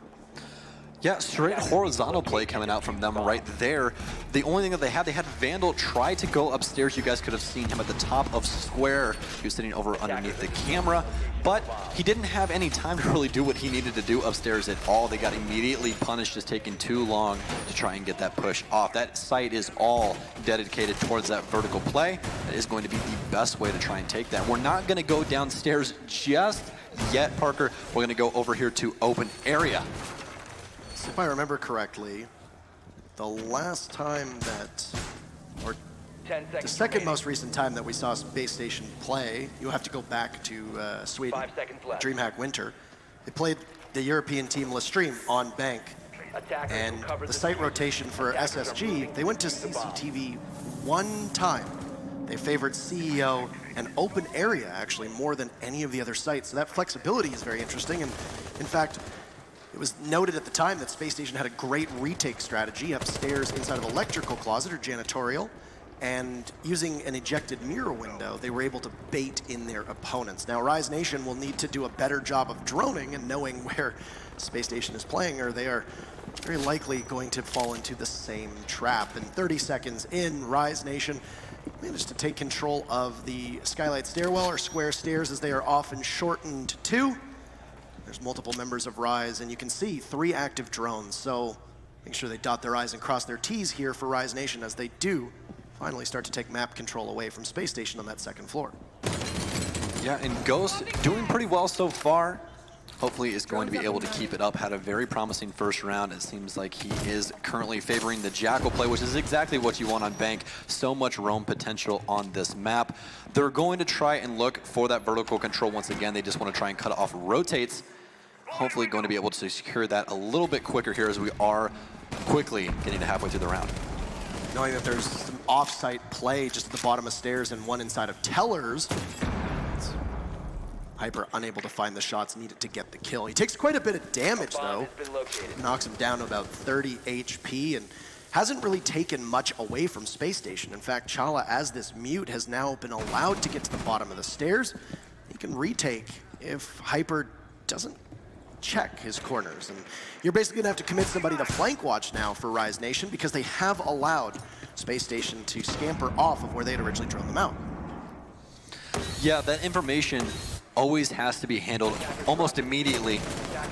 [SPEAKER 10] Yeah, straight horizontal play coming out from them right there. The only thing that they had Vandal try to go upstairs. You guys could have seen him at the top of Square. He was sitting over underneath the camera, but he didn't have any time to really do what he needed to do upstairs at all. They got immediately punished, just taking too long to try and get that push off. That site is all dedicated towards that vertical play. That is going to be the best way to try and take that. We're not going to go downstairs just yet, Parker. We're going to go over here to open area.
[SPEAKER 9] If I remember correctly, the last time that, or the second most recent time that we saw Space Station play, you have to go back to Sweden, DreamHack Winter. They played the European team Lestream on Bank, and the site rotation for SSG, they went to CCTV one time. They favored CEO and open area, actually, more than any of the other sites. So that flexibility is very interesting, and in fact, it was noted at the time that Space Station had a great retake strategy upstairs inside of electrical closet or janitorial, and using an ejected mirror window, they were able to bait in their opponents. Now, Rise Nation will need to do a better job of droning and knowing where Space Station is playing, or they are very likely going to fall into the same trap. And 30 seconds in, Rise Nation managed to take control of the Skylight Stairwell, or Square Stairs, as they are often shortened to 2. There's multiple members of Rise, and you can see 3 active drones, so make sure they dot their I's and cross their T's here for Rise Nation as they do finally start to take map control away from Space Station on that second floor.
[SPEAKER 10] Yeah, and Ghost doing pretty well so far. Hopefully is going to be able to keep it up. Had a very promising first round. It seems like he is currently favoring the Jackal play, which is exactly what you want on Bank. So much roam potential on this map. They're going to try and look for that vertical control once again. They just want to try and cut off rotates. Hopefully going to be able to secure that a little bit quicker here, as we are quickly getting to halfway through the round.
[SPEAKER 9] Knowing that there's some off-site play just at the bottom of stairs and one inside of Teller's. Hyper unable to find the shots needed to get the kill. He takes quite a bit of damage though. Knocks him down to about 30 HP and hasn't really taken much away from Space Station. In fact, Chala, as this mute, has now been allowed to get to the bottom of the stairs. He can retake if Hyper doesn't check his corners. And you're basically gonna have to commit somebody to flank watch now for Rise Nation because they have allowed Space Station to scamper off of where they had originally drone them out.
[SPEAKER 10] Yeah, that information always has to be handled almost immediately,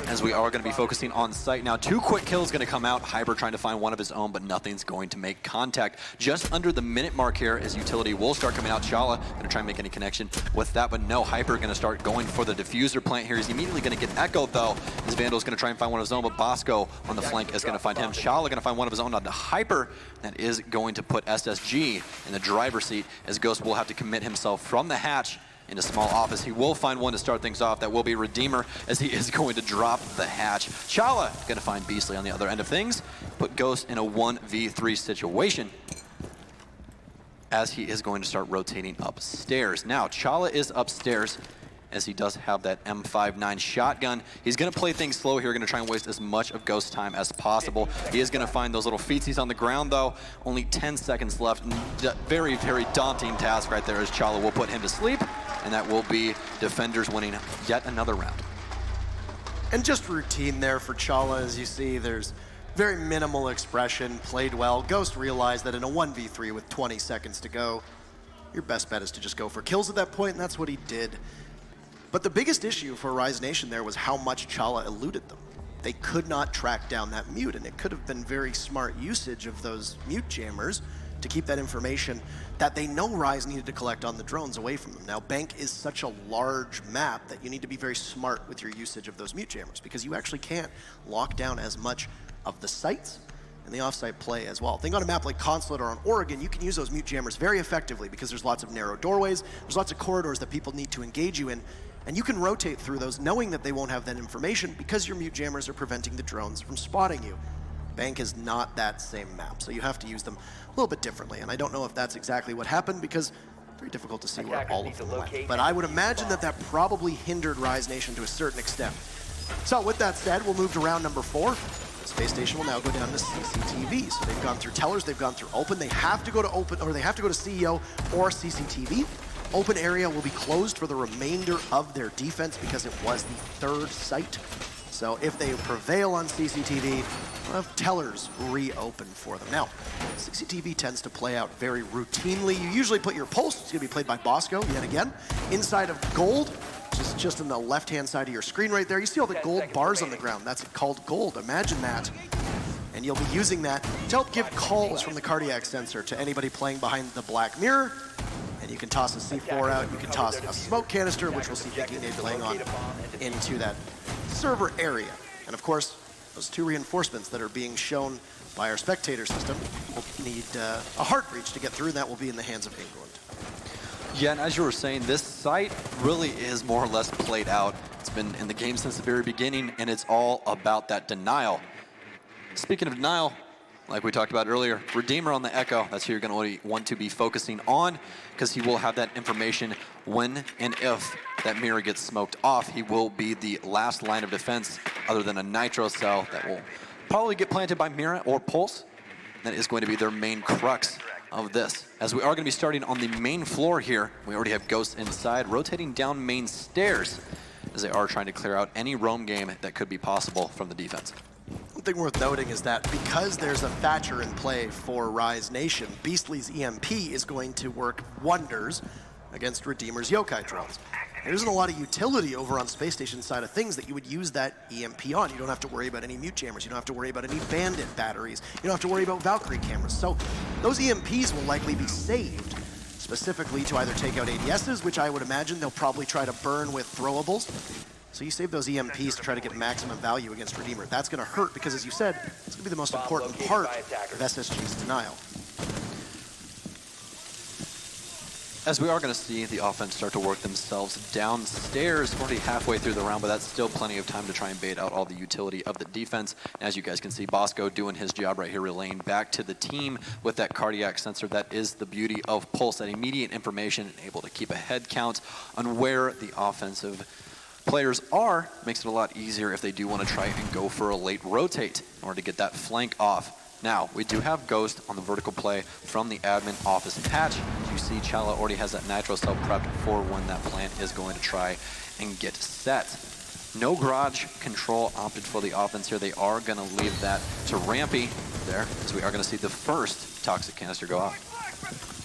[SPEAKER 10] as we are going to be focusing on site now. 2 quick kills going to come out. Hyper trying to find one of his own, but nothing's going to make contact. Just under the minute mark here, as utility will start coming out. Chala going to try and make any connection with that, but no. Hyper going to start going for the diffuser plant here. He's immediately going to get echoed though. His Vandal's going to try and find one of his own, but Bosco on the flank is going to find him. Chala going to find one of his own on the Hyper. That is going to put SSG in the driver's seat, as Ghost will have to commit himself from the hatch in a small office. He will find one to start things off. That will be Redeemer, as he is going to drop the hatch. Chala going to find Beastly on the other end of things. Put Ghost in a 1v3 situation, as he is going to start rotating upstairs. Now, Chala is upstairs, as he does have that M59 shotgun. He's going to play things slow here, going to try and waste as much of Ghost time as possible. He is going to find those little feetsies on the ground, though. Only 10 seconds left. Very, very daunting task right there, as Chala will put him to sleep, and that will be Defenders winning yet another round.
[SPEAKER 9] And just routine there for Chala, as you see, there's very minimal expression, played well. Ghost realized that in a 1v3 with 20 seconds to go, your best bet is to just go for kills at that point, and that's what he did. But the biggest issue for Rise Nation there was how much Chala eluded them. They could not track down that mute, and it could have been very smart usage of those mute jammers to keep that information that they know Rise needed to collect on the drones away from them. Now, Bank is such a large map that you need to be very smart with your usage of those mute jammers, because you actually can't lock down as much of the sites and the offsite play as well. Think on a map like Consulate or on Oregon, you can use those mute jammers very effectively because there's lots of narrow doorways, there's lots of corridors that people need to engage you in, and you can rotate through those knowing that they won't have that information because your mute jammers are preventing the drones from spotting you. Bank is not that same map, so you have to use them a little bit differently, and I don't know if that's exactly what happened because it's very difficult to see where all of them went. But I would imagine that that probably hindered Rise Nation to a certain extent. So with that said, we'll move to round number 4. Space Station will now go down to CCTV. So they've gone through Tellers, they've gone through Open. They have to go to Open, or they have to go to CEO or CCTV. Open area will be closed for the remainder of their defense because it was the 3rd site. So if they prevail on CCTV, we'll have Tellers reopen for them. Now, CCTV tends to play out very routinely. You usually put your Pulse, it's gonna be played by Bosco yet again, inside of Gold, just on the left-hand side of your screen right there. You see all the gold bars on the ground. That's called Gold. Imagine that. And you'll be using that to help give calls from the cardiac sensor to anybody playing behind the black mirror. And you can toss a C4 out, you can toss a smoke canister, which we'll see Thinking Nade playing on, into that server area. And of course, those 2 reinforcements that are being shown by our spectator system will need a heart breach to get through, and that will be in the hands of England.
[SPEAKER 10] Yeah, and as you were saying, this site really is more or less played out. It's been in the game since the very beginning, and it's all about that denial. Speaking of denial, like we talked about earlier, Redeemer on the Echo, that's who you're going to want to be focusing on, because he will have that information when and if that mirror gets smoked off. He will be the last line of defense, other than a Nitro cell that will probably get planted by Mira or Pulse. That is going to be their main crux of this. As we are going to be starting on the main floor here, we already have Ghosts inside, rotating down main stairs, as they are trying to clear out any roam game that could be possible from the defense.
[SPEAKER 9] One thing worth noting is that because there's a Thatcher in play for Rise Nation, Beastly's EMP is going to work wonders against Redeemer's Yokai drones. There isn't a lot of utility over on Space Station side of things that you would use that EMP on. You don't have to worry about any mute jammers. You don't have to worry about any bandit batteries. You don't have to worry about Valkyrie cameras. So those EMPs will likely be saved specifically to either take out ADSs, which I would imagine they'll probably try to burn with throwables. So you save those EMPs to try to get maximum value against Redeemer. That's going to hurt because, as you said, it's going to be the most important part of SSG's denial.
[SPEAKER 10] As we are going to see the offense start to work themselves downstairs, already halfway through the round, but that's still plenty of time to try and bait out all the utility of the defense. As you guys can see, Bosco doing his job right here, relaying back to the team with that cardiac sensor. That is the beauty of Pulse, that immediate information, and able to keep a head count on where the offensive players are. Makes it a lot easier if they do want to try and go for a late rotate in order to get that flank off. Now, we do have Ghost on the vertical play from the admin office hatch. As you see, Chala already has that nitro cell prepped for when that plant is going to try and get set. No garage control opted for the offense here. They are going to leave that to Rampy there, as we are going to see the first toxic canister go off.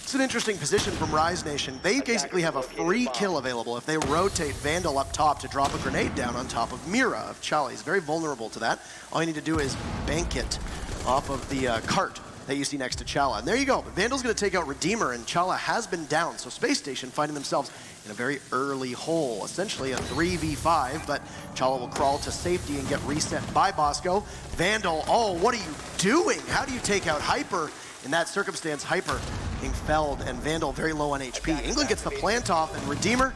[SPEAKER 9] It's an interesting position from Rise Nation. They basically have a free kill available if they rotate Vandal up top to drop a grenade down on top of Mira of Chala. He's very vulnerable to that. All you need to do is bank it off of the cart that you see next to Chala. And there you go. But Vandal's going to take out Redeemer, and Chala has been down. So Space Station finding themselves in a very early hole, essentially a 3v5, but Chala will crawl to safety and get reset by Bosco. Vandal, oh, what are you doing? How do you take out Hyper? In that circumstance, Hyper being felled, and Vandal very low on HP. England gets the plant off, and Redeemer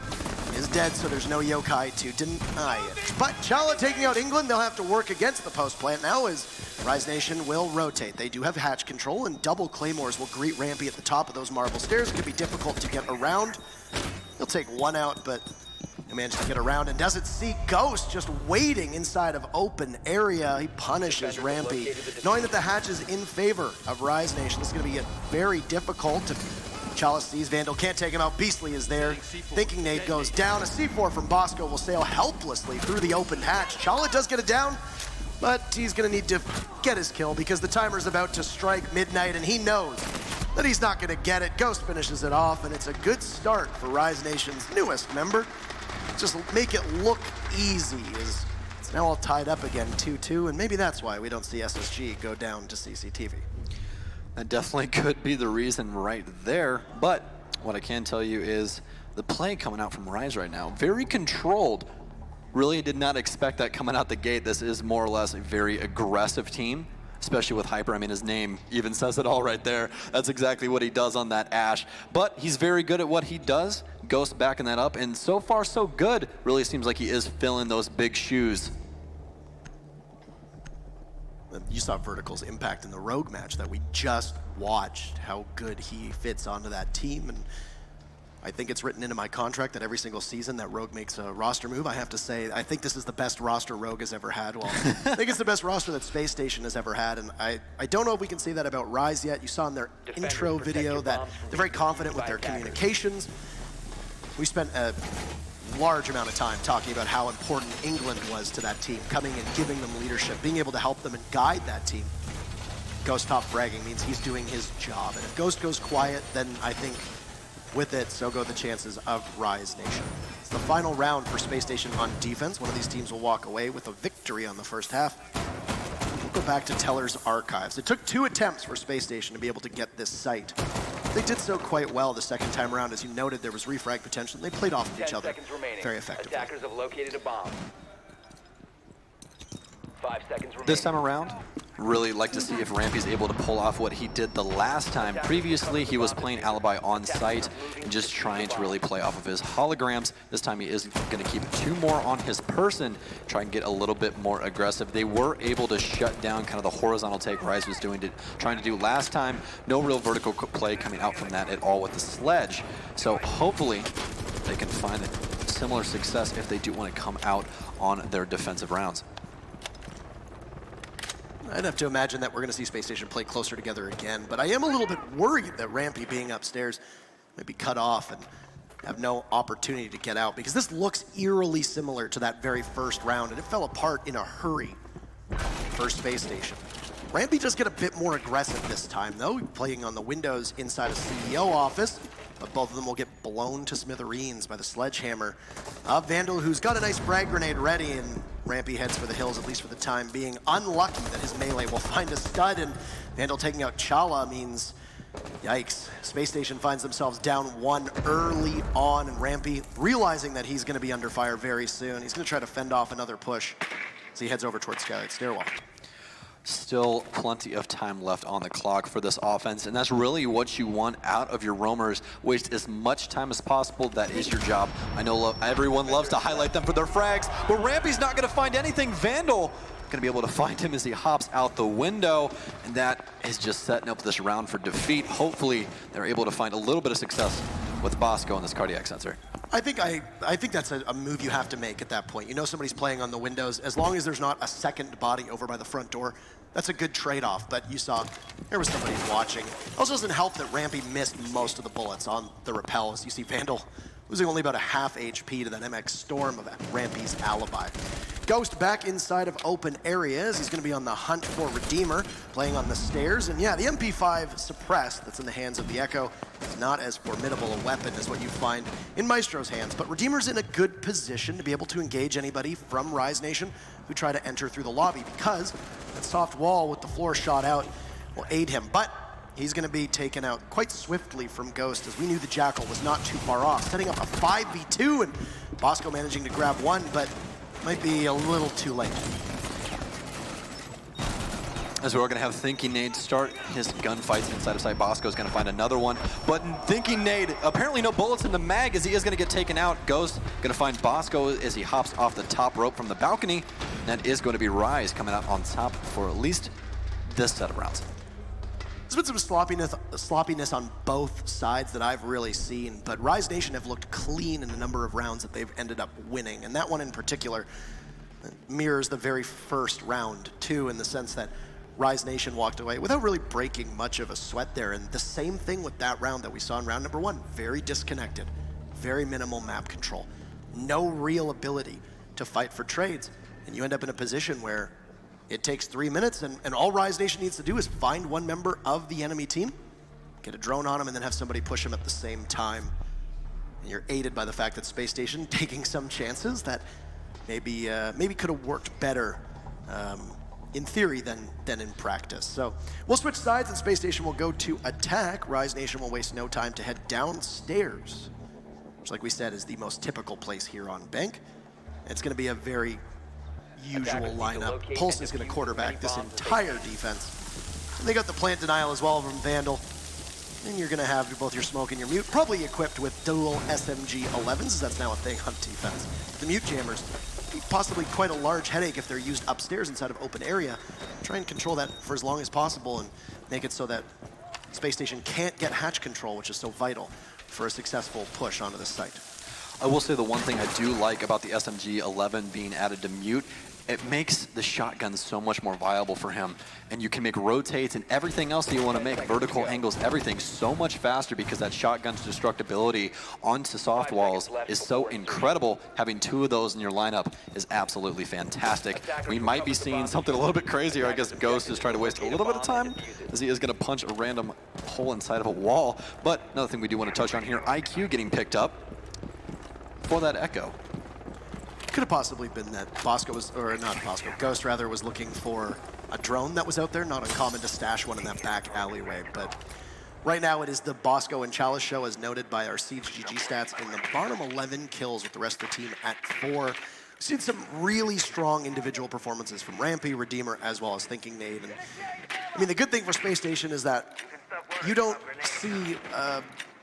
[SPEAKER 9] is dead, so there's no yokai to deny it. But Chala taking out England, they'll have to work against the post plant now as Rise Nation will rotate. They do have hatch control, and double claymores will greet Rampy at the top of those marble stairs. It could be difficult to get around. He'll take one out, but he managed to get around and doesn't see Ghost just waiting inside of open area. He punishes Rampy. Knowing that the hatch is in favor of Rise Nation, this is going to be very difficult. Chala sees Vandal, can't take him out. Beastly is there. Thinking Nate goes down. A C4 from Bosco will sail helplessly through the open hatch. Chala does get it down, but he's going to need to get his kill because the timer's about to strike midnight, and he knows that he's not going to get it. Ghost finishes it off, and it's a good start for Rise Nation's newest member. Just make it look easy. It's now all tied up again, 2-2, and maybe that's why we don't see SSG go down to CCTV.
[SPEAKER 10] That definitely could be the reason right there, but what I can tell you is the play coming out from Rise right now, very controlled. Really did not expect that coming out the gate. This is more or less a very aggressive team, especially with Hyper. I mean, his name even says it all right there. That's exactly what he does on that Ash, but he's very good at what he does. Ghost backing that up, and so far so good. Really seems like he is filling those big shoes.
[SPEAKER 9] You saw Vertical's impact in the Rogue match that we just watched, how good he fits onto that team. And I think it's written into my contract that every single season that Rogue makes a roster move, I have to say, I think this is the best roster Rogue has ever had. Well, I think it's the best roster that Space Station has ever had. And I don't know if we can say that about Rise yet. You saw in their intro video that they're very confident with their communications. We spent a large amount of time talking about how important England was to that team, coming and giving them leadership, being able to help them and guide that team. Ghost top fragging means he's doing his job. And if Ghost goes quiet, then I think with it, so go the chances of Rise Nation. It's the final round for Space Station on defense. One of these teams will walk away with a victory on the first half. We'll go back to Teller's archives. It took 2 attempts for Space Station to be able to get this site. They did so quite well the second time around. As you noted, there was refrag potential. They played off of each other very effectively.
[SPEAKER 7] Attackers have located a bomb. 5 seconds remaining.
[SPEAKER 10] This time around, really like to see if Rampy's able to pull off what he did the last time. Previously, he was playing Alibi on site and just trying to really play off of his holograms. This time he is going to keep 2 more on his person, try and get a little bit more aggressive. They were able to shut down kind of the horizontal take Rise was trying to do last time. No real vertical play coming out from that at all with the sledge. So hopefully they can find a similar success if they do want to come out on their defensive rounds.
[SPEAKER 9] I'd have to imagine that we're going to see Space Station play closer together again, but I am a little bit worried that Rampy being upstairs might be cut off and have no opportunity to get out, because this looks eerily similar to that very first round, and it fell apart in a hurry for Space Station. Rampy does get a bit more aggressive this time, though, playing on the windows inside a CEO office, but both of them will get blown to smithereens by the sledgehammer of Vandal, who's got a nice frag grenade ready, and Rampy heads for the hills, at least for the time being. Unlucky that his melee will find a stud, and Vandal taking out Chala means, yikes. Space Station finds themselves down 1 early on, and Rampy, realizing that he's going to be under fire very soon, he's going to try to fend off another push as he heads over towards Skylight Stairwell.
[SPEAKER 10] Still plenty of time left on the clock for this offense, and that's really what you want out of your roamers. Waste as much time as possible. That is your job. I know everyone loves to highlight them for their frags, but Rampy's not going to find anything. Vandal going to be able to find him as he hops out the window, and that is just setting up this round for defeat. Hopefully, they're able to find a little bit of success with Bosco on this cardiac sensor.
[SPEAKER 9] I think that's a move you have to make at that point. You know somebody's playing on the windows. As long as there's not a second body over by the front door, that's a good trade-off. But you saw there was somebody watching. Also doesn't help that Rampy missed most of the bullets on the rappel. As you see Vandal losing only about a half HP to that MX Storm of Rampy's alibi. Ghost back inside of open areas. He's going to be on the hunt for Redeemer, playing on the stairs. And yeah, the MP5 suppressed that's in the hands of the Echo is not as formidable a weapon as what you find in Maestro's hands. But Redeemer's in a good position to be able to engage anybody from Rise Nation who try to enter through the lobby, because that soft wall with the floor shot out will aid him. But he's going to be taken out quite swiftly from Ghost, as we knew the Jackal was not too far off, setting up a 5v2, and Bosco managing to grab one, but might be a little too late.
[SPEAKER 10] As we're going to have Thinking Nade start his gunfights inside of sight. Bosco is going to find another one, but Thinking Nade, apparently no bullets in the mag as he is going to get taken out. Ghost going to find Bosco as he hops off the top rope from the balcony. And that is going to be Rise coming out on top for at least this set of rounds.
[SPEAKER 9] There's been some sloppiness on both sides that I've really seen, but Rise Nation have looked clean in a number of rounds that they've ended up winning. And that one in particular mirrors the very first round too, in the sense that Rise Nation walked away without really breaking much of a sweat there. And the same thing with that round that we saw in round number one. Very disconnected, very minimal map control, no real ability to fight for trades. And you end up in a position where it takes 3 minutes, and all Rise Nation needs to do is find one member of the enemy team, get a drone on him, and then have somebody push him at the same time. And you're aided by the fact that Spacestation taking some chances that maybe could have worked better in theory than in practice. So we'll switch sides, and Spacestation will go to attack. Rise Nation will waste no time to head downstairs, which, like we said, is the most typical place here on Bank. It's going to be a very usual lineup. Pulse is going to quarterback this entire defense. And they got the plant denial as well from Vandal. And you're going to have both your smoke and your mute, probably equipped with dual SMG 11s, as that's now a thing on defense. The mute jammers, possibly quite a large headache if they're used upstairs inside of open area. Try and control that for as long as possible and make it so that Spacestation can't get hatch control, which is so vital for a successful push onto the site.
[SPEAKER 10] I will say the one thing I do like about the SMG 11 being added to mute, it makes the shotgun so much more viable for him. And you can make rotates and everything else that you want to make, vertical angles, everything so much faster, because that shotgun's destructibility onto soft walls is so incredible. Having two of those in your lineup is absolutely fantastic. We might be seeing something a little bit crazier. I guess Ghost is trying to waste a little bit of time as he is going to punch a random hole inside of a wall. But another thing we do want to touch on here, IQ getting picked up for that Echo.
[SPEAKER 9] Could have possibly been that Bosco was, or not Bosco, Ghost rather, was looking for a drone that was out there. Not uncommon to stash one in that back alleyway, but right now it is the Bosco and Chalice show, as noted by our SiNisterGG stats, in the bottom 11 kills with the rest of the team at 4. We've seen some really strong individual performances from Rampy, Redeemer, as well as Thinking Nade. And I mean, the good thing for Spacestation is that you don't see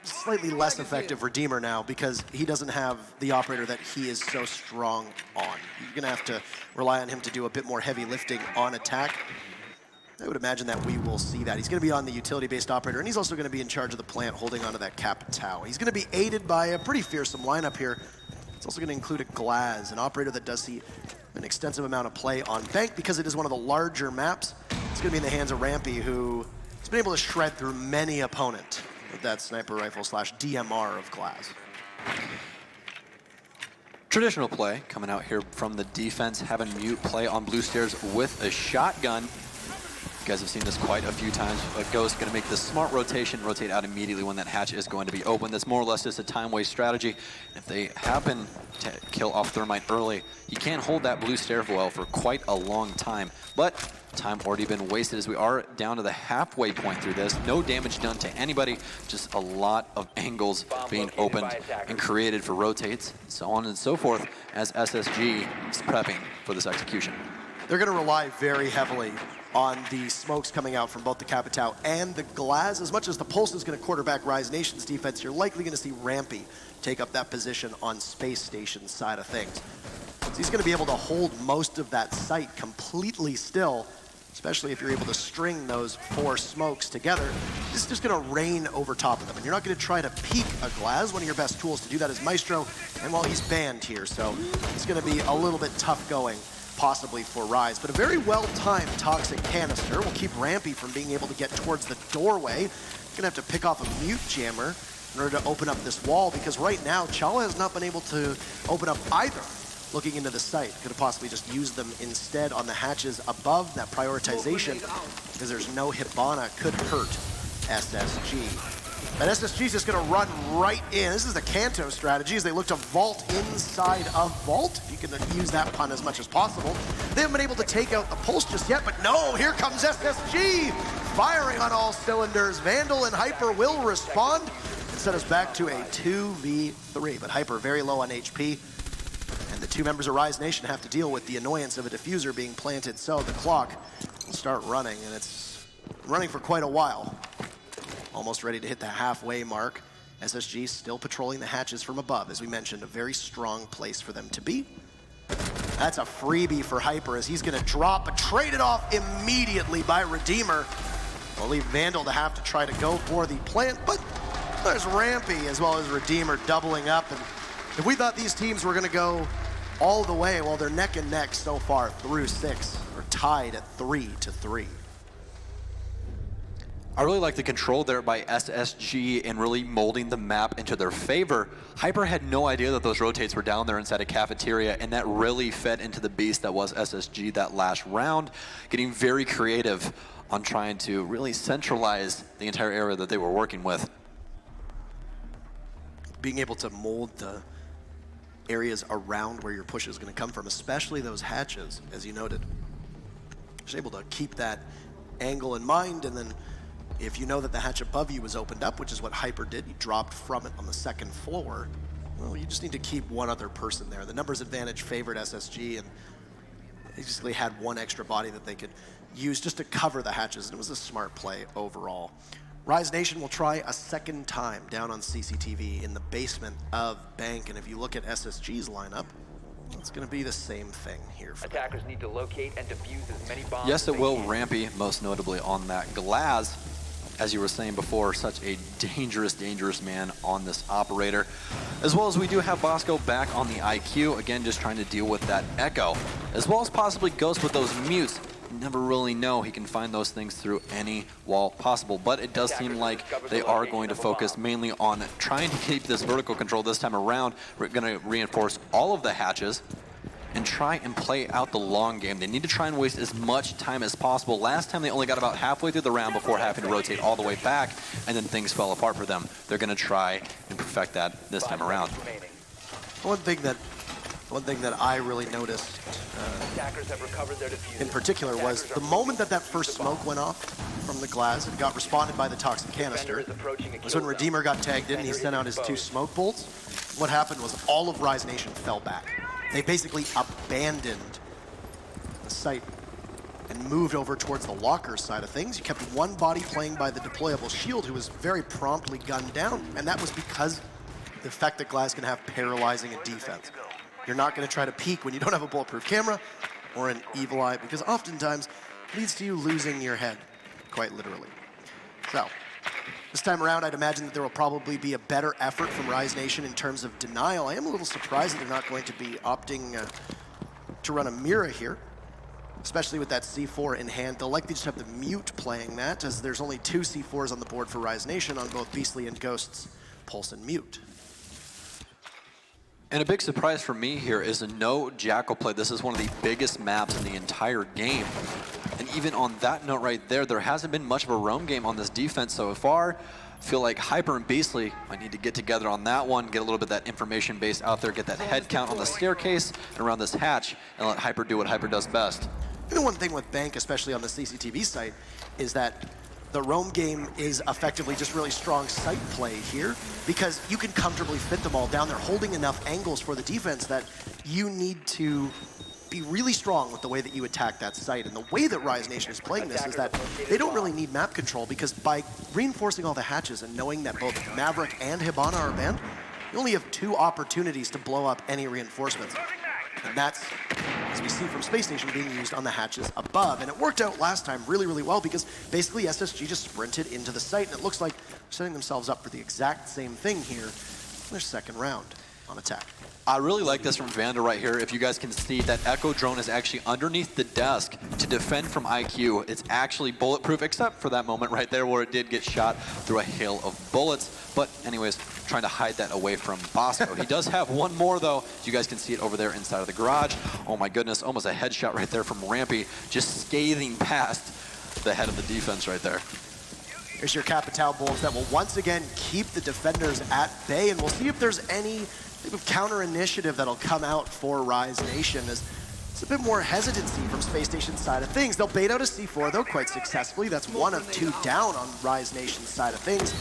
[SPEAKER 9] slightly less effective Redeemer now, because he doesn't have the operator that he is so strong on. You're going to have to rely on him to do a bit more heavy lifting on attack. I would imagine that we will see that. He's going to be on the utility-based operator, and he's also going to be in charge of the plant, holding onto that cap Tau. He's going to be aided by a pretty fearsome lineup here. It's also going to include a Glaz, an operator that does see an extensive amount of play on Bank, because it is one of the larger maps. It's going to be in the hands of Rampy, who has been able to shred through many opponent with that sniper rifle / DMR of Glaz.
[SPEAKER 10] Traditional play coming out here from the defense, having mute play on blue stairs with a shotgun. You guys have seen this quite a few times. Ghost going to make the smart rotation, rotate out immediately when that hatch is going to be open. That's more or less just a time waste strategy. If they happen to kill off Thermite early, he can't hold that blue stairwell for quite a long time. But time already been wasted as we are down to the halfway point through this. No damage done to anybody, just a lot of angles being opened and created for rotates, so on and so forth, as SSG is prepping for this execution.
[SPEAKER 9] They're going to rely very heavily on the smokes coming out from both the Capitao and the Glaz. As much as the Pulse is going to quarterback Rise Nation's defense, you're likely going to see Rampy take up that position on Space Station's side of things. So he's going to be able to hold most of that site completely still, especially if you're able to string those 4 smokes together. This is just going to rain over top of them, and you're not going to try to peek a Glaz. One of your best tools to do that is Maestro, and well, he's banned here, so it's going to be a little bit tough going, possibly for Rise. But a very well-timed Toxic Canister will keep Rampy from being able to get towards the doorway. Gonna have to pick off a Mute Jammer in order to open up this wall, because right now, Chala has not been able to open up either. Looking into the site, could have possibly just used them instead on the hatches above. That prioritization, because there's no Hibana, could hurt SSG. But SSG is just going to run right in. This is the Kanto strategy as they look to vault inside of Vault. You can use that pun as much as possible. They haven't been able to take out the Pulse just yet, but no, here comes SSG, firing on all cylinders. Vandal and Hyper will respond and set us back to a 2v3. But Hyper very low on HP, and the 2 members of Rise Nation have to deal with the annoyance of a diffuser being planted. So the clock will start running, and it's running for quite a while. Almost ready to hit the halfway mark. SSG still patrolling the hatches from above. As we mentioned, a very strong place for them to be. That's a freebie for Hyper as he's going to drop, but traded off immediately by Redeemer. We'll leave Vandal to have to try to go for the plant, but there's Rampy as well as Redeemer doubling up. And if we thought these teams were going to go all the way, well, they're neck and neck so far through 6, or tied at 3-3.
[SPEAKER 10] I really like the control there by SSG and really molding the map into their favor. Hyper had no idea that those rotates were down there inside a cafeteria, and that really fed into the beast that was SSG that last round, getting very creative on trying to really centralize the entire area that they were working with.
[SPEAKER 9] Being able to mold the areas around where your push is going to come from, especially those hatches, as you noted. Just able to keep that angle in mind, and then if you know that the hatch above you was opened up, which is what Hyper did, he dropped from it on the 2nd floor, well, you just need to keep one other person there. The numbers advantage favored SSG, and they basically had one extra body that they could use just to cover the hatches, and it was a smart play overall. Rise Nation will try a 2nd time down on CCTV in the basement of Bank, and if you look at SSG's lineup, it's going to be the same thing here.
[SPEAKER 7] Attackers need to locate and defuse as many bombs.
[SPEAKER 10] Yes, it will. Rampy, most notably on that Glaz. As you were saying before, such a dangerous man on this operator. As well as we do have Bosco back on the IQ, again, just trying to deal with that Echo. As well as possibly Ghost with those mutes. You never really know, he can find those things through any wall possible. But it does seem like they are going to focus mainly on trying to keep this vertical control this time around. We're going to reinforce all of the hatches and try and play out the long game. They need to try and waste as much time as possible. Last time they only got about halfway through the round before having to rotate all the way back, and then things fell apart for them. They're going to try and perfect that this time around.
[SPEAKER 9] One thing that I really noticed in particular was the moment that that first smoke went off from the Glaz and got responded by the Toxic Canister was when Redeemer got tagged in and he sent out his 2 smoke bolts. What happened was all of Rise Nation fell back. They basically abandoned the site and moved over towards the locker side of things. You kept one body playing by the deployable shield who was very promptly gunned down, and that was because the fact that Glaz can have paralyzing a defense. You're not going to try to peek when you don't have a bulletproof camera or an evil eye, because oftentimes it leads to you losing your head, quite literally. So, this time around, I'd imagine that there will probably be a better effort from Rise Nation in terms of denial. I am a little surprised that they're not going to be opting to run a Mira here, especially with that C4 in hand. They'll likely just have the Mute playing that, as there's only 2 C4s on the board for Rise Nation on both Beastly and Ghost's Pulse and Mute.
[SPEAKER 10] And a big surprise for me here is no Jackal play. This is one of the biggest maps in the entire game. And even on that note right there hasn't been much of a roam game on this defense so far. I feel like Hyper and Beastly might need to get together on that one, get a little bit of that information base out there, get that head count on the staircase and around this hatch, and let Hyper do what Hyper does best.
[SPEAKER 9] And the one thing with Bank, especially on the CCTV site, is that the roam game is effectively just really strong sight play here, because you can comfortably fit them all down there, holding enough angles for the defense that you need to be really strong with the way that you attack that site. And the way that Rise Nation is playing this is that they don't really need map control, because by reinforcing all the hatches and knowing that both Maverick and Hibana are banned, you only have 2 opportunities to blow up any reinforcements. And that's, as we see from Space Station, being used on the hatches above. And it worked out last time really, really well, because basically SSG just sprinted into the site, and it looks like they're setting themselves up for the exact same thing here in their second round on attack.
[SPEAKER 10] I really like this from Vanda right here. If you guys can see, that Echo drone is actually underneath the desk to defend from IQ. It's actually bulletproof, except for that moment right there where it did get shot through a hail of bullets. But anyways, trying to hide that away from Bosco. He does have one more, though. You guys can see it over there inside of the garage. Oh my goodness, almost a headshot right there from Rampy, just scathing past the head of the defense right there.
[SPEAKER 9] Here's your Capitao Bulls that will once again keep the defenders at bay, and we'll see if there's any type of counter initiative that'll come out for Rise Nation, as it's a bit more hesitancy from Space Station's side of things. They'll bait out a C4, though, quite successfully. That's 1 of 2 down on Rise Nation's side of things.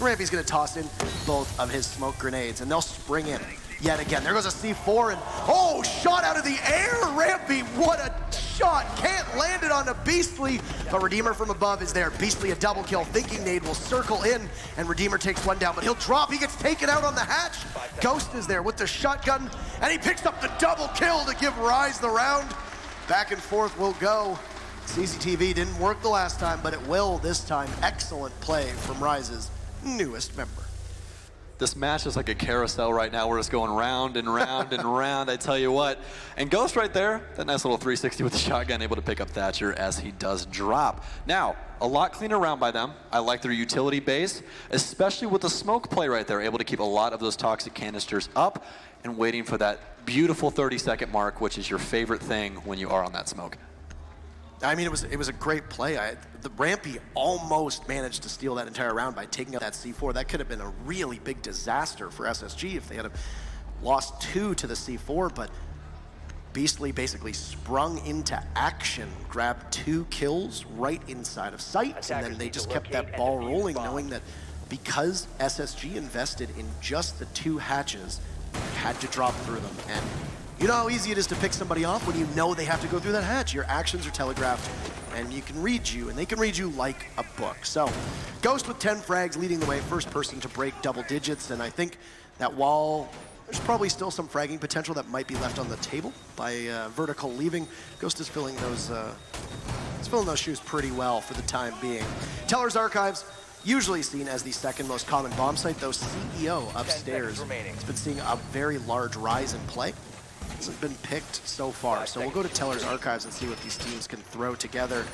[SPEAKER 9] Rampy's gonna toss in both of his smoke grenades, and they'll spring in yet again. There goes a C4, and oh, shot out of the air, Rampy, what a shot. Can't land it on a Beastly, but Redeemer from above is there. Beastly a double kill, thinking Nade will circle in, and Redeemer takes 1 down, but he'll drop. He gets taken out on the hatch. Ghost is there with the shotgun, and he picks up the double kill to give Rise the round. Back and forth will go. CCTV didn't work the last time, but it will this time. Excellent play from Rise's newest member.
[SPEAKER 10] This match is like a carousel right now. We're just going round and round and round, I tell you what. And Ghost right there, that nice little 360 with the shotgun, able to pick up Thatcher as he does drop. Now, a lot cleaner round by them. I like their utility base, especially with the smoke play right there, able to keep a lot of those toxic canisters up and waiting for that beautiful 30-second mark, which is your favorite thing when you are on that smoke.
[SPEAKER 9] I mean, it was a great play. The Rampy almost managed to steal that entire round by taking out that C4. That could have been a really big disaster for SSG if they had lost 2 to the C4, but Beastly basically sprung into action, grabbed 2 kills right inside of sight, and then they just kept that ball rolling, knowing that because SSG invested in just the 2 hatches, they had to drop through them. And you know how easy it is to pick somebody off when you know they have to go through that hatch. Your actions are telegraphed, and you can read you, and they can read you like a book. So, Ghost with 10 frags leading the way, first person to break double digits, and I think that while there's probably still some fragging potential that might be left on the table by Vertical leaving, Ghost is filling those shoes pretty well for the time being. Teller's Archives, usually seen as the second most common bomb site, though CEO upstairs has been seeing a very large rise in play. Hasn't been picked so far, so we'll go to Teller's Archives and see what these teams can throw together.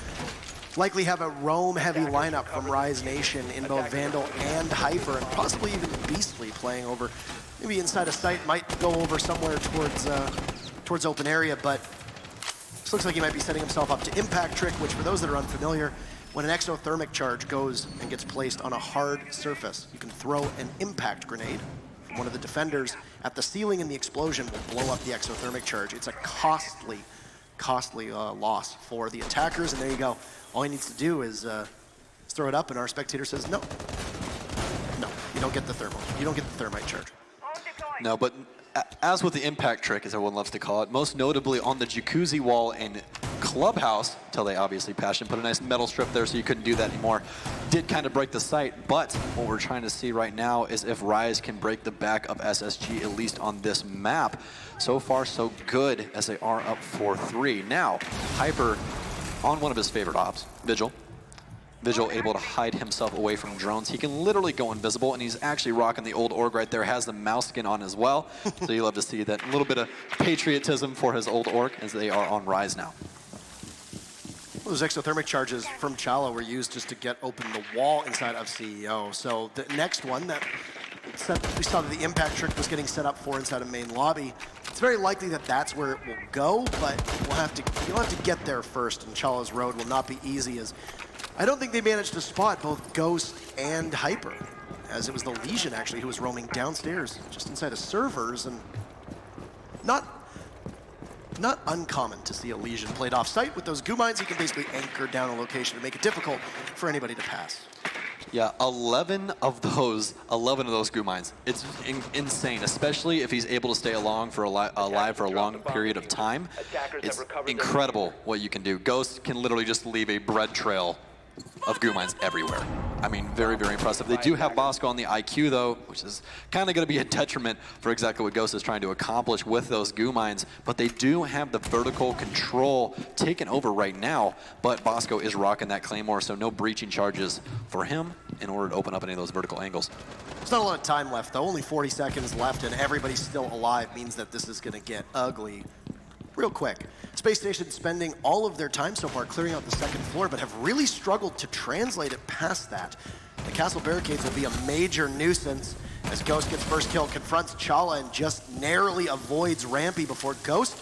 [SPEAKER 9] Likely have a roam-heavy lineup from Rise Nation in both Vandal and Hyper, and possibly even Beastly playing over, maybe inside a site, might go over somewhere towards open area, but this looks like he might be setting himself up to Impact Trick, which for those that are unfamiliar, when an exothermic charge goes and gets placed on a hard surface, you can throw an impact grenade from one of the defenders at the ceiling, and the explosion will blow up the exothermic charge. It's a costly loss for the attackers, and there you go. All he needs to do is throw it up, and our spectator says, no, you don't get the thermal. You don't get the thermite charge.
[SPEAKER 10] No, but as with the impact trick, as everyone loves to call it, most notably on the jacuzzi wall in Clubhouse, until they obviously patched and put a nice metal strip there so you couldn't do that anymore, did kind of break the site. But what we're trying to see right now is if Rise can break the back of SSG, at least on this map. So far, so good, as they are up 4-3. Now, Hyper on one of his favorite ops, Vigil. Vigil able to hide himself away from drones. He can literally go invisible, and he's actually rocking the old Org right there, has the mouse skin on as well. So you love to see that little bit of patriotism for his old Org as they are on Rise now.
[SPEAKER 9] Those exothermic charges from Chala were used just to get open the wall inside of CEO. So the next one that we saw that the impact trick was getting set up for inside of main lobby. It's very likely that that's where it will go, but you'll have to get there first, and Chala's road will not be easy, as I don't think they managed to spot both Ghost and Hyper, as it was the Legion actually who was roaming downstairs just inside of servers, and not uncommon to see a Legion played off site. With those goo mines, you can basically anchor down a location to make it difficult for anybody to pass.
[SPEAKER 10] Yeah, 11 of those goo mines. It's insane, especially if he's able to stay alive for a long period of time. It's incredible what you can do. Ghost can literally just leave a bread trail of goo mines everywhere. I mean, very, very impressive. They do have Bosco on the IQ, though, which is kind of going to be a detriment for exactly what Ghost is trying to accomplish with those goo mines. But they do have the vertical control taken over right now. But Bosco is rocking that Claymore, so no breaching charges for him in order to open up any of those vertical angles.
[SPEAKER 9] There's not a lot of time left, though. Only 40 seconds left, and everybody's still alive. Means that this is going to get ugly real quick. Space Station spending all of their time so far clearing out the second floor, but have really struggled to translate it past that. The castle barricades will be a major nuisance as Ghost gets first kill, confronts Chala, and just narrowly avoids Rampy before Ghost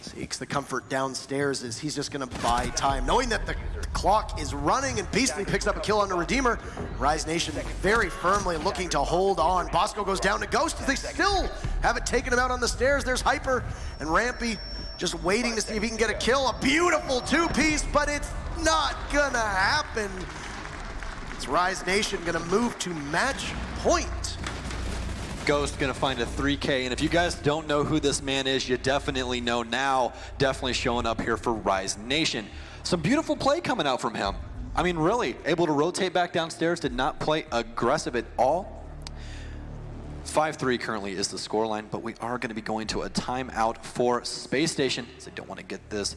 [SPEAKER 9] seeks the comfort downstairs as he's just going to buy time. Knowing that the clock is running and Beastly picks up a kill on the Redeemer. Rise Nation very firmly looking to hold on. Bosco goes down to Ghost as they still haven't taken him out on the stairs. There's Hyper and Rampy just waiting to see if he can get a kill. A beautiful two-piece, but it's not gonna happen. It's Rise Nation gonna move to match point.
[SPEAKER 10] Ghost gonna find a 3K, and if you guys don't know who this man is, you definitely know now. Definitely showing up here for Rise Nation. Some beautiful play coming out from him. I mean, really, able to rotate back downstairs, did not play aggressive at all. 5-3 currently is the scoreline, but we are going to be going to a timeout for Space Station, so I don't want to get this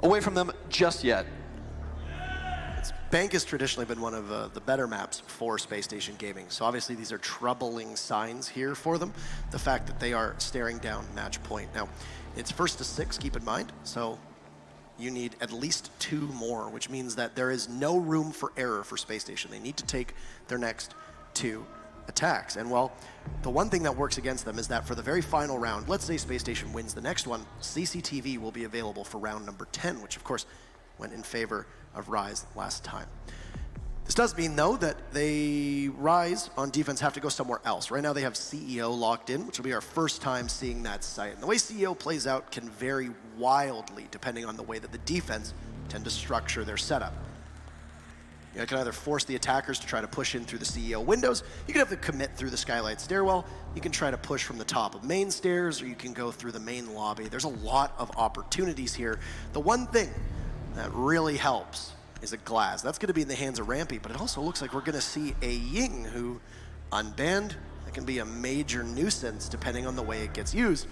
[SPEAKER 10] away from them just yet.
[SPEAKER 9] Bank has traditionally been one of the better maps for Space Station gaming, so obviously these are troubling signs here for them. The fact that they are staring down match point. Now, it's 1st to 6, keep in mind, so you need at least 2 more, which means that there is no room for error for Space Station. They need to take their next 2 attacks. And well, the one thing that works against them is that for the very final round, let's say Space Station wins the next one, CCTV will be available for round number 10, which of course went in favor of Rise last time. This does mean, though, that they, Rise, on defense, have to go somewhere else. Right now they have CEO locked in, which will be our first time seeing that site. And the way CEO plays out can vary wildly depending on the way that the defense tend to structure their setup. You can either force the attackers to try to push in through the CEO windows, you can have them commit through the skylight stairwell, you can try to push from the top of main stairs, or you can go through the main lobby. There's a lot of opportunities here. The one thing that really helps is a glass. That's going to be in the hands of Rampy, but it also looks like we're going to see a Ying who, unbanned, that can be a major nuisance depending on the way it gets used.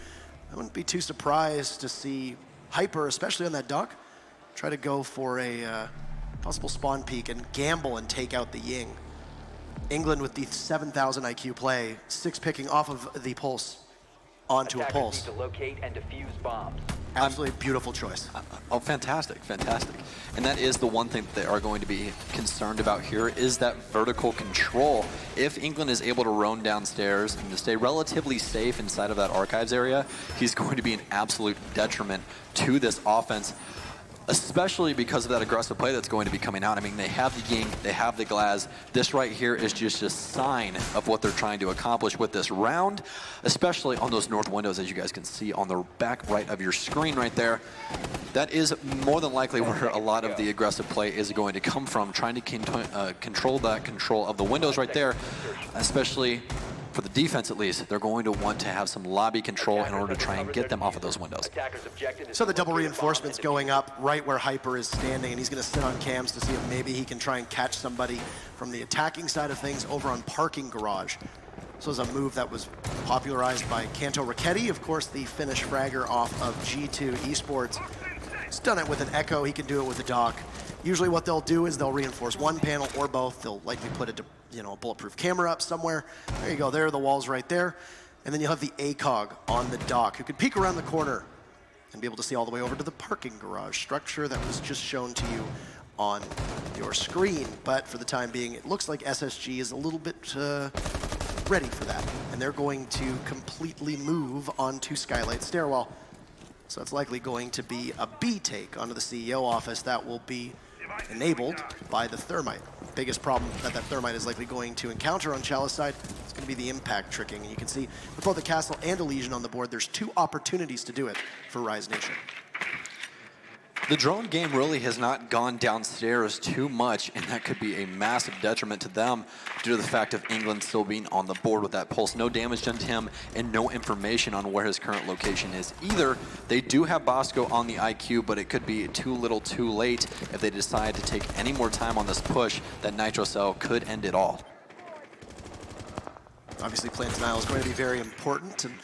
[SPEAKER 9] I wouldn't be too surprised to see Hyper, especially on that dock, try to go for a possible spawn peek and gamble and take out the Ying. England with the 7,000 IQ play, 6 picking off of the Pulse onto a Pulse.
[SPEAKER 7] Need to locate and defuse bombs.
[SPEAKER 9] Absolutely beautiful choice.
[SPEAKER 10] Oh, fantastic, fantastic. And that is the one thing that they are going to be concerned about here is that vertical control. If England is able to roam downstairs and to stay relatively safe inside of that archives area, he's going to be an absolute detriment to this offense, especially because of that aggressive play that's going to be coming out. I mean, they have the Ying, they have the Glaz. This right here is just a sign of what they're trying to accomplish with this round, especially on those north windows, as you guys can see on the back right of your screen right there. That is more than likely where a lot of the aggressive play is going to come from, trying to control that control of the windows right there, especially for the defense at least. They're going to want to have some lobby control in order to try and get them off of those windows.
[SPEAKER 9] So the double reinforcements going up right where Hyper is standing, and he's going to sit on cams to see if maybe he can try and catch somebody from the attacking side of things over on parking garage. This was a move that was popularized by Kanto Raketti, of course, the Finnish fragger off of G2 eSports. He's done it with an Echo, he can do it with a Dock. Usually what they'll do is they'll reinforce one panel or both. They'll likely put a bulletproof camera up somewhere. There you go, there are the walls right there. And then you'll have the ACOG on the dock who can peek around the corner and be able to see all the way over to the parking garage structure that was just shown to you on your screen. But for the time being, it looks like SSG is a little bit ready for that. And they're going to completely move onto Skylight Stairwell. So it's likely going to be a B take onto the CEO office that will be enabled by the Thermite. Biggest problem that Thermite is likely going to encounter on Chalice side is going to be the impact tricking. And you can see with both the Castle and Elysian on the board, there's 2 opportunities to do it for Rise Nation.
[SPEAKER 10] The drone game really has not gone downstairs too much, and that could be a massive detriment to them due to the fact of England still being on the board with that pulse. No damage done to him and no information on where his current location is either. They do have Bosco on the IQ, but it could be too little too late if they decide to take any more time on this push. That Nitro Cell could end it all.
[SPEAKER 9] Obviously, plant denial is going to be very important, and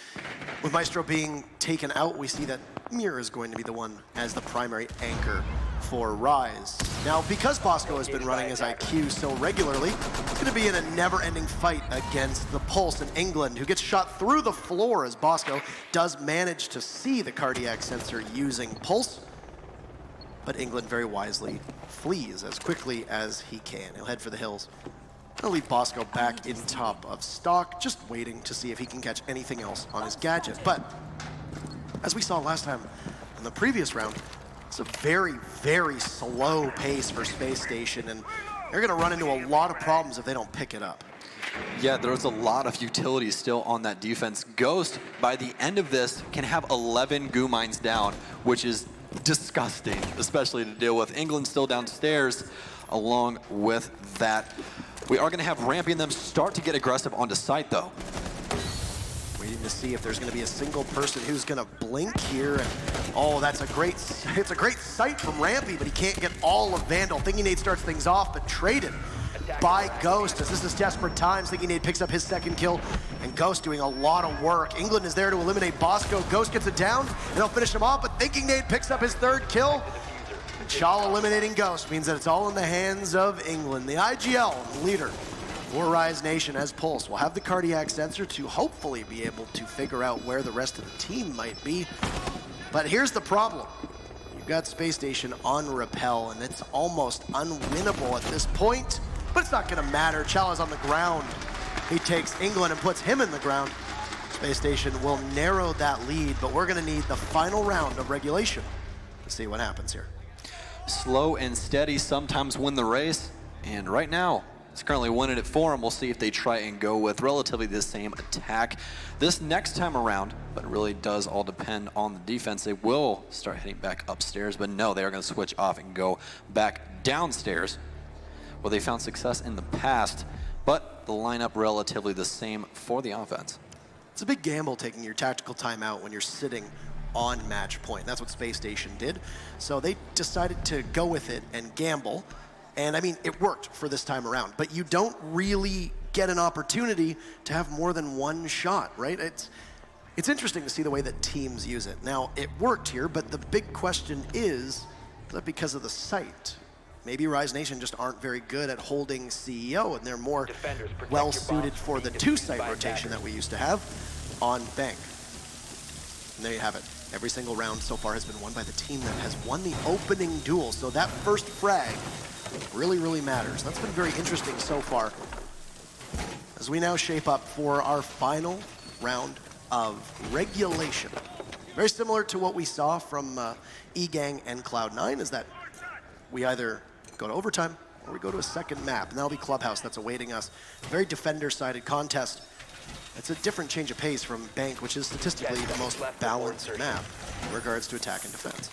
[SPEAKER 9] with Maestro being taken out, we see that Mir is going to be the one as the primary anchor for Rise. Now, because Bosco has been running his IQ so regularly, it's going to be in a never-ending fight against the Pulse in England, who gets shot through the floor as Bosco does manage to see the cardiac sensor using Pulse, but England very wisely flees as quickly as he can. He'll head for the hills. He'll leave Bosco back in top of stock, just waiting to see if he can catch anything else on his gadget. But as we saw last time in the previous round, it's a very, very slow pace for Space Station, and they're going to run into a lot of problems if they don't pick it up.
[SPEAKER 10] Yeah, there's a lot of utility still on that defense. Ghost, by the end of this, can have 11 goo mines down, which is disgusting, especially to deal with. England still downstairs along with that. We are going to have Rampy and them start to get aggressive onto site, though.
[SPEAKER 9] Waiting to see if there's going to be a single person who's going to blink here. And oh, it's a great sight from Rampy, but he can't get all of Vandal. Thinking Nade starts things off, but traded by Ghost as this is desperate times. Thinking Nade picks up his second kill, and Ghost doing a lot of work. England is there to eliminate Bosco. Ghost gets it down, and they'll finish him off, but Thinking Nade picks up his third kill. Chal eliminating Ghost means that it's all in the hands of England. The IGL leader for Rise Nation as Pulse will have the cardiac sensor to hopefully be able to figure out where the rest of the team might be. But here's the problem. You've got Space Station on Repel, and it's almost unwinnable at this point, but it's not going to matter. Chal is on the ground. He takes England and puts him in the ground. Space Station will narrow that lead, but we're going to need the final round of regulation to see what happens here.
[SPEAKER 10] Slow and steady sometimes win the race, and right now it's currently winning it for them. We'll see if they try and go with relatively the same attack this next time around, but it really does all depend on the defense. They will start heading back upstairs, but no, they are going to switch off and go back downstairs where they found success in the past, but the lineup relatively the same for the offense.
[SPEAKER 9] It's a big gamble taking your tactical timeout when you're sitting on match point. That's what Space Station did. So they decided to go with it and gamble. And I mean, it worked for this time around, but you don't really get an opportunity to have more than one shot, right? It's interesting to see the way that teams use it. Now, it worked here, but the big question is that because of the site? Maybe Rise Nation just aren't very good at holding CEO, and they're more well-suited for the two-site rotation that we used to have on Bank. And there you have it. Every single round so far has been won by the team that has won the opening duel. So that first frag really, really matters. That's been very interesting so far as we now shape up for our final round of regulation. Very similar to what we saw from E-Gang and Cloud9 is that we either go to overtime or we go to a second map. And that'll be Clubhouse that's awaiting us. Very defender-sided contest. It's a different change of pace from Bank, which is statistically the most balanced map in regards to attack and defense.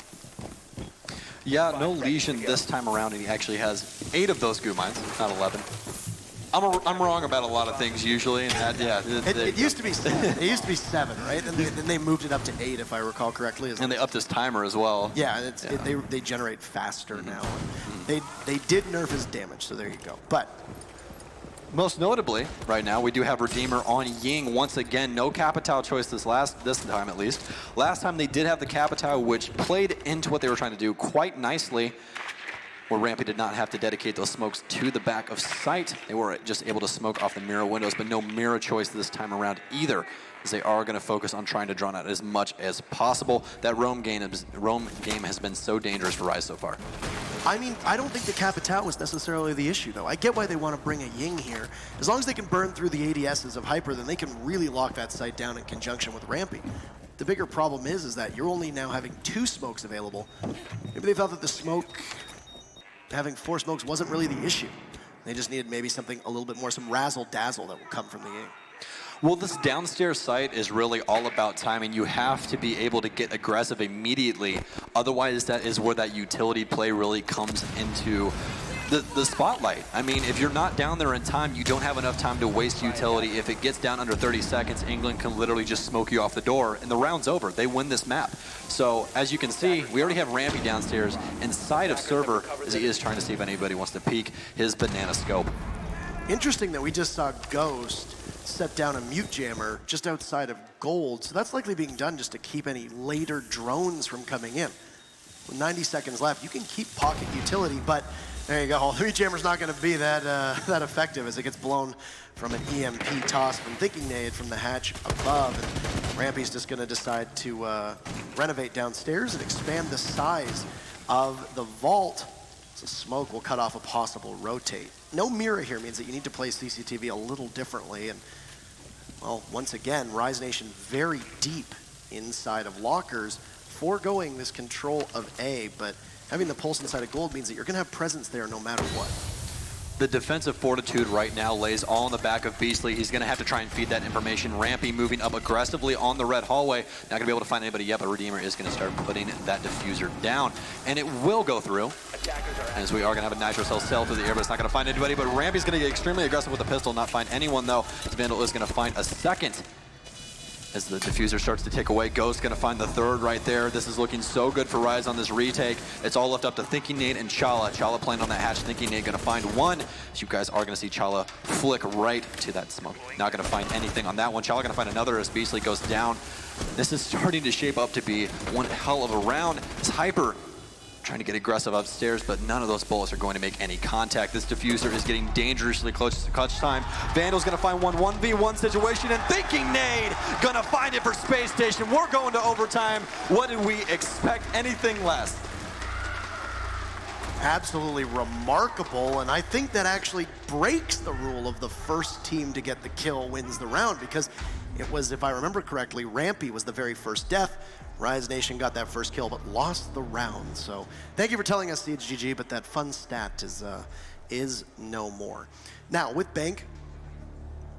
[SPEAKER 10] Yeah, no lesion this time around, and he actually has 8 of those goo mines, not 11. I'm wrong about a lot of things usually, and that, yeah.
[SPEAKER 9] It used to be 7. It used to be 7, right? And then they moved it up to 8, if I recall correctly.
[SPEAKER 10] And they upped his timer as well.
[SPEAKER 9] Yeah, they generate faster now. They did nerf his damage, so there you go. But
[SPEAKER 10] most notably, right now, we do have Redeemer on Ying. Once again, no Capitao choice this time at least. Last time they did have the Capitao, which played into what they were trying to do quite nicely, where Rampy did not have to dedicate those smokes to the back of sight. They were just able to smoke off the mirror windows, but no mirror choice this time around either, as they are going to focus on trying to draw out as much as possible. That roam game has been so dangerous for Rise so far.
[SPEAKER 9] I mean, I don't think the Capitao was necessarily the issue, though. I get why they want to bring a Ying here. As long as they can burn through the ADSs of Hyper, then they can really lock that site down in conjunction with Rampy. The bigger problem is that you're only now having 2 smokes available. Maybe they thought that the smoke, having 4 smokes wasn't really the issue. They just needed maybe something a little bit more, some razzle-dazzle that will come from the Ying.
[SPEAKER 10] Well, this downstairs site is really all about timing. You have to be able to get aggressive immediately Otherwise, that is where that utility play really comes into the spotlight. I mean, if you're not down there in time, you don't have enough time to waste utility. If it gets down under 30 seconds, England can literally just smoke you off the door, and the round's over. They win this map. So, as you can see, we already have Rampy downstairs inside of server as he is trying to see if anybody wants to peek his banana scope.
[SPEAKER 9] Interesting that we just saw Ghost set down a mute jammer just outside of gold, so that's likely being done just to keep any later drones from coming in. With 90 seconds left, you can keep pocket utility, but there you go. The mute jammer's not going to be that effective as it gets blown from an EMP toss from Thinking Nade from the hatch above. And Rampy's just going to decide to renovate downstairs and expand the size of the vault. So smoke will cut off a possible rotate. No mirror here means that you need to play CCTV a little differently. And, well, once again, Rise Nation very deep inside of lockers, foregoing this control of A, but having the pulse inside of gold means that you're going to have presence there no matter what.
[SPEAKER 10] The defensive fortitude right now lays all in the back of Beastly. He's going to have to try and feed that information. Rampy moving up aggressively on the red hallway. Not going to be able to find anybody yet, but Redeemer is going to start putting that diffuser down. And it will go through, as we are going to have a Nitro Cell sail through the air, but it's not going to find anybody. But Rampy's going to get extremely aggressive with the pistol, not find anyone, though. Vandal is going to find a second. As the diffuser starts to tick away, Ghost going to find the third right there. This is looking so good for Rise on this retake. It's all left up to Thinking Nade and Chala. Chala playing on that hatch. Thinking Nade going to find one. So you guys are going to see Chala flick right to that smoke. Not going to find anything on that one. Chala going to find another as Beastly goes down. This is starting to shape up to be one hell of a round. It's Hyper trying to get aggressive upstairs, but none of those bullets are going to make any contact. This diffuser is getting dangerously close to clutch time. Vandal's gonna find one 1v1 situation, and Thinking Nade gonna find it for Space Station. We're going to overtime. What did we expect? Anything less?
[SPEAKER 9] Absolutely remarkable, and I think that actually breaks the rule of the first team to get the kill wins the round, because it was, if I remember correctly, Rampy was the very first death. Rise Nation got that first kill, but lost the round. So thank you for telling us, SiNisterGG, but that fun stat is no more. Now, with Bank,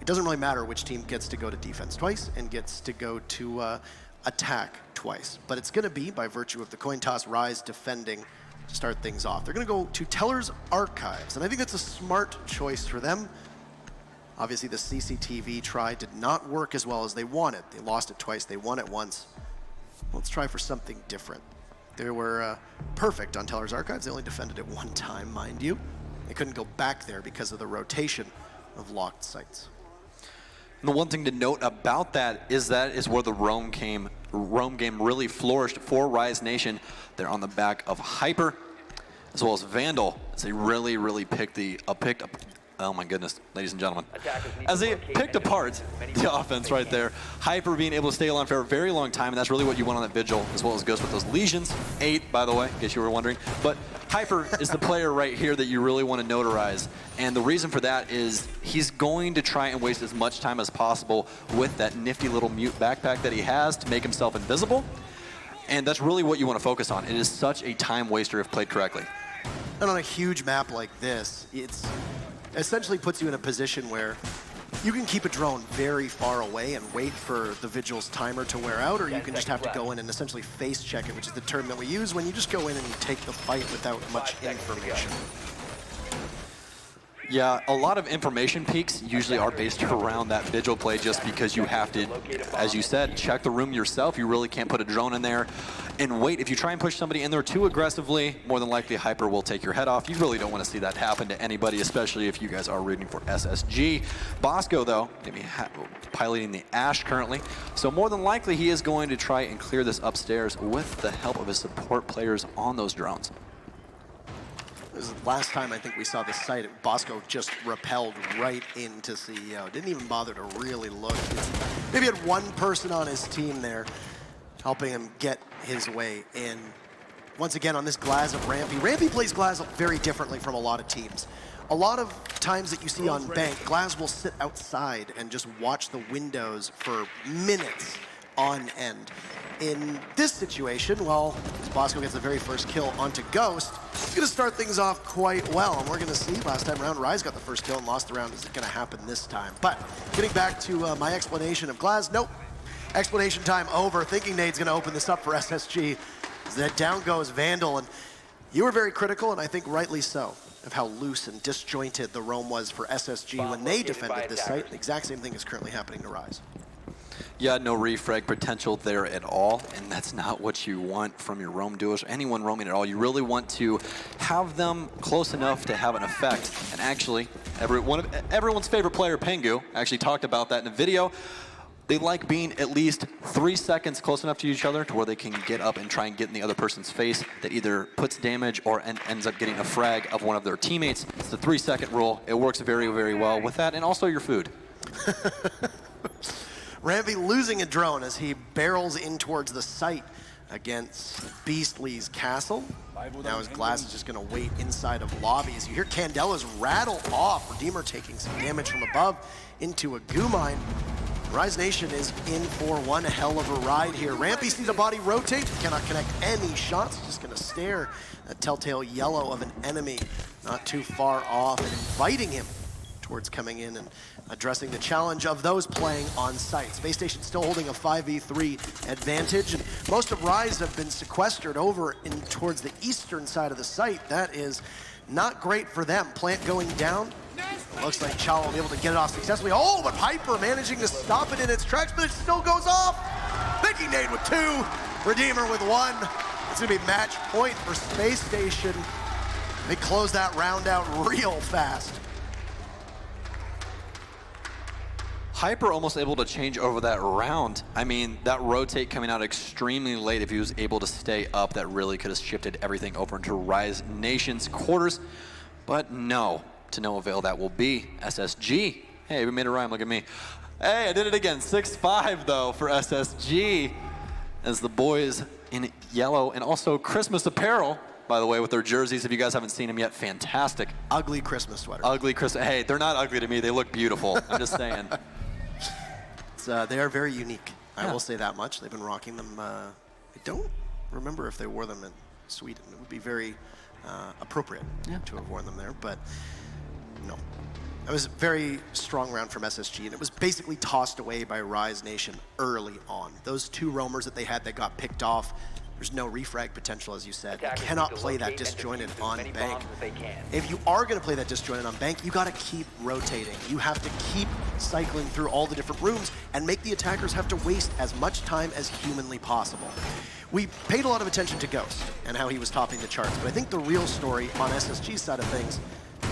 [SPEAKER 9] it doesn't really matter which team gets to go to defense twice and gets to go to attack twice, but it's going to be, by virtue of the coin toss, Rise defending to start things off. They're going to go to Teller's Archives, and I think that's a smart choice for them. Obviously, the CCTV try did not work as well as they wanted. They lost it twice, they won it once. Let's try for something different. They were perfect on Teller's Archives. They only defended it one time, mind you. They couldn't go back there because of the rotation of locked sites.
[SPEAKER 10] And the one thing to note about that is where the roam game really flourished for Rise Nation. They're on the back of Hyper, as well as Vandal, as they really picked up. Oh my goodness, ladies and gentlemen. As they picked apart the offense right there, Hyper being able to stay alive for a very long time, and that's really what you want on that Vigil, as well as Ghost with those lesions. 8, by the way, in case you were wondering. But Hyper is the player right here that you really want to notarize. And the reason for that is he's going to try and waste as much time as possible with that nifty little mute backpack that he has to make himself invisible. And that's really what you want to focus on. It is such a time waster if played correctly.
[SPEAKER 9] And on a huge map like this, it's essentially puts you in a position where you can keep a drone very far away and wait for the Vigil's timer to wear out, or you can just have to go in and essentially face check it, which is the term that we use when you just go in and you take the fight without much information.
[SPEAKER 10] Yeah, a lot of information peaks usually are based around that Vigil play just because you have to, as you said, check the room yourself. You really can't put a drone in there and wait. If you try and push somebody in there too aggressively, more than likely Hyper will take your head off. You really don't want to see that happen to anybody, especially if you guys are rooting for SSG. Bosco, though, maybe piloting the Ash currently. So more than likely he is going to try and clear this upstairs with the help of his support players on those drones.
[SPEAKER 9] This is the last time I think we saw this site. Bosco just rappelled right into CEO. Didn't even bother to really look. Maybe had one person on his team there helping him get his way in. Once again, on this Glaz of Rampy. Rampy plays Glaz very differently from a lot of teams. A lot of times that you see on Bank, Glaz will sit outside and just watch the windows for minutes on end. In this situation, well, Bosco gets the very first kill onto Ghost. He's going to start things off quite well, and we're going to see last time around, Rise got the first kill and lost the round. Is it going to happen this time? But getting back to my explanation of Glaz, nope. Explanation time over. Thinking Nade's going to open this up for SSG. Then down goes Vandal, and you were very critical, and I think rightly so, of how loose and disjointed the roam was for SSG when they defended this site. The exact same thing is currently happening to Rise.
[SPEAKER 10] Yeah, no refrag potential there at all, and that's not what you want from your roam duos, or anyone roaming at all. You really want to have them close enough to have an effect. And actually, everyone's favorite player, Pengu, actually talked about that in a video. They like being at least 3 seconds close enough to each other to where they can get up and try and get in the other person's face that either puts damage or ends up getting a frag of one of their teammates. It's the 3-second rule. It works very, very well with that, and also your food.
[SPEAKER 9] Rampy losing a drone as he barrels in towards the site against Beastly's castle. Now his glass is just going to wait inside of lobbies. You hear Candela's rattle off. Redeemer taking some damage from above into a goo mine. Rise Nation is in for one hell of a ride here. Rampy sees a body rotate, cannot connect any shots, just gonna stare at telltale yellow of an enemy not too far off and inviting him towards coming in and addressing the challenge of those playing on site. Spacestation still holding a 5v3 advantage, and most of Rise have been sequestered over in towards the eastern side of the site. That is not great for them. Plant going down. Looks like Chow will be able to get it off successfully. Oh, but Piper managing to stop it in its tracks, but it still goes off. Thinking Nade with 2, Redeemer with 1. It's gonna be match point for Space Station. They close that round out real fast.
[SPEAKER 10] Hyper almost able to change over that round. I mean, that rotate coming out extremely late. If he was able to stay up, that really could have shifted everything over into Rise Nation's quarters. But no, to no avail that will be. SSG. Hey, we made a rhyme, look at me. Hey, I did it again. 6-5 though for SSG. As the boys in yellow and also Christmas apparel, by the way, with their jerseys. If you guys haven't seen them yet, fantastic.
[SPEAKER 9] Ugly Christmas sweater.
[SPEAKER 10] Ugly Christmas. Hey, they're not ugly to me. They look beautiful. I'm just saying.
[SPEAKER 9] They are very unique. I will say that much. They've been rocking them. I don't remember if they wore them in Sweden. It would be very appropriate to have worn them there, but no. It was a very strong round from SSG, and it was basically tossed away by Rise Nation early on. Those 2 roamers that they had that got picked off, there's no refrag potential, as you said. You cannot play that disjointed on bank. If you are going to play that disjointed on bank, you got to keep rotating. You have to keep cycling through all the different rooms and make the attackers have to waste as much time as humanly possible. We paid a lot of attention to Ghost and how he was topping the charts, but I think the real story on SSG's side of things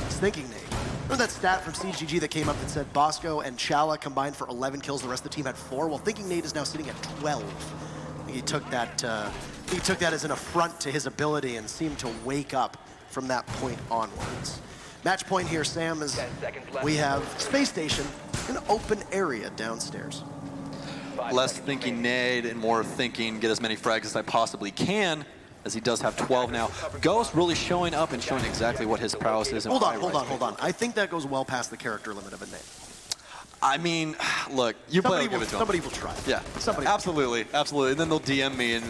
[SPEAKER 9] is Thinking Nade. Remember that stat from SiNisterGG that came up that said Bosco and Chala combined for 11 kills, the rest of the team had 4? Well, Thinking Nade is now sitting at 12. He took that as an affront to his ability and seemed to wake up from that point onwards. Match point here, Sam, is we have Space Station in an open area downstairs.
[SPEAKER 10] Less thinking Nade and more thinking get as many frags as I possibly can, as he does have 12 now. Ghost really showing up and showing exactly what his prowess is.
[SPEAKER 9] Hold on. I think that goes well past the character limit of a name.
[SPEAKER 10] I mean, look, you play, I'll give it to him.
[SPEAKER 9] Somebody will try.
[SPEAKER 10] Yeah, absolutely. And then they'll DM me and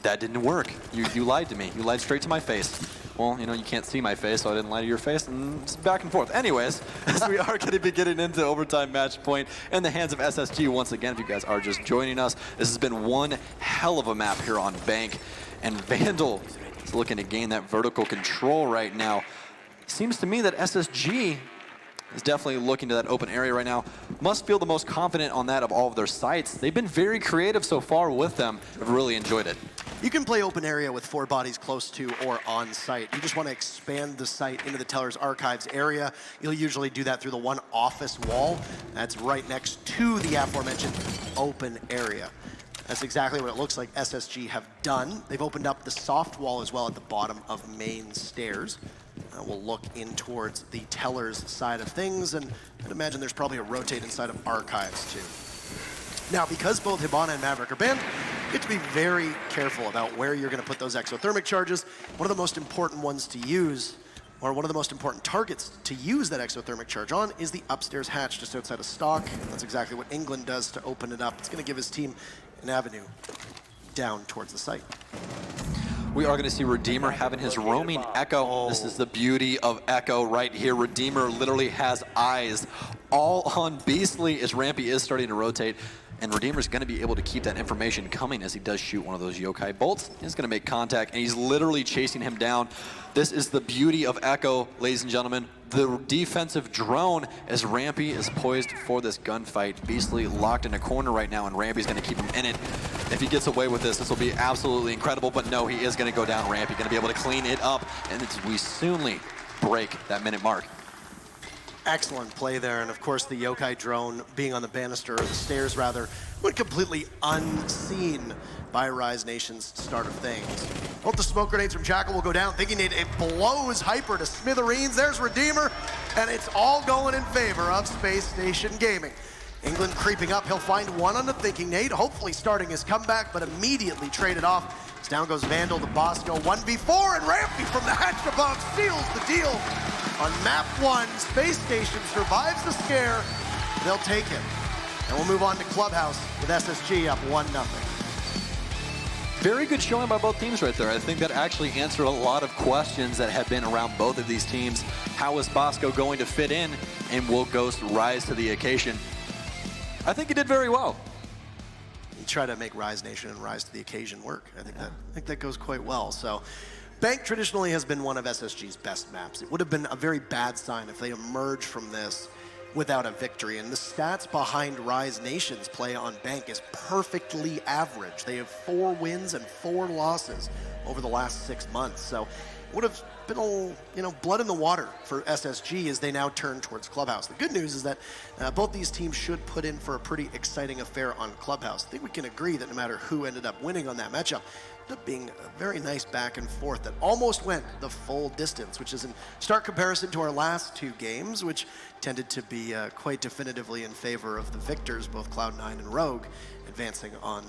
[SPEAKER 10] that didn't work. You lied to me. You lied straight to my face. Well, you know, you can't see my face, so I didn't lie to your face, and it's back and forth. Anyways, as we are going to be getting into overtime match point in the hands of SSG once again, if you guys are just joining us, this has been one hell of a map here on Bank, and Vandal is looking to gain that vertical control right now. Seems to me that SSG is definitely looking to that open area right now. Must feel the most confident on that of all of their sites. They've been very creative so far with them. I've really enjoyed it.
[SPEAKER 9] You can play open area with 4 bodies close to or on site. You just want to expand the site into the Teller's Archives area. You'll usually do that through the one office wall that's right next to the aforementioned open area. That's exactly what it looks like SSG have done. They've opened up the soft wall as well at the bottom of main stairs. We'll look in towards the Teller's side of things, and I'd imagine there's probably a rotate inside of Archives too. Now, because both Hibana and Maverick are banned, you have to be very careful about where you're going to put those exothermic charges. One of the most important ones to use, or one of the most important targets to use that exothermic charge on, is the upstairs hatch just outside of stock. That's exactly what England does to open it up. It's going to give his team an avenue down towards the site.
[SPEAKER 10] We are going to see Redeemer having his roaming Echo. This is the beauty of Echo right here. Redeemer literally has eyes all on Beastly as Rampy is starting to rotate. and Redeemer's going to be able to keep that information coming as he does shoot one of those yokai bolts. He's going to make contact, and he's literally chasing him down. This is the beauty of Echo, ladies and gentlemen. The defensive drone as Rampy is poised for this gunfight. Beastly locked in a corner right now, and Rampy's going to keep him in it. If he gets away with this, this will be absolutely incredible, but no, he is going to go down. Rampy going to be able to clean it up, and we soonly break that minute mark.
[SPEAKER 9] Excellent play there, and of course the yokai drone being on the banister, or the stairs rather, went completely unseen by Rise Nation's start of things. Both the smoke grenades from Jackal will go down, thinking it blows Hyper to smithereens. There's Redeemer, and it's all going in favor of Space Station Gaming. England creeping up, he'll find one on the thinking nade, hopefully starting his comeback, but immediately traded off. As down goes Vandal to Bosco, 1v4, and Rampy from the hatch above seals the deal. On map 1, Space Station survives the scare. They'll take it. And we'll move on to Clubhouse with SSG up 1-0.
[SPEAKER 10] Very good showing by both teams right there. I think that actually answered a lot of questions that have been around both of these teams. How is Bosco going to fit in, and will Ghost rise to the occasion? I think he did very well.
[SPEAKER 9] You try to make Rise Nation and Rise to the occasion work. I think that goes quite well. So, Bank traditionally has been one of SSG's best maps. It would have been a very bad sign if they emerge from this without a victory. And the stats behind Rise Nation's play on Bank is perfectly average. They have 4 wins and 4 losses over the last 6 months. So it would have been a, blood in the water for SSG as they now turn towards Clubhouse. The good news is that both these teams should put in for a pretty exciting affair on Clubhouse. I think we can agree that no matter who ended up winning on that matchup, it ended up being a very nice back and forth that almost went the full distance, which is in stark comparison to our last 2 games, which tended to be quite definitively in favor of the victors, both Cloud9 and Rogue, advancing on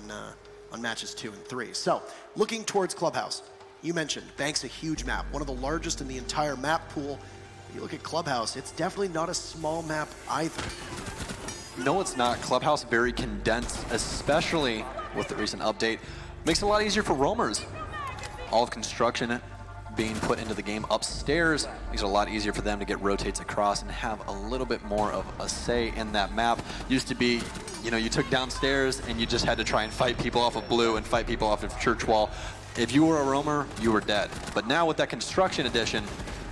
[SPEAKER 9] matches 2 and 3. So, looking towards Clubhouse, you mentioned Bank's a huge map, one of the largest in the entire map pool. You look at Clubhouse, it's definitely not a small map either.
[SPEAKER 10] No, it's not. Clubhouse very condensed, especially with the recent update. Makes it a lot easier for roamers. All of construction being put into the game upstairs makes it a lot easier for them to get rotates across and have a little bit more of a say in that map. Used to be, you took downstairs and you just had to try and fight people off of blue and fight people off of church wall. If you were a roamer, you were dead. But now with that construction edition,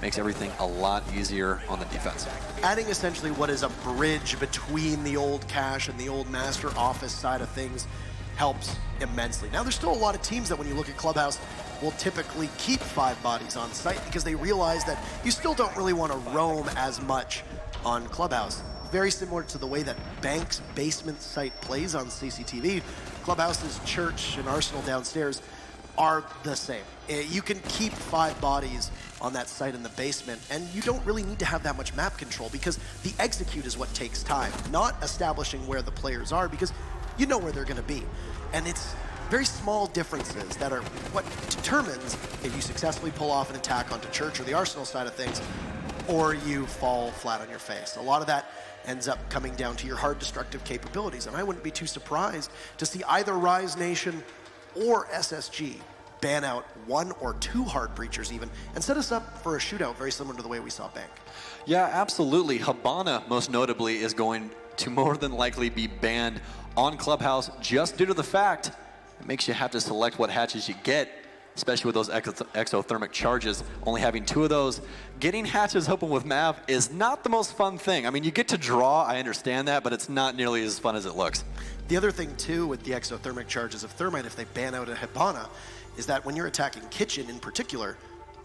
[SPEAKER 10] makes everything a lot easier on the defense.
[SPEAKER 9] Adding essentially what is a bridge between the old cache and the old master office side of things helps immensely. Now there's still a lot of teams that when you look at Clubhouse will typically keep 5 bodies on site because they realize that you still don't really want to roam as much on Clubhouse. Very similar to the way that Bank's basement site plays on CCTV, Clubhouse's church and arsenal downstairs are the same. You can keep 5 bodies on that site in the basement, and you don't really need to have that much map control because the execute is what takes time, not establishing where the players are because you know where they're going to be. And it's very small differences that are what determines if you successfully pull off an attack onto church or the arsenal side of things, or you fall flat on your face. A lot of that ends up coming down to your hard destructive capabilities, and I wouldn't be too surprised to see either Rise Nation or SSG ban out 1 or 2 hard breachers even, and set us up for a shootout very similar to the way we saw Bank.
[SPEAKER 10] Yeah, absolutely. Habana, most notably, is going to more than likely be banned on Clubhouse just due to the fact it makes you have to select what hatches you get, especially with those exothermic charges. Only having 2 of those. Getting hatches open with Mav is not the most fun thing. I mean, you get to draw, I understand that, but it's not nearly as fun as it looks.
[SPEAKER 9] The other thing, too, with the exothermic charges of Thermite, if they ban out a Habana, is that when you're attacking Kitchen in particular,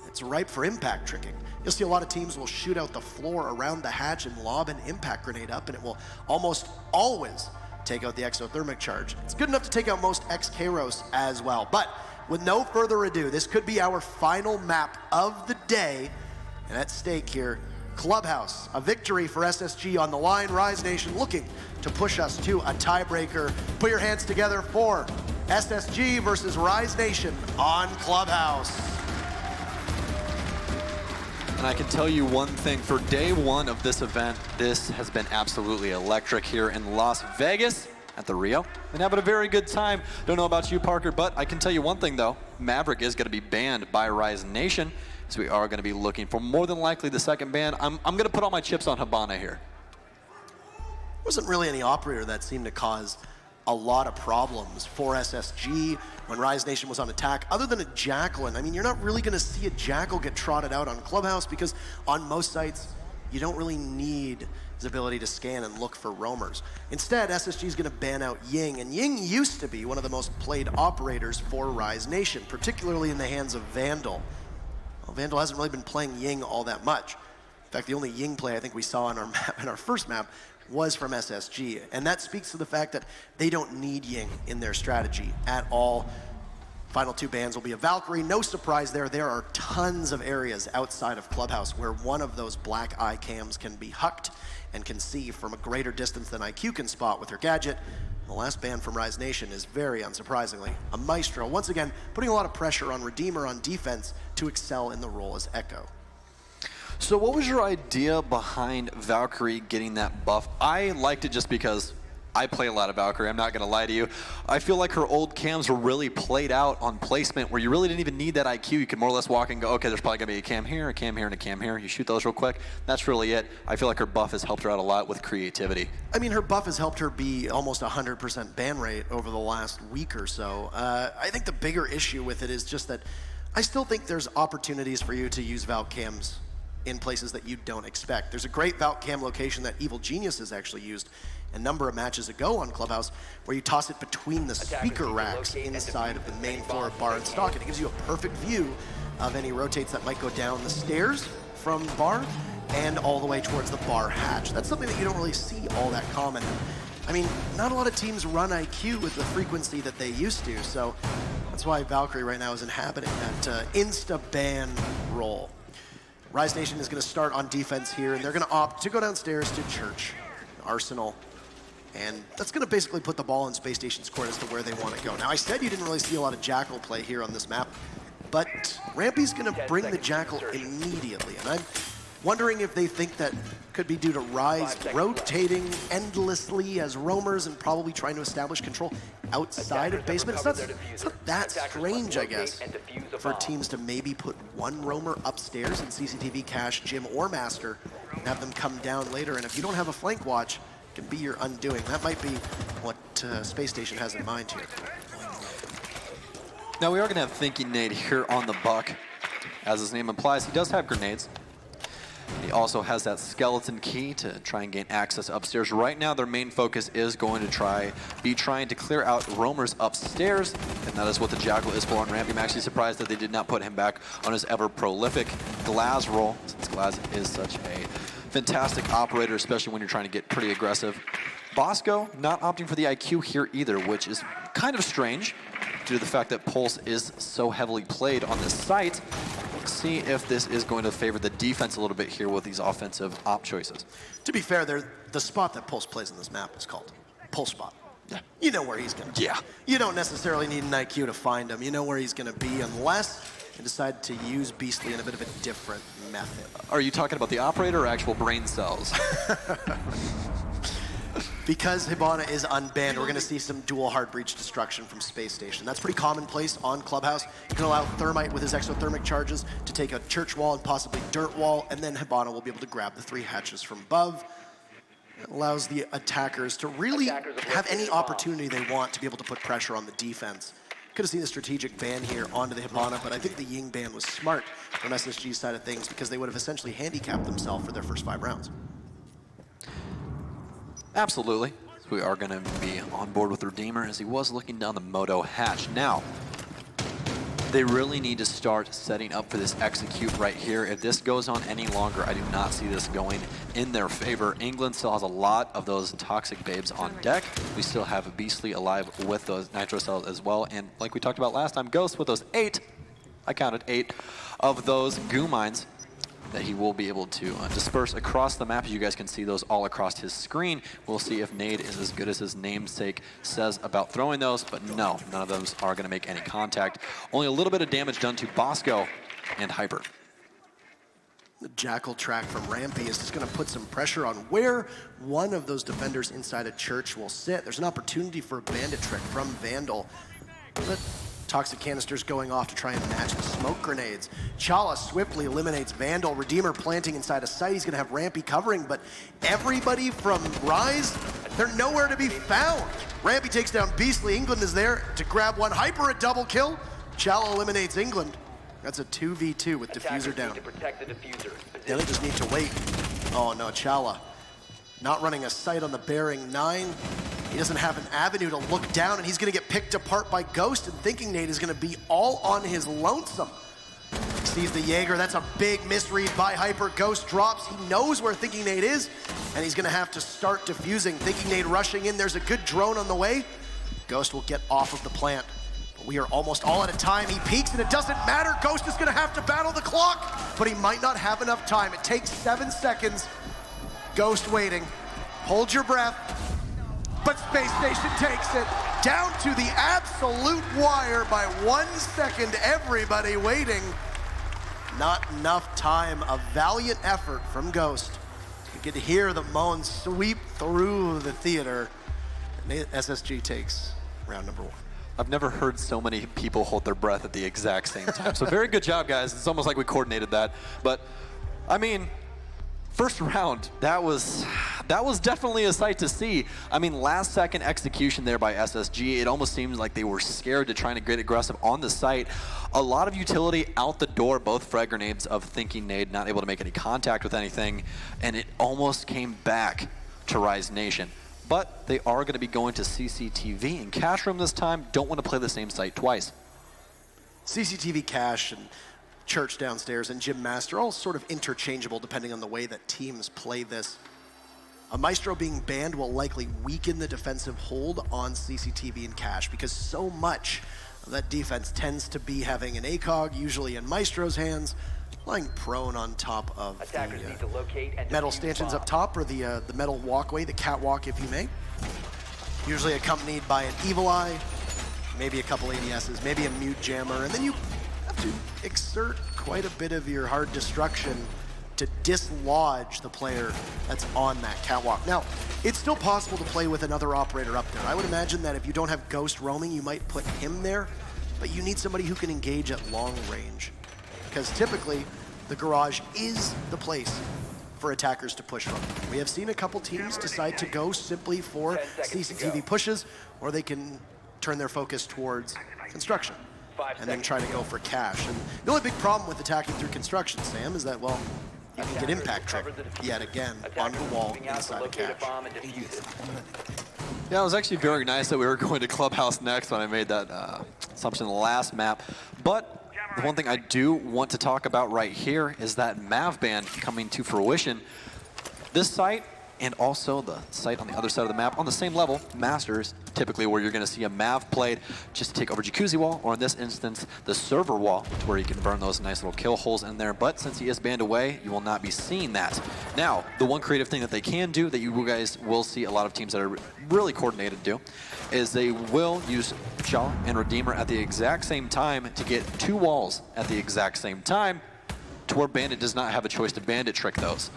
[SPEAKER 9] it's ripe for impact tricking. You'll see a lot of teams will shoot out the floor around the hatch and lob an impact grenade up, and it will almost always take out the exothermic charge. It's good enough to take out most X-Kairos as well. But with no further ado, this could be our final map of the day, and at stake here, Clubhouse, a victory for SSG on the line. Rise Nation looking to push us to a tiebreaker. Put your hands together for SSG versus Rise Nation on Clubhouse.
[SPEAKER 10] And I can tell you one thing, for day 1 of this event, this has been absolutely electric here in Las Vegas at the Rio. Been having a very good time. Don't know about you, Parker, but I can tell you one thing though, Maverick is gonna be banned by Rise Nation. So we are going to be looking for more than likely the second ban. I'm going to put all my chips on Habana here.
[SPEAKER 9] Wasn't really any operator that seemed to cause a lot of problems for SSG when Rise Nation was on attack. Other than a Jacqueline, I mean, you're not really gonna see a Jackal get trotted out on Clubhouse because on most sites, you don't really need his ability to scan and look for roamers. Instead, SSG is gonna ban out Ying, and Ying used to be one of the most played operators for Rise Nation, particularly in the hands of Vandal. Well, Vandal hasn't really been playing Ying all that much. In fact, the only Ying play I think we saw on our map, in our first map, was from SSG, and that speaks to the fact that they don't need Ying in their strategy at all. Final two bans will be a Valkyrie. No surprise there. There are tons of areas outside of Clubhouse where one of those black eye cams can be hucked and can see from a greater distance than IQ can spot with her gadget. The last ban from Rise Nation is very unsurprisingly a Maestro, once again putting a lot of pressure on Redeemer on defense to excel in the role as Echo.
[SPEAKER 10] So what was your idea behind Valkyrie getting that buff? I liked it just because I play a lot of Valkyrie, I'm not gonna lie to you. I feel like her old cams were really played out on placement where you really didn't even need that IQ. You could more or less walk and go, okay, there's probably gonna be a cam here, and a cam here. You shoot those real quick. That's really it. I feel like her buff has helped her out a lot with creativity.
[SPEAKER 9] I mean, her buff has helped her be almost 100% ban rate over the last week or so. I think the bigger issue with it is just that I still think there's opportunities for you to use Valk cams in places that you don't expect. There's a great Valk cam location that Evil Genius has actually used a number of matches ago on Clubhouse where you toss it between the speaker racks inside of the main floor of bar and stock, and it gives you a perfect view of any rotates that might go down the stairs from bar and all the way towards the bar hatch. That's something that you don't really see all that common. I mean, not a lot of teams run IQ with the frequency that they used to, so that's why Valkyrie right now is inhabiting that insta-ban role. Rise Nation is going to start on defense here, and they're going to opt to go downstairs to Church, Arsenal, and that's going to basically put the ball in Space Station's court as to where they want to go. Now, I said you didn't really see a lot of Jackal play here on this map, but Rampy's going to bring the Jackal immediately, and I'm wondering if they think that could be due to Rise rotating endlessly as roamers and probably trying to establish control outside of basement. It's not that strange, I guess, for teams to maybe put one roamer upstairs in CCTV cache, gym, or master, and have them come down later. And if you don't have a flank watch, it can be your undoing. That might be what Space Station has in mind here.
[SPEAKER 10] Now we are going to have Thinking Nade here on the Buck. As his name implies, he does have grenades. He also has that skeleton key to try and gain access upstairs. Right now, their main focus is going to be trying to clear out roamers upstairs, and that is what the Jackal is for on Rampy. I'm actually surprised that they did not put him back on his ever-prolific Glaz role, since Glaz is such a fantastic operator, especially when you're trying to get pretty aggressive. Bosco not opting for the IQ here either, which is kind of strange due to the fact that Pulse is so heavily played on this site. See if this is going to favor the defense a little bit here with these offensive op choices.
[SPEAKER 9] To be fair, the spot that Pulse plays on this map is called Pulse Spot. Yeah. You know where he's going to be.
[SPEAKER 10] Yeah.
[SPEAKER 9] You don't necessarily need an IQ to find him. You know where he's going to be unless you decide to use Beastly in a bit of a different method.
[SPEAKER 10] Are you talking about the operator or actual brain cells?
[SPEAKER 9] Because Hibana is unbanned, we're going to see some dual hard breach destruction from Space Station. That's pretty commonplace on Clubhouse. You can allow Thermite with his exothermic charges to take a church wall and possibly dirt wall, and then Hibana will be able to grab the 3 hatches from above. It allows the attackers to really have any opportunity they want to be able to put pressure on the defense. Could have seen a strategic ban here onto the Hibana, but I think the Ying ban was smart from SSG's side of things because they would have essentially handicapped themselves for their first 5 rounds.
[SPEAKER 10] Absolutely. We are going to be on board with Redeemer as he was looking down the Moto hatch. Now, they really need to start setting up for this execute right here. If this goes on any longer, I do not see this going in their favor. England still has a lot of those toxic babes on deck. We still have a Beastly alive with those nitro cells as well. And like we talked about last time, Ghost with those 8, I counted 8 of those goo mines that he will be able to disperse across the map. As you guys can see those all across his screen. We'll see if Nade is as good as his namesake says about throwing those, but no, none of those are going to make any contact. Only a little bit of damage done to Bosco and Hyper.
[SPEAKER 9] The Jackal track from Rampy is just going to put some pressure on where one of those defenders inside a church will sit. There's an opportunity for a bandit trick from Vandal, but toxic canisters going off to try and match the smoke grenades. Chala swiftly eliminates Vandal. Redeemer planting inside a site. He's going to have Rampy covering, but everybody from Rise They're nowhere to be found. Rampy takes down Beastly. England is there to grab one. Hyper a double kill. Chala eliminates England. That's a 2v2 with Diffuser down. Now they just need to wait. Oh no, Chala not running a sight on the bearing 9. He doesn't have an avenue to look down, and he's gonna get picked apart by Ghost, and Thinking Nate is gonna be all on his lonesome. Sees the Jaeger, that's a big misread by Hyper. Ghost drops, he knows where Thinking Nate is, and he's gonna have to start defusing. Thinking Nate rushing in, there's a good drone on the way. Ghost will get off of the plant. But we are almost all out of time. He peeks, and it doesn't matter. Ghost is gonna have to battle the clock, but he might not have enough time. It takes 7 seconds. Ghost waiting. Hold your breath. But Space Station takes it down to the absolute wire by 1 second. Everybody waiting. Not enough time. A valiant effort from Ghost. You could hear the moans sweep through the theater. And SSG takes round number 1.
[SPEAKER 10] I've never heard so many people hold their breath at the exact same time. So very good job, guys. It's almost like we coordinated that. But, I mean, first round, that was definitely a sight to see. I mean, last second execution there by SSG. It almost seems like they were scared to try to get aggressive on the site. A lot of utility out the door, both frag grenades of Thinking Nade, not able to make any contact with anything, and it almost came back to Rise Nation. But they are going to be going to CCTV and Cash Room this time. Don't want to play the same site twice.
[SPEAKER 9] CCTV Cash and Church downstairs and Gym Master, all sort of interchangeable depending on the way that teams play this. A Maestro being banned will likely weaken the defensive hold on CCTV and Cash because so much of that defense tends to be having an ACOG, usually in Maestro's hands, lying prone on top of the metal stanchions up top, or the metal walkway, the catwalk if you may. Usually accompanied by an Evil Eye, maybe a couple ADSs, maybe a Mute Jammer, and then you have to exert quite a bit of your hard destruction to dislodge the player that's on that catwalk. Now, it's still possible to play with another operator up there. I would imagine that if you don't have Ghost roaming, you might put him there, but you need somebody who can engage at long range. Because typically, the garage is the place for attackers to push from. We have seen a couple teams decide to go simply for CCTV pushes, or they can turn their focus towards construction and then try to go for cash. And the only big problem with attacking through construction, Sam, is that, well, you can get impact trick yet again on the wall inside of cash.
[SPEAKER 10] Yeah, it was actually very nice that we were going to Clubhouse next when I made that assumption in the last map. But the one thing I do want to talk about right here is that Mav ban coming to fruition. This site and also the site on the other side of the map on the same level, Masters, typically where you're going to see a Mav played just to take over Jacuzzi wall, or in this instance, the server wall, to where you can burn those nice little kill holes in there. But since he is banned away, you will not be seeing that. Now, the one creative thing that they can do that you guys will see a lot of teams that are really coordinated do is they will use Shaw and Redeemer at the exact same time to get 2 walls at the exact same time, to where Bandit does not have a choice to Bandit trick those.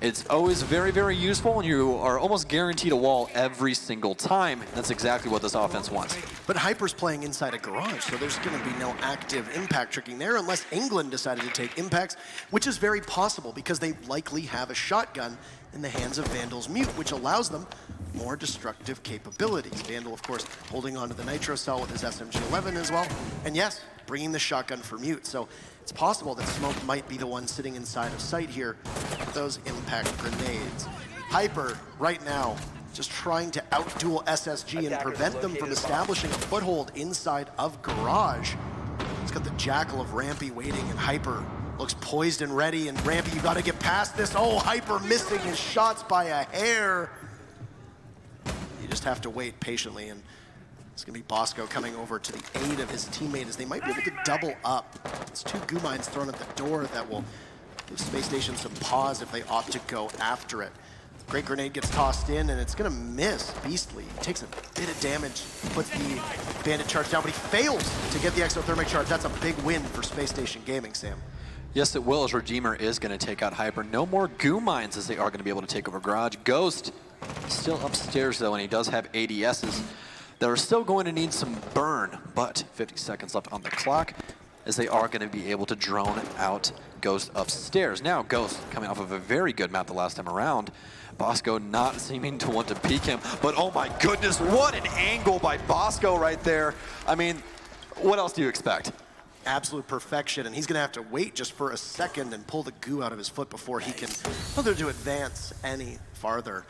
[SPEAKER 10] It's always very, very useful, and you are almost guaranteed a wall every single time. That's exactly what this offense wants.
[SPEAKER 9] But Hyper's playing inside a garage, so there's going to be no active impact tricking there unless England decided to take impacts, which is very possible because they likely have a shotgun in the hands of Vandal's Mute, which allows them more destructive capabilities. Vandal, of course, holding onto the Nitro Cell with his SMG-11 as well. And yes, bringing the shotgun for Mute. So it's possible that Smoke might be the one sitting inside of sight here with those impact grenades. Hyper, right now, just trying to outduel SSG and prevent them from establishing a foothold inside of Garage. He's got the Jackal of Rampy waiting, and Hyper looks poised and ready, and Rampy, you gotta get past this. Oh, Hyper missing his shots by a hair. You just have to wait patiently, and it's gonna be Bosco coming over to the aid of his teammate as they might be able to double up. It's 2 goo mines thrown at the door that will give Space Station some pause if they opt to go after it. Great grenade gets tossed in, and it's gonna miss Beastly. He takes a bit of damage, puts the Bandit charge down, but he fails to get the exothermic charge. That's a big win for Space Station Gaming, Sam.
[SPEAKER 10] Yes, it will, as Redeemer is going to take out Hyper. No more goo mines as they are going to be able to take over Garage. Ghost still upstairs, though, and he does have ADSs that are still going to need some burn, but 50 seconds left on the clock as they are going to be able to drone out Ghost upstairs. Now, Ghost coming off of a very good map the last time around, Bosco not seeming to want to peek him, but oh my goodness, what an angle by Bosco right there. I mean, what else do you expect?
[SPEAKER 9] Absolute perfection, and he's gonna have to wait just for a second and pull the goo out of his foot before he can bother to advance any farther.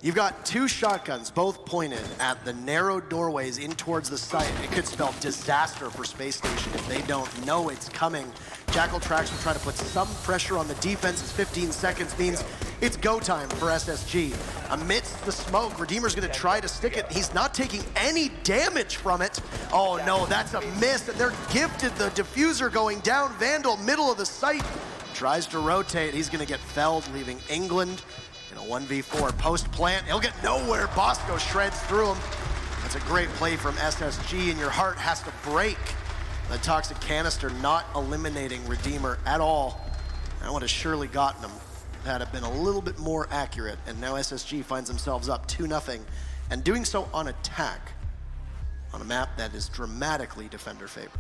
[SPEAKER 9] You've got two shotguns, both pointed at the narrow doorways in towards the site. It could spell disaster for Space Station if they don't know it's coming. Jackal Tracks will try to put some pressure on the defense as 15 seconds means it's go time for SSG. Amidst the smoke, Redeemer's gonna try to stick it. He's not taking any damage from it. Oh no, that's a miss, and they're gifted the diffuser going down. Vandal, middle of the site, tries to rotate. He's gonna get felled, leaving England in a 1v4 post-plant. He'll get nowhere. Bosco shreds through him. That's a great play from SSG, and your heart has to break. The toxic canister not eliminating Redeemer at all. That would have surely gotten him had it been a little bit more accurate, and now SSG finds themselves up 2-0, and doing so on attack on a map that is dramatically defender favored.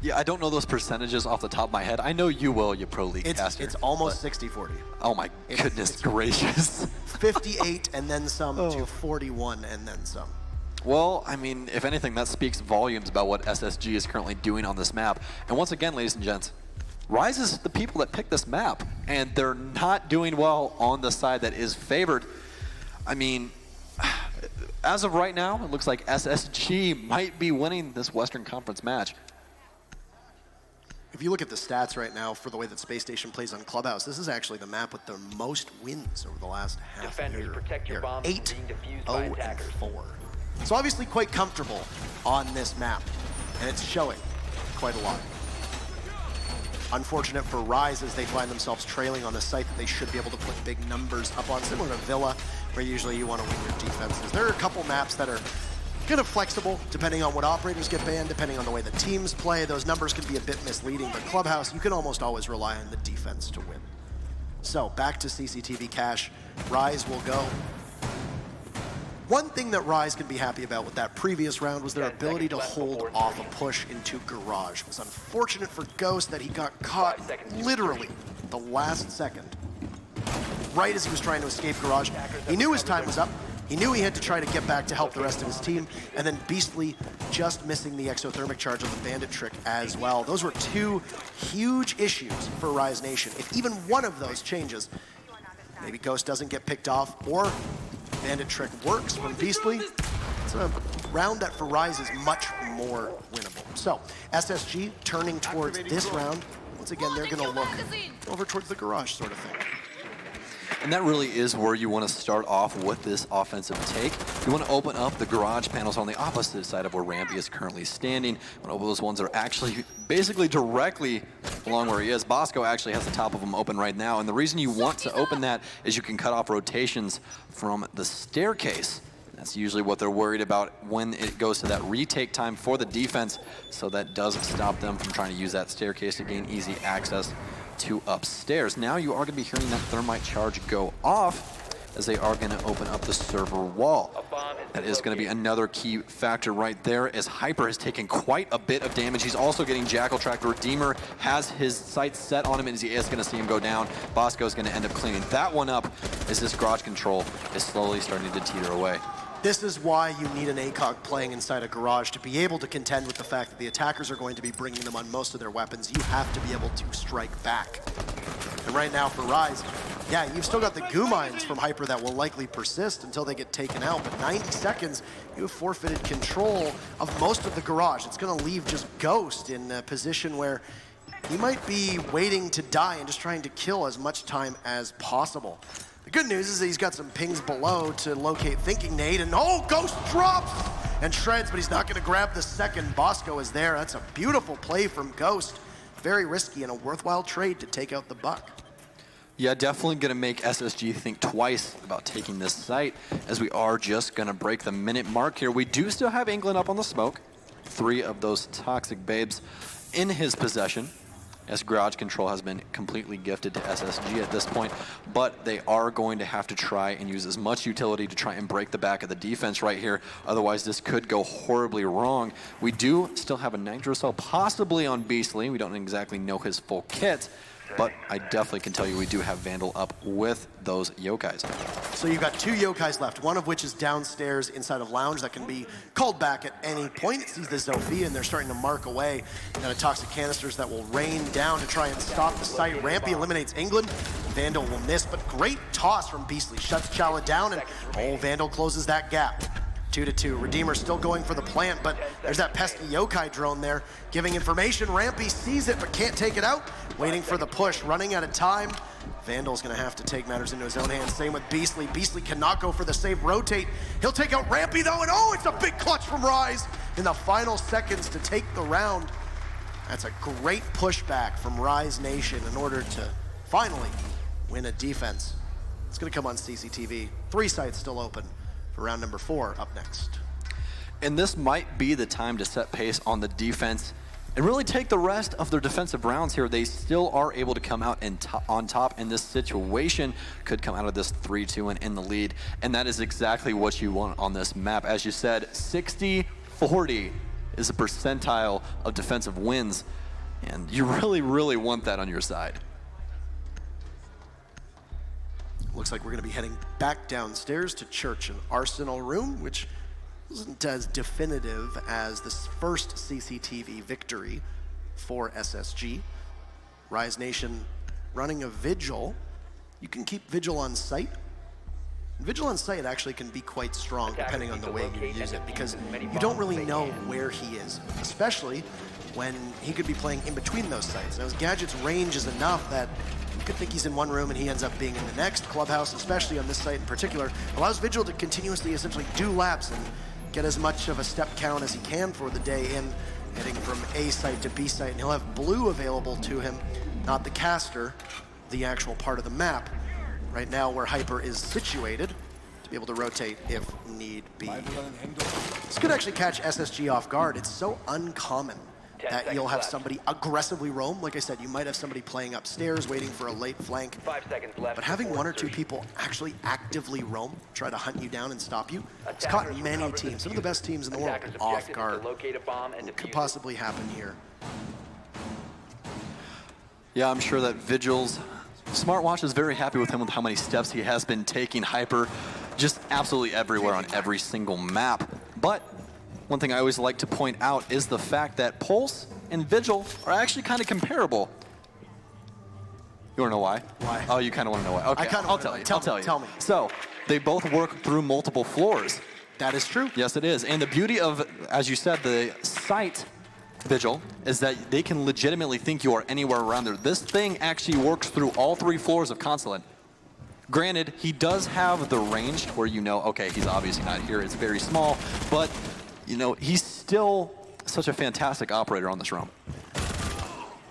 [SPEAKER 10] Yeah, I don't know those percentages off the top of my head. I know you will, you Pro League caster.
[SPEAKER 9] It's almost 60-40.
[SPEAKER 10] Oh my goodness gracious.
[SPEAKER 9] 58 and then some to 41 and then some.
[SPEAKER 10] Well, I mean, if anything, that speaks volumes about what SSG is currently doing on this map. And once again, ladies and gents, Rise is the people that picked this map, and they're not doing well on the side that is favored. I mean, as of right now, it looks like SSG might be winning this Western Conference match.
[SPEAKER 9] If you look at the stats right now for the way that Space Station plays on Clubhouse, this is actually the map with the most wins over the last half
[SPEAKER 7] Defenders,
[SPEAKER 9] year.
[SPEAKER 7] protect your bombs from being defused by attackers.
[SPEAKER 9] 8-0-4. So obviously quite comfortable on this map, and it's showing quite a lot. Unfortunate for Rise as they find themselves trailing on a site that they should be able to put big numbers up on, similar to Villa, where usually you want to win your defenses. There are a couple maps that are kind of flexible, depending on what operators get banned, depending on the way the teams play. Those numbers can be a bit misleading, but Clubhouse, you can almost always rely on the defense to win. So back to CCTV Cash. Rise will go. One thing that Rise can be happy about with that previous round was their ability to hold off a push into Garage. It was unfortunate for Ghost that he got caught literally the last second. Right as he was trying to escape Garage. He knew his time was up. He knew he had to try to get back to help the rest of his team, and then Beastly just missing the exothermic charge on the Bandit trick as well. Those were two huge issues for Rise Nation. If even one of those changes, maybe Ghost doesn't get picked off, or Bandit trick works from Beastly, it's a round that for Rise is much more winnable. So, SSG turning towards this round. Once again, they're gonna look over towards the Garage sort of thing.
[SPEAKER 10] And that really is where you want to start off with this offensive take. You want to open up the garage panels on the opposite side of where Rampy is currently standing. You want to open those ones that are actually basically directly along where he is. Bosco actually has the top of them open right now. And the reason you want to open that is you can cut off rotations from the staircase. That's usually what they're worried about when it goes to that retake time for the defense. So that does stop them from trying to use that staircase to gain easy access to upstairs. Now you are going to be hearing that thermite charge go off as they are going to open up the server wall. That is going to be another key factor right there, as Hyper has taken quite a bit of damage. He's also getting Jackal tracked. Redeemer has his sights set on him, and he is going to see him go down. Bosco is going to end up cleaning that one up as this garage control is slowly starting to teeter away.
[SPEAKER 9] This is why you need an ACOG playing inside a garage to be able to contend with the fact that the attackers are going to be bringing them on most of their weapons. You have to be able to strike back. And right now for Rise, yeah, you've still got the goo mines from Hyper that will likely persist until they get taken out, but 90 seconds, you have forfeited control of most of the garage. It's gonna leave just Ghost in a position where he might be waiting to die and just trying to kill as much time as possible. The good news is that he's got some pings below to locate Thinking Nade, and oh, Ghost drops and shreds, but he's not gonna grab the second. Bosco is there. That's a beautiful play from Ghost. Very risky and a worthwhile trade to take out the buck.
[SPEAKER 10] Yeah, definitely gonna make SSG think twice about taking this site, as we are just gonna break the minute mark here. We do still have England up on the smoke. 3 of those toxic babes in his possession, as garage control has been completely gifted to SSG at this point, but they are going to have to try and use as much utility to try and break the back of the defense right here. Otherwise, this could go horribly wrong. We do still have a Nitro Cell possibly on Beastly. We don't exactly know his full kit, but I definitely can tell you we do have Vandal up with those Yokais.
[SPEAKER 9] So you've got 2 Yokais left, one of which is downstairs inside of Lounge that can be called back at any point. It sees the Zofia, and they're starting to mark away. Now toxic canisters that will rain down to try and stop the site. Rampy eliminates England. Vandal will miss, but great toss from Beastly. Shuts Chala down, and Vandal closes that gap. 2-2. Redeemer still going for the plant, but there's that pesky Yokai drone there giving information. Rampy sees it, but can't take it out. Waiting for the push, running out of time. Vandal's gonna have to take matters into his own hands. Same with Beastly. Beastly cannot go for the save, rotate. He'll take out Rampy though, and it's a big clutch from Rise in the final seconds to take the round. That's a great pushback from Rise Nation in order to finally win a defense. It's gonna come on CCTV. 3 sites still open for round number 4 up next.
[SPEAKER 10] And this might be the time to set pace on the defense and really take the rest of their defensive rounds here. They still are able to come out and on top in this situation, could come out of this 3-2 and in the lead. And that is exactly what you want on this map. As you said, 60-40 is a percentile of defensive wins. And you really, really want that on your side.
[SPEAKER 9] Looks like we're going to be heading back downstairs to Church and Arsenal room, which isn't as definitive as this first CCTV victory for SSG. Rise Nation running a Vigil. You can keep Vigil on site. Vigil on site actually can be quite strong depending on the way you use it, because you don't really know where he is, especially when he could be playing in between those sites. Now his gadget's range is enough that you could think he's in one room and he ends up being in the next. Clubhouse, especially on this site in particular, allows Vigil to continuously essentially do laps and get as much of a step count as he can for the day in, heading from A site to B site, and he'll have blue available to him, not the caster, the actual part of the map, right now where Hyper is situated, to be able to rotate if need be. This could actually catch SSG off guard. It's so uncommon that you'll have somebody aggressively roam. Like I said, you might have somebody playing upstairs waiting for a late flank.
[SPEAKER 7] 5 seconds left.
[SPEAKER 9] But having 1 or 2 people actually actively roam, try to hunt you down and stop you, it's caught many teams, some of the best teams in the world, off guard. What could possibly happen here?
[SPEAKER 10] Yeah, I'm sure that Vigil's smartwatch is very happy with him with how many steps he has been taking. Hyper just absolutely everywhere on every single map. But one thing I always like to point out is the fact that Pulse and Vigil are actually kind of comparable. You want to know why?
[SPEAKER 9] Why?
[SPEAKER 10] Oh, you kind of want to know why. Okay, I'll tell you.
[SPEAKER 9] Tell me.
[SPEAKER 10] So, they both work through multiple floors.
[SPEAKER 9] That is true.
[SPEAKER 10] Yes, it is. And the beauty of, as you said, the site Vigil is that they can legitimately think you are anywhere around there. This thing actually works through all 3 floors of Consulate. Granted, he does have the range where you know, okay, he's obviously not here. It's very small, but you know, he's still such a fantastic operator on this roam.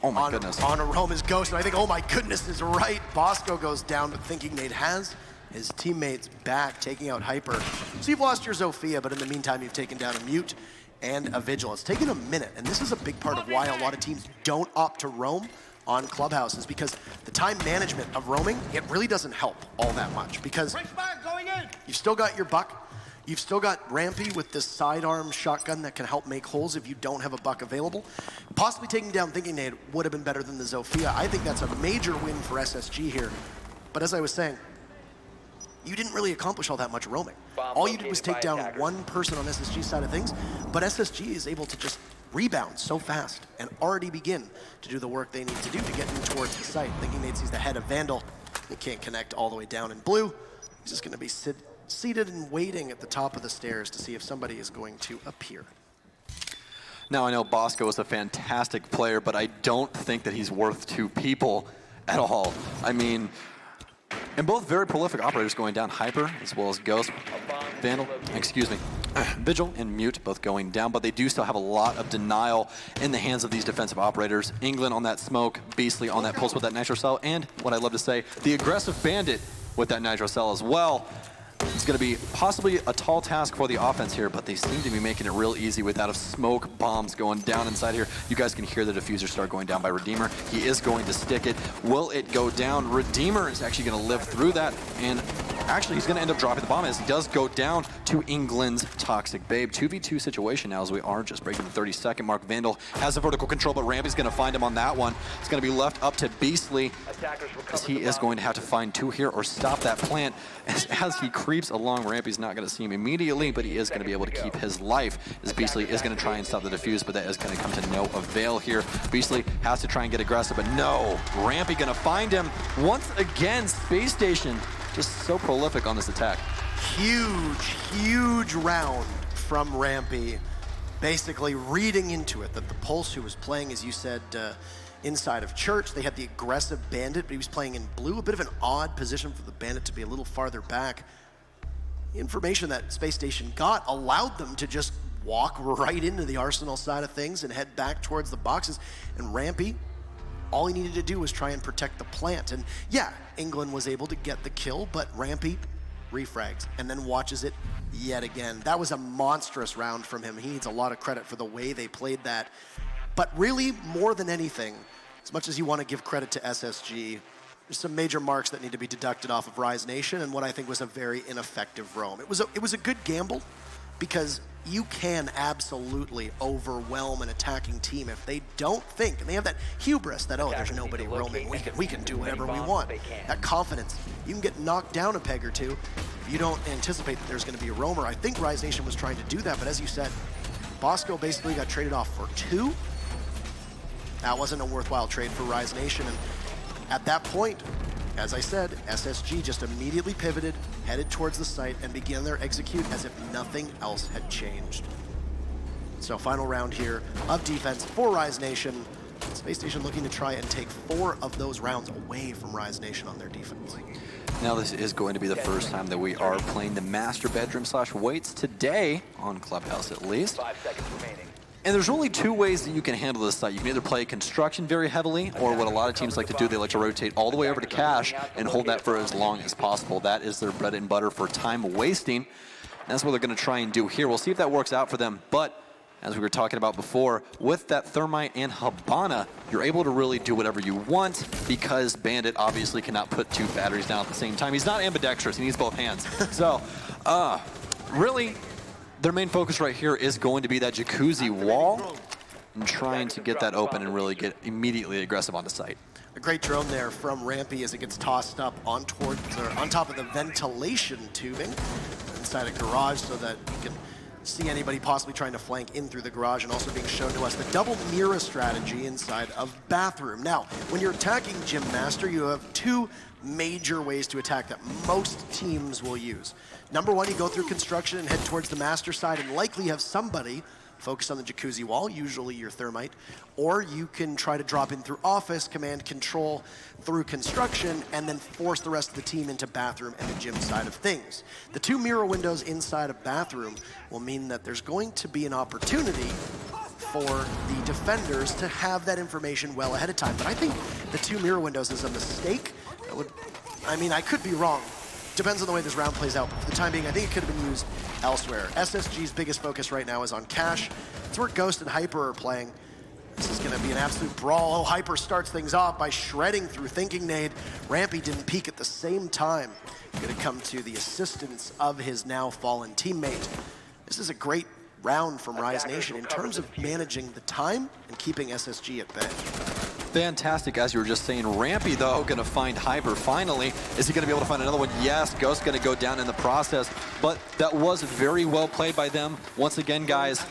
[SPEAKER 10] Oh my goodness.
[SPEAKER 9] On a roam is Ghost, and I think, oh my goodness, is right. Bosco goes down, but Thinking Nate has his teammates back, taking out Hyper. So you've lost your Zofia, but in the meantime, you've taken down a Mute and a Vigil. It's taken a minute, and this is a big part of why a lot of teams don't opt to roam on Clubhouse, is because the time management of roaming, it really doesn't help all that much, because you've still got your Buck, you've still got Rampy with this sidearm shotgun that can help make holes if you don't have a Buck available. Possibly taking down Thinking Nate would have been better than the Zofia. I think that's a major win for SSG here. But as I was saying, you didn't really accomplish all that much roaming. All you did was take down 1 person on SSG's side of things, but SSG is able to just rebound so fast and already begin to do the work they need to do to get in towards the site. Thinking Nate sees the head of Vandal. He can't connect all the way down in blue. He's just going to be seated and waiting at the top of the stairs to see if somebody is going to appear.
[SPEAKER 10] Now, I know Bosco is a fantastic player, but I don't think that he's worth 2 people at all. I mean, and both very prolific operators going down. Hyper as well as Ghost, Vandal, Vigil and Mute both going down, but they do still have a lot of denial in the hands of these defensive operators. England on that smoke, Beastly on that Pulse with that Nitro Cell, and what I love to say, the aggressive Bandit with that Nitro Cell as well. It's going to be possibly a tall task for the offense here, but they seem to be making it real easy without smoke bombs going down inside here. You guys can hear the diffuser start going down by Redeemer. He is going to stick it. Will it go down? Redeemer is actually going to live through that, and Actually, he's going to end up dropping the bomb as he does go down to England's Toxic Babe. 2v2 situation now as we are just breaking the 30-second mark. Vandal has the vertical control, but Rampy's going to find him on that one. It's going to be left up to Beastly as he is going to have to find two here or stop that plant. As he creeps along, Rampy's not going to see him immediately, but he is going to be able to keep his life as Beastly is going to try and stop the defuse, but that is going to come to no avail here. Beastly has to try and get aggressive, but no. Rampy going to find him once again. Space Station just so prolific on this attack.
[SPEAKER 9] Huge round from Rampy, basically reading into it that the Pulse, who was playing, as you said, inside of Church, they had the aggressive Bandit, but he was playing in blue, a bit of an odd position for the Bandit to be a little farther back. The information that Space Station got allowed them to just walk right into the Arsenal side of things and head back towards the boxes, and Rampy, all he needed to do was try and protect the plant. And yeah, England was able to get the kill, but Rampy refrags and then watches it yet again. That was a monstrous round from him. He needs a lot of credit for the way they played that. But really, more than anything, as much as you want to give credit to SSG, there's some major marks that need to be deducted off of Rise Nation and what I think was a very ineffective roam. It was a good gamble because you can absolutely overwhelm an attacking team if they don't think, and they have that hubris that, oh, there's nobody roaming, we can do whatever we want. That confidence, you can get knocked down a peg or two if you don't anticipate that there's going to be a roamer. I think Rise Nation was trying to do that, but as you said, Bosco basically got traded off for 2. That wasn't a worthwhile trade for Rise Nation, and at that point, as I said, SSG just immediately pivoted, headed towards the site, and began their execute as if nothing else had changed. So final round here of defense for Rise Nation. Space Station looking to try and take 4 of those rounds away from Rise Nation on their defense.
[SPEAKER 10] Now this is going to be the first time that we are playing the Master Bedroom / Weights today, on Clubhouse at least.
[SPEAKER 7] 5 seconds remaining.
[SPEAKER 10] And there's only 2 ways that you can handle this site. You can either play construction very heavily, or what a lot of teams like to do, they like to rotate all the way over to cash and hold that for as long as possible. That is their bread and butter for time wasting. And that's what they're going to try and do here. We'll see if that works out for them. But as we were talking about before, with that Thermite and Habana, you're able to really do whatever you want because Bandit obviously cannot put 2 batteries down at the same time. He's not ambidextrous. He needs both hands. So, really, their main focus right here is going to be that Jacuzzi wall and trying to get that open and really get immediately aggressive on the site.
[SPEAKER 9] A great drone there from Rampy as it gets tossed up on top of the ventilation tubing inside a garage so that you can see anybody possibly trying to flank in through the garage, and also being shown to us the double Mira strategy inside of Bathroom. Now, when you're attacking Gym Master, you have 2 major ways to attack that most teams will use. Number 1, you go through construction and head towards the Master side and likely have somebody focus on the Jacuzzi wall, usually your Thermite, or you can try to drop in through Office, command control through construction, and then force the rest of the team into Bathroom and the Gym side of things. The 2 mirror windows inside of Bathroom will mean that there's going to be an opportunity for the defenders to have that information well ahead of time. But I think the 2 mirror windows is a mistake. I could be wrong. Depends on the way this round plays out. But for the time being, I think it could have been used elsewhere. SSG's biggest focus right now is on cash. It's where Ghost and Hyper are playing. This is going to be an absolute brawl. Oh, Hyper starts things off by shredding through Thinking Nade. Rampy didn't peek at the same time. Going to come to the assistance of his now fallen teammate. This is a great round from Rise Nation in terms of managing the time and keeping SSG at bay.
[SPEAKER 10] Fantastic, as you were just saying. Rampy, though, going to find Hyper finally. Is he going to be able to find another one? Yes, Ghost's going to go down in the process, but that was very well played by them. Once again, guys,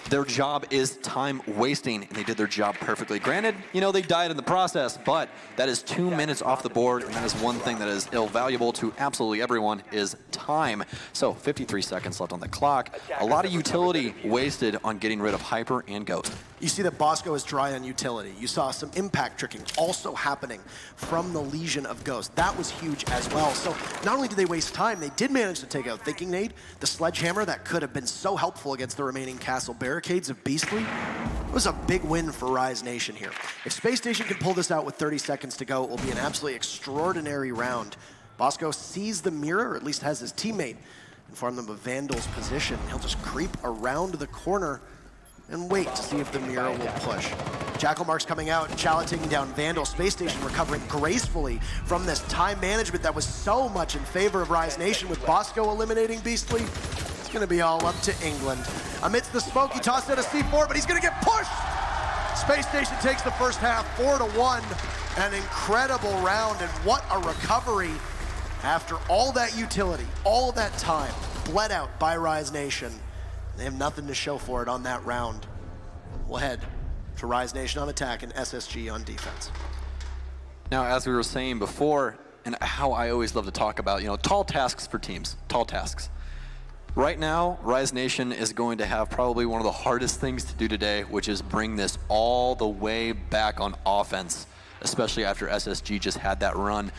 [SPEAKER 10] their job is time wasting, and they did their job perfectly. Granted, they died in the process, but that is 2 minutes off the board, and that is one thing that is invaluable to absolutely everyone, is time. So 53 seconds left on the clock. A lot of utility wasted on getting rid of Hyper and Ghost.
[SPEAKER 9] You see that Bosco is dry on utility. You saw some impact tricking also happening from the Legion of Ghost. That was huge as well. So not only did they waste time, they did manage to take out Thinking Nade, the sledgehammer that could have been so helpful against the remaining castle barricades of Beastly. It was a big win for Rise Nation here. If Space Station can pull this out with 30 seconds to go, it will be an absolutely extraordinary round. Bosco sees the mirror, or at least has his teammate inform them of Vandal's position. He'll just creep around the corner and wait to see if the mirror will push. Jackal Marks coming out, Chala taking down Vandal, Spacestation recovering gracefully from this time management that was so much in favor of Rise Nation with Bosco eliminating Beastly. It's gonna be all up to England. Amidst the smoke, he tossed out a C4, but he's gonna get pushed! Spacestation takes the first half, 4-1. An incredible round, and what a recovery after all that utility, all that time bled out by Rise Nation. They have nothing to show for it on that round. We'll head to Rise Nation on attack and SSG on defense.
[SPEAKER 10] Now, as we were saying before, and how I always love to talk about, tall tasks for teams, tall tasks. Right now, Rise Nation is going to have probably one of the hardest things to do today, which is bring this all the way back on offense, especially after SSG just had that run.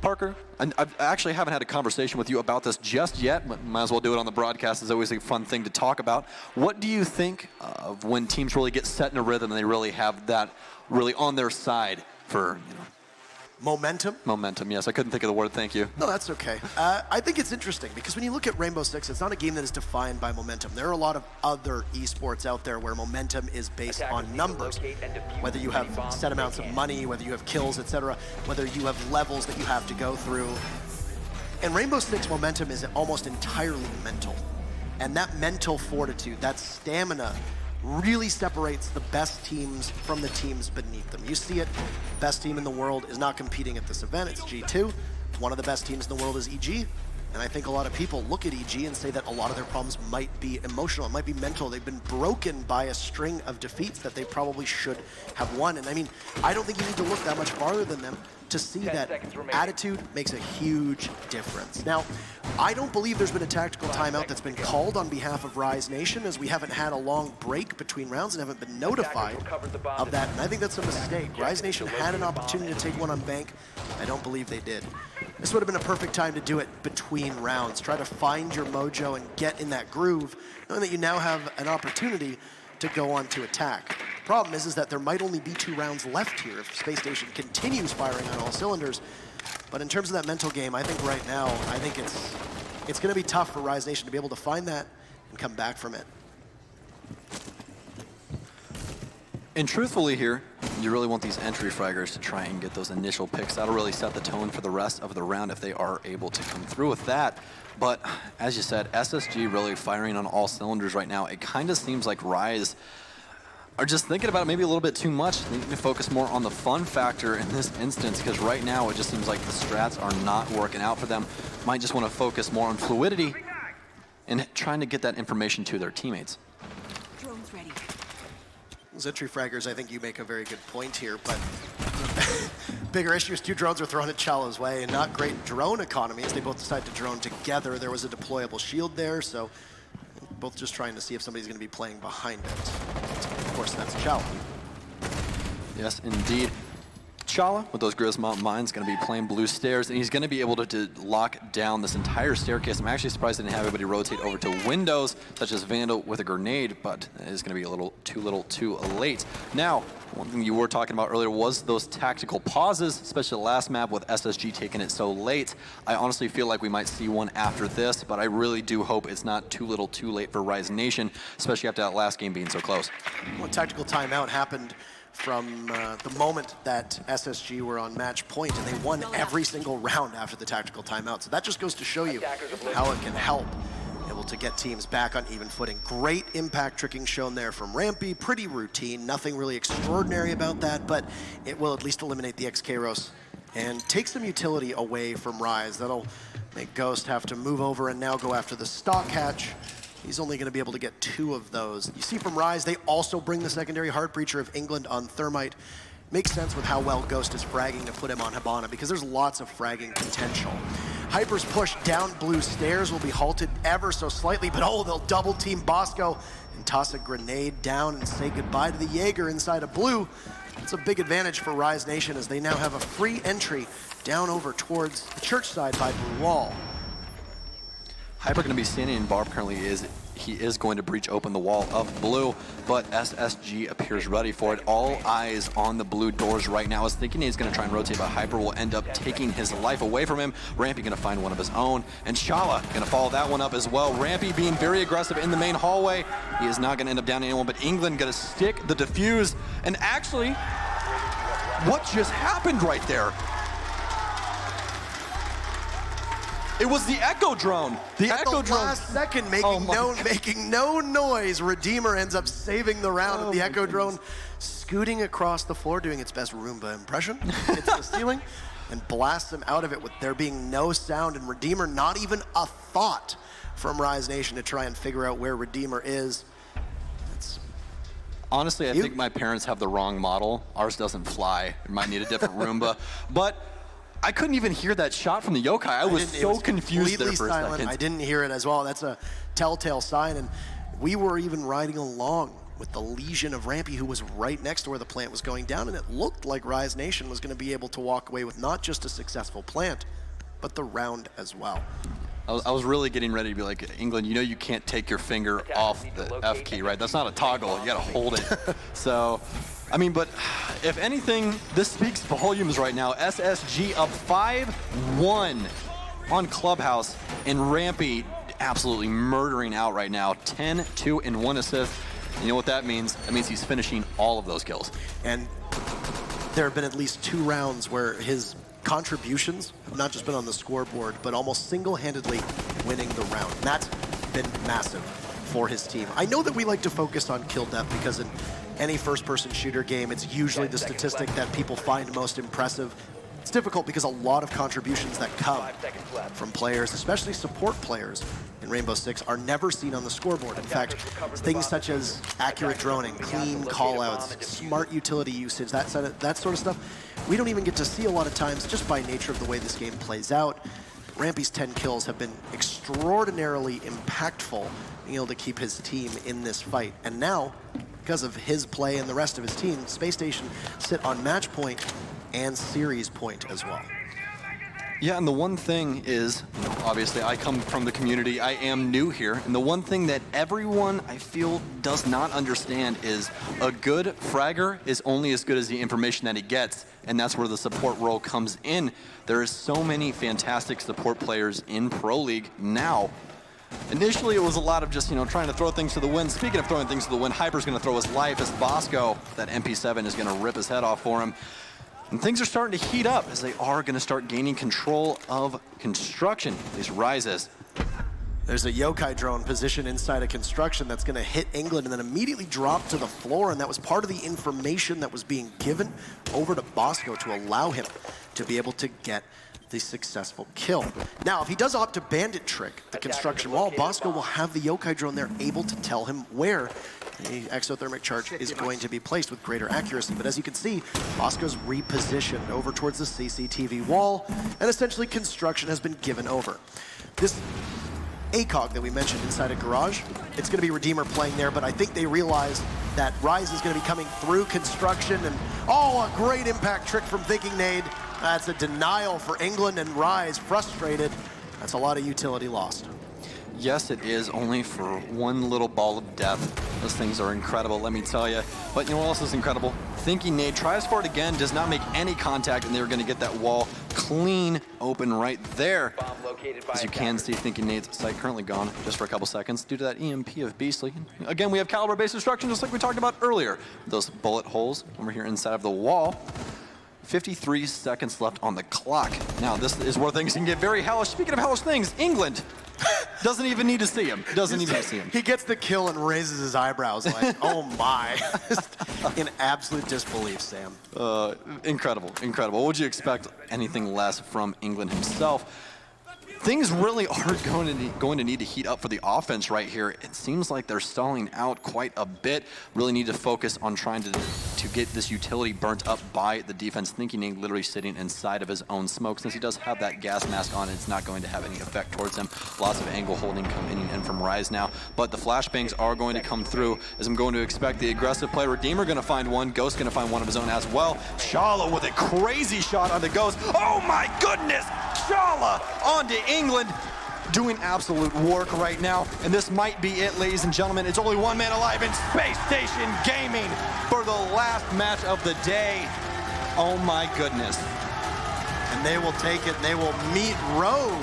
[SPEAKER 10] Parker, I actually haven't had a conversation with you about this just yet, but might as well do it on the broadcast. It's always a fun thing to talk about. What do you think of when teams really get set in a rhythm and they really have that really on their side for,
[SPEAKER 9] Momentum?
[SPEAKER 10] Momentum, yes. I couldn't think of the word, thank you.
[SPEAKER 9] No, that's okay. I think it's interesting because when you look at Rainbow Six, it's not a game that is defined by momentum. There are a lot of other esports out there where momentum is based on numbers. Whether you have set amounts of money, whether you have kills, etc., whether you have levels that you have to go through. In Rainbow Six, momentum is almost entirely mental. And that mental fortitude, that stamina, really separates the best teams from the teams beneath them. You see it, the best team in the world is not competing at this event, it's G2. One of the best teams in the world is EG. And I think a lot of people look at EG and say that a lot of their problems might be emotional, it might be mental. They've been broken by a string of defeats that they probably should have won. And I mean, I don't think you need to look that much farther than them to see that attitude makes a huge difference. Now, I don't believe there's been a tactical timeout that's been called on behalf of Rise Nation, as we haven't had a long break between rounds and haven't been notified of that, and I think that's a mistake. Rise Nation had an opportunity to take one on Bank. I don't believe they did. This would have been a perfect time to do it between rounds. Try to find your mojo and get in that groove, knowing that you now have an opportunity to go on to attack. The problem is that there might only be 2 rounds left here if Space Station continues firing on all cylinders. But in terms of that mental game, I think right now, I think it's going to be tough for Rise Nation to be able to find that and come back from it.
[SPEAKER 10] And truthfully here, you really want these entry fraggers to try and get those initial picks. That'll really set the tone for the rest of the round if they are able to come through with that. But as you said, SSG really firing on all cylinders right now. It kind of seems like Rise are just thinking about it maybe a little bit too much. They need to focus more on the fun factor in this instance, because right now it just seems like the strats are not working out for them. Might just want to focus more on fluidity and trying to get that information to their teammates.
[SPEAKER 12] Drone's ready.
[SPEAKER 9] Those entry fraggers, I think you make a very good point here, but bigger issue is 2 drones are thrown at Chala's way, and not great drone economies. They both decide to drone together. There was a deployable shield there, so both just trying to see if somebody's going to be playing behind it. Of course, that's Chala.
[SPEAKER 10] Yes, indeed. Chala, with those Grismont mines, going to be playing blue stairs, and he's going to be able to lock down this entire staircase. I'm actually surprised they didn't have everybody rotate over to windows, such as Vandal with a grenade, but it is going to be a little too late. Now, one thing you were talking about earlier was those tactical pauses, especially the last map with SSG taking it so late. I honestly feel like we might see one after this, but I really do hope it's not too late for Rise Nation, especially after that last game being so close.
[SPEAKER 9] Well, tactical timeout happened from the moment that SSG were on match point, and they won every single round after the tactical timeout. So that just goes to show you how it can help, able to get teams back on even footing. Great impact tricking shown there from Rampy, pretty routine, nothing really extraordinary about that, but it will at least eliminate the XKaros and take some utility away from Rise. That'll make Ghost have to move over and now go after the stock hatch. He's only going to be able to get 2 of those. You see from Rise, they also bring the secondary Heart Breacher of England on Thermite. Makes sense with how well Ghost is fragging to put him on Hibana, because there's lots of fragging potential. Hyper's push down blue stairs will be halted ever so slightly, but oh, they'll double team Bosco and toss a grenade down and say goodbye to the Jaeger inside of blue. It's a big advantage for Rise Nation, as they now have a free entry down over towards the church side by Blue Wall.
[SPEAKER 10] Hyper going to be standing in Barb currently is he is going to breach open the wall of blue, but SSG appears ready for it. All eyes on the blue doors right now, as thinking he's going to try and rotate, but Hyper will end up taking his life away from him. Rampy going to find one of his own, and Shala going to follow that one up as well. Rampy being very aggressive in the main hallway. He is not going to end up down anyone, but England going to stick the defuse, and actually, what just happened right there? It was the Echo drone. The Echo drone.
[SPEAKER 9] Last second, making no noise. Redeemer ends up saving the round with the Echo drone scooting across the floor, doing its best Roomba impression. Hits the ceiling and blasts him out of it with there being no sound, and Redeemer not even a thought from Rise Nation to try and figure out where Redeemer is.
[SPEAKER 10] Honestly, I think my parents have the wrong model. Ours doesn't fly. It might need a different Roomba. But I couldn't even hear that shot from the Yokai. I was so confused there for a second.
[SPEAKER 9] I didn't hear it as well. That's a telltale sign. And we were even riding along with the Legion of Rampy, who was right next to where the plant was going down. And it looked like Rise Nation was going to be able to walk away with not just a successful plant, but the round as well.
[SPEAKER 10] I was really getting ready to be like, England, you know you can't take your finger off the F key, right? That's not a toggle. You got to hold it. So, I mean, but if anything, this speaks volumes right now. SSG up 5-1 on Clubhouse, and Rampy absolutely murdering out right now. 10, 2, and 1 assist. You know what that means? That means he's finishing all of those kills.
[SPEAKER 9] And there have been at least 2 rounds where his contributions have not just been on the scoreboard, but almost single-handedly winning the round. And that's been massive for his team. I know that we like to focus on kill death because in any first-person shooter game, it's usually the statistic that people find most impressive. It's difficult because a lot of contributions that come from players, especially support players in Rainbow Six, are never seen on the scoreboard. In fact, things such as accurate droning, clean callouts, smart utility usage, that sort of stuff, we don't even get to see a lot of times just by nature of the way this game plays out. Rampy's 10 kills have been extraordinarily impactful, being able to keep his team in this fight. And now, because of his play and the rest of his team, Spacestation sit on match point and series point as well.
[SPEAKER 10] Yeah, and the one thing is, obviously I come from the community, I am new here, and the one thing that everyone, I feel, does not understand is a good fragger is only as good as the information that he gets, and that's where the support role comes in. There is so many fantastic support players in Pro League now. Initially, it was a lot of just, trying to throw things to the wind. Speaking of throwing things to the wind, Hyper's going to throw his life as Bosco, that MP7, is going to rip his head off for him. And things are starting to heat up as they are going to start gaining control of construction, these rises.
[SPEAKER 9] There's a Yokai drone position inside a construction that's going to hit England and then immediately drop to the floor, and that was part of the information that was being given over to Bosco to allow him to be able to get the successful kill. Now, if he does opt to bandit trick the construction wall, Bosco will have the Yokai drone there able to tell him where the exothermic charge is going to be placed with greater accuracy. But as you can see, Bosco's repositioned over towards the CCTV wall, and essentially construction has been given over. This ACOG that we mentioned inside a garage, it's going to be Redeemer playing there, but I think they realize that Rise is going to be coming through construction, and a great impact trick from Thinking Nade. That's a denial for England, and Rise frustrated. That's a lot of utility lost.
[SPEAKER 10] Yes, it is, only for one little ball of death. Those things are incredible, let me tell you. But you know what else is incredible? Thinking Nade tries for it again, does not make any contact, and they're going to get that wall clean open right there. As you can see, Thinking Nade's sight currently gone just for a couple seconds due to that EMP of Beastly. Again, we have caliber-based destruction just like we talked about earlier. Those bullet holes over here inside of the wall. 53 seconds left on the clock. Now, this is where things can get very hellish. Speaking of hellish things, England doesn't even need to see him. Doesn't even need to see him.
[SPEAKER 9] He gets the kill and raises his eyebrows like, oh my. In absolute disbelief, Sam.
[SPEAKER 10] Incredible, incredible. What would you expect anything less from England himself? Things really are going to need to heat up for the offense right here. It seems like they're stalling out quite a bit. Really need to focus on trying to get this utility burnt up by the defense. Thinking Nade literally sitting inside of his own smoke. Since he does have that gas mask on, it's not going to have any effect towards him. Lots of angle holding coming in from Rise now. But the flashbangs are going to come through, as I'm going to expect the aggressive play. Redeemer going to find one. Ghost going to find one of his own as well. Shala with a crazy shot on the Ghost. Oh my goodness! Shala onto England. doing absolute work right now. And this might be it, ladies and gentlemen. It's only one man alive in Space Station Gaming for the last match of the day. Oh my goodness.
[SPEAKER 9] And they will take it, and they will meet Rogue.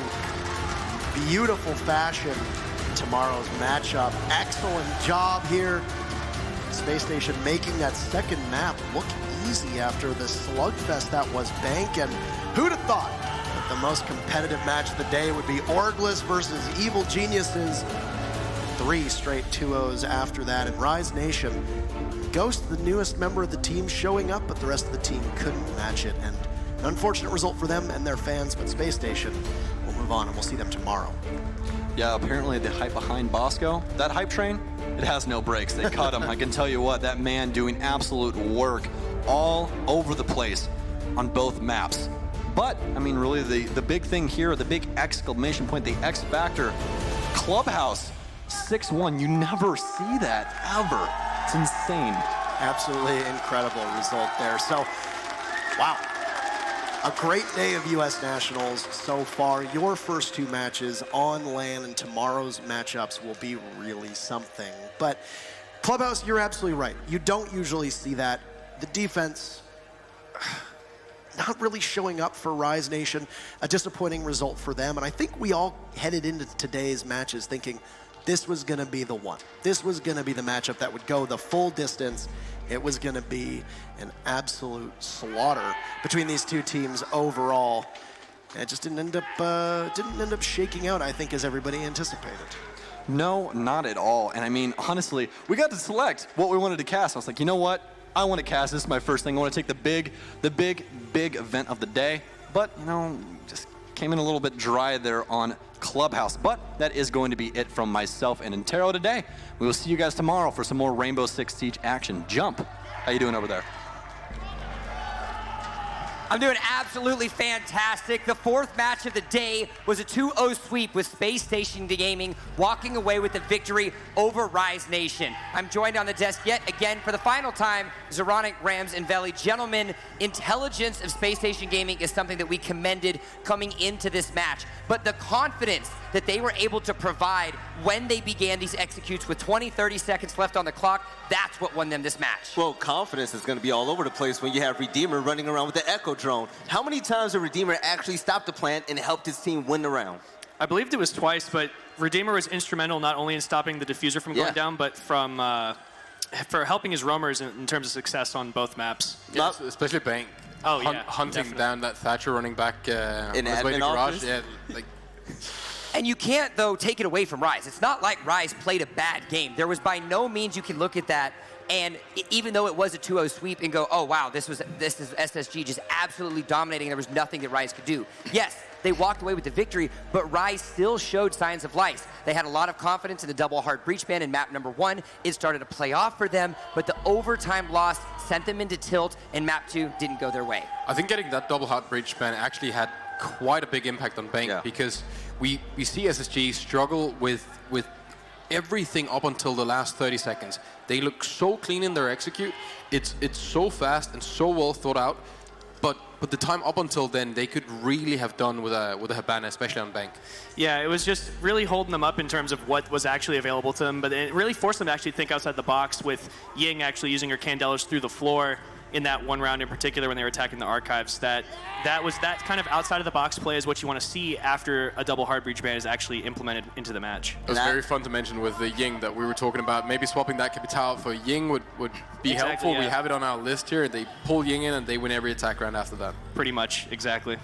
[SPEAKER 9] Beautiful fashion in tomorrow's matchup. Excellent job here. Space Station making that second map look easy after the slugfest that was Bank. And who'd have thought that the most competitive match of the day would be Orgless versus Evil Geniuses. 3 straight 2-0s after that. And Rise Nation, Ghost, the newest member of the team, showing up, but the rest of the team couldn't match it. And an unfortunate result for them and their fans, but Space Station will move on, and we'll see them tomorrow.
[SPEAKER 10] Yeah, apparently the hype behind Bosco, that hype train, it has no brakes. They cut him. I can tell you what, that man doing absolute work all over the place on both maps. But, I mean, really the big thing here, the big exclamation point, the X factor, Clubhouse 6-1. You never see that, ever. It's insane.
[SPEAKER 9] Absolutely incredible result there. So, wow. A great day of U.S. Nationals so far. Your first 2 matches on LAN, and tomorrow's matchups will be really something. But Clubhouse, you're absolutely right. You don't usually see that. The defense not really showing up for Rise Nation. A disappointing result for them. And I think we all headed into today's matches thinking this was going to be the one. This was going to be the matchup that would go the full distance. It was going to be an absolute slaughter between these 2 teams overall. And it just didn't end up shaking out, I think, as everybody anticipated.
[SPEAKER 10] No, not at all. And I mean, honestly, we got to select what we wanted to cast. I was like, you know what? I want to cast. This is my first thing. I want to take the big event of the day. But, you know, just came in a little bit dry there on Clubhouse. But that is going to be it from myself and Intero today. We will see you guys tomorrow for some more Rainbow Six Siege action. Jump. How you doing over there?
[SPEAKER 1] I'm doing absolutely fantastic. The 4th match of the day was a 2-0 sweep with Space Station Gaming walking away with the victory over Rise Nation. I'm joined on the desk yet again for the final time, Zeronic, Rams, and Veli. Gentlemen, intelligence of Space Station Gaming is something that we commended coming into this match, but the confidence that they were able to provide when they began these executes with 20-30 seconds left on the clock, that's what won them this match.
[SPEAKER 4] Well, confidence is going to be all over the place when you have Redeemer running around with the Echo drone. How many times did Redeemer actually stop the plant and helped his team win the round?
[SPEAKER 3] I believed it was twice, but Redeemer was instrumental not only in stopping the diffuser from going down, but for helping his roamers in terms of success on both maps.
[SPEAKER 2] Yeah, especially Bank.
[SPEAKER 3] Oh, yeah.
[SPEAKER 2] Hunting
[SPEAKER 3] definitely.
[SPEAKER 2] down that Thatcher running back
[SPEAKER 4] in
[SPEAKER 2] on his way to garage.
[SPEAKER 4] office?
[SPEAKER 2] Yeah, like.
[SPEAKER 1] And you can't, though, take it away from Rise. It's not like Rise played a bad game. There was by no means you can look at that, and even though it was a 2-0 sweep, and go, oh, wow, this is SSG just absolutely dominating. There was nothing that Rise could do. Yes, they walked away with the victory, but Rise still showed signs of life. They had a lot of confidence in the double hard breach ban in map number 1. It started to play off for them, but the overtime loss sent them into tilt, and map 2 didn't go their way.
[SPEAKER 2] I think getting that double hard breach ban actually had quite a big impact on Bank because we see SSG struggle with everything up until the last 30 seconds. They look so clean in their execute. It's so fast and so well thought out. But the time up until then, they could really have done with a Habana, especially on Bank.
[SPEAKER 3] Yeah, it was just really holding them up in terms of what was actually available to them. But it really forced them to actually think outside the box with Ying actually using her Candelas through the floor in that one round in particular when they were attacking the archives. That kind of outside of the box play is what you want to see after a double hard breach ban is actually implemented into the match.
[SPEAKER 2] It was very fun to mention with the Ying that we were talking about. Maybe swapping that Capital for Ying would be helpful.
[SPEAKER 3] Yeah.
[SPEAKER 2] We have it on our list here. They pull Ying in and they win every attack round after that.
[SPEAKER 3] Pretty much, exactly.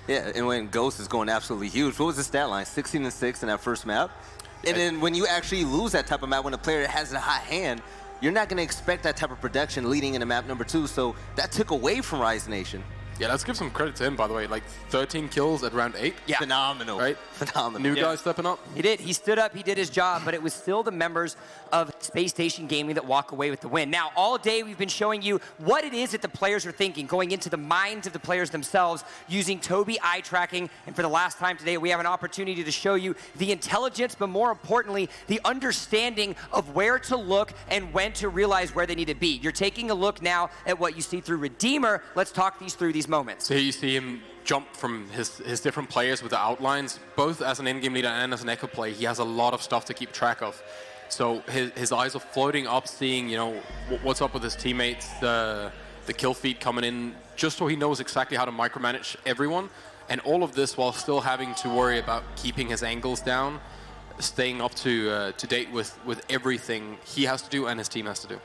[SPEAKER 4] Yeah, and when Ghost is going absolutely huge, what was the stat line? 16-6 in that first map? And then when you actually lose that type of map, when a player has a hot hand, you're not going to expect that type of production leading into map number 2, so that took away from Rise Nation.
[SPEAKER 2] Yeah, let's give some credit to him, by the way. Like 13 kills at round 8.
[SPEAKER 1] Yeah.
[SPEAKER 4] Phenomenal.
[SPEAKER 2] Right?
[SPEAKER 4] Phenomenal.
[SPEAKER 2] New guy stepping up.
[SPEAKER 1] He did. He stood up. He did his job, but it was still the members of Space Station Gaming that walk away with the win. Now, all day we've been showing you what it is that the players are thinking, going into the minds of the players themselves using Tobii eye tracking. And for the last time today, we have an opportunity to show you the intelligence, but more importantly, the understanding of where to look and when to realize where they need to be. You're taking a look now at what you see through Redeemer. Let's talk through these these moments.
[SPEAKER 2] So you see him jump from his different players with the outlines, both as an in-game leader and as an echo player. He has a lot of stuff to keep track of. So his eyes are floating up, seeing, you know, what's up with his teammates, the kill feed coming in, just so he knows exactly how to micromanage everyone. And all of this while still having to worry about keeping his angles down, staying up to date with everything he has to do and his team has to do.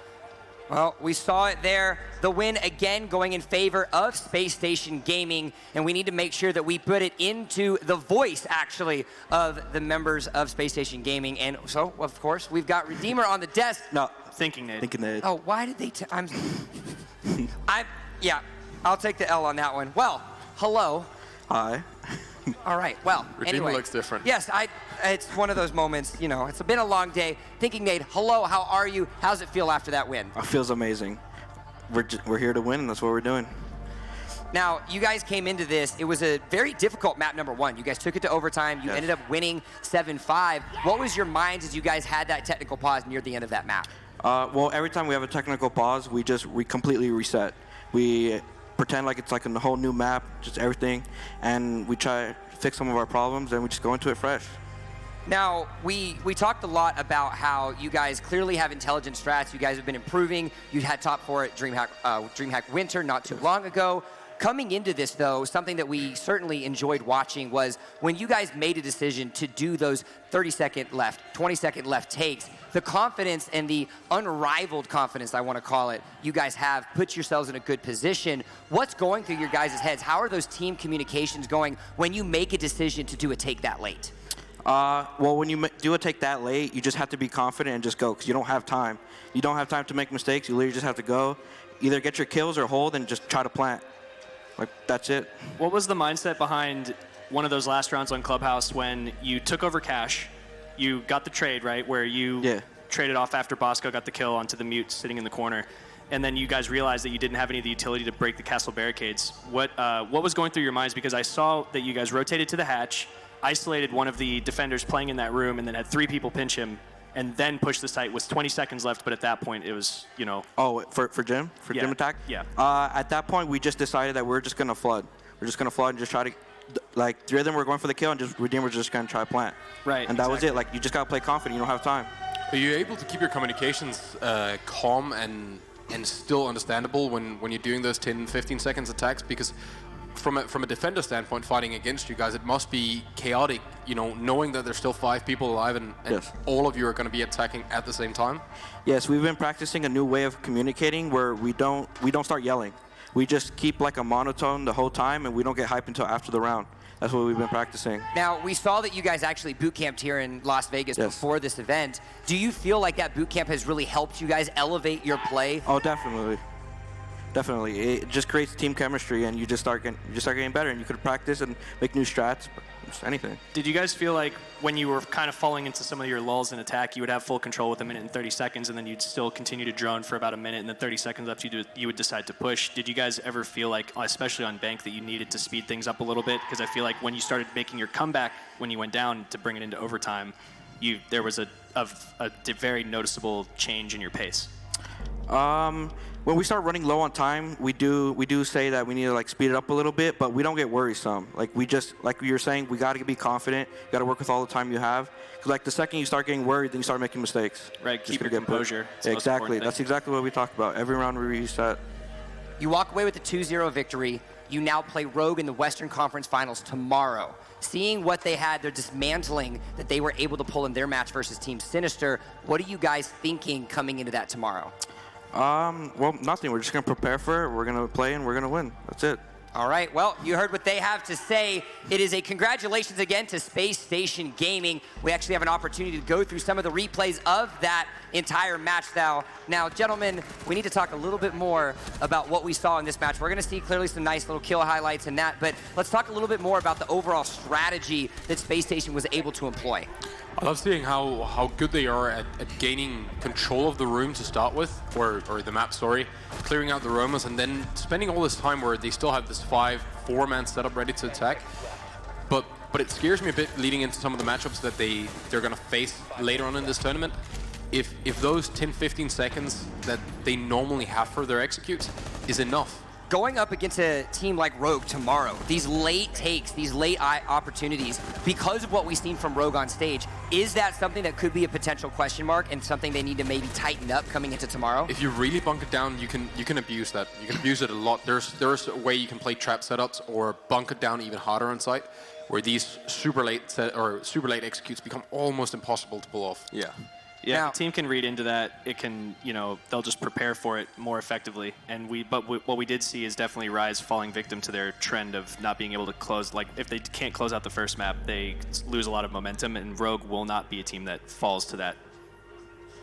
[SPEAKER 1] Well, we saw it there. The win again going in favor of Spacestation Gaming, and we need to make sure that we put it into the voice, actually, of the members of Spacestation Gaming. And so, of course, we've got Redeemer on the desk.
[SPEAKER 5] No.
[SPEAKER 3] Thinking Nate.
[SPEAKER 5] Thinking Nate.
[SPEAKER 1] Oh, why did they? Yeah, I'll take the L on that one. Well, hello.
[SPEAKER 5] Hi.
[SPEAKER 1] All right. Well,
[SPEAKER 2] Redeemer
[SPEAKER 1] anyway.
[SPEAKER 2] looks different.
[SPEAKER 1] Yes, it's one of those moments, you know, it's been a long day. Thinking Nate, hello, how are you? How's it feel after that win?
[SPEAKER 5] It feels amazing. We're here to win, and that's what we're doing.
[SPEAKER 1] Now, you guys came into this. It was a very difficult map number 1. You guys took it to overtime. You ended up winning 7-5. What was your minds as you guys had that technical pause near the end of that map?
[SPEAKER 5] Well, every time we have a technical pause, we completely reset. We pretend like it's like a whole new map, just everything, and we try to fix some of our problems, and we just go into it fresh.
[SPEAKER 1] Now, we talked a lot about how you guys clearly have intelligent strats. You guys have been improving. You had top 4 at DreamHack Winter not too long ago. Coming into this, though, something that we certainly enjoyed watching was when you guys made a decision to do those 30-second left, 20-second left takes, the confidence and the unrivaled confidence, I want to call it, you guys have put yourselves in a good position. What's going through your guys' heads? How are those team communications going when you make a decision to do a take that late?
[SPEAKER 5] Well, when you do a take that late, you just have to be confident and just go, because you don't have time. You don't have time to make mistakes. You literally just have to go, either get your kills or hold and just try to plant. Like, that's it.
[SPEAKER 3] What was the mindset behind one of those last rounds on Clubhouse when you took over cash, you got the trade, right, where you traded off after Bosco got the kill onto the mute sitting in the corner, and then you guys realized that you didn't have any of the utility to break the castle barricades. What was going through your minds? Because I saw that you guys rotated to the hatch, isolated one of the defenders playing in that room, and then had 3 people pinch him, and then pushed the site with 20 seconds left, but at that point it was, you know...
[SPEAKER 5] Oh, for Jim? For Jim attack?
[SPEAKER 3] Yeah.
[SPEAKER 5] At that point, we just decided that we're just going to flood. We're just going to flood and just try to... Like, 3 of them were going for the kill, and just Redeemer was just going to try to plant.
[SPEAKER 3] Right,
[SPEAKER 5] and that was it. Like, you just got to play confident. You don't have time.
[SPEAKER 2] Are you able to keep your communications calm and still understandable when you're doing those 10, 15 seconds attacks? Because from a defender standpoint, fighting against you guys, it must be chaotic, you know, knowing that there's still 5 people alive and all of you are going to be attacking at the same time.
[SPEAKER 5] Yes, we've been practicing a new way of communicating where we don't start yelling. We just keep like a monotone the whole time, and we don't get hype until after the round. That's what we've been practicing.
[SPEAKER 1] Now, we saw that you guys actually boot camped here in Las Vegas before this event. Do you feel like that boot camp has really helped you guys elevate your play?
[SPEAKER 5] Oh, definitely. Definitely. It just creates team chemistry, and you just start getting better, and you could practice and make new strats, just anything.
[SPEAKER 3] Did you guys feel like when you were kind of falling into some of your lulls in attack, you would have full control with 1 minute and 30 seconds, and then you'd still continue to drone for about 1 minute, and then 30 seconds left, you would decide to push? Did you guys ever feel like, especially on Bank, that you needed to speed things up a little bit? Because I feel like when you started making your comeback, when you went down to bring it into overtime, there was a very noticeable change in your pace.
[SPEAKER 5] When we start running low on time, we do say that we need to like speed it up a little bit, but we don't get worrisome. Like like you were saying, we got to be confident. You got to work with all the time you have. Because like the second you start getting worried, then you start making mistakes.
[SPEAKER 3] Right. Keep your composure.
[SPEAKER 5] Yeah, exactly. That's exactly what we talked about. Every round we reset.
[SPEAKER 1] You walk away with a 2-0 victory. You now play Rogue in the Western Conference Finals tomorrow. Seeing what they had, they're dismantling that they were able to pull in their match versus Team Sinister. What are you guys thinking coming into that tomorrow?
[SPEAKER 5] Well, nothing. We're just going to prepare for it. We're going to play, and we're going to win. That's it.
[SPEAKER 1] All right. Well, you heard what they have to say. It is a congratulations again to Spacestation Gaming. We actually have an opportunity to go through some of the replays of that entire match now. Now, gentlemen, we need to talk a little bit more about what we saw in this match. We're going to see clearly some nice little kill highlights and that, but let's talk a little bit more about the overall strategy that Spacestation was able to employ.
[SPEAKER 2] I love seeing how good they are at gaining control of the room to start with, or the map, sorry, clearing out the roamers, and then spending all this time where they still have this 4-man setup ready to attack. But it scares me a bit leading into some of the matchups that they're going to face later on in this tournament. If those 10-15 seconds that they normally have for their executes is enough,
[SPEAKER 1] going up against a team like Rogue tomorrow, these late takes, these late opportunities, because of what we've seen from Rogue on stage, is that something that could be a potential question mark and something they need to maybe tighten up coming into tomorrow?
[SPEAKER 2] If you really bunker down, you can abuse that. You can abuse it a lot. There's a way you can play trap setups or bunker down even harder on site, where these super late executes become almost impossible to pull off.
[SPEAKER 4] Yeah.
[SPEAKER 3] Yeah, if the team can read into that, it can, they'll just prepare for it more effectively. And what we did see is definitely Rise falling victim to their trend of not being able to close. Like, if they can't close out the first map, they lose a lot of momentum, and Rogue will not be a team that falls to that.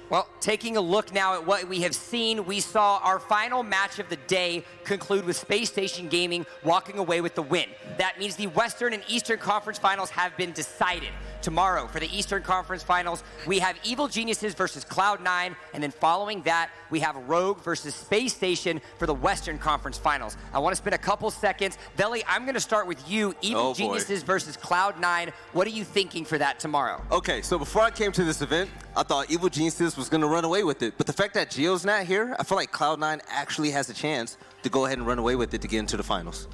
[SPEAKER 1] Well, taking a look now at what we have seen, we saw our final match of the day conclude with Space Station Gaming walking away with the win. That means the Western and Eastern Conference Finals have been decided. Tomorrow, for the Eastern Conference Finals, we have Evil Geniuses versus Cloud9, and then following that, we have Rogue versus Space Station for the Western Conference Finals. I want to spend a couple seconds. Veli, I'm going to start with you. Evil Geniuses versus Cloud9. What are you thinking for that tomorrow?
[SPEAKER 4] Okay, so before I came to this event, I thought Evil Geniuses was going to run away with it. But the fact that Gio's not here, I feel like Cloud9 actually has a chance to go ahead and run away with it to get into the finals.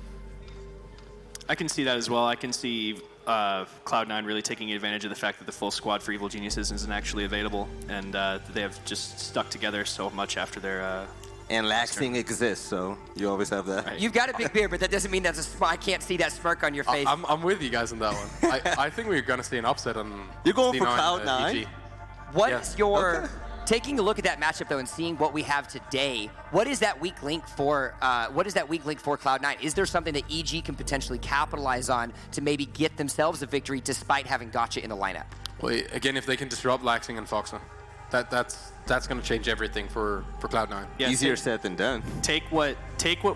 [SPEAKER 3] I can see that as well. I can see Cloud9 really taking advantage of the fact that the full squad for Evil Geniuses isn't actually available, and they have just stuck together so much after their...
[SPEAKER 4] and Laxing exists, so you always have that.
[SPEAKER 1] Right. You've got a big beard, but that doesn't mean that's I can't see that smirk on your face.
[SPEAKER 2] I'm with you guys on that one. I think we're going to see an upset on
[SPEAKER 4] You're going for
[SPEAKER 2] C9,
[SPEAKER 4] Cloud9?
[SPEAKER 1] What is your... Taking a look at that matchup though and seeing what we have today, what is that weak link for Cloud9? Is there something that EG can potentially capitalize on to maybe get themselves a victory despite having Gotcha in the lineup?
[SPEAKER 2] Well, again, if they can disrupt Laxing and Foxa, that's going to change everything for Cloud9.
[SPEAKER 3] Yeah,
[SPEAKER 4] easier said than done.
[SPEAKER 3] Take what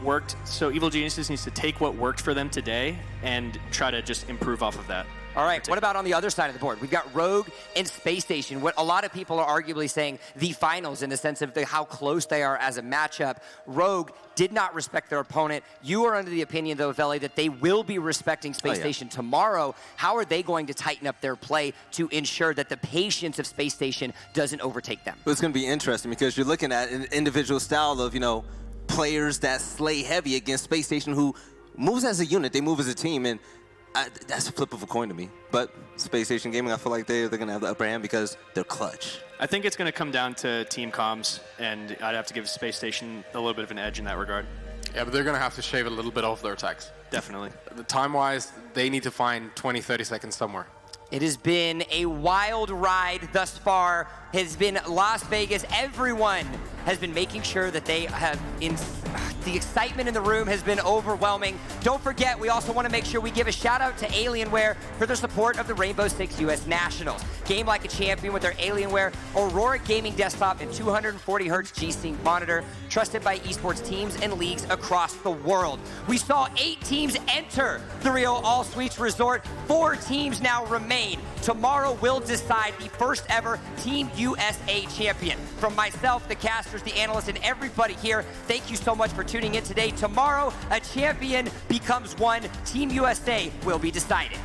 [SPEAKER 3] worked. So Evil Geniuses needs to take what worked for them today and try to just improve off of that.
[SPEAKER 1] All right, what about on the other side of the board? We've got Rogue and Space Station. What a lot of people are arguably saying the finals in the sense of how close they are as a matchup. Rogue did not respect their opponent. You are under the opinion, though, Veli, that they will be respecting Space Station tomorrow. How are they going to tighten up their play to ensure that the patience of Space Station doesn't overtake them?
[SPEAKER 4] It's going to be interesting because you're looking at an individual style of, players that slay heavy against Space Station who moves as a unit. They move as a team, and that's a flip of a coin to me. But Space Station Gaming, I feel like they're going to have the upper hand because they're clutch.
[SPEAKER 3] I think it's going to come down to team comms, and I'd have to give Space Station a little bit of an edge in that regard.
[SPEAKER 2] Yeah, but they're going to have to shave a little bit off their attacks.
[SPEAKER 3] Definitely.
[SPEAKER 2] Time-wise, they need to find 20, 30 seconds somewhere.
[SPEAKER 1] It has been a wild ride thus far. Has been Las Vegas. Everyone has been making sure that they have the excitement in the room has been overwhelming. Don't forget, we also want to make sure we give a shout out to Alienware for their support of the Rainbow Six US Nationals. Game like a champion with their Alienware Aurora gaming desktop and 240 hertz G-Sync monitor, trusted by esports teams and leagues across the world. We saw 8 teams enter the Rio All Suites Resort. 4 teams now remain. Tomorrow will decide the first ever Team USA champion. From myself, the casters, the analysts, and everybody here, thank you so much for tuning in today. Tomorrow, a champion becomes one. Team USA will be decided.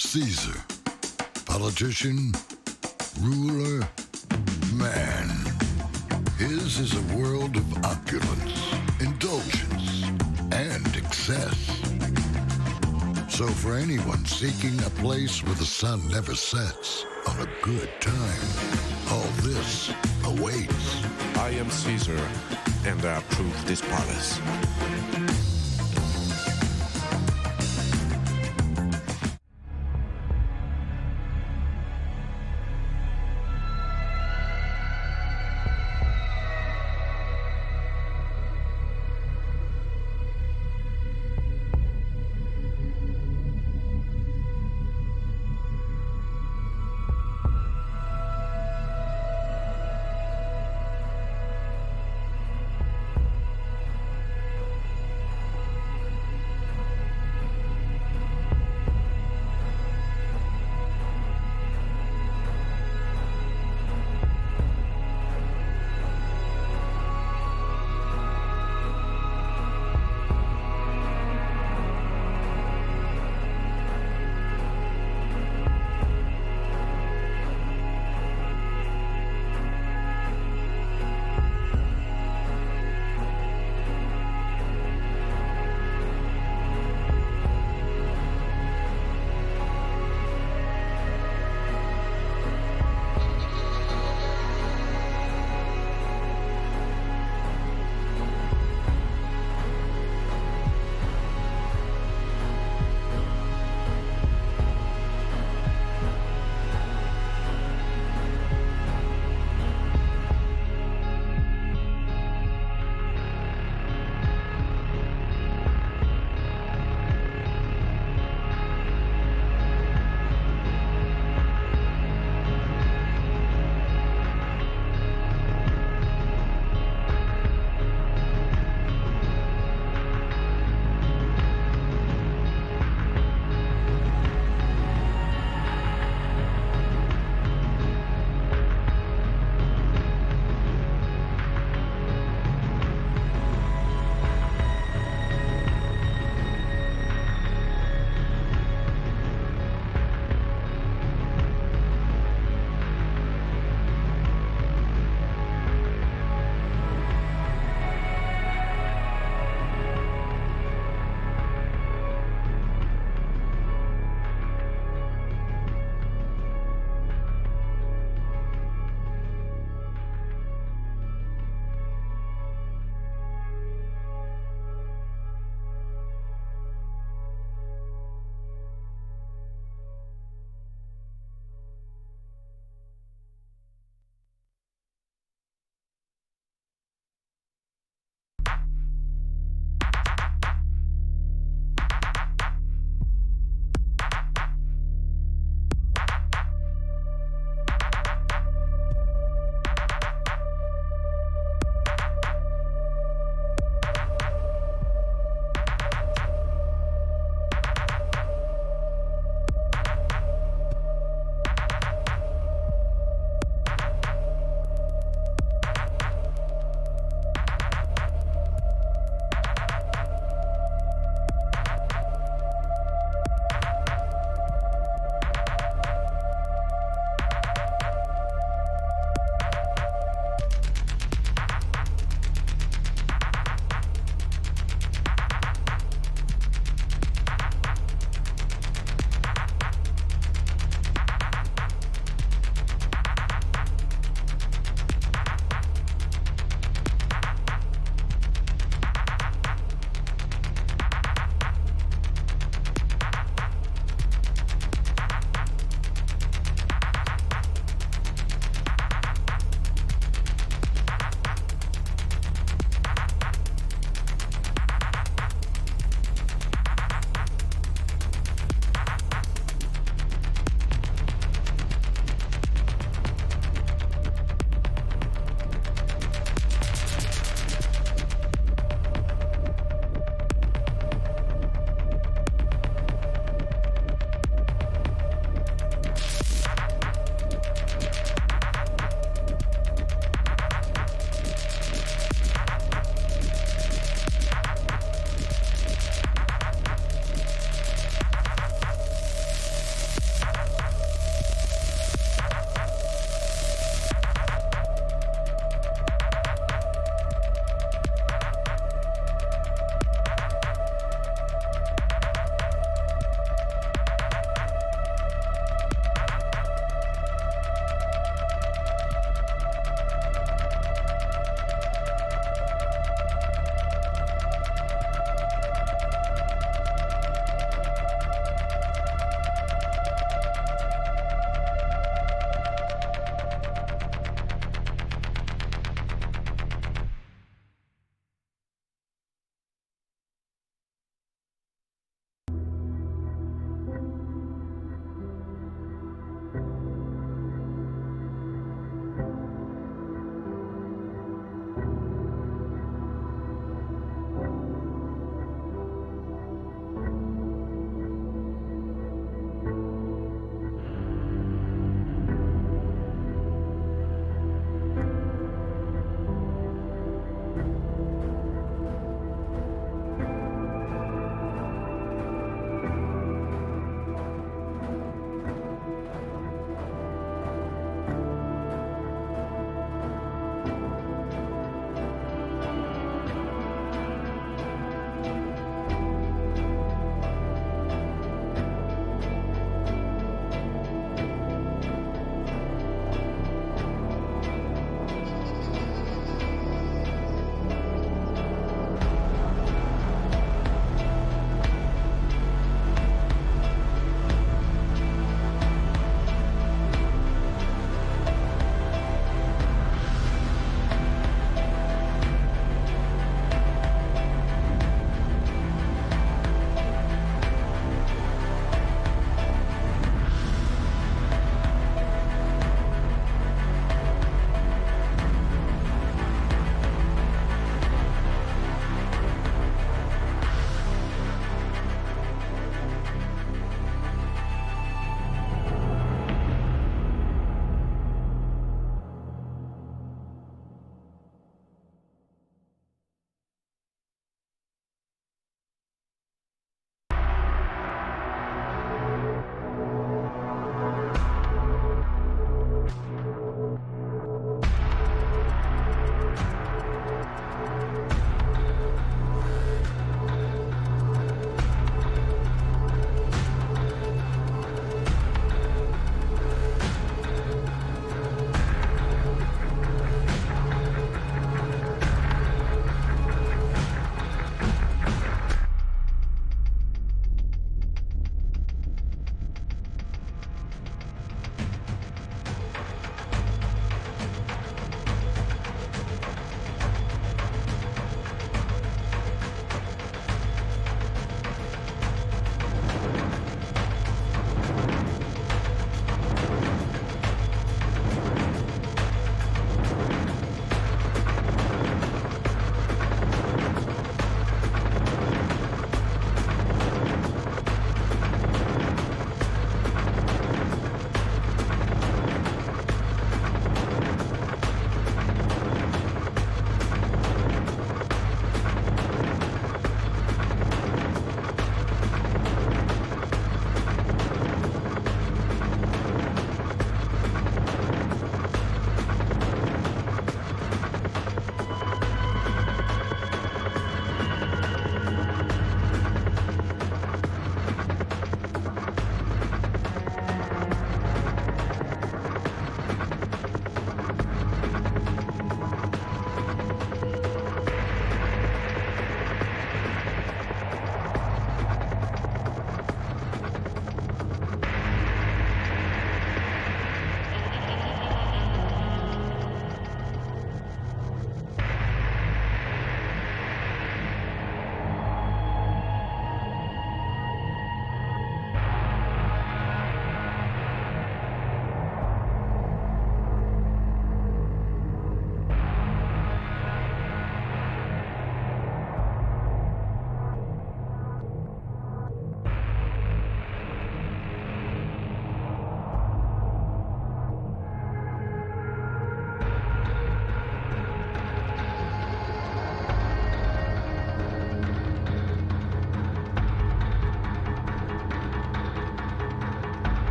[SPEAKER 12] Caesar. Politician, ruler, man. His is a world of opulence, indulgence, and excess. So for anyone seeking a place where the sun never sets on a good time, all this awaits.
[SPEAKER 16] I am Caesar, and I approve this palace.